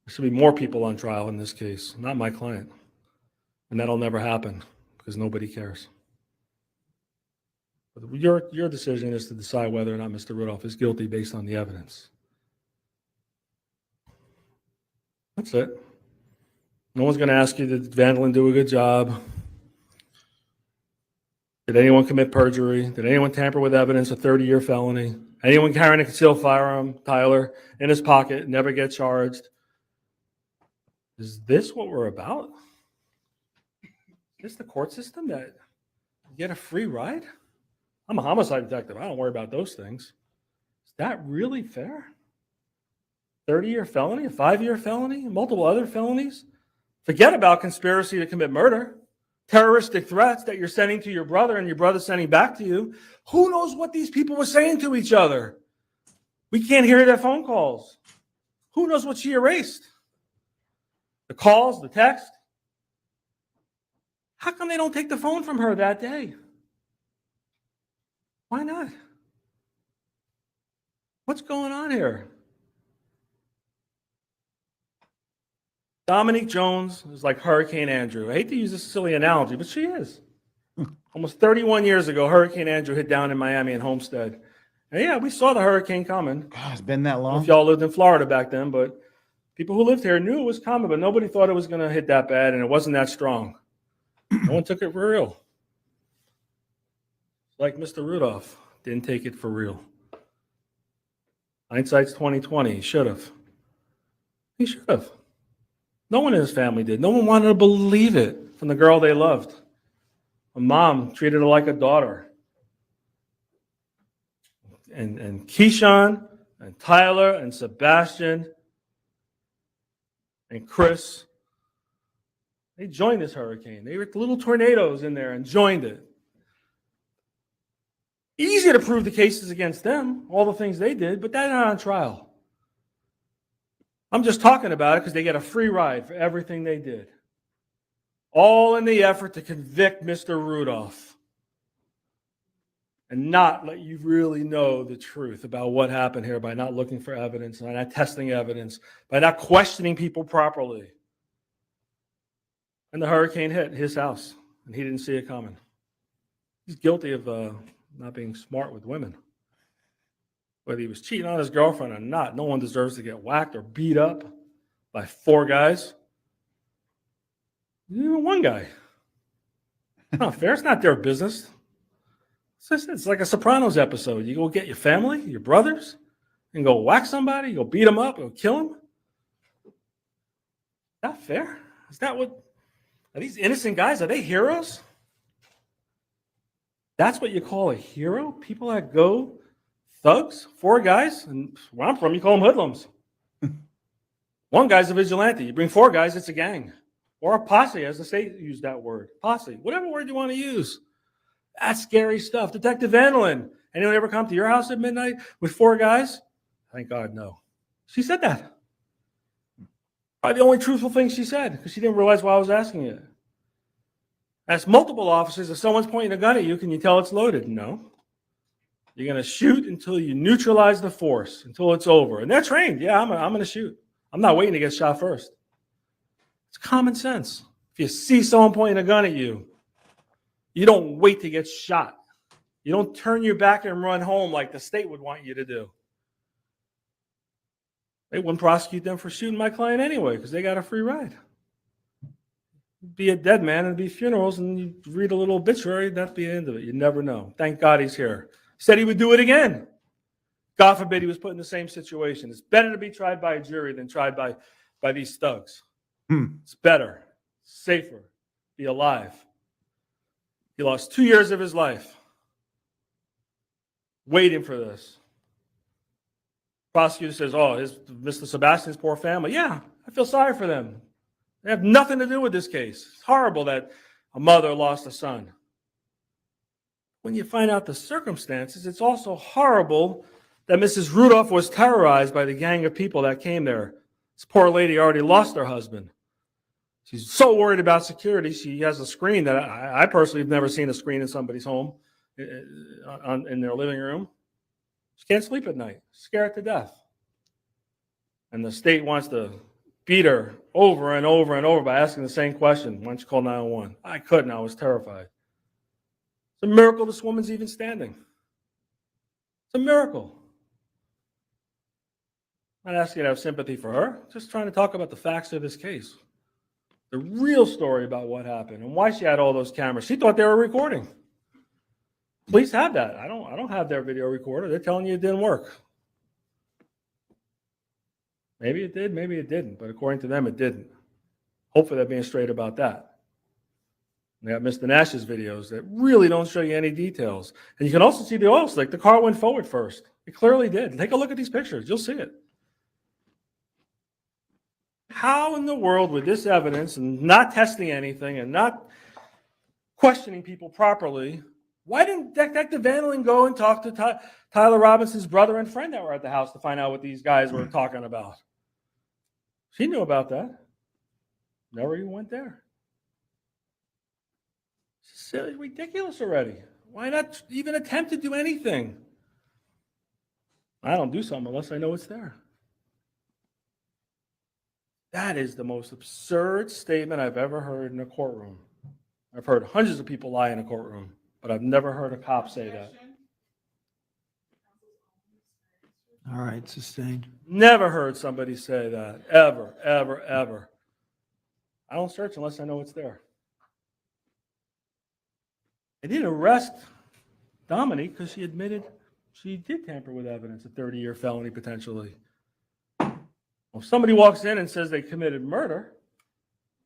[SPEAKER 7] There should be more people on trial in this case, not my client. And that'll never happen because nobody cares. But your decision is to decide whether or not Mr. Rudolph is guilty based on the evidence. That's it. No one's going to ask you, did Vandalin do a good job? Did anyone commit perjury? Did anyone tamper with evidence, a 30-year felony? Anyone carrying a concealed firearm, Tyler, in his pocket, never get charged? Is this what we're about? Is this the court system that you get a free ride? I'm a homicide detective. I don't worry about those things. Is that really fair? 30-year felony, a 5-year felony, multiple other felonies? Forget about conspiracy to commit murder. Terroristic threats that you're sending to your brother and your brother sending back to you. Who knows what these people were saying to each other? We can't hear their phone calls. Who knows what she erased? The calls, the text. How come they don't take the phone from her that day? Why not? What's going on here? Dominique Jones is like Hurricane Andrew. I hate to use this silly analogy, but she is. Almost 31 years ago, Hurricane Andrew hit down in Miami and Homestead. And yeah, we saw the hurricane coming.
[SPEAKER 5] God, it's been that
[SPEAKER 7] I don't know
[SPEAKER 5] long.
[SPEAKER 7] if y'all lived in Florida back then, but people who lived here knew it was coming, but nobody thought it was going to hit that bad, and it wasn't that strong. No one took it for real. Like Mr. Rudolph didn't take it for real. Hindsight's 20/20. He should have. He should have. No one in his family did. No one wanted to believe it from the girl they loved. A mom treated her like a daughter. And Keyshawn and Tyler and Sebastian and Chris, they joined this hurricane. They were little tornadoes in there and joined it. Easy to prove the cases against them, all the things they did, but they're not on trial. I'm just talking about it because they get a free ride for everything they did. All in the effort to convict Mr. Rudolph and not let you really know the truth about what happened here by not looking for evidence, by not testing evidence, by not questioning people properly. And the hurricane hit his house, and he didn't see it coming. He's guilty of not being smart with women. Whether he was cheating on his girlfriend or not, no one deserves to get whacked or beat up by 4 guys. Even 1 guy. It's not fair. It's not their business. It's like a Sopranos episode. You go get your family, your brothers, and go whack somebody, you go beat them up, or kill them. Is that fair? Is that what? Are these innocent guys? Are they heroes? That's what you call a hero? People that go thugs, 4 guys, and where I'm from, you call them hoodlums. 1 guy's a vigilante. You bring 4 guys, it's a gang. Or a posse, as the state used that word. Posse, whatever word you want to use. That's scary stuff. Detective Vandalin, anyone ever come to your house at midnight with 4 guys? Thank God, no. She said that. Probably the only truthful thing she said, because she didn't realize why I was asking it. Ask multiple officers, if someone's pointing a gun at you, can you tell it's loaded? No. You're going to shoot until you neutralize the force, until it's over. And they're trained. Yeah, I'm going to shoot. I'm not waiting to get shot first. It's common sense. If you see someone pointing a gun at you, you don't wait to get shot. You don't turn your back and run home like the state would want you to do. They wouldn't prosecute them for shooting my client anyway because they got a free ride. Be a dead man and be funerals and you read a little obituary, that'd be the end of it. You never know. Thank God he's here. Said he would do it again. God forbid he was put in the same situation. It's better to be tried by a jury than tried by these thugs. It's better, safer, be alive. He lost 2 years of his life waiting for this. Prosecutor says, oh, Mr. Sebastian's poor family. Yeah, I feel sorry for them. They have nothing to do with this case. It's horrible that a mother lost a son. When you find out the circumstances, it's also horrible that Mrs. Rudolph was terrorized by the gang of people that came there. This poor lady already lost her husband. She's so worried about security, she has a screen that I personally have never seen a screen in somebody's home, in their living room. She can't sleep at night, scared to death. And the state wants to beat her over and over and over by asking the same question. Why don't you call 911? I couldn't, I was terrified. It's a miracle this woman's even standing. It's a miracle. I'm not asking you to have sympathy for her, just trying to talk about the facts of this case. The real story about what happened and why she had all those cameras. She thought they were recording. Police have that. I don't have their video recorder. They're telling you it didn't work. Maybe it did, maybe it didn't, but according to them, it didn't. Hopefully they're being straight about that. They got Mr. Nash's videos that really don't show you any details. And you can also see the oil slick. The car went forward first. It clearly did. Take a look at these pictures. You'll see it. How in the world with this evidence and not testing anything and not questioning people properly, why didn't Detective Vandeling go and talk to Tyler Robinson's brother and friend that were at the house to find out what these guys were talking about? She knew about that. Never even went there. It's silly, ridiculous already. Why not even attempt to do anything? I don't do something unless I know it's there. That is the most absurd statement I've ever heard in a courtroom. I've heard hundreds of people lie in a courtroom, but I've never heard a cop say that.
[SPEAKER 6] All right, sustained.
[SPEAKER 7] Never heard somebody say that, ever, ever, ever. I don't search unless I know it's there. They didn't arrest Dominique because she admitted she did tamper with evidence, a 30-year felony potentially. Well, if somebody walks in and says they committed murder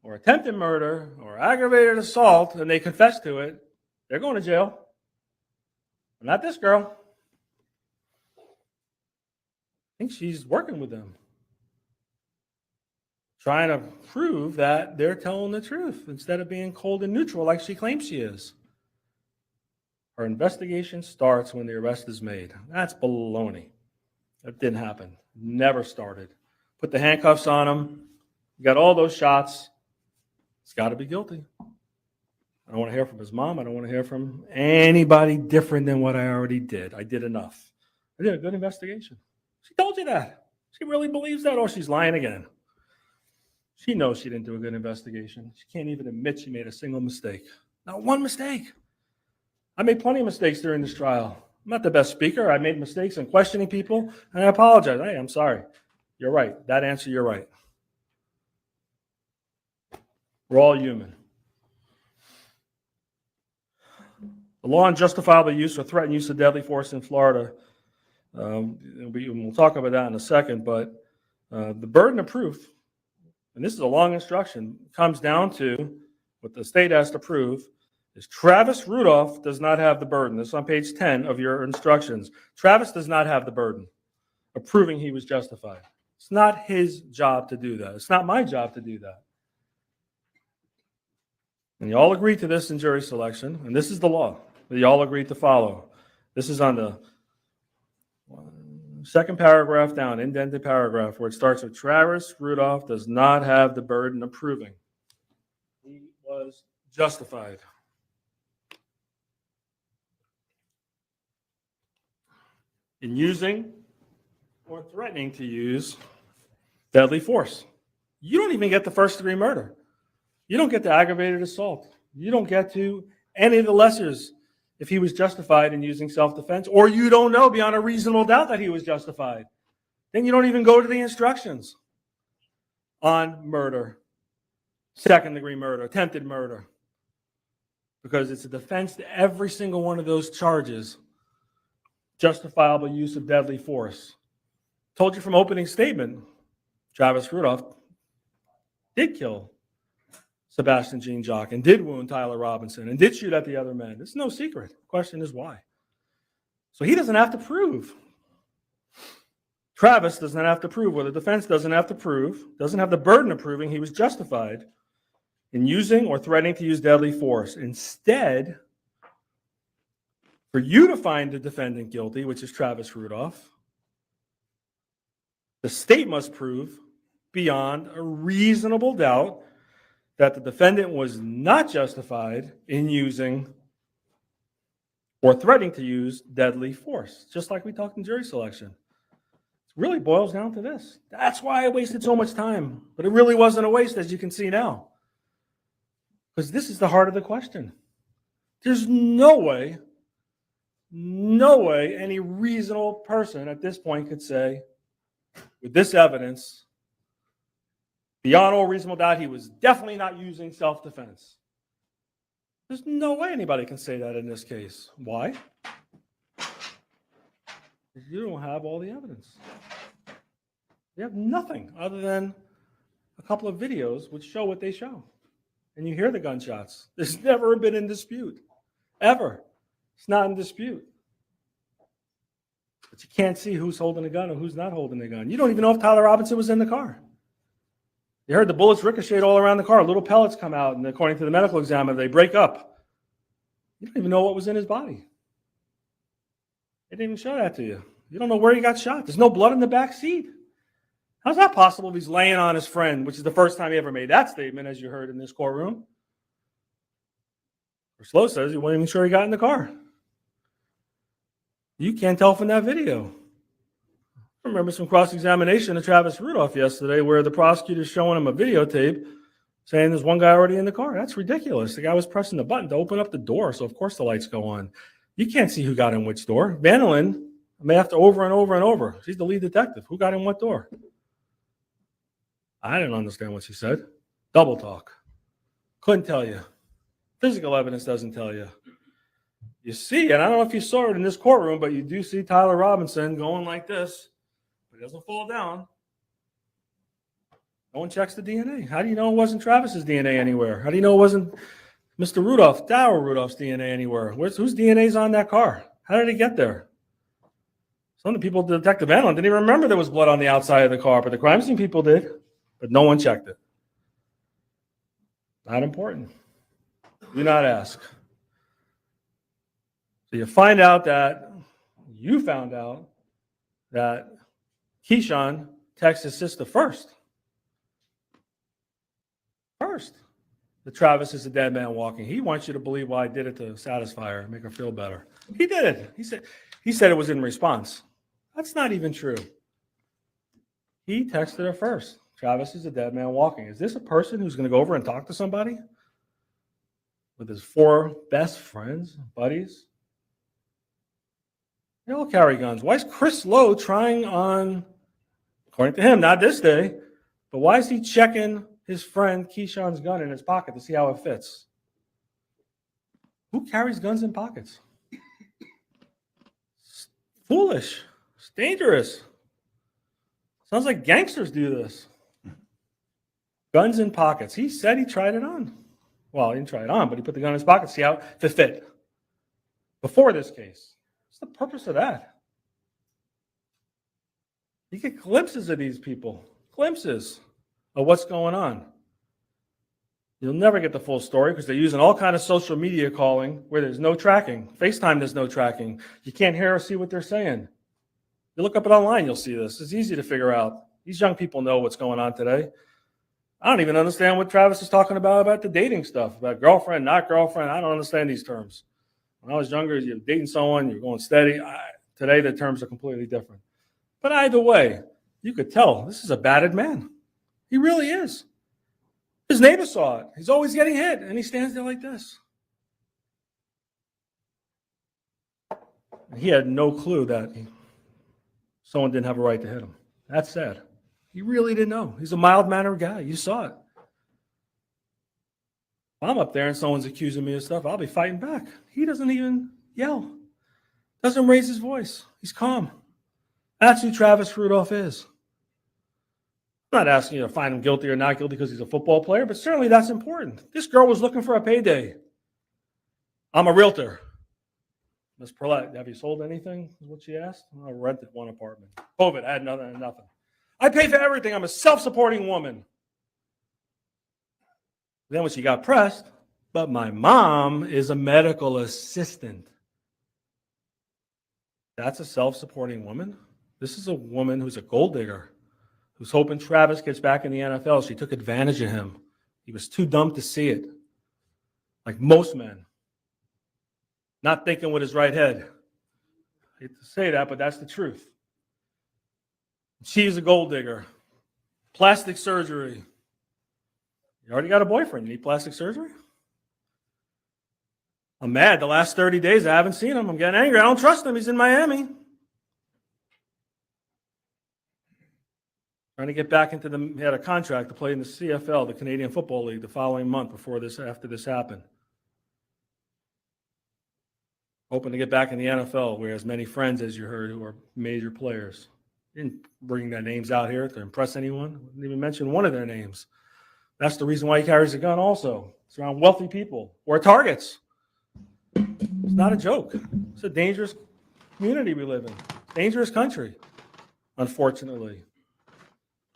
[SPEAKER 7] or attempted murder or aggravated assault and they confess to it, they're going to jail. But not this girl. I think she's working with them, trying to prove that they're telling the truth instead of being cold and neutral like she claims she is. Her investigation starts when the arrest is made. That's baloney. That didn't happen. Never started. Put the handcuffs on him. You got all those shots. He's got to be guilty. I don't want to hear from his mom. I don't want to hear from anybody different than what I already did. I did enough. I did a good investigation. She told you that. She really believes that, or she's lying again. She knows she didn't do a good investigation. She can't even admit she made a single mistake. Not one mistake. I made plenty of mistakes during this trial. I'm not the best speaker. I made mistakes in questioning people, and I apologize. Hey, I'm sorry. You're right. That answer, you're right. We're all human. The law on justifiable use or threatened use of deadly force in Florida, we'll talk about that in a second, but the burden of proof, and this is a long instruction, comes down to what the state has to prove, is Travis Rudolph does not have the burden. This is on page 10 of your instructions. Travis does not have the burden of proving he was justified. It's not his job to do that. It's not my job to do that. And you all agreed to this in jury selection, and this is the law that you all agreed to follow. This is on the second paragraph down, indented paragraph, where it starts with Travis Rudolph does not have the burden of proving he was justified. In using or threatening to use deadly force. You don't even get the first-degree murder. You don't get the aggravated assault. You don't get to any of the lessers if he was justified in using self-defense, or you don't know beyond a reasonable doubt that he was justified. Then you don't even go to the instructions on murder, second-degree murder, attempted murder, because it's a defense to every single one of those charges. Justifiable use of deadly force. Told you from opening statement, Travis Rudolph did kill Sebastian Jean Jacques and did wound Tyler Robinson and did shoot at the other men. It's no secret. The question is why. So he doesn't have to prove Travis does not have to prove, or the defense doesn't have to prove, doesn't have the burden of proving he was justified in using or threatening to use deadly force. Instead, for you to find the defendant guilty, which is Travis Rudolph, the state must prove beyond a reasonable doubt that the defendant was not justified in using or threatening to use deadly force, just like we talked in jury selection. It really boils down to this. That's why I wasted so much time, but it really wasn't a waste, as you can see now, because this is the heart of the question. There's no way any reasonable person at this point could say, with this evidence, beyond all reasonable doubt, he was definitely not using self-defense. There's no way anybody can say that in this case. Why? Because you don't have all the evidence. You have nothing other than a couple of videos which show what they show. And you hear the gunshots. There's never been in dispute, ever. It's not in dispute. But you can't see who's holding a gun or who's not holding a gun. You don't even know if Tyler Robinson was in the car. You heard the bullets ricocheted all around the car. Little pellets come out, and according to the medical examiner, they break up. You don't even know what was in his body. They didn't even show that to you. You don't know where he got shot. There's no blood in the back seat. How's that possible if he's laying on his friend, which is the first time he ever made that statement, as you heard in this courtroom? Slow says he wasn't even sure he got in the car. You can't tell from that video. I remember some cross-examination of Travis Rudolph yesterday where the prosecutor's showing him a videotape saying there's one guy already in the car. That's ridiculous. The guy was pressing the button to open up the door, so of course the lights go on. You can't see who got in which door. Vanillin may have to over and over and over. She's the lead detective. Who got in what door? I didn't understand what she said. Double talk. Couldn't tell you. Physical evidence doesn't tell you. You see, and I don't know if you saw it in this courtroom, but you do see Tyler Robinson going like this. But he doesn't fall down. No one checks the DNA. How do you know it wasn't Travis's DNA anywhere? How do you know it wasn't Mr. Rudolph, Dower Rudolph's DNA anywhere? Whose DNA's on that car? How did it get there? Some of the people, Detective Allen, didn't even remember there was blood on the outside of the car, but the crime scene people did. But no one checked it. Not important. Do not ask. So you found out that Keyshawn texted his sister first. That Travis is a dead man walking. He wants you to believe, well, I did it to satisfy her, make her feel better. He did it. He said it was in response. That's not even true. He texted her first. Travis is a dead man walking. Is this a person who's going to go over and talk to somebody with his 4 best friends, buddies? They all carry guns. Why is Chris Lowe trying on, according to him, not this day, but why is he checking his friend Keyshawn's gun in his pocket to see how it fits? Who carries guns in pockets? It's foolish. It's dangerous. Sounds like gangsters do this. Guns in pockets. He said he tried it on. Well, he didn't try it on, but he put the gun in his pocket to see how it fit. Before this case. What's the purpose of that? You get glimpses of these people. Glimpses of what's going on. You'll never get the full story because they're using all kind of social media calling where there's no tracking. FaceTime, there's no tracking. You can't hear or see what they're saying. You look up it online, you'll see this. It's easy to figure out. These young people know what's going on today. I don't even understand what Travis is talking about the dating stuff, about girlfriend, not girlfriend. I don't understand these terms. When I was younger, you're dating someone, you're going steady. Today, the terms are completely different. But either way, you could tell this is a battered man. He really is. His neighbor saw it. He's always getting hit, and he stands there like this. He had no clue that someone didn't have a right to hit him. That's sad. He really didn't know. He's a mild-mannered guy. You saw it. If I'm up there and someone's accusing me of stuff, I'll be fighting back. He doesn't even yell. Doesn't raise his voice. He's calm. That's who Travis Rudolph is. I'm not asking you to find him guilty or not guilty because he's a football player, but certainly that's important. This girl was looking for a payday. I'm a realtor. Ms. Perlette, have you sold anything? Is what she asked. I rented one apartment. COVID, I had nothing. I pay for everything. I'm a self-supporting woman. Then when she got pressed, but my mom is a medical assistant. That's a self-supporting woman. This is a woman who's a gold digger, who's hoping Travis gets back in the NFL. She took advantage of him. He was too dumb to see it. Like most men. Not thinking with his right head. I hate to say that, but that's the truth. She's a gold digger. Plastic surgery. You already got a boyfriend. You need plastic surgery? I'm mad. The last 30 days, I haven't seen him. I'm getting angry. I don't trust him. He's in Miami. Trying to get back into he had a contract to play in the CFL, the Canadian Football League, the following month after this happened. Hoping to get back in the NFL, where he has many friends, as you heard, who are major players. Didn't bring their names out here to impress anyone. Didn't even mention one of their names. That's the reason why he carries a gun also. It's around wealthy people or targets. It's not a joke. It's a dangerous community we live in. Dangerous country, unfortunately.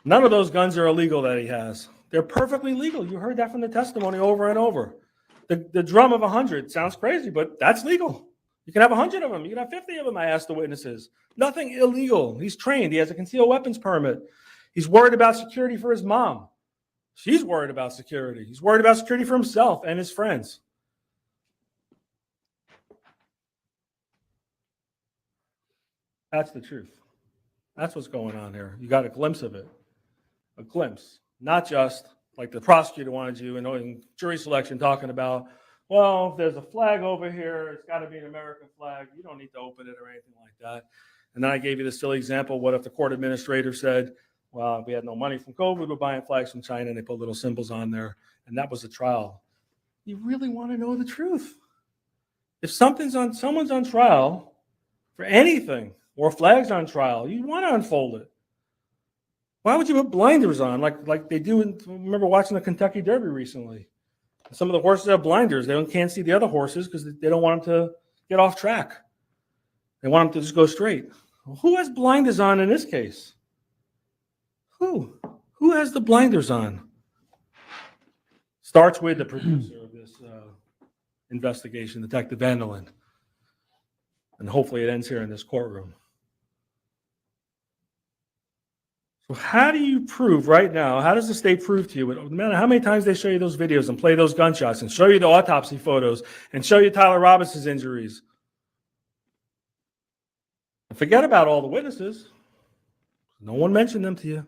[SPEAKER 7] None of those guns are illegal that he has. They're perfectly legal. You heard that from the testimony over and over. The drum of 100 sounds crazy, but that's legal. You can have 100 of them. You can have 50 of them, I asked the witnesses. Nothing illegal. He's trained. He has a concealed weapons permit. He's worried about security for his mom. She's worried about security. He's worried about security for himself and his friends. That's the truth. That's what's going on here. You got a glimpse of it. A glimpse. Not just like the prosecutor wanted you in jury selection talking about, well, if there's a flag over here, it's got to be an American flag. You don't need to open it or anything like that. And then I gave you the silly example. What if the court administrator said, well, we had no money from COVID, we're buying flags from China, and they put little symbols on there, and that was a trial. You really want to know the truth. If someone's on trial for anything, or a flag's on trial, you want to unfold it. Why would you put blinders on like they do? I remember watching the Kentucky Derby recently. Some of the horses have blinders. They can't see the other horses because they don't want them to get off track. They want them to just go straight. Well, who has blinders on in this case? Who? Who has the blinders on? Starts with the producer of this investigation, Detective Vanderland. And hopefully it ends here in this courtroom. So how do you prove right now, how does the state prove to you, no matter how many times they show you those videos and play those gunshots and show you the autopsy photos and show you Tyler Robinson's injuries? And forget about all the witnesses. No one mentioned them to you.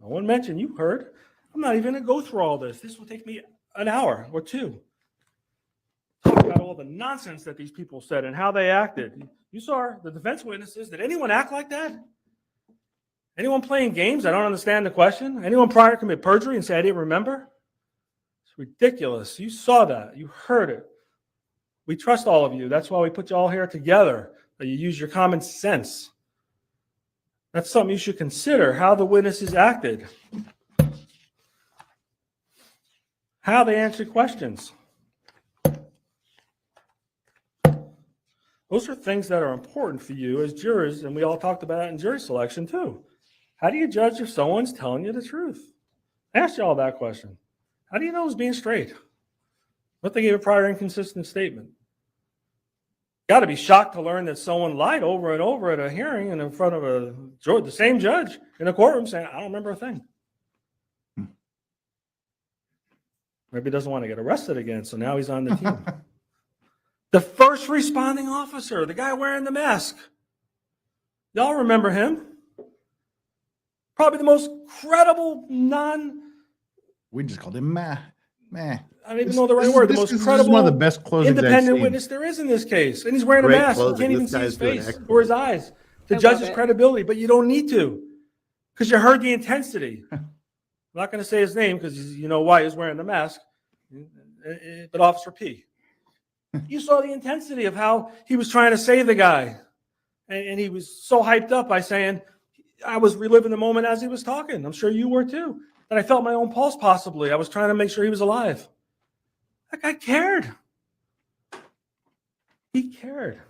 [SPEAKER 7] No one mentioned, you heard. I'm not even going to go through all this. This will take me an hour or two. Talk about all the nonsense that these people said and how they acted. You saw the defense witnesses. Did anyone act like that? Anyone playing games? I don't understand the question. Anyone prior to commit perjury and say, I didn't remember? It's ridiculous. You saw that. You heard it. We trust all of you. That's why we put you all here together, that you use your common sense. That's something you should consider, how the witnesses acted, how they answered questions. Those are things that are important for you as jurors, and we all talked about it in jury selection too. How do you judge if someone's telling you the truth? I asked you all that question. How do you know who's being straight? What if they gave a prior inconsistent statement? Got to be shocked to learn that someone lied over and over at a hearing and in front of the same judge in a courtroom saying, I don't remember a thing. Maybe he doesn't want to get arrested again, so now he's on the team. The first responding officer, the guy wearing the mask. Y'all remember him? Probably the most credible
[SPEAKER 5] We just called him meh.
[SPEAKER 7] I don't even know the right word. The most credible,
[SPEAKER 5] one of the best closings
[SPEAKER 7] independent witness there is in this case. And he's wearing a mask. You can't even see his face or his eyes to judge his credibility, but you don't need to because you heard the intensity. I'm not going to say his name because you know why he's wearing the mask, but Officer P. You saw the intensity of how he was trying to save the guy. And he was so hyped up by saying, I was reliving the moment as he was talking. I'm sure you were too. That I felt my own pulse possibly. I was trying to make sure he was alive. That guy cared. He cared.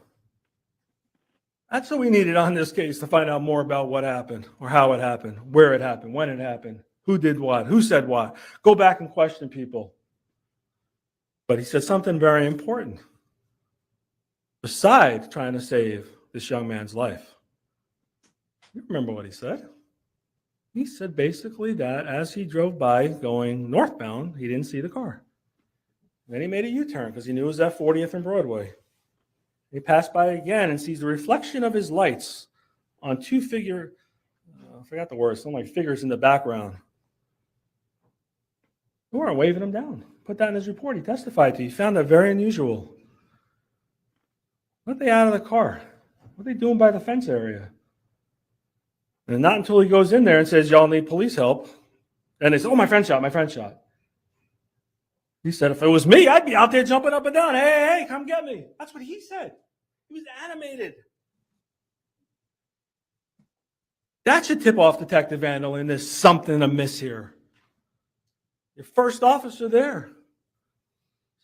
[SPEAKER 7] That's what we needed on this case, to find out more about what happened, or how it happened, where it happened, when it happened, who did what, who said what. Go back and question people. But he said something very important. Besides trying to save this young man's life. You remember what he said? He said basically that as he drove by going northbound, he didn't see the car. Then he made a U-turn because he knew it was at 40th and Broadway. He passed by again and sees the reflection of his lights on two I forgot the words, something like figures in the background. Who weren't waving him down. Put that in his report. He testified to. He found that very unusual. What are they out of the car? What are they doing by the fence area? And not until he goes in there and says, y'all need police help. And they say, oh, my friend shot, my friend shot. He said, if it was me, I'd be out there jumping up and down. Hey, come get me. That's what he said. He was animated. That should tip off Detective Vandal, and there's something amiss here. Your first officer there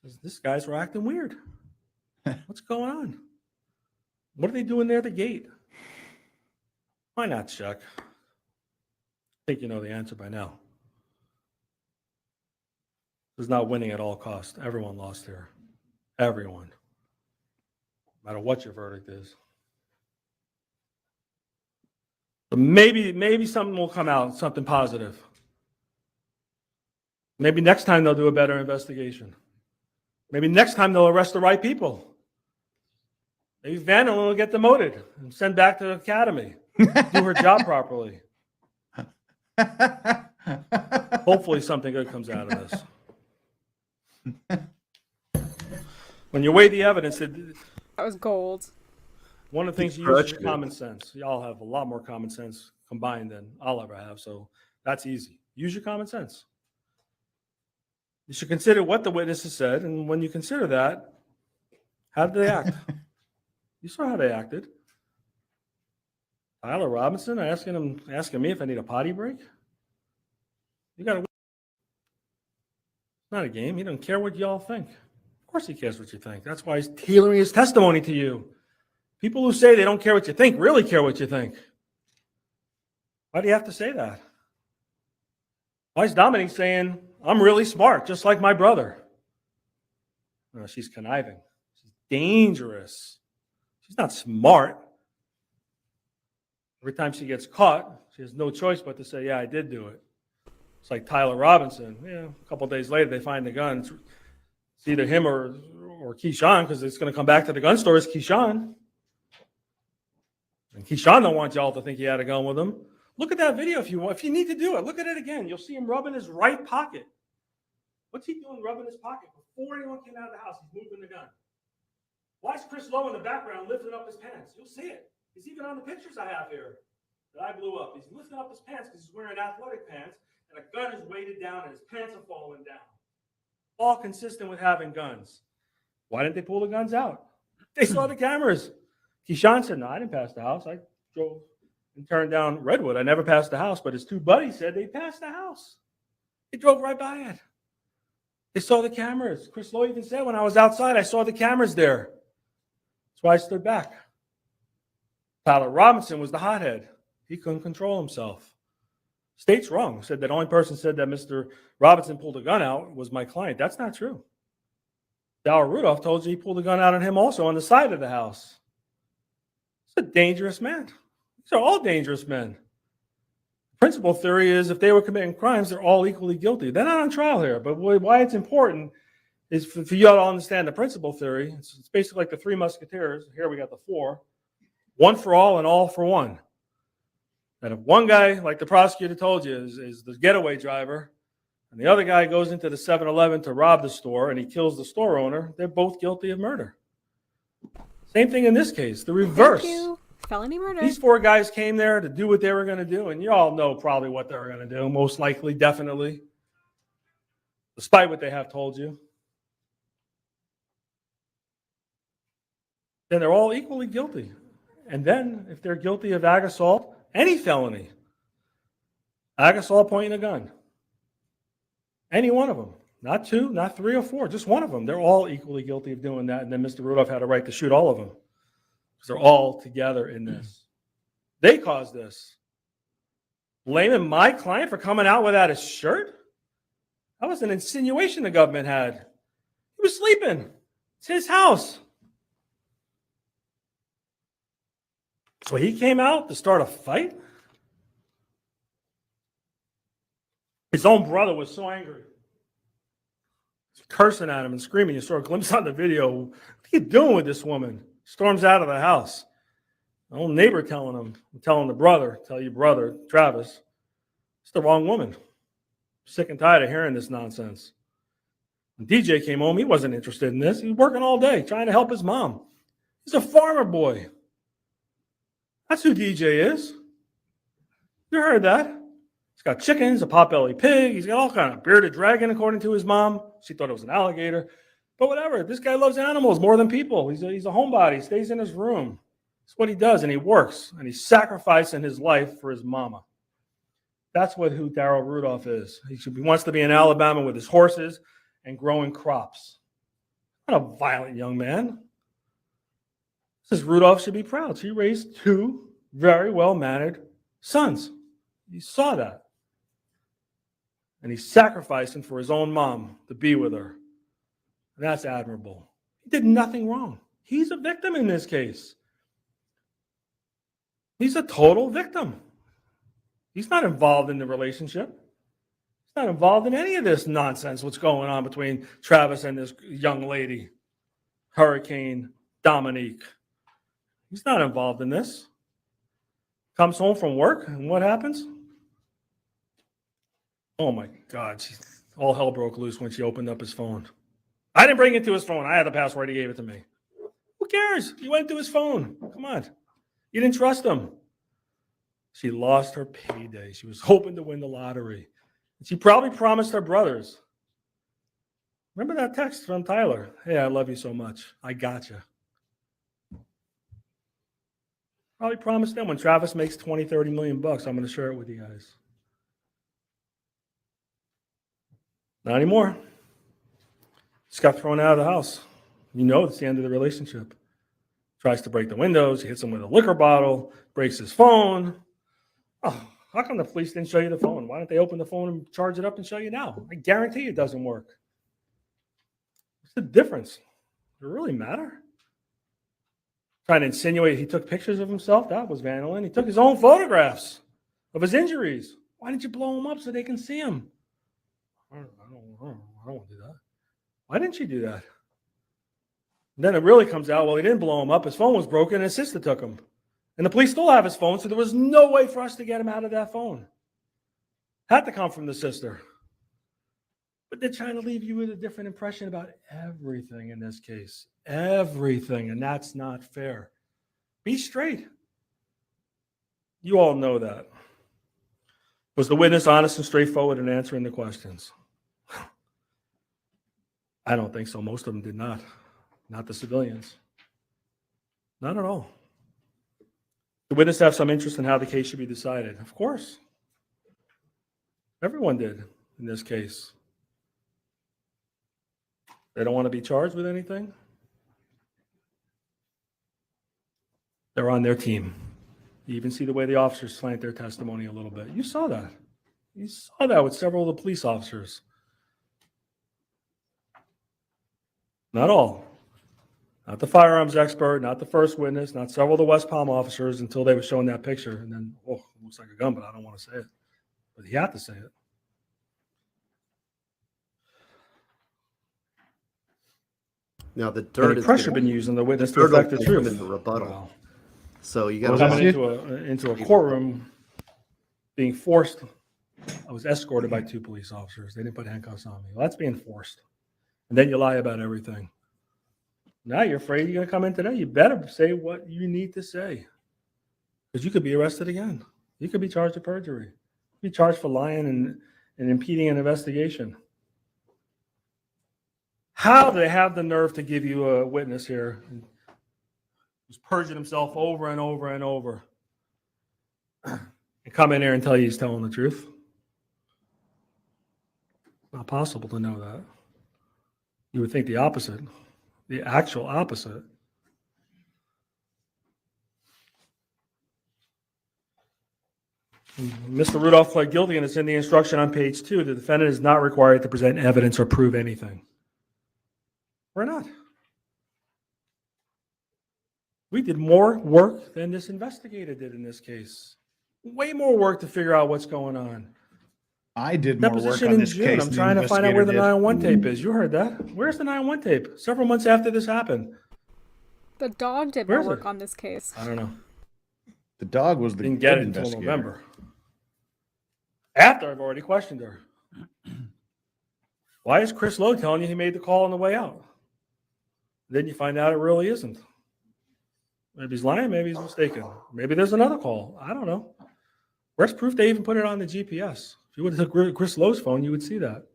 [SPEAKER 7] says, this guy's acting weird. What's going on? What are they doing there at the gate? Why not, Chuck? I think you know the answer by now. This is not winning at all costs. Everyone lost here. Everyone. No matter what your verdict is. But maybe something will come out, something positive. Maybe next time they'll do a better investigation. Maybe next time they'll arrest the right people. Maybe Vandal will get demoted and sent back to the academy. Do her job properly. Hopefully something good comes out of this. When you weigh the evidence, that
[SPEAKER 18] was gold.
[SPEAKER 7] One of the things you use is your common sense. Y'all have a lot more common sense combined than I'll ever have, so that's easy. Use your common sense. You should consider what the witnesses said, and when you consider that, how did they act? You saw how they acted. Tyler Robinson asking me if I need a potty break. You got to. It's not a game. He doesn't care what y'all think. Of course he cares what you think. That's why he's tailoring his testimony to you. People who say they don't care what you think really care what you think. Why do you have to say that? Why is Dominique saying, I'm really smart, just like my brother? No, she's conniving. She's dangerous. She's not smart. Every time she gets caught, she has no choice but to say, yeah, I did do it. It's like Tyler Robinson. Yeah, a couple of days later, they find the gun. It's either him or Keyshawn, because it's going to come back to the gun store as Keyshawn. And Keyshawn don't want y'all to think he had a gun with him. Look at that video if you want. If you need to do it, look at it again. You'll see him rubbing his right pocket. What's he doing rubbing his pocket? Before anyone came out of the house, he's moving the gun. Why is Chris Lowe in the background lifting up his pants? You'll see it. He's even on the pictures I have here that I blew up. He's lifting up his pants because he's wearing athletic pants, and a gun is weighted down and his pants are falling down. All consistent with having guns. Why didn't they pull the guns out? They saw the cameras. Keyshawn said, no, I didn't pass the house. I drove and turned down Redwood. I never passed the house, but his two buddies said they passed the house. They drove right by it. They saw the cameras. Chris Lowe even said, when I was outside, I saw the cameras there. That's why I stood back. Tyler Robinson was the hothead. He couldn't control himself. State's wrong. Said that the only person said that Mr. Robinson pulled a gun out was my client. That's not true. Dower Rudolph told you he pulled a gun out on him also on the side of the house. He's a dangerous man. These are all dangerous men. The principal theory is if they were committing crimes, they're all equally guilty. They're not on trial here, but why it's important is for you all to understand the principal theory. It's basically like the Three Musketeers. Here we got the four. One for all and all for one. And if one guy, like the prosecutor told you, is the getaway driver, and the other guy goes into the 7-Eleven to rob the store and he kills the store owner, they're both guilty of murder. Same thing in this case, the reverse.
[SPEAKER 18] Thank you. Felony murder.
[SPEAKER 7] These four guys came there to do what they were going to do, and you all know probably what they were going to do, most likely, definitely, despite what they have told you. Then they're all equally guilty. And then, if they're guilty of ag assault, any felony, ag assault pointing a gun, any one of them, not two, not three or four, just one of them, they're all equally guilty of doing that. And then Mr. Rudolph had a right to shoot all of them. because they're all together in this. They caused this. Blaming my client for coming out without his shirt? That was an insinuation the government had. He was sleeping. It's his house. So he came out to start a fight? His own brother was so angry. Cursing at him and screaming. You saw a glimpse on the video. What are you doing with this woman? Storms out of the house. The old neighbor telling the brother, tell your brother, Travis, it's the wrong woman. Sick and tired of hearing this nonsense. When DJ came home, he wasn't interested in this. He was working all day, trying to help his mom. He's a farmer boy. That's who DJ is. You heard that. He's got chickens, a potbelly pig. He's got all kind of bearded dragon, according to his mom. She thought it was an alligator. But whatever. This guy loves animals more than people. He's a homebody. He stays in his room. That's what he does, and he works, and he's sacrificing his life for his mama. That's who Darryl Rudolph is. He wants to be in Alabama with his horses and growing crops. Not a violent young man. Says Rudolph should be proud. She raised 2 very well-mannered sons. You saw that. And he's sacrificing for his own mom to be with her. And that's admirable. He did nothing wrong. He's a victim in this case. He's a total victim. He's not involved in the relationship. He's not involved in any of this nonsense, what's going on between Travis and this young lady, Hurricane Dominique. He's not involved in this. Comes home from work, and what happens? Oh my God, all hell broke loose when she opened up his phone. I didn't bring it to his phone. I had the password. He gave it to me. Who cares? He went to his phone. Come on. You didn't trust him. She lost her payday. She was hoping to win the lottery. And she probably promised her brothers. Remember that text from Tyler? Hey, I love you so much. I got you. Probably promised them when Travis makes 20, 30 million bucks, I'm going to share it with you guys. Not anymore. Just got thrown out of the house. You know it's the end of the relationship. Tries to break the windows. He hits him with a liquor bottle, breaks his phone. Oh, how come the police didn't show you the phone? Why don't they open the phone and charge it up and show you now? I guarantee it doesn't work. What's the difference? Does it really matter? Trying to insinuate he took pictures of himself. That was vandalism. He took his own photographs of his injuries. Why didn't you blow him up so they can see him? I don't want to do that. Why didn't you do that? And then it really comes out, well, he didn't blow him up. His phone was broken and his sister took him. And the police still have his phone, so there was no way for us to get him out of that phone. Had to come from the sister. But they're trying to leave you with a different impression about everything in this case. Everything, and that's not fair. Be straight. You all know that. Was the witness honest and straightforward in answering the questions? I don't think so. Most of them did not. Not the civilians. Not at all. The witness have some interest in how the case should be decided. Of course. Everyone did in this case. They don't want to be charged with anything. They're on their team. You even see the way the officers slant their testimony a little bit. You saw that. You saw that with several of the police officers. Not all. Not the firearms expert, not the first witness, not several of the West Palm officers until they were showing that picture. And then, oh, it looks like a gun, but I don't want to say it. But he had to say it.
[SPEAKER 15] Now the dirt
[SPEAKER 7] the pressure been used on the witness to
[SPEAKER 15] dirt
[SPEAKER 7] affect the
[SPEAKER 15] will
[SPEAKER 7] truth.
[SPEAKER 15] come in the rebuttal.
[SPEAKER 7] Wow.
[SPEAKER 15] So you got
[SPEAKER 7] coming into a courtroom, being forced. I was escorted by 2 police officers. They didn't put handcuffs on me. Well, that's being forced. And then you lie about everything. Now you're afraid you're going to come in today. You better say what you need to say, because you could be arrested again. You could be charged with perjury. You could be charged for lying and impeding an investigation. How do they have the nerve to give you a witness here who's perjured himself over and over and over and come in here and tell you he's telling the truth? It's not possible to know that. You would think the opposite, the actual opposite. Mr. Rudolph pled guilty, and it's in the instruction on page 2. The defendant is not required to present evidence or prove anything. We're not. We did more work than this investigator did in this case. Way more work to figure out what's going on.
[SPEAKER 5] I did more work
[SPEAKER 7] Deposition
[SPEAKER 5] on
[SPEAKER 7] in
[SPEAKER 5] this
[SPEAKER 7] June.
[SPEAKER 5] case.
[SPEAKER 7] I'm
[SPEAKER 5] than
[SPEAKER 7] trying to find out where the
[SPEAKER 5] investigator
[SPEAKER 7] 911 tape is. You heard that. Where's the 911 tape? Several months after this happened.
[SPEAKER 18] The dog did
[SPEAKER 7] Where
[SPEAKER 18] more
[SPEAKER 7] is
[SPEAKER 18] work
[SPEAKER 7] it?
[SPEAKER 18] on this case.
[SPEAKER 7] I don't know.
[SPEAKER 5] The dog was the
[SPEAKER 7] Didn't get
[SPEAKER 5] good
[SPEAKER 7] it until
[SPEAKER 5] investigator.
[SPEAKER 7] November. After I've already questioned her. Why is Chris Lowe telling you he made the call on the way out? Then you find out it really isn't. Maybe he's lying, maybe he's mistaken. Maybe there's another call. I don't know. Where's proof they even put it on the GPS? If you would have took Chris Lowe's phone, you would see that.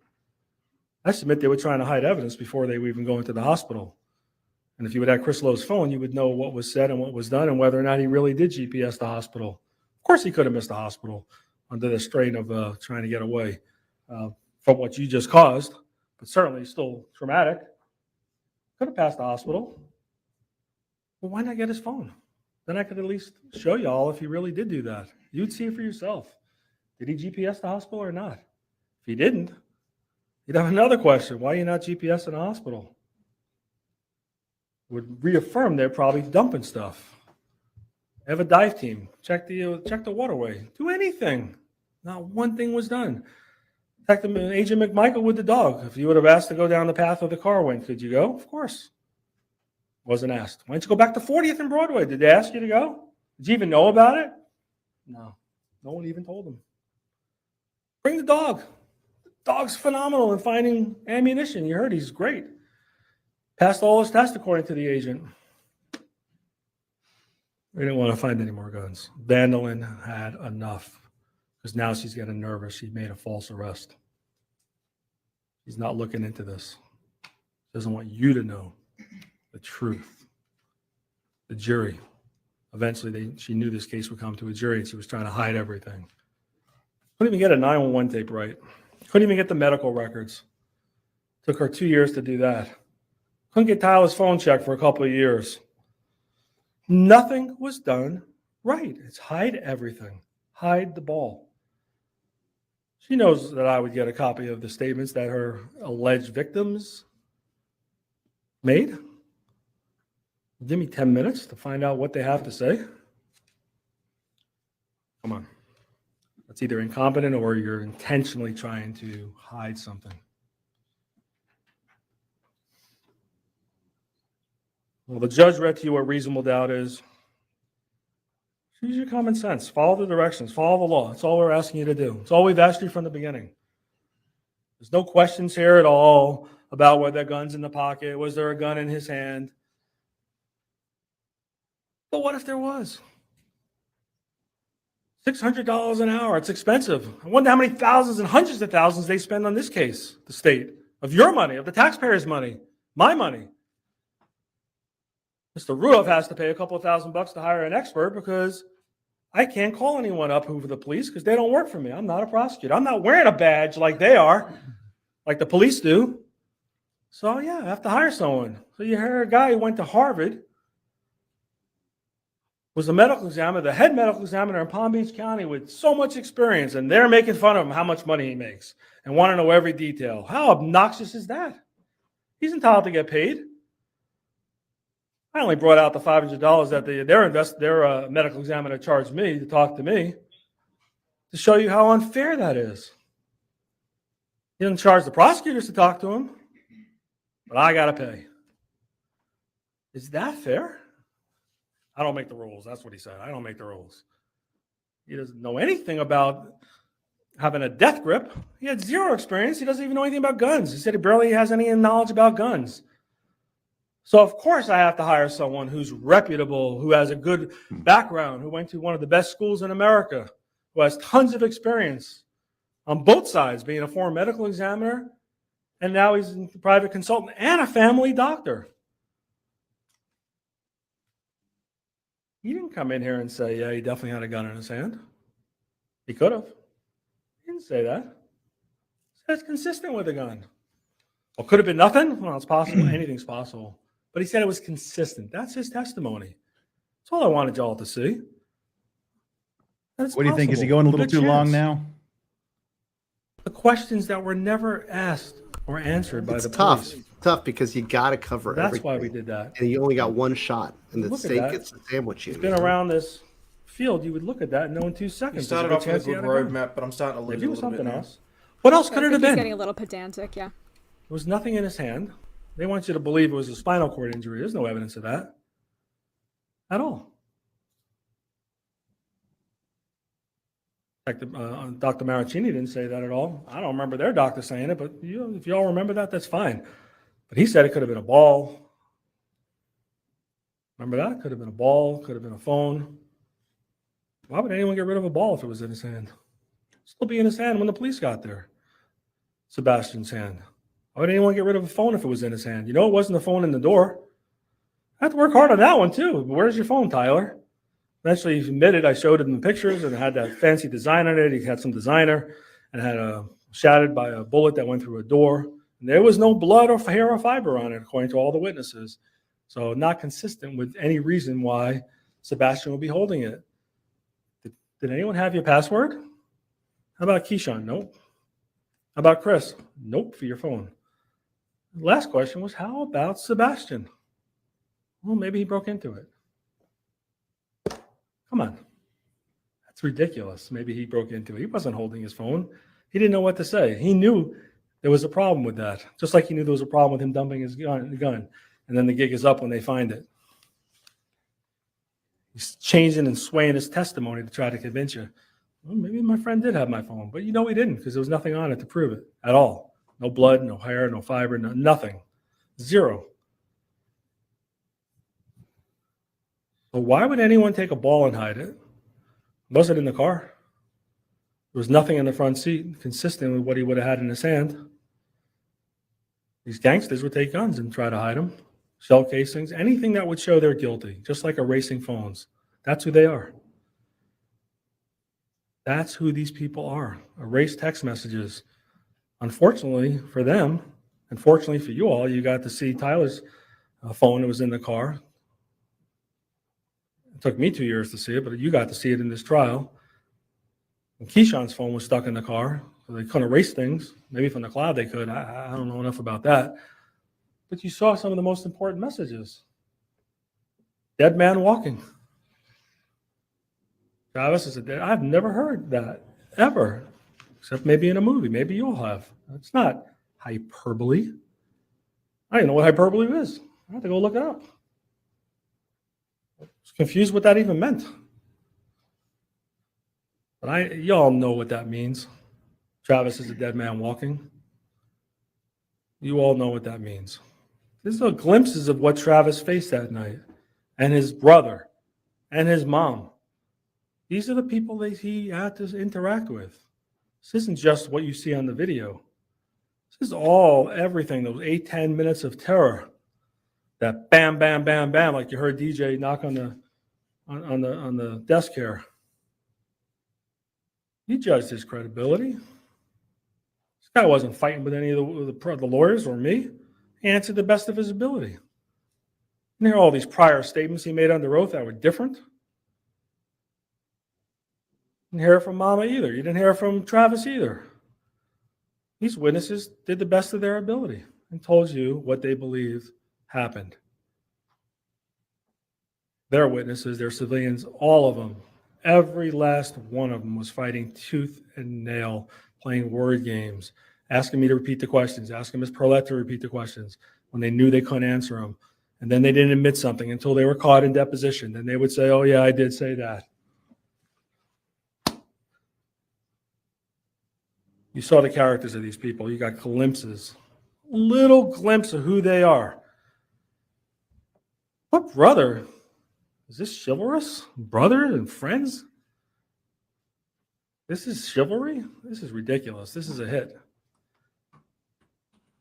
[SPEAKER 7] I submit they were trying to hide evidence before they were even going to the hospital. And if you would have Chris Lowe's phone, you would know what was said and what was done and whether or not he really did GPS the hospital. Of course, he could have missed the hospital under the strain of trying to get away from what you just caused, but certainly still traumatic. Could have passed the hospital. Well, why not get his phone? Then I could at least show y'all if he really did do that. You'd see it for yourself. Did he GPS the hospital or not? If he didn't, you'd have another question. Why are you not GPS in the hospital? Would reaffirm they're probably dumping stuff. Have a dive team. Check the waterway. Do anything. Not one thing was done. Detective Agent McMichael with the dog. If you would have asked to go down the path of the car went, could you go? Of course. Wasn't asked. Why don't you go back to 40th and Broadway? Did they ask you to go? Did you even know about it? No. No one even told them. Bring the dog. The dog's phenomenal in finding ammunition. You heard he's great. Passed all his tests according to the agent. We didn't want to find any more guns. Vandalin had enough because now she's getting nervous. She made a false arrest. She's not looking into this. She doesn't want you to know the truth. The jury. Eventually, she knew this case would come to a jury, and she was trying to hide everything. Couldn't even get a 911 tape right. Couldn't even get the medical records. Took her 2 years to do that. Couldn't get Tyler's phone checked for a couple of years. Nothing was done right. It's hide everything. Hide the ball. She knows that I would get a copy of the statements that her alleged victims made. Give me 10 minutes to find out what they have to say. Come on. That's either incompetent or you're intentionally trying to hide something. Well, the judge read to you what reasonable doubt is. Use your common sense. Follow the directions. Follow the law. That's all we're asking you to do. It's all we've asked you from the beginning. There's no questions here at all about whether there gun's in the pocket. Was there a gun in his hand? But what if there was? $600 an hour. It's expensive. I wonder how many thousands and hundreds of thousands they spend on this case, the state, of your money, of the taxpayers' money, my money. Mr. Rudolph has to pay a couple of $1,000 to hire an expert because I can't call anyone up who for the police because they don't work for me. I'm not a prosecutor. I'm not wearing a badge like they are, like the police do. So, yeah, I have to hire someone. So you hear a guy who went to Harvard, was a medical examiner, the head medical examiner in Palm Beach County with so much experience, and they're making fun of him how much money he makes and want to know every detail. How obnoxious is that? He's entitled to get paid. I only brought out the $500 that their medical examiner charged me to talk to me to show you how unfair that is. He didn't charge the prosecutors to talk to him, but I got to pay. Is that fair? I don't make the rules. That's what he said. I don't make the rules. He doesn't know anything about having a death grip. He had zero experience. He doesn't even know anything about guns. He said he barely has any knowledge about guns. So, of course, I have to hire someone who's reputable, who has a good background, who went to one of the best schools in America, who has tons of experience on both sides, being a former medical examiner, and now he's a private consultant and a family doctor. He didn't come in here and say, yeah, he definitely had a gun in his hand. He could have. He didn't say that. He said it's consistent with a gun. Well, could have been nothing? Well, it's possible. Anything's possible. But he said it was consistent. That's his testimony. That's all I wanted y'all to see. That's
[SPEAKER 5] What do you think? Is he
[SPEAKER 7] possible.
[SPEAKER 5] going a little
[SPEAKER 7] Good
[SPEAKER 5] too long
[SPEAKER 7] chance.
[SPEAKER 5] now?
[SPEAKER 7] The questions that were never asked or answered by
[SPEAKER 15] It's
[SPEAKER 7] the
[SPEAKER 15] tough.
[SPEAKER 7] police.
[SPEAKER 15] Tough because you got to cover
[SPEAKER 7] That's
[SPEAKER 15] everything.
[SPEAKER 7] why we did that.
[SPEAKER 15] And you only got one shot, and the
[SPEAKER 7] Look at
[SPEAKER 15] state
[SPEAKER 7] that.
[SPEAKER 15] gets to sandwich you.
[SPEAKER 7] He's been around this field. You would look at that and know in 2 seconds.
[SPEAKER 19] You started
[SPEAKER 7] there's
[SPEAKER 19] off
[SPEAKER 7] good
[SPEAKER 19] with a
[SPEAKER 7] chance he
[SPEAKER 19] good
[SPEAKER 7] had a gun.
[SPEAKER 19] roadmap, but I'm starting to lose
[SPEAKER 7] Maybe it
[SPEAKER 19] a
[SPEAKER 7] was
[SPEAKER 19] little bit
[SPEAKER 7] something
[SPEAKER 19] now.
[SPEAKER 7] else. What else
[SPEAKER 18] I
[SPEAKER 7] could it
[SPEAKER 18] think
[SPEAKER 7] have
[SPEAKER 18] he's
[SPEAKER 7] been?
[SPEAKER 18] getting a little pedantic, yeah.
[SPEAKER 7] There was nothing in his hand. They want you to believe it was a spinal cord injury. There's no evidence of that at all. In fact, Dr. Maracchini didn't say that at all. I don't remember their doctor saying it, but if you all remember that, that's fine. But he said it could have been a ball. Remember that? Could have been a ball, could have been a phone. Why would anyone get rid of a ball if it was in his hand? Still be in his hand when the police got there. Sebastian's hand. Why would anyone get rid of a phone if it was in his hand? You know it wasn't the phone in the door. I have to work hard on that one too. Where's your phone, Tyler? Eventually he admitted, I showed him the pictures and it had that fancy design on it. He had some designer and had a shattered by a bullet that went through a door. And there was no blood or hair or fiber on it, according to all the witnesses. So not consistent with any reason why Sebastian would be holding it. Did anyone have your password? How about Keyshawn? Nope. How about Chris? Nope, for your phone. Last question was, how about Sebastian? Well, maybe he broke into it. Come on. That's ridiculous. Maybe he broke into it. He wasn't holding his phone. He didn't know what to say. He knew there was a problem with that, just like he knew there was a problem with him dumping his gun. And then the gig is up when they find it. He's changing and swaying his testimony to try to convince you. Well, maybe my friend did have my phone, but you know he didn't because there was nothing on it to prove it at all. No blood, no hair, no fiber, nothing. Zero. So why would anyone take a ball and hide it? Was it in the car? There was nothing in the front seat consistent with what he would have had in his hand. These gangsters would take guns and try to hide them. Shell casings, anything that would show they're guilty, just like erasing phones. That's who they are. That's who these people are. Erase text messages. Unfortunately for them, unfortunately for you all, you got to see Tyler's phone that was in the car. It took me 2 years to see it, but you got to see it in this trial. And Keyshawn's phone was stuck in the car, so they couldn't erase things. Maybe from the cloud they could. I don't know enough about that. But you saw some of the most important messages. Dead man walking. Travis is a dead. I've never heard that, ever. Except maybe in a movie. Maybe you all have. It's not hyperbole. I don't know what hyperbole is. I have to go look it up. I was confused what that even meant. But you all know what that means. Travis is a dead man walking. You all know what that means. These are glimpses of what Travis faced that night, and his brother, and his mom. These are the people that he had to interact with. This isn't just what you see on the video. This is everything, those 8-10 minutes of terror. That bam, bam, bam, bam, like you heard DJ knock on the desk here. He judged his credibility. This guy wasn't fighting with any of the lawyers or me. He answered the best of his ability. And there are all these prior statements he made under oath that were different. You didn't hear it from Mama either. You didn't hear it from Travis either. These witnesses did the best of their ability and told you what they believed happened. Their witnesses, their civilians, all of them, every last one of them was fighting tooth and nail, playing word games, asking me to repeat the questions, asking Ms. Perlette to repeat the questions when they knew they couldn't answer them. And then they didn't admit something until they were caught in deposition. Then they would say, oh, yeah, I did say that. You saw the characters of these people. You got glimpses, little glimpse of who they are. What brother? Is this chivalrous? Brother and friends? This is chivalry? This is ridiculous. This is a hit.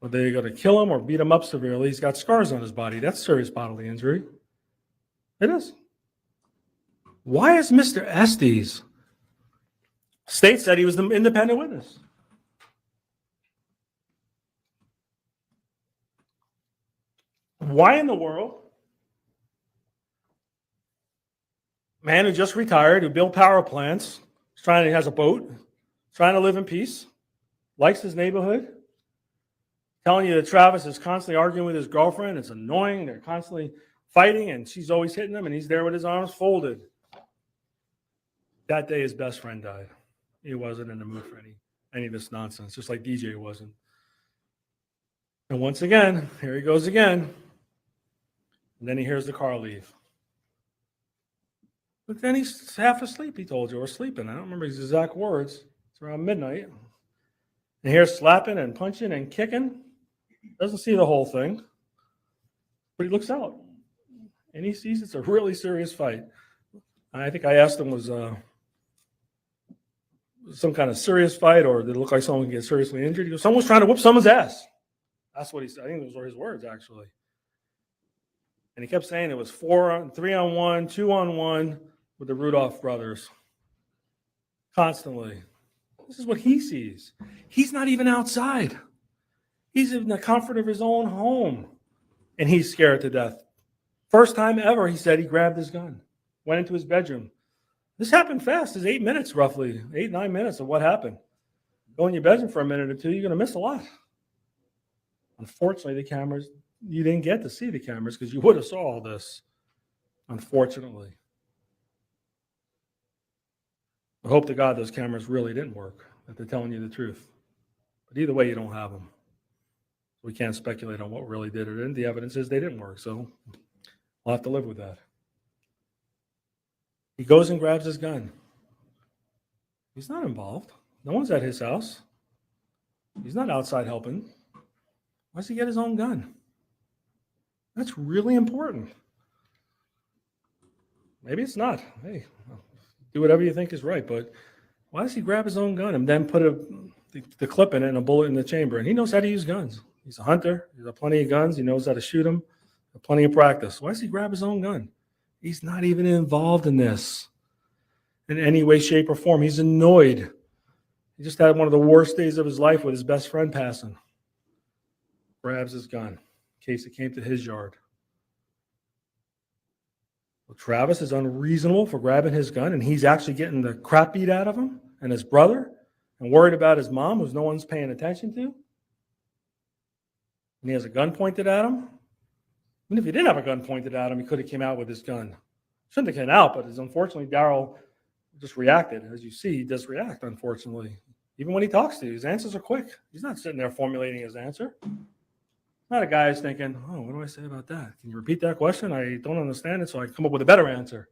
[SPEAKER 7] Are they going to kill him or beat him up severely? He's got scars on his body. That's serious bodily injury. It is. Why is Mr. Estes? State said he was the independent witness. Why in the world? Man who just retired, who built power plants, He has a boat, trying to live in peace, likes his neighborhood, telling you that Travis is constantly arguing with his girlfriend. It's annoying. They're constantly fighting, and she's always hitting him, and he's there with his arms folded. That day, his best friend died. He wasn't in the mood for any of this nonsense, just like DJ wasn't. And once again, here he goes again. And then he hears the car leave. But then he's half asleep, he told you, or sleeping. I don't remember his exact words. It's around midnight. And here's slapping and punching and kicking. Doesn't see the whole thing. But he looks out. And he sees it's a really serious fight. I think I asked him, was some kind of serious fight, or did it look like someone could get seriously injured? He goes, someone's trying to whip someone's ass. That's what he said. I think those were his words, actually. And he kept saying it was 3-on-1, 2-on-1 with the Rudolph brothers. Constantly. This is what he sees. He's not even outside. He's in the comfort of his own home. And he's scared to death. First time ever, he said, he grabbed his gun, went into his bedroom. This happened fast. It's 8 minutes, roughly. 8-9 minutes of what happened. Go in your bedroom for a minute or two, you're going to miss a lot. Unfortunately, the cameras, you didn't get to see the cameras because you would have saw all this, unfortunately. I hope to God those cameras really didn't work, that they're telling you the truth. But either way, you don't have them. We can't speculate on what really did or didn't. The evidence is they didn't work, so we'll have to live with that. He goes and grabs his gun. He's not involved. No one's at his house. He's not outside helping. Why does he get his own gun? That's really important. Maybe it's not. Hey, do whatever you think is right, but why does he grab his own gun and then put the clip in it and a bullet in the chamber? And he knows how to use guns. He's a hunter. He's got plenty of guns. He knows how to shoot them. Plenty of practice. Why does he grab his own gun? He's not even involved in this in any way, shape, or form. He's annoyed. He just had one of the worst days of his life with his best friend passing. Grabs his gun in case it came to his yard. Well, Travis is unreasonable for grabbing his gun, and he's actually getting the crap beat out of him and his brother and worried about his mom, who no one's paying attention to. And he has a gun pointed at him. Even if he didn't have a gun pointed at him, he could have came out with his gun. Shouldn't have came out, but unfortunately, Daryl just reacted. As you see, he does react, unfortunately. Even when he talks to you, his answers are quick. He's not sitting there formulating his answer. Not a guy who's thinking, oh, what do I say about that? Can you repeat that question? I don't understand it, so I come up with a better answer.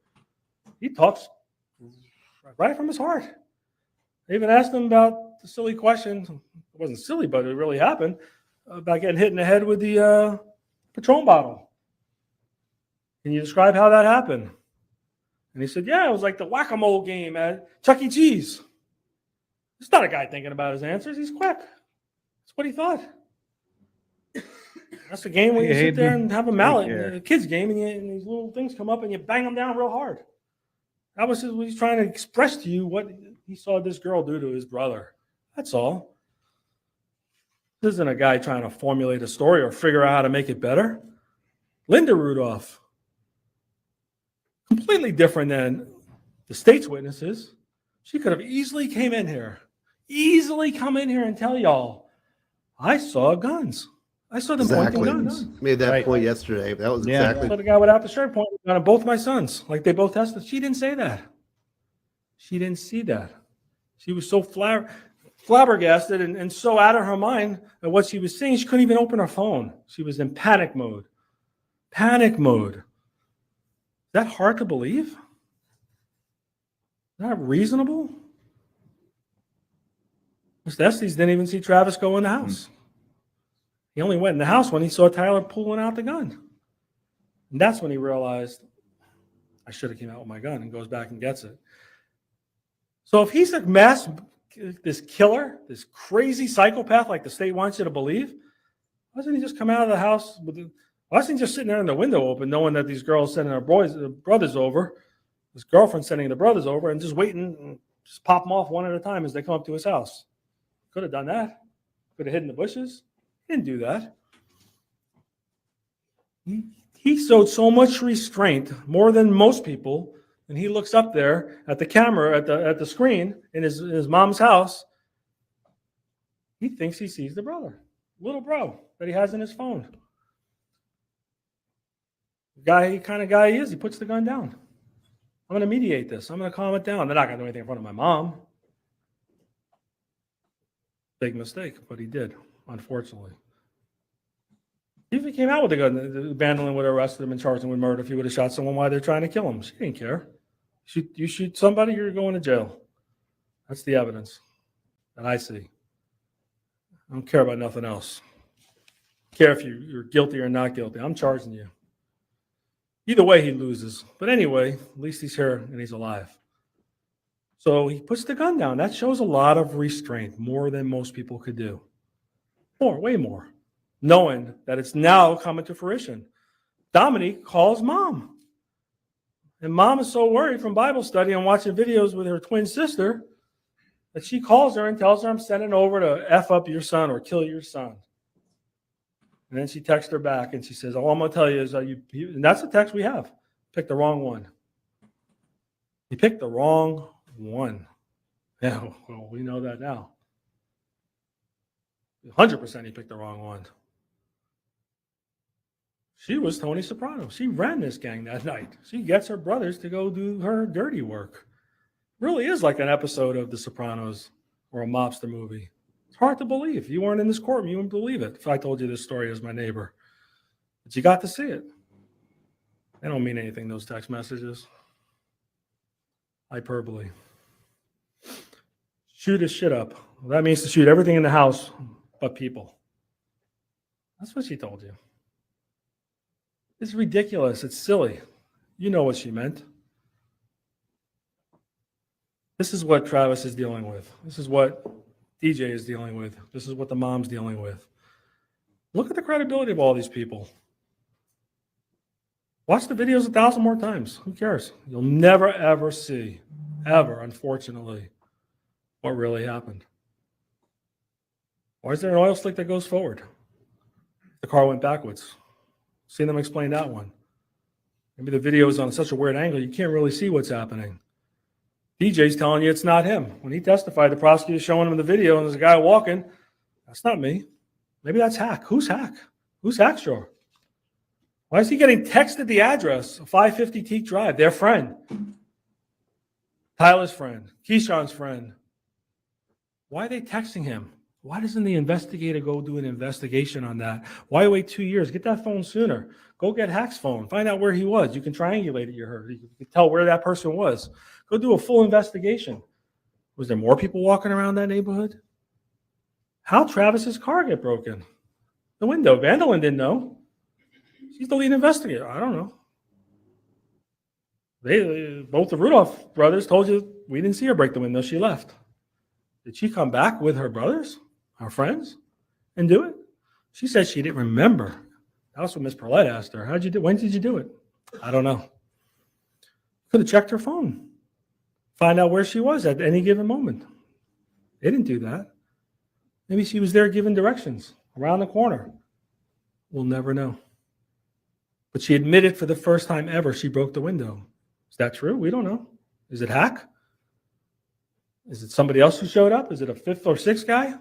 [SPEAKER 7] He talks right from his heart. I even asked him about the silly question. It wasn't silly, but it really happened, about getting hit in the head with the Patron bottle. Can you describe how that happened? And he said, yeah, it was like the whack-a-mole game at Chuck E. Cheese. It's not a guy thinking about his answers. He's quick. That's what he thought. That's the game where you sit there and have a mallet, a kid's game, and these little things come up and you bang them down real hard. That was what he's trying to express to you, what he saw this girl do to his brother. That's all. This isn't a guy trying to formulate a story or figure out how to make it better. Linda Rudolph, completely different than the state's witnesses. She could have easily come in here and tell y'all, I saw guns. I saw them pointing guns.
[SPEAKER 15] Made that point yesterday. That was exactly.
[SPEAKER 7] I saw the guy without the shirt pointing gun on both my sons, like they both tested. She didn't say that. She didn't see that. She was so flabbergasted and so out of her mind at what she was seeing, she couldn't even open her phone. She was in panic mode. Panic mode. Is that hard to believe? Is that reasonable? Mr. Estes didn't even see Travis go in the house. He only went in the house when he saw Tyler pulling out the gun. And that's when he realized, I should have came out with my gun, and goes back and gets it. So if he's this killer, this crazy psychopath like the state wants you to believe, why doesn't he just come out of the house? Why isn't he just sitting there in the window open, knowing that these girls sending their brothers over, his girlfriend sending the brothers over, and just waiting and just pop them off one at a time as they come up to his house? Could have done that. Could have hidden in the bushes. He didn't do that. He showed so much restraint, more than most people, and he looks up there at the camera, at the screen in his mom's house, he thinks he sees the brother, little bro that he has in his phone. Kind of guy he is, he puts the gun down. I'm going to mediate this. I'm going to calm it down. They're not going to do anything in front of my mom. Big mistake, but he did, unfortunately. If he came out with a gun, Vandalin would have arrested him and charged him with murder if he would have shot someone while they're trying to kill him. She didn't care. You shoot somebody, you're going to jail. That's the evidence that I see. I don't care about nothing else. I care if you're guilty or not guilty. I'm charging you. Either way, he loses. But anyway, at least he's here and he's alive. So he puts the gun down. That shows a lot of restraint, more than most people could do. Way more. Knowing that it's now coming to fruition. Dominique calls mom. And mom is so worried from Bible study and watching videos with her twin sister that she calls her and tells her, I'm sending over to F up your son or kill your son. And then she texts her back and she says, all I'm going to tell you is that and that's the text we have. Picked the wrong one. You picked the wrong one. Yeah, well, we know that now. 100% he picked the wrong one. She was Tony Soprano. She ran this gang that night. She gets her brothers to go do her dirty work. Really is like an episode of The Sopranos or a mobster movie. It's hard to believe. If you weren't in this courtroom, you wouldn't believe it if I told you this story as my neighbor. But you got to see it. They don't mean anything, those text messages. Hyperbole. Shoot his shit up. Well, that means to shoot everything in the house but people. That's what she told you. It's ridiculous. It's silly. You know what she meant. This is what Travis is dealing with. This is what DJ is dealing with. This is what the mom's dealing with. Look at the credibility of all these people. Watch the videos 1,000 more times. Who cares? You'll never, ever see, ever, unfortunately, what really happened. Why is there an oil slick that goes forward? The car went backwards. Seen them explain that one. Maybe the video is on such a weird angle, you can't really see what's happening. DJ's telling you it's not him. When he testified, the prosecutor's showing him the video, and there's a guy walking. That's not me. Maybe that's Hack. Who's Hack? Who's Hackshaw? Why is he getting texted the address of 550 Teak Drive? Their friend. Tyler's friend. Keyshawn's friend. Why are they texting him? Why doesn't the investigator go do an investigation on that? Why wait 2 years? Get that phone sooner. Go get Hack's phone. Find out where he was. You can triangulate it. You can tell where that person was. Go do a full investigation. Was there more people walking around that neighborhood? How'd Travis's car get broken? The window. Vandalin didn't know. She's the lead investigator. I don't know. Both the Rudolph brothers told you we didn't see her break the window. She left. Did she come back with her brothers, our friends, and do it? She said she didn't remember. That was what Miss Perlette asked her. How'd you do? When did you do it? I don't know. Could have checked her phone. Find out where she was at any given moment. They didn't do that. Maybe she was there giving directions around the corner. We'll never know. But she admitted for the first time ever she broke the window. Is that true? We don't know. Is it Hack? Is it somebody else who showed up? Is it a fifth or sixth guy?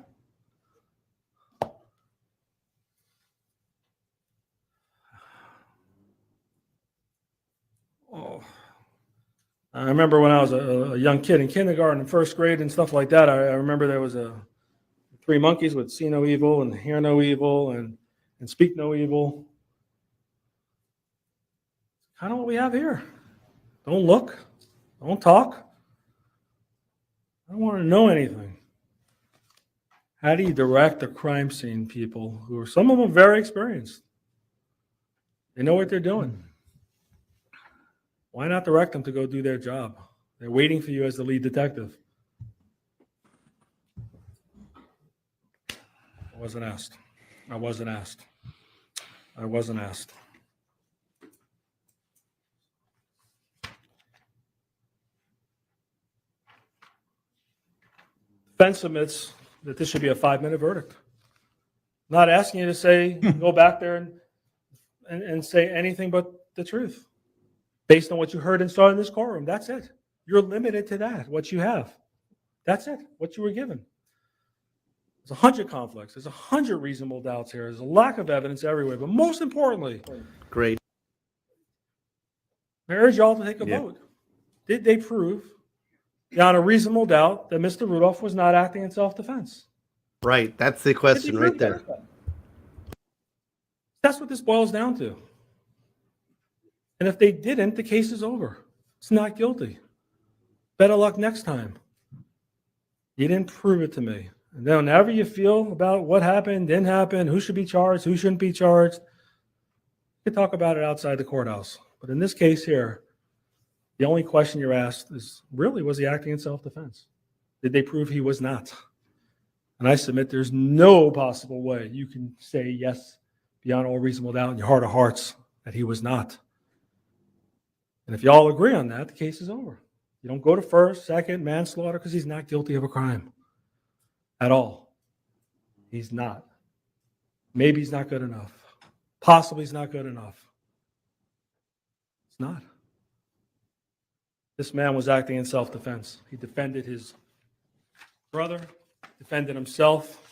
[SPEAKER 7] Oh. I remember when I was a young kid in kindergarten and first grade and stuff like that, I remember there was three monkeys with see no evil and hear no evil and speak no evil. Kind of what we have here. Don't look. Don't talk. I don't want to know anything. How do you direct a crime scene people who are, some of them very experienced? They know what they're doing. Why not direct them to go do their job? They're waiting for you as the lead detective. I wasn't asked. I wasn't asked. I wasn't asked. Defense submits that this should be a 5-minute verdict. Not asking you to say, go back there and say anything but the truth. Based on what you heard and saw in this courtroom, that's it. You're limited to that, what you have. That's it, what you were given. There's 100 conflicts. There's 100 reasonable doubts here. There's a lack of evidence everywhere. But most importantly,
[SPEAKER 15] Great.
[SPEAKER 7] I urge y'all to take a vote. Did they prove beyond a reasonable doubt that Mr. Rudolph was not acting in self-defense?
[SPEAKER 15] Right. That's the question right there.
[SPEAKER 7] That's what this boils down to. And if they didn't, the case is over. It's not guilty. Better luck next time. You didn't prove it to me. And then whenever you feel about what happened, didn't happen, who should be charged, who shouldn't be charged, you can talk about it outside the courthouse. But in this case here, the only question you're asked is, really, was he acting in self-defense? Did they prove he was not? And I submit there's no possible way you can say yes, beyond all reasonable doubt in your heart of hearts, that he was not. And if you all agree on that, the case is over. You don't go to first, second, manslaughter, because he's not guilty of a crime at all. He's not. Maybe he's not good enough. Possibly he's not good enough. It's not. This man was acting in self-defense. He defended his brother, defended himself.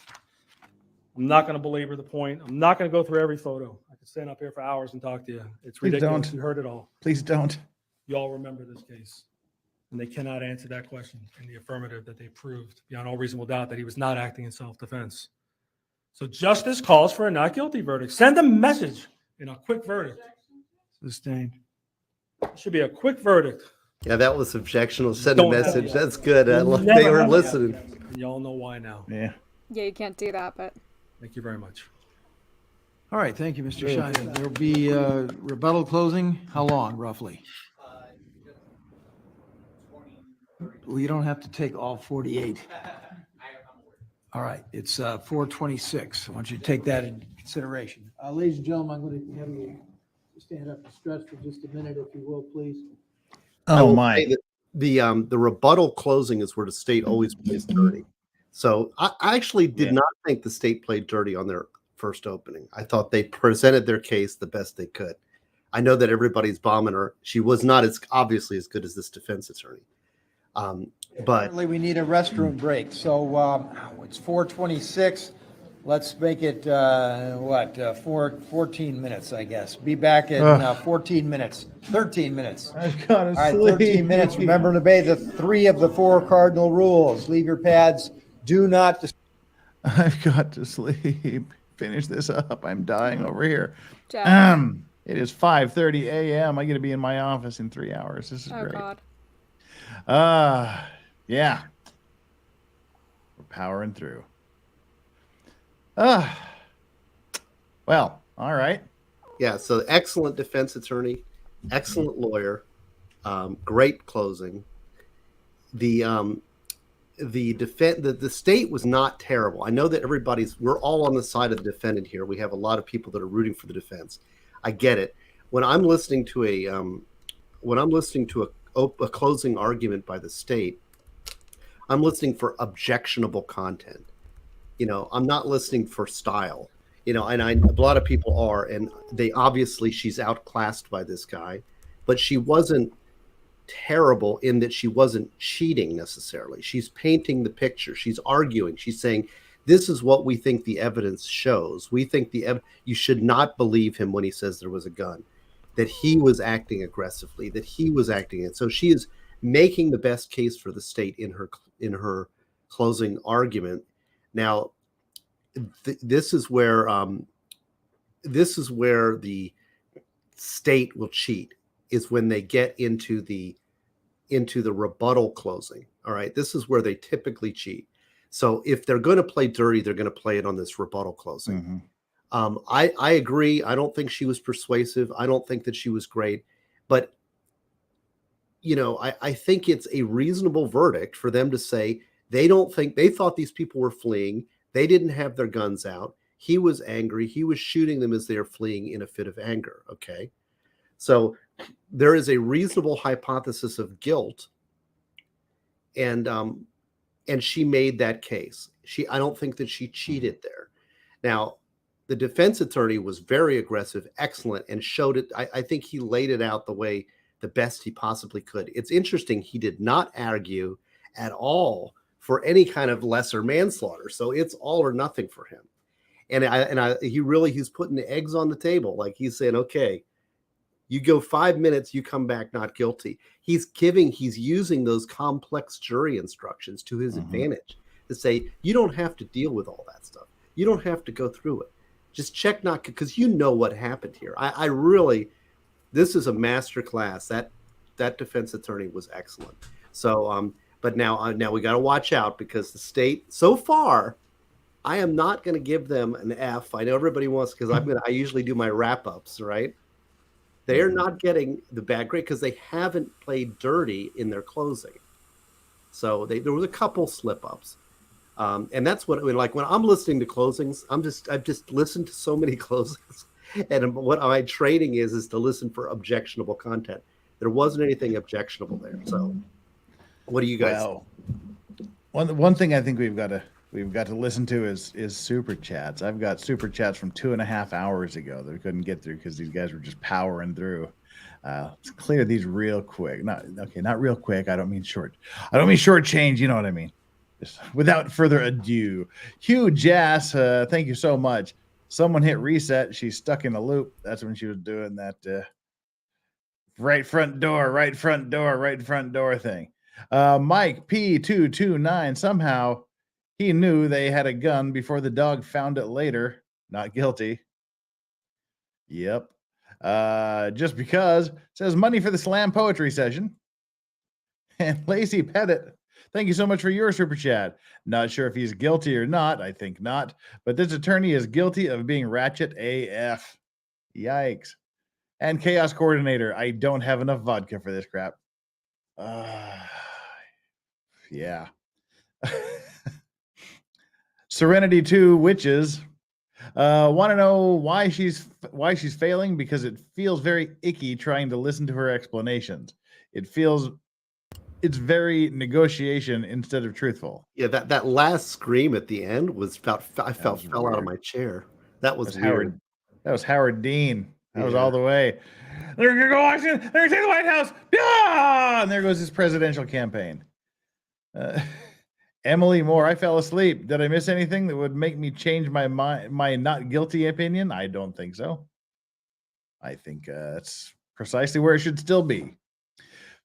[SPEAKER 7] I'm not going to belabor the point. I'm not going to go through every photo. I could stand up here for hours and talk to you. It's
[SPEAKER 5] Please
[SPEAKER 7] ridiculous.
[SPEAKER 5] don't.
[SPEAKER 7] You heard it all.
[SPEAKER 5] Please don't.
[SPEAKER 7] You all remember this case. And they cannot answer that question in the affirmative that they proved beyond all reasonable doubt that he was not acting in self-defense. So justice calls for a not guilty verdict. Send a message in a quick verdict.
[SPEAKER 6] Sustained.
[SPEAKER 7] It should be a quick verdict.
[SPEAKER 15] Yeah, that was objectionable. Send a
[SPEAKER 7] Don't have
[SPEAKER 15] message.
[SPEAKER 7] it.
[SPEAKER 15] That's good.
[SPEAKER 7] Never
[SPEAKER 15] They were
[SPEAKER 7] have it.
[SPEAKER 15] listening.
[SPEAKER 7] And y'all know why now.
[SPEAKER 5] Yeah.
[SPEAKER 18] Yeah, you can't do that, but
[SPEAKER 7] Thank you very much.
[SPEAKER 6] All right, thank you, Mr. Shine. There'll be rebuttal closing. How long, roughly? Well, you don't have to take all 48. All right, it's 4:26. I want you to take that into consideration. Ladies and gentlemen, I'm going to have you stand up and stretch for just a minute, if you will, please.
[SPEAKER 15] I
[SPEAKER 5] Oh
[SPEAKER 15] will
[SPEAKER 5] my.
[SPEAKER 15] say that the rebuttal closing is where the state always plays dirty. So I actually did not think the state played dirty on their first opening. I thought they presented their case the best they could. I know that everybody's bombing her. She was not as obviously as good as this defense attorney. But
[SPEAKER 6] Apparently we need a restroom break. So it's 4:26. Let's make it 14 minutes, I guess. Be back in 14 minutes. 13 minutes.
[SPEAKER 5] I've got to
[SPEAKER 6] All right,
[SPEAKER 5] sleep.
[SPEAKER 6] 13 minutes. Remember to obey the 3 of the 4 cardinal rules. Leave your pads. Do not.
[SPEAKER 5] I've got to sleep. Finish this up. I'm dying over here.
[SPEAKER 18] Jeff.
[SPEAKER 5] It is 5:30 a.m. I get to be in my office in 3 hours. This is
[SPEAKER 18] oh
[SPEAKER 5] great.
[SPEAKER 18] god.
[SPEAKER 5] Yeah. We're powering through. Well, all right.
[SPEAKER 15] yeah, so excellent defense attorney, excellent lawyer, great closing. The state was not terrible. I know that we're all on the side of the defendant here. We have a lot of people that are rooting for the defense. I get it. When I'm listening to a closing argument by the state, I'm listening for objectionable content. I'm not listening for style. And a lot of people are, and she's outclassed by this guy, but she wasn't terrible in that she wasn't cheating necessarily. She's painting the picture. She's arguing. She's saying, this is what we think the evidence shows. We think you should not believe him when he says there was a gun, that he was acting aggressively, that he was acting it. So she is making the best case for the state in her closing argument. Now, this is where the state will cheat, is when they get into the rebuttal closing. All right, this is where they typically cheat. So if they're going to play dirty, they're going to play it on this rebuttal closing. Mm-hmm. I agree. I don't think she was persuasive. I don't think that she was great, but I think it's a reasonable verdict for them to say they thought these people were fleeing. They didn't have their guns out. He was angry. He was shooting them as they were fleeing in a fit of anger. Okay. So there is a reasonable hypothesis of guilt. And she made that case. I don't think that she cheated there. Now, the defense attorney was very aggressive, excellent, and showed it. I think he laid it out the way the best he possibly could. It's interesting, he did not argue at all for any kind of lesser manslaughter. So it's all or nothing for him. And he's putting the eggs on the table. Like he's saying, okay, you go 5 minutes, you come back not guilty. He's using those complex jury instructions to his advantage to say, you don't have to deal with all that stuff. You don't have to go through it. Just check not, because you know what happened here. I really, this is a master class. That defense attorney was excellent. So, but now we got to watch out, because the state, so far, I am not going to give them an F. I know everybody wants, because I usually do my wrap-ups, right? They are not getting the bad grade because they haven't played dirty in their closing. So there was a couple slip-ups. And that's what, like when I'm listening to closings, I've just listened to so many closings. And what my training is to listen for objectionable content. There wasn't anything objectionable there. So what do you guys think?
[SPEAKER 5] One thing I think we've got to listen to is super chats. I've got super chats from 2.5 hours ago that we couldn't get through because these guys were just powering through. Let's clear these real quick. Not real quick. I don't mean short change. You know what I mean? Just without further ado, Hugh Jass, thank you so much. Someone hit reset. She's stuck in a loop. That's when she was doing that right front door thing. Mike P229, somehow he knew they had a gun before the dog found it later. Not guilty. Yep. Just because. Says money for the slam poetry session. And Lacey Pettit, thank you so much for your super chat. Not sure if he's guilty or not. I think not. But this attorney is guilty of being ratchet AF. Yikes. And Chaos Coordinator, I don't have enough vodka for this crap. Yeah. Serenity 2 Witches want to know why she's failing, because it feels very icky trying to listen to her explanations. It's very negotiation instead of truthful.
[SPEAKER 15] Yeah, that last scream at the end was fell out of my chair. That was weird.
[SPEAKER 5] That was Howard Dean. That was all the way. They're gonna go Washington. They're gonna take the White House. Yeah! And there goes his presidential campaign. Emily Moore, I fell asleep. Did I miss anything that would make me change my not guilty opinion? I don't think so. I think that's precisely where it should still be.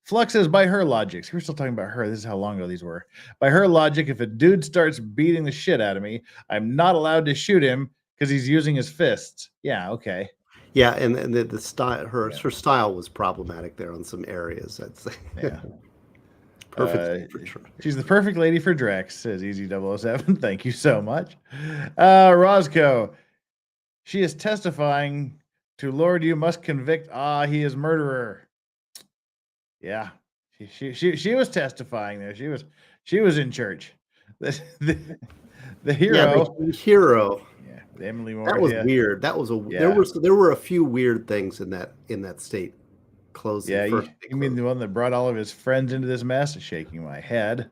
[SPEAKER 5] Flux says, by her logic, we're still talking about her. This is how long ago these were. By her logic, if a dude starts beating the shit out of me, I'm not allowed to shoot him because he's using his fists. Yeah, okay.
[SPEAKER 15] Yeah, and the style, her style was problematic there on some areas. I'd say.
[SPEAKER 5] Yeah.
[SPEAKER 15] Perfect. For sure.
[SPEAKER 5] She's the perfect lady for Drex, says Easy007. Thank you so much. Roscoe, she is testifying to Lord, you must convict. He is murderer. Yeah, she was testifying there. She was in church. The hero.
[SPEAKER 15] Yeah, the hero.
[SPEAKER 5] Yeah, Emily Moore.
[SPEAKER 15] That was weird. That was there were a few weird things in that state closing.
[SPEAKER 5] Yeah, you mean the one that brought all of his friends into this mess? Shaking my head.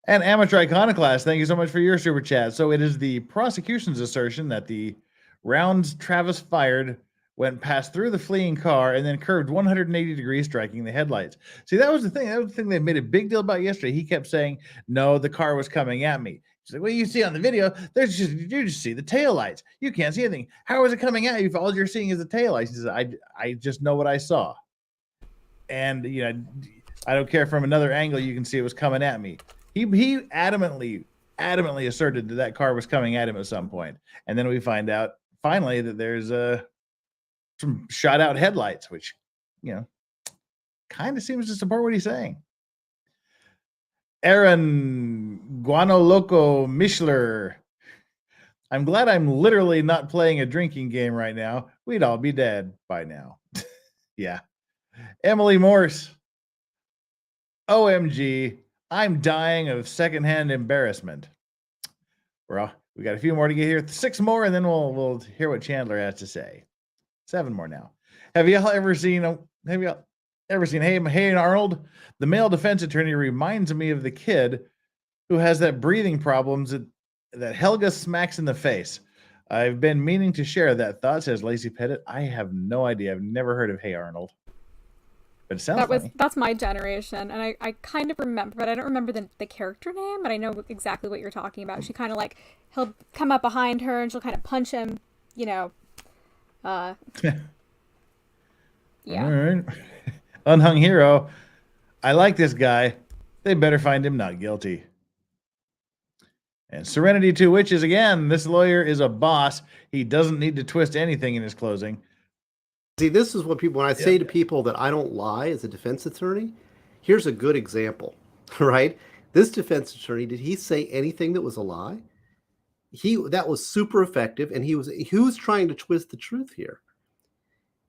[SPEAKER 5] And Amateur Iconoclast, thank you so much for your super chat. So it is the prosecution's assertion that the rounds Travis fired went past through the fleeing car and then curved 180 degrees, striking the headlights. See, that was the thing. That was the thing they made a big deal about yesterday. He kept saying, no, the car was coming at me. She's like, well, you see on the video, you just see the taillights. You can't see anything. How is it coming at you if all you're seeing is the taillights? He says, I just know what I saw. And, I don't care, from another angle, you can see it was coming at me. He adamantly asserted that car was coming at him at some point. And then we find out finally that there's some shot out headlights, which, kind of seems to support what he's saying. Aaron Guanoloco Mishler. I'm glad I'm literally not playing a drinking game right now. We'd all be dead by now. Yeah. Emily Morse. OMG. I'm dying of secondhand embarrassment. We got a few more to get here. 6 more, and then we'll hear what Chandler has to say. 7 more now. Have y'all ever seen Hey Arnold? The male defense attorney reminds me of the kid who has that breathing problems that Helga smacks in the face. I've been meaning to share that thought, says Lacey Pettit. I have no idea. I've never heard of Hey Arnold. But it sounds funny.
[SPEAKER 18] That's my generation, and I kind of remember, but I don't remember the character name, but I know exactly what you're talking about. She kind of like, he'll come up behind her and she'll kind of punch him, you know. Yeah.
[SPEAKER 5] All right. Unhung hero. I like this guy. They better find him not guilty. And Serenity Two Witches again. This lawyer is a boss. He doesn't need to twist anything in his closing.
[SPEAKER 15] See, this is what people, when I say to people that I don't lie as a defense attorney, here's a good example, right? This defense attorney, did he say anything that was a lie? That was super effective, and who's trying to twist the truth here?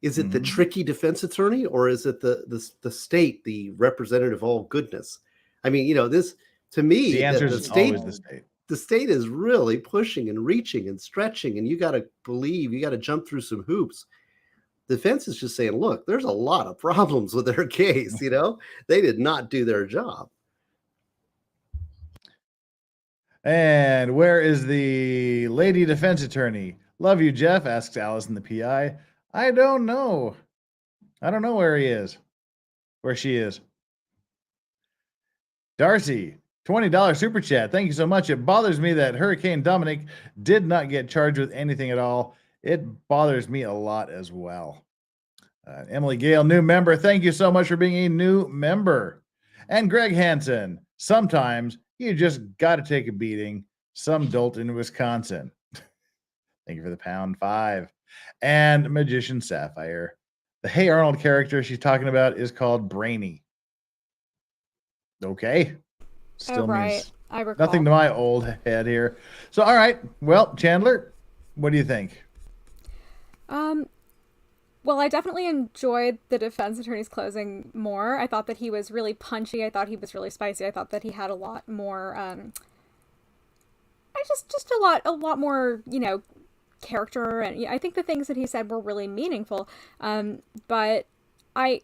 [SPEAKER 15] Is it the tricky defense attorney, or is it the state, the representative of all goodness? I mean, you know, this, to me,
[SPEAKER 5] the answer is always the state.
[SPEAKER 15] The state is really pushing and reaching and stretching, and you got to believe, you got to jump through some hoops. The defense is just saying, look, there's a lot of problems with their case. You know, they did not do their job.
[SPEAKER 5] And where is the lady defense attorney? Love you, Jeff, asks Allison, the PI. I don't know. I don't know where he is, where she is. Darcy, $20 super chat. Thank you so much. It bothers me that Hurricane Dominic did not get charged with anything at all. It bothers me a lot as well. Emily Gale, new member. Thank you so much for being a new member. And Greg Hansen, sometimes you just got to take a beating. Some dolt in Wisconsin. Thank you for the £5. And Magician Sapphire. The Hey Arnold character she's talking about is called Brainy. Okay. Still means
[SPEAKER 18] I recall.
[SPEAKER 5] nothing to my old head here. So, all right. Well, Chandler, what do you think?
[SPEAKER 18] Well, I definitely enjoyed the defense attorney's closing more. I thought that he was really punchy. I thought he was really spicy. I thought that he had a lot more, just a lot more, you know, character. And I think the things that he said were really meaningful. But I'm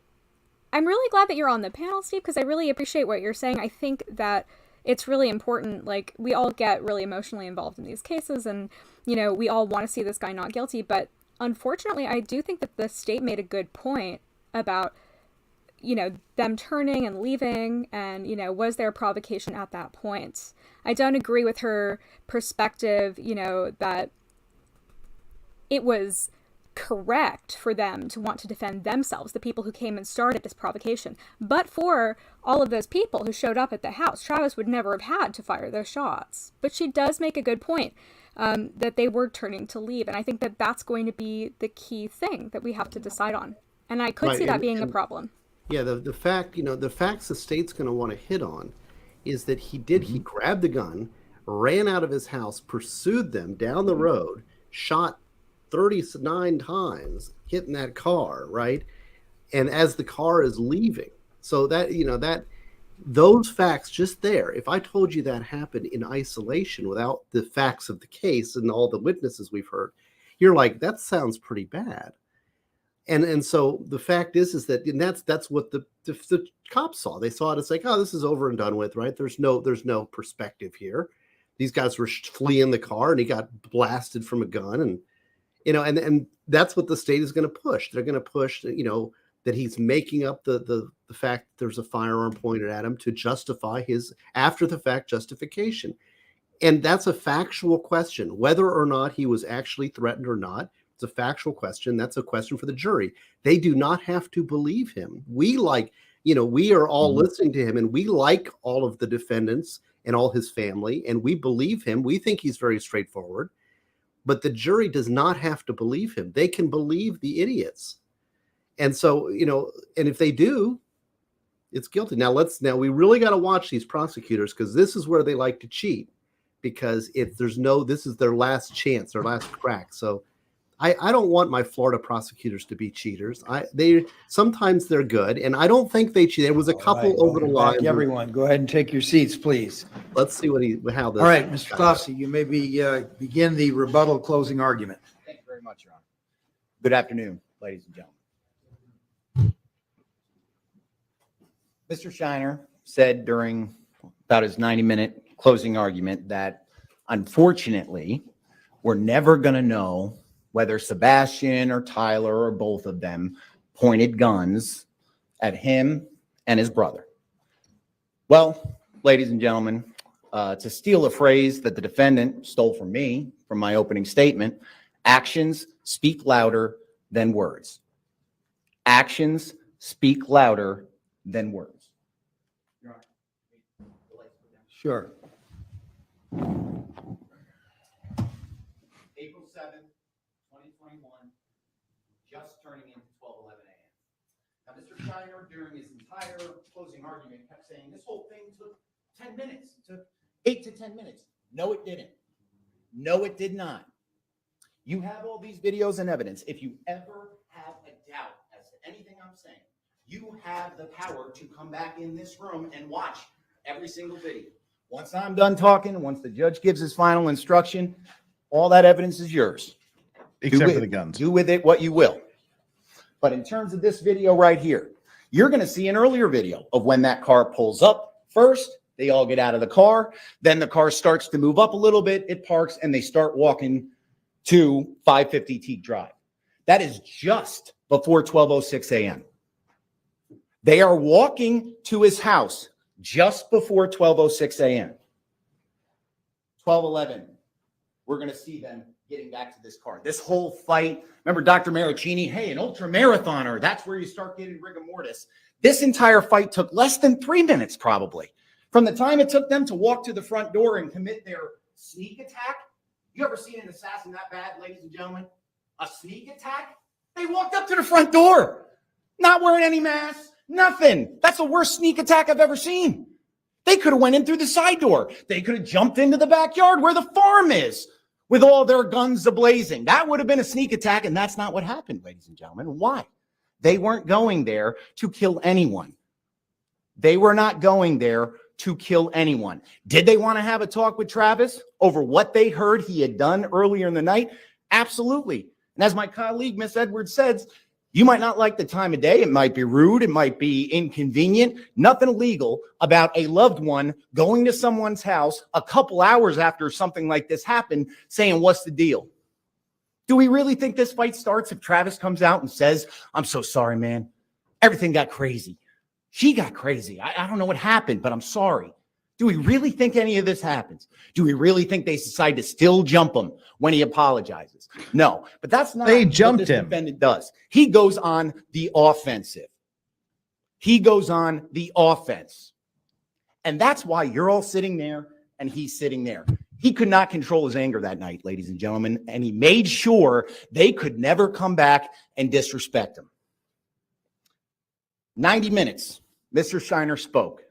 [SPEAKER 18] really glad that you're on the panel, Steve, because I really appreciate what you're saying. I think that it's really important. Like, we all get really emotionally involved in these cases, and, you know, we all want to see this guy not guilty, but unfortunately, I do think that the state made a good point about, you know, them turning and leaving, and, you know, was there provocation at that point? I don't agree with her perspective, you know, that it was correct for them to want to defend themselves, the people who came and started this provocation. But for all of those people who showed up at the house, Travis would never have had to fire those shots. But she does make a good point. That they were turning to leave. And I think that that's going to be the key thing that we have to decide on. And I could see that being a problem.
[SPEAKER 15] Yeah, the fact, you know, the facts the state's going to want to hit on is that he grabbed the gun, ran out of his house, pursued them down the road, shot 39 times, hitting that car, right? And as the car is leaving. So that, you know, those facts just there, if I told you that happened in isolation without the facts of the case and all the witnesses we've heard, you're like, that sounds pretty bad. And so the fact is that, and that's what the cops saw. They saw it as like, oh, this is over and done with, right? There's no perspective here. These guys were fleeing the car, and he got blasted from a gun, and, you know, and that's what the state is going to push. They're going to push, you know, that he's making up the fact that there's a firearm pointed at him to justify his after the fact justification. And that's a factual question. Whether or not he was actually threatened or not, it's a factual question. That's a question for the jury. They do not have to believe him. We we are all listening to him, and we like all of the defendants and all his family, and we believe him. We think he's very straightforward, but the jury does not have to believe him. They can believe the idiots. And so, you know, and if they do, it's guilty. Now we really got to watch these prosecutors, because this is where they like to cheat, because this is their last chance, their last crack. So I don't want my Florida prosecutors to be cheaters. Sometimes they're good, and I don't think they cheat. There was a couple over the line.
[SPEAKER 6] Everyone, go ahead and take your seats, please.
[SPEAKER 15] Let's see how this.
[SPEAKER 6] All right, Mr. Clausen, you may begin the rebuttal closing argument.
[SPEAKER 20] Thank you very much, Your Honor. Good afternoon, ladies and gentlemen. Mr. Shiner said during about his 90-minute closing argument that, unfortunately, we're never going to know whether Sebastian or Tyler or both of them pointed guns at him and his brother. Well, ladies and gentlemen, to steal a phrase that the defendant stole from me from my opening statement, actions speak louder than words. Actions speak louder than words.
[SPEAKER 6] Sure.
[SPEAKER 20] April 7th, 2021, just turning into 12:11 a.m. Now, Mr. Shiner, during his entire closing argument, kept saying this whole thing took 10 minutes. It took 8 to 10 minutes. No, it didn't. No, it did not. You have all these videos and evidence. If you ever have a doubt as to anything I'm saying, you have the power to come back in this room and watch every single video. Once I'm done talking, once the judge gives his final instruction, all that evidence is yours.
[SPEAKER 5] Except for the guns.
[SPEAKER 20] Do with it what you will. But in terms of this video right here, you're going to see an earlier video of when that car pulls up first. They all get out of the car. Then the car starts to move up a little bit. It parks and they start walking to 550 Teague Drive. That is just before 12:06 a.m. They are walking to his house just before 12:06 a.m. 12:11, we're going to see them getting back to this car. This whole fight, remember Dr. Maricini, hey, an ultra marathoner, that's where you start getting rigor mortis. This entire fight took less than 3 minutes probably. From the time it took them to walk to the front door and commit their sneak attack. You ever seen an assassin that bad, ladies and gentlemen? A sneak attack? They walked up to the front door, not wearing any masks. Nothing. That's the worst sneak attack I've ever seen. They could have went in through the side door. They could have jumped into the backyard where the farm is with all their guns ablazing. That would have been a sneak attack, and that's not what happened, ladies and gentlemen. Why? They weren't going there to kill anyone. They were not going there to kill anyone. Did they want to have a talk with Travis over what they heard he had done earlier in the night? Absolutely. And as my colleague, Miss Edwards, says, you might not like the time of day. It might be rude. It might be inconvenient. Nothing illegal about a loved one going to someone's house a couple hours after something like this happened, saying, what's the deal? Do we really think this fight starts if Travis comes out and says, I'm so sorry, man. Everything got crazy. She got crazy. I don't know what happened, but I'm sorry. Do we really think any of this happens? Do we really think they decide to still jump him when he apologizes? No, but that's not
[SPEAKER 5] they jumped
[SPEAKER 20] what this
[SPEAKER 5] him.
[SPEAKER 20] Defendant does. He goes on the offensive. He goes on the offense. And that's why you're all sitting there and he's sitting there. He could not control his anger that night, ladies and gentlemen, and he made sure they could never come back and disrespect him. 90 minutes, Mr. Shiner spoke.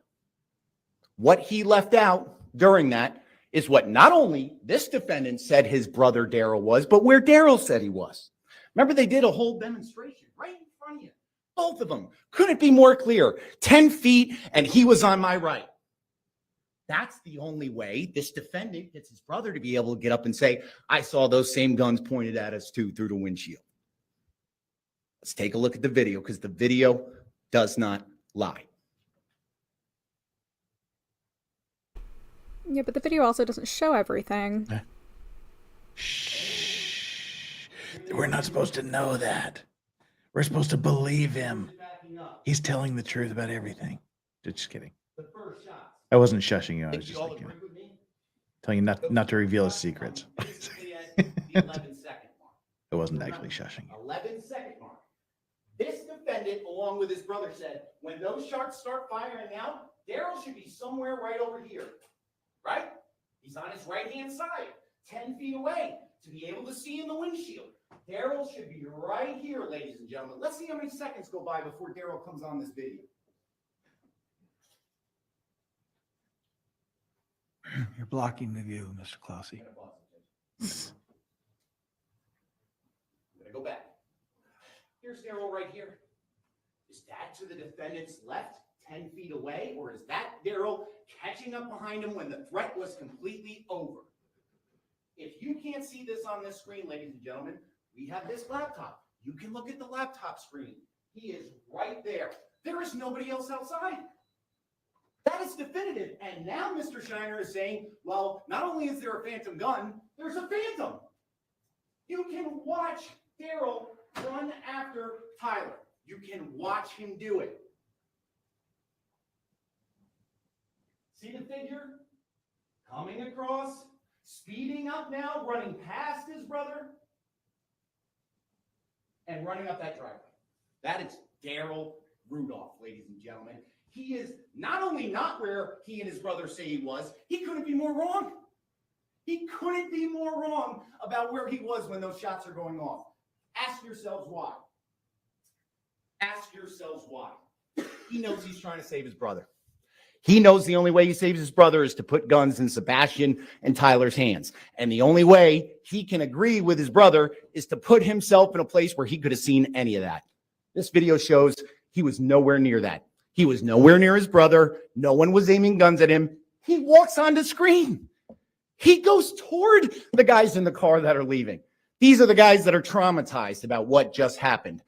[SPEAKER 20] What he left out during that is what not only this defendant said his brother Daryl was, but where Daryl said he was. Remember, they did a whole demonstration right in front of you. Both of them. Couldn't be more clear. 10 feet, and he was on my right. That's the only way this defendant gets his brother to be able to get up and say, I saw those same guns pointed at us too through the windshield. Let's take a look at the video, because the video does not lie.
[SPEAKER 18] Yeah, but the video also doesn't show everything.
[SPEAKER 5] Shh. We're not supposed to know that. We're supposed to believe him. He's telling the truth about everything. Just kidding. I wasn't shushing you. I was just like, telling you not to reveal his secrets. I wasn't actually shushing you.
[SPEAKER 20] 11-second mark. This defendant, along with his brother, said, when those shots start firing out, Daryl should be somewhere right over here. Right? He's on his right-hand side, 10 feet away, to be able to see in the windshield. Daryl should be right here, ladies and gentlemen. Let's see how many seconds go by before Daryl comes on this video.
[SPEAKER 6] You're blocking the view, Mr. Clausi.
[SPEAKER 20] I'm gonna go back. Here's Daryl right here. Is that to the defendant's left, 10 feet away, or is that Daryl catching up behind him when the threat was completely over? If you can't see this on this screen, ladies and gentlemen, we have this laptop. You can look at the laptop screen. He is right there. There is nobody else outside. That is definitive. And now Mr. Shiner is saying, well, not only is there a phantom gun, there's a phantom. You can watch Daryl run after Tyler. You can watch him do it. See the figure? Coming across, speeding up now, running past his brother, and running up that driveway. That is Daryl Rudolph, ladies and gentlemen. He is not only not where he and his brother say he was, he couldn't be more wrong. He couldn't be more wrong about where he was when those shots are going off. Ask yourselves why. Ask yourselves why. He knows he's trying to save his brother. He knows the only way he saves his brother is to put guns in Sebastian and Tyler's hands. And the only way he can agree with his brother is to put himself in a place where he could have seen any of that. This video shows he was nowhere near that. He was nowhere near his brother. No one was aiming guns at him. He walks onto screen. He goes toward the guys in the car that are leaving. These are the guys that are traumatized about what just happened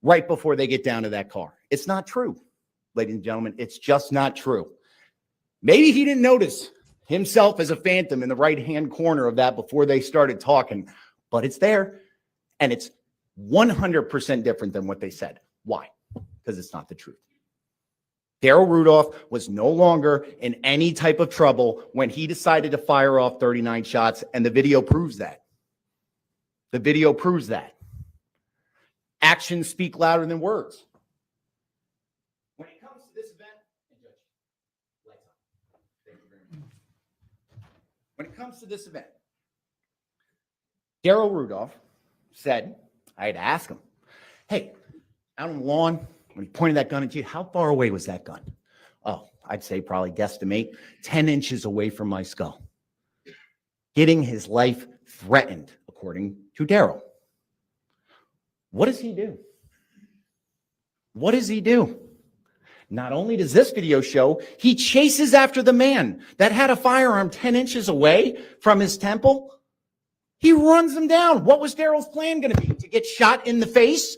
[SPEAKER 20] right before they get down to that car. It's not true, ladies and gentlemen. It's just not true. Maybe he didn't notice himself as a phantom in the right-hand corner of that before they started talking, but it's there, and it's 100% different than what they said. Why? Because it's not the truth. Daryl Rudolph was no longer in any type of trouble when he decided to fire off 39 shots, and the video proves that. The video proves that. Actions speak louder than words. When it comes to this event, thank you very much. When it comes to this event, Daryl Rudolph said, I had to ask him, hey, out on the lawn, when he pointed that gun at you, how far away was that gun? Oh, I'd say probably guesstimate 10 inches away from my skull. Getting his life threatened, according to Daryl. What does he do? What does he do? Not only does this video show, he chases after the man that had a firearm 10 inches away from his temple. He runs him down. What was Daryl's plan going to be? To get shot in the face?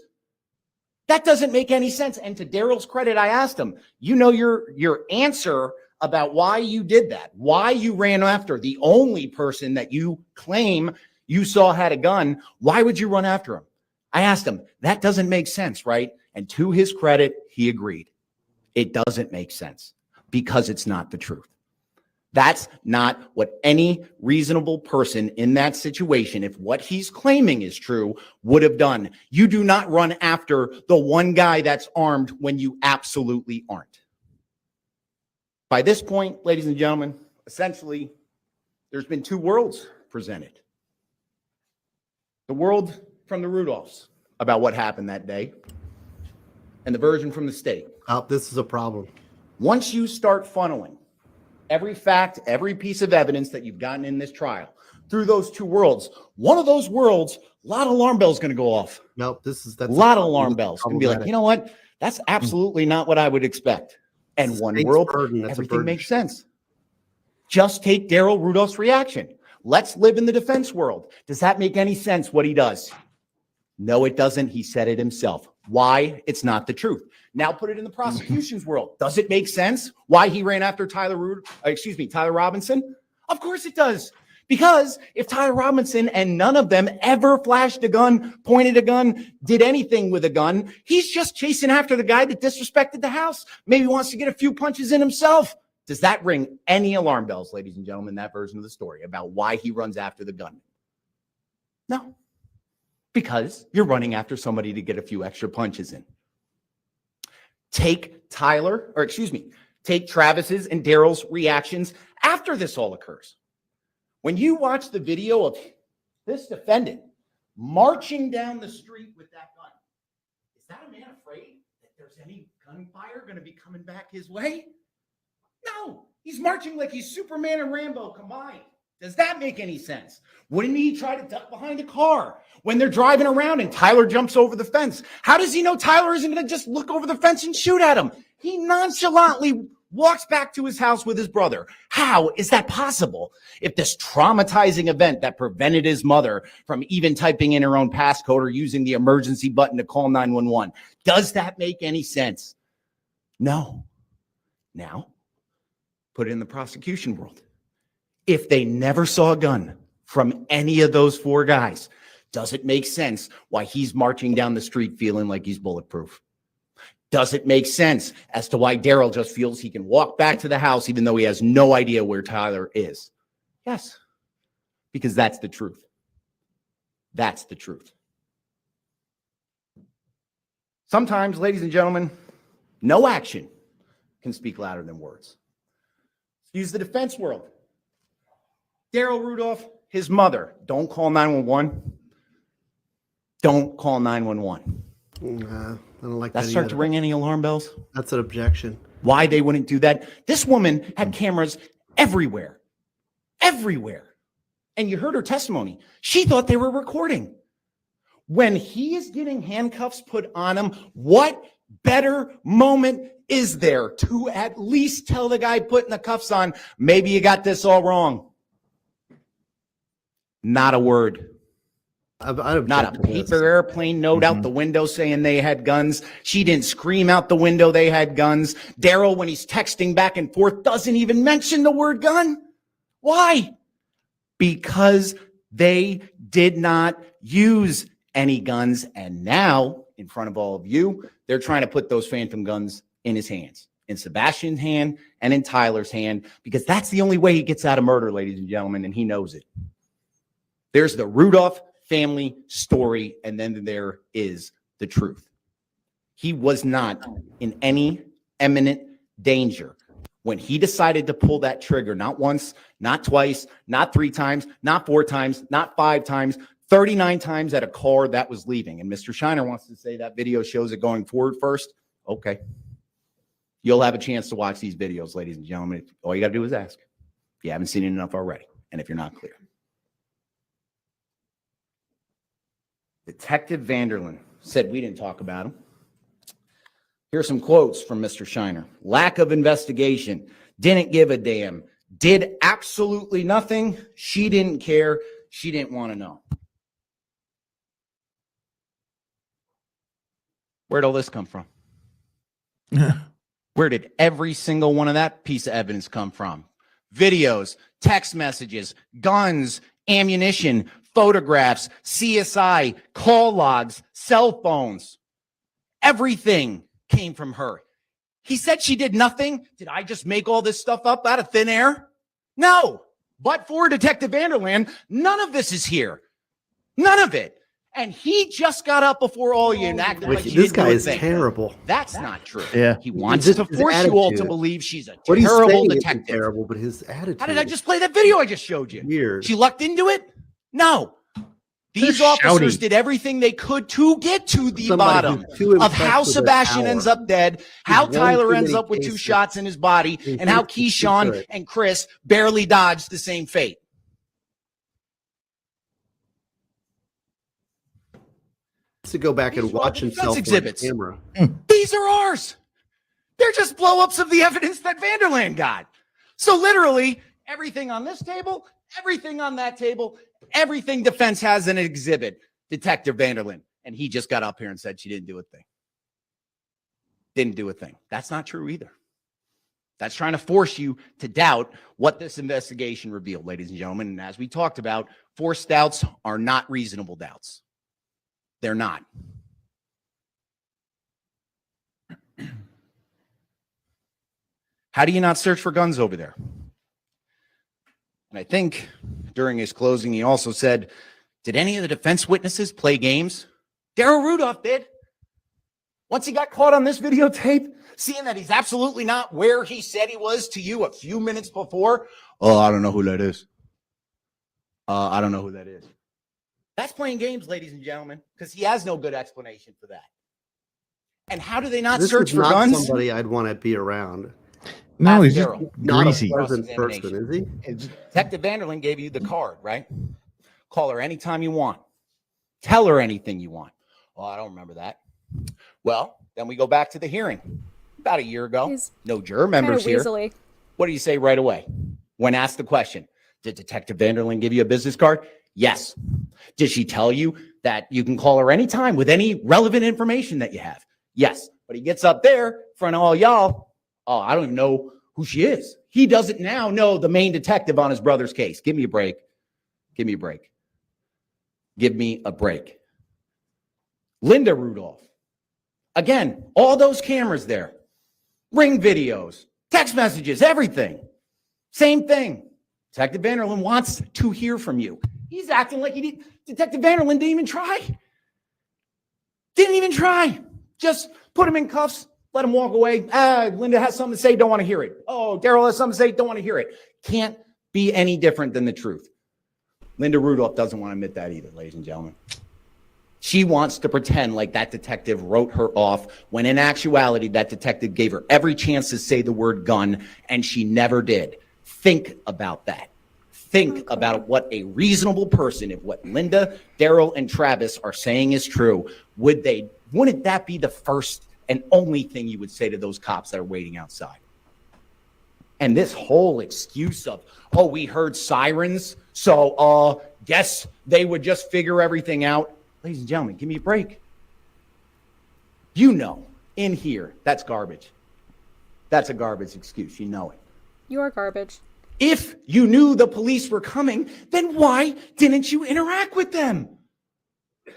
[SPEAKER 20] That doesn't make any sense. And to Daryl's credit, I asked him, you know your answer about why you did that, why you ran after the only person that you claim you saw had a gun. Why would you run after him? I asked him, that doesn't make sense, right? And to his credit, he agreed. It doesn't make sense because it's not the truth. That's not what any reasonable person in that situation, if what he's claiming is true, would have done. You do not run after the one guy that's armed when you absolutely aren't. By this point, ladies and gentlemen, essentially, there's been two worlds presented. The world from the Rudolphs about what happened that day, and the version from the state.
[SPEAKER 15] This is a problem.
[SPEAKER 20] Once you start funneling every fact, every piece of evidence that you've gotten in this trial through those two worlds, one of those worlds, a lot of alarm bells going to go off.
[SPEAKER 15] No, that's
[SPEAKER 20] a lot of alarm bells. Going to be like, you know what? That's absolutely not what I would expect. And one world, everything makes sense. Just take Daryl Rudolph's reaction. Let's live in the defense world. Does that make any sense what he does? No, it doesn't. He said it himself. Why? It's not the truth. Now put it in the prosecution's world. Does it make sense why he ran after Tyler Robinson? Of course it does. Because if Tyler Robinson and none of them ever flashed a gun, pointed a gun, did anything with a gun, he's just chasing after the guy that disrespected the house. Maybe wants to get a few punches in himself. Does that ring any alarm bells, ladies and gentlemen, that version of the story about why he runs after the gun? No. Because you're running after somebody to get a few extra punches in. Take Travis's and Daryl's reactions after this all occurs. When you watch the video of this defendant marching down the street with that gun, is that a man afraid that there's any gunfire going to be coming back his way? No, he's marching like he's Superman and Rambo combined. Does that make any sense? Wouldn't he try to duck behind a car when they're driving around and Tyler jumps over the fence? How does he know Tyler isn't going to just look over the fence and shoot at him? He nonchalantly walks back to his house with his brother. How is that possible? If this traumatizing event that prevented his mother from even typing in her own passcode or using the emergency button to call 911, does that make any sense? No. Now, put it in the prosecution world. If they never saw a gun from any of those four guys, does it make sense why he's marching down the street feeling like he's bulletproof? Does it make sense as to why Daryl just feels he can walk back to the house even though he has no idea where Tyler is? Yes, because that's the truth. That's the truth. Sometimes, ladies and gentlemen, no action can speak louder than words. Use the defense world. Daryl Rudolph, his mother, don't call 911. Don't call 911.
[SPEAKER 15] I don't like
[SPEAKER 20] that.
[SPEAKER 15] That
[SPEAKER 20] Start
[SPEAKER 15] either.
[SPEAKER 20] to ring any alarm bells?
[SPEAKER 15] That's an objection.
[SPEAKER 20] Why they wouldn't do that? This woman had cameras everywhere. Everywhere. And you heard her testimony. She thought they were recording. When he is getting handcuffs put on him, what better moment is there to at least tell the guy putting the cuffs on, maybe you got this all wrong? Not a word. Not a paper airplane note out the window saying they had guns. She didn't scream out the window they had guns. Daryl, when he's texting back and forth, doesn't even mention the word gun. Why? Because they did not use any guns. And now, in front of all of you, they're trying to put those phantom guns in his hands, in Sebastian's hand and in Tyler's hand, because that's the only way he gets out of murder, ladies and gentlemen, and he knows it. There's the Rudolph family story, and then there is the truth. He was not in any imminent danger when he decided to pull that trigger, not once, not twice, not 3 times, not 4 times, not 5 times, 39 times at a car that was leaving. And Mr. Shiner wants to say that video shows it going forward first. Okay. You'll have a chance to watch these videos, ladies and gentlemen. All you got to do is ask. If you haven't seen it enough already, and if you're not clear. Detective Vanderlyn said we didn't talk about him. Here's some quotes from Mr. Shiner. Lack of investigation. Didn't give a damn. Did absolutely nothing. She didn't care. She didn't want to know. Where'd all this come from? Where did every single one of that piece of evidence come from? Videos, text messages, guns, ammunition, photographs, CSI, call logs, cell phones. Everything came from her. He said she did nothing. Did I just make all this stuff up out of thin air? No. But for Detective Vanderlyn, none of this is here. None of it. And he just got up before all you and acted like he
[SPEAKER 15] This
[SPEAKER 20] didn't
[SPEAKER 15] guy
[SPEAKER 20] do a
[SPEAKER 15] is
[SPEAKER 20] thing.
[SPEAKER 15] terrible.
[SPEAKER 20] That's not true.
[SPEAKER 5] Yeah.
[SPEAKER 20] He wants
[SPEAKER 15] His
[SPEAKER 20] to force you all to
[SPEAKER 15] attitude.
[SPEAKER 20] believe she's a
[SPEAKER 15] What he's
[SPEAKER 20] terrible
[SPEAKER 15] saying isn't
[SPEAKER 20] detective.
[SPEAKER 15] terrible, but his attitude.
[SPEAKER 20] How did I just play that video I just showed you?
[SPEAKER 15] Weird.
[SPEAKER 20] She lucked into it? No. These
[SPEAKER 5] They're
[SPEAKER 20] officers
[SPEAKER 5] shouting.
[SPEAKER 20] did everything they could to get to the
[SPEAKER 15] Somebody
[SPEAKER 20] bottom
[SPEAKER 15] who's too
[SPEAKER 20] of
[SPEAKER 15] impressed
[SPEAKER 20] how
[SPEAKER 15] with their
[SPEAKER 20] Sebastian
[SPEAKER 15] power.
[SPEAKER 20] ends up dead, how
[SPEAKER 15] He's won
[SPEAKER 20] Tyler
[SPEAKER 15] too
[SPEAKER 20] ends
[SPEAKER 15] many
[SPEAKER 20] up with 2
[SPEAKER 15] cases.
[SPEAKER 20] shots in his body,
[SPEAKER 15] He
[SPEAKER 20] and how
[SPEAKER 15] thinks he's too
[SPEAKER 20] Keyshawn
[SPEAKER 15] good.
[SPEAKER 20] and Chris barely dodged the same fate.
[SPEAKER 15] To go back and
[SPEAKER 20] These are
[SPEAKER 15] watch
[SPEAKER 20] the
[SPEAKER 15] himself
[SPEAKER 20] defense
[SPEAKER 15] on
[SPEAKER 20] exhibits.
[SPEAKER 15] camera.
[SPEAKER 20] These are ours. They're just blow-ups of the evidence that Vanderlyn got. So literally, everything on this table, everything on that table, everything defense has in an exhibit, Detective Vanderlyn. And he just got up here and said she didn't do a thing. Didn't do a thing. That's not true either. That's trying to force you to doubt what this investigation revealed, ladies and gentlemen. And as we talked about, forced doubts are not reasonable doubts. They're not. How do you not search for guns over there? And I think during his closing, he also said, did any of the defense witnesses play games? Daryl Rudolph did. Once he got caught on this videotape, seeing that he's absolutely not where he said he was to you a few minutes before, oh, I don't know who that is. I don't know who that is. That's playing games, ladies and gentlemen, because he has no good explanation for that. And how do they not
[SPEAKER 15] This
[SPEAKER 20] search
[SPEAKER 15] is
[SPEAKER 20] for
[SPEAKER 15] not
[SPEAKER 20] guns?
[SPEAKER 15] somebody I'd want to be around.
[SPEAKER 5] No, he's just
[SPEAKER 20] Daryl.
[SPEAKER 15] Not
[SPEAKER 5] greasy.
[SPEAKER 15] a pleasant person, is he?
[SPEAKER 20] Detective Vanderlyn gave you the card, right? Call her anytime you want. Tell her anything you want. Oh, I don't remember that. Well, then we go back to the hearing. About a year ago. No juror members here.
[SPEAKER 18] Weaselly.
[SPEAKER 20] What do you say right away? When asked the question, did Detective Vanderlyn give you a business card? Yes. Did she tell you that you can call her anytime with any relevant information that you have? Yes. But he gets up there in front of all y'all. Oh, I don't even know who she is. He doesn't now know the main detective on his brother's case. Give me a break. Give me a break. Give me a break. Linda Rudolph. Again, all those cameras there, ring videos, text messages, everything. Same thing. Detective Vanderlyn wants to hear from you. He's acting like he did. Detective Vanderlyn didn't even try. Didn't even try. Just put him in cuffs, let him walk away. Linda has something to say, don't want to hear it. Oh, Daryl has something to say, don't want to hear it. Can't be any different than the truth. Linda Rudolph doesn't want to admit that either, ladies and gentlemen. She wants to pretend like that detective wrote her off, when in actuality, that detective gave her every chance to say the word gun, and she never did. Think about that. Think about what a reasonable person, if what Linda, Daryl, and Travis are saying is true, wouldn't that be the first and only thing you would say to those cops that are waiting outside? And this whole excuse of, oh, we heard sirens, so guess they would just figure everything out. Ladies and gentlemen, give me a break. You know, in here, that's garbage. That's a garbage excuse. You know it.
[SPEAKER 18] You are garbage.
[SPEAKER 20] If you knew the police were coming, then why didn't you interact with them?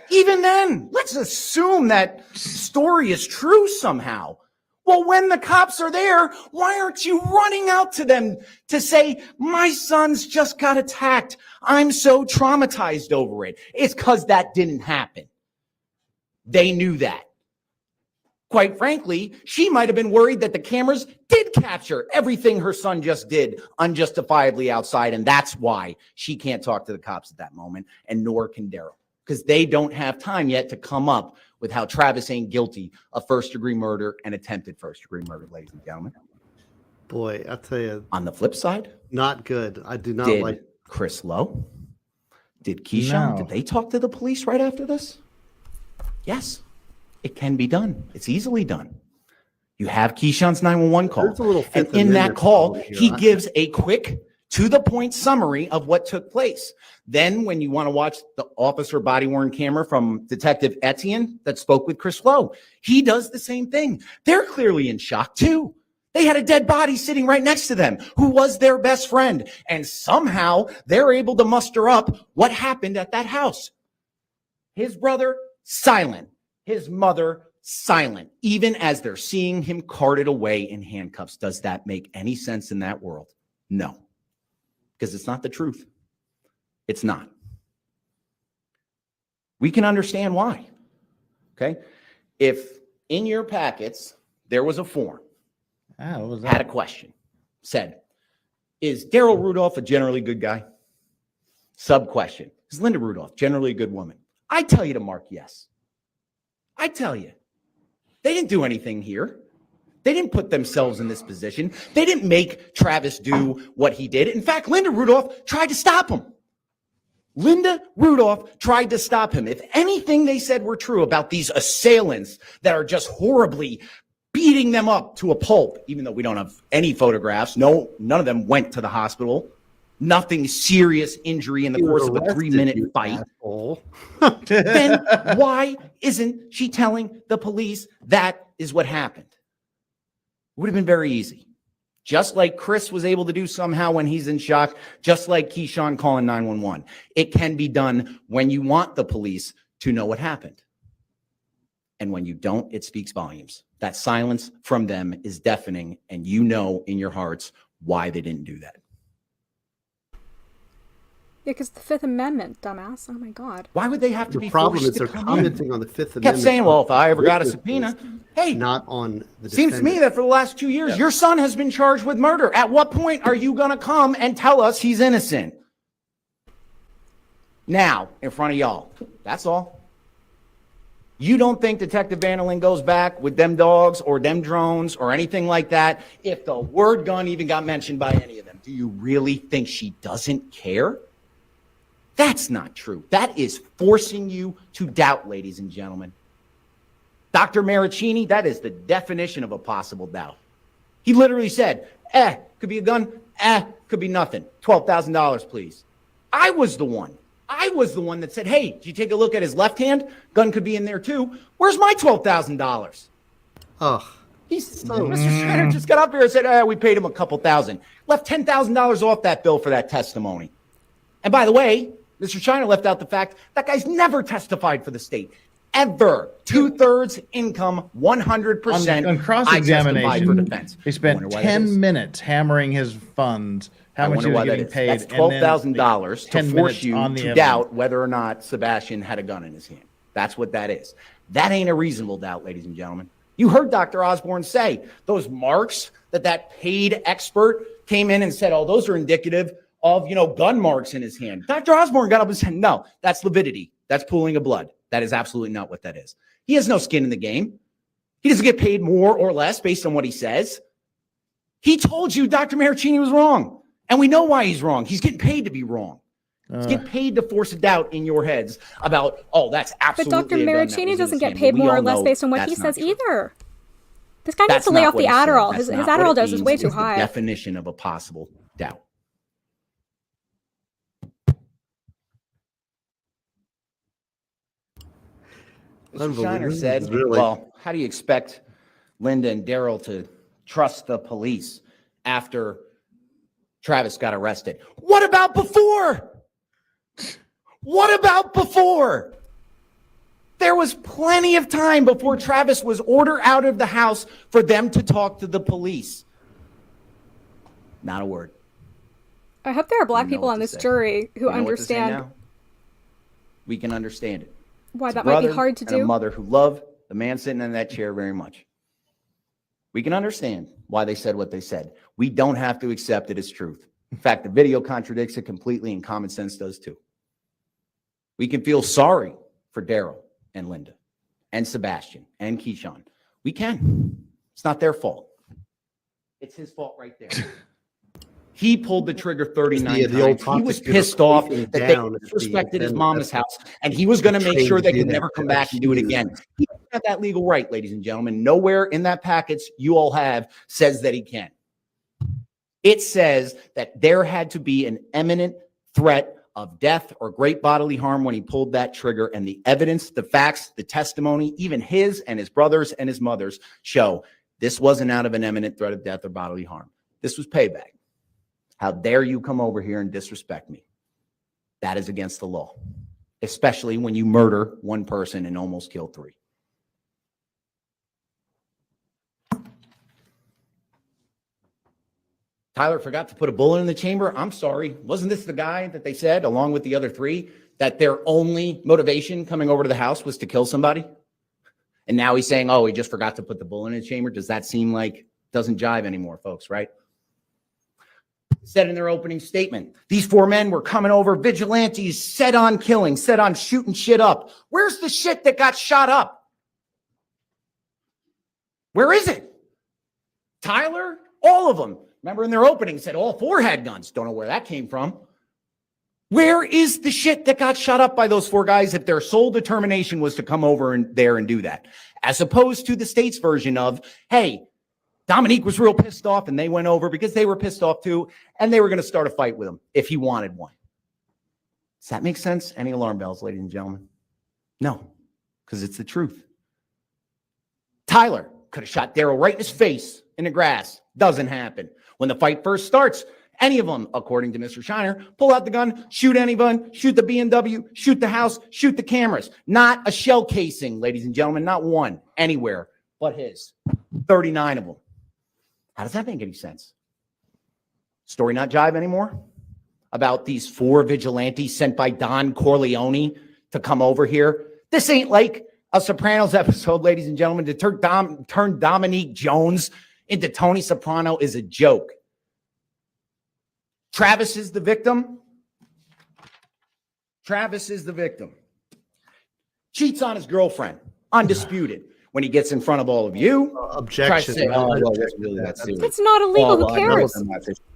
[SPEAKER 20] Even then, let's assume that story is true somehow. Well, when the cops are there, why aren't you running out to them to say, my son's just got attacked. I'm so traumatized over it. It's because that didn't happen. They knew that. Quite frankly, she might have been worried that the cameras did capture everything her son just did unjustifiably outside, and that's why she can't talk to the cops at that moment, and nor can Daryl, because they don't have time yet to come up with how Travis ain't guilty of first-degree murder and attempted first-degree murder, ladies and gentlemen.
[SPEAKER 15] Boy, I tell you.
[SPEAKER 20] On the flip side,
[SPEAKER 15] not good. I do not
[SPEAKER 20] did
[SPEAKER 15] like
[SPEAKER 20] Chris Lowe? Did Keyshawn?
[SPEAKER 5] No.
[SPEAKER 20] Did they talk to the police right after this? Yes. It can be done. It's easily done. You have Keyshawn's 911 call. And in that call, he gives a quick, to-the-point summary of what took place. Then when you want to watch the officer body-worn camera from Detective Etienne that spoke with Chris Lowe, he does the same thing. They're clearly in shock, too. They had a dead body sitting right next to them who was their best friend. And somehow they're able to muster up what happened at that house. His brother, silent. His mother, silent, even as they're seeing him carted away in handcuffs. Does that make any sense in that world? No, because it's not the truth. It's not. We can understand why, okay? If in your packets there was a form,
[SPEAKER 5] what was that?
[SPEAKER 20] had a question, said, is Daryl Rudolph a generally good guy? Sub-question, is Linda Rudolph generally a good woman? I tell you to mark yes. I tell you, they didn't do anything here. They didn't put themselves in this position. They didn't make Travis do what he did. In fact, Linda Rudolph tried to stop him. Linda Rudolph tried to stop him. If anything they said were true about these assailants that are just horribly beating them up to a pulp, even though we don't have any photographs, none of them went to the hospital. Nothing serious injury in the course of a 3-minute fight. Then why isn't she telling the police that is what happened? It would have been very easy. Just like Chris was able to do somehow when he's in shock, just like Keyshawn calling 911. It can be done when you want the police to know what happened. And when you don't, it speaks volumes. That silence from them is deafening, and you know in your hearts why they didn't do that.
[SPEAKER 18] Yeah, because the Fifth Amendment, dumbass. Oh my God.
[SPEAKER 20] Why would they have to be
[SPEAKER 15] the problem
[SPEAKER 20] forced
[SPEAKER 15] is they're
[SPEAKER 20] to come
[SPEAKER 15] commenting
[SPEAKER 20] in?
[SPEAKER 15] on the Fifth Amendment.
[SPEAKER 20] Kept saying, well, if I ever got a subpoena, hey,
[SPEAKER 15] not on the
[SPEAKER 20] seems to me
[SPEAKER 15] defendant.
[SPEAKER 20] that for the last 2 years, your son has been charged with murder. At what point are you going to come and tell us he's innocent? Now, in front of y'all. That's all. You don't think Detective Vanderlyn goes back with them dogs or them drones or anything like that if the word gun even got mentioned by any of them? Do you really think she doesn't care? That's not true. That is forcing you to doubt, ladies and gentlemen. Dr. Maricini, that is the definition of a possible doubt. He literally said, could be a gun, could be nothing. $12,000, please. I was the one that said, hey, did you take a look at his left hand? Gun could be in there too. Where's my $12,000?
[SPEAKER 15] Oh,
[SPEAKER 20] Mr. Schreiner just got up here and said, we paid him a couple thousand. Left $10,000 off that bill for that testimony. And by the way, Mr. Schreiner left out the fact that guy's never testified for the state. ever. 2/3 income, 100%.
[SPEAKER 5] On cross-examination,
[SPEAKER 20] for defense.
[SPEAKER 5] he spent 10 minutes hammering his funds, how much he was getting paid.
[SPEAKER 20] That's $12,000 to
[SPEAKER 5] 10
[SPEAKER 20] force
[SPEAKER 5] minutes
[SPEAKER 20] you
[SPEAKER 5] on the
[SPEAKER 20] to
[SPEAKER 5] evidence.
[SPEAKER 20] doubt whether or not Sebastian had a gun in his hand. That's what that is. That ain't a reasonable doubt, ladies and gentlemen. You heard Dr. Osborne say those marks that paid expert came in and said, oh, those are indicative of, gun marks in his hand. Dr. Osborne got up and said, no, that's lividity. That's pooling of blood. That is absolutely not what that is. He has no skin in the game. He doesn't get paid more or less based on what he says. He told you Dr. Maricini was wrong. And we know why he's wrong. He's getting paid to be wrong. He's getting paid to force a doubt in your heads about, oh, that's absolutely.
[SPEAKER 18] But Dr. Maricini doesn't get paid more or less based on what he says either. This guy needs
[SPEAKER 20] That's
[SPEAKER 18] to lay
[SPEAKER 20] not
[SPEAKER 18] off
[SPEAKER 20] what
[SPEAKER 18] the
[SPEAKER 20] he said.
[SPEAKER 18] Adderall.
[SPEAKER 20] That's
[SPEAKER 18] His
[SPEAKER 20] not what
[SPEAKER 18] Adderall
[SPEAKER 20] it
[SPEAKER 18] dose is way
[SPEAKER 20] means.
[SPEAKER 18] too
[SPEAKER 20] It's the
[SPEAKER 18] high.
[SPEAKER 20] definition of a possible doubt. Mr. Shiner said, well, how do you expect Linda and Daryl to trust the police after Travis got arrested? What about before? What about before? There was plenty of time before Travis was ordered out of the house for them to talk to the police. Not a word.
[SPEAKER 18] I hope there are black people on this jury who understand
[SPEAKER 20] We can understand it.
[SPEAKER 18] why
[SPEAKER 20] It's
[SPEAKER 18] that
[SPEAKER 20] a
[SPEAKER 18] might be
[SPEAKER 20] brother
[SPEAKER 18] hard to
[SPEAKER 20] and a
[SPEAKER 18] do.
[SPEAKER 20] mother who love the man sitting in that chair very much. We can understand why they said what they said. We don't have to accept it as truth. In fact, the video contradicts it completely, and common sense does too. We can feel sorry for Daryl and Linda and Sebastian and Keyshawn. We can. It's not their fault. It's his fault right there. He pulled the trigger 39 times. He was pissed off that they disrespected his mama's house, and he was going to make sure they could never come back and do it again. He doesn't have that legal right, ladies and gentlemen. Nowhere in that package you all have says that he can. It says that there had to be an imminent threat of death or great bodily harm when he pulled that trigger, and the evidence, the facts, the testimony, even his and his brothers and his mother's show this wasn't out of an imminent threat of death or bodily harm. This was payback. How dare you come over here and disrespect me? That is against the law, especially when you murder one person and almost kill three. Tyler forgot to put a bullet in the chamber. I'm sorry. Wasn't this the guy that they said, along with the other three, that their only motivation coming over to the house was to kill somebody? And now he's saying, oh, he just forgot to put the bullet in the chamber. Does that seem like doesn't jive anymore, folks, right? Said in their opening statement, these four men were coming over, vigilantes, set on killing, set on shooting shit up. Where's the shit that got shot up? Where is it? Tyler? All of them. Remember in their opening said all four had guns. Don't know where that came from. Where is the shit that got shot up by those four guys if their sole determination was to come over and there and do that? As opposed to the state's version of, hey, Dominique was real pissed off and they went over because they were pissed off too, and they were going to start a fight with him if he wanted one. Does that make sense? Any alarm bells, ladies and gentlemen? No, because it's the truth. Tyler could have shot Daryl right in his face in the grass. Doesn't happen. When the fight first starts, any of them, according to Mr. Shiner, pull out the gun, shoot anyone, shoot the BMW, shoot the house, shoot the cameras. Not a shell casing, ladies and gentlemen, not one anywhere but his. 39 of them. How does that make any sense? Story not jive anymore? About these four vigilantes sent by Don Corleone to come over here? This ain't like a Sopranos episode, ladies and gentlemen. To turn Dominique Jones into Tony Soprano is a joke. Travis is the victim. Travis is the victim. Cheats on his girlfriend. Undisputed. When he gets in front of all of you,
[SPEAKER 5] objection.
[SPEAKER 18] That's not illegal. Who cares?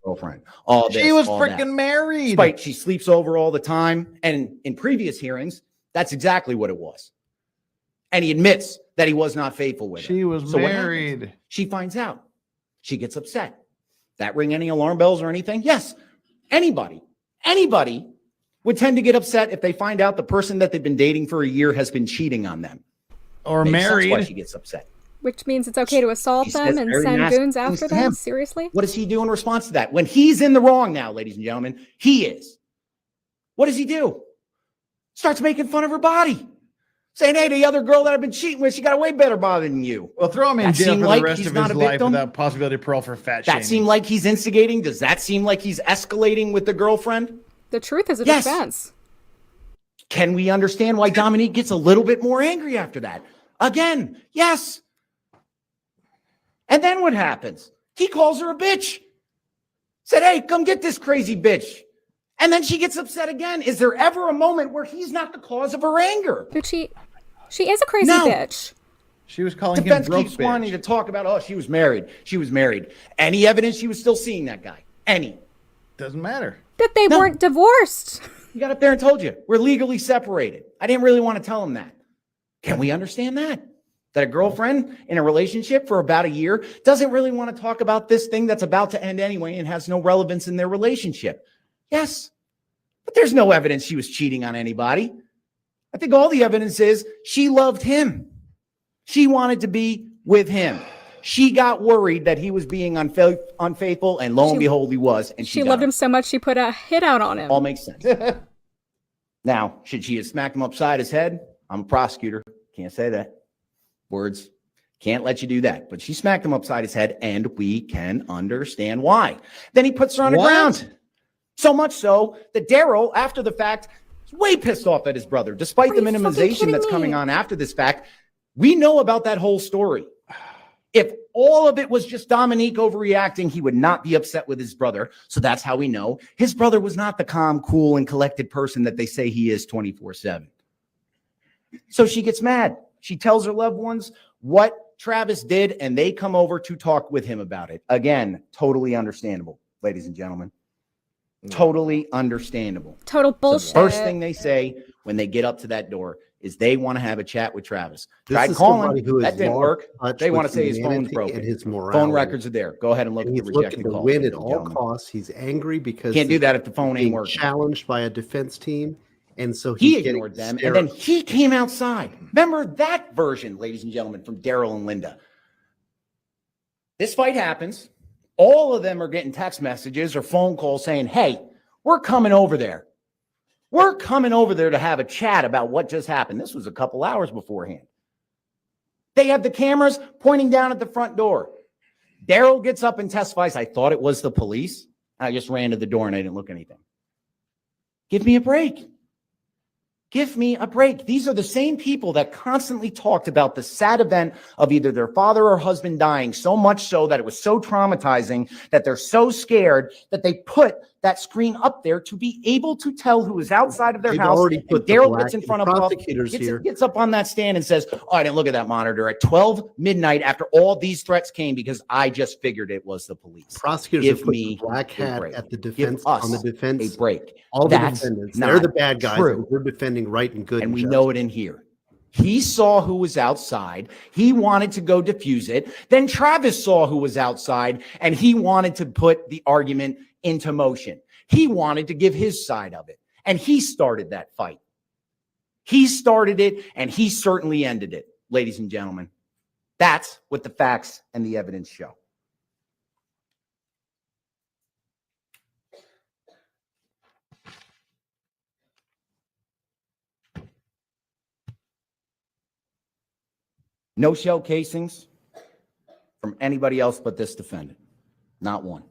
[SPEAKER 20] Girlfriend. All this,
[SPEAKER 5] she was
[SPEAKER 20] all
[SPEAKER 5] freaking
[SPEAKER 20] that.
[SPEAKER 5] married.
[SPEAKER 20] Despite she sleeps over all the time. And in previous hearings, that's exactly what it was. And he admits that he was not faithful with her.
[SPEAKER 5] She was married.
[SPEAKER 20] She finds out. She gets upset. That ring any alarm bells or anything? Yes. Anybody would tend to get upset if they find out the person that they've been dating for a year has been cheating on them.
[SPEAKER 5] Or
[SPEAKER 20] Makes sense
[SPEAKER 5] married.
[SPEAKER 20] why she gets upset.
[SPEAKER 18] Which means it's okay to assault
[SPEAKER 20] She
[SPEAKER 18] them
[SPEAKER 20] says
[SPEAKER 18] and
[SPEAKER 20] very
[SPEAKER 18] send
[SPEAKER 20] nasty
[SPEAKER 18] goons
[SPEAKER 20] things
[SPEAKER 18] after
[SPEAKER 20] to
[SPEAKER 18] them?
[SPEAKER 20] him.
[SPEAKER 18] Seriously?
[SPEAKER 20] What does he do in response to that? When he's in the wrong now, ladies and gentlemen, he is. What does he do? Starts making fun of her body. saying, hey, the other girl that I've been cheating with, she got a way better body than you.
[SPEAKER 5] Well, throw him in
[SPEAKER 20] That
[SPEAKER 5] jail
[SPEAKER 20] seem
[SPEAKER 5] for
[SPEAKER 20] like
[SPEAKER 5] the rest
[SPEAKER 20] he's
[SPEAKER 5] of
[SPEAKER 20] not
[SPEAKER 5] his
[SPEAKER 20] a
[SPEAKER 5] life
[SPEAKER 20] victim?
[SPEAKER 5] without possibility of parole for fat
[SPEAKER 20] That
[SPEAKER 5] shaming.
[SPEAKER 20] seem like he's instigating? Does that seem like he's escalating with the girlfriend?
[SPEAKER 18] The truth is a
[SPEAKER 20] Yes.
[SPEAKER 18] defense.
[SPEAKER 20] Can we understand why Dominique gets a little bit more angry after that? Again, yes. And then what happens? He calls her a bitch. Said, hey, come get this crazy bitch. And then she gets upset again. Is there ever a moment where he's not the cause of her anger?
[SPEAKER 18] But she is a crazy
[SPEAKER 20] No.
[SPEAKER 18] bitch.
[SPEAKER 5] She was calling
[SPEAKER 20] Defense
[SPEAKER 5] him broke
[SPEAKER 20] keeps
[SPEAKER 5] bitch.
[SPEAKER 20] wanting to talk about, oh, she was married. She was married. Any evidence she was still seeing that guy? Any?
[SPEAKER 5] Doesn't matter.
[SPEAKER 18] That they weren't divorced.
[SPEAKER 20] He got up there and told you, we're legally separated. I didn't really want to tell him that. Can we understand that? That a girlfriend in a relationship for about a year doesn't really want to talk about this thing that's about to end anyway and has no relevance in their relationship. Yes, but there's no evidence she was cheating on anybody. I think all the evidence is she loved him. She wanted to be with him. She got worried that he was being unfaithful, and lo and behold, he was. And
[SPEAKER 18] She loved him so much she put a hit out on him.
[SPEAKER 20] All makes sense. Now, should she have smacked him upside his head? I'm a prosecutor. Can't say that. Words. Can't let you do that. But she smacked him upside his head, and we can understand why. Then he puts her on the ground. So much so that Daryl, after the fact, is way pissed off at his brother, despite the minimization that's coming on after this fact. We know about that whole story. If all of it was just Dominique overreacting, he would not be upset with his brother. So that's how we know his brother was not the calm, cool, and collected person that they say he is 24/7. So she gets mad. She tells her loved ones what Travis did, and they come over to talk with him about it. Again, totally understandable, ladies and gentlemen. Totally understandable.
[SPEAKER 18] Total bullshit.
[SPEAKER 20] So the first thing they say when they get up to that door is they want to have a chat with Travis.
[SPEAKER 15] This
[SPEAKER 20] Tried
[SPEAKER 15] is
[SPEAKER 20] calling,
[SPEAKER 15] somebody who
[SPEAKER 20] that
[SPEAKER 15] is
[SPEAKER 20] didn't
[SPEAKER 15] lost
[SPEAKER 20] work.
[SPEAKER 15] touch
[SPEAKER 20] They want
[SPEAKER 15] with
[SPEAKER 20] to say his phone's
[SPEAKER 15] humanity
[SPEAKER 20] broken.
[SPEAKER 15] and his
[SPEAKER 20] Phone
[SPEAKER 15] morality.
[SPEAKER 20] records are there. Go ahead and look at
[SPEAKER 15] He's
[SPEAKER 20] the
[SPEAKER 15] looking
[SPEAKER 20] rejected
[SPEAKER 15] to
[SPEAKER 20] calls.
[SPEAKER 15] win
[SPEAKER 20] ladies
[SPEAKER 15] at
[SPEAKER 20] and
[SPEAKER 15] all
[SPEAKER 20] gentlemen.
[SPEAKER 15] costs. He's angry because
[SPEAKER 20] Can't do
[SPEAKER 15] he's
[SPEAKER 20] that if the phone ain't
[SPEAKER 15] being
[SPEAKER 20] working.
[SPEAKER 15] challenged by a defense team, and so
[SPEAKER 20] He
[SPEAKER 15] he's
[SPEAKER 20] ignored
[SPEAKER 15] getting
[SPEAKER 20] them, and then he came outside. Remember that version, ladies and gentlemen, from Daryl and Linda. This fight happens. All of them are getting text messages or phone calls saying, hey, we're coming over there. We're coming over there to have a chat about what just happened. This was a couple hours beforehand. They have the cameras pointing down at the front door. Daryl gets up and testifies, I thought it was the police. I just ran to the door and I didn't look anything. Give me a break. Give me a break. These are the same people that constantly talked about the sad event of either their father or husband dying, so much so that it was so traumatizing that they're so scared that they put that screen up there to be able to tell who is outside of their
[SPEAKER 15] They've
[SPEAKER 20] house.
[SPEAKER 15] already
[SPEAKER 20] And
[SPEAKER 15] put the
[SPEAKER 20] Daryl
[SPEAKER 15] black-
[SPEAKER 20] gets in
[SPEAKER 15] the
[SPEAKER 20] front of Puff,
[SPEAKER 15] prosecutors here.
[SPEAKER 20] gets up on that stand and says, oh, I didn't look at that monitor at 12 midnight after all these threats came because I just figured it was the police.
[SPEAKER 15] Prosecutors
[SPEAKER 20] Give
[SPEAKER 15] have put
[SPEAKER 20] me
[SPEAKER 15] the black
[SPEAKER 20] a
[SPEAKER 15] hat
[SPEAKER 20] break.
[SPEAKER 15] at the
[SPEAKER 20] Give
[SPEAKER 15] defense
[SPEAKER 20] us
[SPEAKER 15] on the defense.
[SPEAKER 20] a break.
[SPEAKER 15] All the
[SPEAKER 20] That's
[SPEAKER 15] defendants,
[SPEAKER 20] not
[SPEAKER 15] they're the bad guys.
[SPEAKER 20] true.
[SPEAKER 15] And we're defending right and good.
[SPEAKER 20] And we know it in here. He saw who was outside. He wanted to go diffuse it. Then Travis saw who was outside, and he wanted to put the argument into motion. He wanted to give his side of it, and he started that fight. He started it, and he certainly ended it, ladies and gentlemen. That's what the facts and the evidence show. No shell casings from anybody else but this defendant. Not one.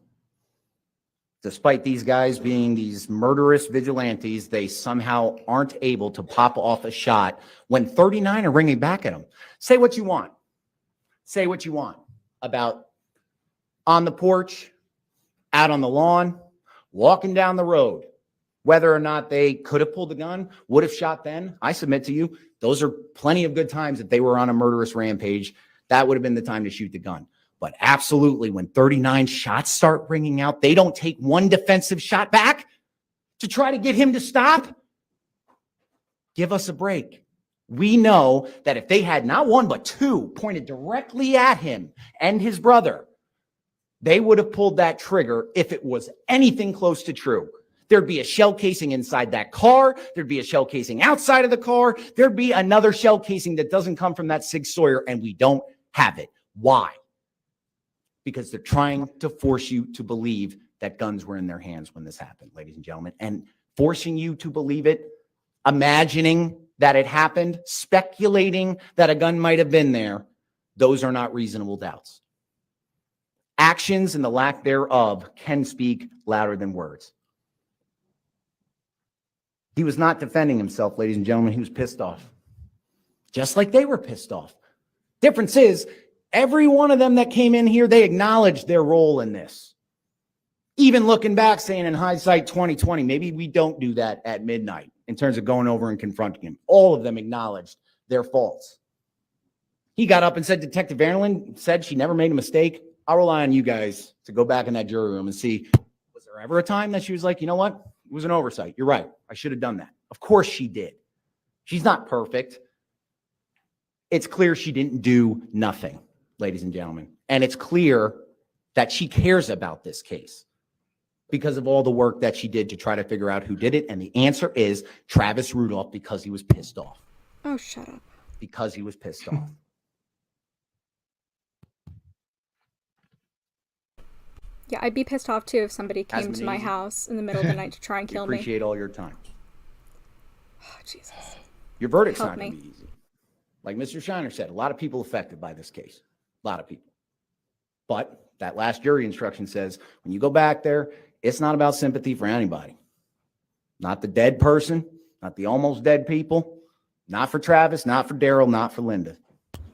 [SPEAKER 20] Despite these guys being these murderous vigilantes, they somehow aren't able to pop off a shot when 39 are ringing back at them. Say what you want. Say what you want about on the porch, out on the lawn, walking down the road. Whether or not they could have pulled the gun, would have shot then, I submit to you, those are plenty of good times if they were on a murderous rampage. That would have been the time to shoot the gun. But absolutely, when 39 shots start ringing out, they don't take one defensive shot back to try to get him to stop. Give us a break. We know that if they had not one but two pointed directly at him and his brother, they would have pulled that trigger if it was anything close to true. There'd be a shell casing inside that car. There'd be a shell casing outside of the car. There'd be another shell casing that doesn't come from that Sig Sauer, and we don't have it. Why? Because they're trying to force you to believe that guns were in their hands when this happened, ladies and gentlemen, and forcing you to believe it, imagining that it happened, speculating that a gun might have been there, those are not reasonable doubts. Actions and the lack thereof can speak louder than words. He was not defending himself, ladies and gentlemen. He was pissed off. Just like they were pissed off. Difference is, every one of them that came in here, they acknowledged their role in this. Even looking back, saying in hindsight 2020, maybe we don't do that at midnight in terms of going over and confronting him. All of them acknowledged their faults. He got up and said, Detective Vanderlyn said she never made a mistake. I'll rely on you guys to go back in that jury room and see, was there ever a time that she was like, you know what? It was an oversight. You're right. I should have done that. Of course she did. She's not perfect. It's clear she didn't do nothing, ladies and gentlemen. And it's clear that she cares about this case because of all the work that she did to try to figure out who did it. And the answer is Travis Rudolph, because he was pissed off.
[SPEAKER 18] Oh, shut up.
[SPEAKER 20] Because he was pissed off.
[SPEAKER 18] Yeah, I'd be pissed off too if somebody came to my
[SPEAKER 20] easy.
[SPEAKER 18] house in the middle of the night to try and kill me.
[SPEAKER 20] Appreciate all your time.
[SPEAKER 18] Oh, Jesus.
[SPEAKER 20] Your verdict's
[SPEAKER 18] Help
[SPEAKER 20] not going to
[SPEAKER 18] me.
[SPEAKER 20] be easy. Like Mr. Shiner said, a lot of people affected by this case. A lot of people. But that last jury instruction says, when you go back there, it's not about sympathy for anybody. Not the dead person, not the almost dead people, not for Travis, not for Daryl, not for Linda.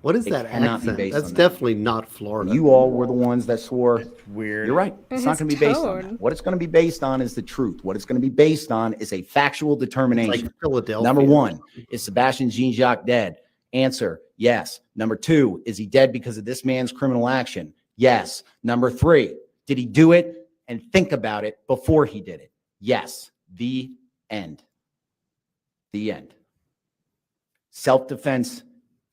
[SPEAKER 15] What is
[SPEAKER 20] It
[SPEAKER 15] that
[SPEAKER 20] cannot be
[SPEAKER 15] accent?
[SPEAKER 20] based
[SPEAKER 15] That's
[SPEAKER 20] on that.
[SPEAKER 15] definitely not Florida.
[SPEAKER 20] You all were the ones that swore.
[SPEAKER 5] Weird.
[SPEAKER 20] You're right. It's not going to be based on that. What it's going to be based on is the truth. What it's going to be based on is a factual determination.
[SPEAKER 15] Like Philadelphia.
[SPEAKER 20] Number one, is Sebastian Jean-Jacques dead? Answer, yes. Number two, is he dead because of this man's criminal action? Yes. Number three, did he do it and think about it before he did it? Yes. The end. The end. Self-defense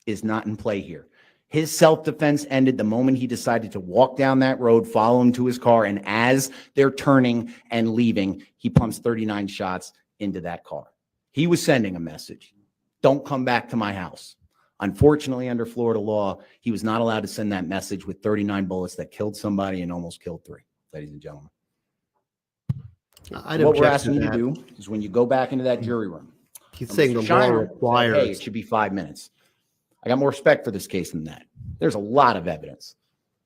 [SPEAKER 20] is not in play here. His self-defense ended the moment he decided to walk down that road, follow him to his car, and as they're turning and leaving, he pumps 39 shots into that car. He was sending a message. Don't come back to my house. Unfortunately, under Florida law, he was not allowed to send that message with 39 bullets that killed somebody and almost killed 3, ladies and gentlemen.
[SPEAKER 15] I'd
[SPEAKER 20] What we're
[SPEAKER 15] object
[SPEAKER 20] asking
[SPEAKER 15] to
[SPEAKER 20] you to
[SPEAKER 15] that.
[SPEAKER 20] do is when you go back into that jury room,
[SPEAKER 15] He's
[SPEAKER 20] and
[SPEAKER 15] saying
[SPEAKER 20] Mr.
[SPEAKER 15] the law
[SPEAKER 20] Shiner said,
[SPEAKER 15] requires.
[SPEAKER 20] hey, it should be 5 minutes. I got more respect for this case than that. There's a lot of evidence.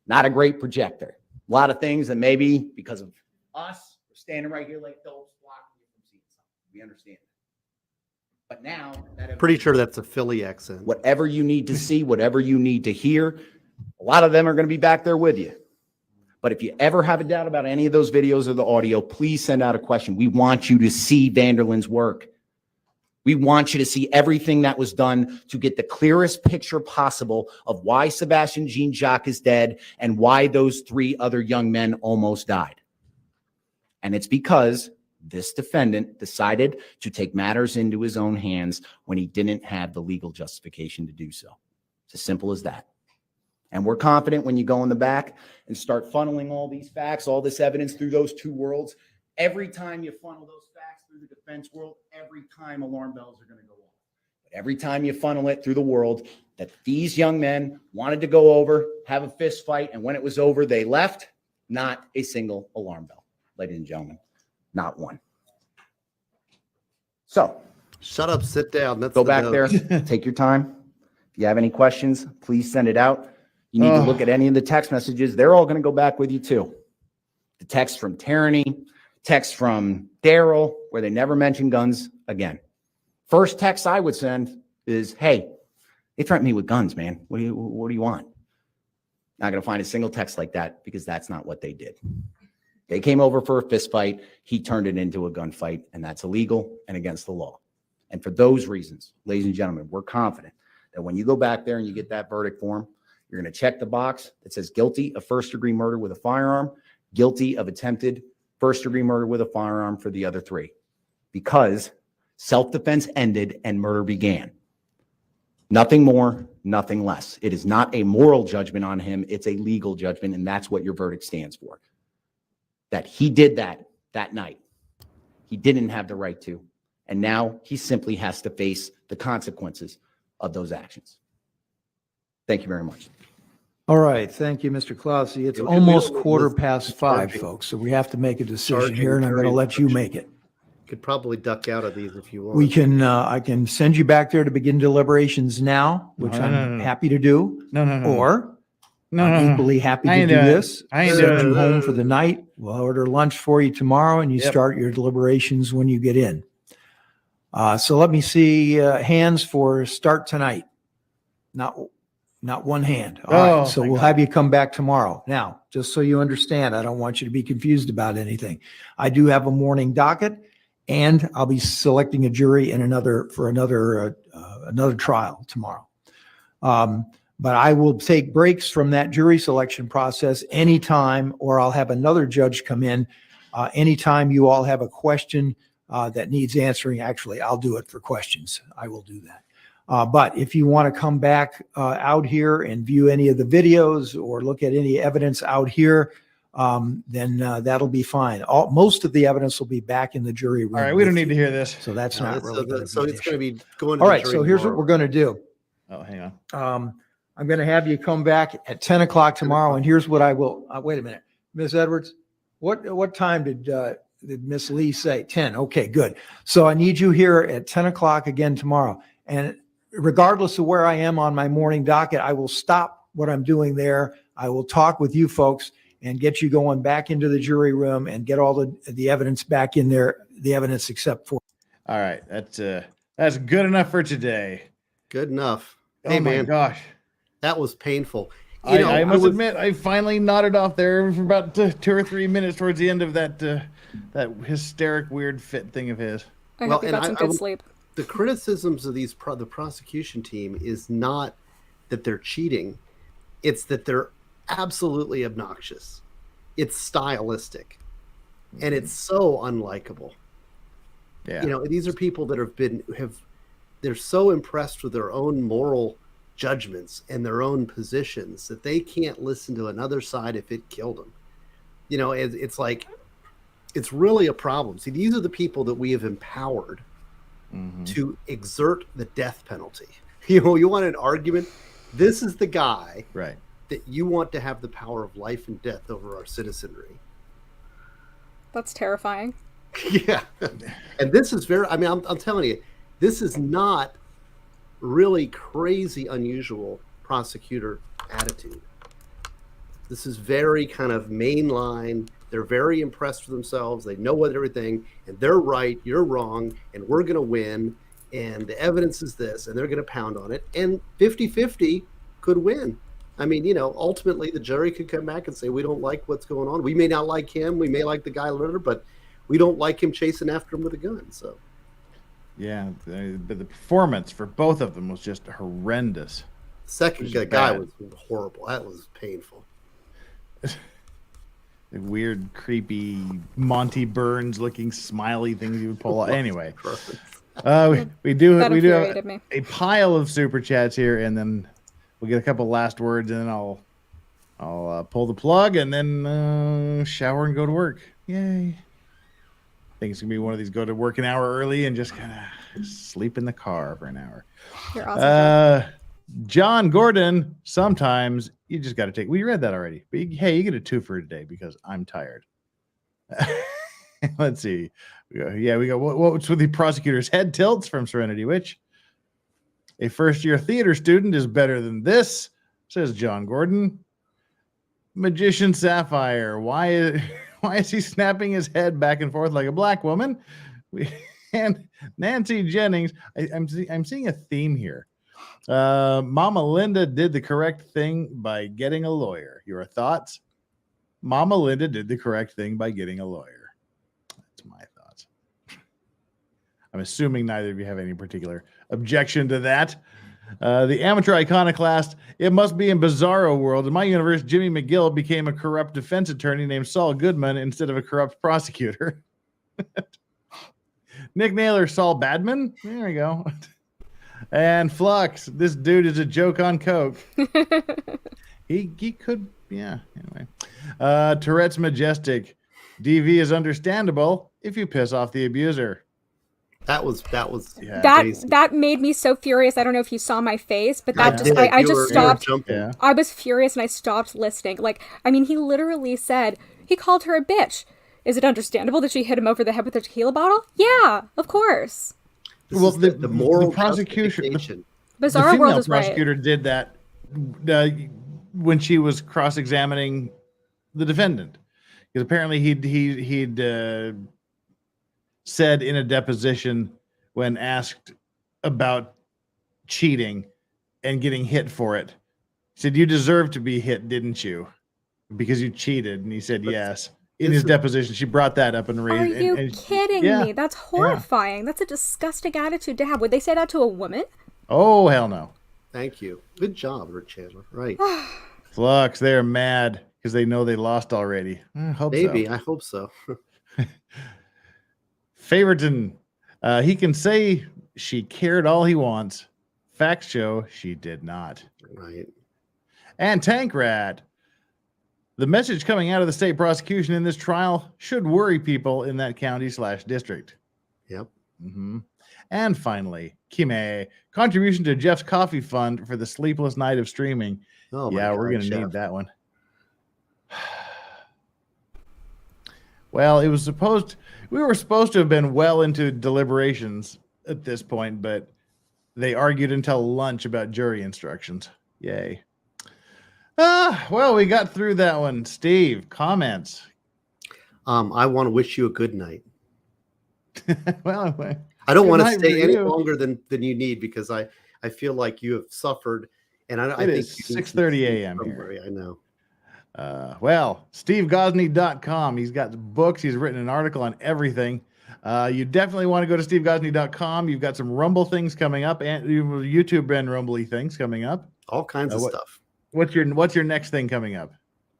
[SPEAKER 20] Not a great projector. A lot of things that maybe because of us, we're standing right here like Phillips blocking you from seeing something. We understand that. But now, that
[SPEAKER 15] Pretty sure that's a Philly accent.
[SPEAKER 20] whatever you need to see, whatever you need to hear, a lot of them are going to be back there with you. But if you ever have a doubt about any of those videos or the audio, please send out a question. We want you to see Vanderlyn's work. We want you to see everything that was done to get the clearest picture possible of why Sebastian Jean-Jacques is dead and why those 3 other young men almost died. And it's because this defendant decided to take matters into his own hands when he didn't have the legal justification to do so. It's as simple as that. And we're confident when you go in the back and start funneling all these facts, all this evidence through those 2 worlds, every time you funnel those facts through the defense world, every time alarm bells are going to go off. But every time you funnel it through the world that these young men wanted to go over, have a fist fight, and when it was over, they left, not a single alarm bell, ladies and gentlemen. Not one. So,
[SPEAKER 15] shut up, sit down. That's
[SPEAKER 20] go
[SPEAKER 15] the
[SPEAKER 20] back
[SPEAKER 15] note.
[SPEAKER 20] there, take your time. If you have any questions, please send it out. You need to look at any of the text messages. They're all going to go back with you too. The text from Tyranny, text from Daryl, where they never mention guns again. First text I would send is, hey, they threatened me with guns, man. What do you want? Not going to find a single text like that because that's not what they did. They came over for a fist fight. He turned it into a gunfight, and that's illegal and against the law. And for those reasons, ladies and gentlemen, we're confident that when you go back there and you get that verdict form, you're going to check the box that says guilty of first-degree murder with a firearm, guilty of attempted first-degree murder with a firearm for the other 3, because self-defense ended and murder began. Nothing more, nothing less. It is not a moral judgment on him. It's a legal judgment, and that's what your verdict stands for. That he did that night. He didn't have the right to, and now he simply has to face the consequences of those actions. Thank you very much.
[SPEAKER 6] All right. Thank you, Mr. Clausey. It's almost 5:15, folks, so we have to make a decision here, and I'm going to let you make it.
[SPEAKER 15] Could probably duck out of these if you want.
[SPEAKER 6] We can, I can send you back there to begin deliberations now, which I'm happy to do. Or I'm equally happy to do this. Send you home for the night. We'll order lunch for you tomorrow, and you start your deliberations when you get in. So let me see hands for start tonight. Not one hand. All right. So we'll have you come back tomorrow. Now, just so you understand, I don't want you to be confused about anything. I do have a morning docket, and I'll be selecting a jury in another trial tomorrow. But I will take breaks from that jury selection process anytime, or I'll have another judge come in anytime you all have a question that needs answering. Actually, I'll do it for questions. I will do that. But if you want to come back out here and view any of the videos or look at any evidence out here, then that'll be fine. Most of the evidence will be back in the jury room.
[SPEAKER 5] All right, we don't need to hear this.
[SPEAKER 6] So that's not really.
[SPEAKER 15] So it's going to be going. To
[SPEAKER 6] All
[SPEAKER 15] the
[SPEAKER 6] right,
[SPEAKER 15] jury
[SPEAKER 6] so here's
[SPEAKER 15] tomorrow.
[SPEAKER 6] what we're going to do.
[SPEAKER 5] Oh, hang on.
[SPEAKER 6] I'm going to have you come back at 10 o'clock tomorrow, and here's what I will. Wait a minute, Ms. Edwards. What time did Miss Lee say? 10. Okay, good. So I need you here at 10 o'clock again tomorrow. And regardless of where I am on my morning docket, I will stop what I'm doing there. I will talk with you folks and get you going back into the jury room and get all the evidence back in there, the evidence except for.
[SPEAKER 5] All right, that's good enough for today.
[SPEAKER 15] Good enough.
[SPEAKER 5] Oh
[SPEAKER 15] Hey,
[SPEAKER 5] my
[SPEAKER 15] man,
[SPEAKER 5] gosh.
[SPEAKER 15] that was painful.
[SPEAKER 5] I must admit, I finally nodded off there for about 2 or 3 minutes towards the end of that hysteric, weird fit thing of his.
[SPEAKER 18] I hope you got some good sleep.
[SPEAKER 15] The criticisms of the prosecution team is not that they're cheating. It's that they're absolutely obnoxious. It's stylistic. And it's so unlikable.
[SPEAKER 5] Yeah.
[SPEAKER 15] You know, these are people that they're so impressed with their own moral judgments and their own positions that they can't listen to another side if it killed them. You know, it's like, it's really a problem. See, these are the people that we have empowered to exert the death penalty. You know, you want an argument? This is the guy that you want to have the power of life and death over our citizenry.
[SPEAKER 18] That's terrifying.
[SPEAKER 15] Yeah. And this is I'm telling you, this is not really crazy unusual prosecutor attitude. This is very kind of mainline. They're very impressed with themselves. They know what everything, and they're right, you're wrong, and we're going to win, and the evidence is this, and they're going to pound on it, and 50-50 could win. I mean, you know, ultimately the jury could come back and say, we don't like what's going on. We may not like him. We may like the guy later, but we don't like him chasing after him with a gun. So,
[SPEAKER 5] yeah, but the performance for both of them was just horrendous.
[SPEAKER 15] Second guy was horrible. That was painful.
[SPEAKER 5] The weird, creepy Monty Burns looking smiley things you would pull out. Anyway, we do have a pile of super chats here, and then we'll get a couple last words, and then I'll pull the plug, and then shower and go to work. Yay! I think it's gonna be one of these go to work an hour early and just kind of sleep in the car for an hour.
[SPEAKER 18] You're awesome.
[SPEAKER 5] John Gordon, sometimes you just got to take. We read that already. But hey, you get a 2 for today because I'm tired. Let's see. We got what's with the prosecutor's head tilts from Serenity Witch. A first-year theater student is better than this, says John Gordon. Magician Sapphire, why is he snapping his head back and forth like a black woman? And Nancy Jennings, I'm seeing a theme here. Mama Linda did the correct thing by getting a lawyer. Your thoughts? Mama Linda did the correct thing by getting a lawyer. That's my thoughts. I'm assuming neither of you have any particular objection to that. The amateur iconoclast, it must be in Bizarro World. In my universe, Jimmy McGill became a corrupt defense attorney named Saul Goodman instead of a corrupt prosecutor. Nick Naylor, Saul Badman. There we go. And Flux, this dude is a joke on coke. he could, yeah. Anyway, Tourette's Majestic, DV is understandable if you piss off the abuser.
[SPEAKER 15] That was
[SPEAKER 5] yeah.
[SPEAKER 18] That made me so furious. I don't know if you saw my face, but that I just stopped.
[SPEAKER 5] Yeah.
[SPEAKER 18] I was furious and I stopped listening. Like, I mean, he literally said he called her a bitch. Is it understandable that she hit him over the head with a tequila bottle? Yeah, of course.
[SPEAKER 5] Well, the moral prosecution, the
[SPEAKER 18] Bizarro World
[SPEAKER 5] female
[SPEAKER 18] is right.
[SPEAKER 5] prosecutor did that when she was cross-examining the defendant, because apparently he'd said in a deposition when asked about cheating and getting hit for it, he said, "You deserve to be hit, didn't you? Because you cheated." And he said, "Yes." In his deposition, she brought that up and raised.
[SPEAKER 18] Are you kidding me? That's horrifying. That's a disgusting attitude to have. Would they say that to a woman?
[SPEAKER 5] Oh, hell no.
[SPEAKER 15] Thank you. Good job, Rick Chandler. Right.
[SPEAKER 5] Flux, they're mad because they know they lost already. I hope
[SPEAKER 15] Maybe.
[SPEAKER 5] so.
[SPEAKER 15] I hope so.
[SPEAKER 5] Favorton, he can say she cared all he wants. Facts show she did not.
[SPEAKER 15] Right.
[SPEAKER 5] And Tank Rat, the message coming out of the state prosecution in this trial should worry people in that county/district.
[SPEAKER 15] Yep.
[SPEAKER 5] Mm-hmm. And finally, Kime, contribution to Jeff's coffee fund for the sleepless night of streaming.
[SPEAKER 15] Oh my
[SPEAKER 5] yeah, we're
[SPEAKER 15] God,
[SPEAKER 5] going to
[SPEAKER 15] Jeff.
[SPEAKER 5] need that one. Well, we were supposed to have been well into deliberations at this point, but they argued until lunch about jury instructions. Yay. Well, we got through that one. Steve, comments?
[SPEAKER 15] I want to wish you a good night.
[SPEAKER 5] Well,
[SPEAKER 15] I don't want to
[SPEAKER 5] night
[SPEAKER 15] stay
[SPEAKER 5] for
[SPEAKER 15] any
[SPEAKER 5] you.
[SPEAKER 15] longer than you need, because I feel like you have suffered, and I
[SPEAKER 5] It
[SPEAKER 15] think
[SPEAKER 5] is 6:30 a.m. here.
[SPEAKER 15] somewhere. I know.
[SPEAKER 5] Well, SteveGosney.com. He's got books. He's written an article on everything. You definitely want to go to SteveGosney.com. You've got some Rumble things coming up, and YouTube and Rumbly things coming up.
[SPEAKER 15] All kinds of stuff.
[SPEAKER 5] What's your next thing coming up?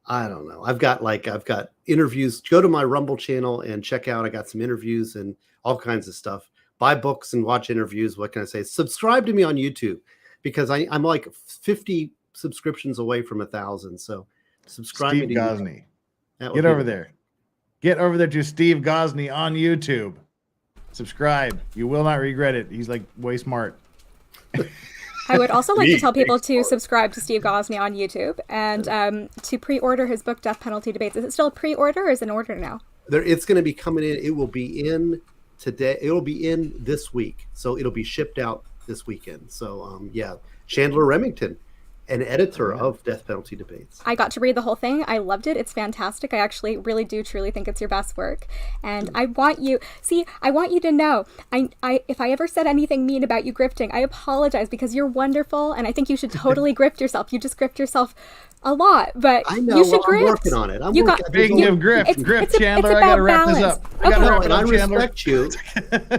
[SPEAKER 15] I don't know. I've got interviews. Go to my Rumble channel and check out. I got some interviews and all kinds of stuff. Buy books and watch interviews. What can I say? Subscribe to me on YouTube, because I'm like 50 subscriptions away from 1,000. So subscribe
[SPEAKER 5] Steve
[SPEAKER 15] me to
[SPEAKER 5] Gosney.
[SPEAKER 15] YouTube.
[SPEAKER 5] Get over there. Get over there to Steve Gosney on YouTube. Subscribe. You will not regret it. He's like way smart.
[SPEAKER 18] I would also like to tell people to subscribe to Steve Gosney on YouTube and to pre-order his book, Death Penalty Debates. Is it still a pre-order or is it an order now?
[SPEAKER 15] It's going to be coming in. It will be in today. It'll be in this week. So it'll be shipped out this weekend. So yeah, Chandler Remington, an editor of Death Penalty Debates.
[SPEAKER 18] I got to read the whole thing. I loved it. It's fantastic. I actually really do truly think it's your best work. And I want you to know, if I ever said anything mean about you grifting, I apologize, because you're wonderful. And I think you should totally grift yourself. You just grift yourself a lot, but
[SPEAKER 15] I know.
[SPEAKER 18] you should grift.
[SPEAKER 15] I'm working on it.
[SPEAKER 5] Speaking of grift, Chandler, I got to wrap this up.
[SPEAKER 15] And I respect you.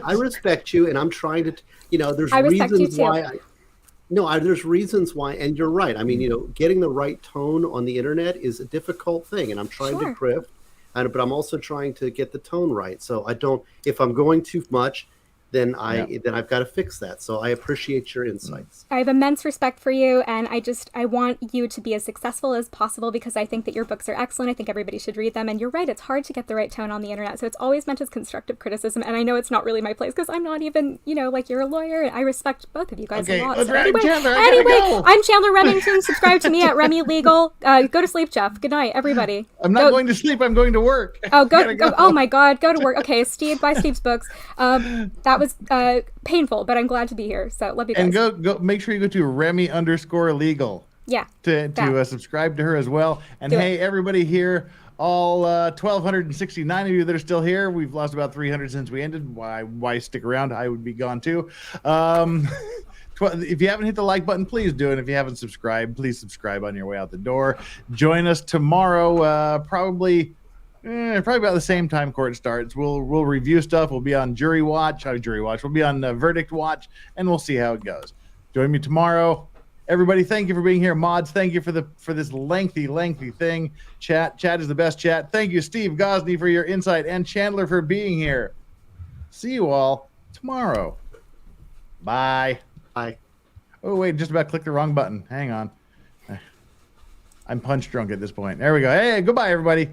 [SPEAKER 15] I respect you, and I'm trying to, there's reasons why there's reasons why, and you're right. I mean, getting the right tone on the internet is a difficult thing, and I'm trying to grift, but I'm also trying to get the tone right. So if I'm going too much, then I've got to fix that. So I appreciate your insights.
[SPEAKER 18] I have immense respect for you, and I want you to be as successful as possible, because I think that your books are excellent. I think everybody should read them, and you're right, it's hard to get the right tone on the internet, so it's always meant as constructive criticism, and I know it's not really my place, because I'm not even, you're a lawyer, and I respect both of you guys a lot. So anyway,
[SPEAKER 5] go.
[SPEAKER 18] I'm Chandler Remington. Subscribe to me at Remy Legal. Go to sleep, Jeff. Good night, everybody.
[SPEAKER 5] I'm not going to sleep. I'm going to work.
[SPEAKER 18] Oh, go. Oh my God, go to work. Okay, Steve, buy Steve's books. That was painful, but I'm glad to be here. So love you guys.
[SPEAKER 5] And go. Make sure you go to Remy_legal.
[SPEAKER 18] Yeah.
[SPEAKER 5] To subscribe to her as well. And everybody here, all 1,269 of you that are still here. We've lost about 300 since we ended. Why stick around? I would be gone too. If you haven't hit the like button, please do it. If you haven't subscribed, please subscribe on your way out the door. Join us tomorrow, probably about the same time court starts. We'll review stuff. We'll be on jury watch. We'll be on verdict watch, and we'll see how it goes. Join me tomorrow. Everybody, thank you for being here. Mods, thank you for this lengthy thing. Chat is the best chat. Thank you, Steve Gosney, for your insight, and Chandler for being here. See you all tomorrow. Bye.
[SPEAKER 15] Bye.
[SPEAKER 5] Oh wait, just about clicked the wrong button. Hang on. I'm punch drunk at this point. There we go. Hey, goodbye, everybody.